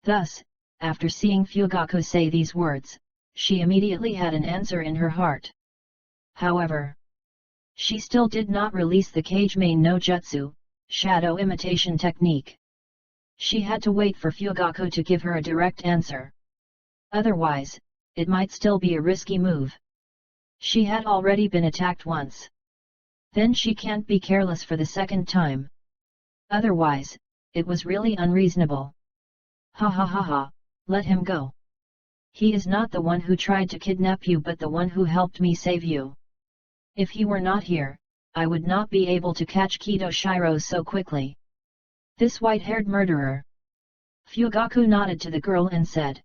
Thus, after seeing Fugaku say these words, she immediately had an answer in her heart. However, she still did not release the Kage Main no Jutsu, shadow imitation technique. She had to wait for Fugaku to give her a direct answer. Otherwise, it might still be a risky move. She had already been attacked once. Then she can't be careless for the second time. Otherwise, it was really unreasonable. Ha ha ha ha, let him go. He is not the one who tried to kidnap you but the one who helped me save you. If he were not here, I would not be able to catch Kido Shiro so quickly. This white-haired murderer. Fugaku nodded to the girl and said.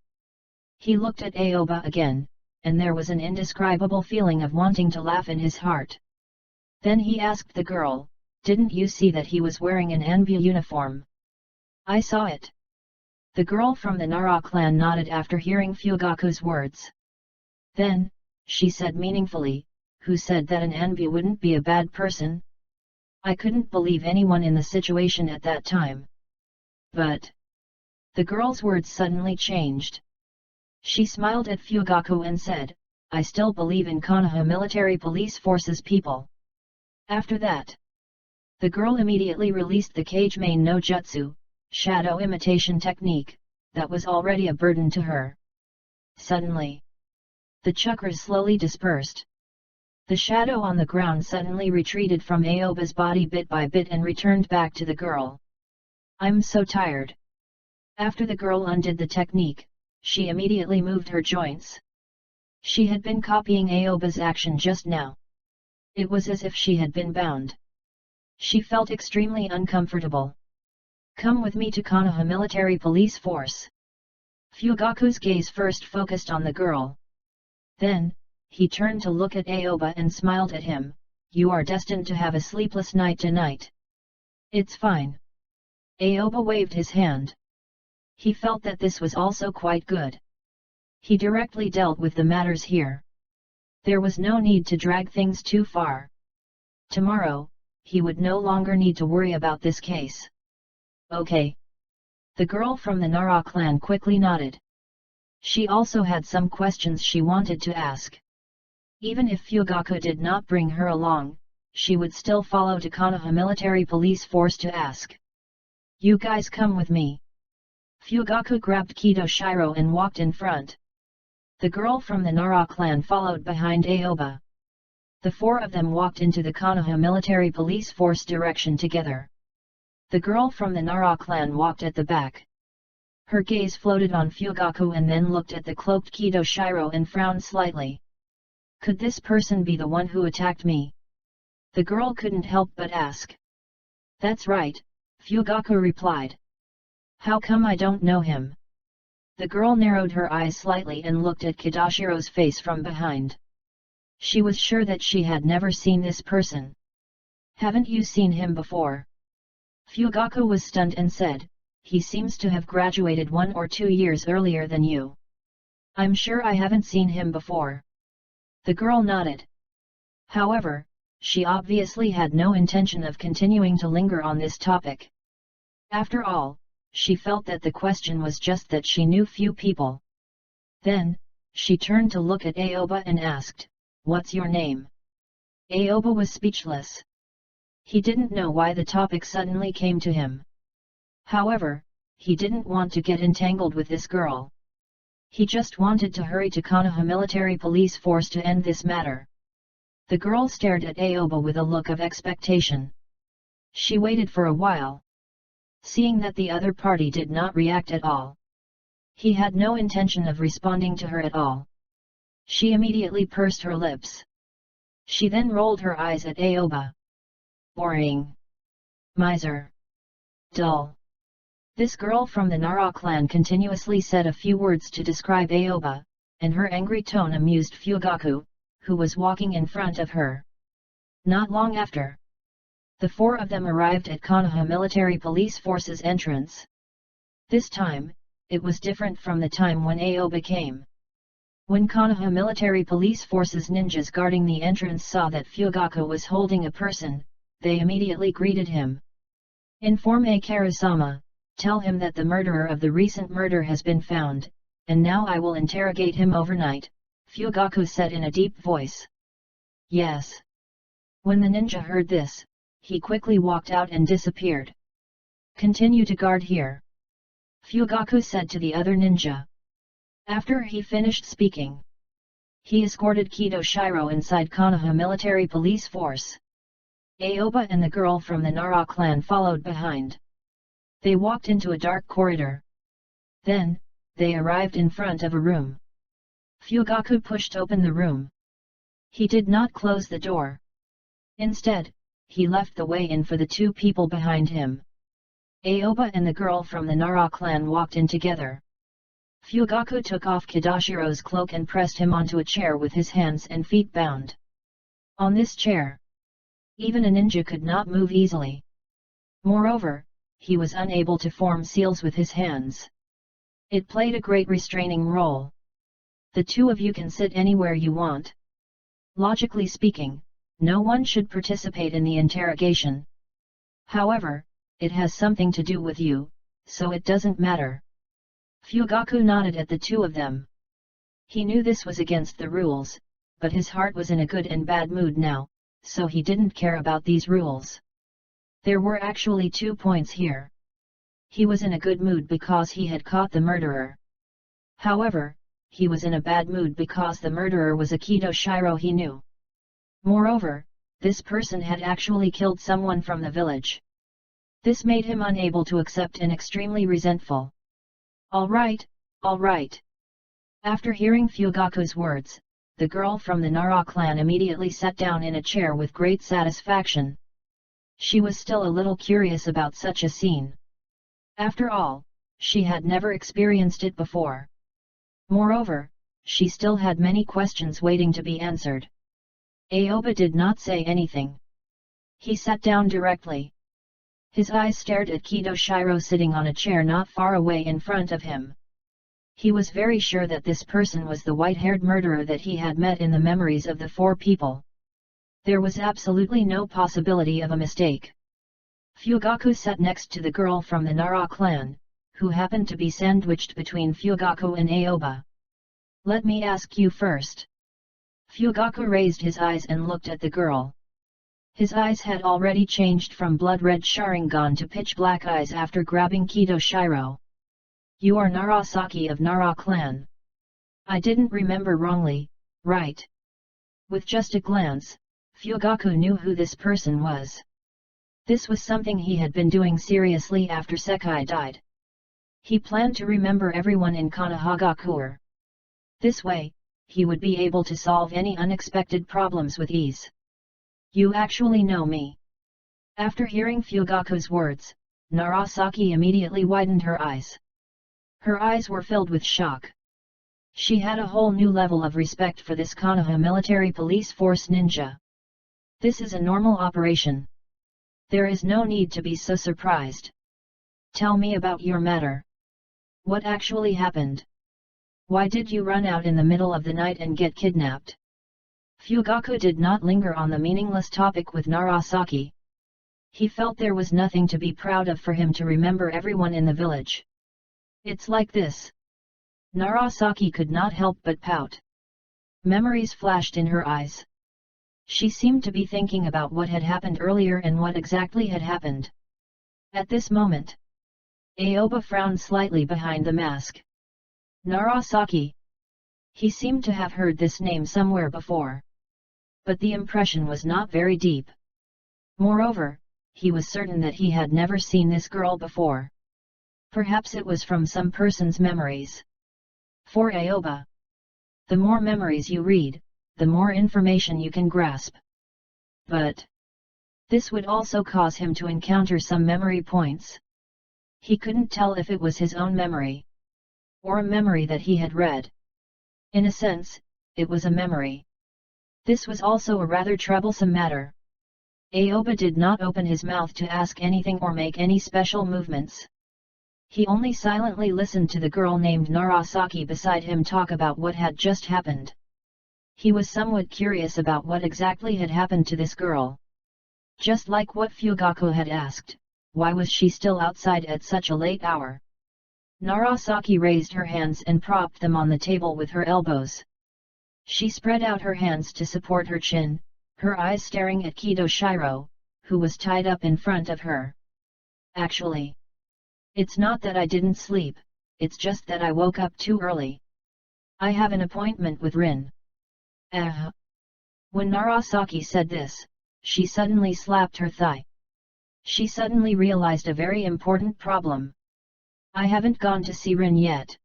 He looked at Aoba again, and there was an indescribable feeling of wanting to laugh in his heart. Then he asked the girl, didn't you see that he was wearing an Anbu uniform? I saw it. The girl from the Nara clan nodded after hearing Fugaku's words. Then, she said meaningfully, who said that an Anbu wouldn't be a bad person? I couldn't believe anyone in the situation at that time. But... The girl's words suddenly changed. She smiled at Fugaku and said, I still believe in Konoha military police forces people. After that, the girl immediately released the Kage Main no Jutsu, shadow imitation technique, that was already a burden to her. Suddenly, the chakras slowly dispersed. The shadow on the ground suddenly retreated from Aoba's body bit by bit and returned back to the girl. I'm so tired. After the girl undid the technique, she immediately moved her joints. She had been copying Aoba's action just now. It was as if she had been bound. She felt extremely uncomfortable. Come with me to Konoha military police force. Fugaku's gaze first focused on the girl. Then, he turned to look at Aoba and smiled at him, you are destined to have a sleepless night tonight. It's fine. Aoba waved his hand. He felt that this was also quite good. He directly dealt with the matters here. There was no need to drag things too far. Tomorrow, he would no longer need to worry about this case. Okay. The girl from the Nara clan quickly nodded. She also had some questions she wanted to ask. Even if Fugaku did not bring her along, she would still follow to Konoha military police force to ask. You guys come with me. Fugaku grabbed Kido Shiro and walked in front. The girl from the Nara clan followed behind Aoba. The four of them walked into the Konoha military police force direction together. The girl from the Nara clan walked at the back. Her gaze floated on Fugaku and then looked at the cloaked Kido Shiro and frowned slightly. Could this person be the one who attacked me? The girl couldn't help but ask. That's right, Fugaku replied. How come I don't know him? The girl narrowed her eyes slightly and looked at Kidashiro's face from behind. She was sure that she had never seen this person. Haven't you seen him before? Fugaku was stunned and said, he seems to have graduated 1 or 2 years earlier than you. I'm sure I haven't seen him before. The girl nodded. However, she obviously had no intention of continuing to linger on this topic. After all, she felt that the question was just that she knew few people. Then, she turned to look at Aoba and asked, what's your name? Aoba was speechless. He didn't know why the topic suddenly came to him. However, he didn't want to get entangled with this girl. He just wanted to hurry to Konoha military police force to end this matter. The girl stared at Aoba with a look of expectation. She waited for a while. Seeing that the other party did not react at all, he had no intention of responding to her at all. She immediately pursed her lips. She then rolled her eyes at Aoba. Boring. Miser. Dull. This girl from the Nara clan continuously said a few words to describe Aoba, and her angry tone amused Fugaku, who was walking in front of her. Not long after, the four of them arrived at Konoha Military Police Force's entrance. This time, it was different from the time when Aoba came. When Konoha Military Police Force's ninjas guarding the entrance saw that Fugaku was holding a person, they immediately greeted him. Inform Akara-sama, tell him that the murderer of the recent murder has been found, and now I will interrogate him overnight, Fugaku said in a deep voice. Yes. When the ninja heard this, he quickly walked out and disappeared. Continue to guard here, Fugaku said to the other ninja. After he finished speaking, he escorted Kido Shiro inside Konoha Military Police Force. Aoba and the girl from the Nara clan followed behind. They walked into a dark corridor. Then, they arrived in front of a room. Fugaku pushed open the room. He did not close the door. Instead, he left the way in for the two people behind him. Aoba and the girl from the Nara clan walked in together. Fugaku took off Kidashiro's cloak and pressed him onto a chair with his hands and feet bound. On this chair, even a ninja could not move easily. Moreover, he was unable to form seals with his hands. It played a great restraining role. The two of you can sit anywhere you want. Logically speaking, no one should participate in the interrogation. However, it has something to do with you, so it doesn't matter. Fugaku nodded at the two of them. He knew this was against the rules, but his heart was in a good and bad mood now, so he didn't care about these rules. There were actually 2 points here. He was in a good mood because he had caught the murderer. However, he was in a bad mood because the murderer was a Kido Shiro he knew. Moreover, this person had actually killed someone from the village. This made him unable to accept and extremely resentful. All right. After hearing Fugaku's words, the girl from the Nara clan immediately sat down in a chair with great satisfaction. She was still a little curious about such a scene. After all, she had never experienced it before. Moreover, she still had many questions waiting to be answered. Aoba did not say anything. He sat down directly. His eyes stared at Kido Shiro sitting on a chair not far away in front of him. He was very sure that this person was the white-haired murderer that he had met in the memories of the four people. There was absolutely no possibility of a mistake. Fugaku sat next to the girl from the Nara clan, who happened to be sandwiched between Fugaku and Aoba. Let me ask you first. Fugaku raised his eyes and looked at the girl. His eyes had already changed from blood-red Sharingan to pitch-black eyes after grabbing Kido Shiro. You are Narasaki of Nara clan. I didn't remember wrongly, right? With just a glance, Fugaku knew who this person was. This was something he had been doing seriously after Sekai died. He planned to remember everyone in Konohagakure. This way, he would be able to solve any unexpected problems with ease. You actually know me. After hearing Fugaku's words, Narasaki immediately widened her eyes. Her eyes were filled with shock. She had a whole new level of respect for this Konoha Military Police Force ninja. This is a normal operation. There is no need to be so surprised. Tell me about your matter. What actually happened? Why did you run out in the middle of the night and get kidnapped? Fugaku did not linger on the meaningless topic with Narasaki. He felt there was nothing to be proud of for him to remember everyone in the village. It's like this. Narasaki could not help but pout. Memories flashed in her eyes. She seemed to be thinking about what had happened earlier and what exactly had happened. At this moment, Aoba frowned slightly behind the mask. Narasaki. He seemed to have heard this name somewhere before. but the impression was not very deep. Moreover, he was certain that he had never seen this girl before. Perhaps it was from some person's memories. For Aoba, the more memories you read, the more information you can grasp. But this would also cause him to encounter some memory points. He couldn't tell if it was his own memory, or a memory that he had read. In a sense, it was a memory. This was also a rather troublesome matter. Aoba did not open his mouth to ask anything or make any special movements. He only silently listened to the girl named Narasaki beside him talk about what had just happened. He was somewhat curious about what exactly had happened to this girl. Just like what Fugaku had asked, why was she still outside at such a late hour? Narasaki raised her hands and propped them on the table with her elbows. She spread out her hands to support her chin, her eyes staring at Kido Shiro, who was tied up in front of her. Actually, it's not that I didn't sleep, it's just that I woke up too early. I have an appointment with Rin. When Narasaki said this, she suddenly slapped her thigh. She suddenly realized a very important problem. I haven't gone to see Rin yet.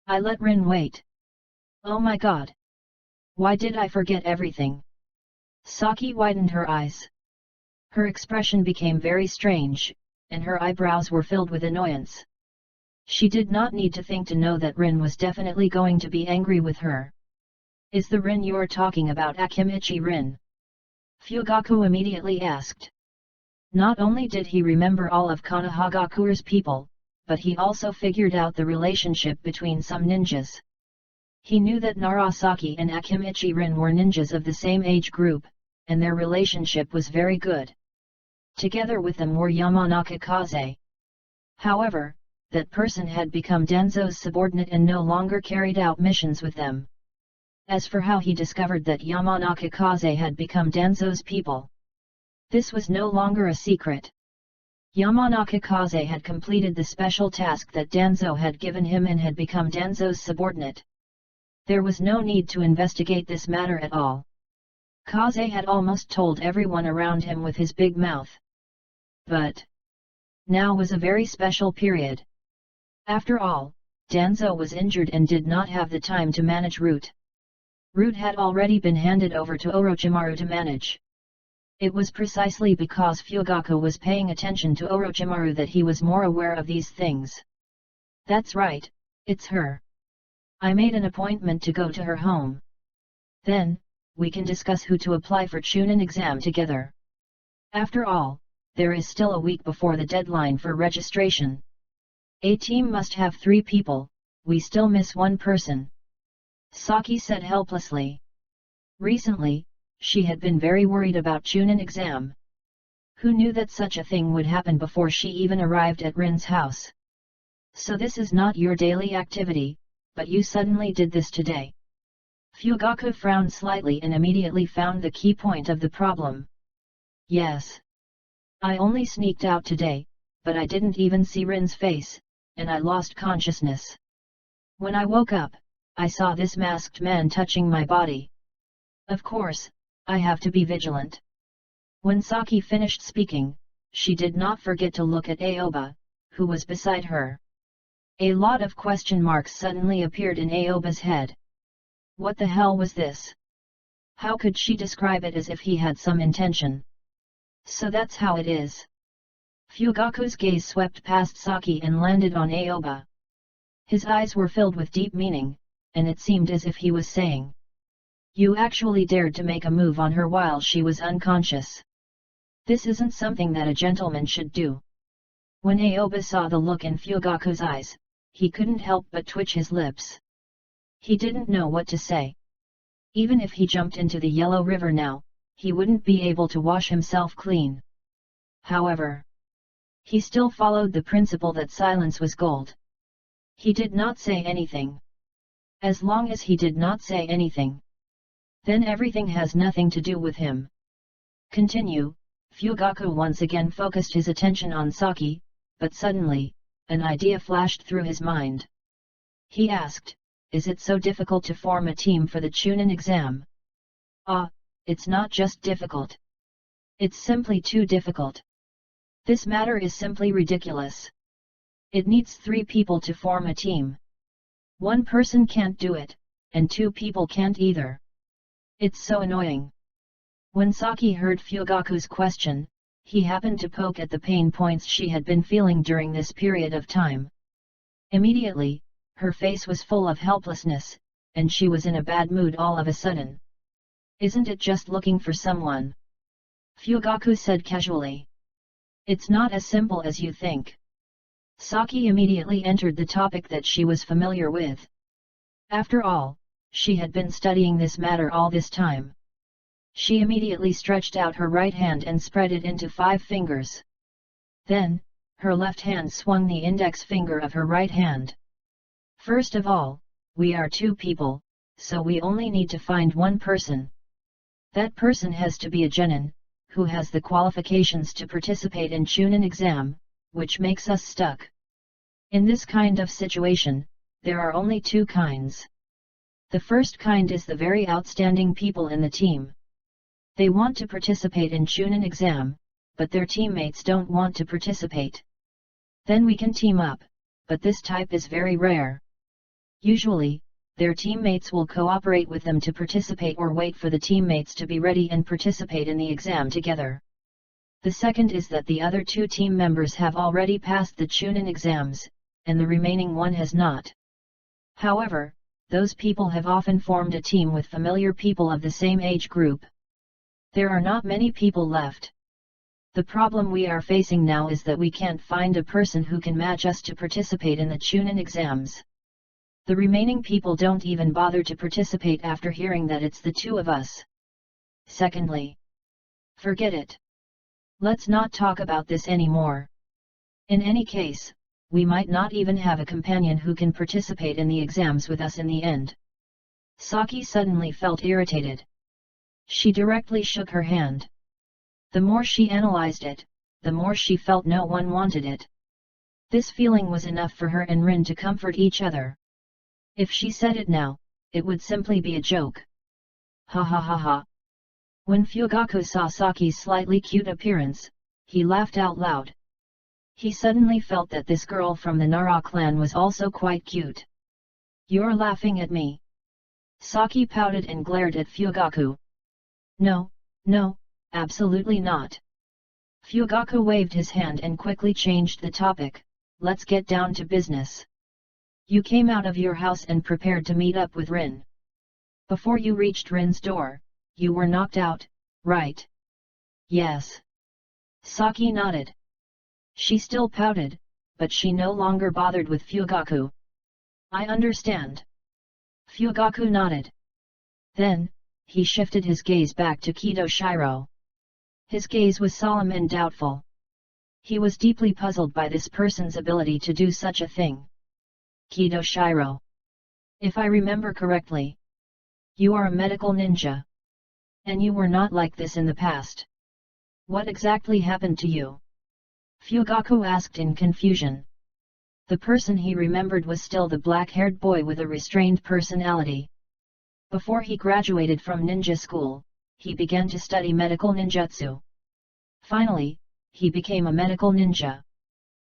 I let Rin wait. Oh my god! Why did I forget everything? Saki widened her eyes. Her expression became very strange, and her eyebrows were filled with annoyance. She did not need to think to know that Rin was definitely going to be angry with her. Is the Rin you're talking about Akimichi Rin? Fugaku immediately asked. Not only did he remember all of Konohagakure's people, but he also figured out the relationship between some ninjas. He knew that Narasaki and Akimichi Rin were ninjas of the same age group, and their relationship was very good. Together with them were Yamanaka Kaze. However, that person had become Denzo's subordinate and no longer carried out missions with them. As for how he discovered that Yamanaka Kaze had become Denzo's people, this was no longer a secret. Yamanaka Kaze had completed the special task that Denzo had given him and had become Denzo's subordinate. There was no need to investigate this matter at all. Kaze had almost told everyone around him with his big mouth. But now was a very special period. After all, Denzo was injured and did not have the time to manage Root. Root had already been handed over to Orochimaru to manage. It was precisely because Fugaku was paying attention to Orochimaru that he was more aware of these things. That's right, it's her. I made an appointment to go to her home. Then, we can discuss who to apply for Chunin exam together. After all, there is still a week before the deadline for registration. A team must have 3 people, we still miss one person. Saki said helplessly. Recently, she had been very worried about Chunin exam. Who knew that such a thing would happen before she even arrived at Rin's house? So this is not your daily activity, but you suddenly did this today. Fugaku frowned slightly and immediately found the key point of the problem. Yes. I only sneaked out today, but I didn't even see Rin's face, and I lost consciousness. When I woke up, I saw this masked man touching my body. Of course, I have to be vigilant. When Saki finished speaking, she did not forget to look at Aoba, who was beside her. A lot of question marks suddenly appeared in Aoba's head. What the hell was this? How could she describe it as if he had some intention? So that's how it is. Fugaku's gaze swept past Saki and landed on Aoba. His eyes were filled with deep meaning, and it seemed as if he was saying, "You actually dared to make a move on her while she was unconscious. This isn't something that a gentleman should do." When Aoba saw the look in Fugaku's eyes, he couldn't help but twitch his lips. He didn't know what to say. Even if he jumped into the Yellow River now, he wouldn't be able to wash himself clean. However, he still followed the principle that silence was gold. He did not say anything. As long as he did not say anything, then everything has nothing to do with him. Continue. Fugaku once again focused his attention on Saki, but suddenly, an idea flashed through his mind. He asked, "Is it so difficult to form a team for the Chunin exam?" "Ah, it's not just difficult. It's simply too difficult. This matter is simply ridiculous. It needs 3 people to form a team. 1 person can't do it, and 2 people can't either. It's so annoying. When Saki heard Fugaku's question, he happened to poke at the pain points she had been feeling during this period of time. Immediately, her face was full of helplessness, and she was in a bad mood all of a sudden. Isn't it just looking for someone? Fugaku said casually. It's not as simple as you think. Saki immediately entered the topic that she was familiar with. After all, she had been studying this matter all this time. She immediately stretched out her right hand and spread it into 5 fingers. Then, her left hand swung the index finger of her right hand. First of all, we are 2 people, so we only need to find 1 person. That person has to be a genin, who has the qualifications to participate in Chunin exam, which makes us stuck. In this kind of situation, there are only 2 kinds. The first kind is the very outstanding people in the team. They want to participate in Chunin exam, but their teammates don't want to participate. Then we can team up, but this type is very rare. Usually, their teammates will cooperate with them to participate or wait for the teammates to be ready and participate in the exam together. The second is that the other 2 team members have already passed the Chunin exams, and the remaining one has not. However, those people have often formed a team with familiar people of the same age group. There are not many people left. The problem we are facing now is that we can't find a person who can match us to participate in the Chunin exams. The remaining people don't even bother to participate after hearing that it's the 2 of us. Secondly, forget it. Let's not talk about this anymore. In any case, we might not even have a companion who can participate in the exams with us in the end. Saki suddenly felt irritated. She directly shook her hand. The more she analyzed it, the more she felt no one wanted it. This feeling was enough for her and Rin to comfort each other. If she said it now, it would simply be a joke. Ha ha ha ha. When Fugaku saw Saki's slightly cute appearance, he laughed out loud. He suddenly felt that this girl from the Nara clan was also quite cute. You're laughing at me? Saki pouted and glared at Fugaku. No, no, absolutely not. Fugaku waved his hand and quickly changed the topic. Let's get down to business. You came out of your house and prepared to meet up with Rin. Before you reached Rin's door, you were knocked out, right? Yes. Saki nodded. She still pouted, but she no longer bothered with Fugaku. I understand. Fugaku nodded. Then, he shifted his gaze back to Kido Shiro. His gaze was solemn and doubtful. He was deeply puzzled by this person's ability to do such a thing. Kido Shiro. If I remember correctly, you are a medical ninja. And you were not like this in the past. What exactly happened to you? Fugaku asked in confusion. The person he remembered was still the black-haired boy with a restrained personality. Before he graduated from ninja school, he began to study medical ninjutsu. Finally, he became a medical ninja.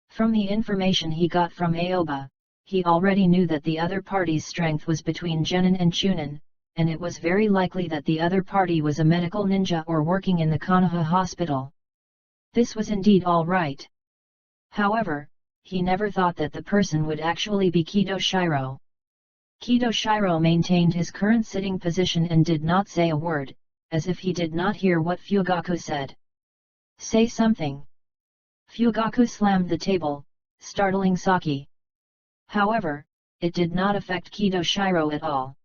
From the information he got from Aoba, he already knew that the other party's strength was between Genin and Chunin, and it was very likely that the other party was a medical ninja or working in the Konoha hospital. This was indeed all right. However, he never thought that the person would actually be Kido Shiro. Kido Shiro maintained his current sitting position and did not say a word, as if he did not hear what Fugaku said. Say something. Fugaku slammed the table, startling Saki. However, it did not affect Kido Shiro at all.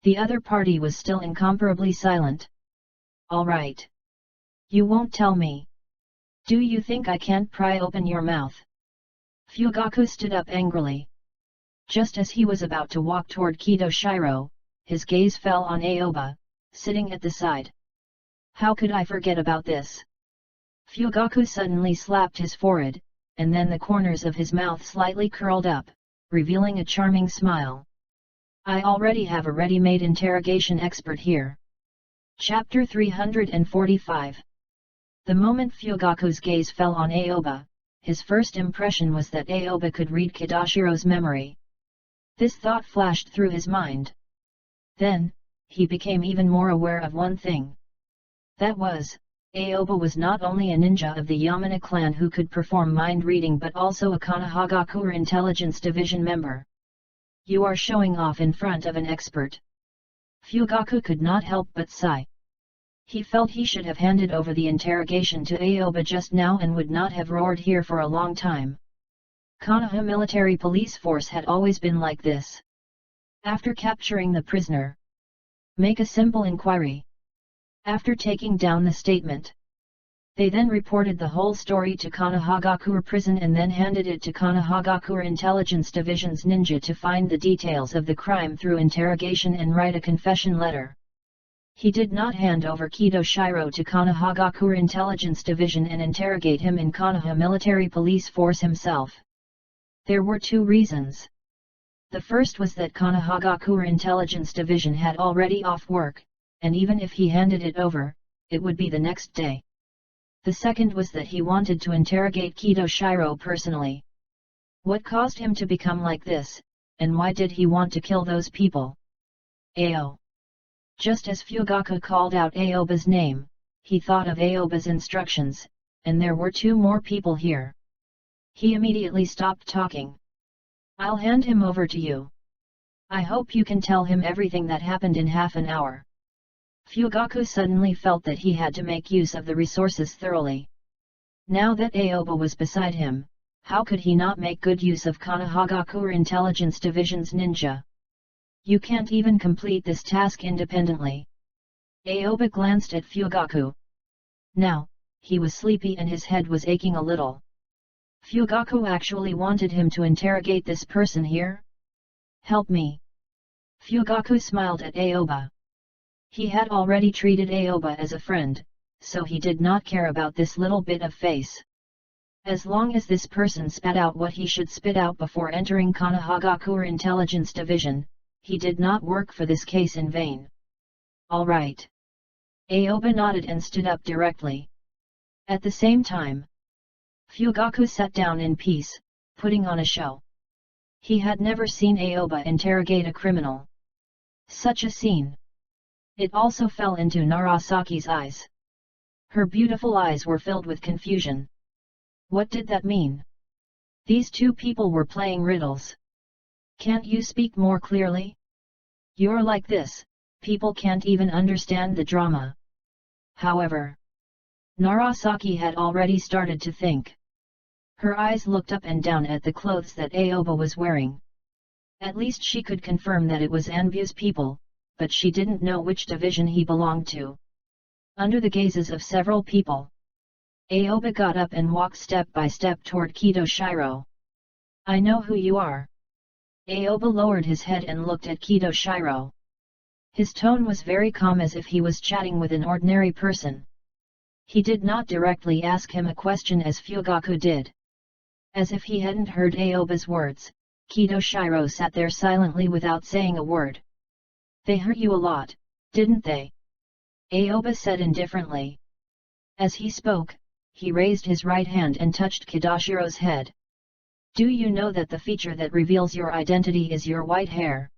The other party was still incomparably silent. All right. You won't tell me. Do you think I can't pry open your mouth? Fugaku stood up angrily. Just as he was about to walk toward Kido Shiro, his gaze fell on Aoba, sitting at the side. How could I forget about this? Fugaku suddenly slapped his forehead, and then the corners of his mouth slightly curled up, revealing a charming smile. I already have a ready-made interrogation expert here. Chapter 345. The moment Fugaku's gaze fell on Aoba, his first impression was that Aoba could read Kidashiro's memory. This thought flashed through his mind. Then, he became even more aware of one thing. That was, Aoba was not only a ninja of the Yamana clan who could perform mind reading but also a Konohagakure Intelligence Division member. You are showing off in front of an expert. Fugaku could not help but sigh. He felt he should have handed over the interrogation to Aoba just now and would not have roared here for a long time. Konoha military police force had always been like this. After capturing the prisoner, make a simple inquiry. After taking down the statement, they then reported the whole story to Konohagakure prison and then handed it to Konohagakure Intelligence Division's ninja to find the details of the crime through interrogation and write a confession letter. He did not hand over Kido Shiro to Konohagakure Intelligence Division and interrogate him in Konoha Military Police Force himself. There were two reasons. The first was that Konohagakure Intelligence Division had already off work, and even if he handed it over, it would be the next day. The second was that he wanted to interrogate Kido Shiro personally. What caused him to become like this, and why did he want to kill those people? Ao. Just as Fugaku called out Aoba's name, he thought of Aoba's instructions, and there were two more people here. He immediately stopped talking. I'll hand him over to you. I hope you can tell him everything that happened in half an hour. Fugaku suddenly felt that he had to make use of the resources thoroughly. Now that Aoba was beside him, how could he not make good use of Konohagakure Intelligence Division's ninja? You can't even complete this task independently. Aoba glanced at Fugaku. Now, he was sleepy and his head was aching a little. Fugaku actually wanted him to interrogate this person here? Help me. Fugaku smiled at Aoba. He had already treated Aoba as a friend, so he did not care about this little bit of face. As long as this person spat out what he should spit out before entering Konohagakure Intelligence Division, he did not work for this case in vain. All right. Aoba nodded and stood up directly. At the same time, Fugaku sat down in peace, putting on a show. He had never seen Aoba interrogate a criminal. Such a scene. It also fell into Narasaki's eyes. Her beautiful eyes were filled with confusion. What did that mean? These two people were playing riddles. Can't you speak more clearly? You're like this, people can't even understand the drama. However, Narasaki had already started to think. Her eyes looked up and down at the clothes that Aoba was wearing. At least she could confirm that it was Anbu's people, but she didn't know which division he belonged to. Under the gazes of several people, Aoba got up and walked step by step toward Kido Shiro. I know who you are. Aoba lowered his head and looked at Kido Shiro. His tone was very calm as if he was chatting with an ordinary person. He did not directly ask him a question as Fugaku did. As if he hadn't heard Aoba's words, Kido Shiro sat there silently without saying a word. They hurt you a lot, didn't they? Aoba said indifferently. As he spoke, he raised his right hand and touched Kidashiro's head. Do you know that the feature that reveals your identity is your white hair?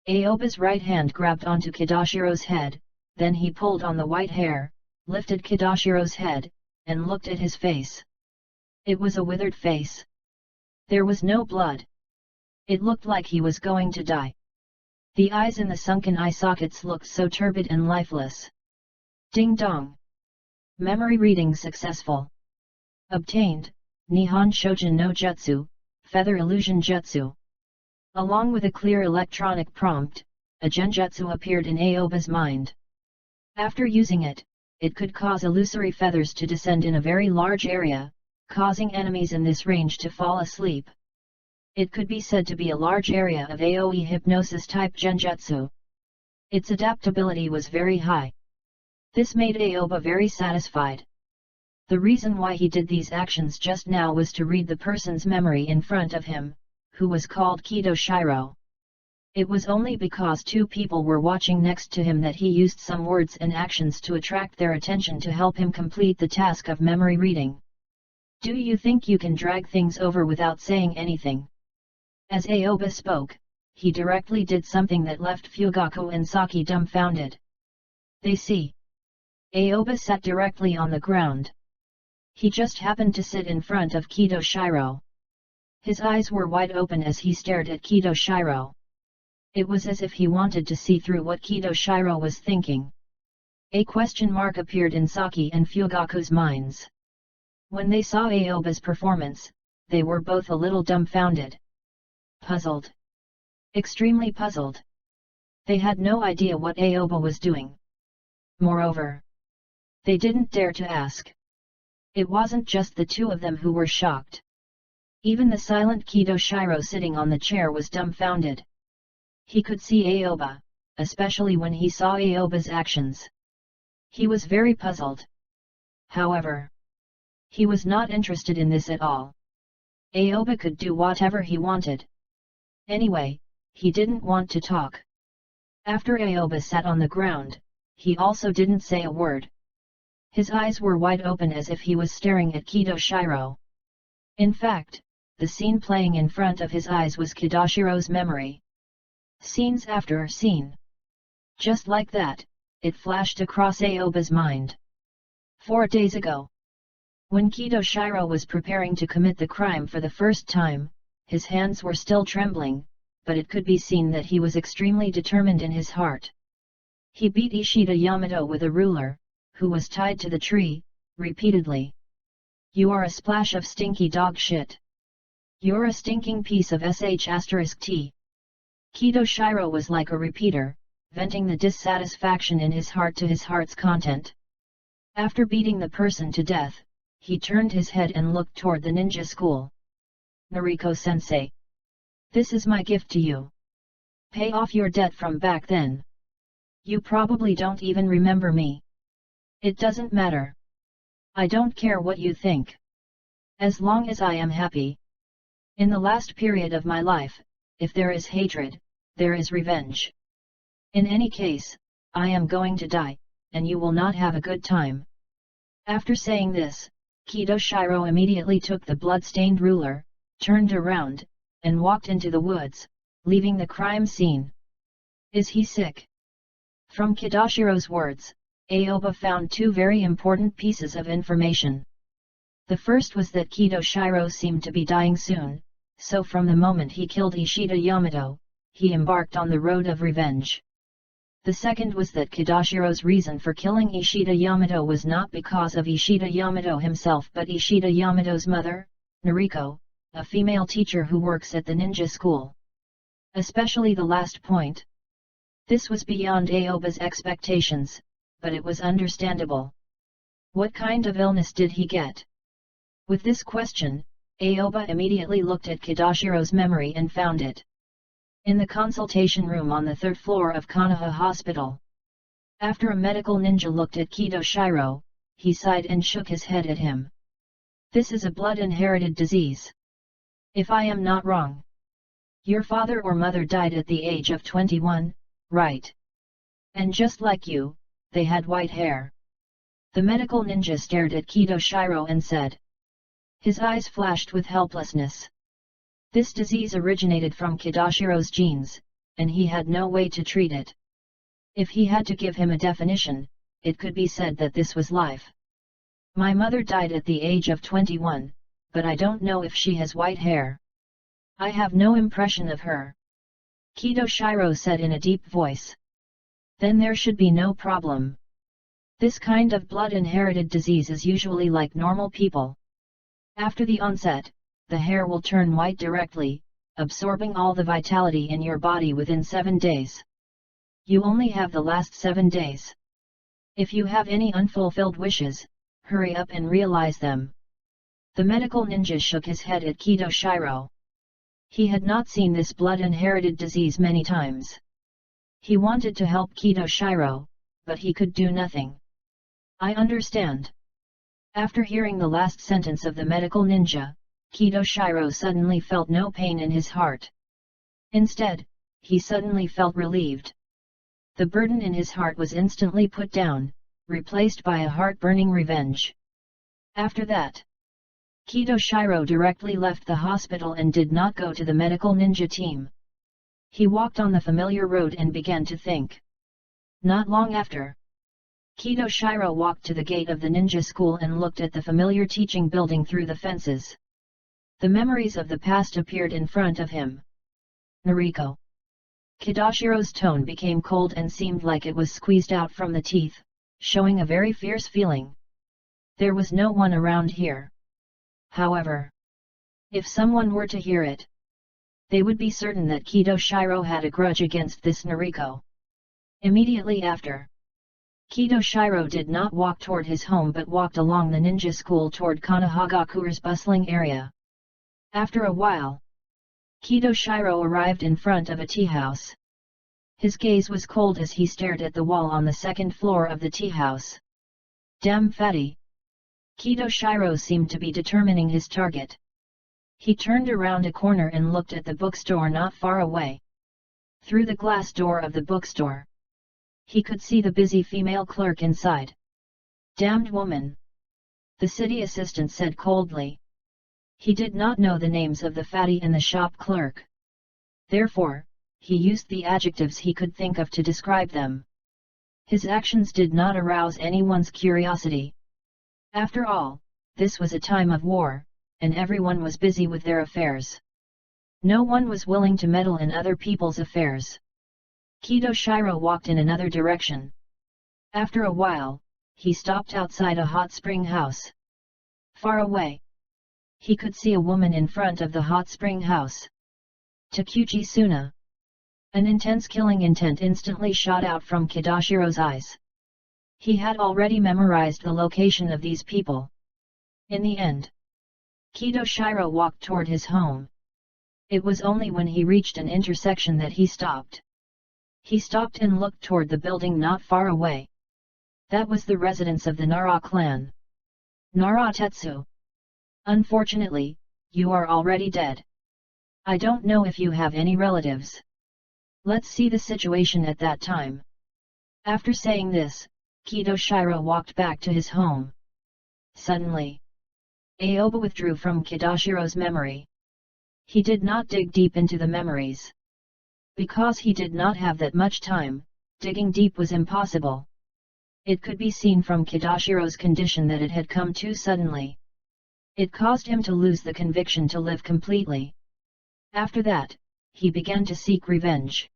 Aoba's right hand grabbed onto Kidashiro's head, then he pulled on the white hair, lifted Kidashiro's head, and looked at his face. It was a withered face. There was no blood. It looked like he was going to die. The eyes in the sunken eye sockets looked so turbid and lifeless. Ding dong! Memory reading successful. Obtained, Nihon Shojin no Jutsu, Feather Illusion Jutsu. Along with a clear electronic prompt, a genjutsu appeared in Aoba's mind. After using it, it could cause illusory feathers to descend in a very large area, causing enemies in this range to fall asleep. It could be said to be a large area of AoE hypnosis type genjutsu. Its adaptability was very high. This made Aoba very satisfied. The reason why he did these actions just now was to read the person's memory in front of him, who was called Kido Shiro. It was only because two people were watching next to him that he used some words and actions to attract their attention to help him complete the task of memory reading. Do you think you can drag things over without saying anything? As Aoba spoke, he directly did something that left Fugaku and Saki dumbfounded. They see. Aoba sat directly on the ground. He just happened to sit in front of Kido Shiro. His eyes were wide open as he stared at Kido Shiro. It was as if he wanted to see through what Kido Shiro was thinking. A question mark appeared in Saki and Fugaku's minds. When they saw Aoba's performance, they were both a little dumbfounded. Puzzled. Extremely puzzled. They had no idea what Aoba was doing. Moreover, they didn't dare to ask. It wasn't just the two of them who were shocked. Even the silent Kido Shiro sitting on the chair was dumbfounded. He could see Aoba, especially when he saw Aoba's actions. He was very puzzled. However, he was not interested in this at all. Aoba could do whatever he wanted. Anyway, he didn't want to talk. After Aoba sat on the ground, he also didn't say a word. His eyes were wide open as if he was staring at Kido Shiro. In fact, the scene playing in front of his eyes was Kidoshiro's memory. Scenes after scene. Just like that, it flashed across Aoba's mind. 4 days ago. When Kido Shiro was preparing to commit the crime for the first time, his hands were still trembling, but it could be seen that he was extremely determined in his heart. He beat Ishida Yamato with a ruler, who was tied to the tree, repeatedly. You are a splash of stinky dog shit. You're a stinking piece of sh*t. Kido Shiro was like a repeater, venting the dissatisfaction in his heart to his heart's content. After beating the person to death, he turned his head and looked toward the ninja school. Nariko-sensei. This is my gift to you. Pay off your debt from back then. You probably don't even remember me. It doesn't matter. I don't care what you think. As long as I am happy. In the last period of my life, if there is hatred, there is revenge. In any case, I am going to die, and you will not have a good time. After saying this, Kido Shiro immediately took the blood-stained ruler, turned around, and walked into the woods, leaving the crime scene. Is he sick? From Kidoshiro's words, Aoba found two very important pieces of information. The first was that Kido Shiro seemed to be dying soon, so from the moment he killed Ishida Yamato, he embarked on the road of revenge. The second was that Kidoshiro's reason for killing Ishida Yamato was not because of Ishida Yamato himself but Ishida Yamato's mother, Nariko, a female teacher who works at the ninja school. Especially the last point. This was beyond Aoba's expectations, but it was understandable. What kind of illness did he get? With this question, Aoba immediately looked at Kidoshiro's memory and found it. In the consultation room on the 3rd floor of Konoha Hospital. After a medical ninja looked at Kido Shiro, he sighed and shook his head at him. This is a blood-inherited disease. If I am not wrong. Your father or mother died at the age of 21, right? And just like you, they had white hair. The medical ninja stared at Kido Shiro and said. His eyes flashed with helplessness. This disease originated from Kidoshiro's genes, and he had no way to treat it. If he had to give him a definition, it could be said that this was life. My mother died at the age of 21, but I don't know if she has white hair. I have no impression of her. Kido Shiro said in a deep voice. Then there should be no problem. This kind of blood-inherited disease is usually like normal people. After the onset, the hair will turn white directly, absorbing all the vitality in your body within 7 days. You only have the last 7 days. If you have any unfulfilled wishes, hurry up and realize them. The medical ninja shook his head at Kido Shiro. He had not seen this blood-inherited disease many times. He wanted to help Kido Shiro, but he could do nothing. I understand. After hearing the last sentence of the medical ninja, Kido Shiro suddenly felt no pain in his heart. Instead, he suddenly felt relieved. The burden in his heart was instantly put down, replaced by a heart-burning revenge. After that, Kido Shiro directly left the hospital and did not go to the medical ninja team. He walked on the familiar road and began to think. Not long after, Kido Shiro walked to the gate of the ninja school and looked at the familiar teaching building through the fences. The memories of the past appeared in front of him. Nariko. Kidashiro's tone became cold and seemed like it was squeezed out from the teeth, showing a very fierce feeling. There was no one around here. However, if someone were to hear it, they would be certain that Kido Shiro had a grudge against this Nariko. Immediately after, Kido Shiro did not walk toward his home but walked along the ninja school toward Konohagakure's bustling area. After a while, Kido Shiro arrived in front of a tea house. His gaze was cold as he stared at the wall on the second floor of the tea house. Damn fatty! Kido Shiro seemed to be determining his target. He turned around a corner and looked at the bookstore not far away. Through the glass door of the bookstore, he could see the busy female clerk inside. Damned woman! The city assistant said coldly. He did not know the names of the fatty and the shop clerk. Therefore, he used the adjectives he could think of to describe them. His actions did not arouse anyone's curiosity. After all, this was a time of war, and everyone was busy with their affairs. No one was willing to meddle in other people's affairs. Kido Shiro walked in another direction. After a while, he stopped outside a hot spring house. Far away, he could see a woman in front of the hot spring house. Takuchi Suna. An intense killing intent instantly shot out from Kidashiro's eyes. He had already memorized the location of these people. In the end, Kido Shiro walked toward his home. It was only when he reached an intersection that he stopped. He stopped and looked toward the building not far away. That was the residence of the Nara clan. Nara Tetsu. Unfortunately, you are already dead. I don't know if you have any relatives. Let's see the situation at that time. After saying this, Kido Shiro walked back to his home. Suddenly, Aoba withdrew from Kidashiro's memory. He did not dig deep into the memories. Because he did not have that much time, digging deep was impossible. It could be seen from Kidashiro's condition that it had come too suddenly. It caused him to lose the conviction to live completely. After that, he began to seek revenge.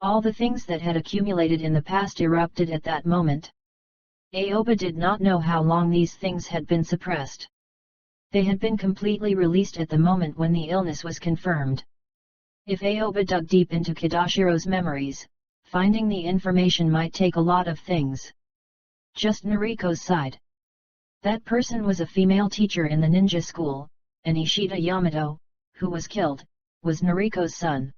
All the things that had accumulated in the past erupted at that moment. Aoba did not know how long these things had been suppressed. They had been completely released at the moment when the illness was confirmed. If Aoba dug deep into Kidashiro's memories, finding the information might take a lot of things. Just Nariko's side. That person was a female teacher in the ninja school, and Ishida Yamato, who was killed, was Nariko's son.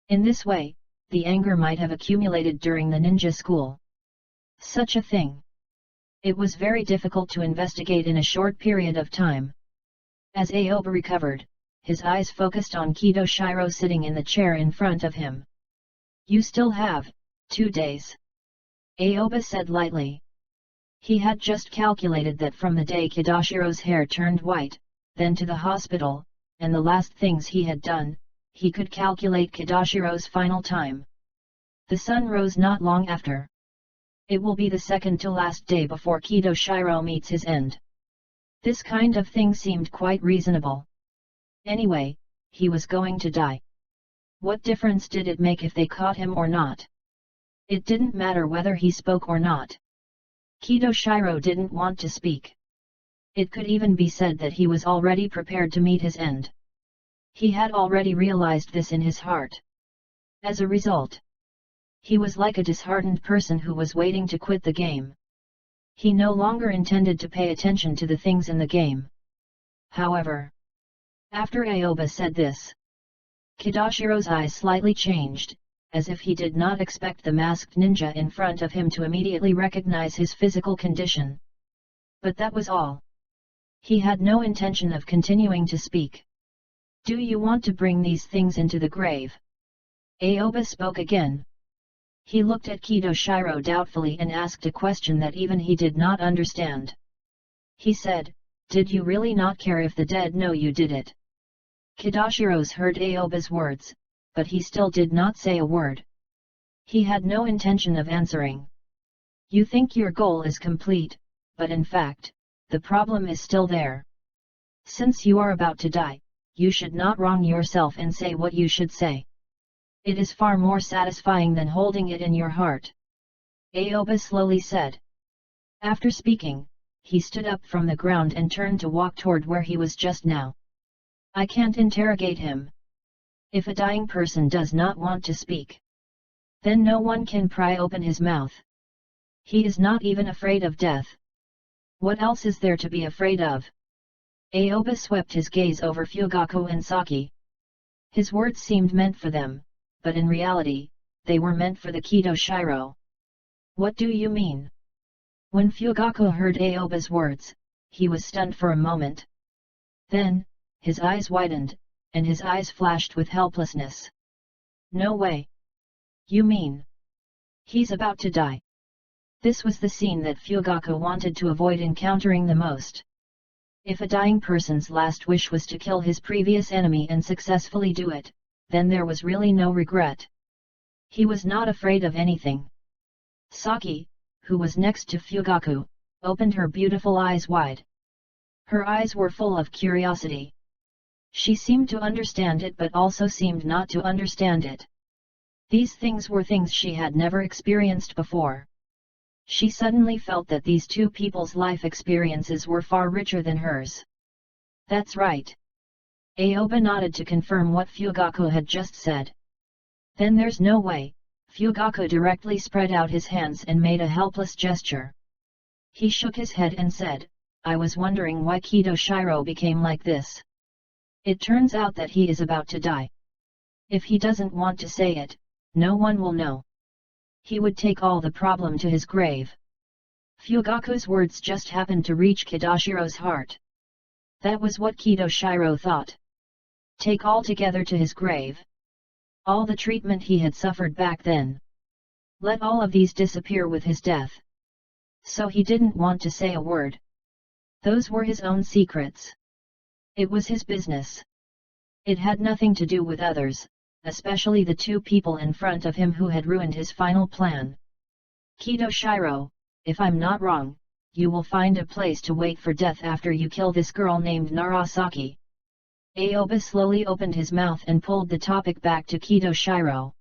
In this way, the anger might have accumulated during the ninja school. Such a thing. It was very difficult to investigate in a short period of time. As Aoba recovered, his eyes focused on Kido Shiro sitting in the chair in front of him. You still have 2 days. Aoba said lightly. He had just calculated that from the day Kidashiro's hair turned white, then to the hospital, and the last things he had done, he could calculate Kidashiro's final time. The sun rose not long after. It will be the second to last day before Kido Shiro meets his end. This kind of thing seemed quite reasonable. Anyway, he was going to die. What difference did it make if they caught him or not? It didn't matter whether he spoke or not. Kido Shiro didn't want to speak. It could even be said that he was already prepared to meet his end. He had already realized this in his heart. As a result, he was like a disheartened person who was waiting to quit the game. He no longer intended to pay attention to the things in the game. However, after Aoba said this, Kidashiro's eyes slightly changed, as if he did not expect the masked ninja in front of him to immediately recognize his physical condition. But that was all. He had no intention of continuing to speak. Do you want to bring these things into the grave? Aoba spoke again. He looked at Kidoshiro doubtfully and asked a question that even he did not understand. He said, "Did you really not care if the dead know you did it?" Kidoshiro's heard Aoba's words, but he still did not say a word. He had no intention of answering. You think your goal is complete, but in fact, the problem is still there. Since you are about to die, you should not wrong yourself and say what you should say. It is far more satisfying than holding it in your heart. Aoba slowly said. After speaking, he stood up from the ground and turned to walk toward where he was just now. I can't interrogate him. If a dying person does not want to speak, then no one can pry open his mouth. He is not even afraid of death. What else is there to be afraid of? Aoba swept his gaze over Fugaku and Saki. His words seemed meant for them, but in reality, they were meant for the Kidoshiro. What do you mean? When Fugaku heard Aoba's words, he was stunned for a moment. Then, his eyes widened, and his eyes flashed with helplessness. No way! You mean he's about to die? This was the scene that Fugaku wanted to avoid encountering the most. If a dying person's last wish was to kill his previous enemy and successfully do it, then there was really no regret. He was not afraid of anything. Saki, who was next to Fugaku, opened her beautiful eyes wide. Her eyes were full of curiosity. She seemed to understand it but also seemed not to understand it. These things were things she had never experienced before. She suddenly felt that these two people's life experiences were far richer than hers. That's right. Aoba nodded to confirm what Fugaku had just said. Then there's no way. Fugaku directly spread out his hands and made a helpless gesture. He shook his head and said, I was wondering why Kidoshiro became like this. It turns out that he is about to die. If he doesn't want to say it, no one will know. He would take all the problem to his grave. Fugaku's words just happened to reach Kidoshiro's heart. That was what Kidoshiro thought. Take all together to his grave. All the treatment he had suffered back then. Let all of these disappear with his death. So he didn't want to say a word. Those were his own secrets. It was his business. It had nothing to do with others, especially the two people in front of him who had ruined his final plan. Kidoshiro, if I'm not wrong, you will find a place to wait for death after you kill this girl named Narasaki. Aoba slowly opened his mouth and pulled the topic back to Kidoshiro.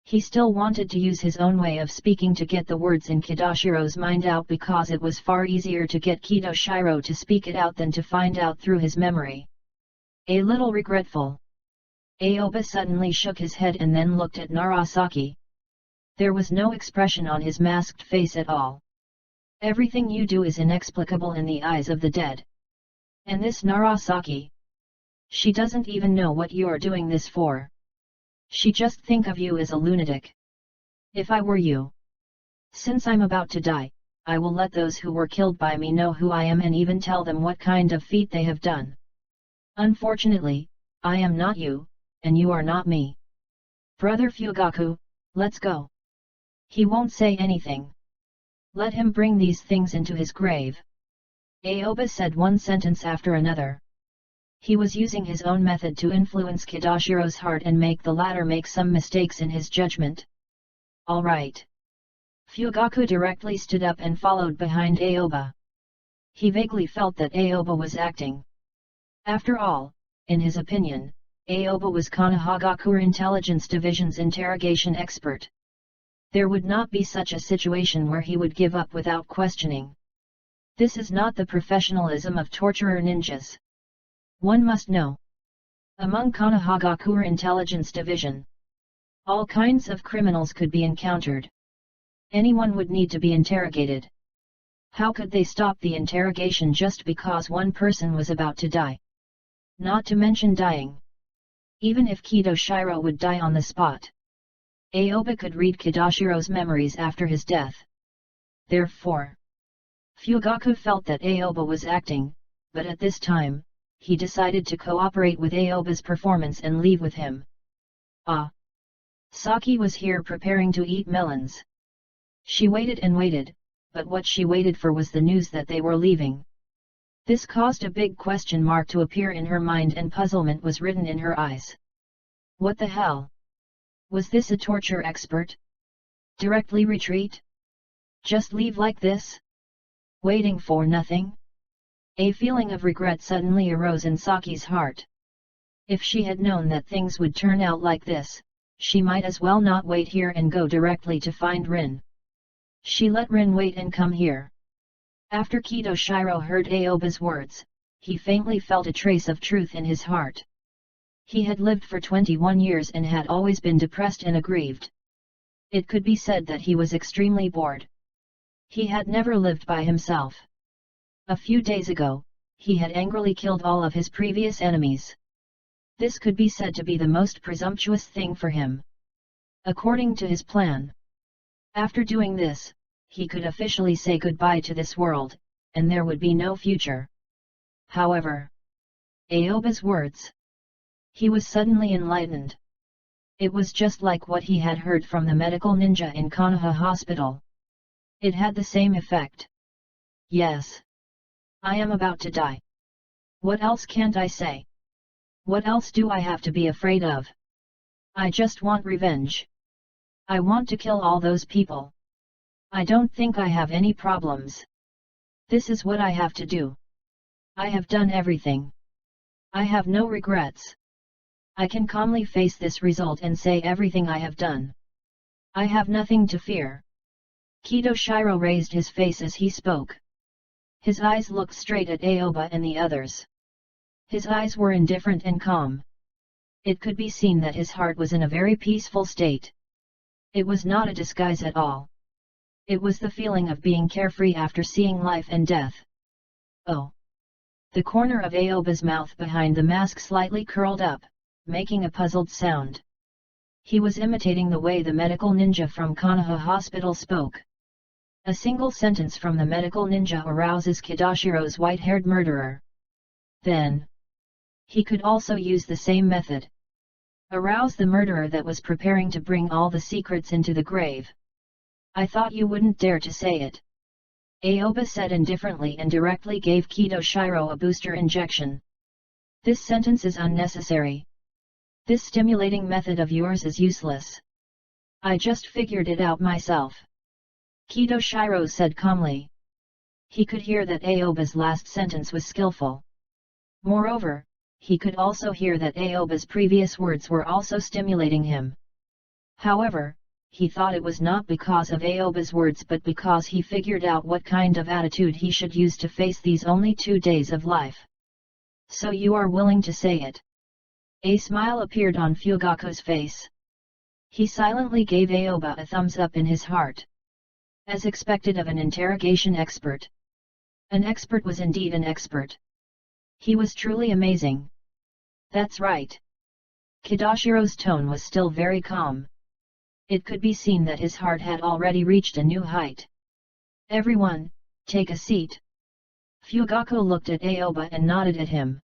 He still wanted to use his own way of speaking to get the words in Kidoshiro's mind out because it was far easier to get Kidoshiro to speak it out than to find out through his memory. A little regretful. Aoba suddenly shook his head and then looked at Narasaki. There was no expression on his masked face at all. Everything you do is inexplicable in the eyes of the dead. And this Narasaki? She doesn't even know what you are doing this for. She just think of you as a lunatic. If I were you. Since I'm about to die, I will let those who were killed by me know who I am and even tell them what kind of feat they have done. Unfortunately, I am not you, and you are not me. Brother Fugaku, let's go. He won't say anything. Let him bring these things into his grave. Aoba said one sentence after another. He was using his own method to influence Kidoshiro's heart and make the latter make some mistakes in his judgment. All right. Fugaku directly stood up and followed behind Aoba. He vaguely felt that Aoba was acting. After all, in his opinion, Aoba was Konoha Intelligence Division's interrogation expert. There would not be such a situation where he would give up without questioning. This is not the professionalism of torturer ninjas. One must know. Among Konoha Intelligence Division, all kinds of criminals could be encountered. Anyone would need to be interrogated. How could they stop the interrogation just because one person was about to die? Not to mention dying. Even if Kidoshiro would die on the spot, Aoba could read Kidoshiro's memories after his death. Therefore, Fugaku felt that Aoba was acting, but at this time, he decided to cooperate with Aoba's performance and leave with him. Ah! Saki was here preparing to eat melons. She waited and waited, but what she waited for was the news that they were leaving. This caused a big question mark to appear in her mind and puzzlement was written in her eyes. What the hell? Was this a torture expert? Directly retreat? Just leave like this? Waiting for nothing? A feeling of regret suddenly arose in Saki's heart. If she had known that things would turn out like this, she might as well not wait here and go directly to find Rin. She let Rin wait and come here. After Kidoshiro heard Aoba's words, he faintly felt a trace of truth in his heart. He had lived for 21 years and had always been depressed and aggrieved. It could be said that he was extremely bored. He had never lived by himself. A few days ago, he had angrily killed all of his previous enemies. This could be said to be the most presumptuous thing for him. According to his plan. After doing this, he could officially say goodbye to this world, and there would be no future. However, Aoba's words. He was suddenly enlightened. It was just like what he had heard from the medical ninja in Konoha Hospital. It had the same effect. Yes. I am about to die. What else can't I say? What else do I have to be afraid of? I just want revenge. I want to kill all those people. I don't think I have any problems. This is what I have to do. I have done everything. I have no regrets. I can calmly face this result and say everything I have done. I have nothing to fear. Kidoshiro raised his face as he spoke. His eyes looked straight at Aoba and the others. His eyes were indifferent and calm. It could be seen that his heart was in a very peaceful state. It was not a disguise at all. It was the feeling of being carefree after seeing life and death. Oh! The corner of Aoba's mouth behind the mask slightly curled up, making a puzzled sound. He was imitating the way the medical ninja from Konoha Hospital spoke. A single sentence from the medical ninja arouses Kidashiro's white-haired murderer. Then, he could also use the same method. Arouse the murderer that was preparing to bring all the secrets into the grave. I thought you wouldn't dare to say it. Aoba said indifferently and directly gave Kidoshiro a booster injection. This sentence is unnecessary. This stimulating method of yours is useless. I just figured it out myself. Kidoshiro said calmly. He could hear that Aoba's last sentence was skillful. Moreover, he could also hear that Aoba's previous words were also stimulating him. However, he thought it was not because of Aoba's words but because he figured out what kind of attitude he should use to face these only 2 days of life. So you are willing to say it? A smile appeared on Fugaku's face. He silently gave Aoba a thumbs up in his heart. As expected of an interrogation expert. An expert was indeed an expert. He was truly amazing. That's right. Kidashiro's tone was still very calm. It could be seen that his heart had already reached a new height. Everyone, take a seat. Fugaku looked at Aoba and nodded at him.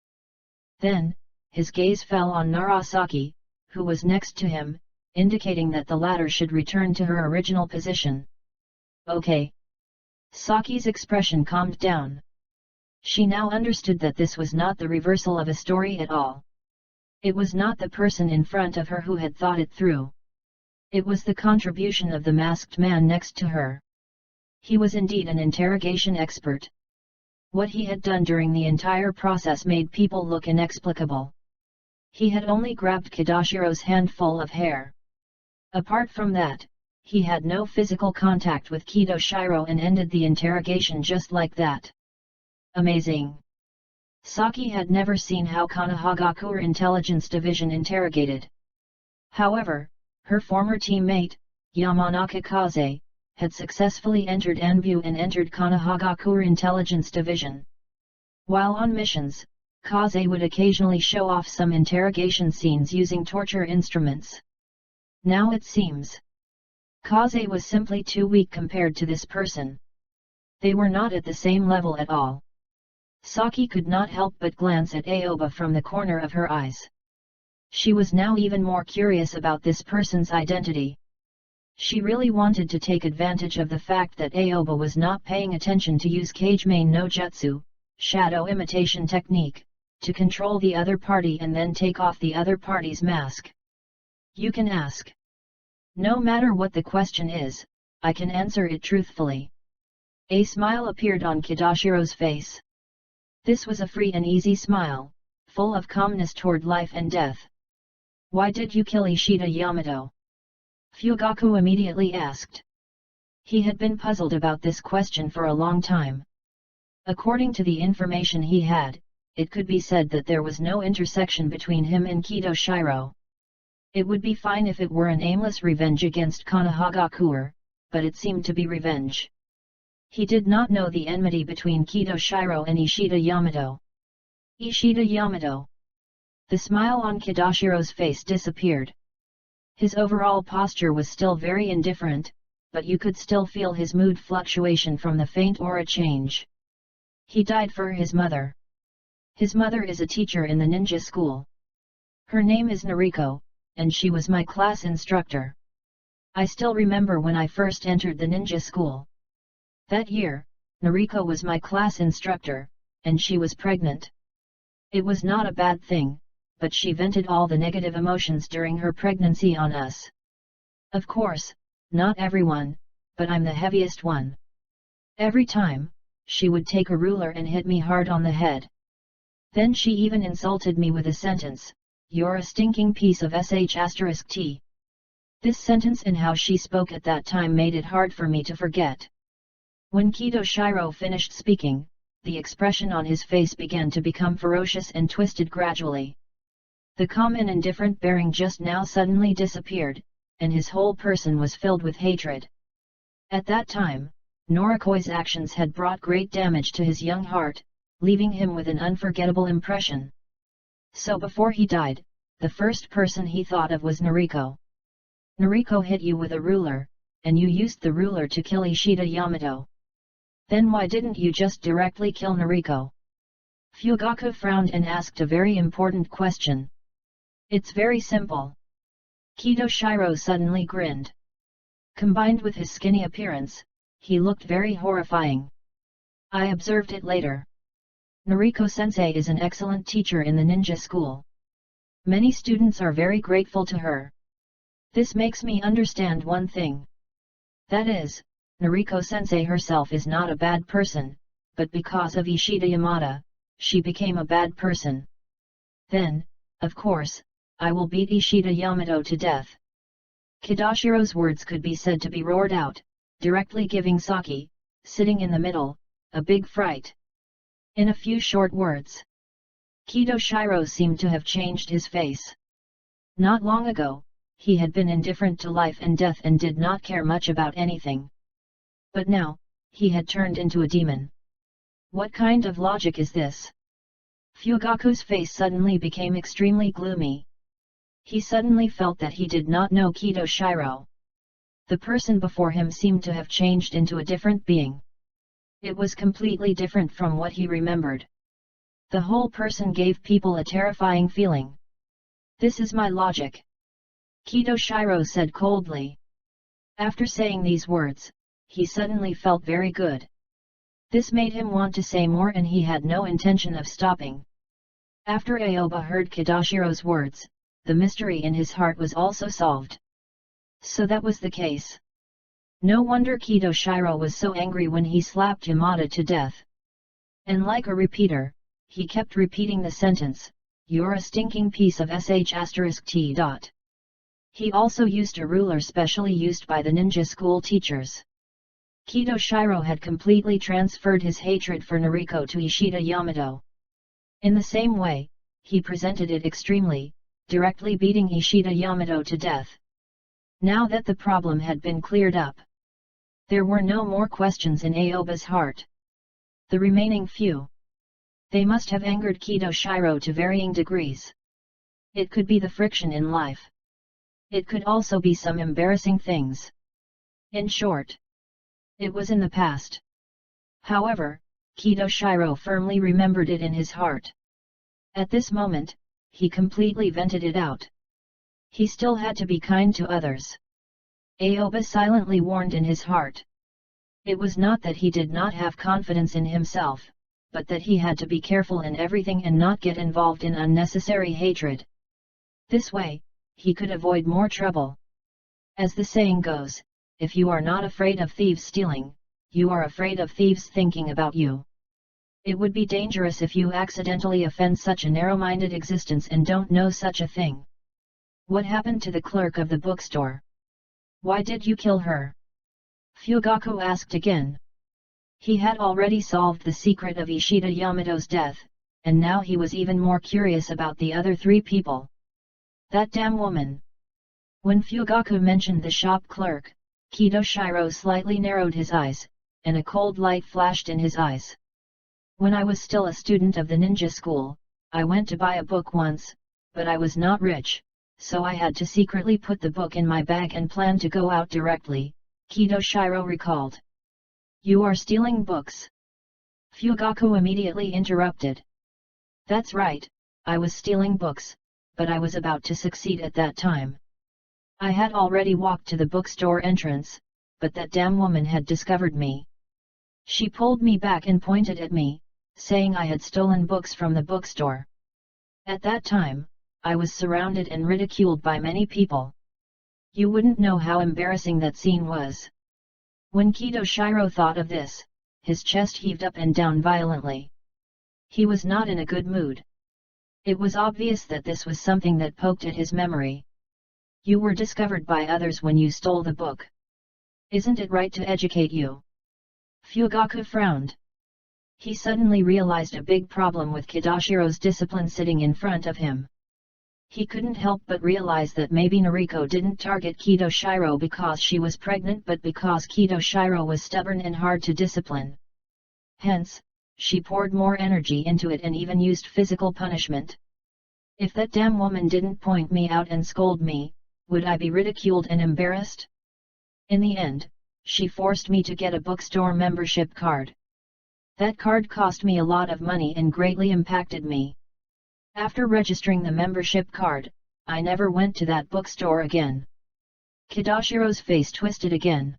Then, his gaze fell on Narasaki, who was next to him, indicating that the latter should return to her original position. Okay. Saki's expression calmed down. She now understood that this was not the reversal of a story at all. It was not the person in front of her who had thought it through. It was the contribution of the masked man next to her. He was indeed an interrogation expert. What he had done during the entire process made people look inexplicable. He had only grabbed Kidashiro's handful of hair. Apart from that, he had no physical contact with Kidoshiro and ended the interrogation just like that. Amazing. Saki had never seen how Konohagakure Intelligence Division interrogated. However, her former teammate, Yamanaka Kaze, had successfully entered Anbu and entered Konohagakure Intelligence Division. While on missions, Kaze would occasionally show off some interrogation scenes using torture instruments. Now it seems. Kaze was simply too weak compared to this person. They were not at the same level at all. Saki could not help but glance at Aoba from the corner of her eyes. She was now even more curious about this person's identity. She really wanted to take advantage of the fact that Aoba was not paying attention to use Kagemain no Jutsu, shadow imitation technique, to control the other party and then take off the other party's mask. You can ask. No matter what the question is, I can answer it truthfully. A smile appeared on Kidashiro's face. This was a free and easy smile, full of calmness toward life and death. Why did you kill Ishida Yamato? Fugaku immediately asked. He had been puzzled about this question for a long time. According to the information he had, it could be said that there was no intersection between him and Kidoshiro. It would be fine if it were an aimless revenge against Konohagakuer, but it seemed to be revenge. He did not know the enmity between Kidoshiro and Ishida Yamato. Ishida Yamato. The smile on Kidashiro's face disappeared. His overall posture was still very indifferent, but you could still feel his mood fluctuation from the faint aura change. He died for his mother. His mother is a teacher in the ninja school. Her name is Noriko, and she was my class instructor. I still remember when I first entered the ninja school. That year, Noriko was my class instructor, and she was pregnant. It was not a bad thing, but she vented all the negative emotions during her pregnancy on us. Of course, not everyone, but I'm the heaviest one. Every time, she would take a ruler and hit me hard on the head. Then she even insulted me with a sentence, "You're a stinking piece of sh*t." This sentence and how she spoke at that time made it hard for me to forget. When Kidoshiro finished speaking, the expression on his face began to become ferocious and twisted gradually. The calm and indifferent bearing just now suddenly disappeared, and his whole person was filled with hatred. At that time, Noriko's actions had brought great damage to his young heart, leaving him with an unforgettable impression. So before he died, the first person he thought of was Noriko. Noriko hit you with a ruler, and you used the ruler to kill Ishida Yamato. Then why didn't you just directly kill Noriko? Fugaku frowned and asked a very important question. It's very simple. Kidoshiro suddenly grinned. Combined with his skinny appearance, he looked very horrifying. I observed it later. Noriko-sensei is an excellent teacher in the ninja school. Many students are very grateful to her. This makes me understand one thing. That is, Noriko-sensei herself is not a bad person, but because of Ishida Yamada, she became a bad person. Then, of course, I will beat Ishida Yamato to death. Kidashiro's words could be said to be roared out, directly giving Saki, sitting in the middle, a big fright. In a few short words, Kidoshiro seemed to have changed his face. Not long ago, he had been indifferent to life and death and did not care much about anything. But now, he had turned into a demon. What kind of logic is this? Fugaku's face suddenly became extremely gloomy. He suddenly felt that he did not know Kidoshiro. The person before him seemed to have changed into a different being. It was completely different from what he remembered. The whole person gave people a terrifying feeling. This is my logic. Kidoshiro said coldly. After saying these words, he suddenly felt very good. This made him want to say more and he had no intention of stopping. After Aoba heard Kidashiro's words, the mystery in his heart was also solved. So that was the case. No wonder Kidoshiro was so angry when he slapped Yamada to death. And like a repeater, he kept repeating the sentence, "You're a stinking piece of sh*t." He also used a ruler specially used by the ninja school teachers. Kidoshiro had completely transferred his hatred for Noriko to Ishida Yamato. In the same way, he presented it extremely, directly beating Ishida Yamato to death. Now that the problem had been cleared up, there were no more questions in Aoba's heart. The remaining few. They must have angered Kidoshiro to varying degrees. It could be the friction in life. It could also be some embarrassing things. In short, it was in the past. However, Kidoshiro firmly remembered it in his heart. At this moment, he completely vented it out. He still had to be kind to others. Aoba silently warned in his heart. It was not that he did not have confidence in himself, but that he had to be careful in everything and not get involved in unnecessary hatred. This way, he could avoid more trouble. As the saying goes, if you are not afraid of thieves stealing, you are afraid of thieves thinking about you. It would be dangerous if you accidentally offend such a narrow-minded existence and don't know such a thing. What happened to the clerk of the bookstore? Why did you kill her? Fugaku asked again. He had already solved the secret of Ishida Yamato's death, and now he was even more curious about the other three people. That damn woman. When Fugaku mentioned the shop clerk, Kidoshiro slightly narrowed his eyes, and a cold light flashed in his eyes. When I was still a student of the ninja school, I went to buy a book once, but I was not rich, so I had to secretly put the book in my bag and plan to go out directly, Kidoshiro recalled. You are stealing books? Fugaku immediately interrupted. That's right, I was stealing books, but I was about to succeed at that time. I had already walked to the bookstore entrance, but that damn woman had discovered me. She pulled me back and pointed at me, saying I had stolen books from the bookstore. At that time, I was surrounded and ridiculed by many people. You wouldn't know how embarrassing that scene was. When Kidoshiro thought of this, his chest heaved up and down violently. He was not in a good mood. It was obvious that this was something that poked at his memory. You were discovered by others when you stole the book. Isn't it right to educate you? Fugaku frowned. He suddenly realized a big problem with Kidoshiro's discipline sitting in front of him. He couldn't help but realize that maybe Noriko didn't target Kidoshiro because she was pregnant but because Kidoshiro was stubborn and hard to discipline. Hence, she poured more energy into it and even used physical punishment. If that damn woman didn't point me out and scold me, would I be ridiculed and embarrassed? In the end, she forced me to get a bookstore membership card. That card cost me a lot of money and greatly impacted me. After registering the membership card, I never went to that bookstore again. Kidoshiro's face twisted again.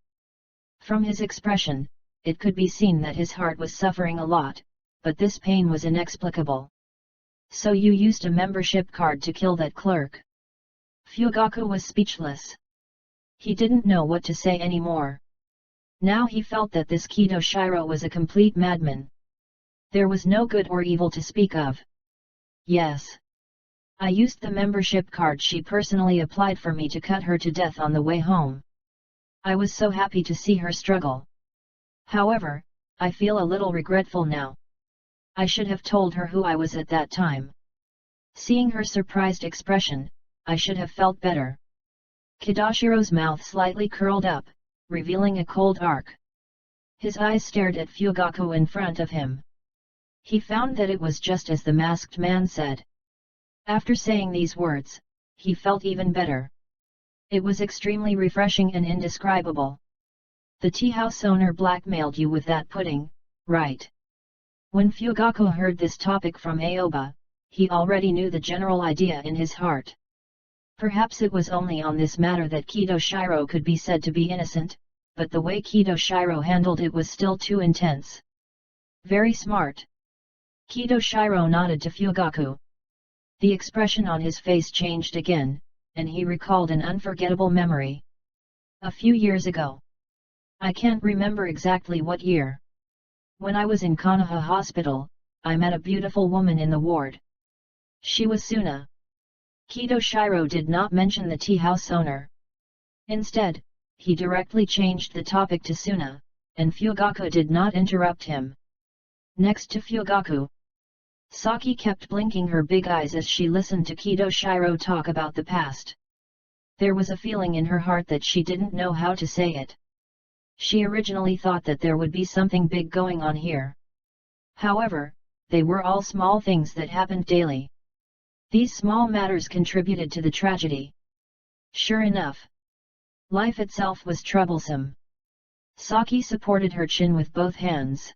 From his expression, it could be seen that his heart was suffering a lot, but this pain was inexplicable. So you used a membership card to kill that clerk? Fugaku was speechless. He didn't know what to say anymore. Now he felt that this Kidoshiro was a complete madman. There was no good or evil to speak of. Yes. I used the membership card she personally applied for me to cut her to death on the way home. I was so happy to see her struggle. However, I feel a little regretful now. I should have told her who I was at that time. Seeing her surprised expression, I should have felt better. Kidoshiro's mouth slightly curled up, revealing a cold arc. His eyes stared at Fugaku in front of him. He found that it was just as the masked man said. After saying these words, he felt even better. It was extremely refreshing and indescribable. The tea house owner blackmailed you with that pudding, right? When Fugaku heard this topic from Aoba, he already knew the general idea in his heart. Perhaps it was only on this matter that Kidoshiro could be said to be innocent, but the way Kidoshiro handled it was still too intense. Very smart. Kidoshiro nodded to Fugaku. The expression on his face changed again, and he recalled an unforgettable memory. A few years ago. I can't remember exactly what year. When I was in Konoha Hospital, I met a beautiful woman in the ward. She was Suna. Kidoshiro did not mention the tea house owner. Instead, he directly changed the topic to Suna, and Fugaku did not interrupt him. Next to Fugaku, Saki kept blinking her big eyes as she listened to Kidoshiro talk about the past. There was a feeling in her heart that she didn't know how to say it. She originally thought that there would be something big going on here. However, they were all small things that happened daily. These small matters contributed to the tragedy. Sure enough, life itself was troublesome. Saki supported her chin with both hands.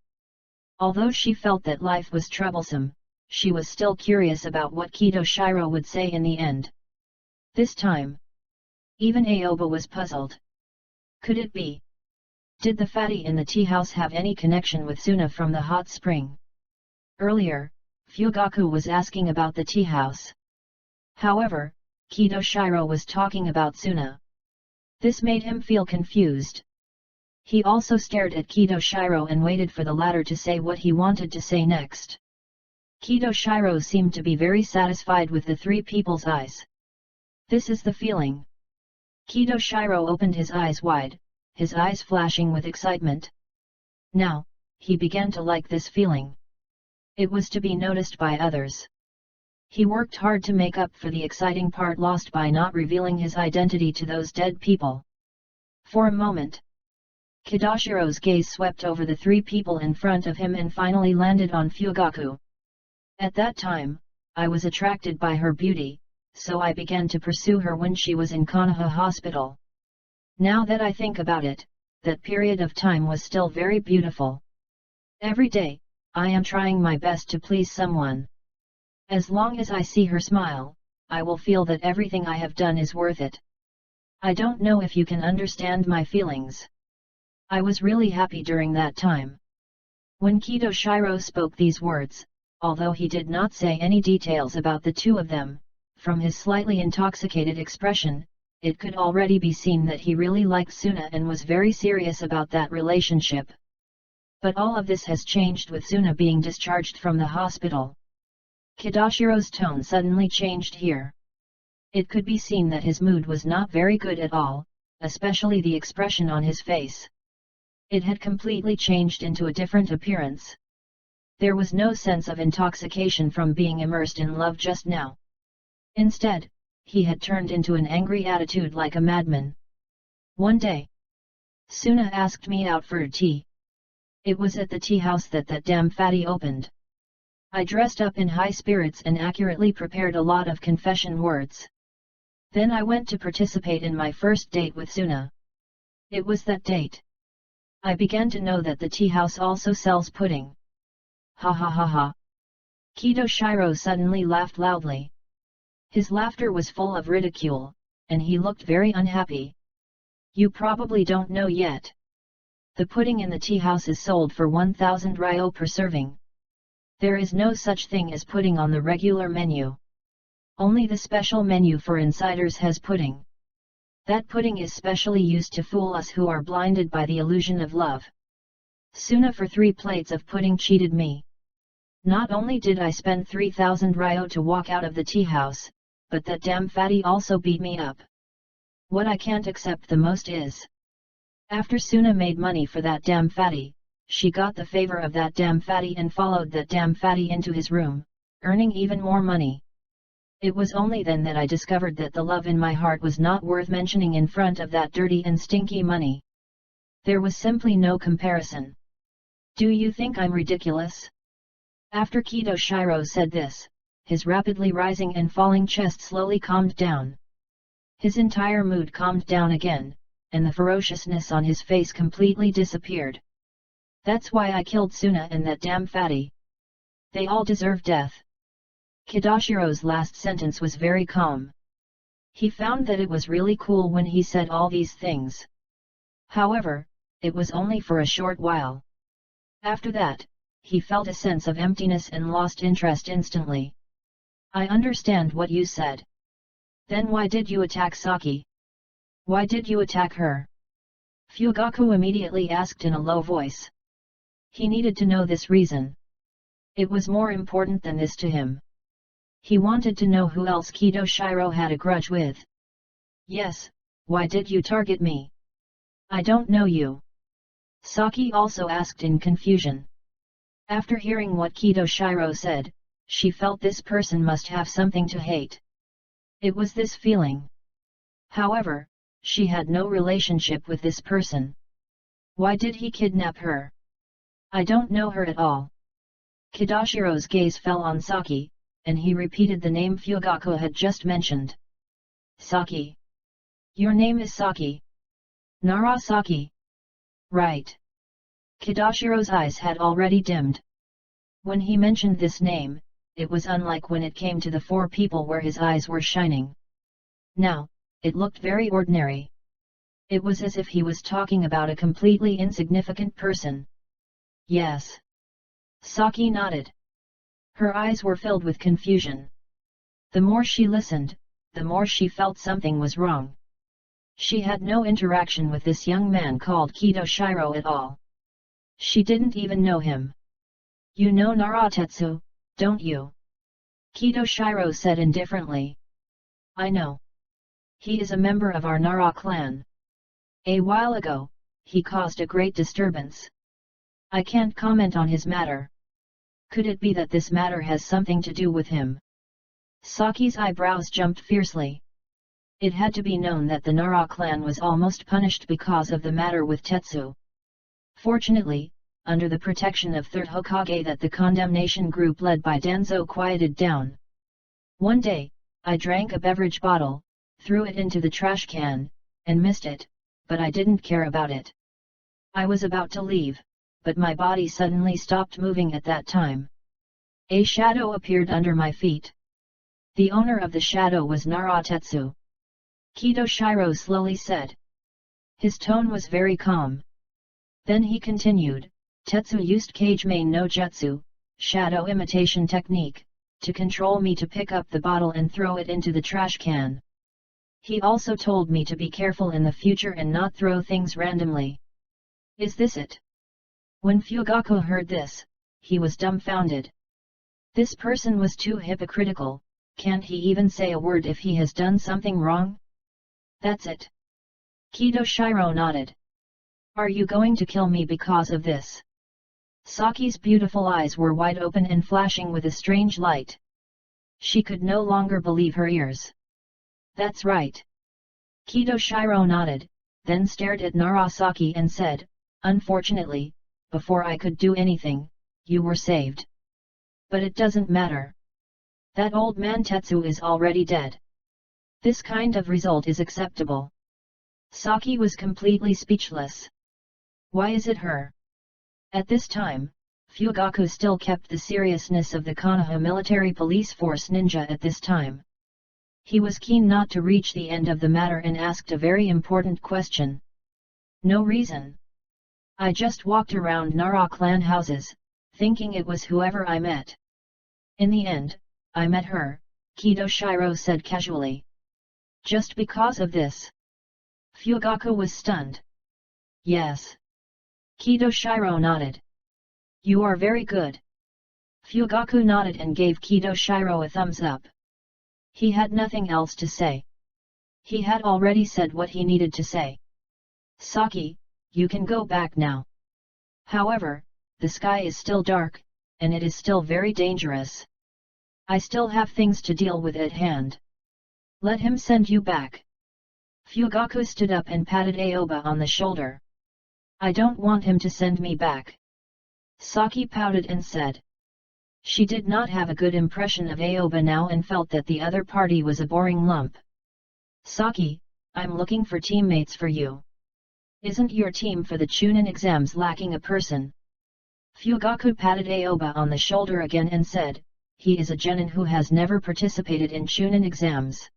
Although she felt that life was troublesome, she was still curious about what Kidoshiro would say in the end. This time, even Aoba was puzzled. Could it be? Did the fatty in the tea house have any connection with Suna from the hot spring? Earlier, Fugaku was asking about the tea house. However, Kidoshiro was talking about Suna. This made him feel confused. He also stared at Kidoshiro and waited for the latter to say what he wanted to say next. Kidoshiro seemed to be very satisfied with the three people's eyes. This is the feeling. Kidoshiro opened his eyes wide, his eyes flashing with excitement. Now, he began to like this feeling. It was to be noticed by others. He worked hard to make up for the exciting part lost by not revealing his identity to those dead people. For a moment, Kidoshiro's gaze swept over the three people in front of him and finally landed on Fugaku. At that time, I was attracted by her beauty, so I began to pursue her when she was in Konoha Hospital. Now that I think about it, that period of time was still very beautiful. Every day, I am trying my best to please someone. As long as I see her smile, I will feel that everything I have done is worth it. I don't know if you can understand my feelings. I was really happy during that time. When Kidoshiro spoke these words, although he did not say any details about the two of them, from his slightly intoxicated expression, it could already be seen that he really liked Suna and was very serious about that relationship. But all of this has changed with Suna being discharged from the hospital. Kidoshiro's tone suddenly changed here. It could be seen that his mood was not very good at all, especially the expression on his face. It had completely changed into a different appearance. There was no sense of intoxication from being immersed in love just now. Instead, he had turned into an angry attitude like a madman. One day, Suna asked me out for tea. It was at the tea house that damn fatty opened. I dressed up in high spirits and accurately prepared a lot of confession words. Then I went to participate in my first date with Suna. It was that date I began to know that the tea house also sells pudding. Ha ha ha ha. Kidoshiro suddenly laughed loudly. His laughter was full of ridicule, and he looked very unhappy. You probably don't know yet. The pudding in the tea house is sold for 1,000 ryo per serving. There is no such thing as pudding on the regular menu. Only the special menu for insiders has pudding. That pudding is specially used to fool us who are blinded by the illusion of love. Suna for 3 plates of pudding cheated me. Not only did I spend 3,000 ryo to walk out of the tea house, but that damn fatty also beat me up. What I can't accept the most is, after Suna made money for that damn fatty, she got the favor of that damn fatty and followed that damn fatty into his room, earning even more money. It was only then that I discovered that the love in my heart was not worth mentioning in front of that dirty and stinky money. There was simply no comparison. Do you think I'm ridiculous? After Kidoshiro said this, his rapidly rising and falling chest slowly calmed down. His entire mood calmed down again, and the ferociousness on his face completely disappeared. That's why I killed Suna and that damn fatty. They all deserve death. Kidoshiro's last sentence was very calm. He found that it was really cool when he said all these things. However, it was only for a short while. After that, he felt a sense of emptiness and lost interest instantly. I understand what you said. Then why did you attack Saki? Why did you attack her? Fugaku immediately asked in a low voice. He needed to know this reason. It was more important than this to him. He wanted to know who else Kidoshiro had a grudge with. Yes, why did you target me? I don't know you. Saki also asked in confusion. After hearing what Kidoshiro said, she felt this person must have something to hate. It was this feeling. However, she had no relationship with this person. Why did he kidnap her? I don't know her at all. Kidoshiro's gaze fell on Saki, and he repeated the name Fugaku had just mentioned. Saki. Your name is Saki. Narasaki. Right. Kidoshiro's eyes had already dimmed. When he mentioned this name, it was unlike when it came to the four people where his eyes were shining. Now, it looked very ordinary. It was as if he was talking about a completely insignificant person. Yes. Saki nodded. Her eyes were filled with confusion. The more she listened, the more she felt something was wrong. She had no interaction with this young man called Kido Shiro at all. She didn't even know him. You know Naratetsu, don't you? Kido Shiro said indifferently. I know. He is a member of our Nara clan. A while ago, he caused a great disturbance. I can't comment on his matter. Could it be that this matter has something to do with him? Saki's eyebrows jumped fiercely. It had to be known that the Nara clan was almost punished because of the matter with Tetsu. Fortunately, under the protection of Third Hokage that the condemnation group led by Danzo quieted down. One day, I drank a beverage bottle, threw it into the trash can, and missed it, but I didn't care about it. I was about to leave, but my body suddenly stopped moving at that time. A shadow appeared under my feet. The owner of the shadow was Naratetsu. Kido Shiro slowly said. His tone was very calm. Then he continued, Tetsu used Kage Main no Jutsu, shadow imitation technique, to control me to pick up the bottle and throw it into the trash can. He also told me to be careful in the future and not throw things randomly. Is this it? When Fugaku heard this, he was dumbfounded. This person was too hypocritical, can't he even say a word if he has done something wrong? That's it. Kido Shiro nodded. Are you going to kill me because of this? Saki's beautiful eyes were wide open and flashing with a strange light. She could no longer believe her ears. That's right. Kido Shiro nodded, then stared at Narasaki and said, Unfortunately, before I could do anything, you were saved. But it doesn't matter. That old man Tetsu is already dead. This kind of result is acceptable. Saki was completely speechless. Why is it her? At this time, Fugaku still kept the seriousness of the Konoha military police force ninja at this time. He was keen not to reach the end of the matter and asked a very important question. No reason. I just walked around Nara clan houses, thinking it was whoever I met. In the end, I met her, Kido Shiro said casually. Just because of this? Fugaku was stunned. Yes. Kido Shiro nodded. You are very good. Fugaku nodded and gave Kido Shiro a thumbs up. He had nothing else to say. He had already said what he needed to say. Saki, you can go back now. However, the sky is still dark, and it is still very dangerous. I still have things to deal with at hand. Let him send you back. Fugaku stood up and patted Aoba on the shoulder. I don't want him to send me back. Saki pouted and said. She did not have a good impression of Aoba now and felt that the other party was a boring lump. Saki, I'm looking for teammates for you. Isn't your team for the Chunin exams lacking a person? Fugaku patted Aoba on the shoulder again and said, he is a genin who has never participated in Chunin exams.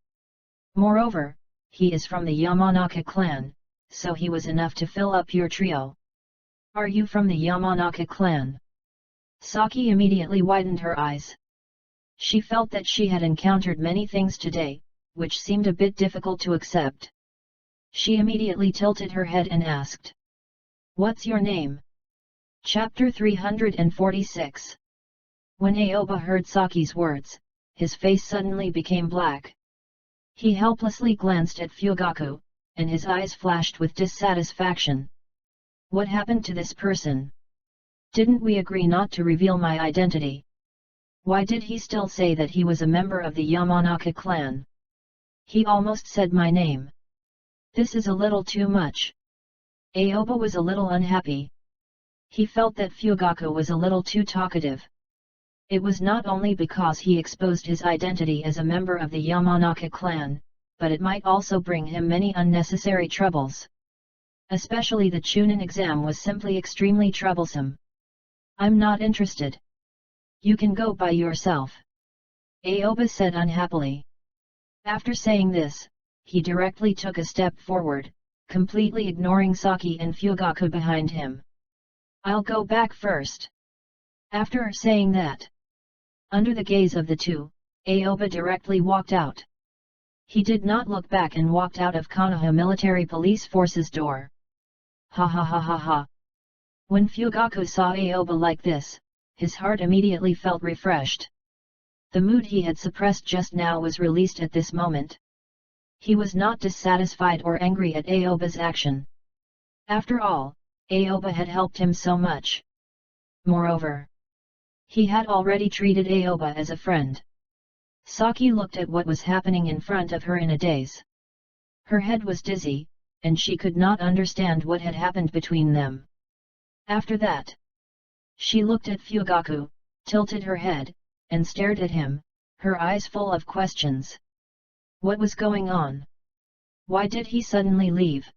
Moreover, he is from the Yamanaka clan, so he was enough to fill up your trio. Are you from the Yamanaka clan? Saki immediately widened her eyes. She felt that she had encountered many things today, which seemed a bit difficult to accept. She immediately tilted her head and asked. What's your name? Chapter 346. When Aoba heard Saki's words, his face suddenly became black. He helplessly glanced at Fugaku, and his eyes flashed with dissatisfaction. What happened to this person? Didn't we agree not to reveal my identity? Why did he still say that he was a member of the Yamanaka clan? He almost said my name. This is a little too much. Aoba was a little unhappy. He felt that Fugaku was a little too talkative. It was not only because he exposed his identity as a member of the Yamanaka clan, but it might also bring him many unnecessary troubles. Especially the Chunin exam was simply extremely troublesome. I'm not interested. You can go by yourself. Aoba said unhappily. After saying this, he directly took a step forward, completely ignoring Saki and Fugaku behind him. I'll go back first. After saying that, under the gaze of the two, Aoba directly walked out. He did not look back and walked out of Konoha Military Police Force's door. Ha ha ha ha ha. When Fugaku saw Aoba like this, his heart immediately felt refreshed. The mood he had suppressed just now was released at this moment. He was not dissatisfied or angry at Aoba's action. After all, Aoba had helped him so much. Moreover, he had already treated Aoba as a friend. Saki looked at what was happening in front of her in a daze. Her head was dizzy, and she could not understand what had happened between them. After that, she looked at Fugaku, tilted her head, and stared at him, her eyes full of questions. What was going on? Why did he suddenly leave?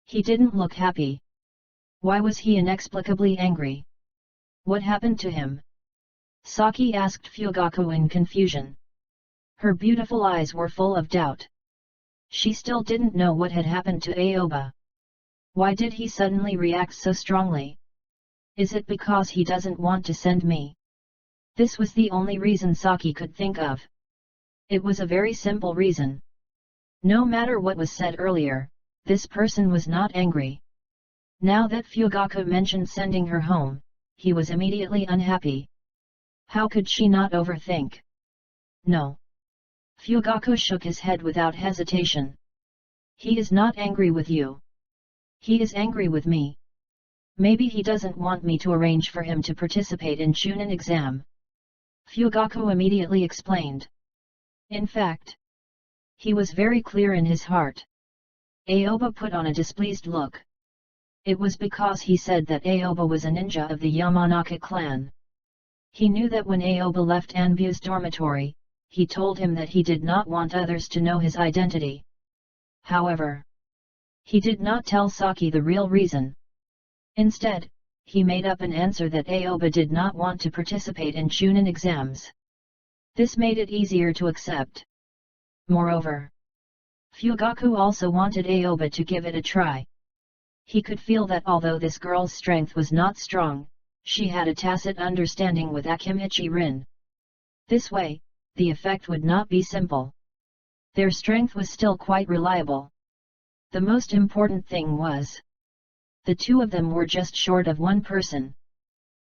He didn't look happy. Why was he inexplicably angry? What happened to him? Saki asked Fugaku in confusion. Her beautiful eyes were full of doubt. She still didn't know what had happened to Aoba. Why did he suddenly react so strongly? Is it because he doesn't want to send me? This was the only reason Saki could think of. It was a very simple reason. No matter what was said earlier, this person was not angry. Now that Fugaku mentioned sending her home, he was immediately unhappy. How could she not overthink? No. Fugaku shook his head without hesitation. He is not angry with you. He is angry with me. Maybe he doesn't want me to arrange for him to participate in Chunin exam. Fugaku immediately explained. In fact, he was very clear in his heart. Aoba put on a displeased look. It was because he said that Aoba was a ninja of the Yamanaka clan. He knew that when Aoba left Anbu's dormitory, he told him that he did not want others to know his identity. However, he did not tell Saki the real reason. Instead, he made up an answer that Aoba did not want to participate in Chunin exams. This made it easier to accept. Moreover, Fugaku also wanted Aoba to give it a try. He could feel that although this girl's strength was not strong, she had a tacit understanding with Akimichi Rin. This way, the effect would not be simple. Their strength was still quite reliable. The most important thing was, the two of them were just short of one person.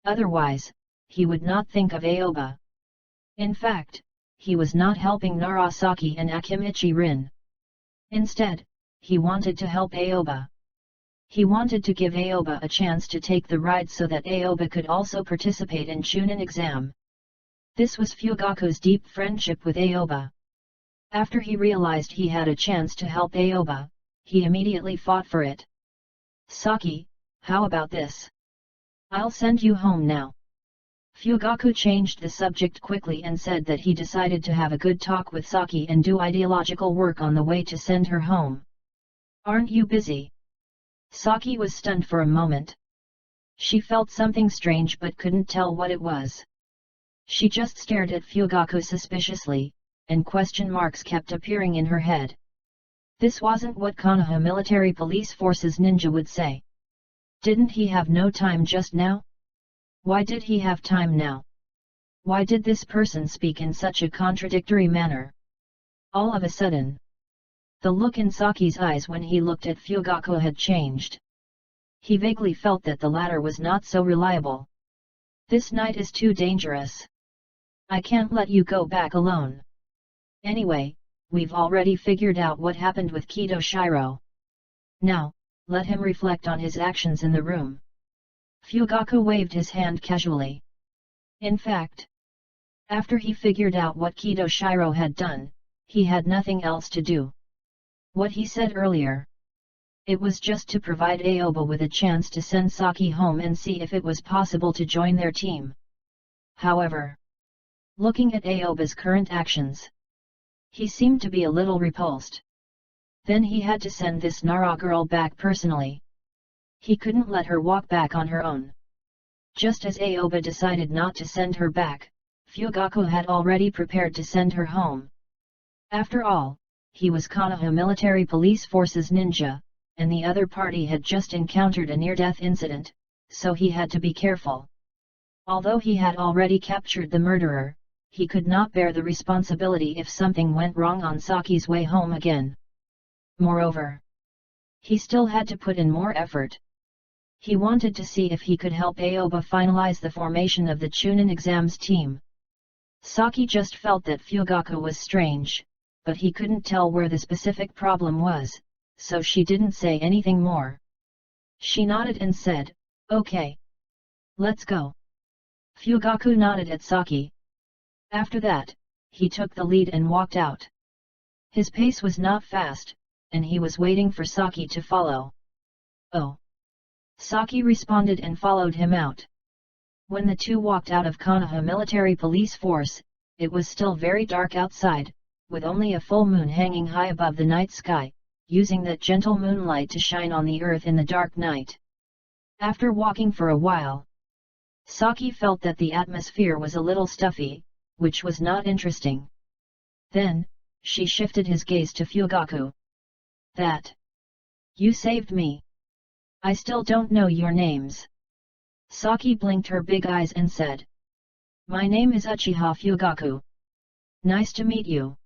Otherwise, he would not think of Aoba. In fact, he was not helping Narasaki and Akimichi Rin. Instead, he wanted to help Aoba. He wanted to give Aoba a chance to take the ride so that Aoba could also participate in Chunin exam. This was Fugaku's deep friendship with Aoba. After he realized he had a chance to help Aoba, he immediately fought for it. Saki, how about this? I'll send you home now. Fugaku changed the subject quickly and said that he decided to have a good talk with Saki and do ideological work on the way to send her home. Aren't you busy? Saki was stunned for a moment. She felt something strange but couldn't tell what it was. She just stared at Fugaku suspiciously, and question marks kept appearing in her head. This wasn't what Konoha Military Police Force's ninja would say. Didn't he have no time just now? Why did he have time now? Why did this person speak in such a contradictory manner? All of a sudden, the look in Saki's eyes when he looked at Fugaku had changed. He vaguely felt that the latter was not so reliable. This night is too dangerous. I can't let you go back alone. Anyway, we've already figured out what happened with Kido Shiro. Now, let him reflect on his actions in the room. Fugaku waved his hand casually. In fact, after he figured out what Kido Shiro had done, he had nothing else to do. What he said earlier. It was just to provide Aoba with a chance to send Saki home and see if it was possible to join their team. However, looking at Aoba's current actions, he seemed to be a little repulsed. Then he had to send this Nara girl back personally. He couldn't let her walk back on her own. Just as Aoba decided not to send her back, Fugaku had already prepared to send her home. After all, he was Konoha Military Police Force's ninja, and the other party had just encountered a near-death incident, so he had to be careful. Although he had already captured the murderer, he could not bear the responsibility if something went wrong on Saki's way home again. Moreover, he still had to put in more effort. He wanted to see if he could help Aoba finalize the formation of the Chunin exams team. Saki just felt that Fugaku was strange, but he couldn't tell where the specific problem was, so she didn't say anything more. She nodded and said, "Okay. Let's go." Fugaku nodded at Saki. After that, he took the lead and walked out. His pace was not fast, and he was waiting for Saki to follow. "Oh." Saki responded and followed him out. When the two walked out of Konoha Military Police Force, it was still very dark outside, with only a full moon hanging high above the night sky, using that gentle moonlight to shine on the earth in the dark night. After walking for a while, Saki felt that the atmosphere was a little stuffy, which was not interesting. Then, she shifted his gaze to Fugaku. "That. You saved me. I still don't know your names." Saki blinked her big eyes and said, "My name is Uchiha Fugaku. Nice to meet you."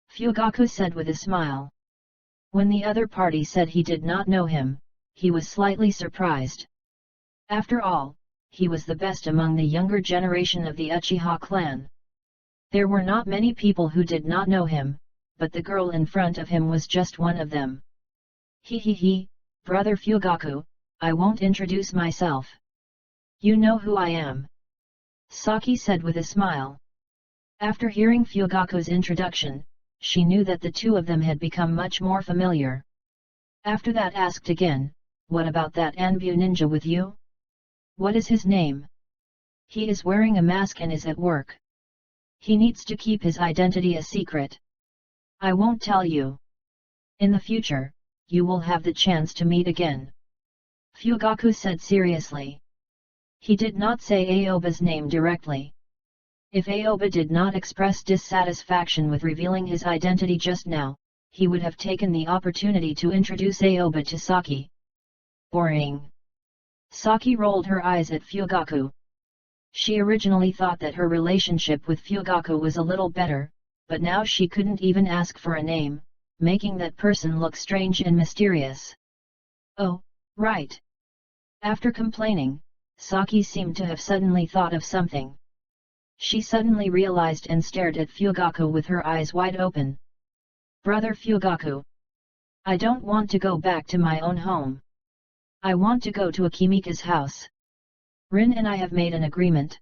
Fugaku said with a smile. When the other party said he did not know him, he was slightly surprised. After all, he was the best among the younger generation of the Uchiha clan. There were not many people who did not know him, but the girl in front of him was just one of them. "He, brother Fugaku, I won't introduce myself. You know who I am," Saki said with a smile. After hearing Fugaku's introduction, she knew that the two of them had become much more familiar. After that asked again, "What about that Anbu ninja with you? What is his name?" "He is wearing a mask and is at work. He needs to keep his identity a secret. I won't tell you. In the future, you will have the chance to meet again," Fugaku said seriously. He did not say Aoba's name directly. If Aoba did not express dissatisfaction with revealing his identity just now, he would have taken the opportunity to introduce Aoba to Saki. Boring. Saki rolled her eyes at Fugaku. She originally thought that her relationship with Fugaku was a little better, but now she couldn't even ask for a name, making that person look strange and mysterious. "Oh, right." After complaining, Saki seemed to have suddenly thought of something. She suddenly realized and stared at Fugaku with her eyes wide open. "Brother Fugaku. I don't want to go back to my own home. I want to go to Akimika's house. Rin and I have made an agreement.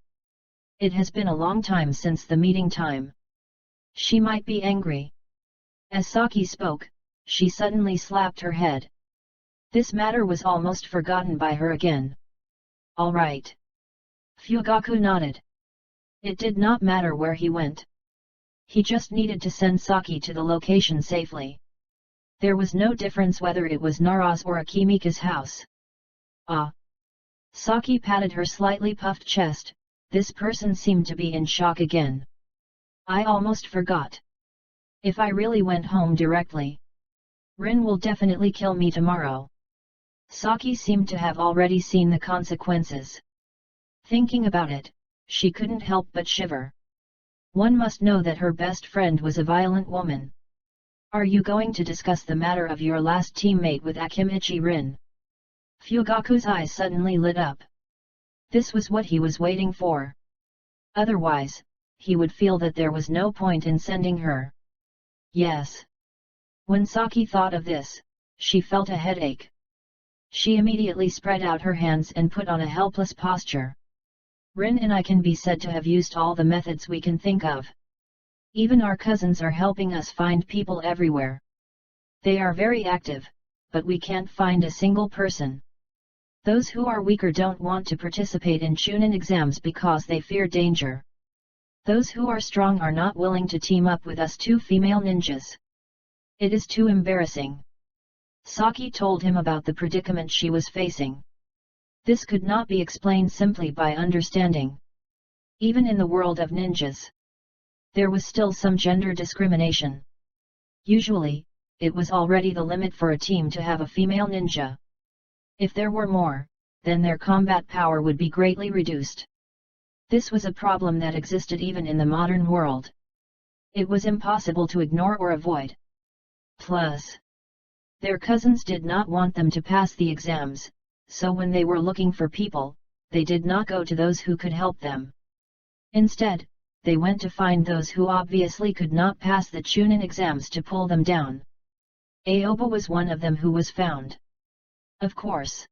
It has been a long time since the meeting time. She might be angry." As Saki spoke, she suddenly slapped her head. This matter was almost forgotten by her again. "All right." Fugaku nodded. It did not matter where he went. He just needed to send Saki to the location safely. There was no difference whether it was Nara's or Akimika's house. "Ah." Saki patted her slightly puffed chest. This person seemed to be in shock again. "I almost forgot. If I really went home directly, Rin will definitely kill me tomorrow." Saki seemed to have already seen the consequences. Thinking about it, she couldn't help but shiver. One must know that her best friend was a violent woman. "Are you going to discuss the matter of your last teammate with Akimichi Rin?" Fugaku's eyes suddenly lit up. This was what he was waiting for. Otherwise, he would feel that there was no point in sending her. "Yes." When Saki thought of this, she felt a headache. She immediately spread out her hands and put on a helpless posture. "Rin and I can be said to have used all the methods we can think of. Even our cousins are helping us find people everywhere. They are very active, but we can't find a single person. Those who are weaker don't want to participate in Chunin exams because they fear danger. Those who are strong are not willing to team up with us two female ninjas. It is too embarrassing." Saki told him about the predicament she was facing. This could not be explained simply by understanding. Even in the world of ninjas, there was still some gender discrimination. Usually, it was already the limit for a team to have a female ninja. If there were more, then their combat power would be greatly reduced. This was a problem that existed even in the modern world. It was impossible to ignore or avoid. Plus, their cousins did not want them to pass the exams, so when they were looking for people, they did not go to those who could help them. Instead, they went to find those who obviously could not pass the Chunin exams to pull them down. Aoba was one of them who was found. Of course,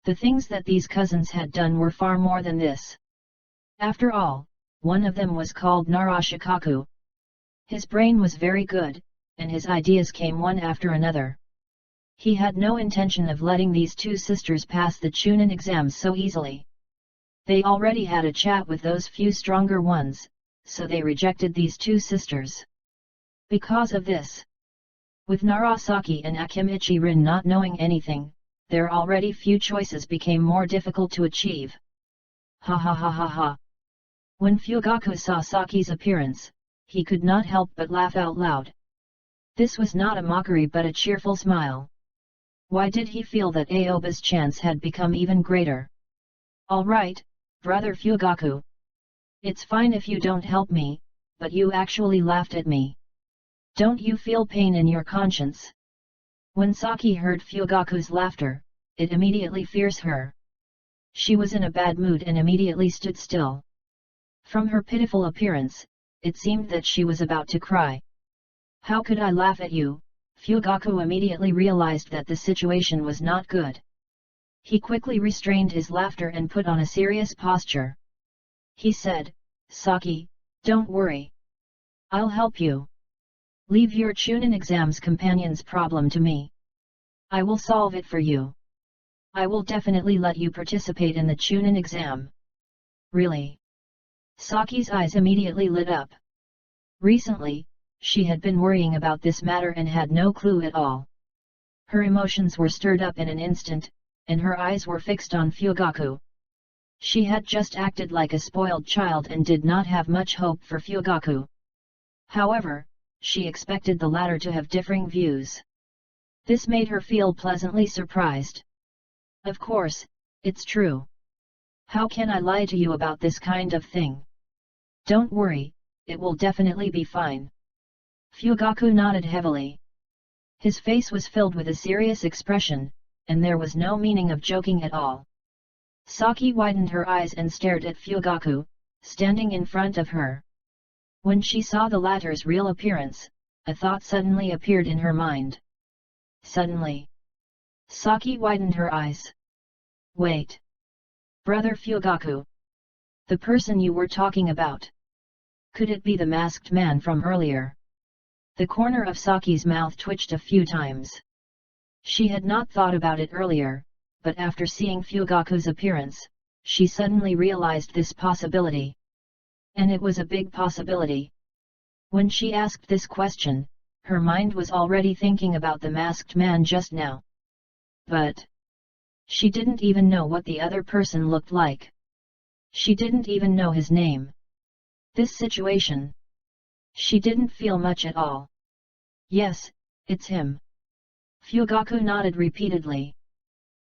the things that these cousins had done were far more than this. After all, one of them was called Narashikaku. His brain was very good, and his ideas came one after another. He had no intention of letting these two sisters pass the Chunin exams so easily. They already had a chat with those few stronger ones, so they rejected these two sisters. Because of this, with Narasaki and Akimichi Rin not knowing anything, their already few choices became more difficult to achieve. Ha ha ha ha ha. When Fugaku saw Saki's appearance, he could not help but laugh out loud. This was not a mockery but a cheerful smile. Why did he feel that Aoba's chance had become even greater? All right, brother Fugaku. It's fine if you don't help me, but you actually laughed at me. Don't you feel pain in your conscience? When Saki heard Fugaku's laughter, it immediately fears her. She was in a bad mood and immediately stood still. From her pitiful appearance, it seemed that she was about to cry. How could I laugh at you? Fugaku immediately realized that the situation was not good. He quickly restrained his laughter and put on a serious posture. He said, Saki, don't worry. I'll help you. Leave your Chunin exams companion's problem to me. I will solve it for you. I will definitely let you participate in the Chunin exam. Really? Saki's eyes immediately lit up. Recently, she had been worrying about this matter and had no clue at all. Her emotions were stirred up in an instant, and her eyes were fixed on Fugaku. She had just acted like a spoiled child and did not have much hope for Fugaku. However, she expected the latter to have differing views. This made her feel pleasantly surprised. Of course, it's true. How can I lie to you about this kind of thing? Don't worry, it will definitely be fine. Fugaku nodded heavily. His face was filled with a serious expression, and there was no meaning of joking at all. Saki widened her eyes and stared at Fugaku, standing in front of her. When she saw the latter's real appearance, a thought suddenly appeared in her mind. Suddenly, Saki widened her eyes. Wait. Brother Fugaku. The person you were talking about. Could it be the masked man from earlier? The corner of Saki's mouth twitched a few times. She had not thought about it earlier, but after seeing Fugaku's appearance, she suddenly realized this possibility. And it was a big possibility. When she asked this question, her mind was already thinking about the masked man just now. But she didn't even know what the other person looked like. She didn't even know his name. This situation. She didn't feel much at all. Yes, it's him. Fugaku nodded repeatedly.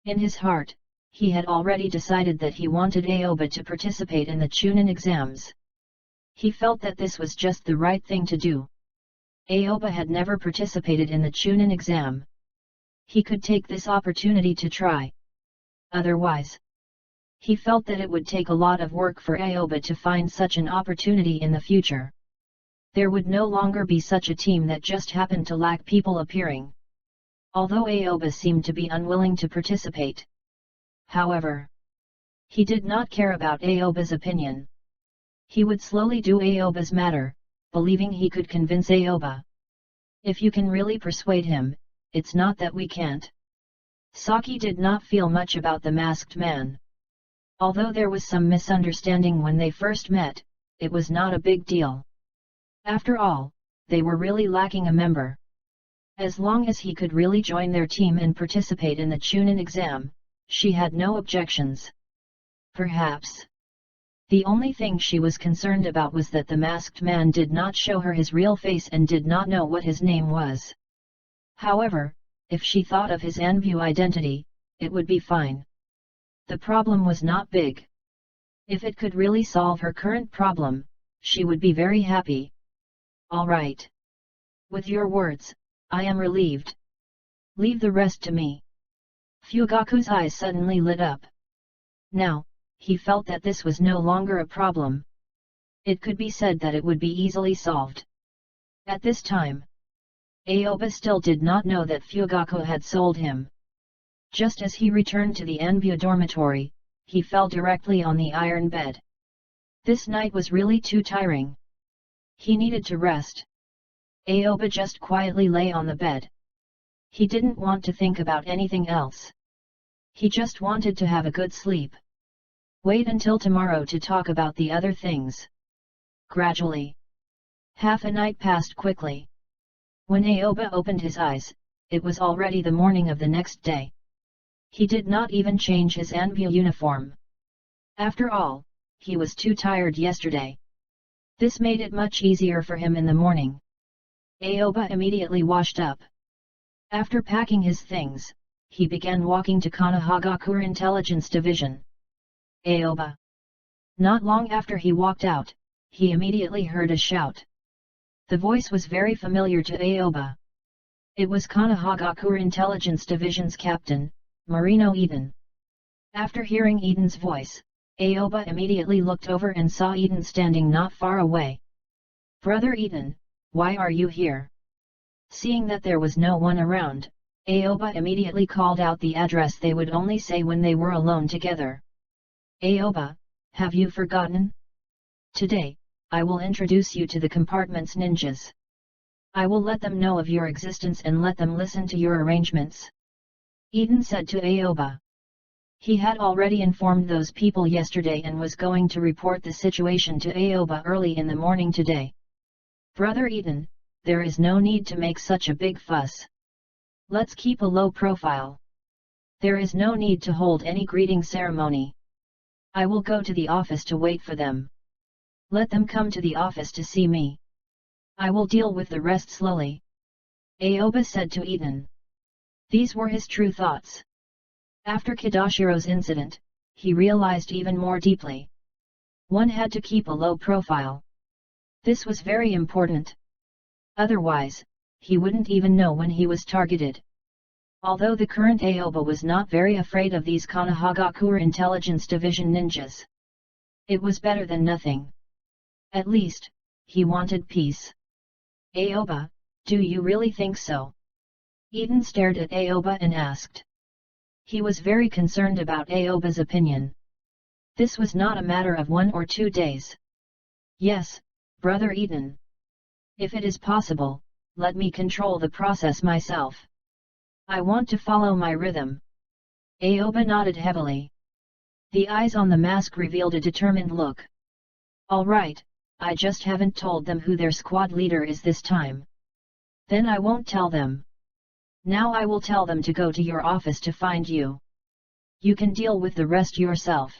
In his heart, he had already decided that he wanted Aoba to participate in the Chunin exams. He felt that this was just the right thing to do. Aoba had never participated in the Chunin exam. He could take this opportunity to try. Otherwise, he felt that it would take a lot of work for Aoba to find such an opportunity in the future. There would no longer be such a team that just happened to lack people appearing. Although Aoba seemed to be unwilling to participate. However, he did not care about Aoba's opinion. He would slowly do Aoba's matter, believing he could convince Aoba. If you can really persuade him, it's not that we can't. Saki did not feel much about the masked man. Although there was some misunderstanding when they first met, it was not a big deal. After all, they were really lacking a member. As long as he could really join their team and participate in the Chunin exam, she had no objections. Perhaps The only thing she was concerned about was that the masked man did not show her his real face and did not know what his name was. However, if she thought of his Anbu identity, it would be fine. The problem was not big. If it could really solve her current problem, she would be very happy. All right. With your words, I am relieved. Leave the rest to me. Fugaku's eyes suddenly lit up. Now, he felt that this was no longer a problem. It could be said that it would be easily solved. At this time, Aoba still did not know that Fugaku had sold him. Just as he returned to the Anbu dormitory, he fell directly on the iron bed. This night was really too tiring. He needed to rest. Aoba just quietly lay on the bed. He didn't want to think about anything else. He just wanted to have a good sleep. Wait until tomorrow to talk about the other things. Gradually, half a night passed quickly. When Aoba opened his eyes, it was already the morning of the next day. He did not even change his Anbu uniform. After all, he was too tired yesterday. This made it much easier for him in the morning. Aoba immediately washed up. After packing his things, he began walking to Konoha Intelligence Division. Aoba. Not long after he walked out, he immediately heard a shout. The voice was very familiar to Aoba. It was Konoha Intelligence Division's captain, Marino Eden. After hearing Eden's voice, Aoba immediately looked over and saw Eden standing not far away. Brother Eden, why are you here? Seeing that there was no one around, Aoba immediately called out the address they would only say when they were alone together. Aoba, have you forgotten? Today, I will introduce you to the compartment's ninjas. I will let them know of your existence and let them listen to your arrangements. Eden said to Aoba. He had already informed those people yesterday and was going to report the situation to Aoba early in the morning today. Brother Eden, there is no need to make such a big fuss. Let's keep a low profile. There is no need to hold any greeting ceremony. I will go to the office to wait for them. Let them come to the office to see me. I will deal with the rest slowly. Aoba said to Eden. These were his true thoughts. After Kidashiro's incident, he realized even more deeply. One had to keep a low profile. This was very important. Otherwise, he wouldn't even know when he was targeted. Although the current Aoba was not very afraid of these Konoha Intelligence Division ninjas. It was better than nothing. At least, he wanted peace. Aoba, do you really think so? Eden stared at Aoba and asked. He was very concerned about Aoba's opinion. This was not a matter of 1 or 2 days. Yes, Brother Eden. If it is possible, let me control the process myself. I want to follow my rhythm. Aoba nodded heavily. The eyes on the mask revealed a determined look. All right, I just haven't told them who their squad leader is this time. Then I won't tell them. Now I will tell them to go to your office to find you. You can deal with the rest yourself.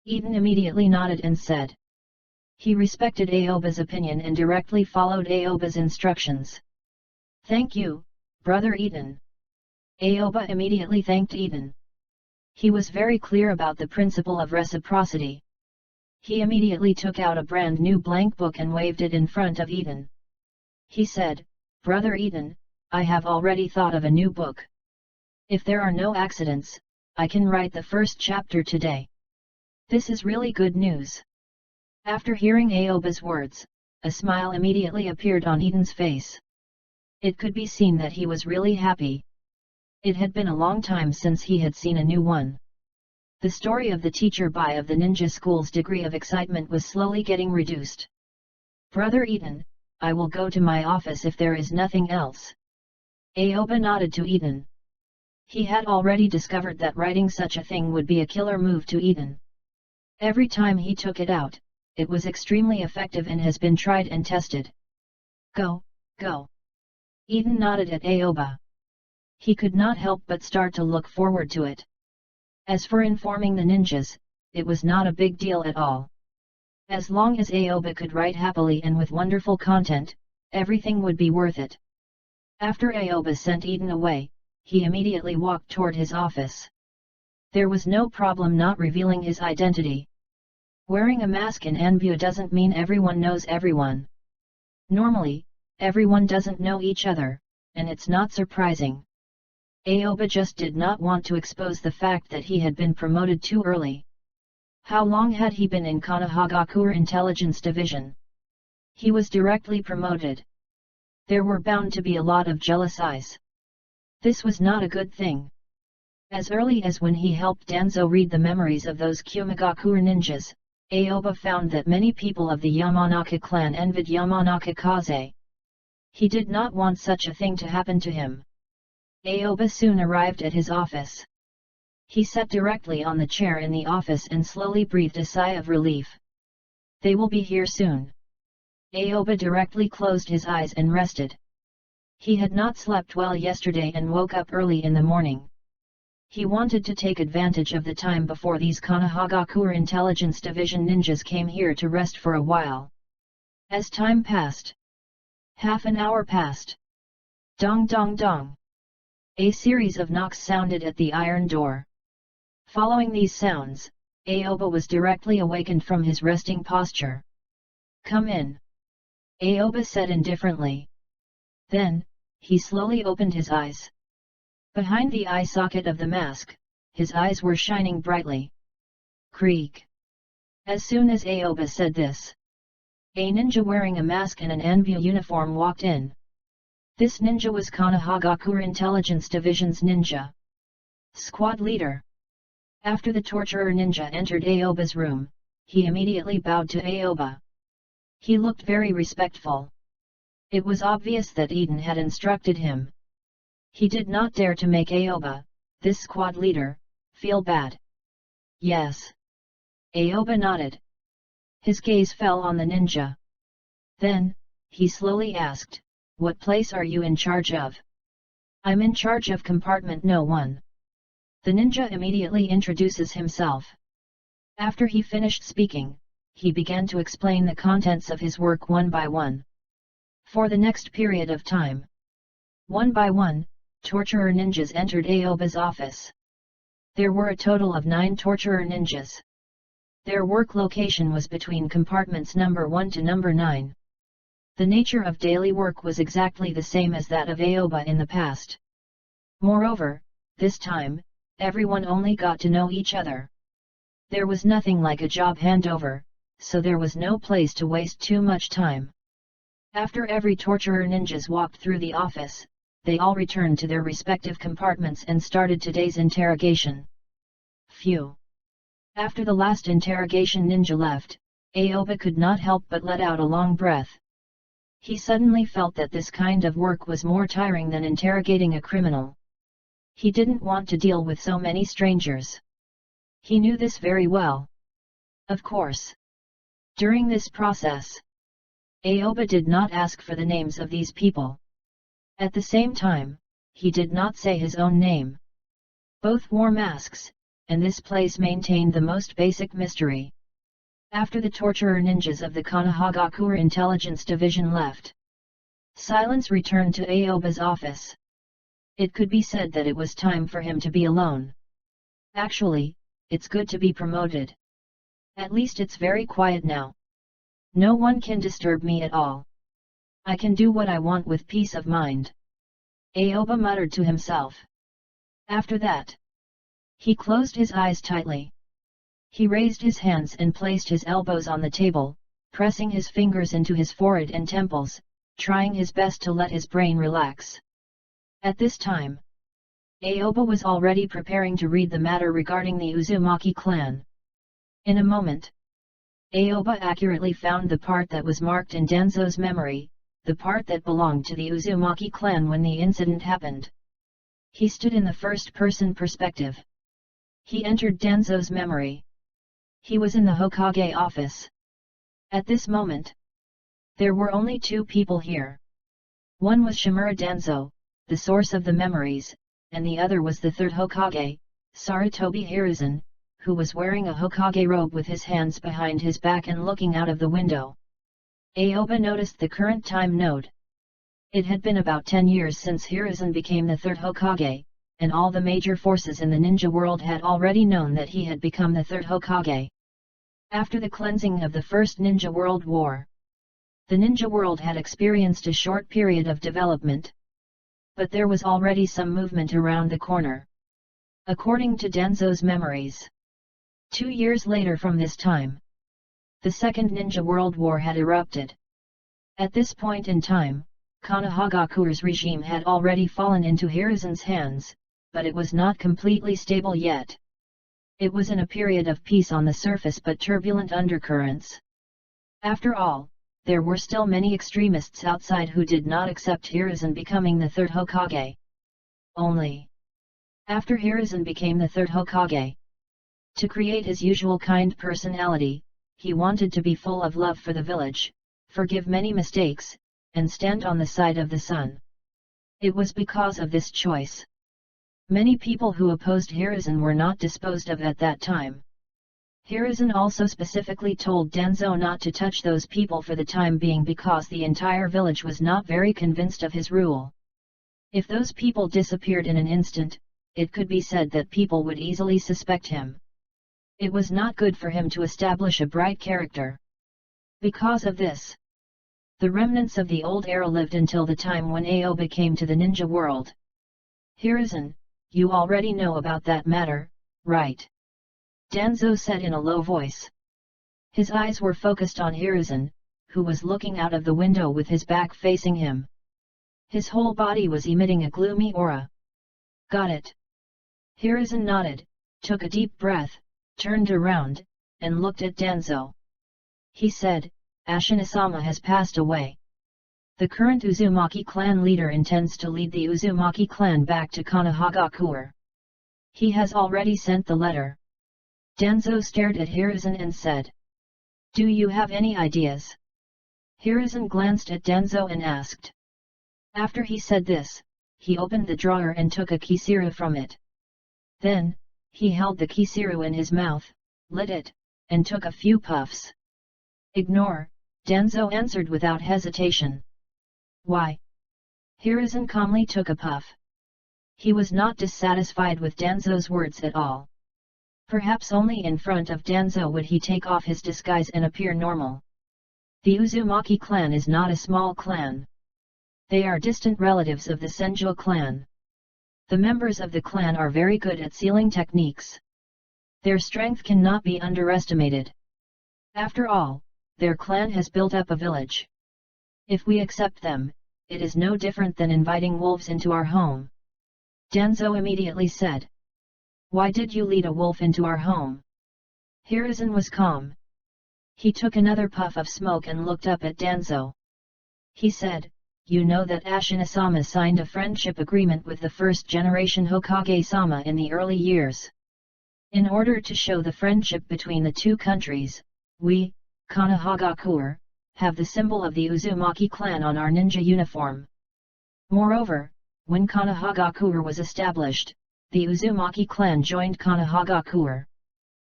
Eden immediately nodded and said. He respected Aoba's opinion and directly followed Aoba's instructions. Thank you, Brother Eden. Aoba immediately thanked Eden. He was very clear about the principle of reciprocity. He immediately took out a brand new blank book and waved it in front of Eden. He said, Brother Eden, I have already thought of a new book. If there are no accidents, I can write the first chapter today. This is really good news. After hearing Aoba's words, a smile immediately appeared on Eden's face. It could be seen that he was really happy. It had been a long time since he had seen a new one. The story of the teacher by of the ninja school's degree of excitement was slowly getting reduced. Brother Eden, I will go to my office if there is nothing else. Aoba nodded to Eden. He had already discovered that writing such a thing would be a killer move to Eden. Every time he took it out, it was extremely effective and has been tried and tested. Go, go. Eden nodded at Aoba. He could not help but start to look forward to it. As for informing the ninjas, it was not a big deal at all. As long as Aoba could write happily and with wonderful content, everything would be worth it. After Aoba sent Eden away, he immediately walked toward his office. There was no problem not revealing his identity. Wearing a mask in Anbu doesn't mean everyone knows everyone. Normally, everyone doesn't know each other, and it's not surprising. Aoba just did not want to expose the fact that he had been promoted too early. How long had he been in Konoha Intelligence Division? He was directly promoted. There were bound to be a lot of jealous eyes. This was not a good thing. As early as when he helped Danzo read the memories of those Kumigakure ninjas, Aoba found that many people of the Yamanaka clan envied Yamanaka Kaze. He did not want such a thing to happen to him. Aoba soon arrived at his office. He sat directly on the chair in the office and slowly breathed a sigh of relief. They will be here soon. Aoba directly closed his eyes and rested. He had not slept well yesterday and woke up early in the morning. He wanted to take advantage of the time before these Konoha Intelligence Division ninjas came here to rest for a while. As time passed, half an hour passed. Dong dong dong. A series of knocks sounded at the iron door. Following these sounds, Aoba was directly awakened from his resting posture. Come in. Aoba said indifferently. Then, he slowly opened his eyes. Behind the eye socket of the mask, his eyes were shining brightly. Creak. As soon as Aoba said this, a ninja wearing a mask and an Anbu uniform walked in. This ninja was Konoha Intelligence Division's ninja squad leader. After the torturer ninja entered Aoba's room, he immediately bowed to Aoba. He looked very respectful. It was obvious that Eden had instructed him. He did not dare to make Aoba, this squad leader, feel bad. Yes. Aoba nodded. His gaze fell on the ninja. Then, he slowly asked, "What place are you in charge of?" "I'm in charge of compartment No. 1. The ninja immediately introduces himself. After he finished speaking, he began to explain the contents of his work one by one. For the next period of time, one by one, torturer ninjas entered Aoba's office. There were a total of 9 torturer ninjas. Their work location was between compartments number 1 to number 9. The nature of daily work was exactly the same as that of Aoba in the past. Moreover, this time, everyone only got to know each other. There was nothing like a job handover, so there was no place to waste too much time. After every torturer ninjas walked through the office, they all returned to their respective compartments and started today's interrogation. Phew! After the last interrogation ninja left, Aoba could not help but let out a long breath. He suddenly felt that this kind of work was more tiring than interrogating a criminal. He didn't want to deal with so many strangers. He knew this very well. Of course. During this process, Aoba did not ask for the names of these people. At the same time, he did not say his own name. Both wore masks, and this place maintained the most basic mystery. After the torturer ninjas of the Konoha Intelligence Division left, silence returned to Aoba's office. It could be said that it was time for him to be alone. Actually, it's good to be promoted. At least it's very quiet now. No one can disturb me at all. I can do what I want with peace of mind. Aoba muttered to himself. After that, he closed his eyes tightly. He raised his hands and placed his elbows on the table, pressing his fingers into his forehead and temples, trying his best to let his brain relax. At this time, Aoba was already preparing to read the matter regarding the Uzumaki clan. In a moment, Aoba accurately found the part that was marked in Danzo's memory, the part that belonged to the Uzumaki clan when the incident happened. He stood in the first-person perspective. He entered Danzo's memory. He was in the Hokage office. At this moment, there were only 2 people here. One was Shimura Danzo, the source of the memories, and the other was the 3rd Hokage, Sarutobi Hiruzen, who was wearing a Hokage robe with his hands behind his back and looking out of the window. Aoba noticed the current time node. It had been about 10 years since Hiruzen became the third Hokage, and all the major forces in the ninja world had already known that he had become the third Hokage. After the cleansing of the First Ninja World War, the ninja world had experienced a short period of development. But there was already some movement around the corner. According to Denzo's memories, 2 years later from this time, the Second Ninja World War had erupted. At this point in time, Konohagakure's regime had already fallen into Hiruzen's hands, but it was not completely stable yet. It was in a period of peace on the surface but turbulent undercurrents. After all, there were still many extremists outside who did not accept Hiruzen becoming the third Hokage. Only after Hiruzen became the third Hokage, to create his usual kind personality, he wanted to be full of love for the village, forgive many mistakes, and stand on the side of the sun. It was because of this choice many people who opposed Hiruzen were not disposed of at that time. Hiruzen also specifically told Denzo not to touch those people for the time being because the entire village was not very convinced of his rule. If those people disappeared in an instant, it could be said that people would easily suspect him. It was not good for him to establish a bright character. Because of this, the remnants of the old era lived until the time when Aoba came to the ninja world. Hiruzen, you already know about that matter, right? Denzo said in a low voice. His eyes were focused on Hiruzen, who was looking out of the window with his back facing him. His whole body was emitting a gloomy aura. Got it. Hiruzen nodded, took a deep breath, turned around, and looked at Denzo. He said, Ashina-sama has passed away. The current Uzumaki clan leader intends to lead the Uzumaki clan back to Konohagakure. He has already sent the letter. Denzo stared at Hiruzen and said, Do you have any ideas? Hiruzen glanced at Denzo and asked. After he said this, he opened the drawer and took a kishiru from it. Then, he held the kishiru in his mouth, lit it, and took a few puffs. Ignore, Denzo answered without hesitation. Why? Hiruzen calmly took a puff. He was not dissatisfied with Denzo's words at all. Perhaps only in front of Denzo would he take off his disguise and appear normal. The Uzumaki clan is not a small clan. They are distant relatives of the Senjo clan. The members of the clan are very good at sealing techniques. Their strength cannot be underestimated. After all, their clan has built up a village. If we accept them, it is no different than inviting wolves into our home. Denzo immediately said. Why did you lead a wolf into our home? Hiruzen was calm. He took another puff of smoke and looked up at Denzo. He said, You know that Ashina-sama signed a friendship agreement with the first-generation Hokage-sama in the early years. In order to show the friendship between the two countries, we, Konohagakure, have the symbol of the Uzumaki clan on our ninja uniform. Moreover, when Konohagakure was established, the Uzumaki clan joined Konohagakure.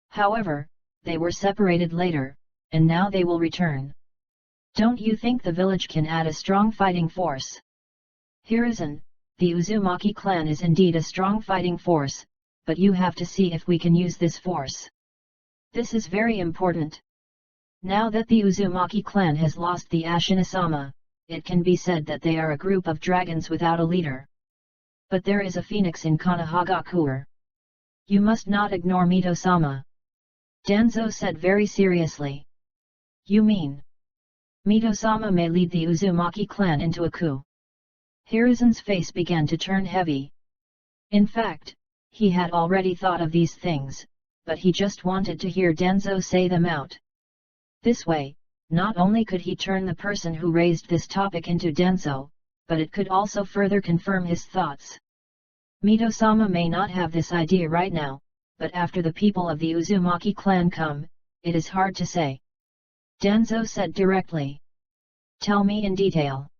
However, they were separated later, and now they will return. Don't you think the village can add a strong fighting force? Hiruzen, the Uzumaki clan is indeed a strong fighting force, but you have to see if we can use this force. This is very important. Now that the Uzumaki clan has lost the Ashina-sama, it can be said that they are a group of dragons without a leader. But there is a phoenix in Konohagakure. You must not ignore Mito-sama. Denzo said very seriously. You mean? Mito-sama may lead the Uzumaki clan into a coup. Hiruzen's face began to turn heavy. In fact, he had already thought of these things, but he just wanted to hear Denzo say them out. This way, not only could he turn the person who raised this topic into Denzo, but it could also further confirm his thoughts. Mito-sama may not have this idea right now, but after the people of the Uzumaki clan come, it is hard to say. Denzo said directly. Tell me in detail.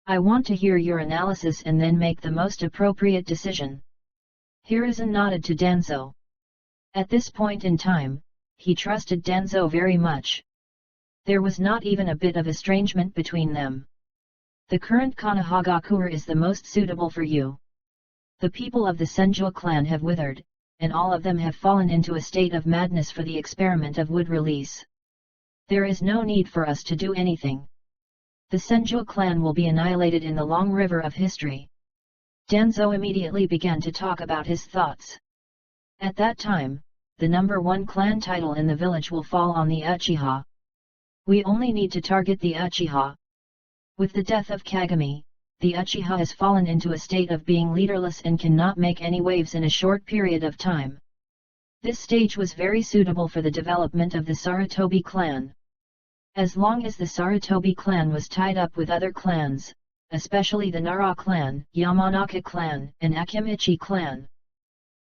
I want to hear your analysis and then make the most appropriate decision. Hiruzen nodded to Denzo. At this point in time, he trusted Danzo very much. There was not even a bit of estrangement between them. The current Konohagakure is the most suitable for you. The people of the Senju clan have withered, and all of them have fallen into a state of madness for the experiment of wood release. There is no need for us to do anything. The Senju clan will be annihilated in the long river of history. Danzo immediately began to talk about his thoughts. At that time, the number 1 clan title in the village will fall on the Uchiha. We only need to target the Uchiha. With the death of Kagami, the Uchiha has fallen into a state of being leaderless and cannot make any waves in a short period of time. This stage was very suitable for the development of the Sarutobi clan. As long as the Sarutobi clan was tied up with other clans, especially the Nara clan, Yamanaka clan, and Akimichi clan,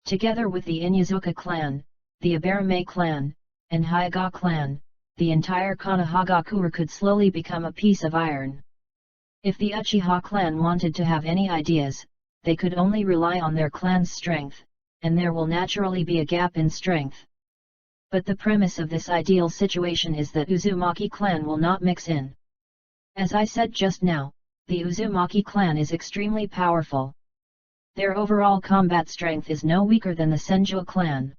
together with the Inyazuka clan, the Abarame clan, and Hyuga clan, the entire Konohagakure could slowly become a piece of iron. If the Uchiha clan wanted to have any ideas, they could only rely on their clan's strength, and there will naturally be a gap in strength. But the premise of this ideal situation is that Uzumaki clan will not mix in. As I said just now, the Uzumaki clan is extremely powerful. Their overall combat strength is no weaker than the Senju clan.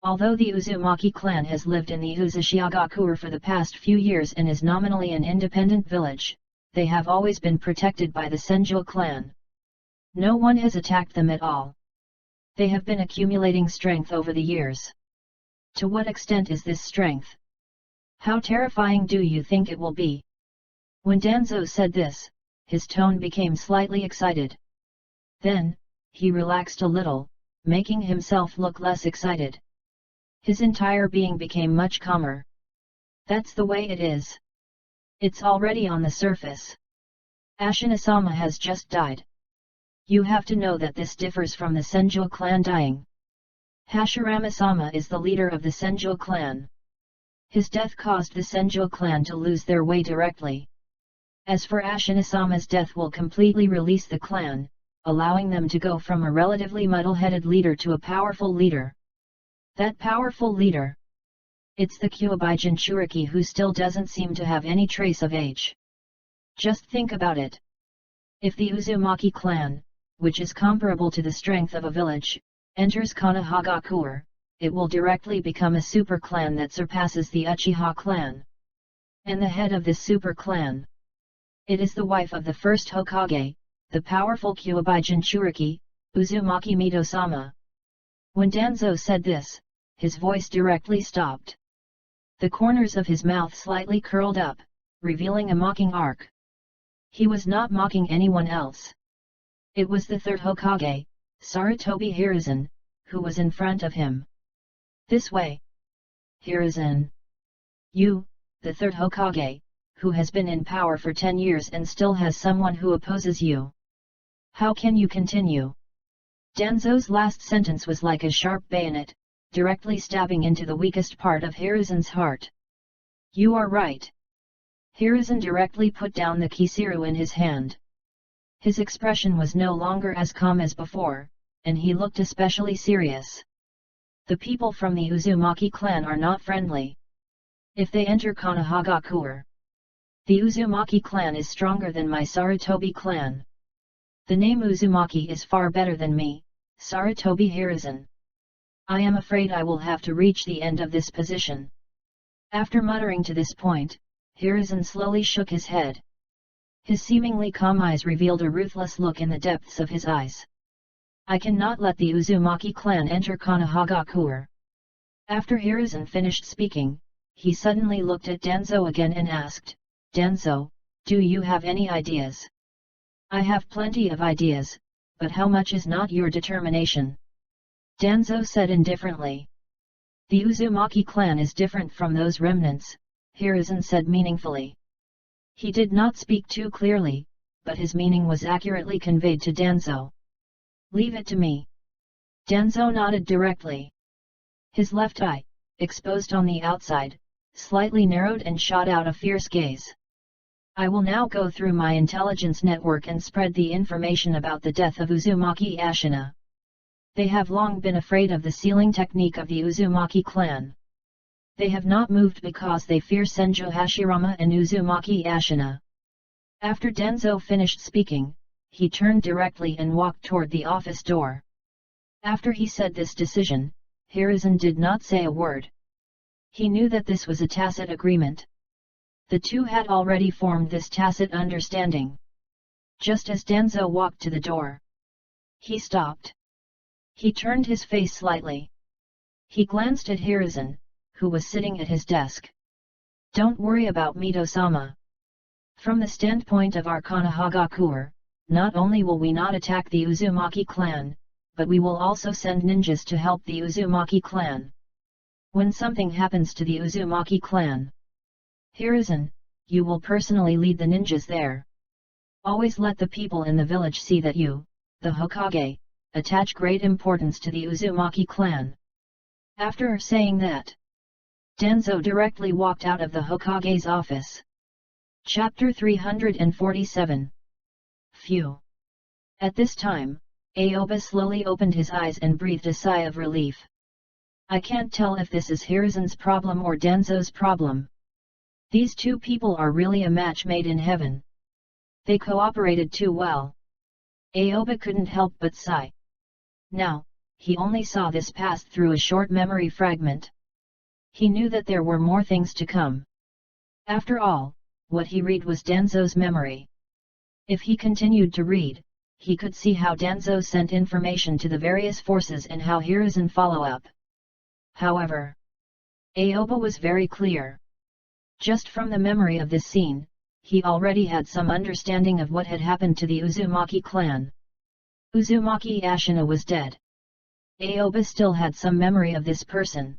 Although the Uzumaki clan has lived in the Uzushiagakure for the past few years and is nominally an independent village, they have always been protected by the Senju clan. No one has attacked them at all. They have been accumulating strength over the years. To what extent is this strength? How terrifying do you think it will be? When Danzo said this, his tone became slightly excited. Then, he relaxed a little, making himself look less excited. His entire being became much calmer. That's the way it is. It's already on the surface. Ashina-sama has just died. You have to know that this differs from the Senju clan dying. Hashirama-sama is the leader of the Senju clan. His death caused the Senju clan to lose their way directly. As for Ashina-sama's death will completely release the clan, allowing them to go from a relatively muddle-headed leader to a powerful leader. That powerful leader. It's the Kyuubi Jinchuriki who still doesn't seem to have any trace of age. Just think about it. If the Uzumaki clan, which is comparable to the strength of a village, enters Konohagakure, it will directly become a super clan that surpasses the Uchiha clan. And the head of this super clan. It is the wife of the first Hokage, the powerful Kyuubi Jinchuriki, Uzumaki Mito-sama. When Danzo said this, his voice directly stopped. The corners of his mouth slightly curled up, revealing a mocking arc. He was not mocking anyone else. It was the third Hokage, Sarutobi Hiruzen, who was in front of him. This way. Hiruzen. You, the third Hokage, who has been in power for 10 years and still has someone who opposes you. How can you continue? Danzo's last sentence was like a sharp bayonet, directly stabbing into the weakest part of Hiruzen's heart. You are right. Hiruzen directly put down the Kiseru in his hand. His expression was no longer as calm as before, and he looked especially serious. The people from the Uzumaki clan are not friendly. If they enter Konohagakure, the Uzumaki clan is stronger than my Sarutobi clan. The name Uzumaki is far better than me, Sarutobi Hiruzen. I am afraid I will have to reach the end of this position. After muttering to this point, Hiruzen slowly shook his head. His seemingly calm eyes revealed a ruthless look in the depths of his eyes. I cannot let the Uzumaki clan enter Konohagakure. After Hiruzen finished speaking, he suddenly looked at Danzo again and asked, Danzo, do you have any ideas? I have plenty of ideas, but how much is not your determination? Danzo said indifferently. The Uzumaki clan is different from those remnants, Hiruzen said meaningfully. He did not speak too clearly, but his meaning was accurately conveyed to Danzo. Leave it to me. Danzo nodded directly. His left eye, exposed on the outside, slightly narrowed and shot out a fierce gaze. I will now go through my intelligence network and spread the information about the death of Uzumaki Ashina. They have long been afraid of the sealing technique of the Uzumaki clan. They have not moved because they fear Senjo Hashirama and Uzumaki Ashina. After Denzo finished speaking, he turned directly and walked toward the office door. After he said this decision, Hiruzen did not say a word. He knew that this was a tacit agreement. The two had already formed this tacit understanding. Just as Denzo walked to the door, he stopped. He turned his face slightly. He glanced at Hiruzen, who was sitting at his desk. "Don't worry about Mito-sama. From the standpoint of our Konohagakuer, not only will we not attack the Uzumaki clan, but we will also send ninjas to help the Uzumaki clan. When something happens to the Uzumaki clan, Hiruzen, you will personally lead the ninjas there. Always let the people in the village see that you, the Hokage, attach great importance to the Uzumaki clan." After saying that, Denzo directly walked out of the Hokage's office. Chapter 347. Phew! At this time, Aoba slowly opened his eyes and breathed a sigh of relief. I can't tell if this is Hiruzen's problem or Denzo's problem. These two people are really a match made in heaven. They cooperated too well. Aoba couldn't help but sigh. Now, he only saw this passed through a short memory fragment. He knew that there were more things to come. After all, what he read was Denzo's memory. If he continued to read, he could see how Denzo sent information to the various forces and how Hiruzen follow up. However, Aoba was very clear. Just from the memory of this scene, he already had some understanding of what had happened to the Uzumaki clan. Uzumaki Ashina was dead. Aoba still had some memory of this person.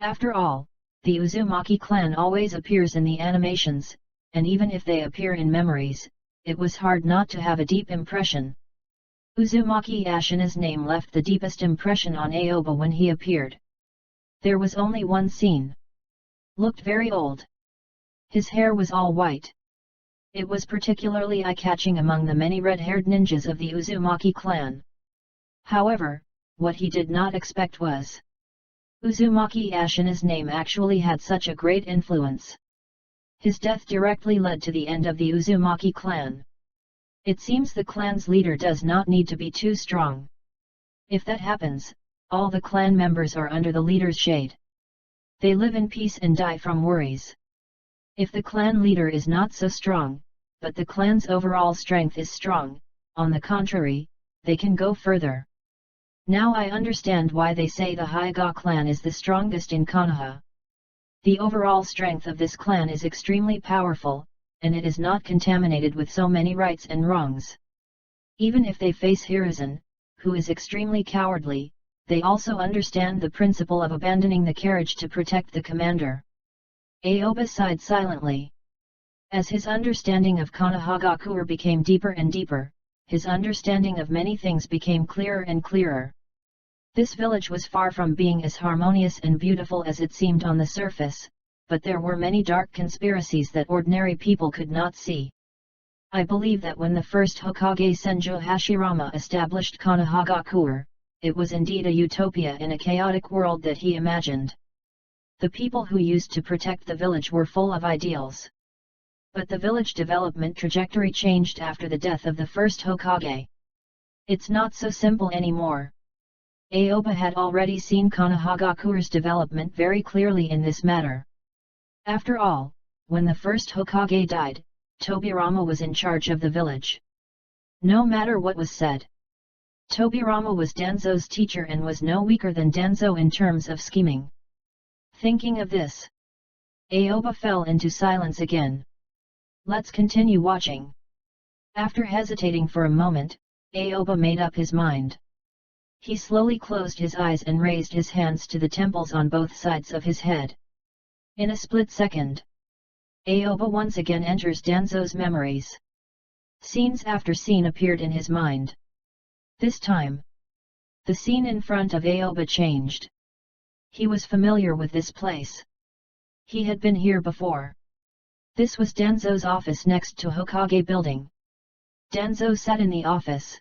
After all, the Uzumaki clan always appears in the animations, and even if they appear in memories, it was hard not to have a deep impression. Uzumaki Ashina's name left the deepest impression on Aoba when he appeared. There was only one scene. Looked very old. His hair was all white. It was particularly eye-catching among the many red-haired ninjas of the Uzumaki clan. However, what he did not expect was Uzumaki Ashina's name actually had such a great influence. His death directly led to the end of the Uzumaki clan. It seems the clan's leader does not need to be too strong. If that happens, all the clan members are under the leader's shade. They live in peace and die from worries. If the clan leader is not so strong, but the clan's overall strength is strong, on the contrary, they can go further. Now I understand why they say the Hyuga clan is the strongest in Konoha. The overall strength of this clan is extremely powerful, and it is not contaminated with so many rights and wrongs. Even if they face Hiruzen, who is extremely cowardly, they also understand the principle of abandoning the carriage to protect the commander. Aoba sighed silently. As his understanding of Konohagakuer became deeper and deeper, his understanding of many things became clearer and clearer. This village was far from being as harmonious and beautiful as it seemed on the surface, but there were many dark conspiracies that ordinary people could not see. I believe that when the first Hokage Senjo Hashirama established Konohagakuer, it was indeed a utopia in a chaotic world that he imagined. The people who used to protect the village were full of ideals. But the village development trajectory changed after the death of the first Hokage. It's not so simple anymore. Aoba had already seen Konohagakuer's development very clearly in this matter. After all, when the first Hokage died, Tobirama was in charge of the village. No matter what was said, Tobirama was Denzo's teacher and was no weaker than Denzo in terms of scheming. Thinking of this, Aoba fell into silence again. Let's continue watching. After hesitating for a moment, Aoba made up his mind. He slowly closed his eyes and raised his hands to the temples on both sides of his head. In a split second, Aoba once again enters Denzo's memories. Scenes after scene appeared in his mind. This time, the scene in front of Aoba changed. He was familiar with this place. He had been here before. This was Denzo's office next to Hokage building. Denzo sat in the office.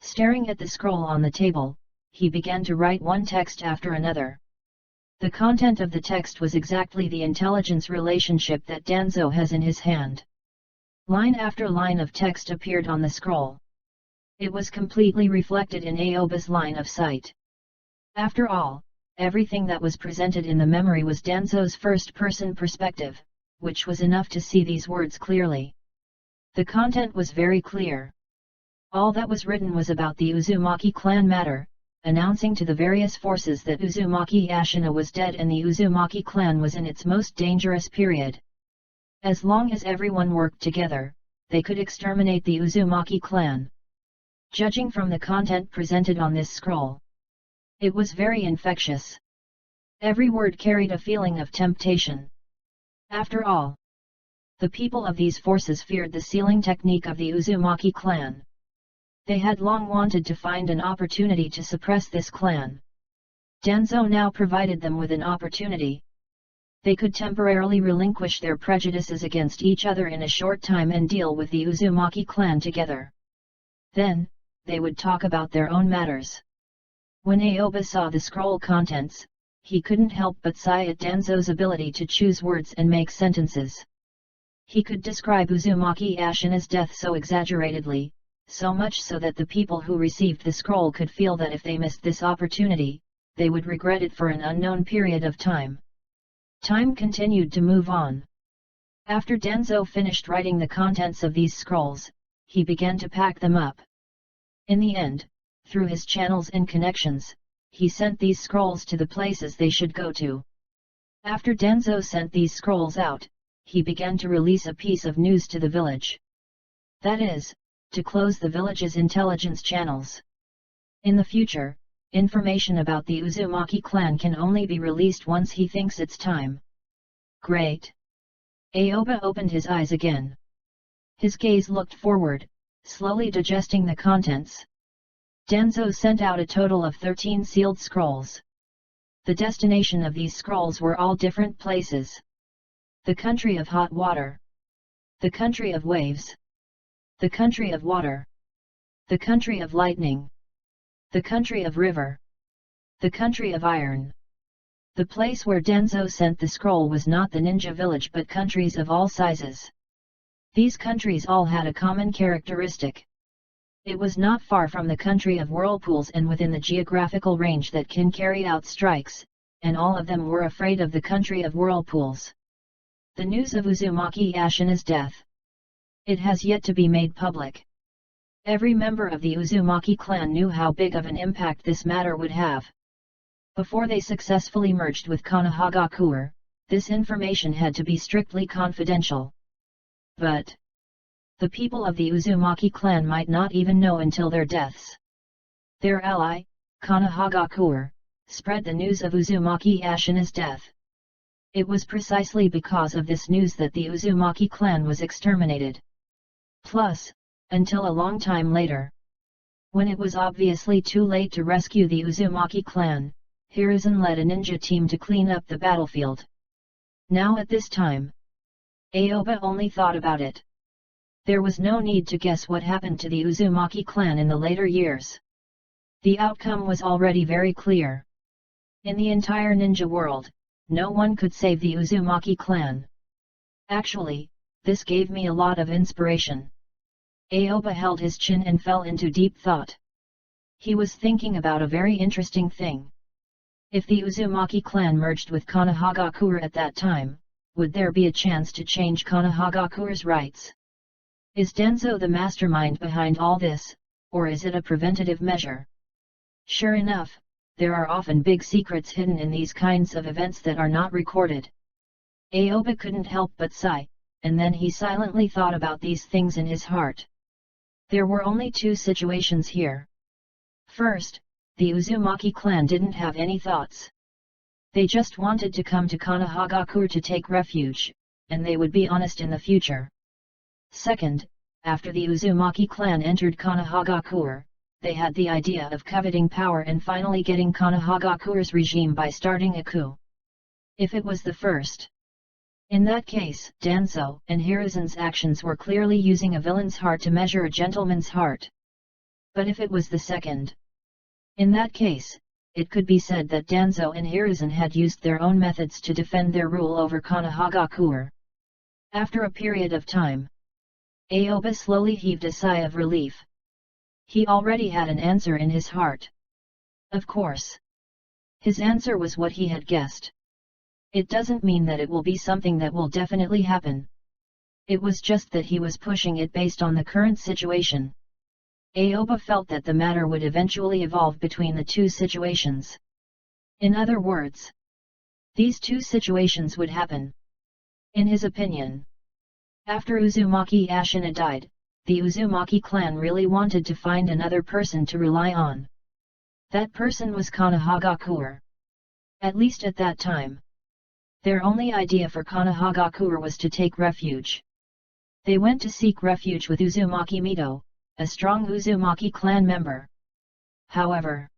Staring at the scroll on the table, he began to write one text after another. The content of the text was exactly the intelligence relationship that Danzo has in his hand. Line after line of text appeared on the scroll. It was completely reflected in Aoba's line of sight. After all, everything that was presented in the memory was Danzo's first-person perspective, which was enough to see these words clearly. The content was very clear. All that was written was about the Uzumaki clan matter, announcing to the various forces that Uzumaki Ashina was dead and the Uzumaki clan was in its most dangerous period. As long as everyone worked together, they could exterminate the Uzumaki clan. Judging from the content presented on this scroll, it was very infectious. Every word carried a feeling of temptation. After all, the people of these forces feared the sealing technique of the Uzumaki clan. They had long wanted to find an opportunity to suppress this clan. Danzo now provided them with an opportunity. They could temporarily relinquish their prejudices against each other in a short time and deal with the Uzumaki clan together. Then, they would talk about their own matters. When Aoba saw the scroll contents, he couldn't help but sigh at Danzo's ability to choose words and make sentences. He could describe Uzumaki Ashina's death so exaggeratedly, so much so that the people who received the scroll could feel that if they missed this opportunity, they would regret it for an unknown period of time. Time continued to move on. After Danzo finished writing the contents of these scrolls, he began to pack them up. In the end, through his channels and connections, he sent these scrolls to the places they should go to. After Danzo sent these scrolls out, he began to release a piece of news to the village. That is, to close the village's intelligence channels. In the future, information about the Uzumaki clan can only be released once he thinks it's time. Great! Aoba opened his eyes again. His gaze looked forward, slowly digesting the contents. Danzo sent out a total of 13 sealed scrolls. The destination of these scrolls were all different places. The country of hot water. The country of waves. The country of water. The country of lightning. The country of river. The country of iron. The place where Danzo sent the scroll was not the ninja village but countries of all sizes. These countries all had a common characteristic. It was not far from the country of whirlpools and within the geographical range that can carry out strikes, and all of them were afraid of the country of whirlpools. The news of Uzumaki Ashina's death. It has yet to be made public. Every member of the Uzumaki clan knew how big of an impact this matter would have. Before they successfully merged with Konoha, this information had to be strictly confidential. But the people of the Uzumaki clan might not even know until their deaths. Their ally, Konoha, spread the news of Uzumaki Ashina's death. It was precisely because of this news that the Uzumaki clan was exterminated. Plus, until a long time later, when it was obviously too late to rescue the Uzumaki clan, Hiruzen led a ninja team to clean up the battlefield. Now at this time, Aoba only thought about it. There was no need to guess what happened to the Uzumaki clan in the later years. The outcome was already very clear. In the entire ninja world, no one could save the Uzumaki clan. Actually, this gave me a lot of inspiration. Aoba held his chin and fell into deep thought. He was thinking about a very interesting thing. If the Uzumaki clan merged with Konoha at that time, would there be a chance to change Konoha's rights? Is Danzo the mastermind behind all this, or is it a preventative measure? Sure enough, there are often big secrets hidden in these kinds of events that are not recorded. Aoba couldn't help but sigh, and then he silently thought about these things in his heart. There were only two situations here. First, the Uzumaki clan didn't have any thoughts. They just wanted to come to Konoha to take refuge, and they would be honest in the future. Second, after the Uzumaki clan entered Konoha, they had the idea of coveting power and finally getting Konoha's regime by starting a coup. If it was the first, in that case, Danzo and Hiruzen's actions were clearly using a villain's heart to measure a gentleman's heart. But if it was the second, In that case, it could be said that Danzo and Hiruzen had used their own methods to defend their rule over Konohagakure. After a period of time, Aoba slowly heaved a sigh of relief. He already had an answer in his heart. Of course. His answer was what he had guessed. It doesn't mean that it will be something that will definitely happen. It was just that he was pushing it based on the current situation. Aoba felt that the matter would eventually evolve between the two situations. In other words, these two situations would happen. In his opinion, after Uzumaki Ashina died, the Uzumaki clan really wanted to find another person to rely on. That person was Konohagakure. At least at that time. Their only idea for Konohagakure was to take refuge. They went to seek refuge with Uzumaki Mito, a strong Uzumaki clan member. However,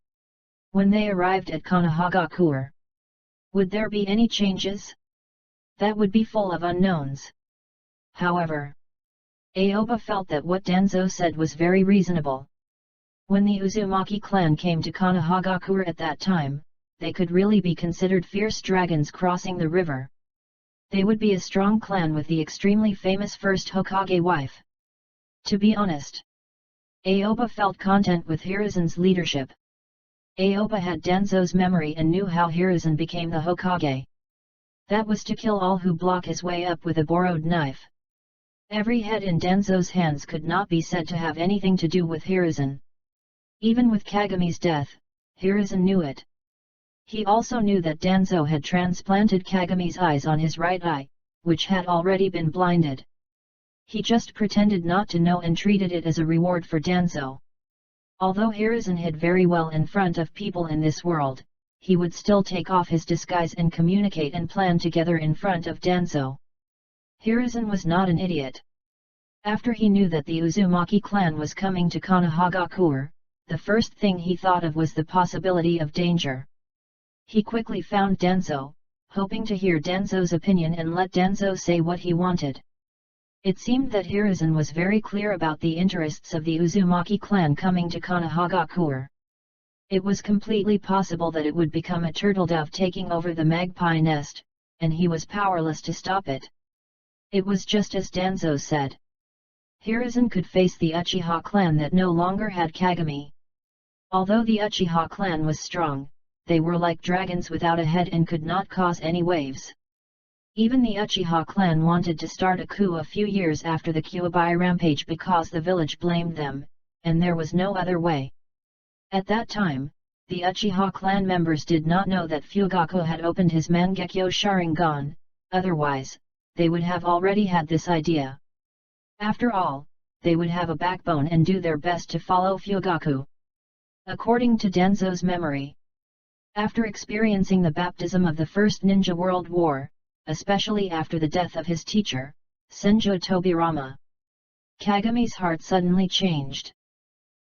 when they arrived at Konohagakure, would there be any changes? That would be full of unknowns. However, Aoba felt that what Danzo said was very reasonable. When the Uzumaki clan came to Konohagakure at that time, they could really be considered fierce dragons crossing the river. They would be a strong clan with the extremely famous first Hokage wife. To be honest, Aoba felt content with Hiruzen's leadership. Aoba had Danzo's memory and knew how Hiruzen became the Hokage. That was to kill all who block his way up with a borrowed knife. Every head in Danzo's hands could not be said to have anything to do with Hiruzen. Even with Kagami's death, Hiruzen knew it. He also knew that Danzo had transplanted Kagami's eyes on his right eye, which had already been blinded. He just pretended not to know and treated it as a reward for Danzo. Although Hiruzen hid very well in front of people in this world, he would still take off his disguise and communicate and plan together in front of Danzo. Hiruzen was not an idiot. After he knew that the Uzumaki clan was coming to Konohagakure, the first thing he thought of was the possibility of danger. He quickly found Danzo, hoping to hear Danzo's opinion and let Danzo say what he wanted. It seemed that Hiruzen was very clear about the interests of the Uzumaki clan coming to Konohagakure. It was completely possible that it would become a turtle dove taking over the magpie nest, and he was powerless to stop it. It was just as Danzo said. Hiruzen could face the Uchiha clan that no longer had Kagami. Although the Uchiha clan was strong, they were like dragons without a head and could not cause any waves. Even the Uchiha clan wanted to start a coup a few years after the Kyuubi rampage because the village blamed them, and there was no other way. At that time, the Uchiha clan members did not know that Fugaku had opened his Mangekyo Sharingan, otherwise, they would have already had this idea. After all, they would have a backbone and do their best to follow Fugaku. According to Danzo's memory, after experiencing the baptism of the First Ninja World War, especially after the death of his teacher, Senjo Tobirama, Kagami's heart suddenly changed.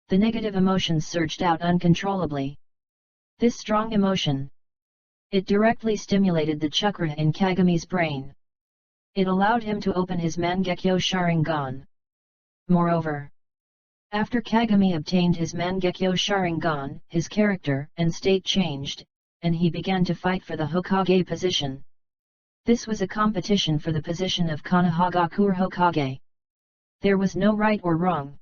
The negative emotions surged out uncontrollably. This strong emotion, it directly stimulated the chakra in Kagami's brain. It allowed him to open his Mangekyo Sharingan. Moreover, after Kagami obtained his Mangekyo Sharingan, his character and state changed, and he began to fight for the Hokage position. This was a competition for the position of Konohagakure Hokage. There was no right or wrong.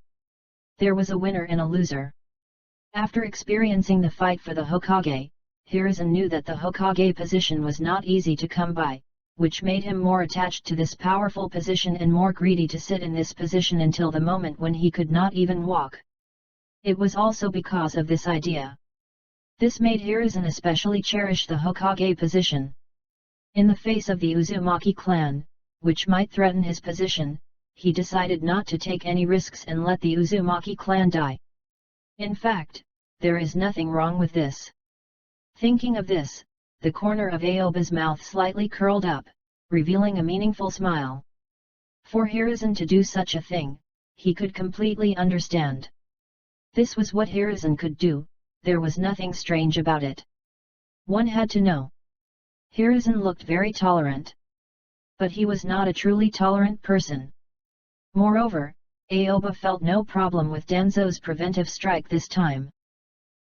There was a winner and a loser. After experiencing the fight for the Hokage, Hiruzen knew that the Hokage position was not easy to come by, which made him more attached to this powerful position and more greedy to sit in this position until the moment when he could not even walk. It was also because of this idea. This made Hiruzen especially cherish the Hokage position. In the face of the Uzumaki clan, which might threaten his position, he decided not to take any risks and let the Uzumaki clan die. In fact, there is nothing wrong with this. Thinking of this, the corner of Aoba's mouth slightly curled up, revealing a meaningful smile. For Hiruzen to do such a thing, he could completely understand. This was what Hiruzen could do, there was nothing strange about it. One had to know. Hiruzen looked very tolerant. But he was not a truly tolerant person. Moreover, Aoba felt no problem with Danzo's preventive strike this time.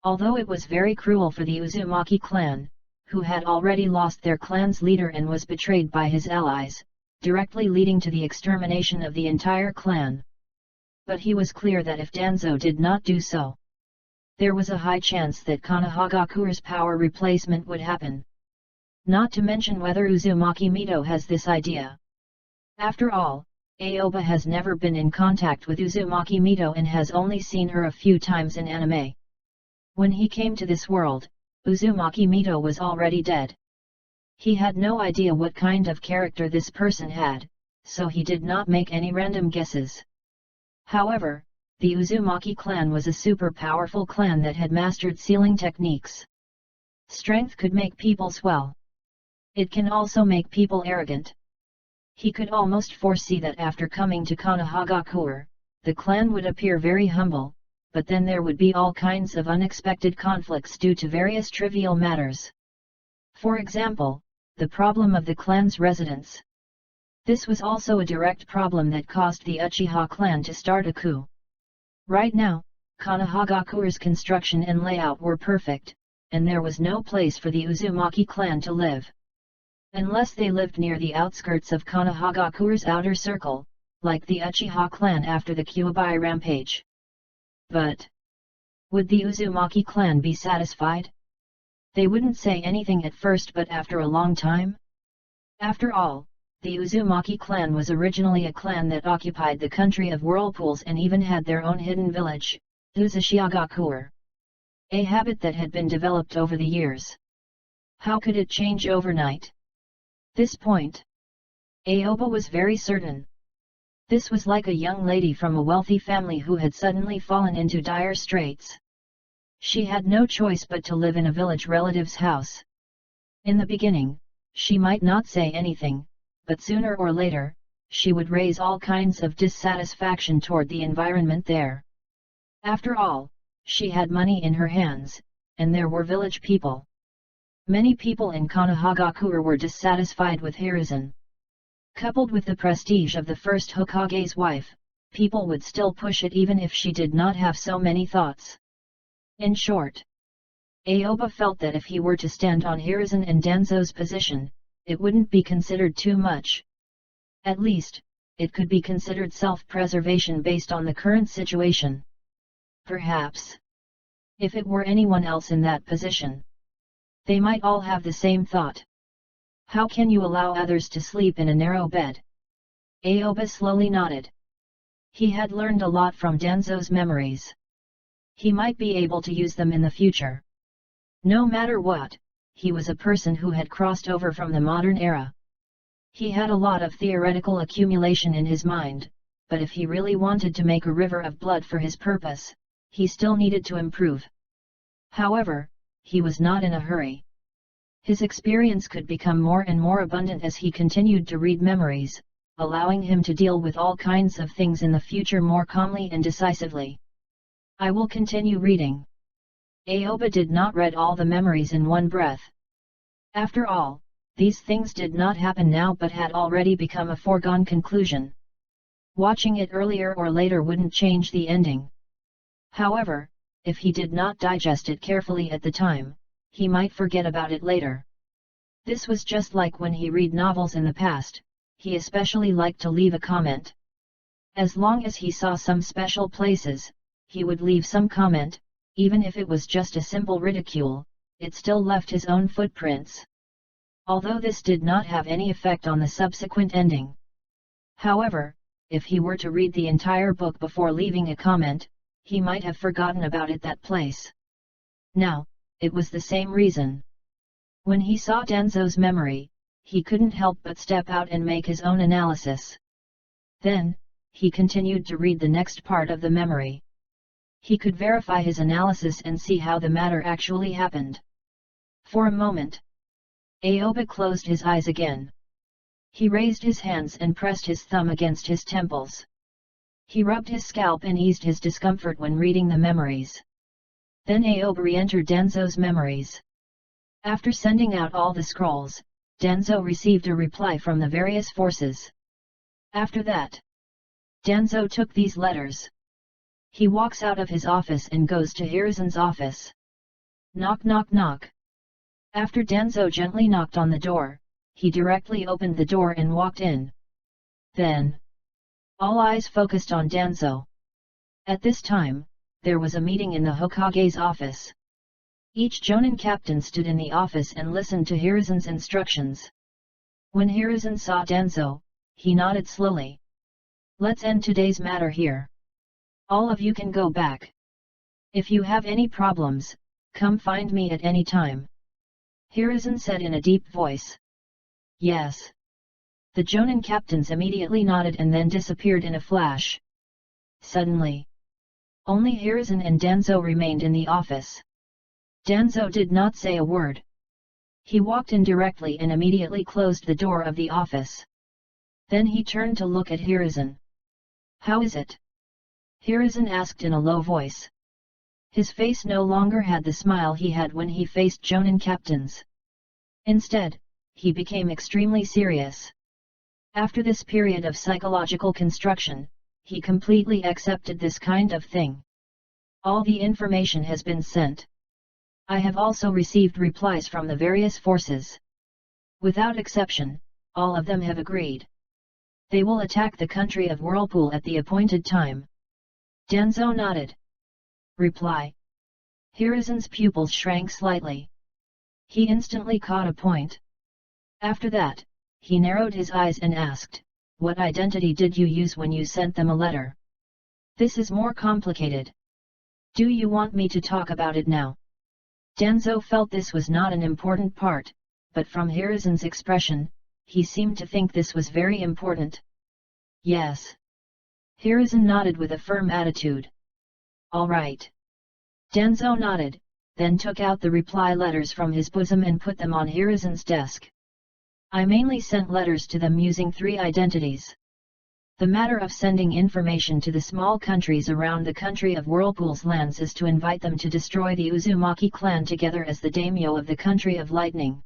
Although it was very cruel for the Uzumaki clan, who had already lost their clan's leader and was betrayed by his allies, directly leading to the extermination of the entire clan. But he was clear that if Danzo did not do so, there was a high chance that Konohagakure's power replacement would happen. Not to mention whether Uzumaki Mito has this idea. After all, Aoba has never been in contact with Uzumaki Mito and has only seen her a few times in anime. When he came to this world, Uzumaki Mito was already dead. He had no idea what kind of character this person had, so he did not make any random guesses. However, the Uzumaki clan was a super powerful clan that had mastered sealing techniques. Strength could make people swell. It can also make people arrogant. He could almost foresee that after coming to Konohagakure, the clan would appear very humble, but then there would be all kinds of unexpected conflicts due to various trivial matters. For example, the problem of the clan's residents. This was also a direct problem that caused the Uchiha clan to start a coup. Right now, Konohagakure's construction and layout were perfect, and there was no place for the Uzumaki clan to live. Unless they lived near the outskirts of Konohagakure's outer circle, like the Uchiha clan after the Kyuubi rampage. But would the Uzumaki clan be satisfied? They wouldn't say anything at first, but after a long time? After all, the Uzumaki clan was originally a clan that occupied the country of whirlpools and even had their own hidden village, Uzushiagakure. A habit that had been developed over the years. How could it change overnight? This point, Aoba was very certain. This was like a young lady from a wealthy family who had suddenly fallen into dire straits. She had no choice but to live in a village relative's house. In the beginning, she might not say anything, but sooner or later, she would raise all kinds of dissatisfaction toward the environment there. After all, she had money in her hands, and there were village people. Many people in Konohagakure were dissatisfied with Hiruzen. Coupled with the prestige of the first Hokage's wife, people would still push it even if she did not have so many thoughts. In short, Aoba felt that if he were to stand on Hiruzen and Danzo's position, it wouldn't be considered too much. At least, it could be considered self-preservation based on the current situation. Perhaps, if it were anyone else in that position, they might all have the same thought. How can you allow others to sleep in a narrow bed? Aoba slowly nodded. He had learned a lot from Danzo's memories. He might be able to use them in the future. No matter what, he was a person who had crossed over from the modern era. He had a lot of theoretical accumulation in his mind, but if he really wanted to make a river of blood for his purpose, he still needed to improve. However, he was not in a hurry. His experience could become more and more abundant as he continued to read memories, allowing him to deal with all kinds of things in the future more calmly and decisively. I will continue reading. Aoba did not read all the memories in one breath. After all, these things did not happen now but had already become a foregone conclusion. Watching it earlier or later wouldn't change the ending. However, if he did not digest it carefully at the time, he might forget about it later. This was just like when he read novels in the past, he especially liked to leave a comment. As long as he saw some special places, he would leave some comment, even if it was just a simple ridicule, it still left his own footprints. Although this did not have any effect on the subsequent ending. However, if he were to read the entire book before leaving a comment, he might have forgotten about it that place. Now, it was the same reason. When he saw Danzo's memory, he couldn't help but step out and make his own analysis. Then, he continued to read the next part of the memory. He could verify his analysis and see how the matter actually happened. For a moment, Aoba closed his eyes again. He raised his hands and pressed his thumb against his temples. He rubbed his scalp and eased his discomfort when reading the memories. Then Aoba re-entered Danzo's memories. After sending out all the scrolls, Danzo received a reply from the various forces. After that, Danzo took these letters. He walks out of his office and goes to Hiruzen's office. Knock knock knock. After Danzo gently knocked on the door, he directly opened the door and walked in. Then, all eyes focused on Danzo. At this time, there was a meeting in the Hokage's office. Each Jonin captain stood in the office and listened to Hiruzen's instructions. When Hiruzen saw Danzo, he nodded slowly. Let's end today's matter here. All of you can go back. If you have any problems, come find me at any time. Hiruzen said in a deep voice. Yes. The Jonin captains immediately nodded and then disappeared in a flash. Suddenly, only Hiruzen and Danzo remained in the office. Danzo did not say a word. He walked in directly and immediately closed the door of the office. Then he turned to look at Hiruzen. How is it? Hiruzen asked in a low voice. His face no longer had the smile he had when he faced Jonin captains. Instead, he became extremely serious. After this period of psychological construction, he completely accepted this kind of thing. All the information has been sent. I have also received replies from the various forces. Without exception, all of them have agreed. They will attack the country of Whirlpool at the appointed time. Danzo nodded. Reply. Hiruzen's pupils shrank slightly. He instantly caught a point. After that, he narrowed his eyes and asked, what identity did you use when you sent them a letter? This is more complicated. Do you want me to talk about it now? Danzo felt this was not an important part, but from Hiruzen's expression, he seemed to think this was very important. Yes. Hiruzen nodded with a firm attitude. All right. Danzo nodded, then took out the reply letters from his bosom and put them on Hiruzen's desk. I mainly sent letters to them using 3 identities. The matter of sending information to the small countries around the country of Whirlpool's lands is to invite them to destroy the Uzumaki clan together as the daimyo of the country of lightning.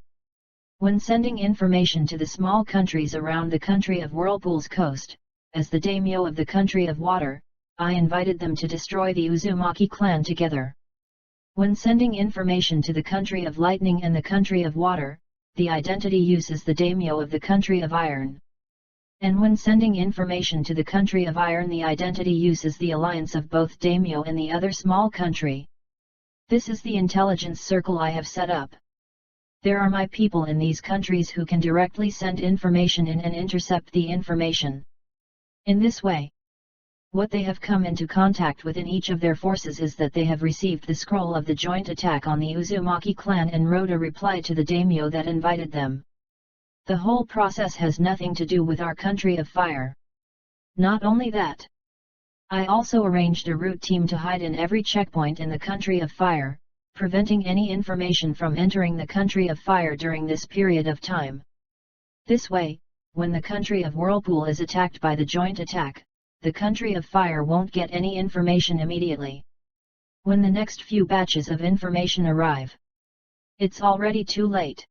When sending information to the small countries around the country of Whirlpool's coast, as the daimyo of the country of water, I invited them to destroy the Uzumaki clan together. When sending information to the country of lightning and the country of water, the identity uses the daimyo of the country of iron. And when sending information to the country of iron, the identity uses the alliance of both daimyo and the other small country. This is the intelligence circle I have set up. There are my people in these countries who can directly send information in and intercept the information. In this way, what they have come into contact with in each of their forces is that they have received the scroll of the joint attack on the Uzumaki clan and wrote a reply to the daimyo that invited them. The whole process has nothing to do with our country of fire. Not only that, I also arranged a route team to hide in every checkpoint in the country of fire, preventing any information from entering the country of fire during this period of time. This way, when the country of Whirlpool is attacked by the joint attack, the country of fire won't get any information immediately. When the next few batches of information arrive, it's already too late.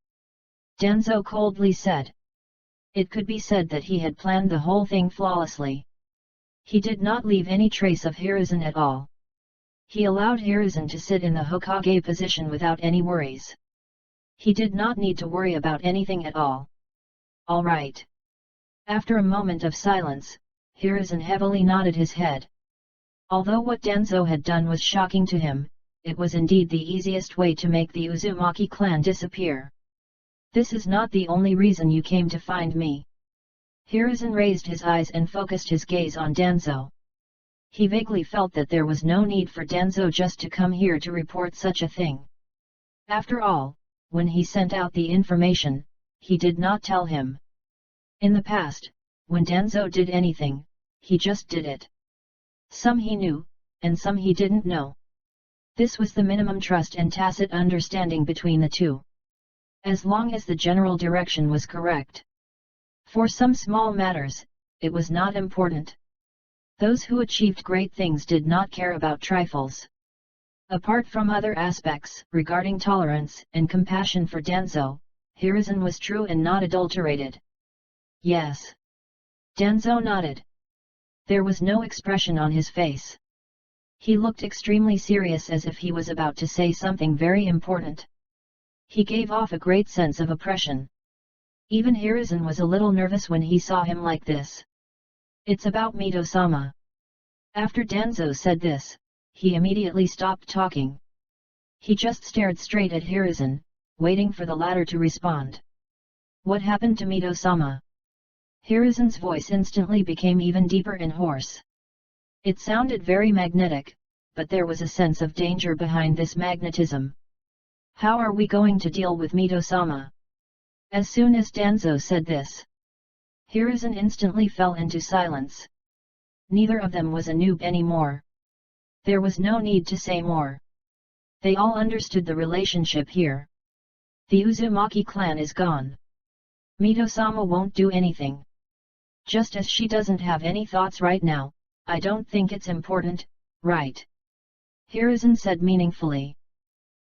Danzo coldly said. It could be said that he had planned the whole thing flawlessly. He did not leave any trace of Hiruzen at all. He allowed Hiruzen to sit in the Hokage position without any worries. He did not need to worry about anything at all. All right. After a moment of silence, Hiruzen heavily nodded his head. Although what Danzo had done was shocking to him, it was indeed the easiest way to make the Uzumaki clan disappear. This is not the only reason you came to find me. Hiruzen raised his eyes and focused his gaze on Danzo. He vaguely felt that there was no need for Danzo just to come here to report such a thing. After all, when he sent out the information, he did not tell him. In the past, when Danzo did anything, he just did it. Some he knew, and some he didn't know. This was the minimum trust and tacit understanding between the two. As long as the general direction was correct. For some small matters, it was not important. Those who achieved great things did not care about trifles. Apart from other aspects regarding tolerance and compassion for Danzo, Hiruzen was true and not adulterated. Yes. Danzo nodded. There was no expression on his face. He looked extremely serious as if he was about to say something very important. He gave off a great sense of oppression. Even Hiruzen was a little nervous when he saw him like this. It's about Mito-sama. After Danzo said this, he immediately stopped talking. He just stared straight at Hiruzen, waiting for the latter to respond. What happened to Mito-sama? Hiruzen's voice instantly became even deeper and hoarse. It sounded very magnetic, but there was a sense of danger behind this magnetism. How are we going to deal with Mito-sama? As soon as Danzo said this, Hiruzen instantly fell into silence. Neither of them was a noob anymore. There was no need to say more. They all understood the relationship here. The Uzumaki clan is gone. Mito-sama won't do anything. Just as she doesn't have any thoughts right now, I don't think it's important, right? Hiruzen said meaningfully.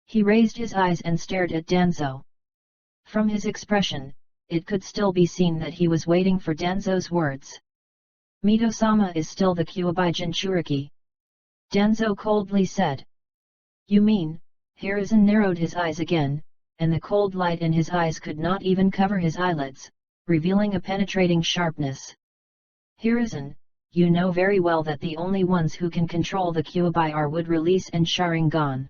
He raised his eyes and stared at Danzo. From his expression, it could still be seen that he was waiting for Danzo's words. Mito-sama is still the Kyuubi Jinchuriki. Danzo coldly said. You mean? Hiruzen narrowed his eyes again, and the cold light in his eyes could not even cover his eyelids, revealing a penetrating sharpness. Hiruzen, you know very well that the only ones who can control the Kyuubi are Wood Release and Sharingan.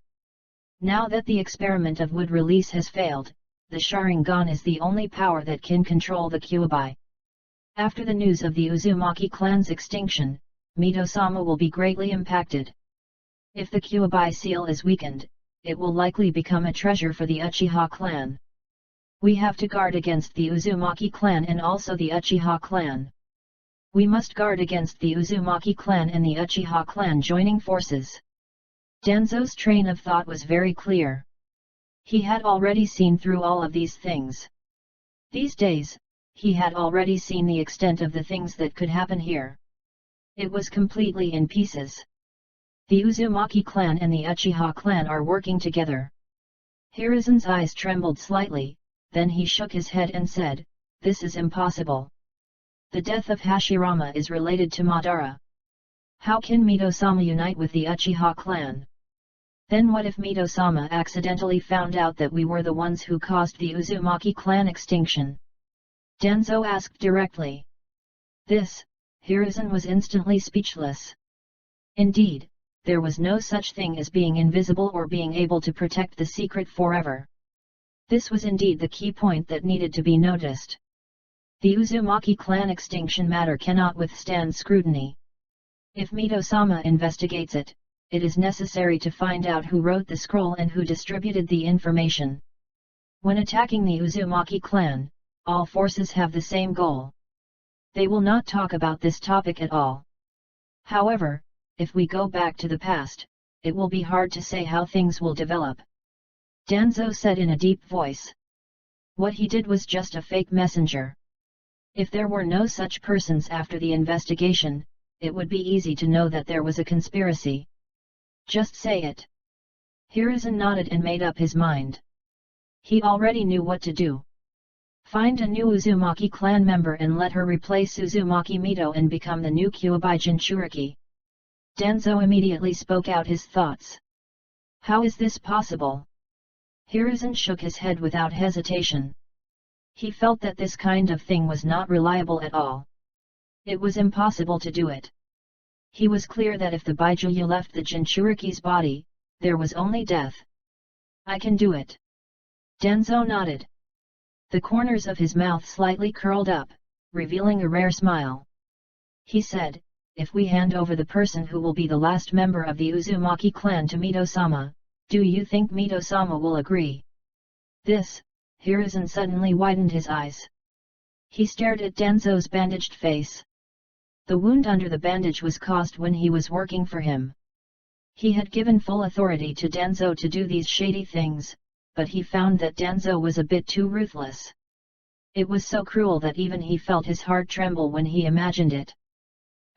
Now that the experiment of Wood Release has failed, the Sharingan is the only power that can control the Kyuubi. After the news of the Uzumaki clan's extinction, Mito-sama will be greatly impacted. If the Kyuubi seal is weakened, it will likely become a treasure for the Uchiha clan. We have to guard against the Uzumaki clan and also the Uchiha clan. We must guard against the Uzumaki clan and the Uchiha clan joining forces. Danzo's train of thought was very clear. He had already seen through all of these things. These days, he had already seen the extent of the things that could happen here. It was completely in pieces. The Uzumaki clan and the Uchiha clan are working together. Hiruzen's eyes trembled slightly, then he shook his head and said, this is impossible. The death of Hashirama is related to Madara. How can Mito-sama unite with the Uchiha clan? Then what if Mito-sama accidentally found out that we were the ones who caused the Uzumaki clan extinction? Danzo asked directly. This, Hiruzen was instantly speechless. Indeed, there was no such thing as being invisible or being able to protect the secret forever. This was indeed the key point that needed to be noticed. The Uzumaki clan extinction matter cannot withstand scrutiny. If Mito-sama investigates it, it is necessary to find out who wrote the scroll and who distributed the information. When attacking the Uzumaki clan, all forces have the same goal. They will not talk about this topic at all. However, if we go back to the past, it will be hard to say how things will develop. Danzo said in a deep voice. What he did was just a fake messenger. If there were no such persons after the investigation, it would be easy to know that there was a conspiracy. Just say it. Hiruzen nodded and made up his mind. He already knew what to do. Find a new Uzumaki clan member and let her replace Uzumaki Mito and become the new Kyuubi Jinchuriki. Danzo immediately spoke out his thoughts. How is this possible? Hiruzen shook his head without hesitation. He felt that this kind of thing was not reliable at all. It was impossible to do it. He was clear that if the Baijuyu left the Jinchuriki's body, there was only death. I can do it. Danzo nodded. The corners of his mouth slightly curled up, revealing a rare smile. He said, if we hand over the person who will be the last member of the Uzumaki clan to Mito-sama, do you think Mito-sama will agree? This, Hiruzen suddenly widened his eyes. He stared at Danzo's bandaged face. The wound under the bandage was caused when he was working for him. He had given full authority to Danzo to do these shady things, but he found that Danzo was a bit too ruthless. It was so cruel that even he felt his heart tremble when he imagined it.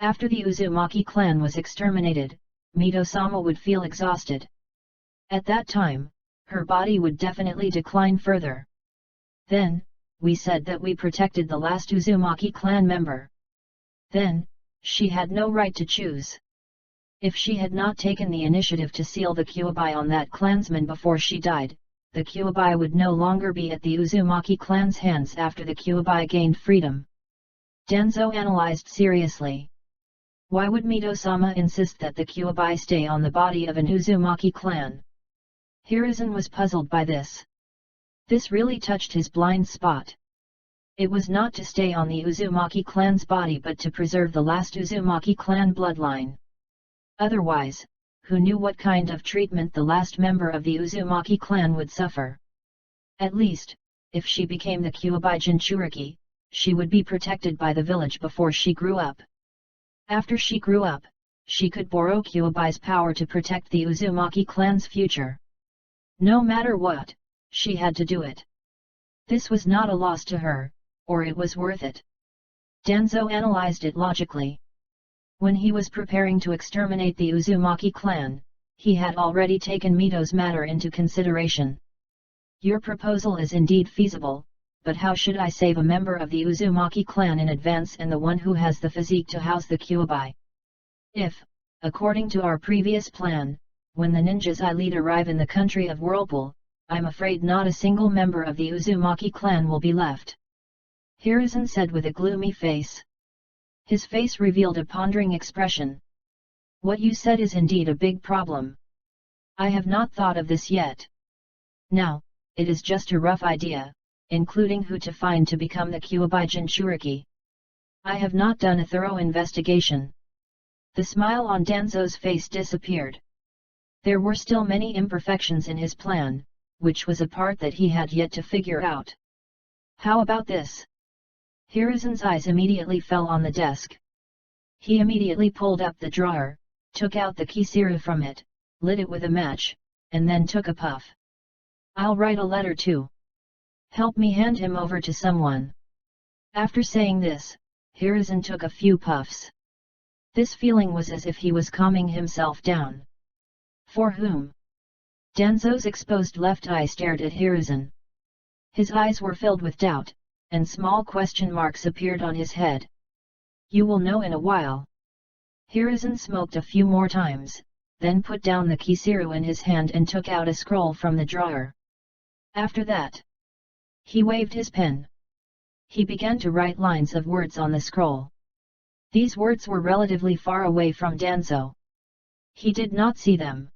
After the Uzumaki clan was exterminated, Mito-sama would feel exhausted. At that time, her body would definitely decline further. Then, we said that we protected the last Uzumaki clan member. Then, she had no right to choose. If she had not taken the initiative to seal the Kyuubi on that clansman before she died, the Kyuubi would no longer be at the Uzumaki clan's hands after the Kyuubi gained freedom. Danzo analyzed seriously. Why would Mito-sama insist that the Kyuubi stay on the body of an Uzumaki clan? Hiruzen was puzzled by this. This really touched his blind spot. It was not to stay on the Uzumaki clan's body but to preserve the last Uzumaki clan bloodline. Otherwise, who knew what kind of treatment the last member of the Uzumaki clan would suffer? At least, if she became the Kyuubi Jinchuriki, she would be protected by the village before she grew up. After she grew up, she could borrow Kyuubi's power to protect the Uzumaki clan's future. No matter what, she had to do it. This was not a loss to her, or it was worth it. Danzo analyzed it logically. When he was preparing to exterminate the Uzumaki clan, he had already taken Mito's matter into consideration. Your proposal is indeed feasible, but how should I save a member of the Uzumaki clan in advance and the one who has the physique to house the Kyuubi? If, according to our previous plan, when the ninjas I lead arrive in the country of Whirlpool, I'm afraid not a single member of the Uzumaki clan will be left. Hiruzen said with a gloomy face. His face revealed a pondering expression. What you said is indeed a big problem. I have not thought of this yet. Now, it is just a rough idea, including who to find to become the Kyuubi Jinchuriki. I have not done a thorough investigation. The smile on Danzo's face disappeared. There were still many imperfections in his plan, which was a part that he had yet to figure out. How about this? Hiruzen's eyes immediately fell on the desk. He immediately pulled up the drawer, took out the kisiru from it, lit it with a match, and then took a puff. I'll write a letter too. Help me hand him over to someone. After saying this, Hiruzen took a few puffs. This feeling was as if he was calming himself down. For whom? Danzo's exposed left eye stared at Hiruzen. His eyes were filled with doubt, and small question marks appeared on his head. You will know in a while. Hiruzen smoked a few more times, then put down the kisiru in his hand and took out a scroll from the drawer. After that, he waved his pen. He began to write lines of words on the scroll. These words were relatively far away from Danzo. He did not see them.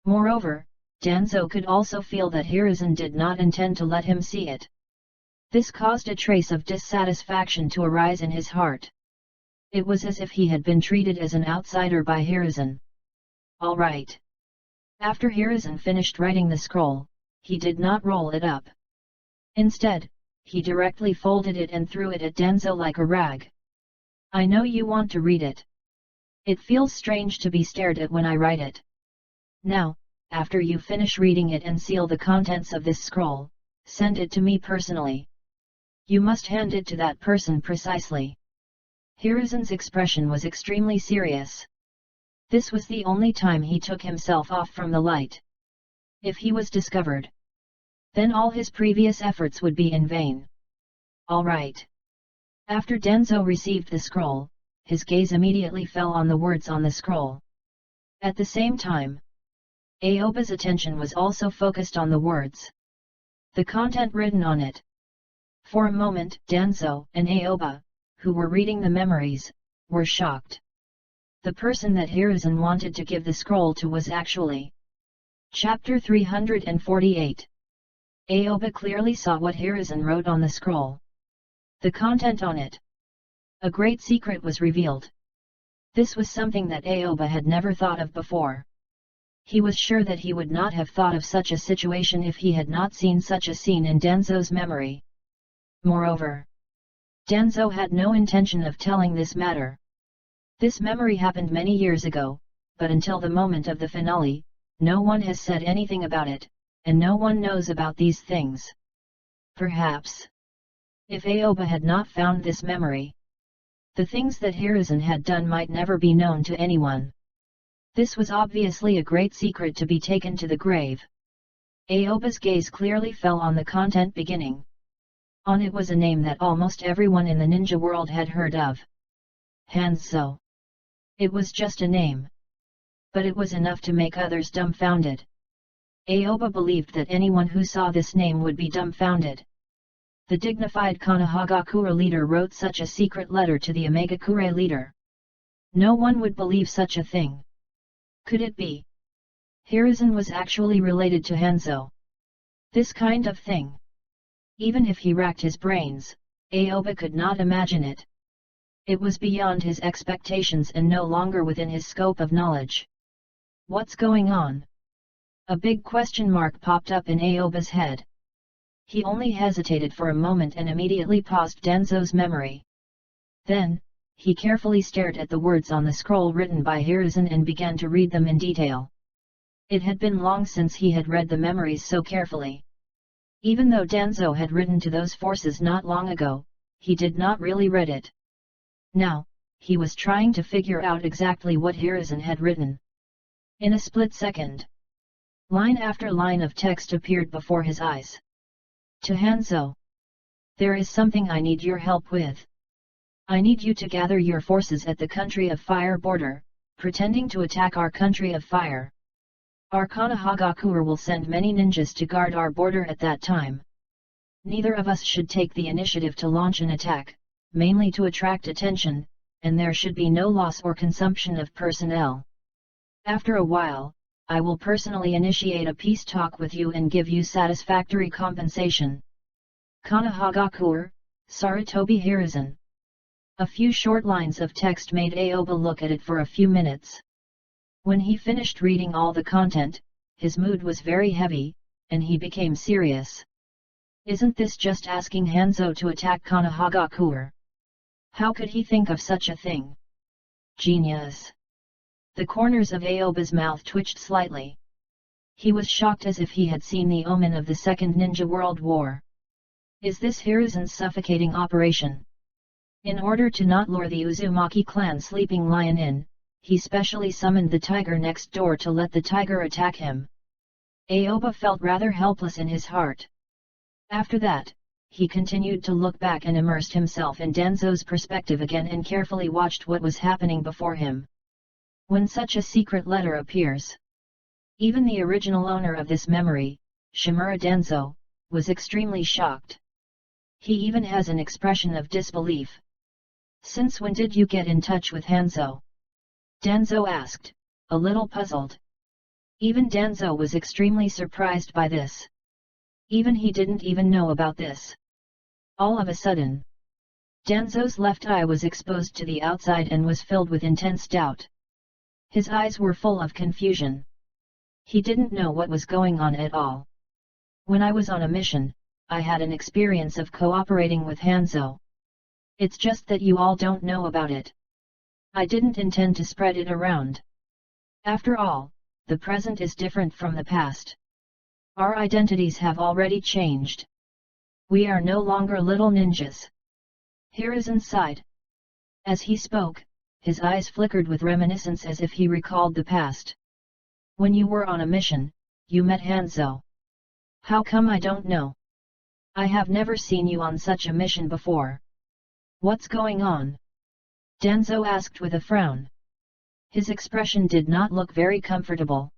Moreover, Danzo could also feel that Hiruzen did not intend to let him see it. This caused a trace of dissatisfaction to arise in his heart. It was as if he had been treated as an outsider by Hiruzen. All right. After Hiruzen finished writing the scroll, he did not roll it up. Instead, he directly folded it and threw it at Danzo like a rag. I know you want to read it. It feels strange to be stared at when I write it. Now, after you finish reading it and seal the contents of this scroll, send it to me personally. You must hand it to that person precisely. Hiruzen's expression was extremely serious. This was the only time he took himself off from the light. If he was discovered, then all his previous efforts would be in vain. All right. After Danzo received the scroll, his gaze immediately fell on the words on the scroll. At the same time, Aoba's attention was also focused on the words. The content written on it. For a moment, Danzo and Aoba, who were reading the memories, were shocked. The person that Hiruzen wanted to give the scroll to was actually Chapter 348. Aoba clearly saw what Hiruzen wrote on the scroll. The content on it. A great secret was revealed. This was something that Aoba had never thought of before. He was sure that he would not have thought of such a situation if he had not seen such a scene in Danzo's memory. Moreover, Danzo had no intention of telling this matter. This memory happened many years ago, but until the moment of the finale, no one has said anything about it, and no one knows about these things. Perhaps, if Aoba had not found this memory, the things that Hiruzen had done might never be known to anyone. This was obviously a great secret to be taken to the grave. Aoba's gaze clearly fell on the content beginning. On it was a name that almost everyone in the ninja world had heard of. Hanzo. It was just a name. but it was enough to make others dumbfounded. Aoba believed that anyone who saw this name would be dumbfounded. The dignified Konohagakure leader wrote such a secret letter to the Omegakure leader. No one would believe such a thing. Could it be? Hiruzen was actually related to Hanzo. This kind of thing. Even if he racked his brains, Aoba could not imagine it. It was beyond his expectations and no longer within his scope of knowledge. What's going on? A big question mark popped up in Aoba's head. He only hesitated for a moment and immediately paused Danzo's memory. Then, he carefully stared at the words on the scroll written by Hiruzen and began to read them in detail. It had been long since he had read the memories so carefully. Even though Danzo had written to those forces not long ago, he did not really read it. Now, he was trying to figure out exactly what Hiruzen had written. In a split second, line after line of text appeared before his eyes. To Hanzo. There is something I need your help with. I need you to gather your forces at the Country of Fire border, pretending to attack our Country of Fire. Our Konohagakure will send many ninjas to guard our border at that time. Neither of us should take the initiative to launch an attack, mainly to attract attention, and there should be no loss or consumption of personnel. After a while, I will personally initiate a peace talk with you and give you satisfactory compensation. Konohagakure, Sarutobi Hiruzen. A few short lines of text made Aoba look at it for a few minutes. When he finished reading all the content, his mood was very heavy, and he became serious. Isn't this just asking Hanzo to attack Konohagakure? How could he think of such a thing? Genius! The corners of Aoba's mouth twitched slightly. He was shocked as if he had seen the omen of the Second Ninja World War. Is this Hiruzen's suffocating operation? In order to not lure the Uzumaki clan sleeping lion in, he specially summoned the tiger next door to let the tiger attack him. Aoba felt rather helpless in his heart. After that, he continued to look back and immersed himself in Danzo's perspective again and carefully watched what was happening before him. When such a secret letter appears, even the original owner of this memory, Shimura Danzo, was extremely shocked. He even has an expression of disbelief. Since when did you get in touch with Hanzo? Danzo asked, a little puzzled. Even Danzo was extremely surprised by this. Even he didn't even know about this. All of a sudden, Danzo's left eye was exposed to the outside and was filled with intense doubt. His eyes were full of confusion. He didn't know what was going on at all. When I was on a mission, I had an experience of cooperating with Hanzo. It's just that you all don't know about it. I didn't intend to spread it around. After all, the present is different from the past. Our identities have already changed. We are no longer little ninjas. Hiruzen sighed. As he spoke, his eyes flickered with reminiscence as if he recalled the past. When you were on a mission, you met Hanzo. How come I don't know? I have never seen you on such a mission before. What's going on? Danzo asked with a frown. His expression did not look very comfortable.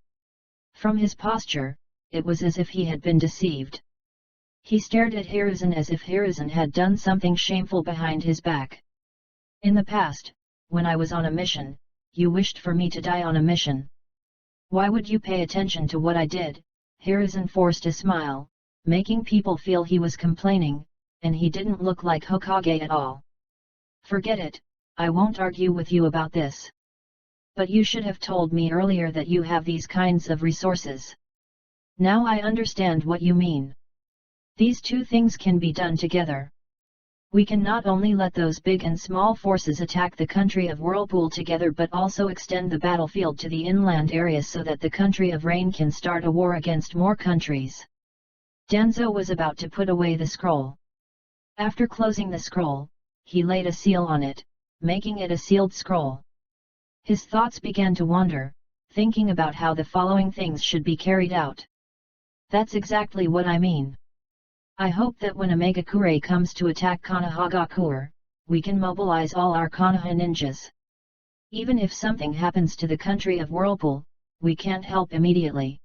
From his posture, it was as if he had been deceived. He stared at Hiruzen as if Hiruzen had done something shameful behind his back. In the past, when I was on a mission, you wished for me to die on a mission. Why would you pay attention to what I did? Hiruzen forced a smile, making people feel he was complaining, and he didn't look like Hokage at all. Forget it, I won't argue with you about this. But you should have told me earlier that you have these kinds of resources. Now I understand what you mean. These two things can be done together. We can not only let those big and small forces attack the country of Whirlpool together but also extend the battlefield to the inland areas so that the country of Rain can start a war against more countries. Danzo was about to put away the scroll. After closing the scroll, he laid a seal on it, making it a sealed scroll. His thoughts began to wander, thinking about how the following things should be carried out. That's exactly what I mean. I hope that when Omegakure comes to attack Konohagakure, we can mobilize all our Konoha ninjas. Even if something happens to the country of Whirlpool, we can't help immediately.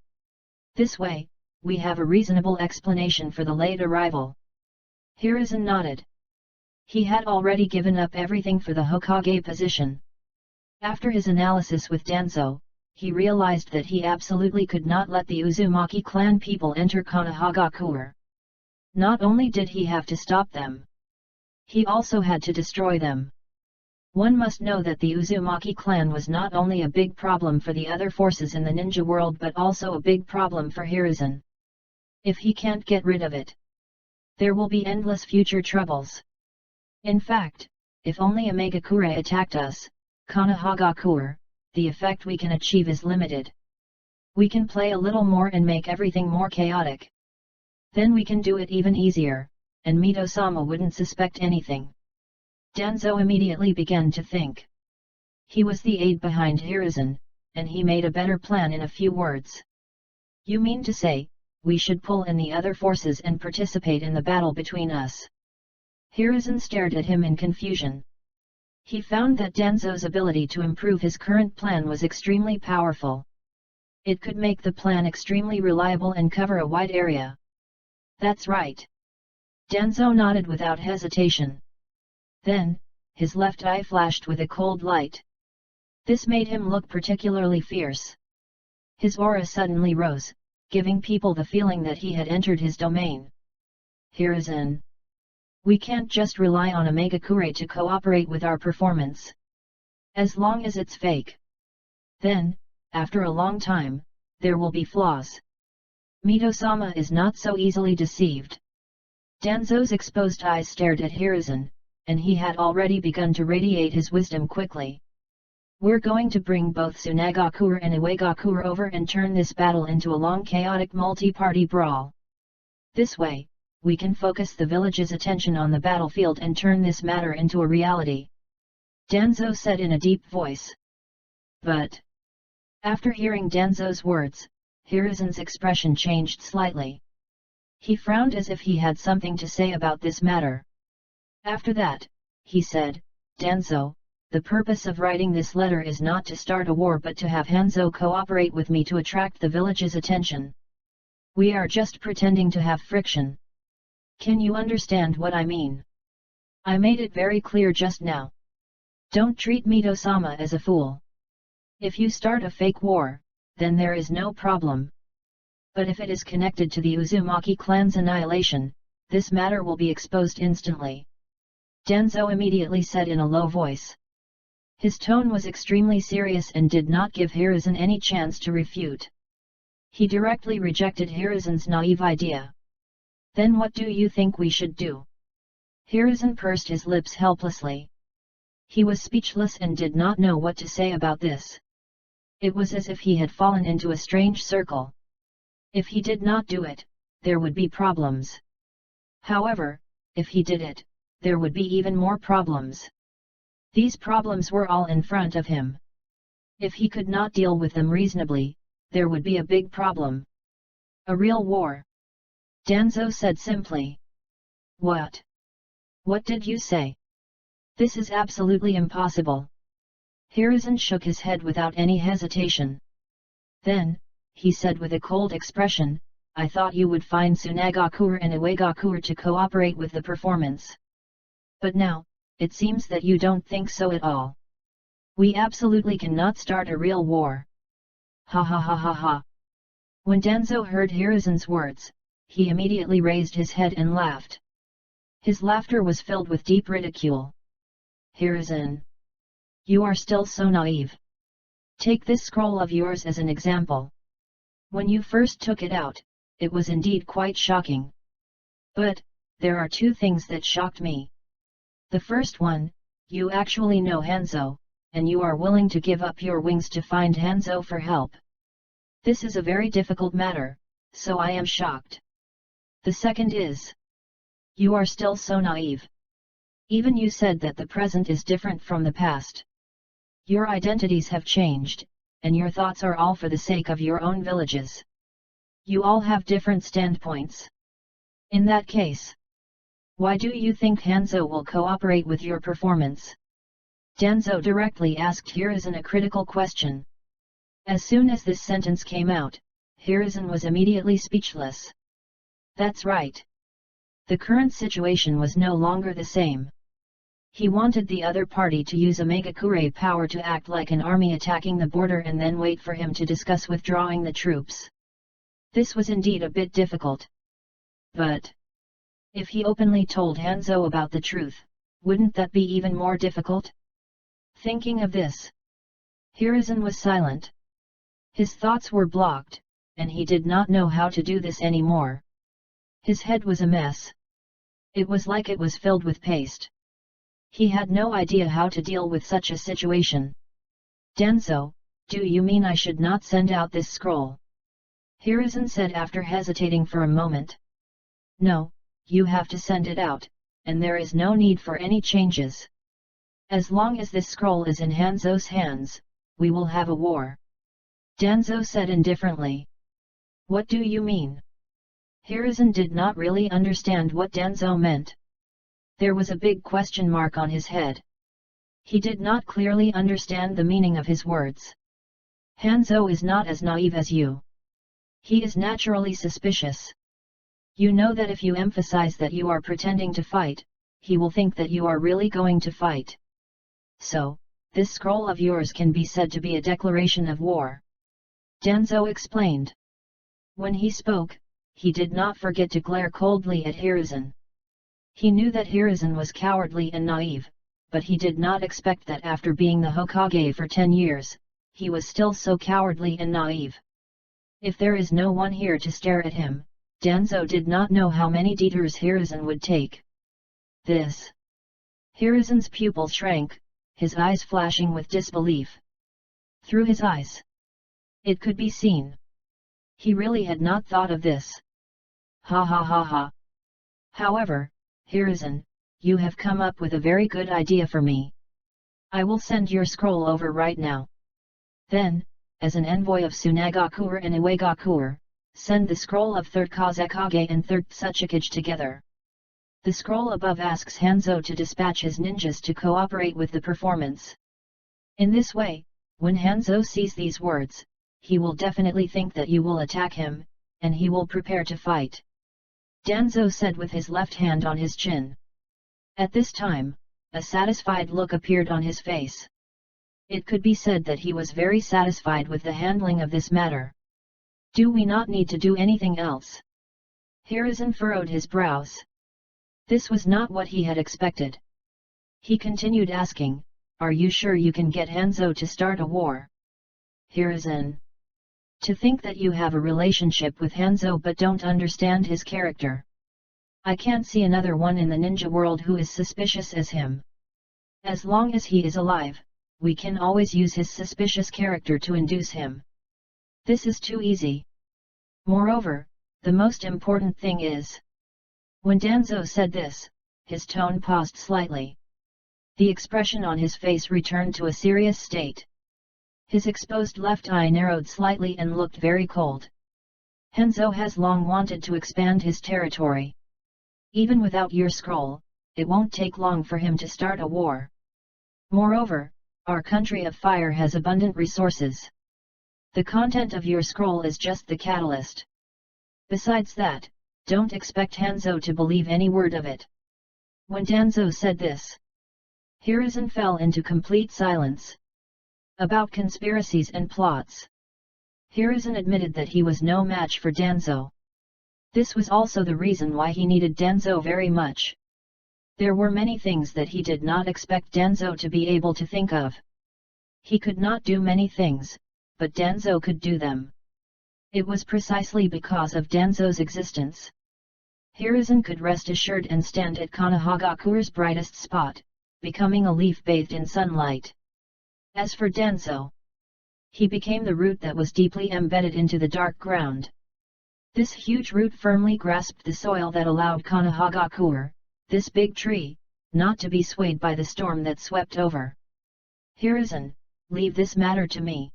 This way, we have a reasonable explanation for the late arrival. Hiruzen nodded. He had already given up everything for the Hokage position. After his analysis with Danzo, he realized that he absolutely could not let the Uzumaki clan people enter Konohagakure. Not only did he have to stop them, he also had to destroy them. One must know that the Uzumaki clan was not only a big problem for the other forces in the ninja world but also a big problem for Hiruzen. If he can't get rid of it, there will be endless future troubles. In fact, if only a Megakure attacked us, Konohagakure, the effect we can achieve is limited. We can play a little more and make everything more chaotic. Then we can do it even easier, and Mito-sama wouldn't suspect anything. Danzo immediately began to think. He was the aide behind Hiruzen, and he made a better plan in a few words. You mean to say, we should pull in the other forces and participate in the battle between us? Hiruzen stared at him in confusion. He found that Danzo's ability to improve his current plan was extremely powerful. It could make the plan extremely reliable and cover a wide area. That's right. Danzo nodded without hesitation. Then, his left eye flashed with a cold light. This made him look particularly fierce. His aura suddenly rose, giving people the feeling that he had entered his domain. Hiruzen. We can't just rely on a Megakure to cooperate with our performance. As long as it's fake. Then, after a long time, there will be flaws. Mito-sama is not so easily deceived. Danzo's exposed eyes stared at Hiruzen, and he had already begun to radiate his wisdom quickly. We're going to bring both Tsunagakure and Iwagakure over and turn this battle into a long chaotic multi-party brawl. This way, we can focus the village's attention on the battlefield and turn this matter into a reality. Danzo said in a deep voice. But, after hearing Danzo's words, Hiruzen's expression changed slightly. He frowned as if he had something to say about this matter. After that, he said, Danzo, the purpose of writing this letter is not to start a war but to have Hanzo cooperate with me to attract the village's attention. We are just pretending to have friction. Can you understand what I mean? I made it very clear just now. Don't treat Mito-sama as a fool. If you start a fake war, then there is no problem. But if it is connected to the Uzumaki clan's annihilation, this matter will be exposed instantly. Danzo immediately said in a low voice. His tone was extremely serious and did not give Hiruzen any chance to refute. He directly rejected Hiruzen's naive idea. Then what do you think we should do? Hiruzen pursed his lips helplessly. He was speechless and did not know what to say about this. It was as if he had fallen into a strange circle. If he did not do it, there would be problems. However, if he did it, there would be even more problems. These problems were all in front of him. If he could not deal with them reasonably, there would be a big problem. A real war. Danzo said simply. What? What did you say? This is absolutely impossible. Hiruzen shook his head without any hesitation. Then, he said with a cold expression, I thought you would find Tsunagakure and Iwagakure to cooperate with the performance. But now, it seems that you don't think so at all. We absolutely cannot start a real war. Ha ha ha ha ha. When Danzo heard Hiruzen's words, he immediately raised his head and laughed. His laughter was filled with deep ridicule. Hiruzen. You are still so naive. Take this scroll of yours as an example. When you first took it out, it was indeed quite shocking. But, there are two things that shocked me. The first one, you actually know Hanzo, and you are willing to give up your wings to find Hanzo for help. This is a very difficult matter, so I am shocked. The second is, you are still so naive. Even you said that the present is different from the past. Your identities have changed, and your thoughts are all for the sake of your own villages. You all have different standpoints. In that case, why do you think Hanzo will cooperate with your performance? Danzo directly asked Hiruzen a critical question. As soon as this sentence came out, Hiruzen was immediately speechless. That's right. The current situation was no longer the same. He wanted the other party to use Omegakure power to act like an army attacking the border and then wait for him to discuss withdrawing the troops. This was indeed a bit difficult. But if he openly told Hanzo about the truth, wouldn't that be even more difficult? Thinking of this, Hiruzen was silent. His thoughts were blocked, and he did not know how to do this anymore. His head was a mess. It was like it was filled with paste. He had no idea how to deal with such a situation. Danzo, do you mean I should not send out this scroll? Hiruzen said after hesitating for a moment. No, you have to send it out, and there is no need for any changes. As long as this scroll is in Hanzo's hands, we will have a war. Danzo said indifferently. What do you mean? Hiruzen did not really understand what Danzo meant. There was a big question mark on his head. He did not clearly understand the meaning of his words. Hanzo is not as naive as you. He is naturally suspicious. You know that if you emphasize that you are pretending to fight, he will think that you are really going to fight. So, this scroll of yours can be said to be a declaration of war. Danzo explained. When he spoke, he did not forget to glare coldly at Hiruzen. He knew that Hiruzen was cowardly and naive, but he did not expect that after being the Hokage for 10 years, he was still so cowardly and naive. If there is no one here to stare at him, Danzo did not know how many detours Hiruzen would take. This. Hiruzen's pupils shrank, his eyes flashing with disbelief. Through his eyes, it could be seen. He really had not thought of this. Ha ha ha ha. However, Hiruzen, you have come up with a very good idea for me. I will send your scroll over right now. Then, as an envoy of Tsunagakure and Iwagakure, send the scroll of 3rd Kazekage and 3rd Tsuchikage together. The scroll above asks Hanzo to dispatch his ninjas to cooperate with the performance. In this way, when Hanzo sees these words, he will definitely think that you will attack him, and he will prepare to fight. Danzo said with his left hand on his chin. At this time, a satisfied look appeared on his face. It could be said that he was very satisfied with the handling of this matter. Do we not need to do anything else? Hiruzen furrowed his brows. This was not what he had expected. He continued asking, are you sure you can get Hanzo to start a war? Hiruzen. To think that you have a relationship with Hanzo but don't understand his character. I can't see another one in the ninja world who is suspicious as him. As long as he is alive, we can always use his suspicious character to induce him. This is too easy. Moreover, the most important thing is. When Danzo said this, his tone paused slightly. The expression on his face returned to a serious state. His exposed left eye narrowed slightly and looked very cold. Hanzo has long wanted to expand his territory. Even without your scroll, it won't take long for him to start a war. Moreover, our country of fire has abundant resources. The content of your scroll is just the catalyst. Besides that, don't expect Hanzo to believe any word of it. When Danzo said this, Hiruzen fell into complete silence. About conspiracies and plots. Hiruzen admitted that he was no match for Danzo. This was also the reason why he needed Danzo very much. There were many things that he did not expect Danzo to be able to think of. He could not do many things, but Danzo could do them. It was precisely because of Danzo's existence. Hiruzen could rest assured and stand at Konohagakure's brightest spot, becoming a leaf bathed in sunlight. As for Danzo, he became the root that was deeply embedded into the dark ground. This huge root firmly grasped the soil that allowed Konohagakure, this big tree, not to be swayed by the storm that swept over. Hiruzen, leave this matter to me.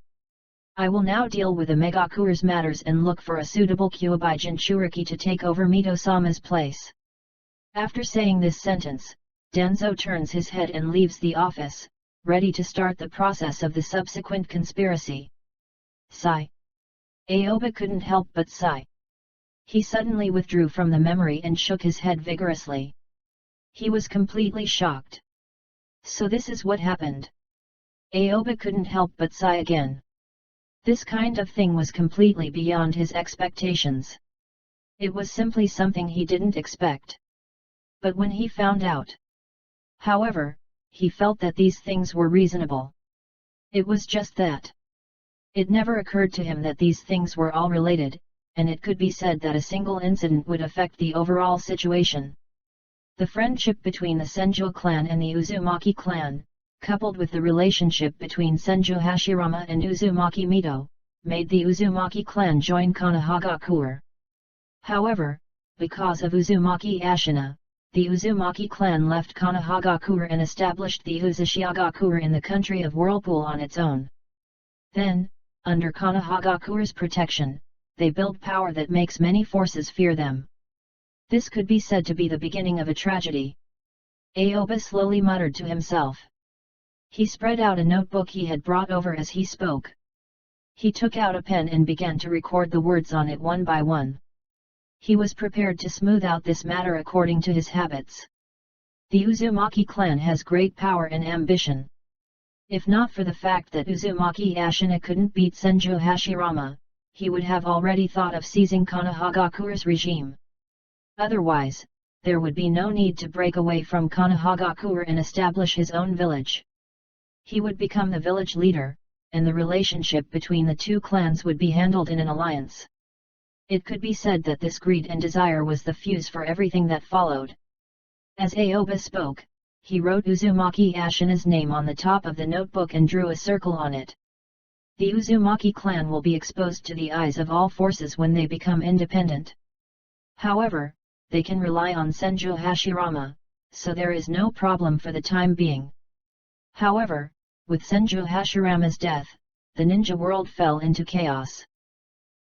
I will now deal with Omegakure's matters and look for a suitable Kyuubi Jinchuriki to take over Mito-sama's place. After saying this sentence, Danzo turns his head and leaves the office, ready to start the process of the subsequent conspiracy. Sigh. Aoba couldn't help but sigh. He suddenly withdrew from the memory and shook his head vigorously. He was completely shocked. So this is what happened. Aoba couldn't help but sigh again. This kind of thing was completely beyond his expectations. It was simply something he didn't expect. But when he found out, however, he felt that these things were reasonable. It was just that. It never occurred to him that these things were all related, and it could be said that a single incident would affect the overall situation. The friendship between the Senju clan and the Uzumaki clan, coupled with the relationship between Senju Hashirama and Uzumaki Mito, made the Uzumaki clan join Konohagakure. However, because of Uzumaki Ashina, the Uzumaki clan left Konohagakure and established the Uzushiagakure in the country of Whirlpool on its own. Then, under Konohagakure's protection, they build power that makes many forces fear them. This could be said to be the beginning of a tragedy. Aoba slowly muttered to himself. He spread out a notebook he had brought over as he spoke. He took out a pen and began to record the words on it one by one. He was prepared to smooth out this matter according to his habits. The Uzumaki clan has great power and ambition. If not for the fact that Uzumaki Ashina couldn't beat Senju Hashirama, he would have already thought of seizing Konohagakure's regime. Otherwise, there would be no need to break away from Konohagakure and establish his own village. He would become the village leader, and the relationship between the two clans would be handled in an alliance. It could be said that this greed and desire was the fuse for everything that followed. As Aoba spoke, he wrote Uzumaki Ashina's name on the top of the notebook and drew a circle on it. The Uzumaki clan will be exposed to the eyes of all forces when they become independent. However, they can rely on Senju Hashirama, so there is no problem for the time being. However, with Senju Hashirama's death, the ninja world fell into chaos.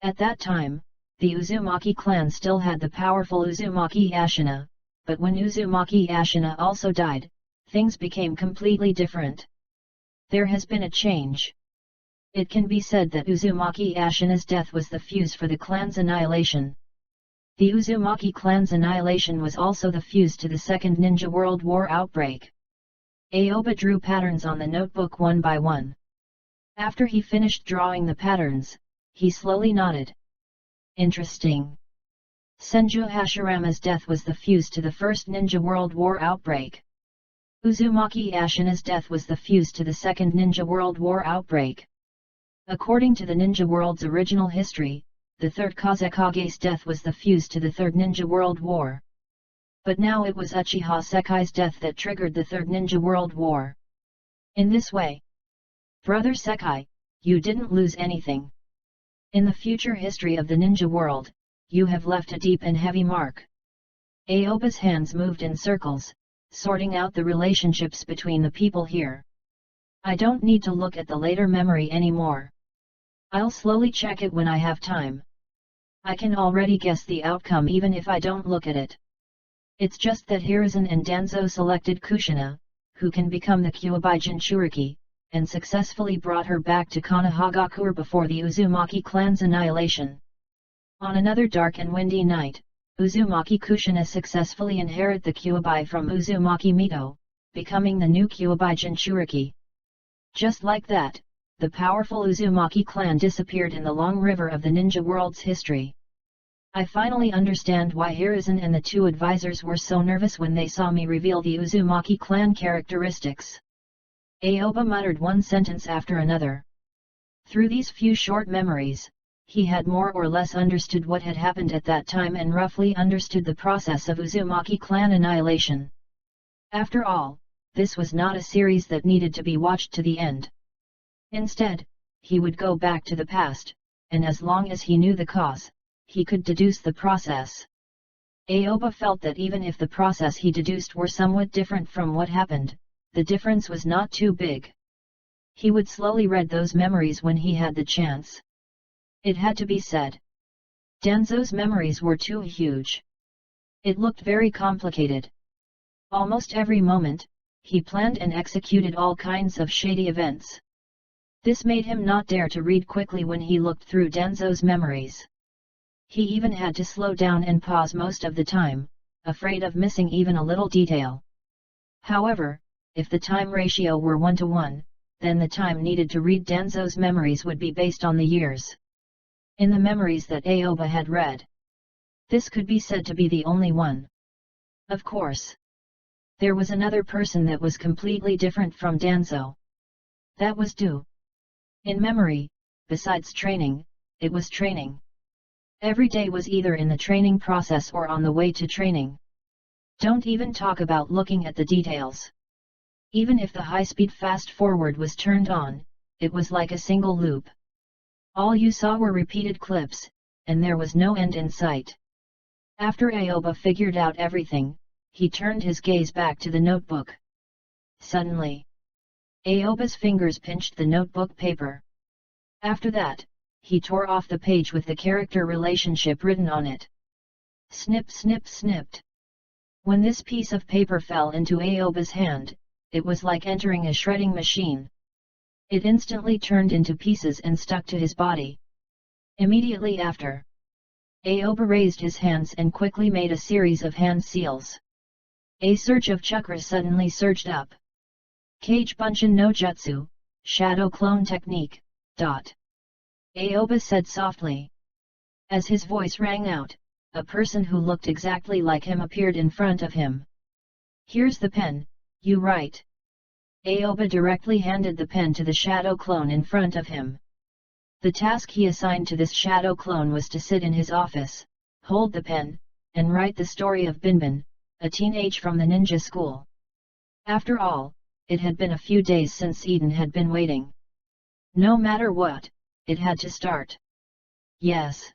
At that time, the Uzumaki clan still had the powerful Uzumaki Ashina, but when Uzumaki Ashina also died, things became completely different. There has been a change. It can be said that Uzumaki Ashina's death was the fuse for the clan's annihilation. The Uzumaki clan's annihilation was also the fuse to the Second Ninja World War outbreak. Aoba drew patterns on the notebook one by one. After he finished drawing the patterns, he slowly nodded. Interesting. Senju Hashirama's death was the fuse to the First Ninja World War outbreak. Uzumaki Ashina's death was the fuse to the Second Ninja World War outbreak. According to the Ninja World's original history, the Third Kazekage's death was the fuse to the Third Ninja World War. But now it was Uchiha Sekai's death that triggered the Third Ninja World War. In this way, Brother Sekai, you didn't lose anything. In the future history of the ninja world, you have left a deep and heavy mark. Aoba's hands moved in circles, sorting out the relationships between the people here. I don't need to look at the later memory anymore. I'll slowly check it when I have time. I can already guess the outcome even if I don't look at it. It's just that Hiruzen and Danzo selected Kushina, who can become the Kyuubi Jinchuriki, and successfully brought her back to Konohagakure before the Uzumaki clan's annihilation. On another dark and windy night, Uzumaki Kushina successfully inherited the Kyuubi from Uzumaki Mito, becoming the new Kyuubi Jinchuriki. Just like that, the powerful Uzumaki clan disappeared in the long river of the ninja world's history. I finally understand why Hiruzen and the two advisors were so nervous when they saw me reveal the Uzumaki clan characteristics. Aoba muttered one sentence after another. Through these few short memories, he had more or less understood what had happened at that time and roughly understood the process of Uzumaki clan annihilation. After all, this was not a series that needed to be watched to the end. Instead, he would go back to the past, and as long as he knew the cause, he could deduce the process. Aoba felt that even if the process he deduced were somewhat different from what happened, the difference was not too big. He would slowly read those memories when he had the chance. It had to be said. Danzo's memories were too huge. It looked very complicated. Almost every moment, he planned and executed all kinds of shady events. This made him not dare to read quickly when he looked through Denzo's memories. He even had to slow down and pause most of the time, afraid of missing even a little detail. However, if the time ratio were 1:1, then the time needed to read Denzo's memories would be based on the years. In the memories that Aoba had read, this could be said to be the only one. Of course, there was another person that was completely different from Danzo. That was Du. In memory, besides training, it was training. Every day was either in the training process or on the way to training. Don't even talk about looking at the details. Even if the high-speed fast-forward was turned on, it was like a single loop. All you saw were repeated clips, and there was no end in sight. After Aoba figured out everything, he turned his gaze back to the notebook. Suddenly, Aoba's fingers pinched the notebook paper. After that, he tore off the page with the character relationship written on it. Snip, snip, snipped. When this piece of paper fell into Aoba's hand, it was like entering a shredding machine. It instantly turned into pieces and stuck to his body. Immediately after, Aoba raised his hands and quickly made a series of hand seals. A surge of chakra suddenly surged up. Kage Bunshin no Jutsu, Shadow Clone Technique. Aoba said softly. As his voice rang out, a person who looked exactly like him appeared in front of him. Here's the pen, you write. Aoba directly handed the pen to the shadow clone in front of him. The task he assigned to this shadow clone was to sit in his office, hold the pen, and write the story of Binbin, a teenage from the ninja school. After all, it had been a few days since Eden had been waiting. No matter what, it had to start. Yes.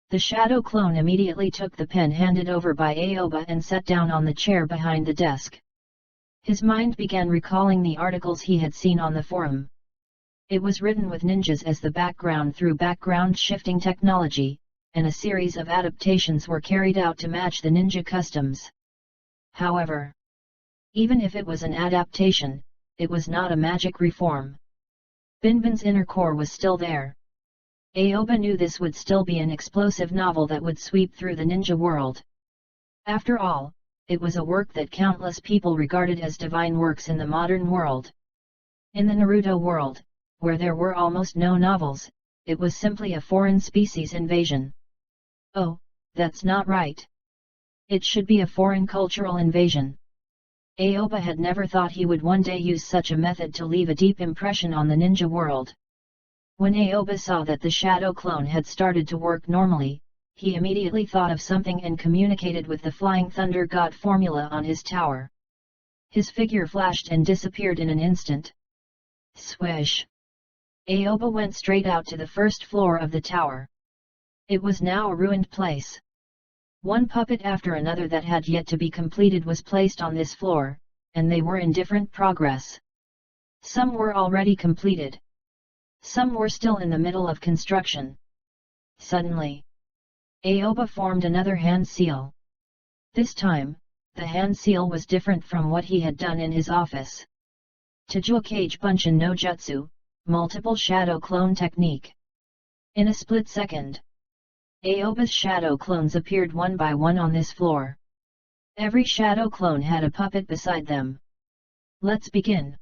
The shadow clone immediately took the pen handed over by Aoba and sat down on the chair behind the desk. His mind began recalling the articles he had seen on the forum. It was written with ninjas as the background through background shifting technology, and a series of adaptations were carried out to match the ninja customs. However, even if it was an adaptation, it was not a magic reform. Binbin's inner core was still there. Aoba knew this would still be an explosive novel that would sweep through the ninja world. After all, it was a work that countless people regarded as divine works in the modern world. In the Naruto world, where there were almost no novels, it was simply a foreign species invasion. Oh, that's not right. It should be a foreign cultural invasion. Aoba had never thought he would one day use such a method to leave a deep impression on the ninja world. When Aoba saw that the shadow clone had started to work normally, he immediately thought of something and communicated with the Flying Thunder God formula on his tower. His figure flashed and disappeared in an instant. Swish! Aoba went straight out to the first floor of the tower. It was now a ruined place. One puppet after another that had yet to be completed was placed on this floor, and they were in different progress. Some were already completed. Some were still in the middle of construction. Suddenly, Aoba formed another hand seal. This time, the hand seal was different from what he had done in his office. Tajua Kage Bunshin no Jutsu, Multiple Shadow Clone Technique. In a split second, Aoba's shadow clones appeared one by one on this floor. Every shadow clone had a puppet beside them. Let's begin.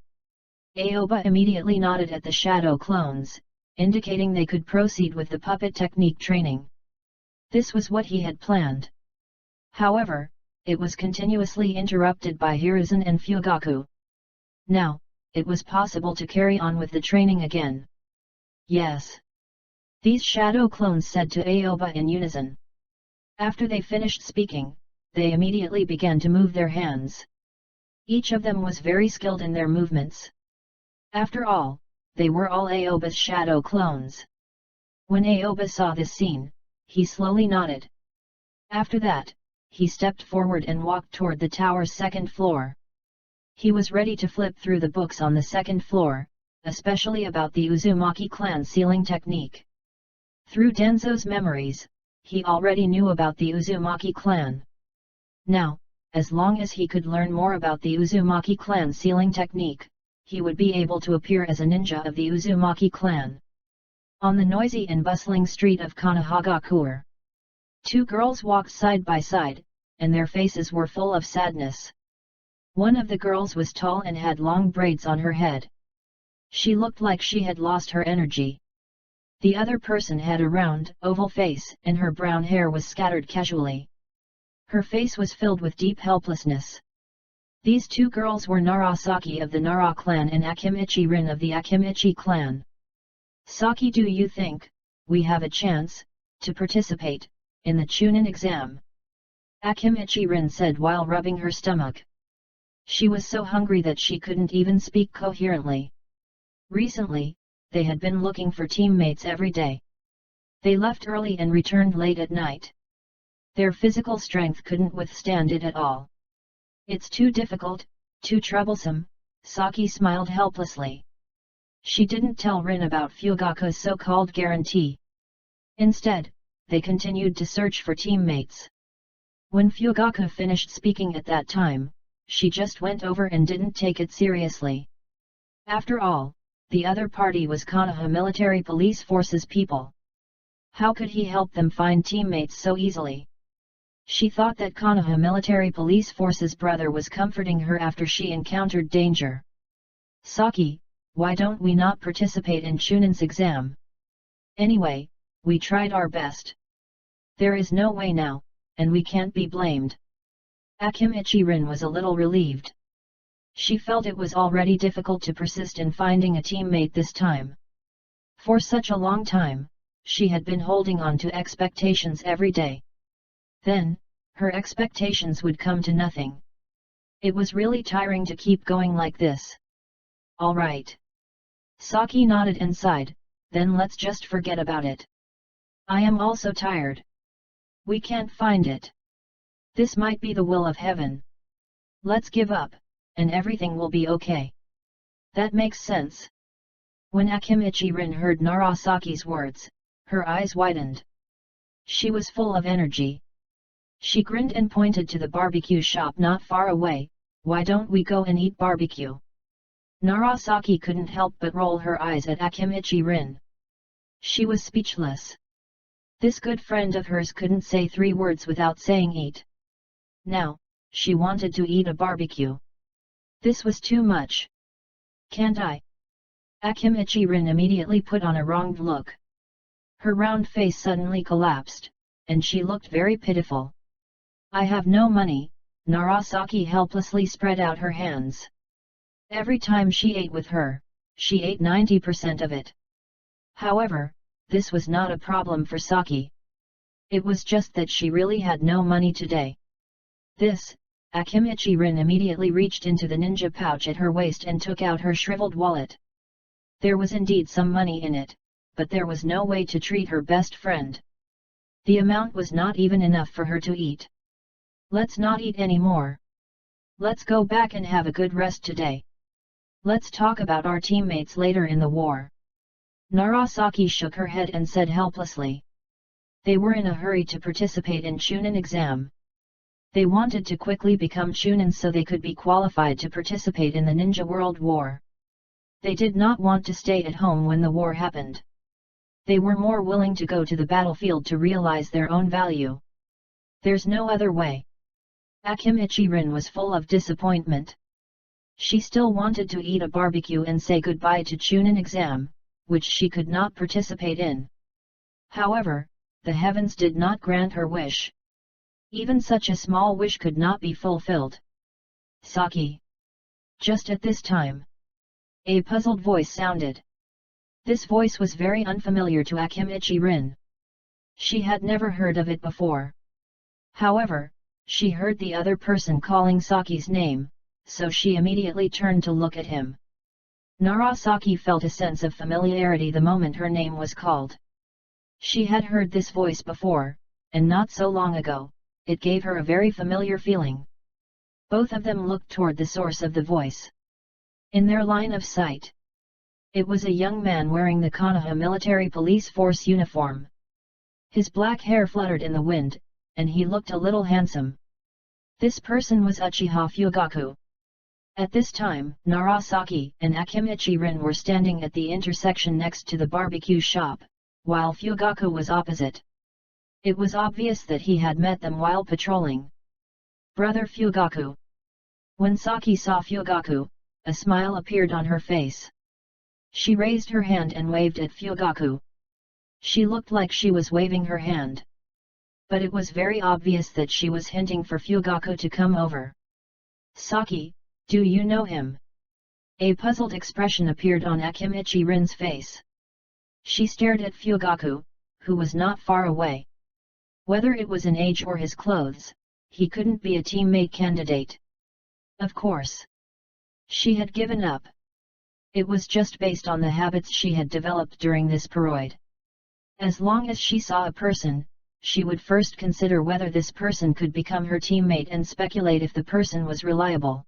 Aoba immediately nodded at the shadow clones, indicating they could proceed with the puppet technique training. This was what he had planned. However, it was continuously interrupted by Hiruzen and Fugaku. Now, it was possible to carry on with the training again. Yes. These shadow clones said to Aoba in unison. After they finished speaking, they immediately began to move their hands. Each of them was very skilled in their movements. After all, they were all Aoba's shadow clones. When Aoba saw this scene, he slowly nodded. After that, he stepped forward and walked toward the tower's second floor. He was ready to flip through the books on the second floor, especially about the Uzumaki clan sealing technique. Through Denzo's memories, he already knew about the Uzumaki clan. Now, as long as he could learn more about the Uzumaki clan sealing technique, he would be able to appear as a ninja of the Uzumaki clan. On the noisy and bustling street of Konohagakure, two girls walked side by side, and their faces were full of sadness. One of the girls was tall and had long braids on her head. She looked like she had lost her energy. The other person had a round, oval face, and her brown hair was scattered casually. Her face was filled with deep helplessness. These two girls were Narasaki of the Nara clan and Akimichi Rin of the Akimichi clan. "Saki, do you think we have a chance to participate in the Chunin exam?" Akimichi Rin said while rubbing her stomach. She was so hungry that she couldn't even speak coherently. Recently, they had been looking for teammates every day. They left early and returned late at night. Their physical strength couldn't withstand it at all. "It's too difficult, too troublesome," Saki smiled helplessly. She didn't tell Rin about Fugaku's so-called guarantee. Instead, they continued to search for teammates. When Fugaku finished speaking at that time, she just went over and didn't take it seriously. After all, the other party was Konoha Military Police Force's people. How could he help them find teammates so easily? She thought that Konoha Military Police Force's brother was comforting her after she encountered danger. "Saki, why don't we not participate in Chunin's exam? Anyway, we tried our best. There is no way now, and we can't be blamed." Akimichi Rin was a little relieved. She felt it was already difficult to persist in finding a teammate this time. For such a long time, she had been holding on to expectations every day. Then, her expectations would come to nothing. It was really tiring to keep going like this. "All right." Saki nodded and sighed, "Then let's just forget about it. I am also tired. We can't find it. This might be the will of heaven. Let's give up, and everything will be okay." "That makes sense." When Akimichi Rin heard Narasaki's words, her eyes widened. She was full of energy. She grinned and pointed to the barbecue shop not far away. "Why don't we go and eat barbecue?" Narasaki couldn't help but roll her eyes at Akimichi Rin. She was speechless. This good friend of hers couldn't say 3 words without saying eat. Now, she wanted to eat a barbecue. This was too much. "Can't I?" Akimichi Rin immediately put on a wronged look. Her round face suddenly collapsed, and she looked very pitiful. "I have no money," Narasaki helplessly spread out her hands. Every time she ate with her, she ate 90% of it. However, this was not a problem for Saki. It was just that she really had no money today. This, Akimichi Rin immediately reached into the ninja pouch at her waist and took out her shriveled wallet. There was indeed some money in it, but there was no way to treat her best friend. The amount was not even enough for her to eat. "Let's not eat anymore. Let's go back and have a good rest today. Let's talk about our teammates later in the war." Narasaki shook her head and said helplessly. They were in a hurry to participate in Chunin exam. They wanted to quickly become Chunin so they could be qualified to participate in the Ninja World War. They did not want to stay at home when the war happened. They were more willing to go to the battlefield to realize their own value. There's no other way. Akimichi Rin was full of disappointment. She still wanted to eat a barbecue and say goodbye to Chunin exam, which she could not participate in. However, the heavens did not grant her wish. Even such a small wish could not be fulfilled. "Saki." Just at this time, a puzzled voice sounded. This voice was very unfamiliar to Akimichi Rin. She had never heard of it before. However, she heard the other person calling Saki's name, so she immediately turned to look at him. Narasaki felt a sense of familiarity the moment her name was called. She had heard this voice before, and not so long ago. It gave her a very familiar feeling. Both of them looked toward the source of the voice. In their line of sight, it was a young man wearing the Konoha Military Police Force uniform. His black hair fluttered in the wind, and he looked a little handsome. This person was Uchiha Fugaku. At this time, Narasaki and Akimichi Rin were standing at the intersection next to the barbecue shop, while Fugaku was opposite. It was obvious that he had met them while patrolling. Brother Fugaku. When Saki saw Fugaku, a smile appeared on her face. She raised her hand and waved at Fugaku. She looked like she was waving her hand. But it was very obvious that she was hinting for Fugaku to come over. Saki, do you know him? A puzzled expression appeared on Akimichi Rin's face. She stared at Fugaku, who was not far away. Whether it was in age or his clothes, he couldn't be a teammate candidate. Of course. She had given up. It was just based on the habits she had developed during this parade. As long as she saw a person, she would first consider whether this person could become her teammate and speculate if the person was reliable.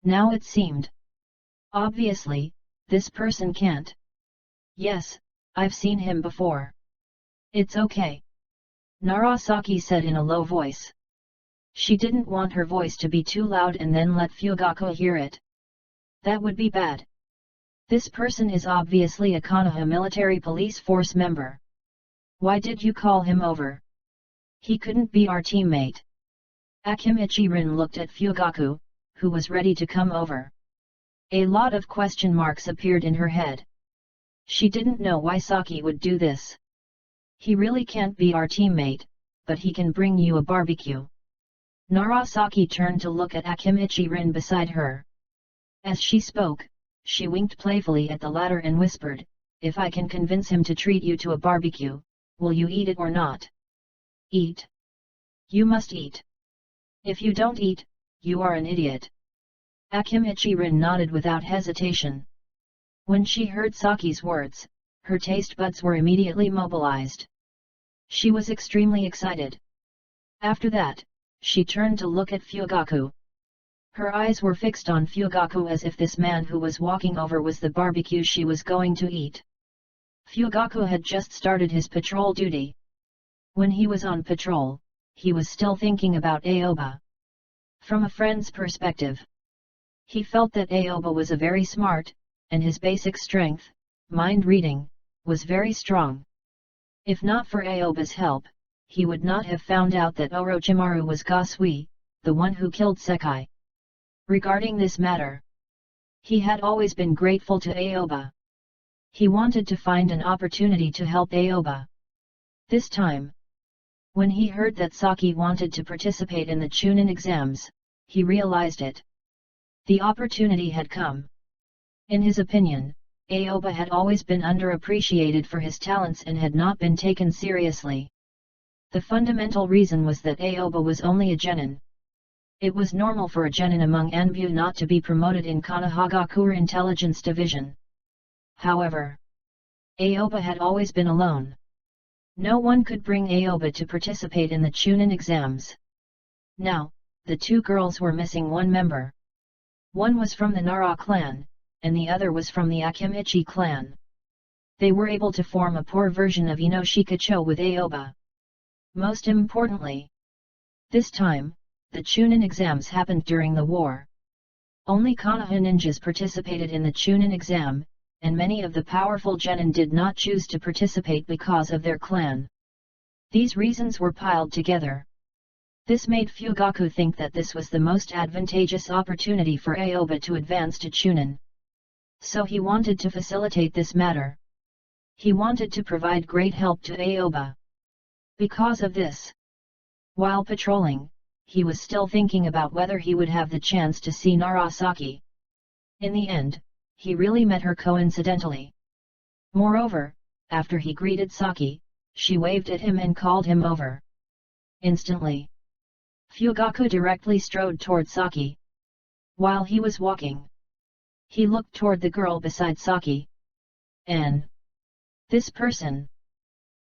Now it seemed. Obviously, this person can't. Yes, I've seen him before. It's okay. Narasaki said in a low voice. She didn't want her voice to be too loud and then let Fugaku hear it. That would be bad. This person is obviously a Konoha military police force member. Why did you call him over? He couldn't be our teammate. Akimichi Rin looked at Fugaku, who was ready to come over. A lot of question marks appeared in her head. She didn't know why Saki would do this. He really can't be our teammate, but he can bring you a barbecue. Narasaki turned to look at Akimichi Rin beside her. As she spoke, she winked playfully at the latter and whispered, "If I can convince him to treat you to a barbecue, will you eat it or not?" "Eat? You must eat. If you don't eat, you are an idiot." Akimichi Rin nodded without hesitation. When she heard Saki's words, her taste buds were immediately mobilized. She was extremely excited. After that, she turned to look at Fugaku. Her eyes were fixed on Fugaku as if this man who was walking over was the barbecue she was going to eat. Fugaku had just started his patrol duty. When he was on patrol, he was still thinking about Aoba. From a friend's perspective, he felt that Aoba was a very smart, and his basic strength, mind reading, was very strong. If not for Aoba's help, he would not have found out that Orochimaru was Gasui, the one who killed Sekai. Regarding this matter, he had always been grateful to Aoba. He wanted to find an opportunity to help Aoba. This time, when he heard that Saki wanted to participate in the Chunin exams, he realized it. The opportunity had come. In his opinion, Aoba had always been underappreciated for his talents and had not been taken seriously. The fundamental reason was that Aoba was only a genin. It was normal for a genin among Anbu not to be promoted in Konohagakure Intelligence Division. However, Aoba had always been alone. No one could bring Aoba to participate in the Chunin exams. Now, the two girls were missing one member. One was from the Nara clan, and the other was from the Akimichi clan. They were able to form a poor version of Inoshikacho with Aoba. Most importantly, this time, the Chunin exams happened during the war. Only Konoha ninjas participated in the Chunin exam, and many of the powerful genin did not choose to participate because of their clan. These reasons were piled together. This made Fugaku think that this was the most advantageous opportunity for Aoba to advance to Chunin. So he wanted to facilitate this matter. He wanted to provide great help to Aoba. Because of this, while patrolling, he was still thinking about whether he would have the chance to see Narasaki. In the end, he really met her coincidentally. Moreover, after he greeted Saki, she waved at him and called him over. Instantly, Fugaku directly strode toward Saki. While he was walking, he looked toward the girl beside Saki. This person.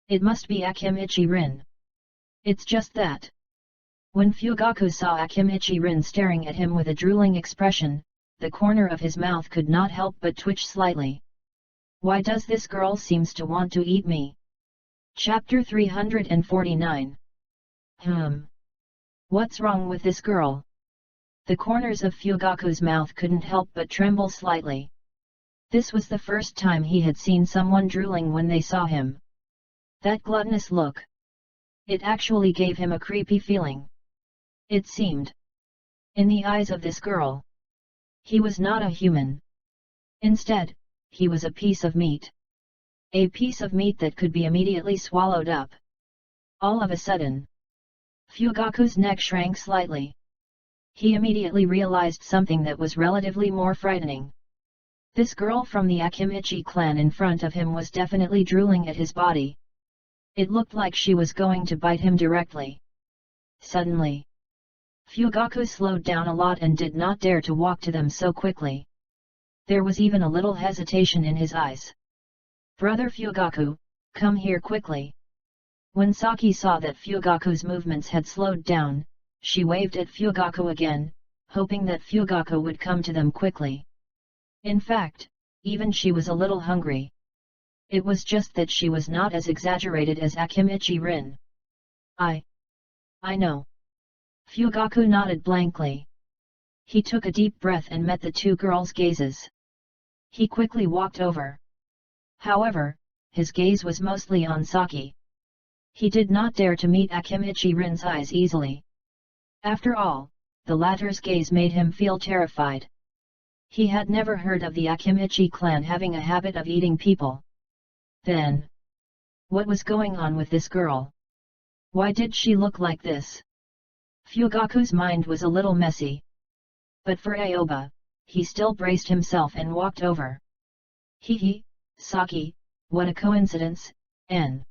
It must be Akimichi Rin. It's just that. When Fugaku saw Akimichi Rin staring at him with a drooling expression, the corner of his mouth could not help but twitch slightly. Why does this girl seems to want to eat me? Chapter 349. What's wrong with this girl? The corners of Fugaku's mouth couldn't help but tremble slightly. This was the first time he had seen someone drooling when they saw him. That gluttonous look. It actually gave him a creepy feeling. It seemed. In the eyes of this girl. He was not a human. Instead, he was a piece of meat. A piece of meat that could be immediately swallowed up. All of a sudden, Fugaku's neck shrank slightly. He immediately realized something that was relatively more frightening. This girl from the Akimichi clan in front of him was definitely drooling at his body. It looked like she was going to bite him directly. Suddenly, Fugaku slowed down a lot and did not dare to walk to them so quickly. There was even a little hesitation in his eyes. "Brother Fugaku, come here quickly." When Saki saw that Fugaku's movements had slowed down, she waved at Fugaku again, hoping that Fugaku would come to them quickly. In fact, even she was a little hungry. It was just that she was not as exaggerated as Akimichi Rin. I know." Fugaku nodded blankly. He took a deep breath and met the two girls' gazes. He quickly walked over. However, his gaze was mostly on Saki. He did not dare to meet Akimichi Rin's eyes easily. After all, the latter's gaze made him feel terrified. He had never heard of the Akimichi clan having a habit of eating people. Then, what was going on with this girl? Why did she look like this? Fugaku's mind was a little messy. But for Aoba, he still braced himself and walked over. "Hee, Saki, what a coincidence, N."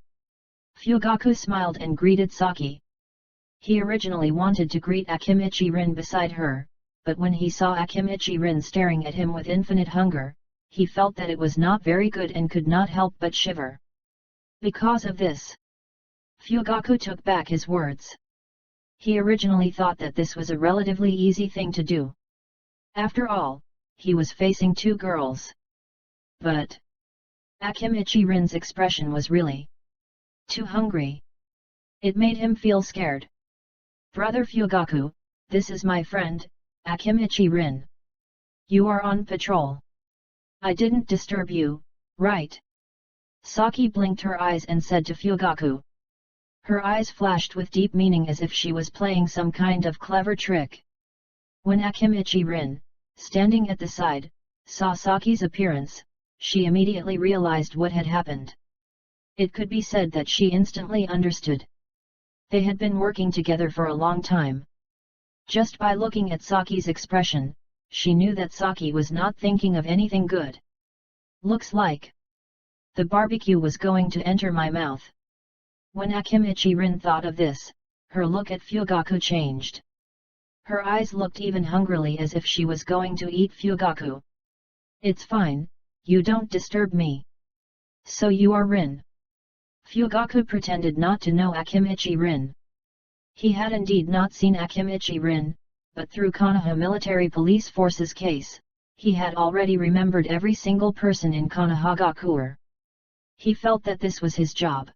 Fugaku smiled and greeted Saki. He originally wanted to greet Akimichi Rin beside her, but when he saw Akimichi Rin staring at him with infinite hunger, he felt that it was not very good and could not help but shiver. Because of this, Fugaku took back his words. He originally thought that this was a relatively easy thing to do. After all, he was facing two girls. But Akimichi Rin's expression was really too hungry. It made him feel scared. "Brother Fugaku, this is my friend, Akimichi Rin. You are on patrol. I didn't disturb you, right?" Saki blinked her eyes and said to Fugaku. Her eyes flashed with deep meaning as if she was playing some kind of clever trick. When Akimichi Rin, standing at the side, saw Saki's appearance, she immediately realized what had happened. It could be said that she instantly understood. They had been working together for a long time. Just by looking at Saki's expression, she knew that Saki was not thinking of anything good. "Looks like the barbecue was going to enter my mouth." When Akimichi Rin thought of this, her look at Fugaku changed. Her eyes looked even hungrily as if she was going to eat Fugaku. "It's fine, you don't disturb me." "So you are Rin?" Fugaku pretended not to know Akimichi Rin. He had indeed not seen Akimichi Rin, but through Konoha Military Police Force's case, he had already remembered every single person in Konohagakure. He felt that this was his job.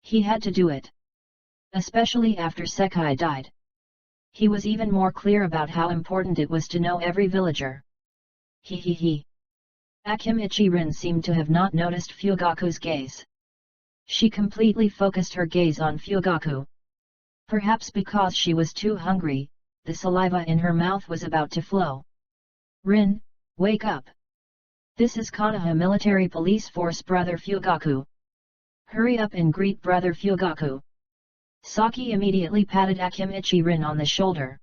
He had to do it. Especially after Sekai died. He was even more clear about how important it was to know every villager. He. Akimichi Rin seemed to have not noticed Fugaku's gaze. She completely focused her gaze on Fugaku. Perhaps because she was too hungry, the saliva in her mouth was about to flow. "Rin, wake up. This is Konoha Military Police Force, Brother Fugaku. Hurry up and greet Brother Fugaku." Saki immediately patted Akimichi Rin on the shoulder.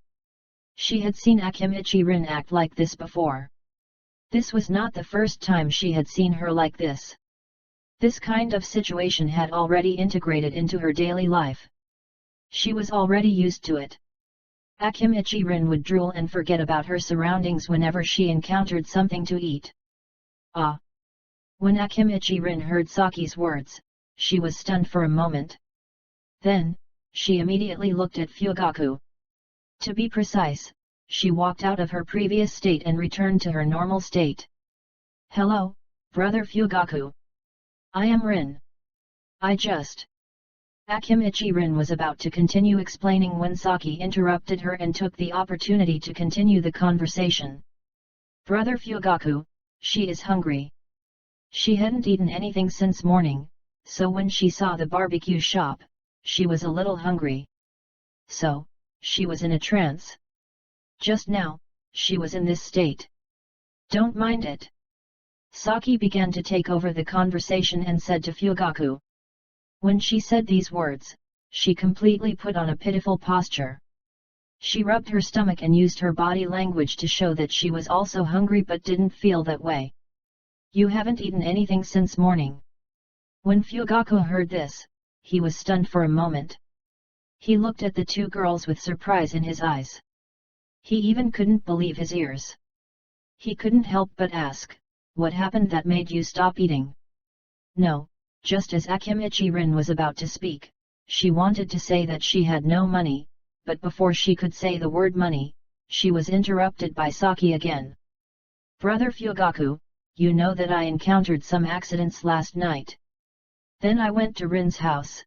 She had seen Akimichi Rin act like this before. This was not the first time she had seen her like this. This kind of situation had already integrated into her daily life. She was already used to it. Akimichi Rin would drool and forget about her surroundings whenever she encountered something to eat. Ah! When Akimichi Rin heard Saki's words, she was stunned for a moment. Then, she immediately looked at Fugaku. To be precise, she walked out of her previous state and returned to her normal state. "Hello, Brother Fugaku. I am Rin. I just..." Akimichi Rin was about to continue explaining when Saki interrupted her and took the opportunity to continue the conversation. Brother Fugaku, she is hungry. She hadn't eaten anything since morning, so when she saw the barbecue shop, she was a little hungry. So, she was in a trance. Just now, she was in this state. Don't mind it. Saki began to take over the conversation and said to Fugaku. When she said these words, she completely put on a pitiful posture. She rubbed her stomach and used her body language to show that she was also hungry but didn't feel that way. You haven't eaten anything since morning. When Fugaku heard this, he was stunned for a moment. He looked at the two girls with surprise in his eyes. He even couldn't believe his ears. He couldn't help but ask, what happened that made you stop eating? No, just as Akimichi Rin was about to speak, she wanted to say that she had no money, but before she could say the word money, she was interrupted by Saki again. Brother Fugaku, you know that I encountered some accidents last night. Then I went to Rin's house.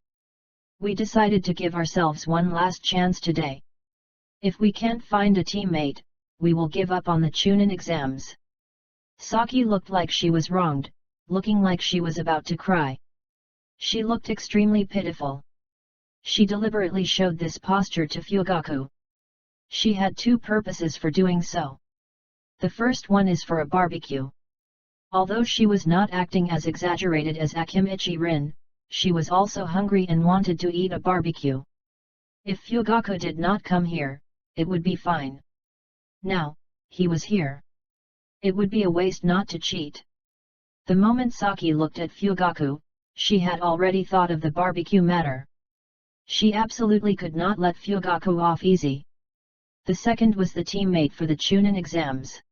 We decided to give ourselves one last chance today. If we can't find a teammate, we will give up on the Chunin exams. Saki looked like she was wronged, looking like she was about to cry. She looked extremely pitiful. She deliberately showed this posture to Fugaku. She had two purposes for doing so. The first one is for a barbecue. Although she was not acting as exaggerated as Akimichi Rin, she was also hungry and wanted to eat a barbecue. If Fugaku did not come here, it would be fine. Now, he was here. It would be a waste not to cheat. The moment Saki looked at Fugaku, she had already thought of the barbecue matter. She absolutely could not let Fugaku off easy. The second was the teammate for the Chunin exams.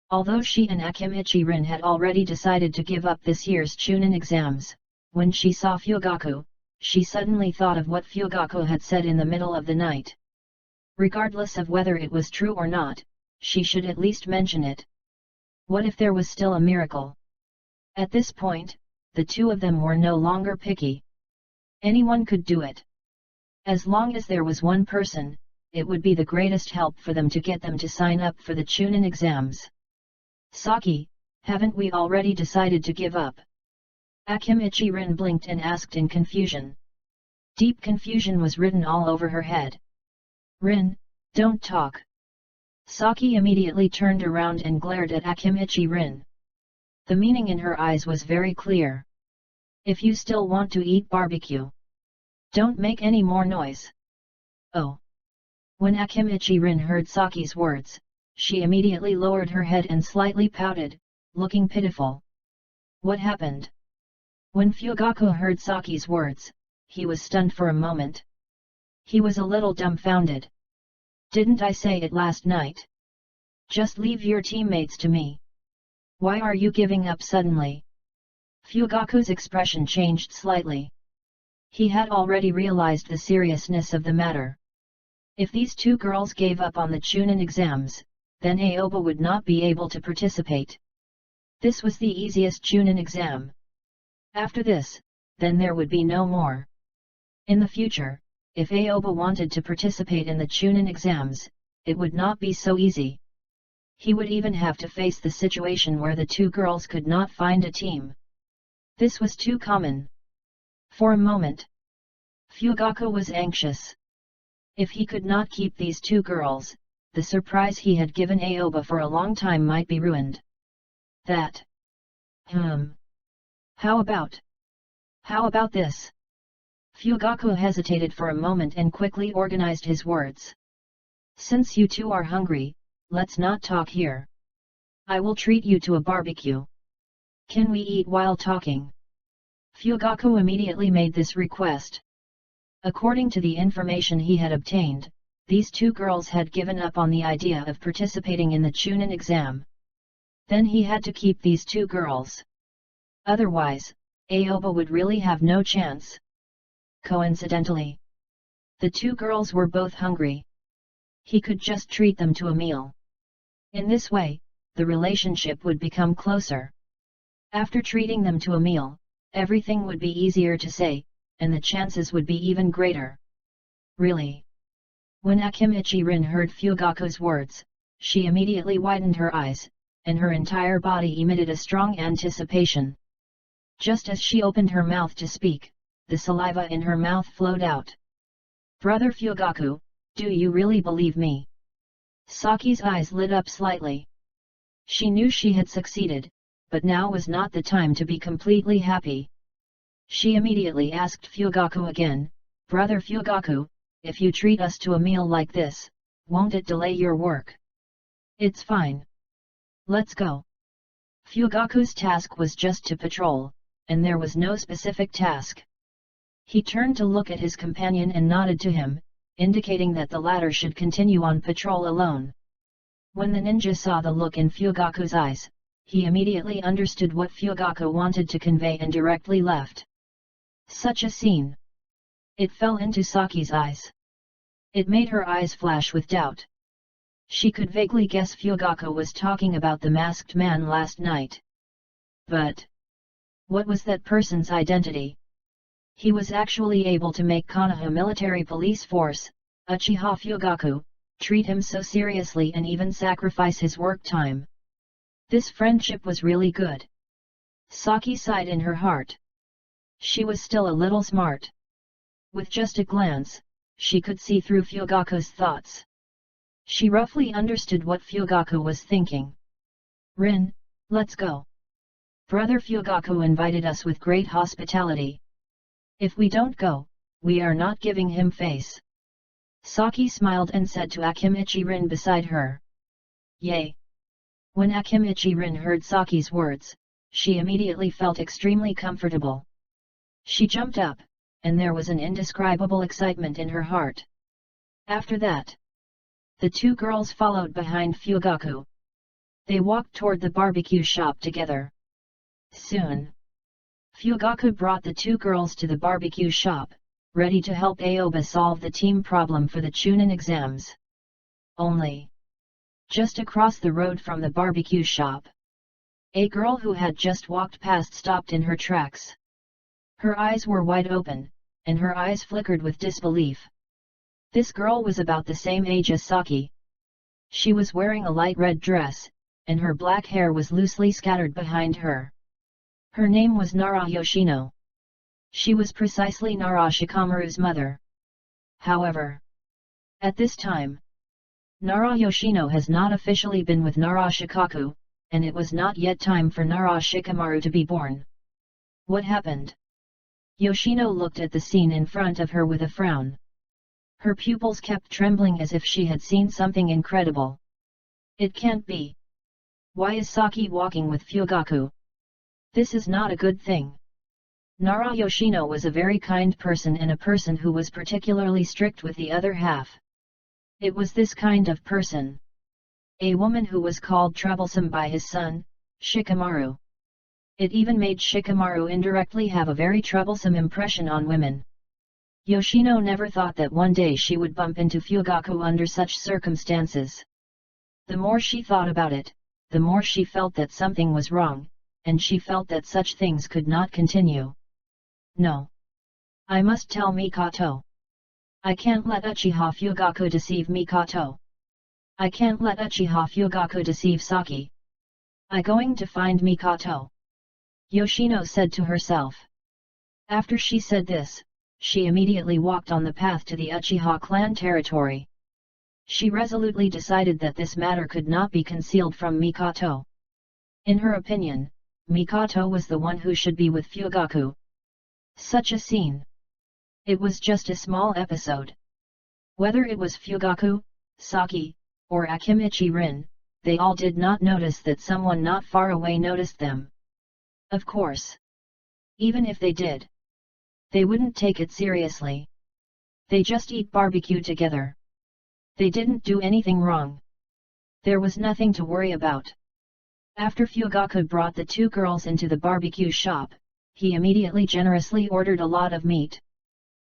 Although she and Akimichi Rin had already decided to give up this year's Chunin exams, when she saw Fugaku, she suddenly thought of what Fugaku had said in the middle of the night. Regardless of whether it was true or not, she should at least mention it. What if there was still a miracle? At this point, the two of them were no longer picky. Anyone could do it. As long as there was one person, it would be the greatest help for them to get them to sign up for the Chunin exams. Saki, haven't we already decided to give up? Akimichi Rin blinked and asked in confusion. Deep confusion was written all over her head. Rin, don't talk. Saki immediately turned around and glared at Akimichi Rin. The meaning in her eyes was very clear. If you still want to eat barbecue, don't make any more noise. Oh. When Akimichi Rin heard Saki's words, she immediately lowered her head and slightly pouted, looking pitiful. What happened? When Fugaku heard Saki's words, he was stunned for a moment. He was a little dumbfounded. Didn't I say it last night? Just leave your teammates to me. Why are you giving up suddenly? Fugaku's expression changed slightly. He had already realized the seriousness of the matter. If these two girls gave up on the Chunin exams, then Aoba would not be able to participate. This was the easiest Chunin exam. After this, then there would be no more. In the future, if Aoba wanted to participate in the Chunin exams, it would not be so easy. He would even have to face the situation where the two girls could not find a team. This was too common. For a moment, Fugaku was anxious. If he could not keep these two girls, the surprise he had given Aoba for a long time might be ruined. That. How about this? Fugaku hesitated for a moment and quickly organized his words. Since you two are hungry, let's not talk here. I will treat you to a barbecue. Can we eat while talking? Fugaku immediately made this request. According to the information he had obtained, these two girls had given up on the idea of participating in the Chunin exam. Then he had to keep these two girls. Otherwise, Aoba would really have no chance. Coincidentally, the two girls were both hungry. He could just treat them to a meal. In this way, the relationship would become closer. After treating them to a meal, everything would be easier to say, and the chances would be even greater. Really? When Akimichi Rin heard Fugaku's words, she immediately widened her eyes, and her entire body emitted a strong anticipation. Just as she opened her mouth to speak, the saliva in her mouth flowed out. "Brother Fugaku, do you really believe me?" Saki's eyes lit up slightly. She knew she had succeeded, but now was not the time to be completely happy. She immediately asked Fugaku again, "Brother Fugaku, if you treat us to a meal like this, won't it delay your work?" "It's fine. Let's go." Fugaku's task was just to patrol, and there was no specific task. He turned to look at his companion and nodded to him, indicating that the latter should continue on patrol alone. When the ninja saw the look in Fugaku's eyes, he immediately understood what Fugaku wanted to convey and directly left. Such a scene. It fell into Saki's eyes. It made her eyes flash with doubt. She could vaguely guess Fugaku was talking about the masked man last night. But what was that person's identity? He was actually able to make Konoha military police force, Uchiha Fugaku, treat him so seriously and even sacrifice his work time. This friendship was really good. Saki sighed in her heart. She was still a little smart. With just a glance, she could see through Fugaku's thoughts. She roughly understood what Fugaku was thinking. "Rin, let's go. Brother Fugaku invited us with great hospitality. If we don't go, we are not giving him face." Saki smiled and said to Akimichi Rin beside her. "Yay!" When Akimichi Rin heard Saki's words, she immediately felt extremely comfortable. She jumped up, and there was an indescribable excitement in her heart. After that, the two girls followed behind Fugaku. They walked toward the barbecue shop together. Soon, Fugaku brought the two girls to the barbecue shop, ready to help Aoba solve the team problem for the Chunin exams. Only, just across the road from the barbecue shop, a girl who had just walked past stopped in her tracks. Her eyes were wide open, and her eyes flickered with disbelief. This girl was about the same age as Saki. She was wearing a light red dress, and her black hair was loosely scattered behind her. Her name was Nara Yoshino. She was precisely Nara Shikamaru's mother. However, at this time, Nara Yoshino has not officially been with Nara Shikaku, and it was not yet time for Nara Shikamaru to be born. What happened? Yoshino looked at the scene in front of her with a frown. Her pupils kept trembling as if she had seen something incredible. It can't be. Why is Saki walking with Fugaku? This is not a good thing. Nara Yoshino was a very kind person and a person who was particularly strict with the other half. It was this kind of person. A woman who was called troublesome by his son, Shikamaru. It even made Shikamaru indirectly have a very troublesome impression on women. Yoshino never thought that one day she would bump into Fugaku under such circumstances. The more she thought about it, the more she felt that something was wrong, and she felt that such things could not continue. No. I must tell Mikoto. I can't let Uchiha Fugaku deceive Mikoto. I can't let Uchiha Fugaku deceive Saki. I'm going to find Mikoto, Yoshino said to herself. After she said this, she immediately walked on the path to the Uchiha clan territory. She resolutely decided that this matter could not be concealed from Mikoto. In her opinion, Mikoto was the one who should be with Fugaku. Such a scene. It was just a small episode. Whether it was Fugaku, Saki, or Akimichi Rin, they all did not notice that someone not far away noticed them. Of course. Even if they did, they wouldn't take it seriously. They just eat barbecue together. They didn't do anything wrong. There was nothing to worry about. After Fugaku brought the two girls into the barbecue shop, he immediately generously ordered a lot of meat.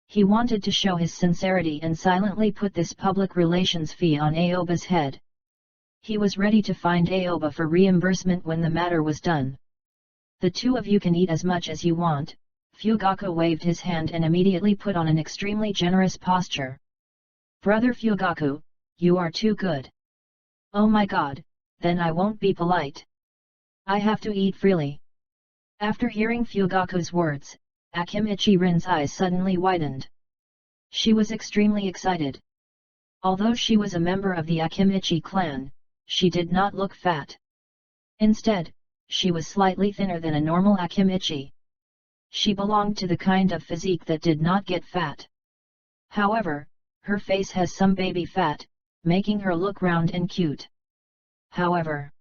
He wanted to show his sincerity and silently put this public relations fee on Aoba's head. He was ready to find Aoba for reimbursement when the matter was done. The two of you can eat as much as you want, Fugaku waved his hand and immediately put on an extremely generous posture. Brother Fugaku, you are too good. Oh my god, then I won't be polite. I have to eat freely. After hearing Fugaku's words, Akimichi Rin's eyes suddenly widened. She was extremely excited. Although she was a member of the Akimichi clan, she did not look fat. Instead, she was slightly thinner than a normal Akimichi. She belonged to the kind of physique that did not get fat. However, her face has some baby fat, making her look round and cute. However,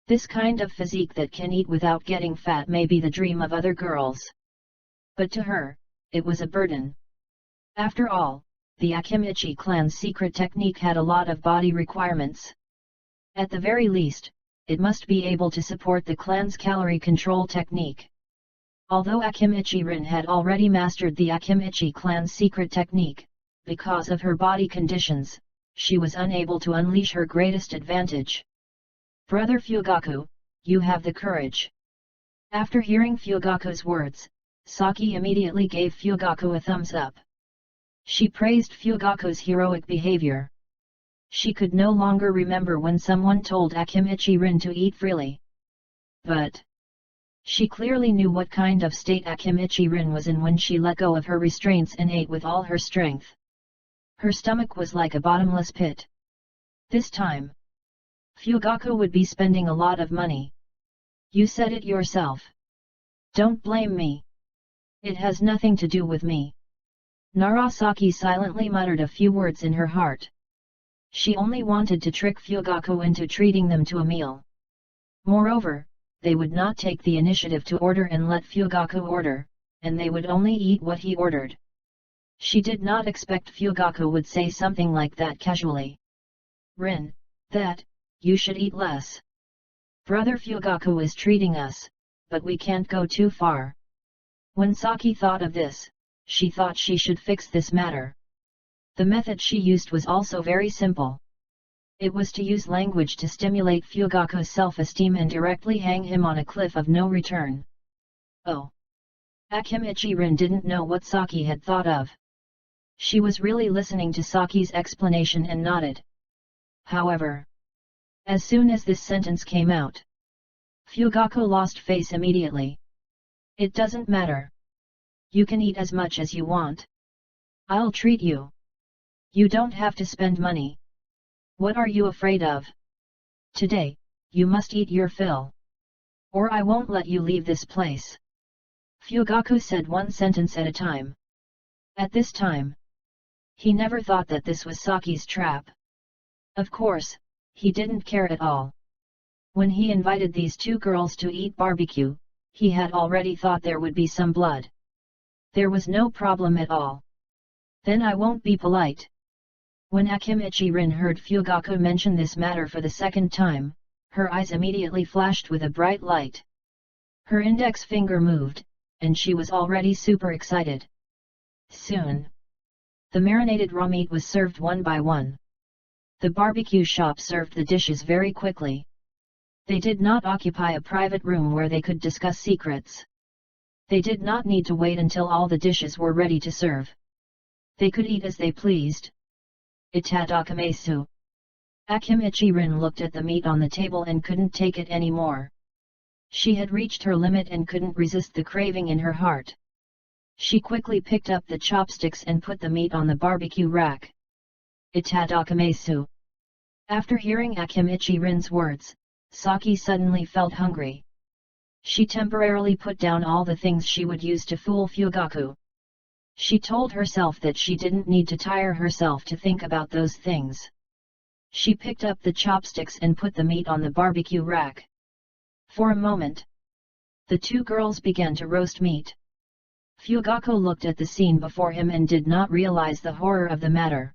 this kind of physique that can eat without getting fat may be the dream of other girls. But to her, it was a burden. After all, the Akimichi clan's secret technique had a lot of body requirements. At the very least, it must be able to support the clan's calorie control technique. Although Akimichi Rin had already mastered the Akimichi clan's secret technique, because of her body conditions, she was unable to unleash her greatest advantage. Brother Fugaku, you have the courage. After hearing Fugaku's words, Saki immediately gave Fugaku a thumbs up. She praised Fugaku's heroic behavior. She could no longer remember when someone told Akimichi Rin to eat freely. But she clearly knew what kind of state Akimichi Rin was in when she let go of her restraints and ate with all her strength. Her stomach was like a bottomless pit. This time, Fugaku would be spending a lot of money. You said it yourself. Don't blame me. It has nothing to do with me. Narasaki silently muttered a few words in her heart. She only wanted to trick Fugaku into treating them to a meal. Moreover, they would not take the initiative to order and let Fugaku order, and they would only eat what he ordered. She did not expect Fugaku would say something like that casually. Rin, you should eat less. Brother Fugaku is treating us, but we can't go too far. When Saki thought of this, she thought she should fix this matter. The method she used was also very simple. It was to use language to stimulate Fugaku's self-esteem and directly hang him on a cliff of no return. Oh! Akimichi Rin didn't know what Saki had thought of. She was really listening to Saki's explanation and nodded. However, as soon as this sentence came out, Fugaku lost face immediately. It doesn't matter. You can eat as much as you want. I'll treat you. You don't have to spend money. What are you afraid of? Today, you must eat your fill. Or I won't let you leave this place. Fugaku said one sentence at a time. At this time, he never thought that this was Saki's trap. Of course, he didn't care at all. When he invited these two girls to eat barbecue, he had already thought there would be some blood. There was no problem at all. Then I won't be polite. When Akimichi Rin heard Fugaku mention this matter for the second time, her eyes immediately flashed with a bright light. Her index finger moved, and she was already super excited. Soon, the marinated raw meat was served one by one. The barbecue shop served the dishes very quickly. They did not occupy a private room where they could discuss secrets. They did not need to wait until all the dishes were ready to serve. They could eat as they pleased. Itadakimasu. Akimichi Rin looked at the meat on the table and couldn't take it anymore. She had reached her limit and couldn't resist the craving in her heart. She quickly picked up the chopsticks and put the meat on the barbecue rack. Itadakimasu. After hearing Akimichi Rin's words, Saki suddenly felt hungry. She temporarily put down all the things she would use to fool Fugaku. She told herself that she didn't need to tire herself to think about those things. She picked up the chopsticks and put the meat on the barbecue rack. For a moment, the two girls began to roast meat. Fugaku looked at the scene before him and did not realize the horror of the matter.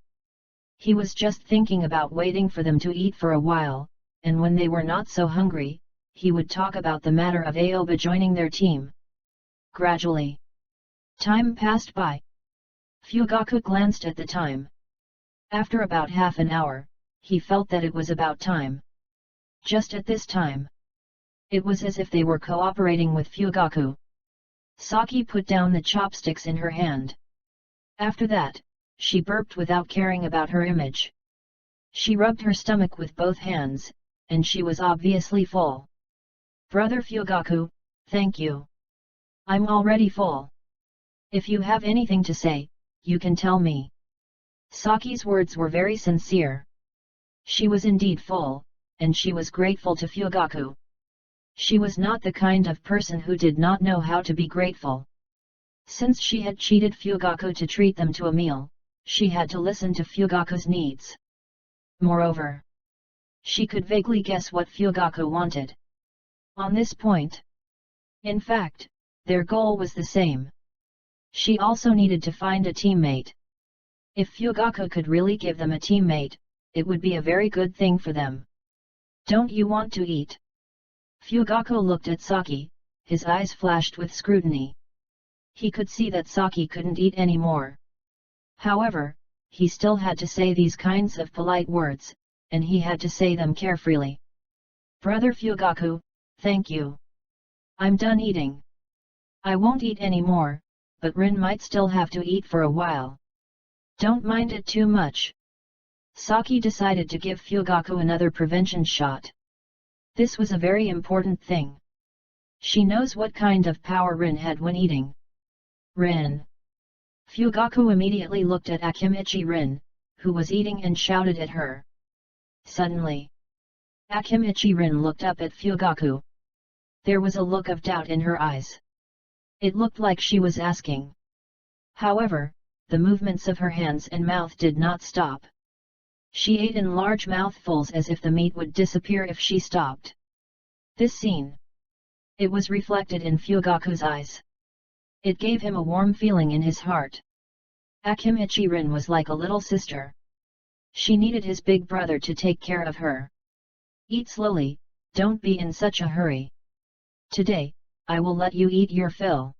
He was just thinking about waiting for them to eat for a while, and when they were not so hungry, he would talk about the matter of Aoba joining their team. Gradually, time passed by. Fugaku glanced at the time. After about half an hour, he felt that it was about time. Just at this time, it was as if they were cooperating with Fugaku. Saki put down the chopsticks in her hand. After that, she burped without caring about her image. She rubbed her stomach with both hands, and she was obviously full. Brother Fugaku, thank you. I'm already full. If you have anything to say, you can tell me. Saki's words were very sincere. She was indeed full, and she was grateful to Fugaku. She was not the kind of person who did not know how to be grateful. Since she had cheated Fugaku to treat them to a meal, she had to listen to Fugaku's needs. Moreover, she could vaguely guess what Fugaku wanted. On this point, in fact, their goal was the same. She also needed to find a teammate. If Fugaku could really give them a teammate, it would be a very good thing for them. Don't you want to eat? Fugaku looked at Saki, his eyes flashed with scrutiny. He could see that Saki couldn't eat anymore. However, he still had to say these kinds of polite words, and he had to say them carefully. Brother Fugaku, thank you. I'm done eating. I won't eat anymore, but Rin might still have to eat for a while. Don't mind it too much. Saki decided to give Fugaku another prevention shot. This was a very important thing. She knows what kind of power Rin had when eating. Rin. Fugaku immediately looked at Akimichi Rin, who was eating, and shouted at her. Suddenly, Akimichi Rin looked up at Fugaku. There was a look of doubt in her eyes. It looked like she was asking. However, the movements of her hands and mouth did not stop. She ate in large mouthfuls as if the meat would disappear if she stopped. This scene. It was reflected in Fugaku's eyes. It gave him a warm feeling in his heart. Akimichi Rin was like a little sister. She needed his big brother to take care of her. Eat slowly, don't be in such a hurry. Today, I will let you eat your fill.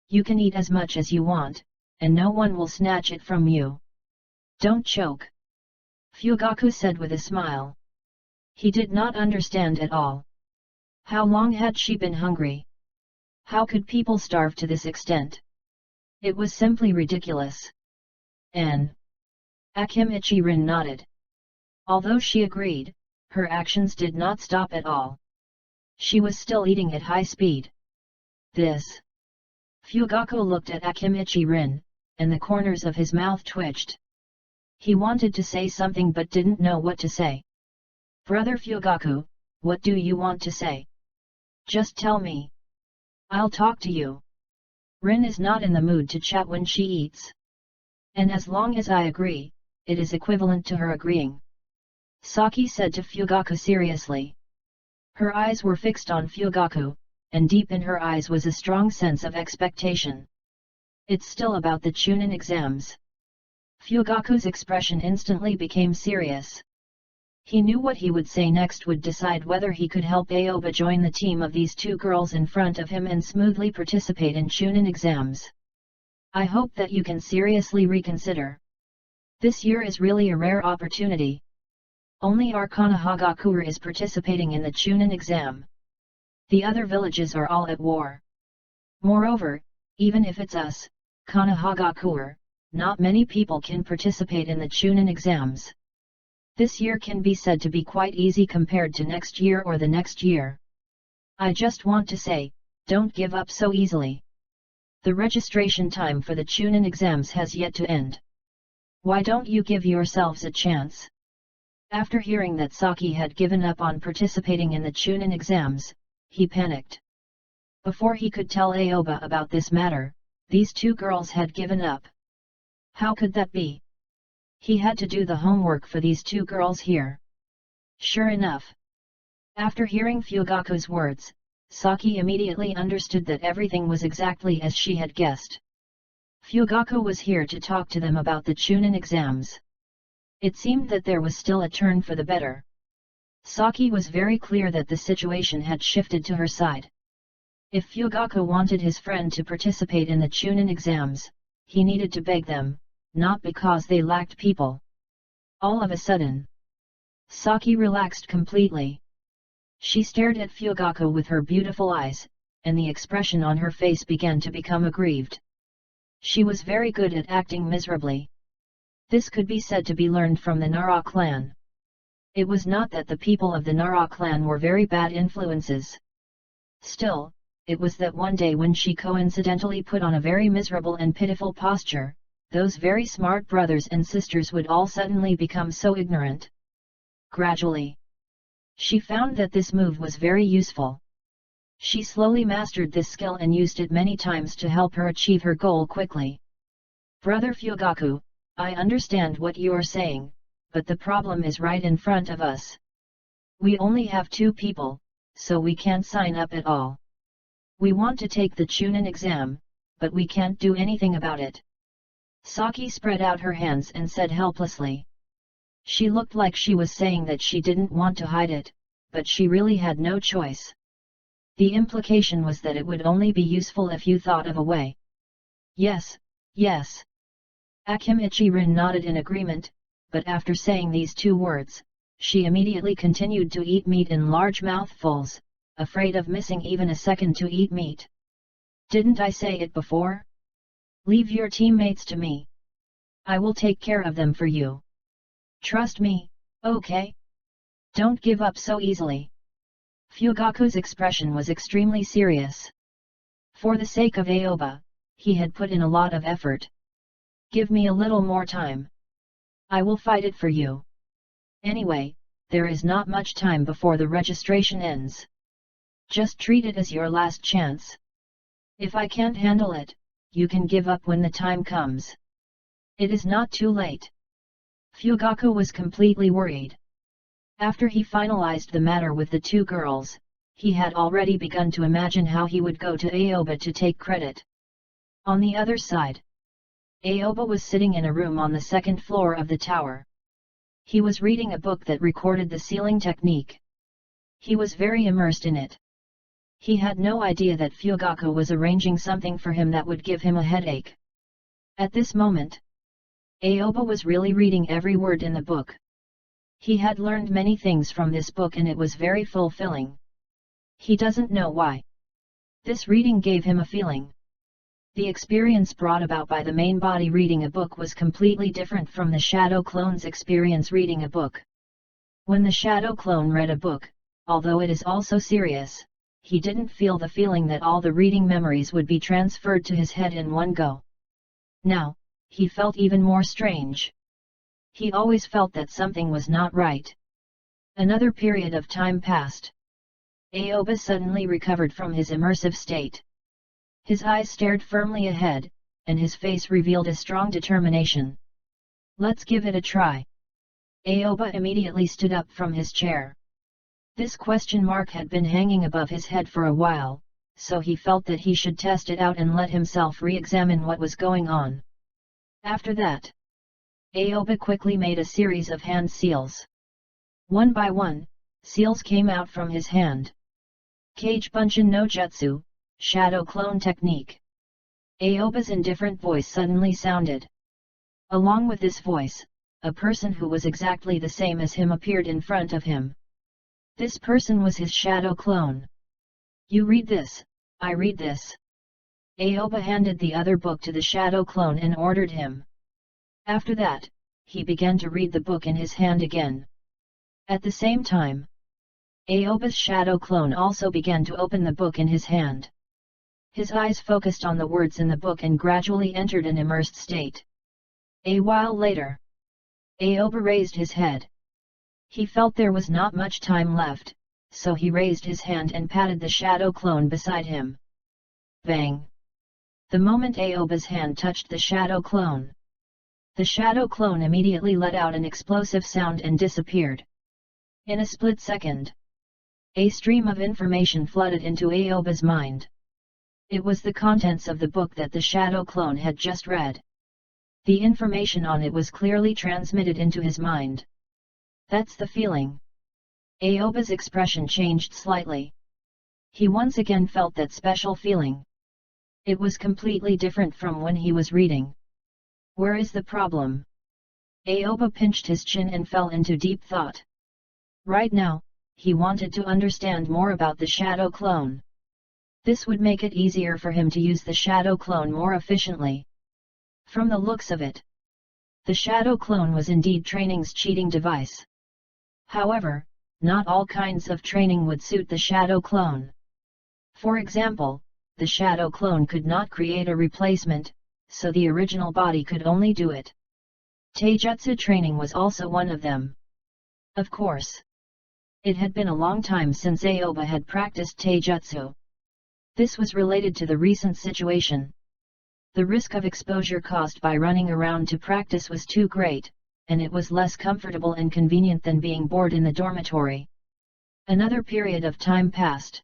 You can eat as much as you want, and no one will snatch it from you. Don't choke. Fugaku said with a smile. He did not understand at all. How long had she been hungry? How could people starve to this extent? It was simply ridiculous. Akimichi Rin nodded. Although she agreed, her actions did not stop at all. She was still eating at high speed. This. Fugaku looked at Akimichi Rin, and the corners of his mouth twitched. He wanted to say something but didn't know what to say. Brother Fugaku, what do you want to say? Just tell me. I'll talk to you. Rin is not in the mood to chat when she eats. And as long as I agree, it is equivalent to her agreeing. Saki said to Fugaku seriously. Her eyes were fixed on Fugaku, and deep in her eyes was a strong sense of expectation. It's still about the Chunin exams. Fugaku's expression instantly became serious. He knew what he would say next would decide whether he could help Aoba join the team of these two girls in front of him and smoothly participate in Chunin exams. I hope that you can seriously reconsider. This year is really a rare opportunity. Only our Konoha is participating in the Chunin exam. The other villages are all at war. Moreover, even if it's us, Konoha, not many people can participate in the Chunin exams. This year can be said to be quite easy compared to next year or the next year. I just want to say, don't give up so easily. The registration time for the Chunin exams has yet to end. Why don't you give yourselves a chance? After hearing that Saki had given up on participating in the Chunin exams, he panicked. Before he could tell Aoba about this matter, these two girls had given up. How could that be? He had to do the homework for these two girls here. Sure enough. After hearing Fugaku's words, Saki immediately understood that everything was exactly as she had guessed. Fugaku was here to talk to them about the Chunin exams. It seemed that there was still a turn for the better. Saki was very clear that the situation had shifted to her side. If Fugaku wanted his friend to participate in the Chunin exams, he needed to beg them, not because they lacked people. All of a sudden, Saki relaxed completely. She stared at Fugaku with her beautiful eyes, and the expression on her face began to become aggrieved. She was very good at acting miserably. This could be said to be learned from the Nara clan. It was not that the people of the Nara clan were very bad influences. Still, it was that one day when she coincidentally put on a very miserable and pitiful posture, those very smart brothers and sisters would all suddenly become so ignorant. Gradually, she found that this move was very useful. She slowly mastered this skill and used it many times to help her achieve her goal quickly. Brother Fugaku, I understand what you are saying, but the problem is right in front of us. We only have 2 people, so we can't sign up at all. We want to take the Chunin exam, but we can't do anything about it. Saki spread out her hands and said helplessly. She looked like she was saying that she didn't want to hide it, but she really had no choice. The implication was that it would only be useful if you thought of a way. Yes, yes. Akim Ichirin nodded in agreement, but after saying these 2 words, she immediately continued to eat meat in large mouthfuls, afraid of missing even a second to eat meat. Didn't I say it before? Leave your teammates to me. I will take care of them for you. Trust me, okay? Don't give up so easily. Fugaku's expression was extremely serious. For the sake of Aoba, he had put in a lot of effort. Give me a little more time. I will fight it for you. Anyway, there is not much time before the registration ends. Just treat it as your last chance. If I can't handle it, you can give up when the time comes. It is not too late. Fugaku was completely worried. After he finalized the matter with the 2 girls, he had already begun to imagine how he would go to Aoba to take credit. On the other side, Aoba was sitting in a room on the 2nd floor of the tower. He was reading a book that recorded the sealing technique. He was very immersed in it. He had no idea that Fugaku was arranging something for him that would give him a headache. At this moment, Aoba was really reading every word in the book. He had learned many things from this book and it was very fulfilling. He doesn't know why. This reading gave him a feeling. The experience brought about by the main body reading a book was completely different from the shadow clone's experience reading a book. When the shadow clone read a book, although it is also serious, he didn't feel the feeling that all the reading memories would be transferred to his head in one go. Now, he felt even more strange. He always felt that something was not right. Another period of time passed. Aoba suddenly recovered from his immersive state. His eyes stared firmly ahead, and his face revealed a strong determination. Let's give it a try. Aoba immediately stood up from his chair. This question mark had been hanging above his head for a while, so he felt that he should test it out and let himself re-examine what was going on. After that, Aoba quickly made a series of hand seals. One by one, seals came out from his hand. Kage Bunshin no Jutsu, Shadow Clone Technique. Aoba's indifferent voice suddenly sounded. Along with this voice, a person who was exactly the same as him appeared in front of him. This person was his shadow clone. You read this, I read this. Aoba handed the other book to the shadow clone and ordered him. After that, he began to read the book in his hand again. At the same time, Aoba's shadow clone also began to open the book in his hand. His eyes focused on the words in the book and gradually entered an immersed state. A while later, Aoba raised his head. He felt there was not much time left, so he raised his hand and patted the shadow clone beside him. Bang! The moment Aoba's hand touched the shadow clone, the shadow clone immediately let out an explosive sound and disappeared. In a split second, a stream of information flooded into Aoba's mind. It was the contents of the book that the shadow clone had just read. The information on it was clearly transmitted into his mind. That's the feeling. Aoba's expression changed slightly. He once again felt that special feeling. It was completely different from when he was reading. Where is the problem? Aoba pinched his chin and fell into deep thought. Right now, he wanted to understand more about the shadow clone. This would make it easier for him to use the shadow clone more efficiently. From the looks of it, the shadow clone was indeed training's cheating device. However, not all kinds of training would suit the shadow clone. For example, the shadow clone could not create a replacement, so the original body could only do it. Taijutsu training was also one of them. Of course, it had been a long time since Aoba had practiced taijutsu. This was related to the recent situation. The risk of exposure caused by running around to practice was too great, and it was less comfortable and convenient than being bored in the dormitory. Another period of time passed.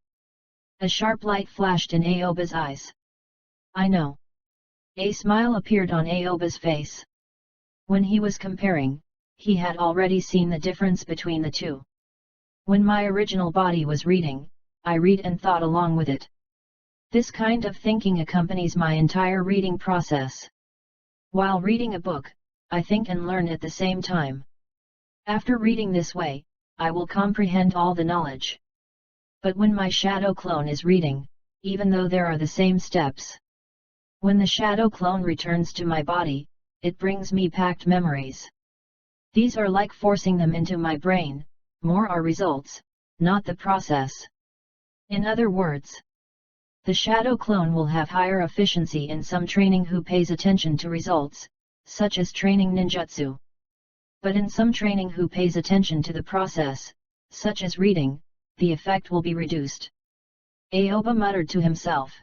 A sharp light flashed in Aoba's eyes. I know. A smile appeared on Aoba's face. When he was comparing, he had already seen the difference between the two. When my original body was reading, I read and thought along with it. This kind of thinking accompanies my entire reading process. While reading a book, I think and learn at the same time. After reading this way, I will comprehend all the knowledge. But when my shadow clone is reading, even though there are the same steps, when the shadow clone returns to my body, it brings me packed memories. These are like forcing them into my brain, more are results, not the process. In other words, the shadow clone will have higher efficiency in some training who pays attention to results, such as training ninjutsu. But in some training who pays attention to the process, such as reading, the effect will be reduced. Aoba muttered to himself.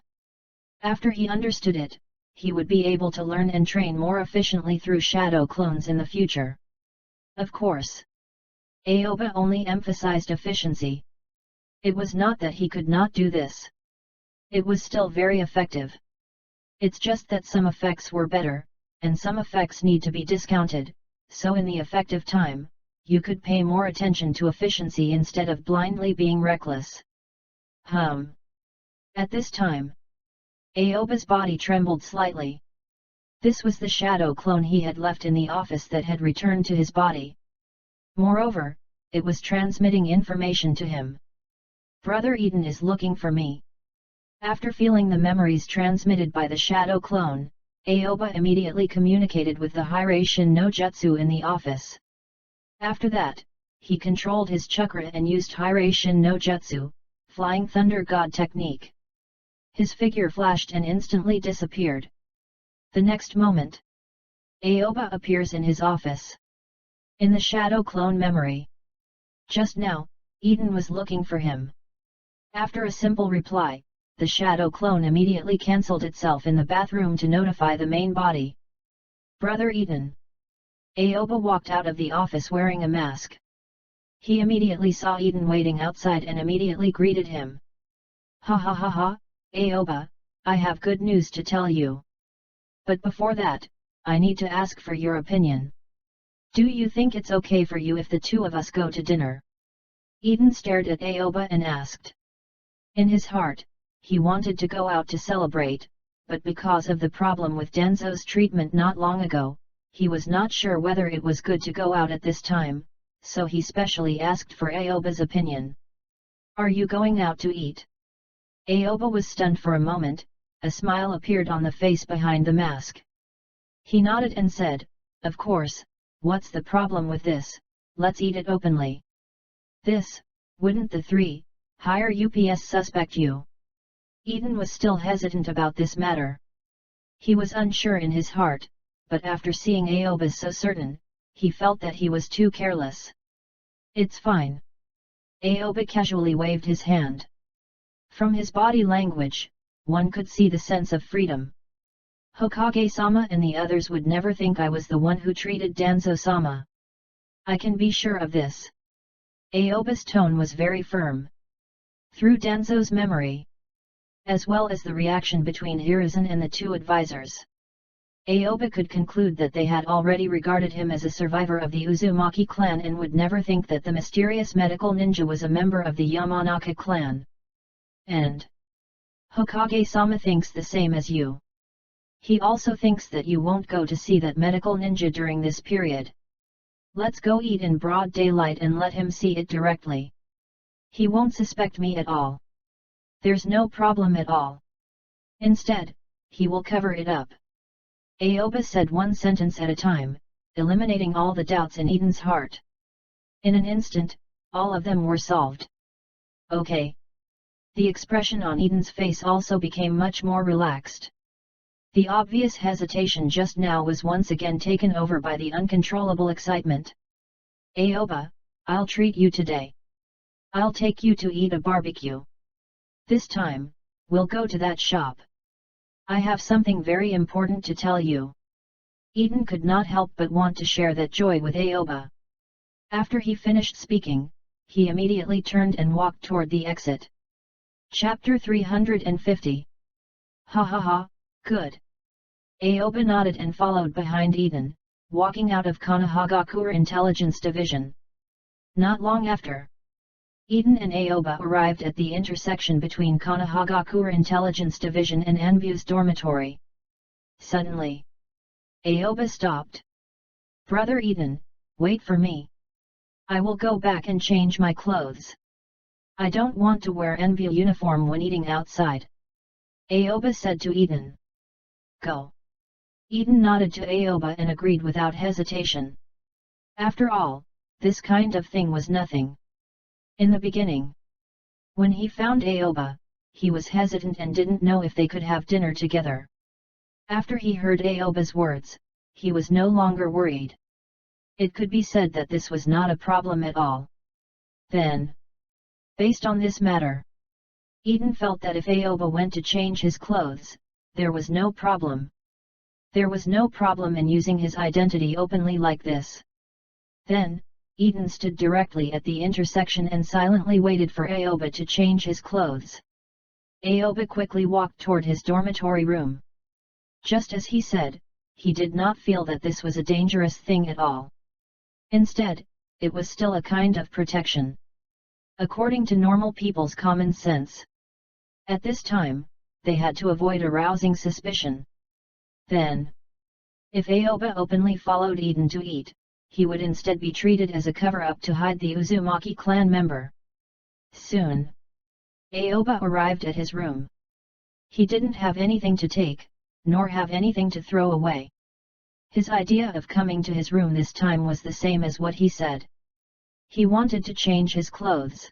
After he understood it, he would be able to learn and train more efficiently through shadow clones in the future. Of course, Aoba only emphasized efficiency. It was not that he could not do this. It was still very effective. It's just that some effects were better, and some effects need to be discounted, so in the effective time, you could pay more attention to efficiency instead of blindly being reckless. At this time, Aoba's body trembled slightly. This was the shadow clone he had left in the office that had returned to his body. Moreover, it was transmitting information to him. Brother Eden is looking for me. After feeling the memories transmitted by the shadow clone, Aoba immediately communicated with the Hiraishin no Jutsu in the office. After that, he controlled his chakra and used Hiraishin no Jutsu, Flying Thunder God technique. His figure flashed and instantly disappeared. The next moment, Aoba appears in his office. In the shadow clone memory. Just now, Eden was looking for him. After a simple reply, the shadow clone immediately cancelled itself in the bathroom to notify the main body. Brother Eden. Aoba walked out of the office wearing a mask. He immediately saw Eden waiting outside and immediately greeted him. Ha ha ha ha, Aoba, I have good news to tell you. But before that, I need to ask for your opinion. Do you think it's okay for you if the two of us go to dinner? Eden stared at Aoba and asked. In his heart, he wanted to go out to celebrate, but because of the problem with Denzo's treatment not long ago, he was not sure whether it was good to go out at this time, so he specially asked for Aoba's opinion. Are you going out to eat? Aoba was stunned for a moment, a smile appeared on the face behind the mask. He nodded and said, of course, what's the problem with this, let's eat it openly. This, wouldn't the three, higher UPS suspect you? Eden was still hesitant about this matter. He was unsure in his heart, but after seeing Aoba so certain, he felt that he was too careless. It's fine. Aoba casually waved his hand. From his body language, one could see the sense of freedom. Hokage-sama and the others would never think I was the one who treated Danzo-sama. I can be sure of this. Aoba's tone was very firm. Through Danzo's memory, as well as the reaction between Hiruzen and the two advisors, Aoba could conclude that they had already regarded him as a survivor of the Uzumaki clan and would never think that the mysterious medical ninja was a member of the Yamanaka clan. And Hokage-sama thinks the same as you. He also thinks that you won't go to see that medical ninja during this period. Let's go eat in broad daylight and let him see it directly. He won't suspect me at all. There's no problem at all. Instead, he will cover it up. Aoba said one sentence at a time, eliminating all the doubts in Eden's heart. In an instant, all of them were solved. Okay. The expression on Eden's face also became much more relaxed. The obvious hesitation just now was once again taken over by the uncontrollable excitement. Aoba, I'll treat you today. I'll take you to eat a barbecue. This time, we'll go to that shop. I have something very important to tell you. Eden could not help but want to share that joy with Aoba. After he finished speaking, he immediately turned and walked toward the exit. Chapter 350. Ha ha ha, good. Aoba nodded and followed behind Eden, walking out of Konohagakure Intelligence Division. Not long after, Eden and Aoba arrived at the intersection between Konohagakure Intelligence Division and Anbu's dormitory. Suddenly, Aoba stopped. Brother Eden, wait for me. I will go back and change my clothes. I don't want to wear Anbu uniform when eating outside. Aoba said to Eden. Go. Eden nodded to Aoba and agreed without hesitation. After all, this kind of thing was nothing. In the beginning, when he found Aoba, he was hesitant and didn't know if they could have dinner together. After he heard Aoba's words, he was no longer worried. It could be said that this was not a problem at all. Then, based on this matter, Eden felt that if Aoba went to change his clothes, there was no problem. There was no problem in using his identity openly like this. Then, Eden stood directly at the intersection and silently waited for Aoba to change his clothes. Aoba quickly walked toward his dormitory room. Just as he said, he did not feel that this was a dangerous thing at all. Instead, it was still a kind of protection. According to normal people's common sense. At this time, they had to avoid arousing suspicion. Then, if Aoba openly followed Eden to eat, he would instead be treated as a cover-up to hide the Uzumaki clan member. Soon, Aoba arrived at his room. He didn't have anything to take, nor have anything to throw away. His idea of coming to his room this time was the same as what he said. He wanted to change his clothes.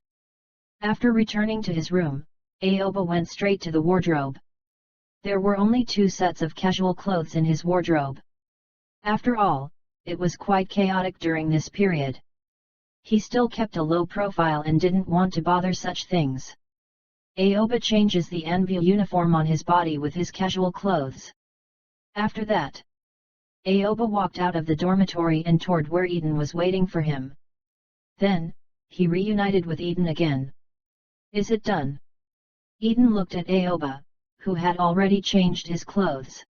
After returning to his room, Aoba went straight to the wardrobe. There were only 2 sets of casual clothes in his wardrobe. After all, it was quite chaotic during this period. He still kept a low profile and didn't want to bother such things. Aoba changes the Anbu uniform on his body with his casual clothes. After that, Aoba walked out of the dormitory and toward where Eden was waiting for him. Then, he reunited with Eden again. Is it done? Eden looked at Aoba, who had already changed his clothes.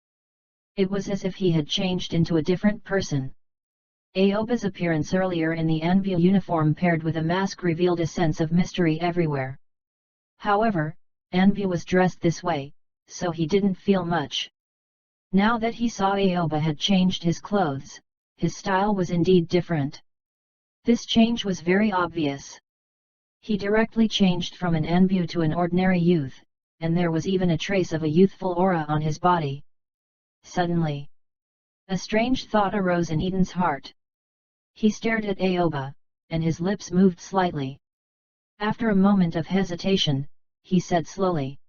It was as if he had changed into a different person. Aoba's appearance earlier in the Anbu uniform paired with a mask revealed a sense of mystery everywhere. However, Anbu was dressed this way, so he didn't feel much. Now that he saw Aoba had changed his clothes, his style was indeed different. This change was very obvious. He directly changed from an Anbu to an ordinary youth, and there was even a trace of a youthful aura on his body. Suddenly, a strange thought arose in Eden's heart. He stared at Aoba, and his lips moved slightly. After a moment of hesitation, he said slowly,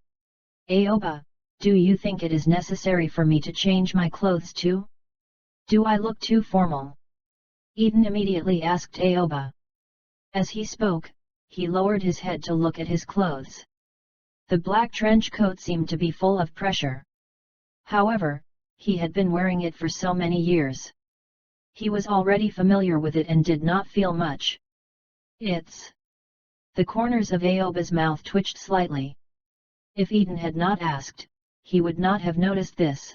Aoba, do you think it is necessary for me to change my clothes too? Do I look too formal? Eden immediately asked Aoba. As he spoke, he lowered his head to look at his clothes. The black trench coat seemed to be full of pressure. However, he had been wearing it for so many years. He was already familiar with it and did not feel much. It's... The corners of Aoba's mouth twitched slightly. If Eden had not asked, he would not have noticed this.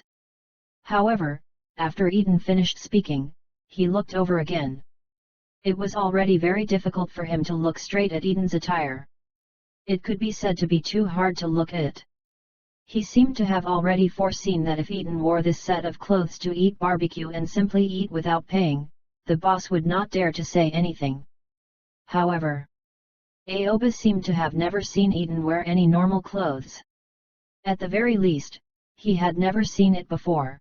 However, after Eden finished speaking, he looked over again. It was already very difficult for him to look straight at Eden's attire. It could be said to be too hard to look at. He seemed to have already foreseen that if Eden wore this set of clothes to eat barbecue and simply eat without paying, the boss would not dare to say anything. However, Aoba seemed to have never seen Eden wear any normal clothes. At the very least, he had never seen it before.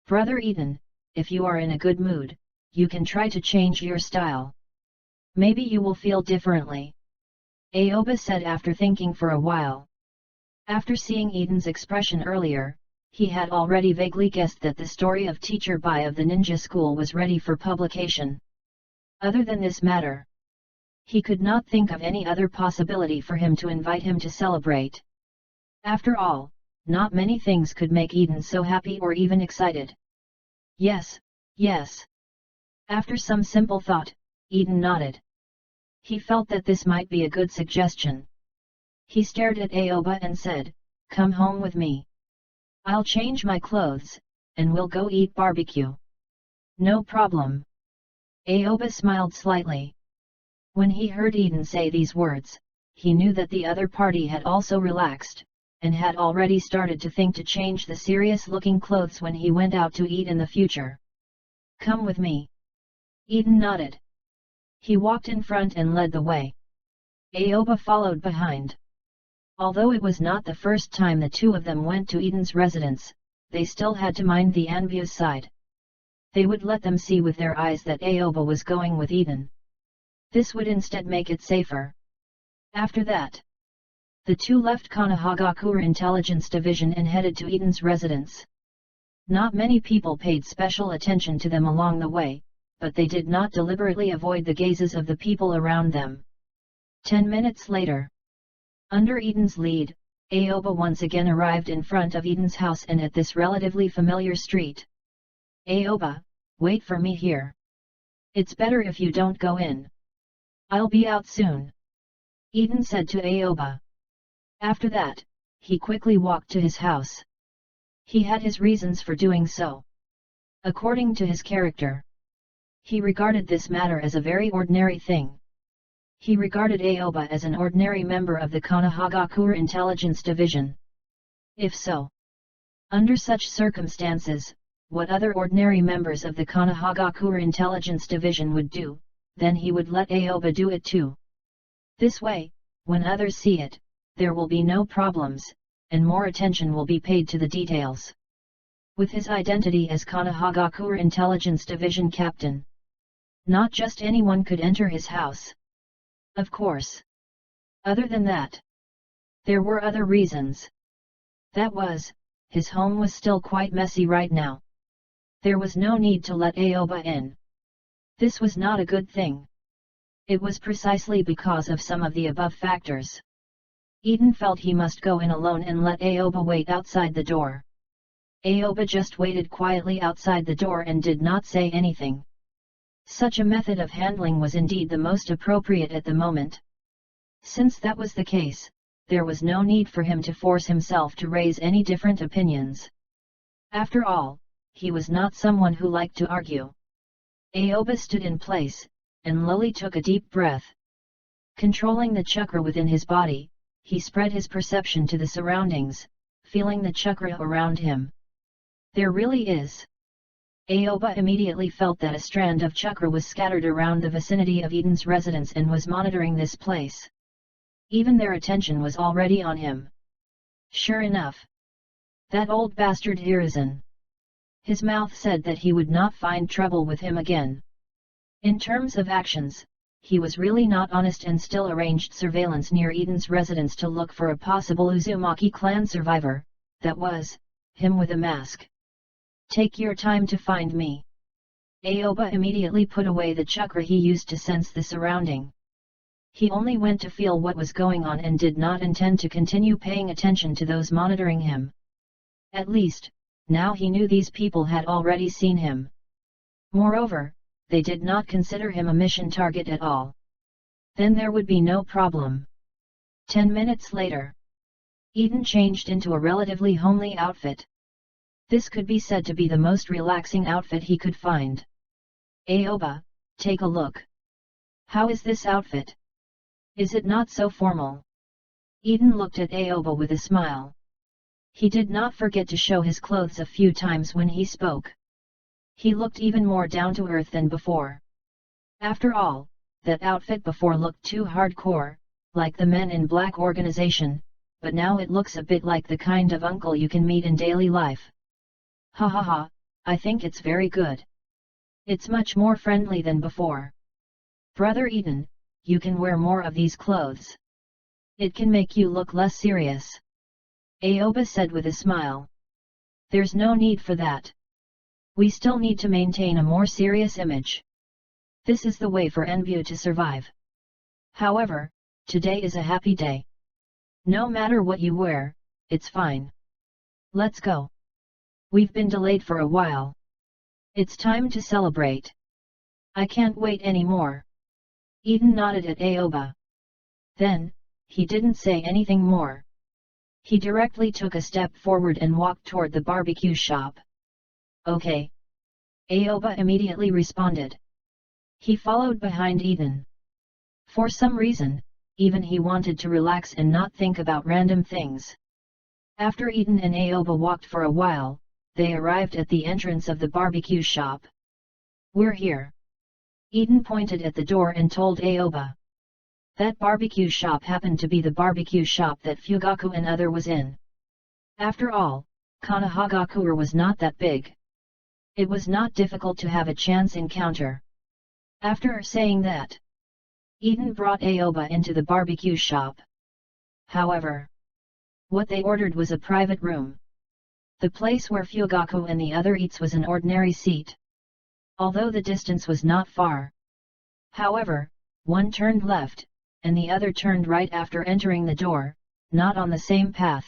"Brother Eden, if you are in a good mood, you can try to change your style. Maybe you will feel differently," Aoba said after thinking for a while. After seeing Eden's expression earlier, he had already vaguely guessed that the story of Teacher Bai of the ninja school was ready for publication. Other than this matter, he could not think of any other possibility for him to invite him to celebrate. After all, not many things could make Eden so happy or even excited. Yes, yes. After some simple thought, Eden nodded. He felt that this might be a good suggestion. He stared at Aoba and said, "Come home with me. I'll change my clothes, and we'll go eat barbecue." "No problem." Aoba smiled slightly. When he heard Eden say these words, he knew that the other party had also relaxed, and had already started to think to change the serious-looking clothes when he went out to eat in the future. "Come with me." Eden nodded. He walked in front and led the way. Aoba followed behind. Although it was not the first time the two of them went to Eden's residence, they still had to mind the Anbu's side. They would let them see with their eyes that Aoba was going with Eden. This would instead make it safer. After that, the two left Konoha Intelligence Division and headed to Eden's residence. Not many people paid special attention to them along the way, but they did not deliberately avoid the gazes of the people around them. 10 minutes later, under Eden's lead, Aoba once again arrived in front of Eden's house and at this relatively familiar street. "Aoba, wait for me here. It's better if you don't go in. I'll be out soon," Eden said to Aoba. After that, he quickly walked to his house. He had his reasons for doing so. According to his character, he regarded this matter as a very ordinary thing. He regarded Aoba as an ordinary member of the Konoha Intelligence Division. If so, under such circumstances, what other ordinary members of the Konoha Intelligence Division would do, then he would let Aoba do it too. This way, when others see it, there will be no problems, and more attention will be paid to the details. With his identity as Konoha Intelligence Division Captain, not just anyone could enter his house. Of course. Other than that, there were other reasons. That was, his home was still quite messy right now. There was no need to let Aoba in. This was not a good thing. It was precisely because of some of the above factors. Eden felt he must go in alone and let Aoba wait outside the door. Aoba just waited quietly outside the door and did not say anything. Such a method of handling was indeed the most appropriate at the moment. Since that was the case, there was no need for him to force himself to raise any different opinions. After all, he was not someone who liked to argue. Aoba stood in place, and Lily took a deep breath. Controlling the chakra within his body, he spread his perception to the surroundings, feeling the chakra around him. There really is. Aoba immediately felt that a strand of chakra was scattered around the vicinity of Eden's residence and was monitoring this place. Even their attention was already on him. Sure enough. That old bastard Hiruzen. His mouth said that he would not find trouble with him again. In terms of actions, he was really not honest and still arranged surveillance near Eden's residence to look for a possible Uzumaki clan survivor, that was, him with a mask. "Take your time to find me." Aoba immediately put away the chakra he used to sense the surrounding. He only went to feel what was going on and did not intend to continue paying attention to those monitoring him. At least, now he knew these people had already seen him. Moreover, they did not consider him a mission target at all. Then there would be no problem. 10 minutes later, Eden changed into a relatively homely outfit. This could be said to be the most relaxing outfit he could find. "Aoba, take a look. How is this outfit? Is it not so formal?" Eden looked at Aoba with a smile. He did not forget to show his clothes a few times when he spoke. He looked even more down to earth than before. After all, that outfit before looked too hardcore, like the Men in Black organization, but now it looks a bit like the kind of uncle you can meet in daily life. Ha ha ha, I think it's very good. It's much more friendly than before. Brother Eden, you can wear more of these clothes. It can make you look less serious. Aoba said with a smile. There's no need for that. We still need to maintain a more serious image. This is the way for Anbu to survive. However, today is a happy day. No matter what you wear, it's fine. Let's go. We've been delayed for a while. It's time to celebrate. I can't wait anymore. Eden nodded at Aoba. Then, he didn't say anything more. He directly took a step forward and walked toward the barbecue shop. Okay. Aoba immediately responded. He followed behind Eden. For some reason, even he wanted to relax and not think about random things. After Eden and Aoba walked for a while, they arrived at the entrance of the barbecue shop. We're here. Eden pointed at the door and told Aoba. That barbecue shop happened to be the barbecue shop that Fugaku and other was in. After all, Konohagakure was not that big. It was not difficult to have a chance encounter. After saying that, Eden brought Aoba into the barbecue shop. However, what they ordered was a private room. The place where Fugaku and the other eats was an ordinary seat. Although the distance was not far. However, one turned left, and the other turned right after entering the door, not on the same path.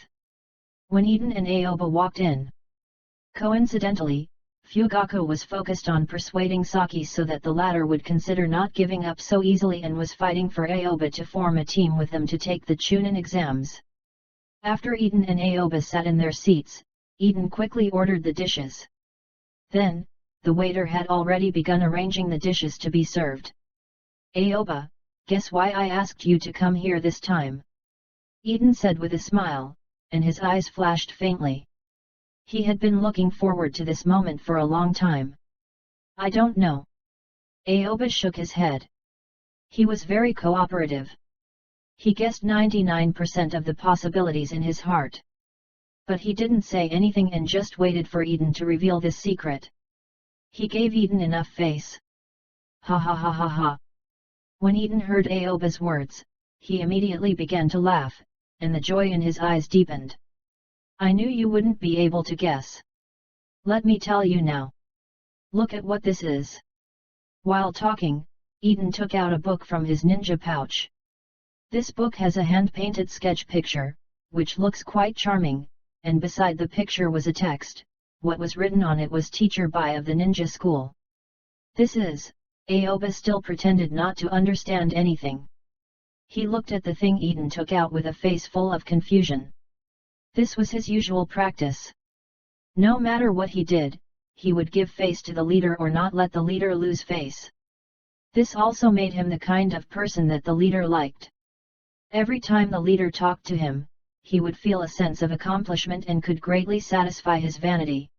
When Eden and Aoba walked in, coincidentally, Fugaku was focused on persuading Saki so that the latter would consider not giving up so easily and was fighting for Aoba to form a team with them to take the Chunin exams. After Eden and Aoba sat in their seats, Eden quickly ordered the dishes. Then, the waiter had already begun arranging the dishes to be served. Aoba, guess why I asked you to come here this time? Eden said with a smile, and his eyes flashed faintly. He had been looking forward to this moment for a long time. I don't know. Aoba shook his head. He was very cooperative. He guessed 99% of the possibilities in his heart. But he didn't say anything and just waited for Eden to reveal this secret. He gave Eden enough face. Ha ha ha ha ha. When Eden heard Aoba's words, he immediately began to laugh, and the joy in his eyes deepened. I knew you wouldn't be able to guess. Let me tell you now. Look at what this is. While talking, Eden took out a book from his ninja pouch. This book has a hand-painted sketch picture, which looks quite charming, and beside the picture was a text. What was written on it was Teacher Bai of the ninja school. This is, Aoba still pretended not to understand anything. He looked at the thing Eden took out with a face full of confusion. This was his usual practice. No matter what he did, he would give face to the leader or not let the leader lose face. This also made him the kind of person that the leader liked. Every time the leader talked to him, he would feel a sense of accomplishment and could greatly satisfy his vanity.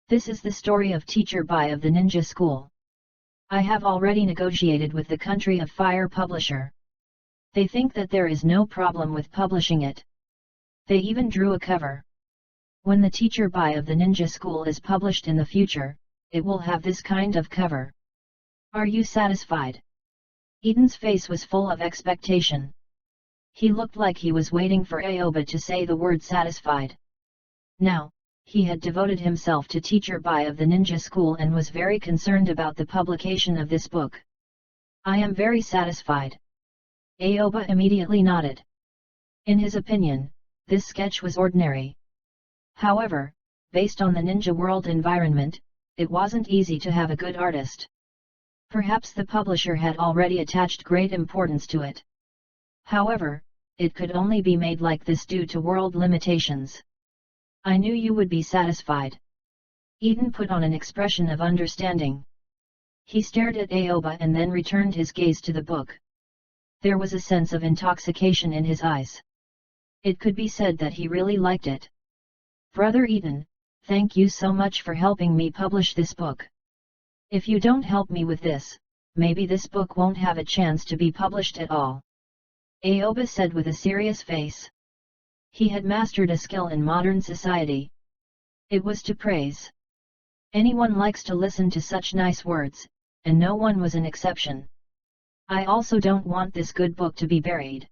This is the story of Teacher Bai of the ninja school. I have already negotiated with the Country of Fire publisher. They think that there is no problem with publishing it. They even drew a cover. When the Teacher Bai of the ninja school is published in the future, it will have this kind of cover. Are you satisfied? Eden's face was full of expectation. He looked like he was waiting for Aoba to say the word satisfied. Now, he had devoted himself to Teacher Bai of the ninja school and was very concerned about the publication of this book. I am very satisfied. Aoba immediately nodded. In his opinion, this sketch was ordinary. However, based on the ninja world environment, it wasn't easy to have a good artist. Perhaps the publisher had already attached great importance to it. However, it could only be made like this due to world limitations. I knew you would be satisfied. Eden put on an expression of understanding. He stared at Aoba and then returned his gaze to the book. There was a sense of intoxication in his eyes. It could be said that he really liked it. Brother Eden, thank you so much for helping me publish this book. If you don't help me with this, maybe this book won't have a chance to be published at all. Aoba said with a serious face. He had mastered a skill in modern society. It was to praise. Anyone likes to listen to such nice words, and no one was an exception. I also don't want this good book to be buried.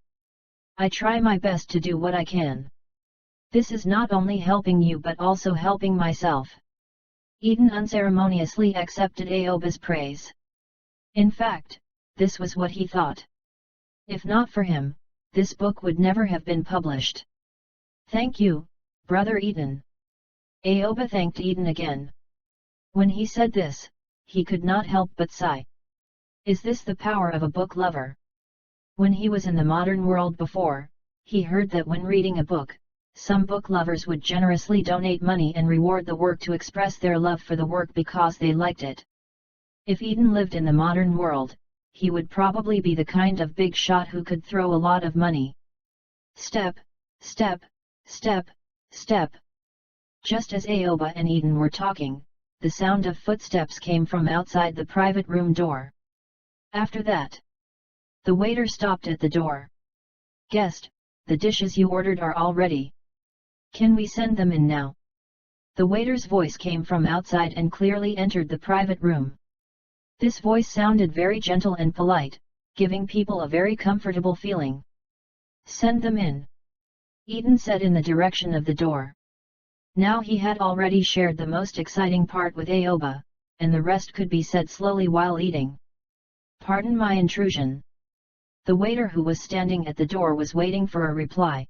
I try my best to do what I can. This is not only helping you but also helping myself. Eden unceremoniously accepted Aoba's praise. In fact, this was what he thought. If not for him, this book would never have been published. Thank you, Brother Eden. Aoba thanked Eden again. When he said this, he could not help but sigh. Is this the power of a book lover? When he was in the modern world before, he heard that when reading a book, some book lovers would generously donate money and reward the work to express their love for the work because they liked it. If Eden lived in the modern world, he would probably be the kind of big shot who could throw a lot of money. Step, step, step, step. Just as Aoba and Eden were talking, the sound of footsteps came from outside the private room door. After that, the waiter stopped at the door. Guest, the dishes you ordered are all ready. Can we send them in now? The waiter's voice came from outside and clearly entered the private room. This voice sounded very gentle and polite, giving people a very comfortable feeling. Send them in, Eden said in the direction of the door. Now he had already shared the most exciting part with Aoba, and the rest could be said slowly while eating. Pardon my intrusion. The waiter who was standing at the door was waiting for a reply.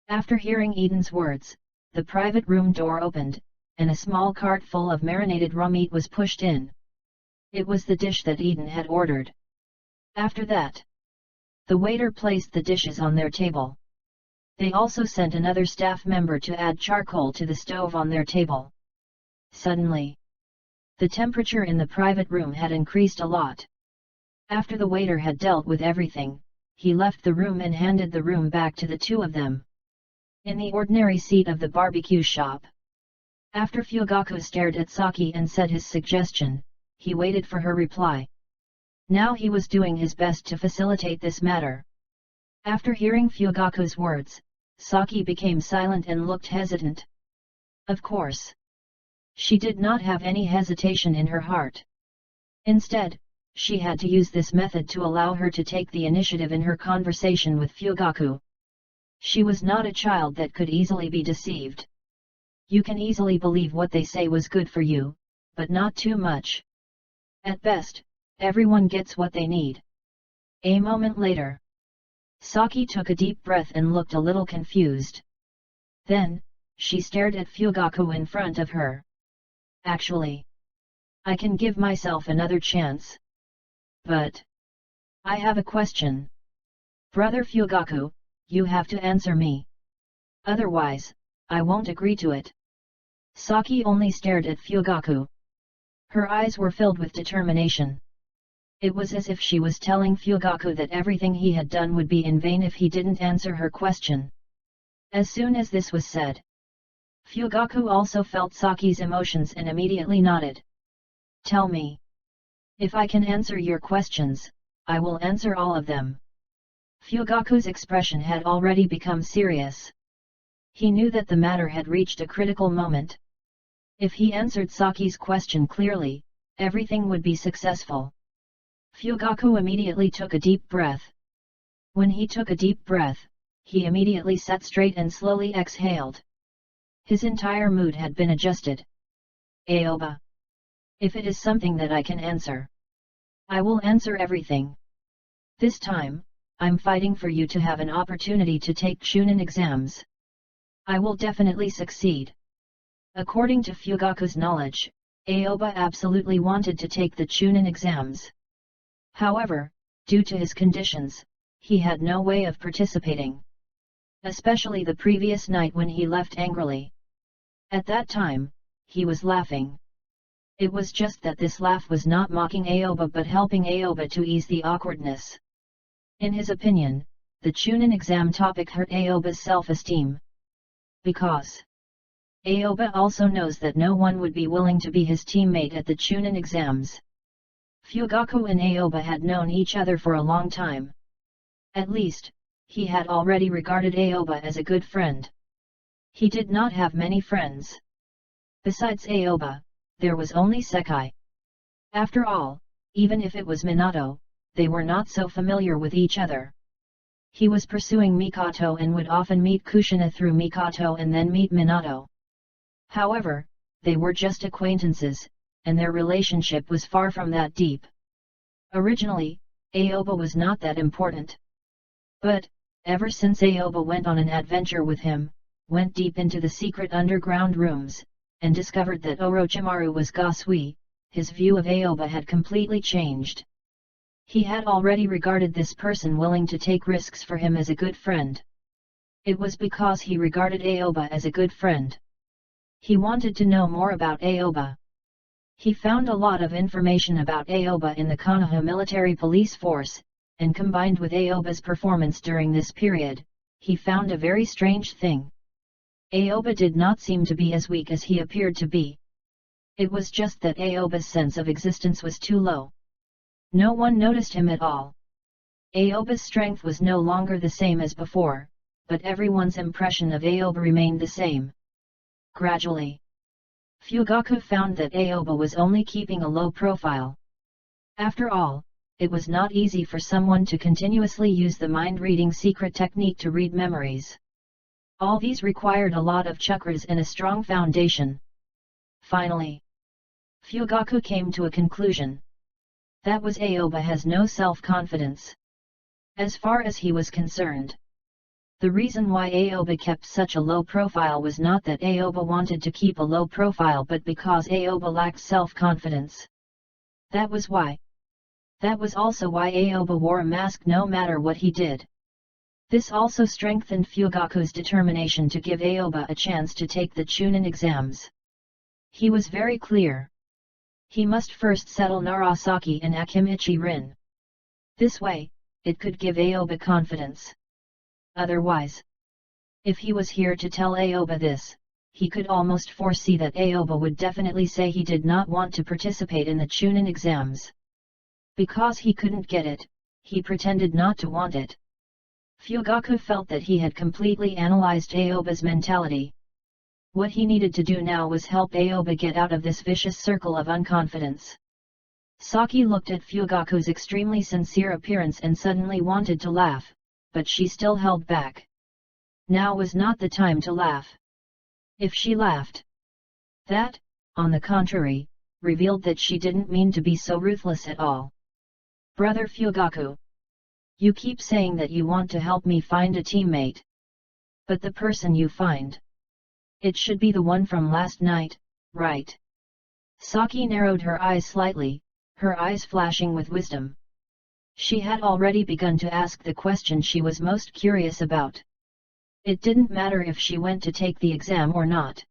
After hearing Eden's words, the private room door opened, and a small cart full of marinated raw meat was pushed in. It was the dish that Eden had ordered. After that, the waiter placed the dishes on their table. They also sent another staff member to add charcoal to the stove on their table. Suddenly, the temperature in the private room had increased a lot. After the waiter had dealt with everything, he left the room and handed the room back to the two of them. In the ordinary seat of the barbecue shop. After Fugaku stared at Saki and said his suggestion, he waited for her reply. Now he was doing his best to facilitate this matter. After hearing Fugaku's words, Saki became silent and looked hesitant. Of course, she did not have any hesitation in her heart. Instead, she had to use this method to allow her to take the initiative in her conversation with Fugaku. She was not a child that could easily be deceived. You can easily believe what they say was good for you, but not too much. At best, everyone gets what they need. A moment later, Saki took a deep breath and looked a little confused. Then, she stared at Fugaku in front of her. Actually, I can give myself another chance. But I have a question. Brother Fugaku, you have to answer me. Otherwise, I won't agree to it. Saki only stared at Fugaku. Her eyes were filled with determination. It was as if she was telling Fugaku that everything he had done would be in vain if he didn't answer her question. As soon as this was said, Fugaku also felt Saki's emotions and immediately nodded. Tell me. If I can answer your questions, I will answer all of them. Fugaku's expression had already become serious. He knew that the matter had reached a critical moment. If he answered Saki's question clearly, everything would be successful. Fugaku immediately took a deep breath. When he took a deep breath, he immediately sat straight and slowly exhaled. His entire mood had been adjusted. Aoba. If it is something that I can answer, I will answer everything. This time, I'm fighting for you to have an opportunity to take Chunin exams. I will definitely succeed. According to Fugaku's knowledge, Aoba absolutely wanted to take the Chunin exams. However, due to his conditions, he had no way of participating. Especially the previous night when he left angrily. At that time, he was laughing. It was just that this laugh was not mocking Aoba but helping Aoba to ease the awkwardness. In his opinion, the Chunin exam topic hurt Aoba's self-esteem. Because Aoba also knows that no one would be willing to be his teammate at the Chunin exams. Fugaku and Aoba had known each other for a long time. At least, he had already regarded Aoba as a good friend. He did not have many friends. Besides Aoba, there was only Sekai. After all, even if it was Minato, they were not so familiar with each other. He was pursuing Mikoto and would often meet Kushina through Mikoto and then meet Minato. However, they were just acquaintances, and their relationship was far from that deep. Originally, Aoba was not that important. But, ever since Aoba went on an adventure with him, went deep into the secret underground rooms, and discovered that Orochimaru was Gasui, his view of Aoba had completely changed. He had already regarded this person willing to take risks for him as a good friend. It was because he regarded Aoba as a good friend. He wanted to know more about Aoba. He found a lot of information about Aoba in the Konoha military police force, and combined with Aoba's performance during this period, he found a very strange thing. Aoba did not seem to be as weak as he appeared to be. It was just that Aoba's sense of existence was too low. No one noticed him at all. Aoba's strength was no longer the same as before, but everyone's impression of Aoba remained the same. Gradually, Fugaku found that Aoba was only keeping a low profile. After all, it was not easy for someone to continuously use the mind-reading secret technique to read memories. All these required a lot of chakras and a strong foundation. Finally, Fugaku came to a conclusion. That was Aoba has no self-confidence. As far as he was concerned, the reason why Aoba kept such a low profile was not that Aoba wanted to keep a low profile but because Aoba lacked self-confidence. That was why. That was also why Aoba wore a mask no matter what he did. This also strengthened Fugaku's determination to give Aoba a chance to take the Chunin exams. He was very clear. He must first settle Narasaki and Akimichi Rin. This way, it could give Aoba confidence. Otherwise, if he was here to tell Aoba this, he could almost foresee that Aoba would definitely say he did not want to participate in the Chunin exams. Because he couldn't get it, he pretended not to want it. Fugaku felt that he had completely analyzed Aoba's mentality. What he needed to do now was help Aoba get out of this vicious circle of unconfidence. Saki looked at Fugaku's extremely sincere appearance and suddenly wanted to laugh, but she still held back. Now was not the time to laugh. If she laughed, that, on the contrary, revealed that she didn't mean to be so ruthless at all. Brother Fugaku, you keep saying that you want to help me find a teammate. But the person you find, it should be the one from last night, right? Saki narrowed her eyes slightly, her eyes flashing with wisdom. She had already begun to ask the question she was most curious about. It didn't matter if she went to take the exam or not.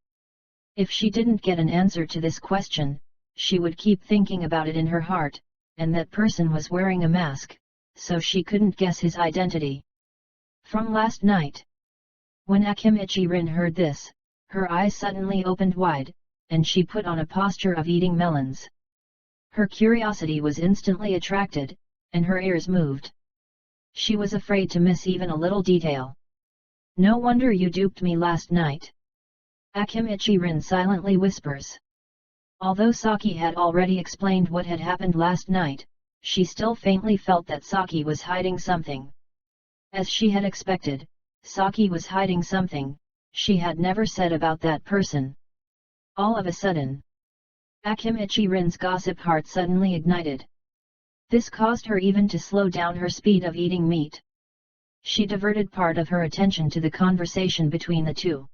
If she didn't get an answer to this question, she would keep thinking about it in her heart, and that person was wearing a mask, so she couldn't guess his identity. From last night. When Akimichi Rin heard this, her eyes suddenly opened wide, and she put on a posture of eating melons. Her curiosity was instantly attracted, and her ears moved. She was afraid to miss even a little detail. No wonder you duped me last night. Akimichi Rin silently whispers. Although Saki had already explained what had happened last night, she still faintly felt that Saki was hiding something. As she had expected, Saki was hiding something she had never said about that person. All of a sudden, Akimichi Rin's gossip heart suddenly ignited. This caused her even to slow down her speed of eating meat. She diverted part of her attention to the conversation between the two.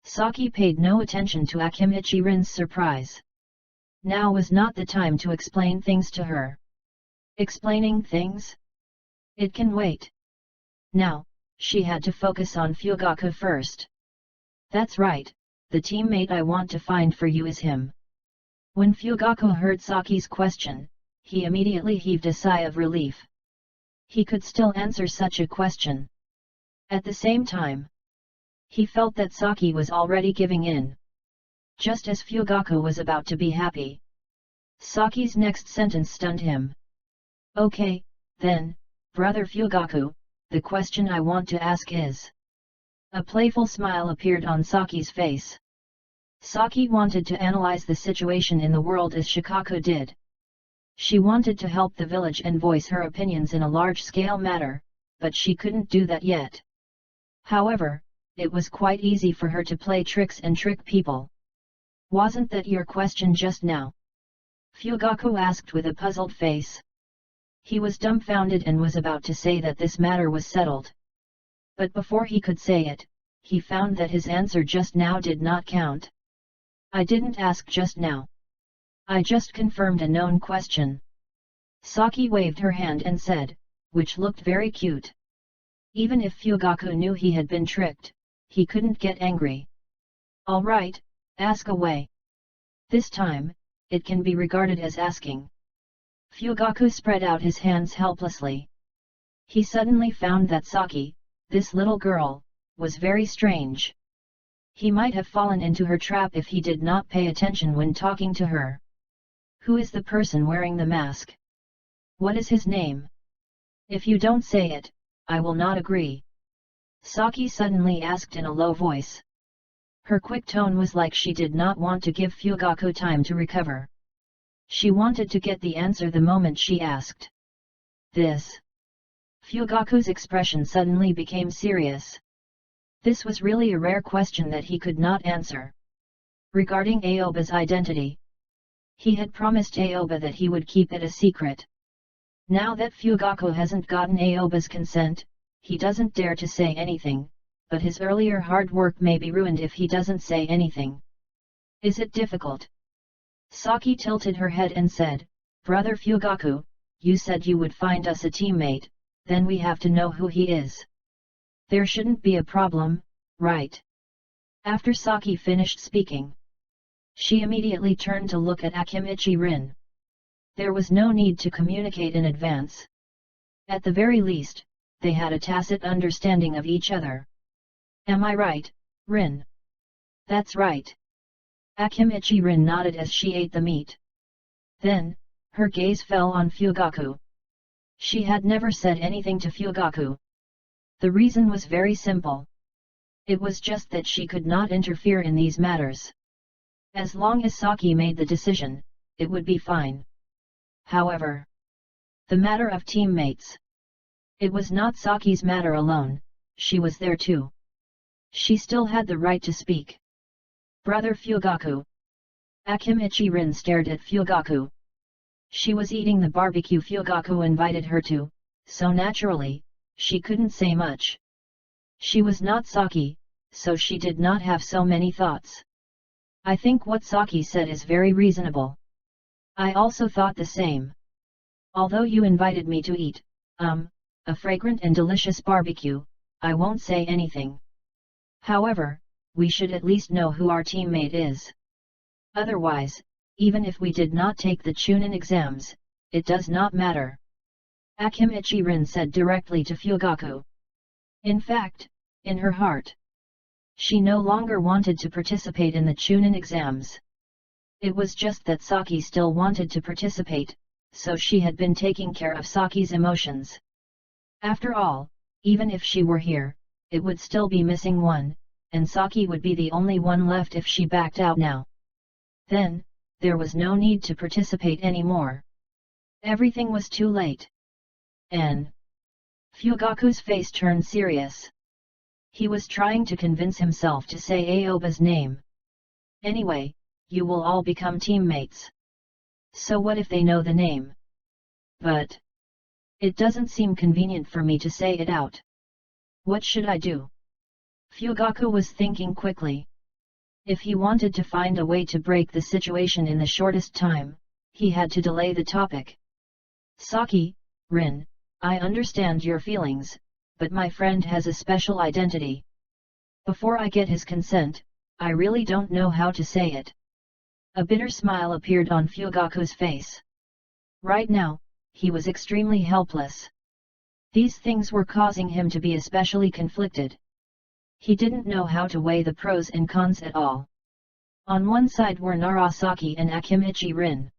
Saki paid no attention to Akimichi Rin's surprise. Now was not the time to explain things to her. Explaining things? It can wait. Now, she had to focus on Fugaku first. That's right, the teammate I want to find for you is him. When Fugaku heard Saki's question, he immediately heaved a sigh of relief. He could still answer such a question. At the same time, he felt that Saki was already giving in. Just as Fugaku was about to be happy, Saki's next sentence stunned him. Okay, then, brother Fugaku, the question I want to ask is... A playful smile appeared on Saki's face. Saki wanted to analyze the situation in the world as Shikako did. She wanted to help the village and voice her opinions in a large-scale matter, but she couldn't do that yet. However, it was quite easy for her to play tricks and trick people. "Wasn't that your question just now?" Fugaku asked with a puzzled face. He was dumbfounded and was about to say that this matter was settled. But before he could say it, he found that his answer just now did not count. "I didn't ask just now. I just confirmed a known question." Saki waved her hand and said, which looked very cute. Even if Fugaku knew he had been tricked, he couldn't get angry. "All right, ask away. This time, it can be regarded as asking." Fugaku spread out his hands helplessly. He suddenly found that Saki, this little girl, was very strange. He might have fallen into her trap if he did not pay attention when talking to her. "Who is the person wearing the mask? What is his name? If you don't say it, I will not agree." Saki suddenly asked in a low voice. Her quick tone was like she did not want to give Fugaku time to recover. She wanted to get the answer the moment she asked. "This." Fugaku's expression suddenly became serious. This was really a rare question that he could not answer. Regarding Aoba's identity, he had promised Aoba that he would keep it a secret. Now that Fugaku hasn't gotten Aoba's consent, he doesn't dare to say anything, but his earlier hard work may be ruined if he doesn't say anything. "Is it difficult?" Saki tilted her head and said, "Brother Fugaku, you said you would find us a teammate, then we have to know who he is. There shouldn't be a problem, right?" After Saki finished speaking, she immediately turned to look at Akimichi Rin. There was no need to communicate in advance. At the very least, they had a tacit understanding of each other. "Am I right, Rin?" "That's right." Akimichi Rin nodded as she ate the meat. Then, her gaze fell on Fugaku. She had never said anything to Fugaku. The reason was very simple. It was just that she could not interfere in these matters. As long as Saki made the decision, it would be fine. However, the matter of teammates. It was not Saki's matter alone, she was there too. She still had the right to speak. "Brother Fugaku." Akimichi Rin stared at Fugaku. She was eating the barbecue Fugaku invited her to, so naturally, she couldn't say much. She was not Saki, so she did not have so many thoughts. "I think what Saki said is very reasonable. I also thought the same. Although you invited me to eat, a fragrant and delicious barbecue, I won't say anything. However, we should at least know who our teammate is. Otherwise, even if we did not take the Chunin exams, it does not matter." Akimichi Rin said directly to Fugaku. In fact, in her heart, she no longer wanted to participate in the Chunin exams. It was just that Saki still wanted to participate, so she had been taking care of Saki's emotions. After all, even if she were here, it would still be missing one, and Saki would be the only one left if she backed out now. Then, there was no need to participate anymore. Everything was too late. Fugaku's face turned serious. He was trying to convince himself to say Aoba's name. "Anyway, you will all become teammates. So what if they know the name? But it doesn't seem convenient for me to say it out. What should I do?" Fugaku was thinking quickly. If he wanted to find a way to break the situation in the shortest time, he had to delay the topic. "Saki, Rin, I understand your feelings, but my friend has a special identity. Before I get his consent, I really don't know how to say it." A bitter smile appeared on Fugaku's face. Right now, he was extremely helpless. These things were causing him to be especially conflicted. He didn't know how to weigh the pros and cons at all. On one side were Narasaki and Akimichi Rin.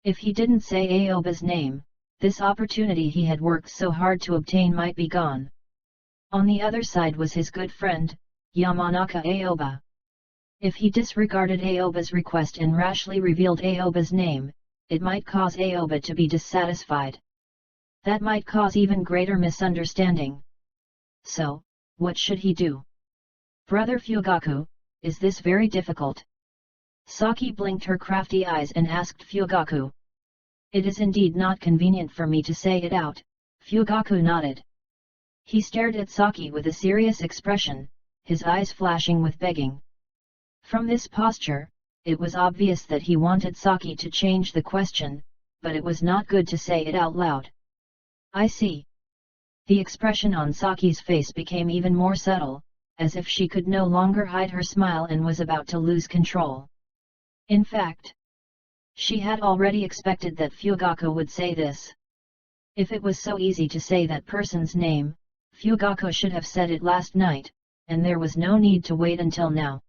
If he didn't say Aoba's name, this opportunity he had worked so hard to obtain might be gone. On the other side was his good friend, Yamanaka Aoba. If he disregarded Aoba's request and rashly revealed Aoba's name, it might cause Aoba to be dissatisfied. That might cause even greater misunderstanding. So, what should he do? Brother Fugaku, is this very difficult? Saki blinked her crafty eyes and asked Fugaku. It is indeed not convenient for me to say it out, Fugaku nodded. He stared at Saki with a serious expression, his eyes flashing with begging. From this posture, it was obvious that he wanted Saki to change the question, but it was not good to say it out loud. I see. The expression on Saki's face became even more subtle, as if she could no longer hide her smile and was about to lose control. In fact, she had already expected that Fugaku would say this. If it was so easy to say that person's name, Fugaku should have said it last night, and there was no need to wait until now.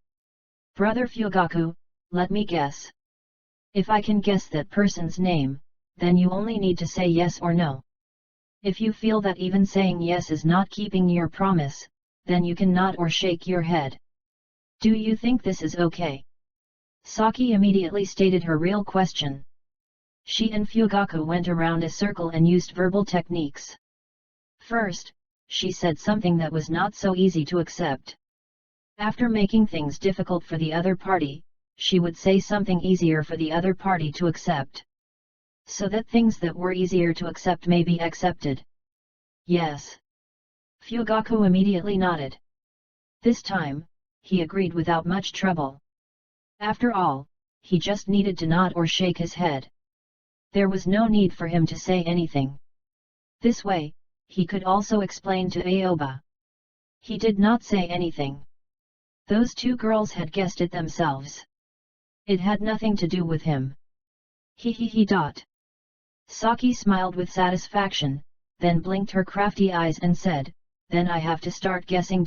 Brother Fugaku, let me guess. If I can guess that person's name, then you only need to say yes or no. If you feel that even saying yes is not keeping your promise, then you can nod or shake your head. Do you think this is okay? Saki immediately stated her real question. She and Fugaku went around a circle and used verbal techniques. First, she said something that was not so easy to accept. After making things difficult for the other party, she would say something easier for the other party to accept. So that things that were easier to accept may be accepted. Yes. Fugaku immediately nodded. This time, he agreed without much trouble. After all, he just needed to nod or shake his head. There was no need for him to say anything. This way, he could also explain to Aoba. He did not say anything. Those two girls had guessed it themselves. It had nothing to do with him. He. Saki smiled with satisfaction, then blinked her crafty eyes and said, then I have to start guessing.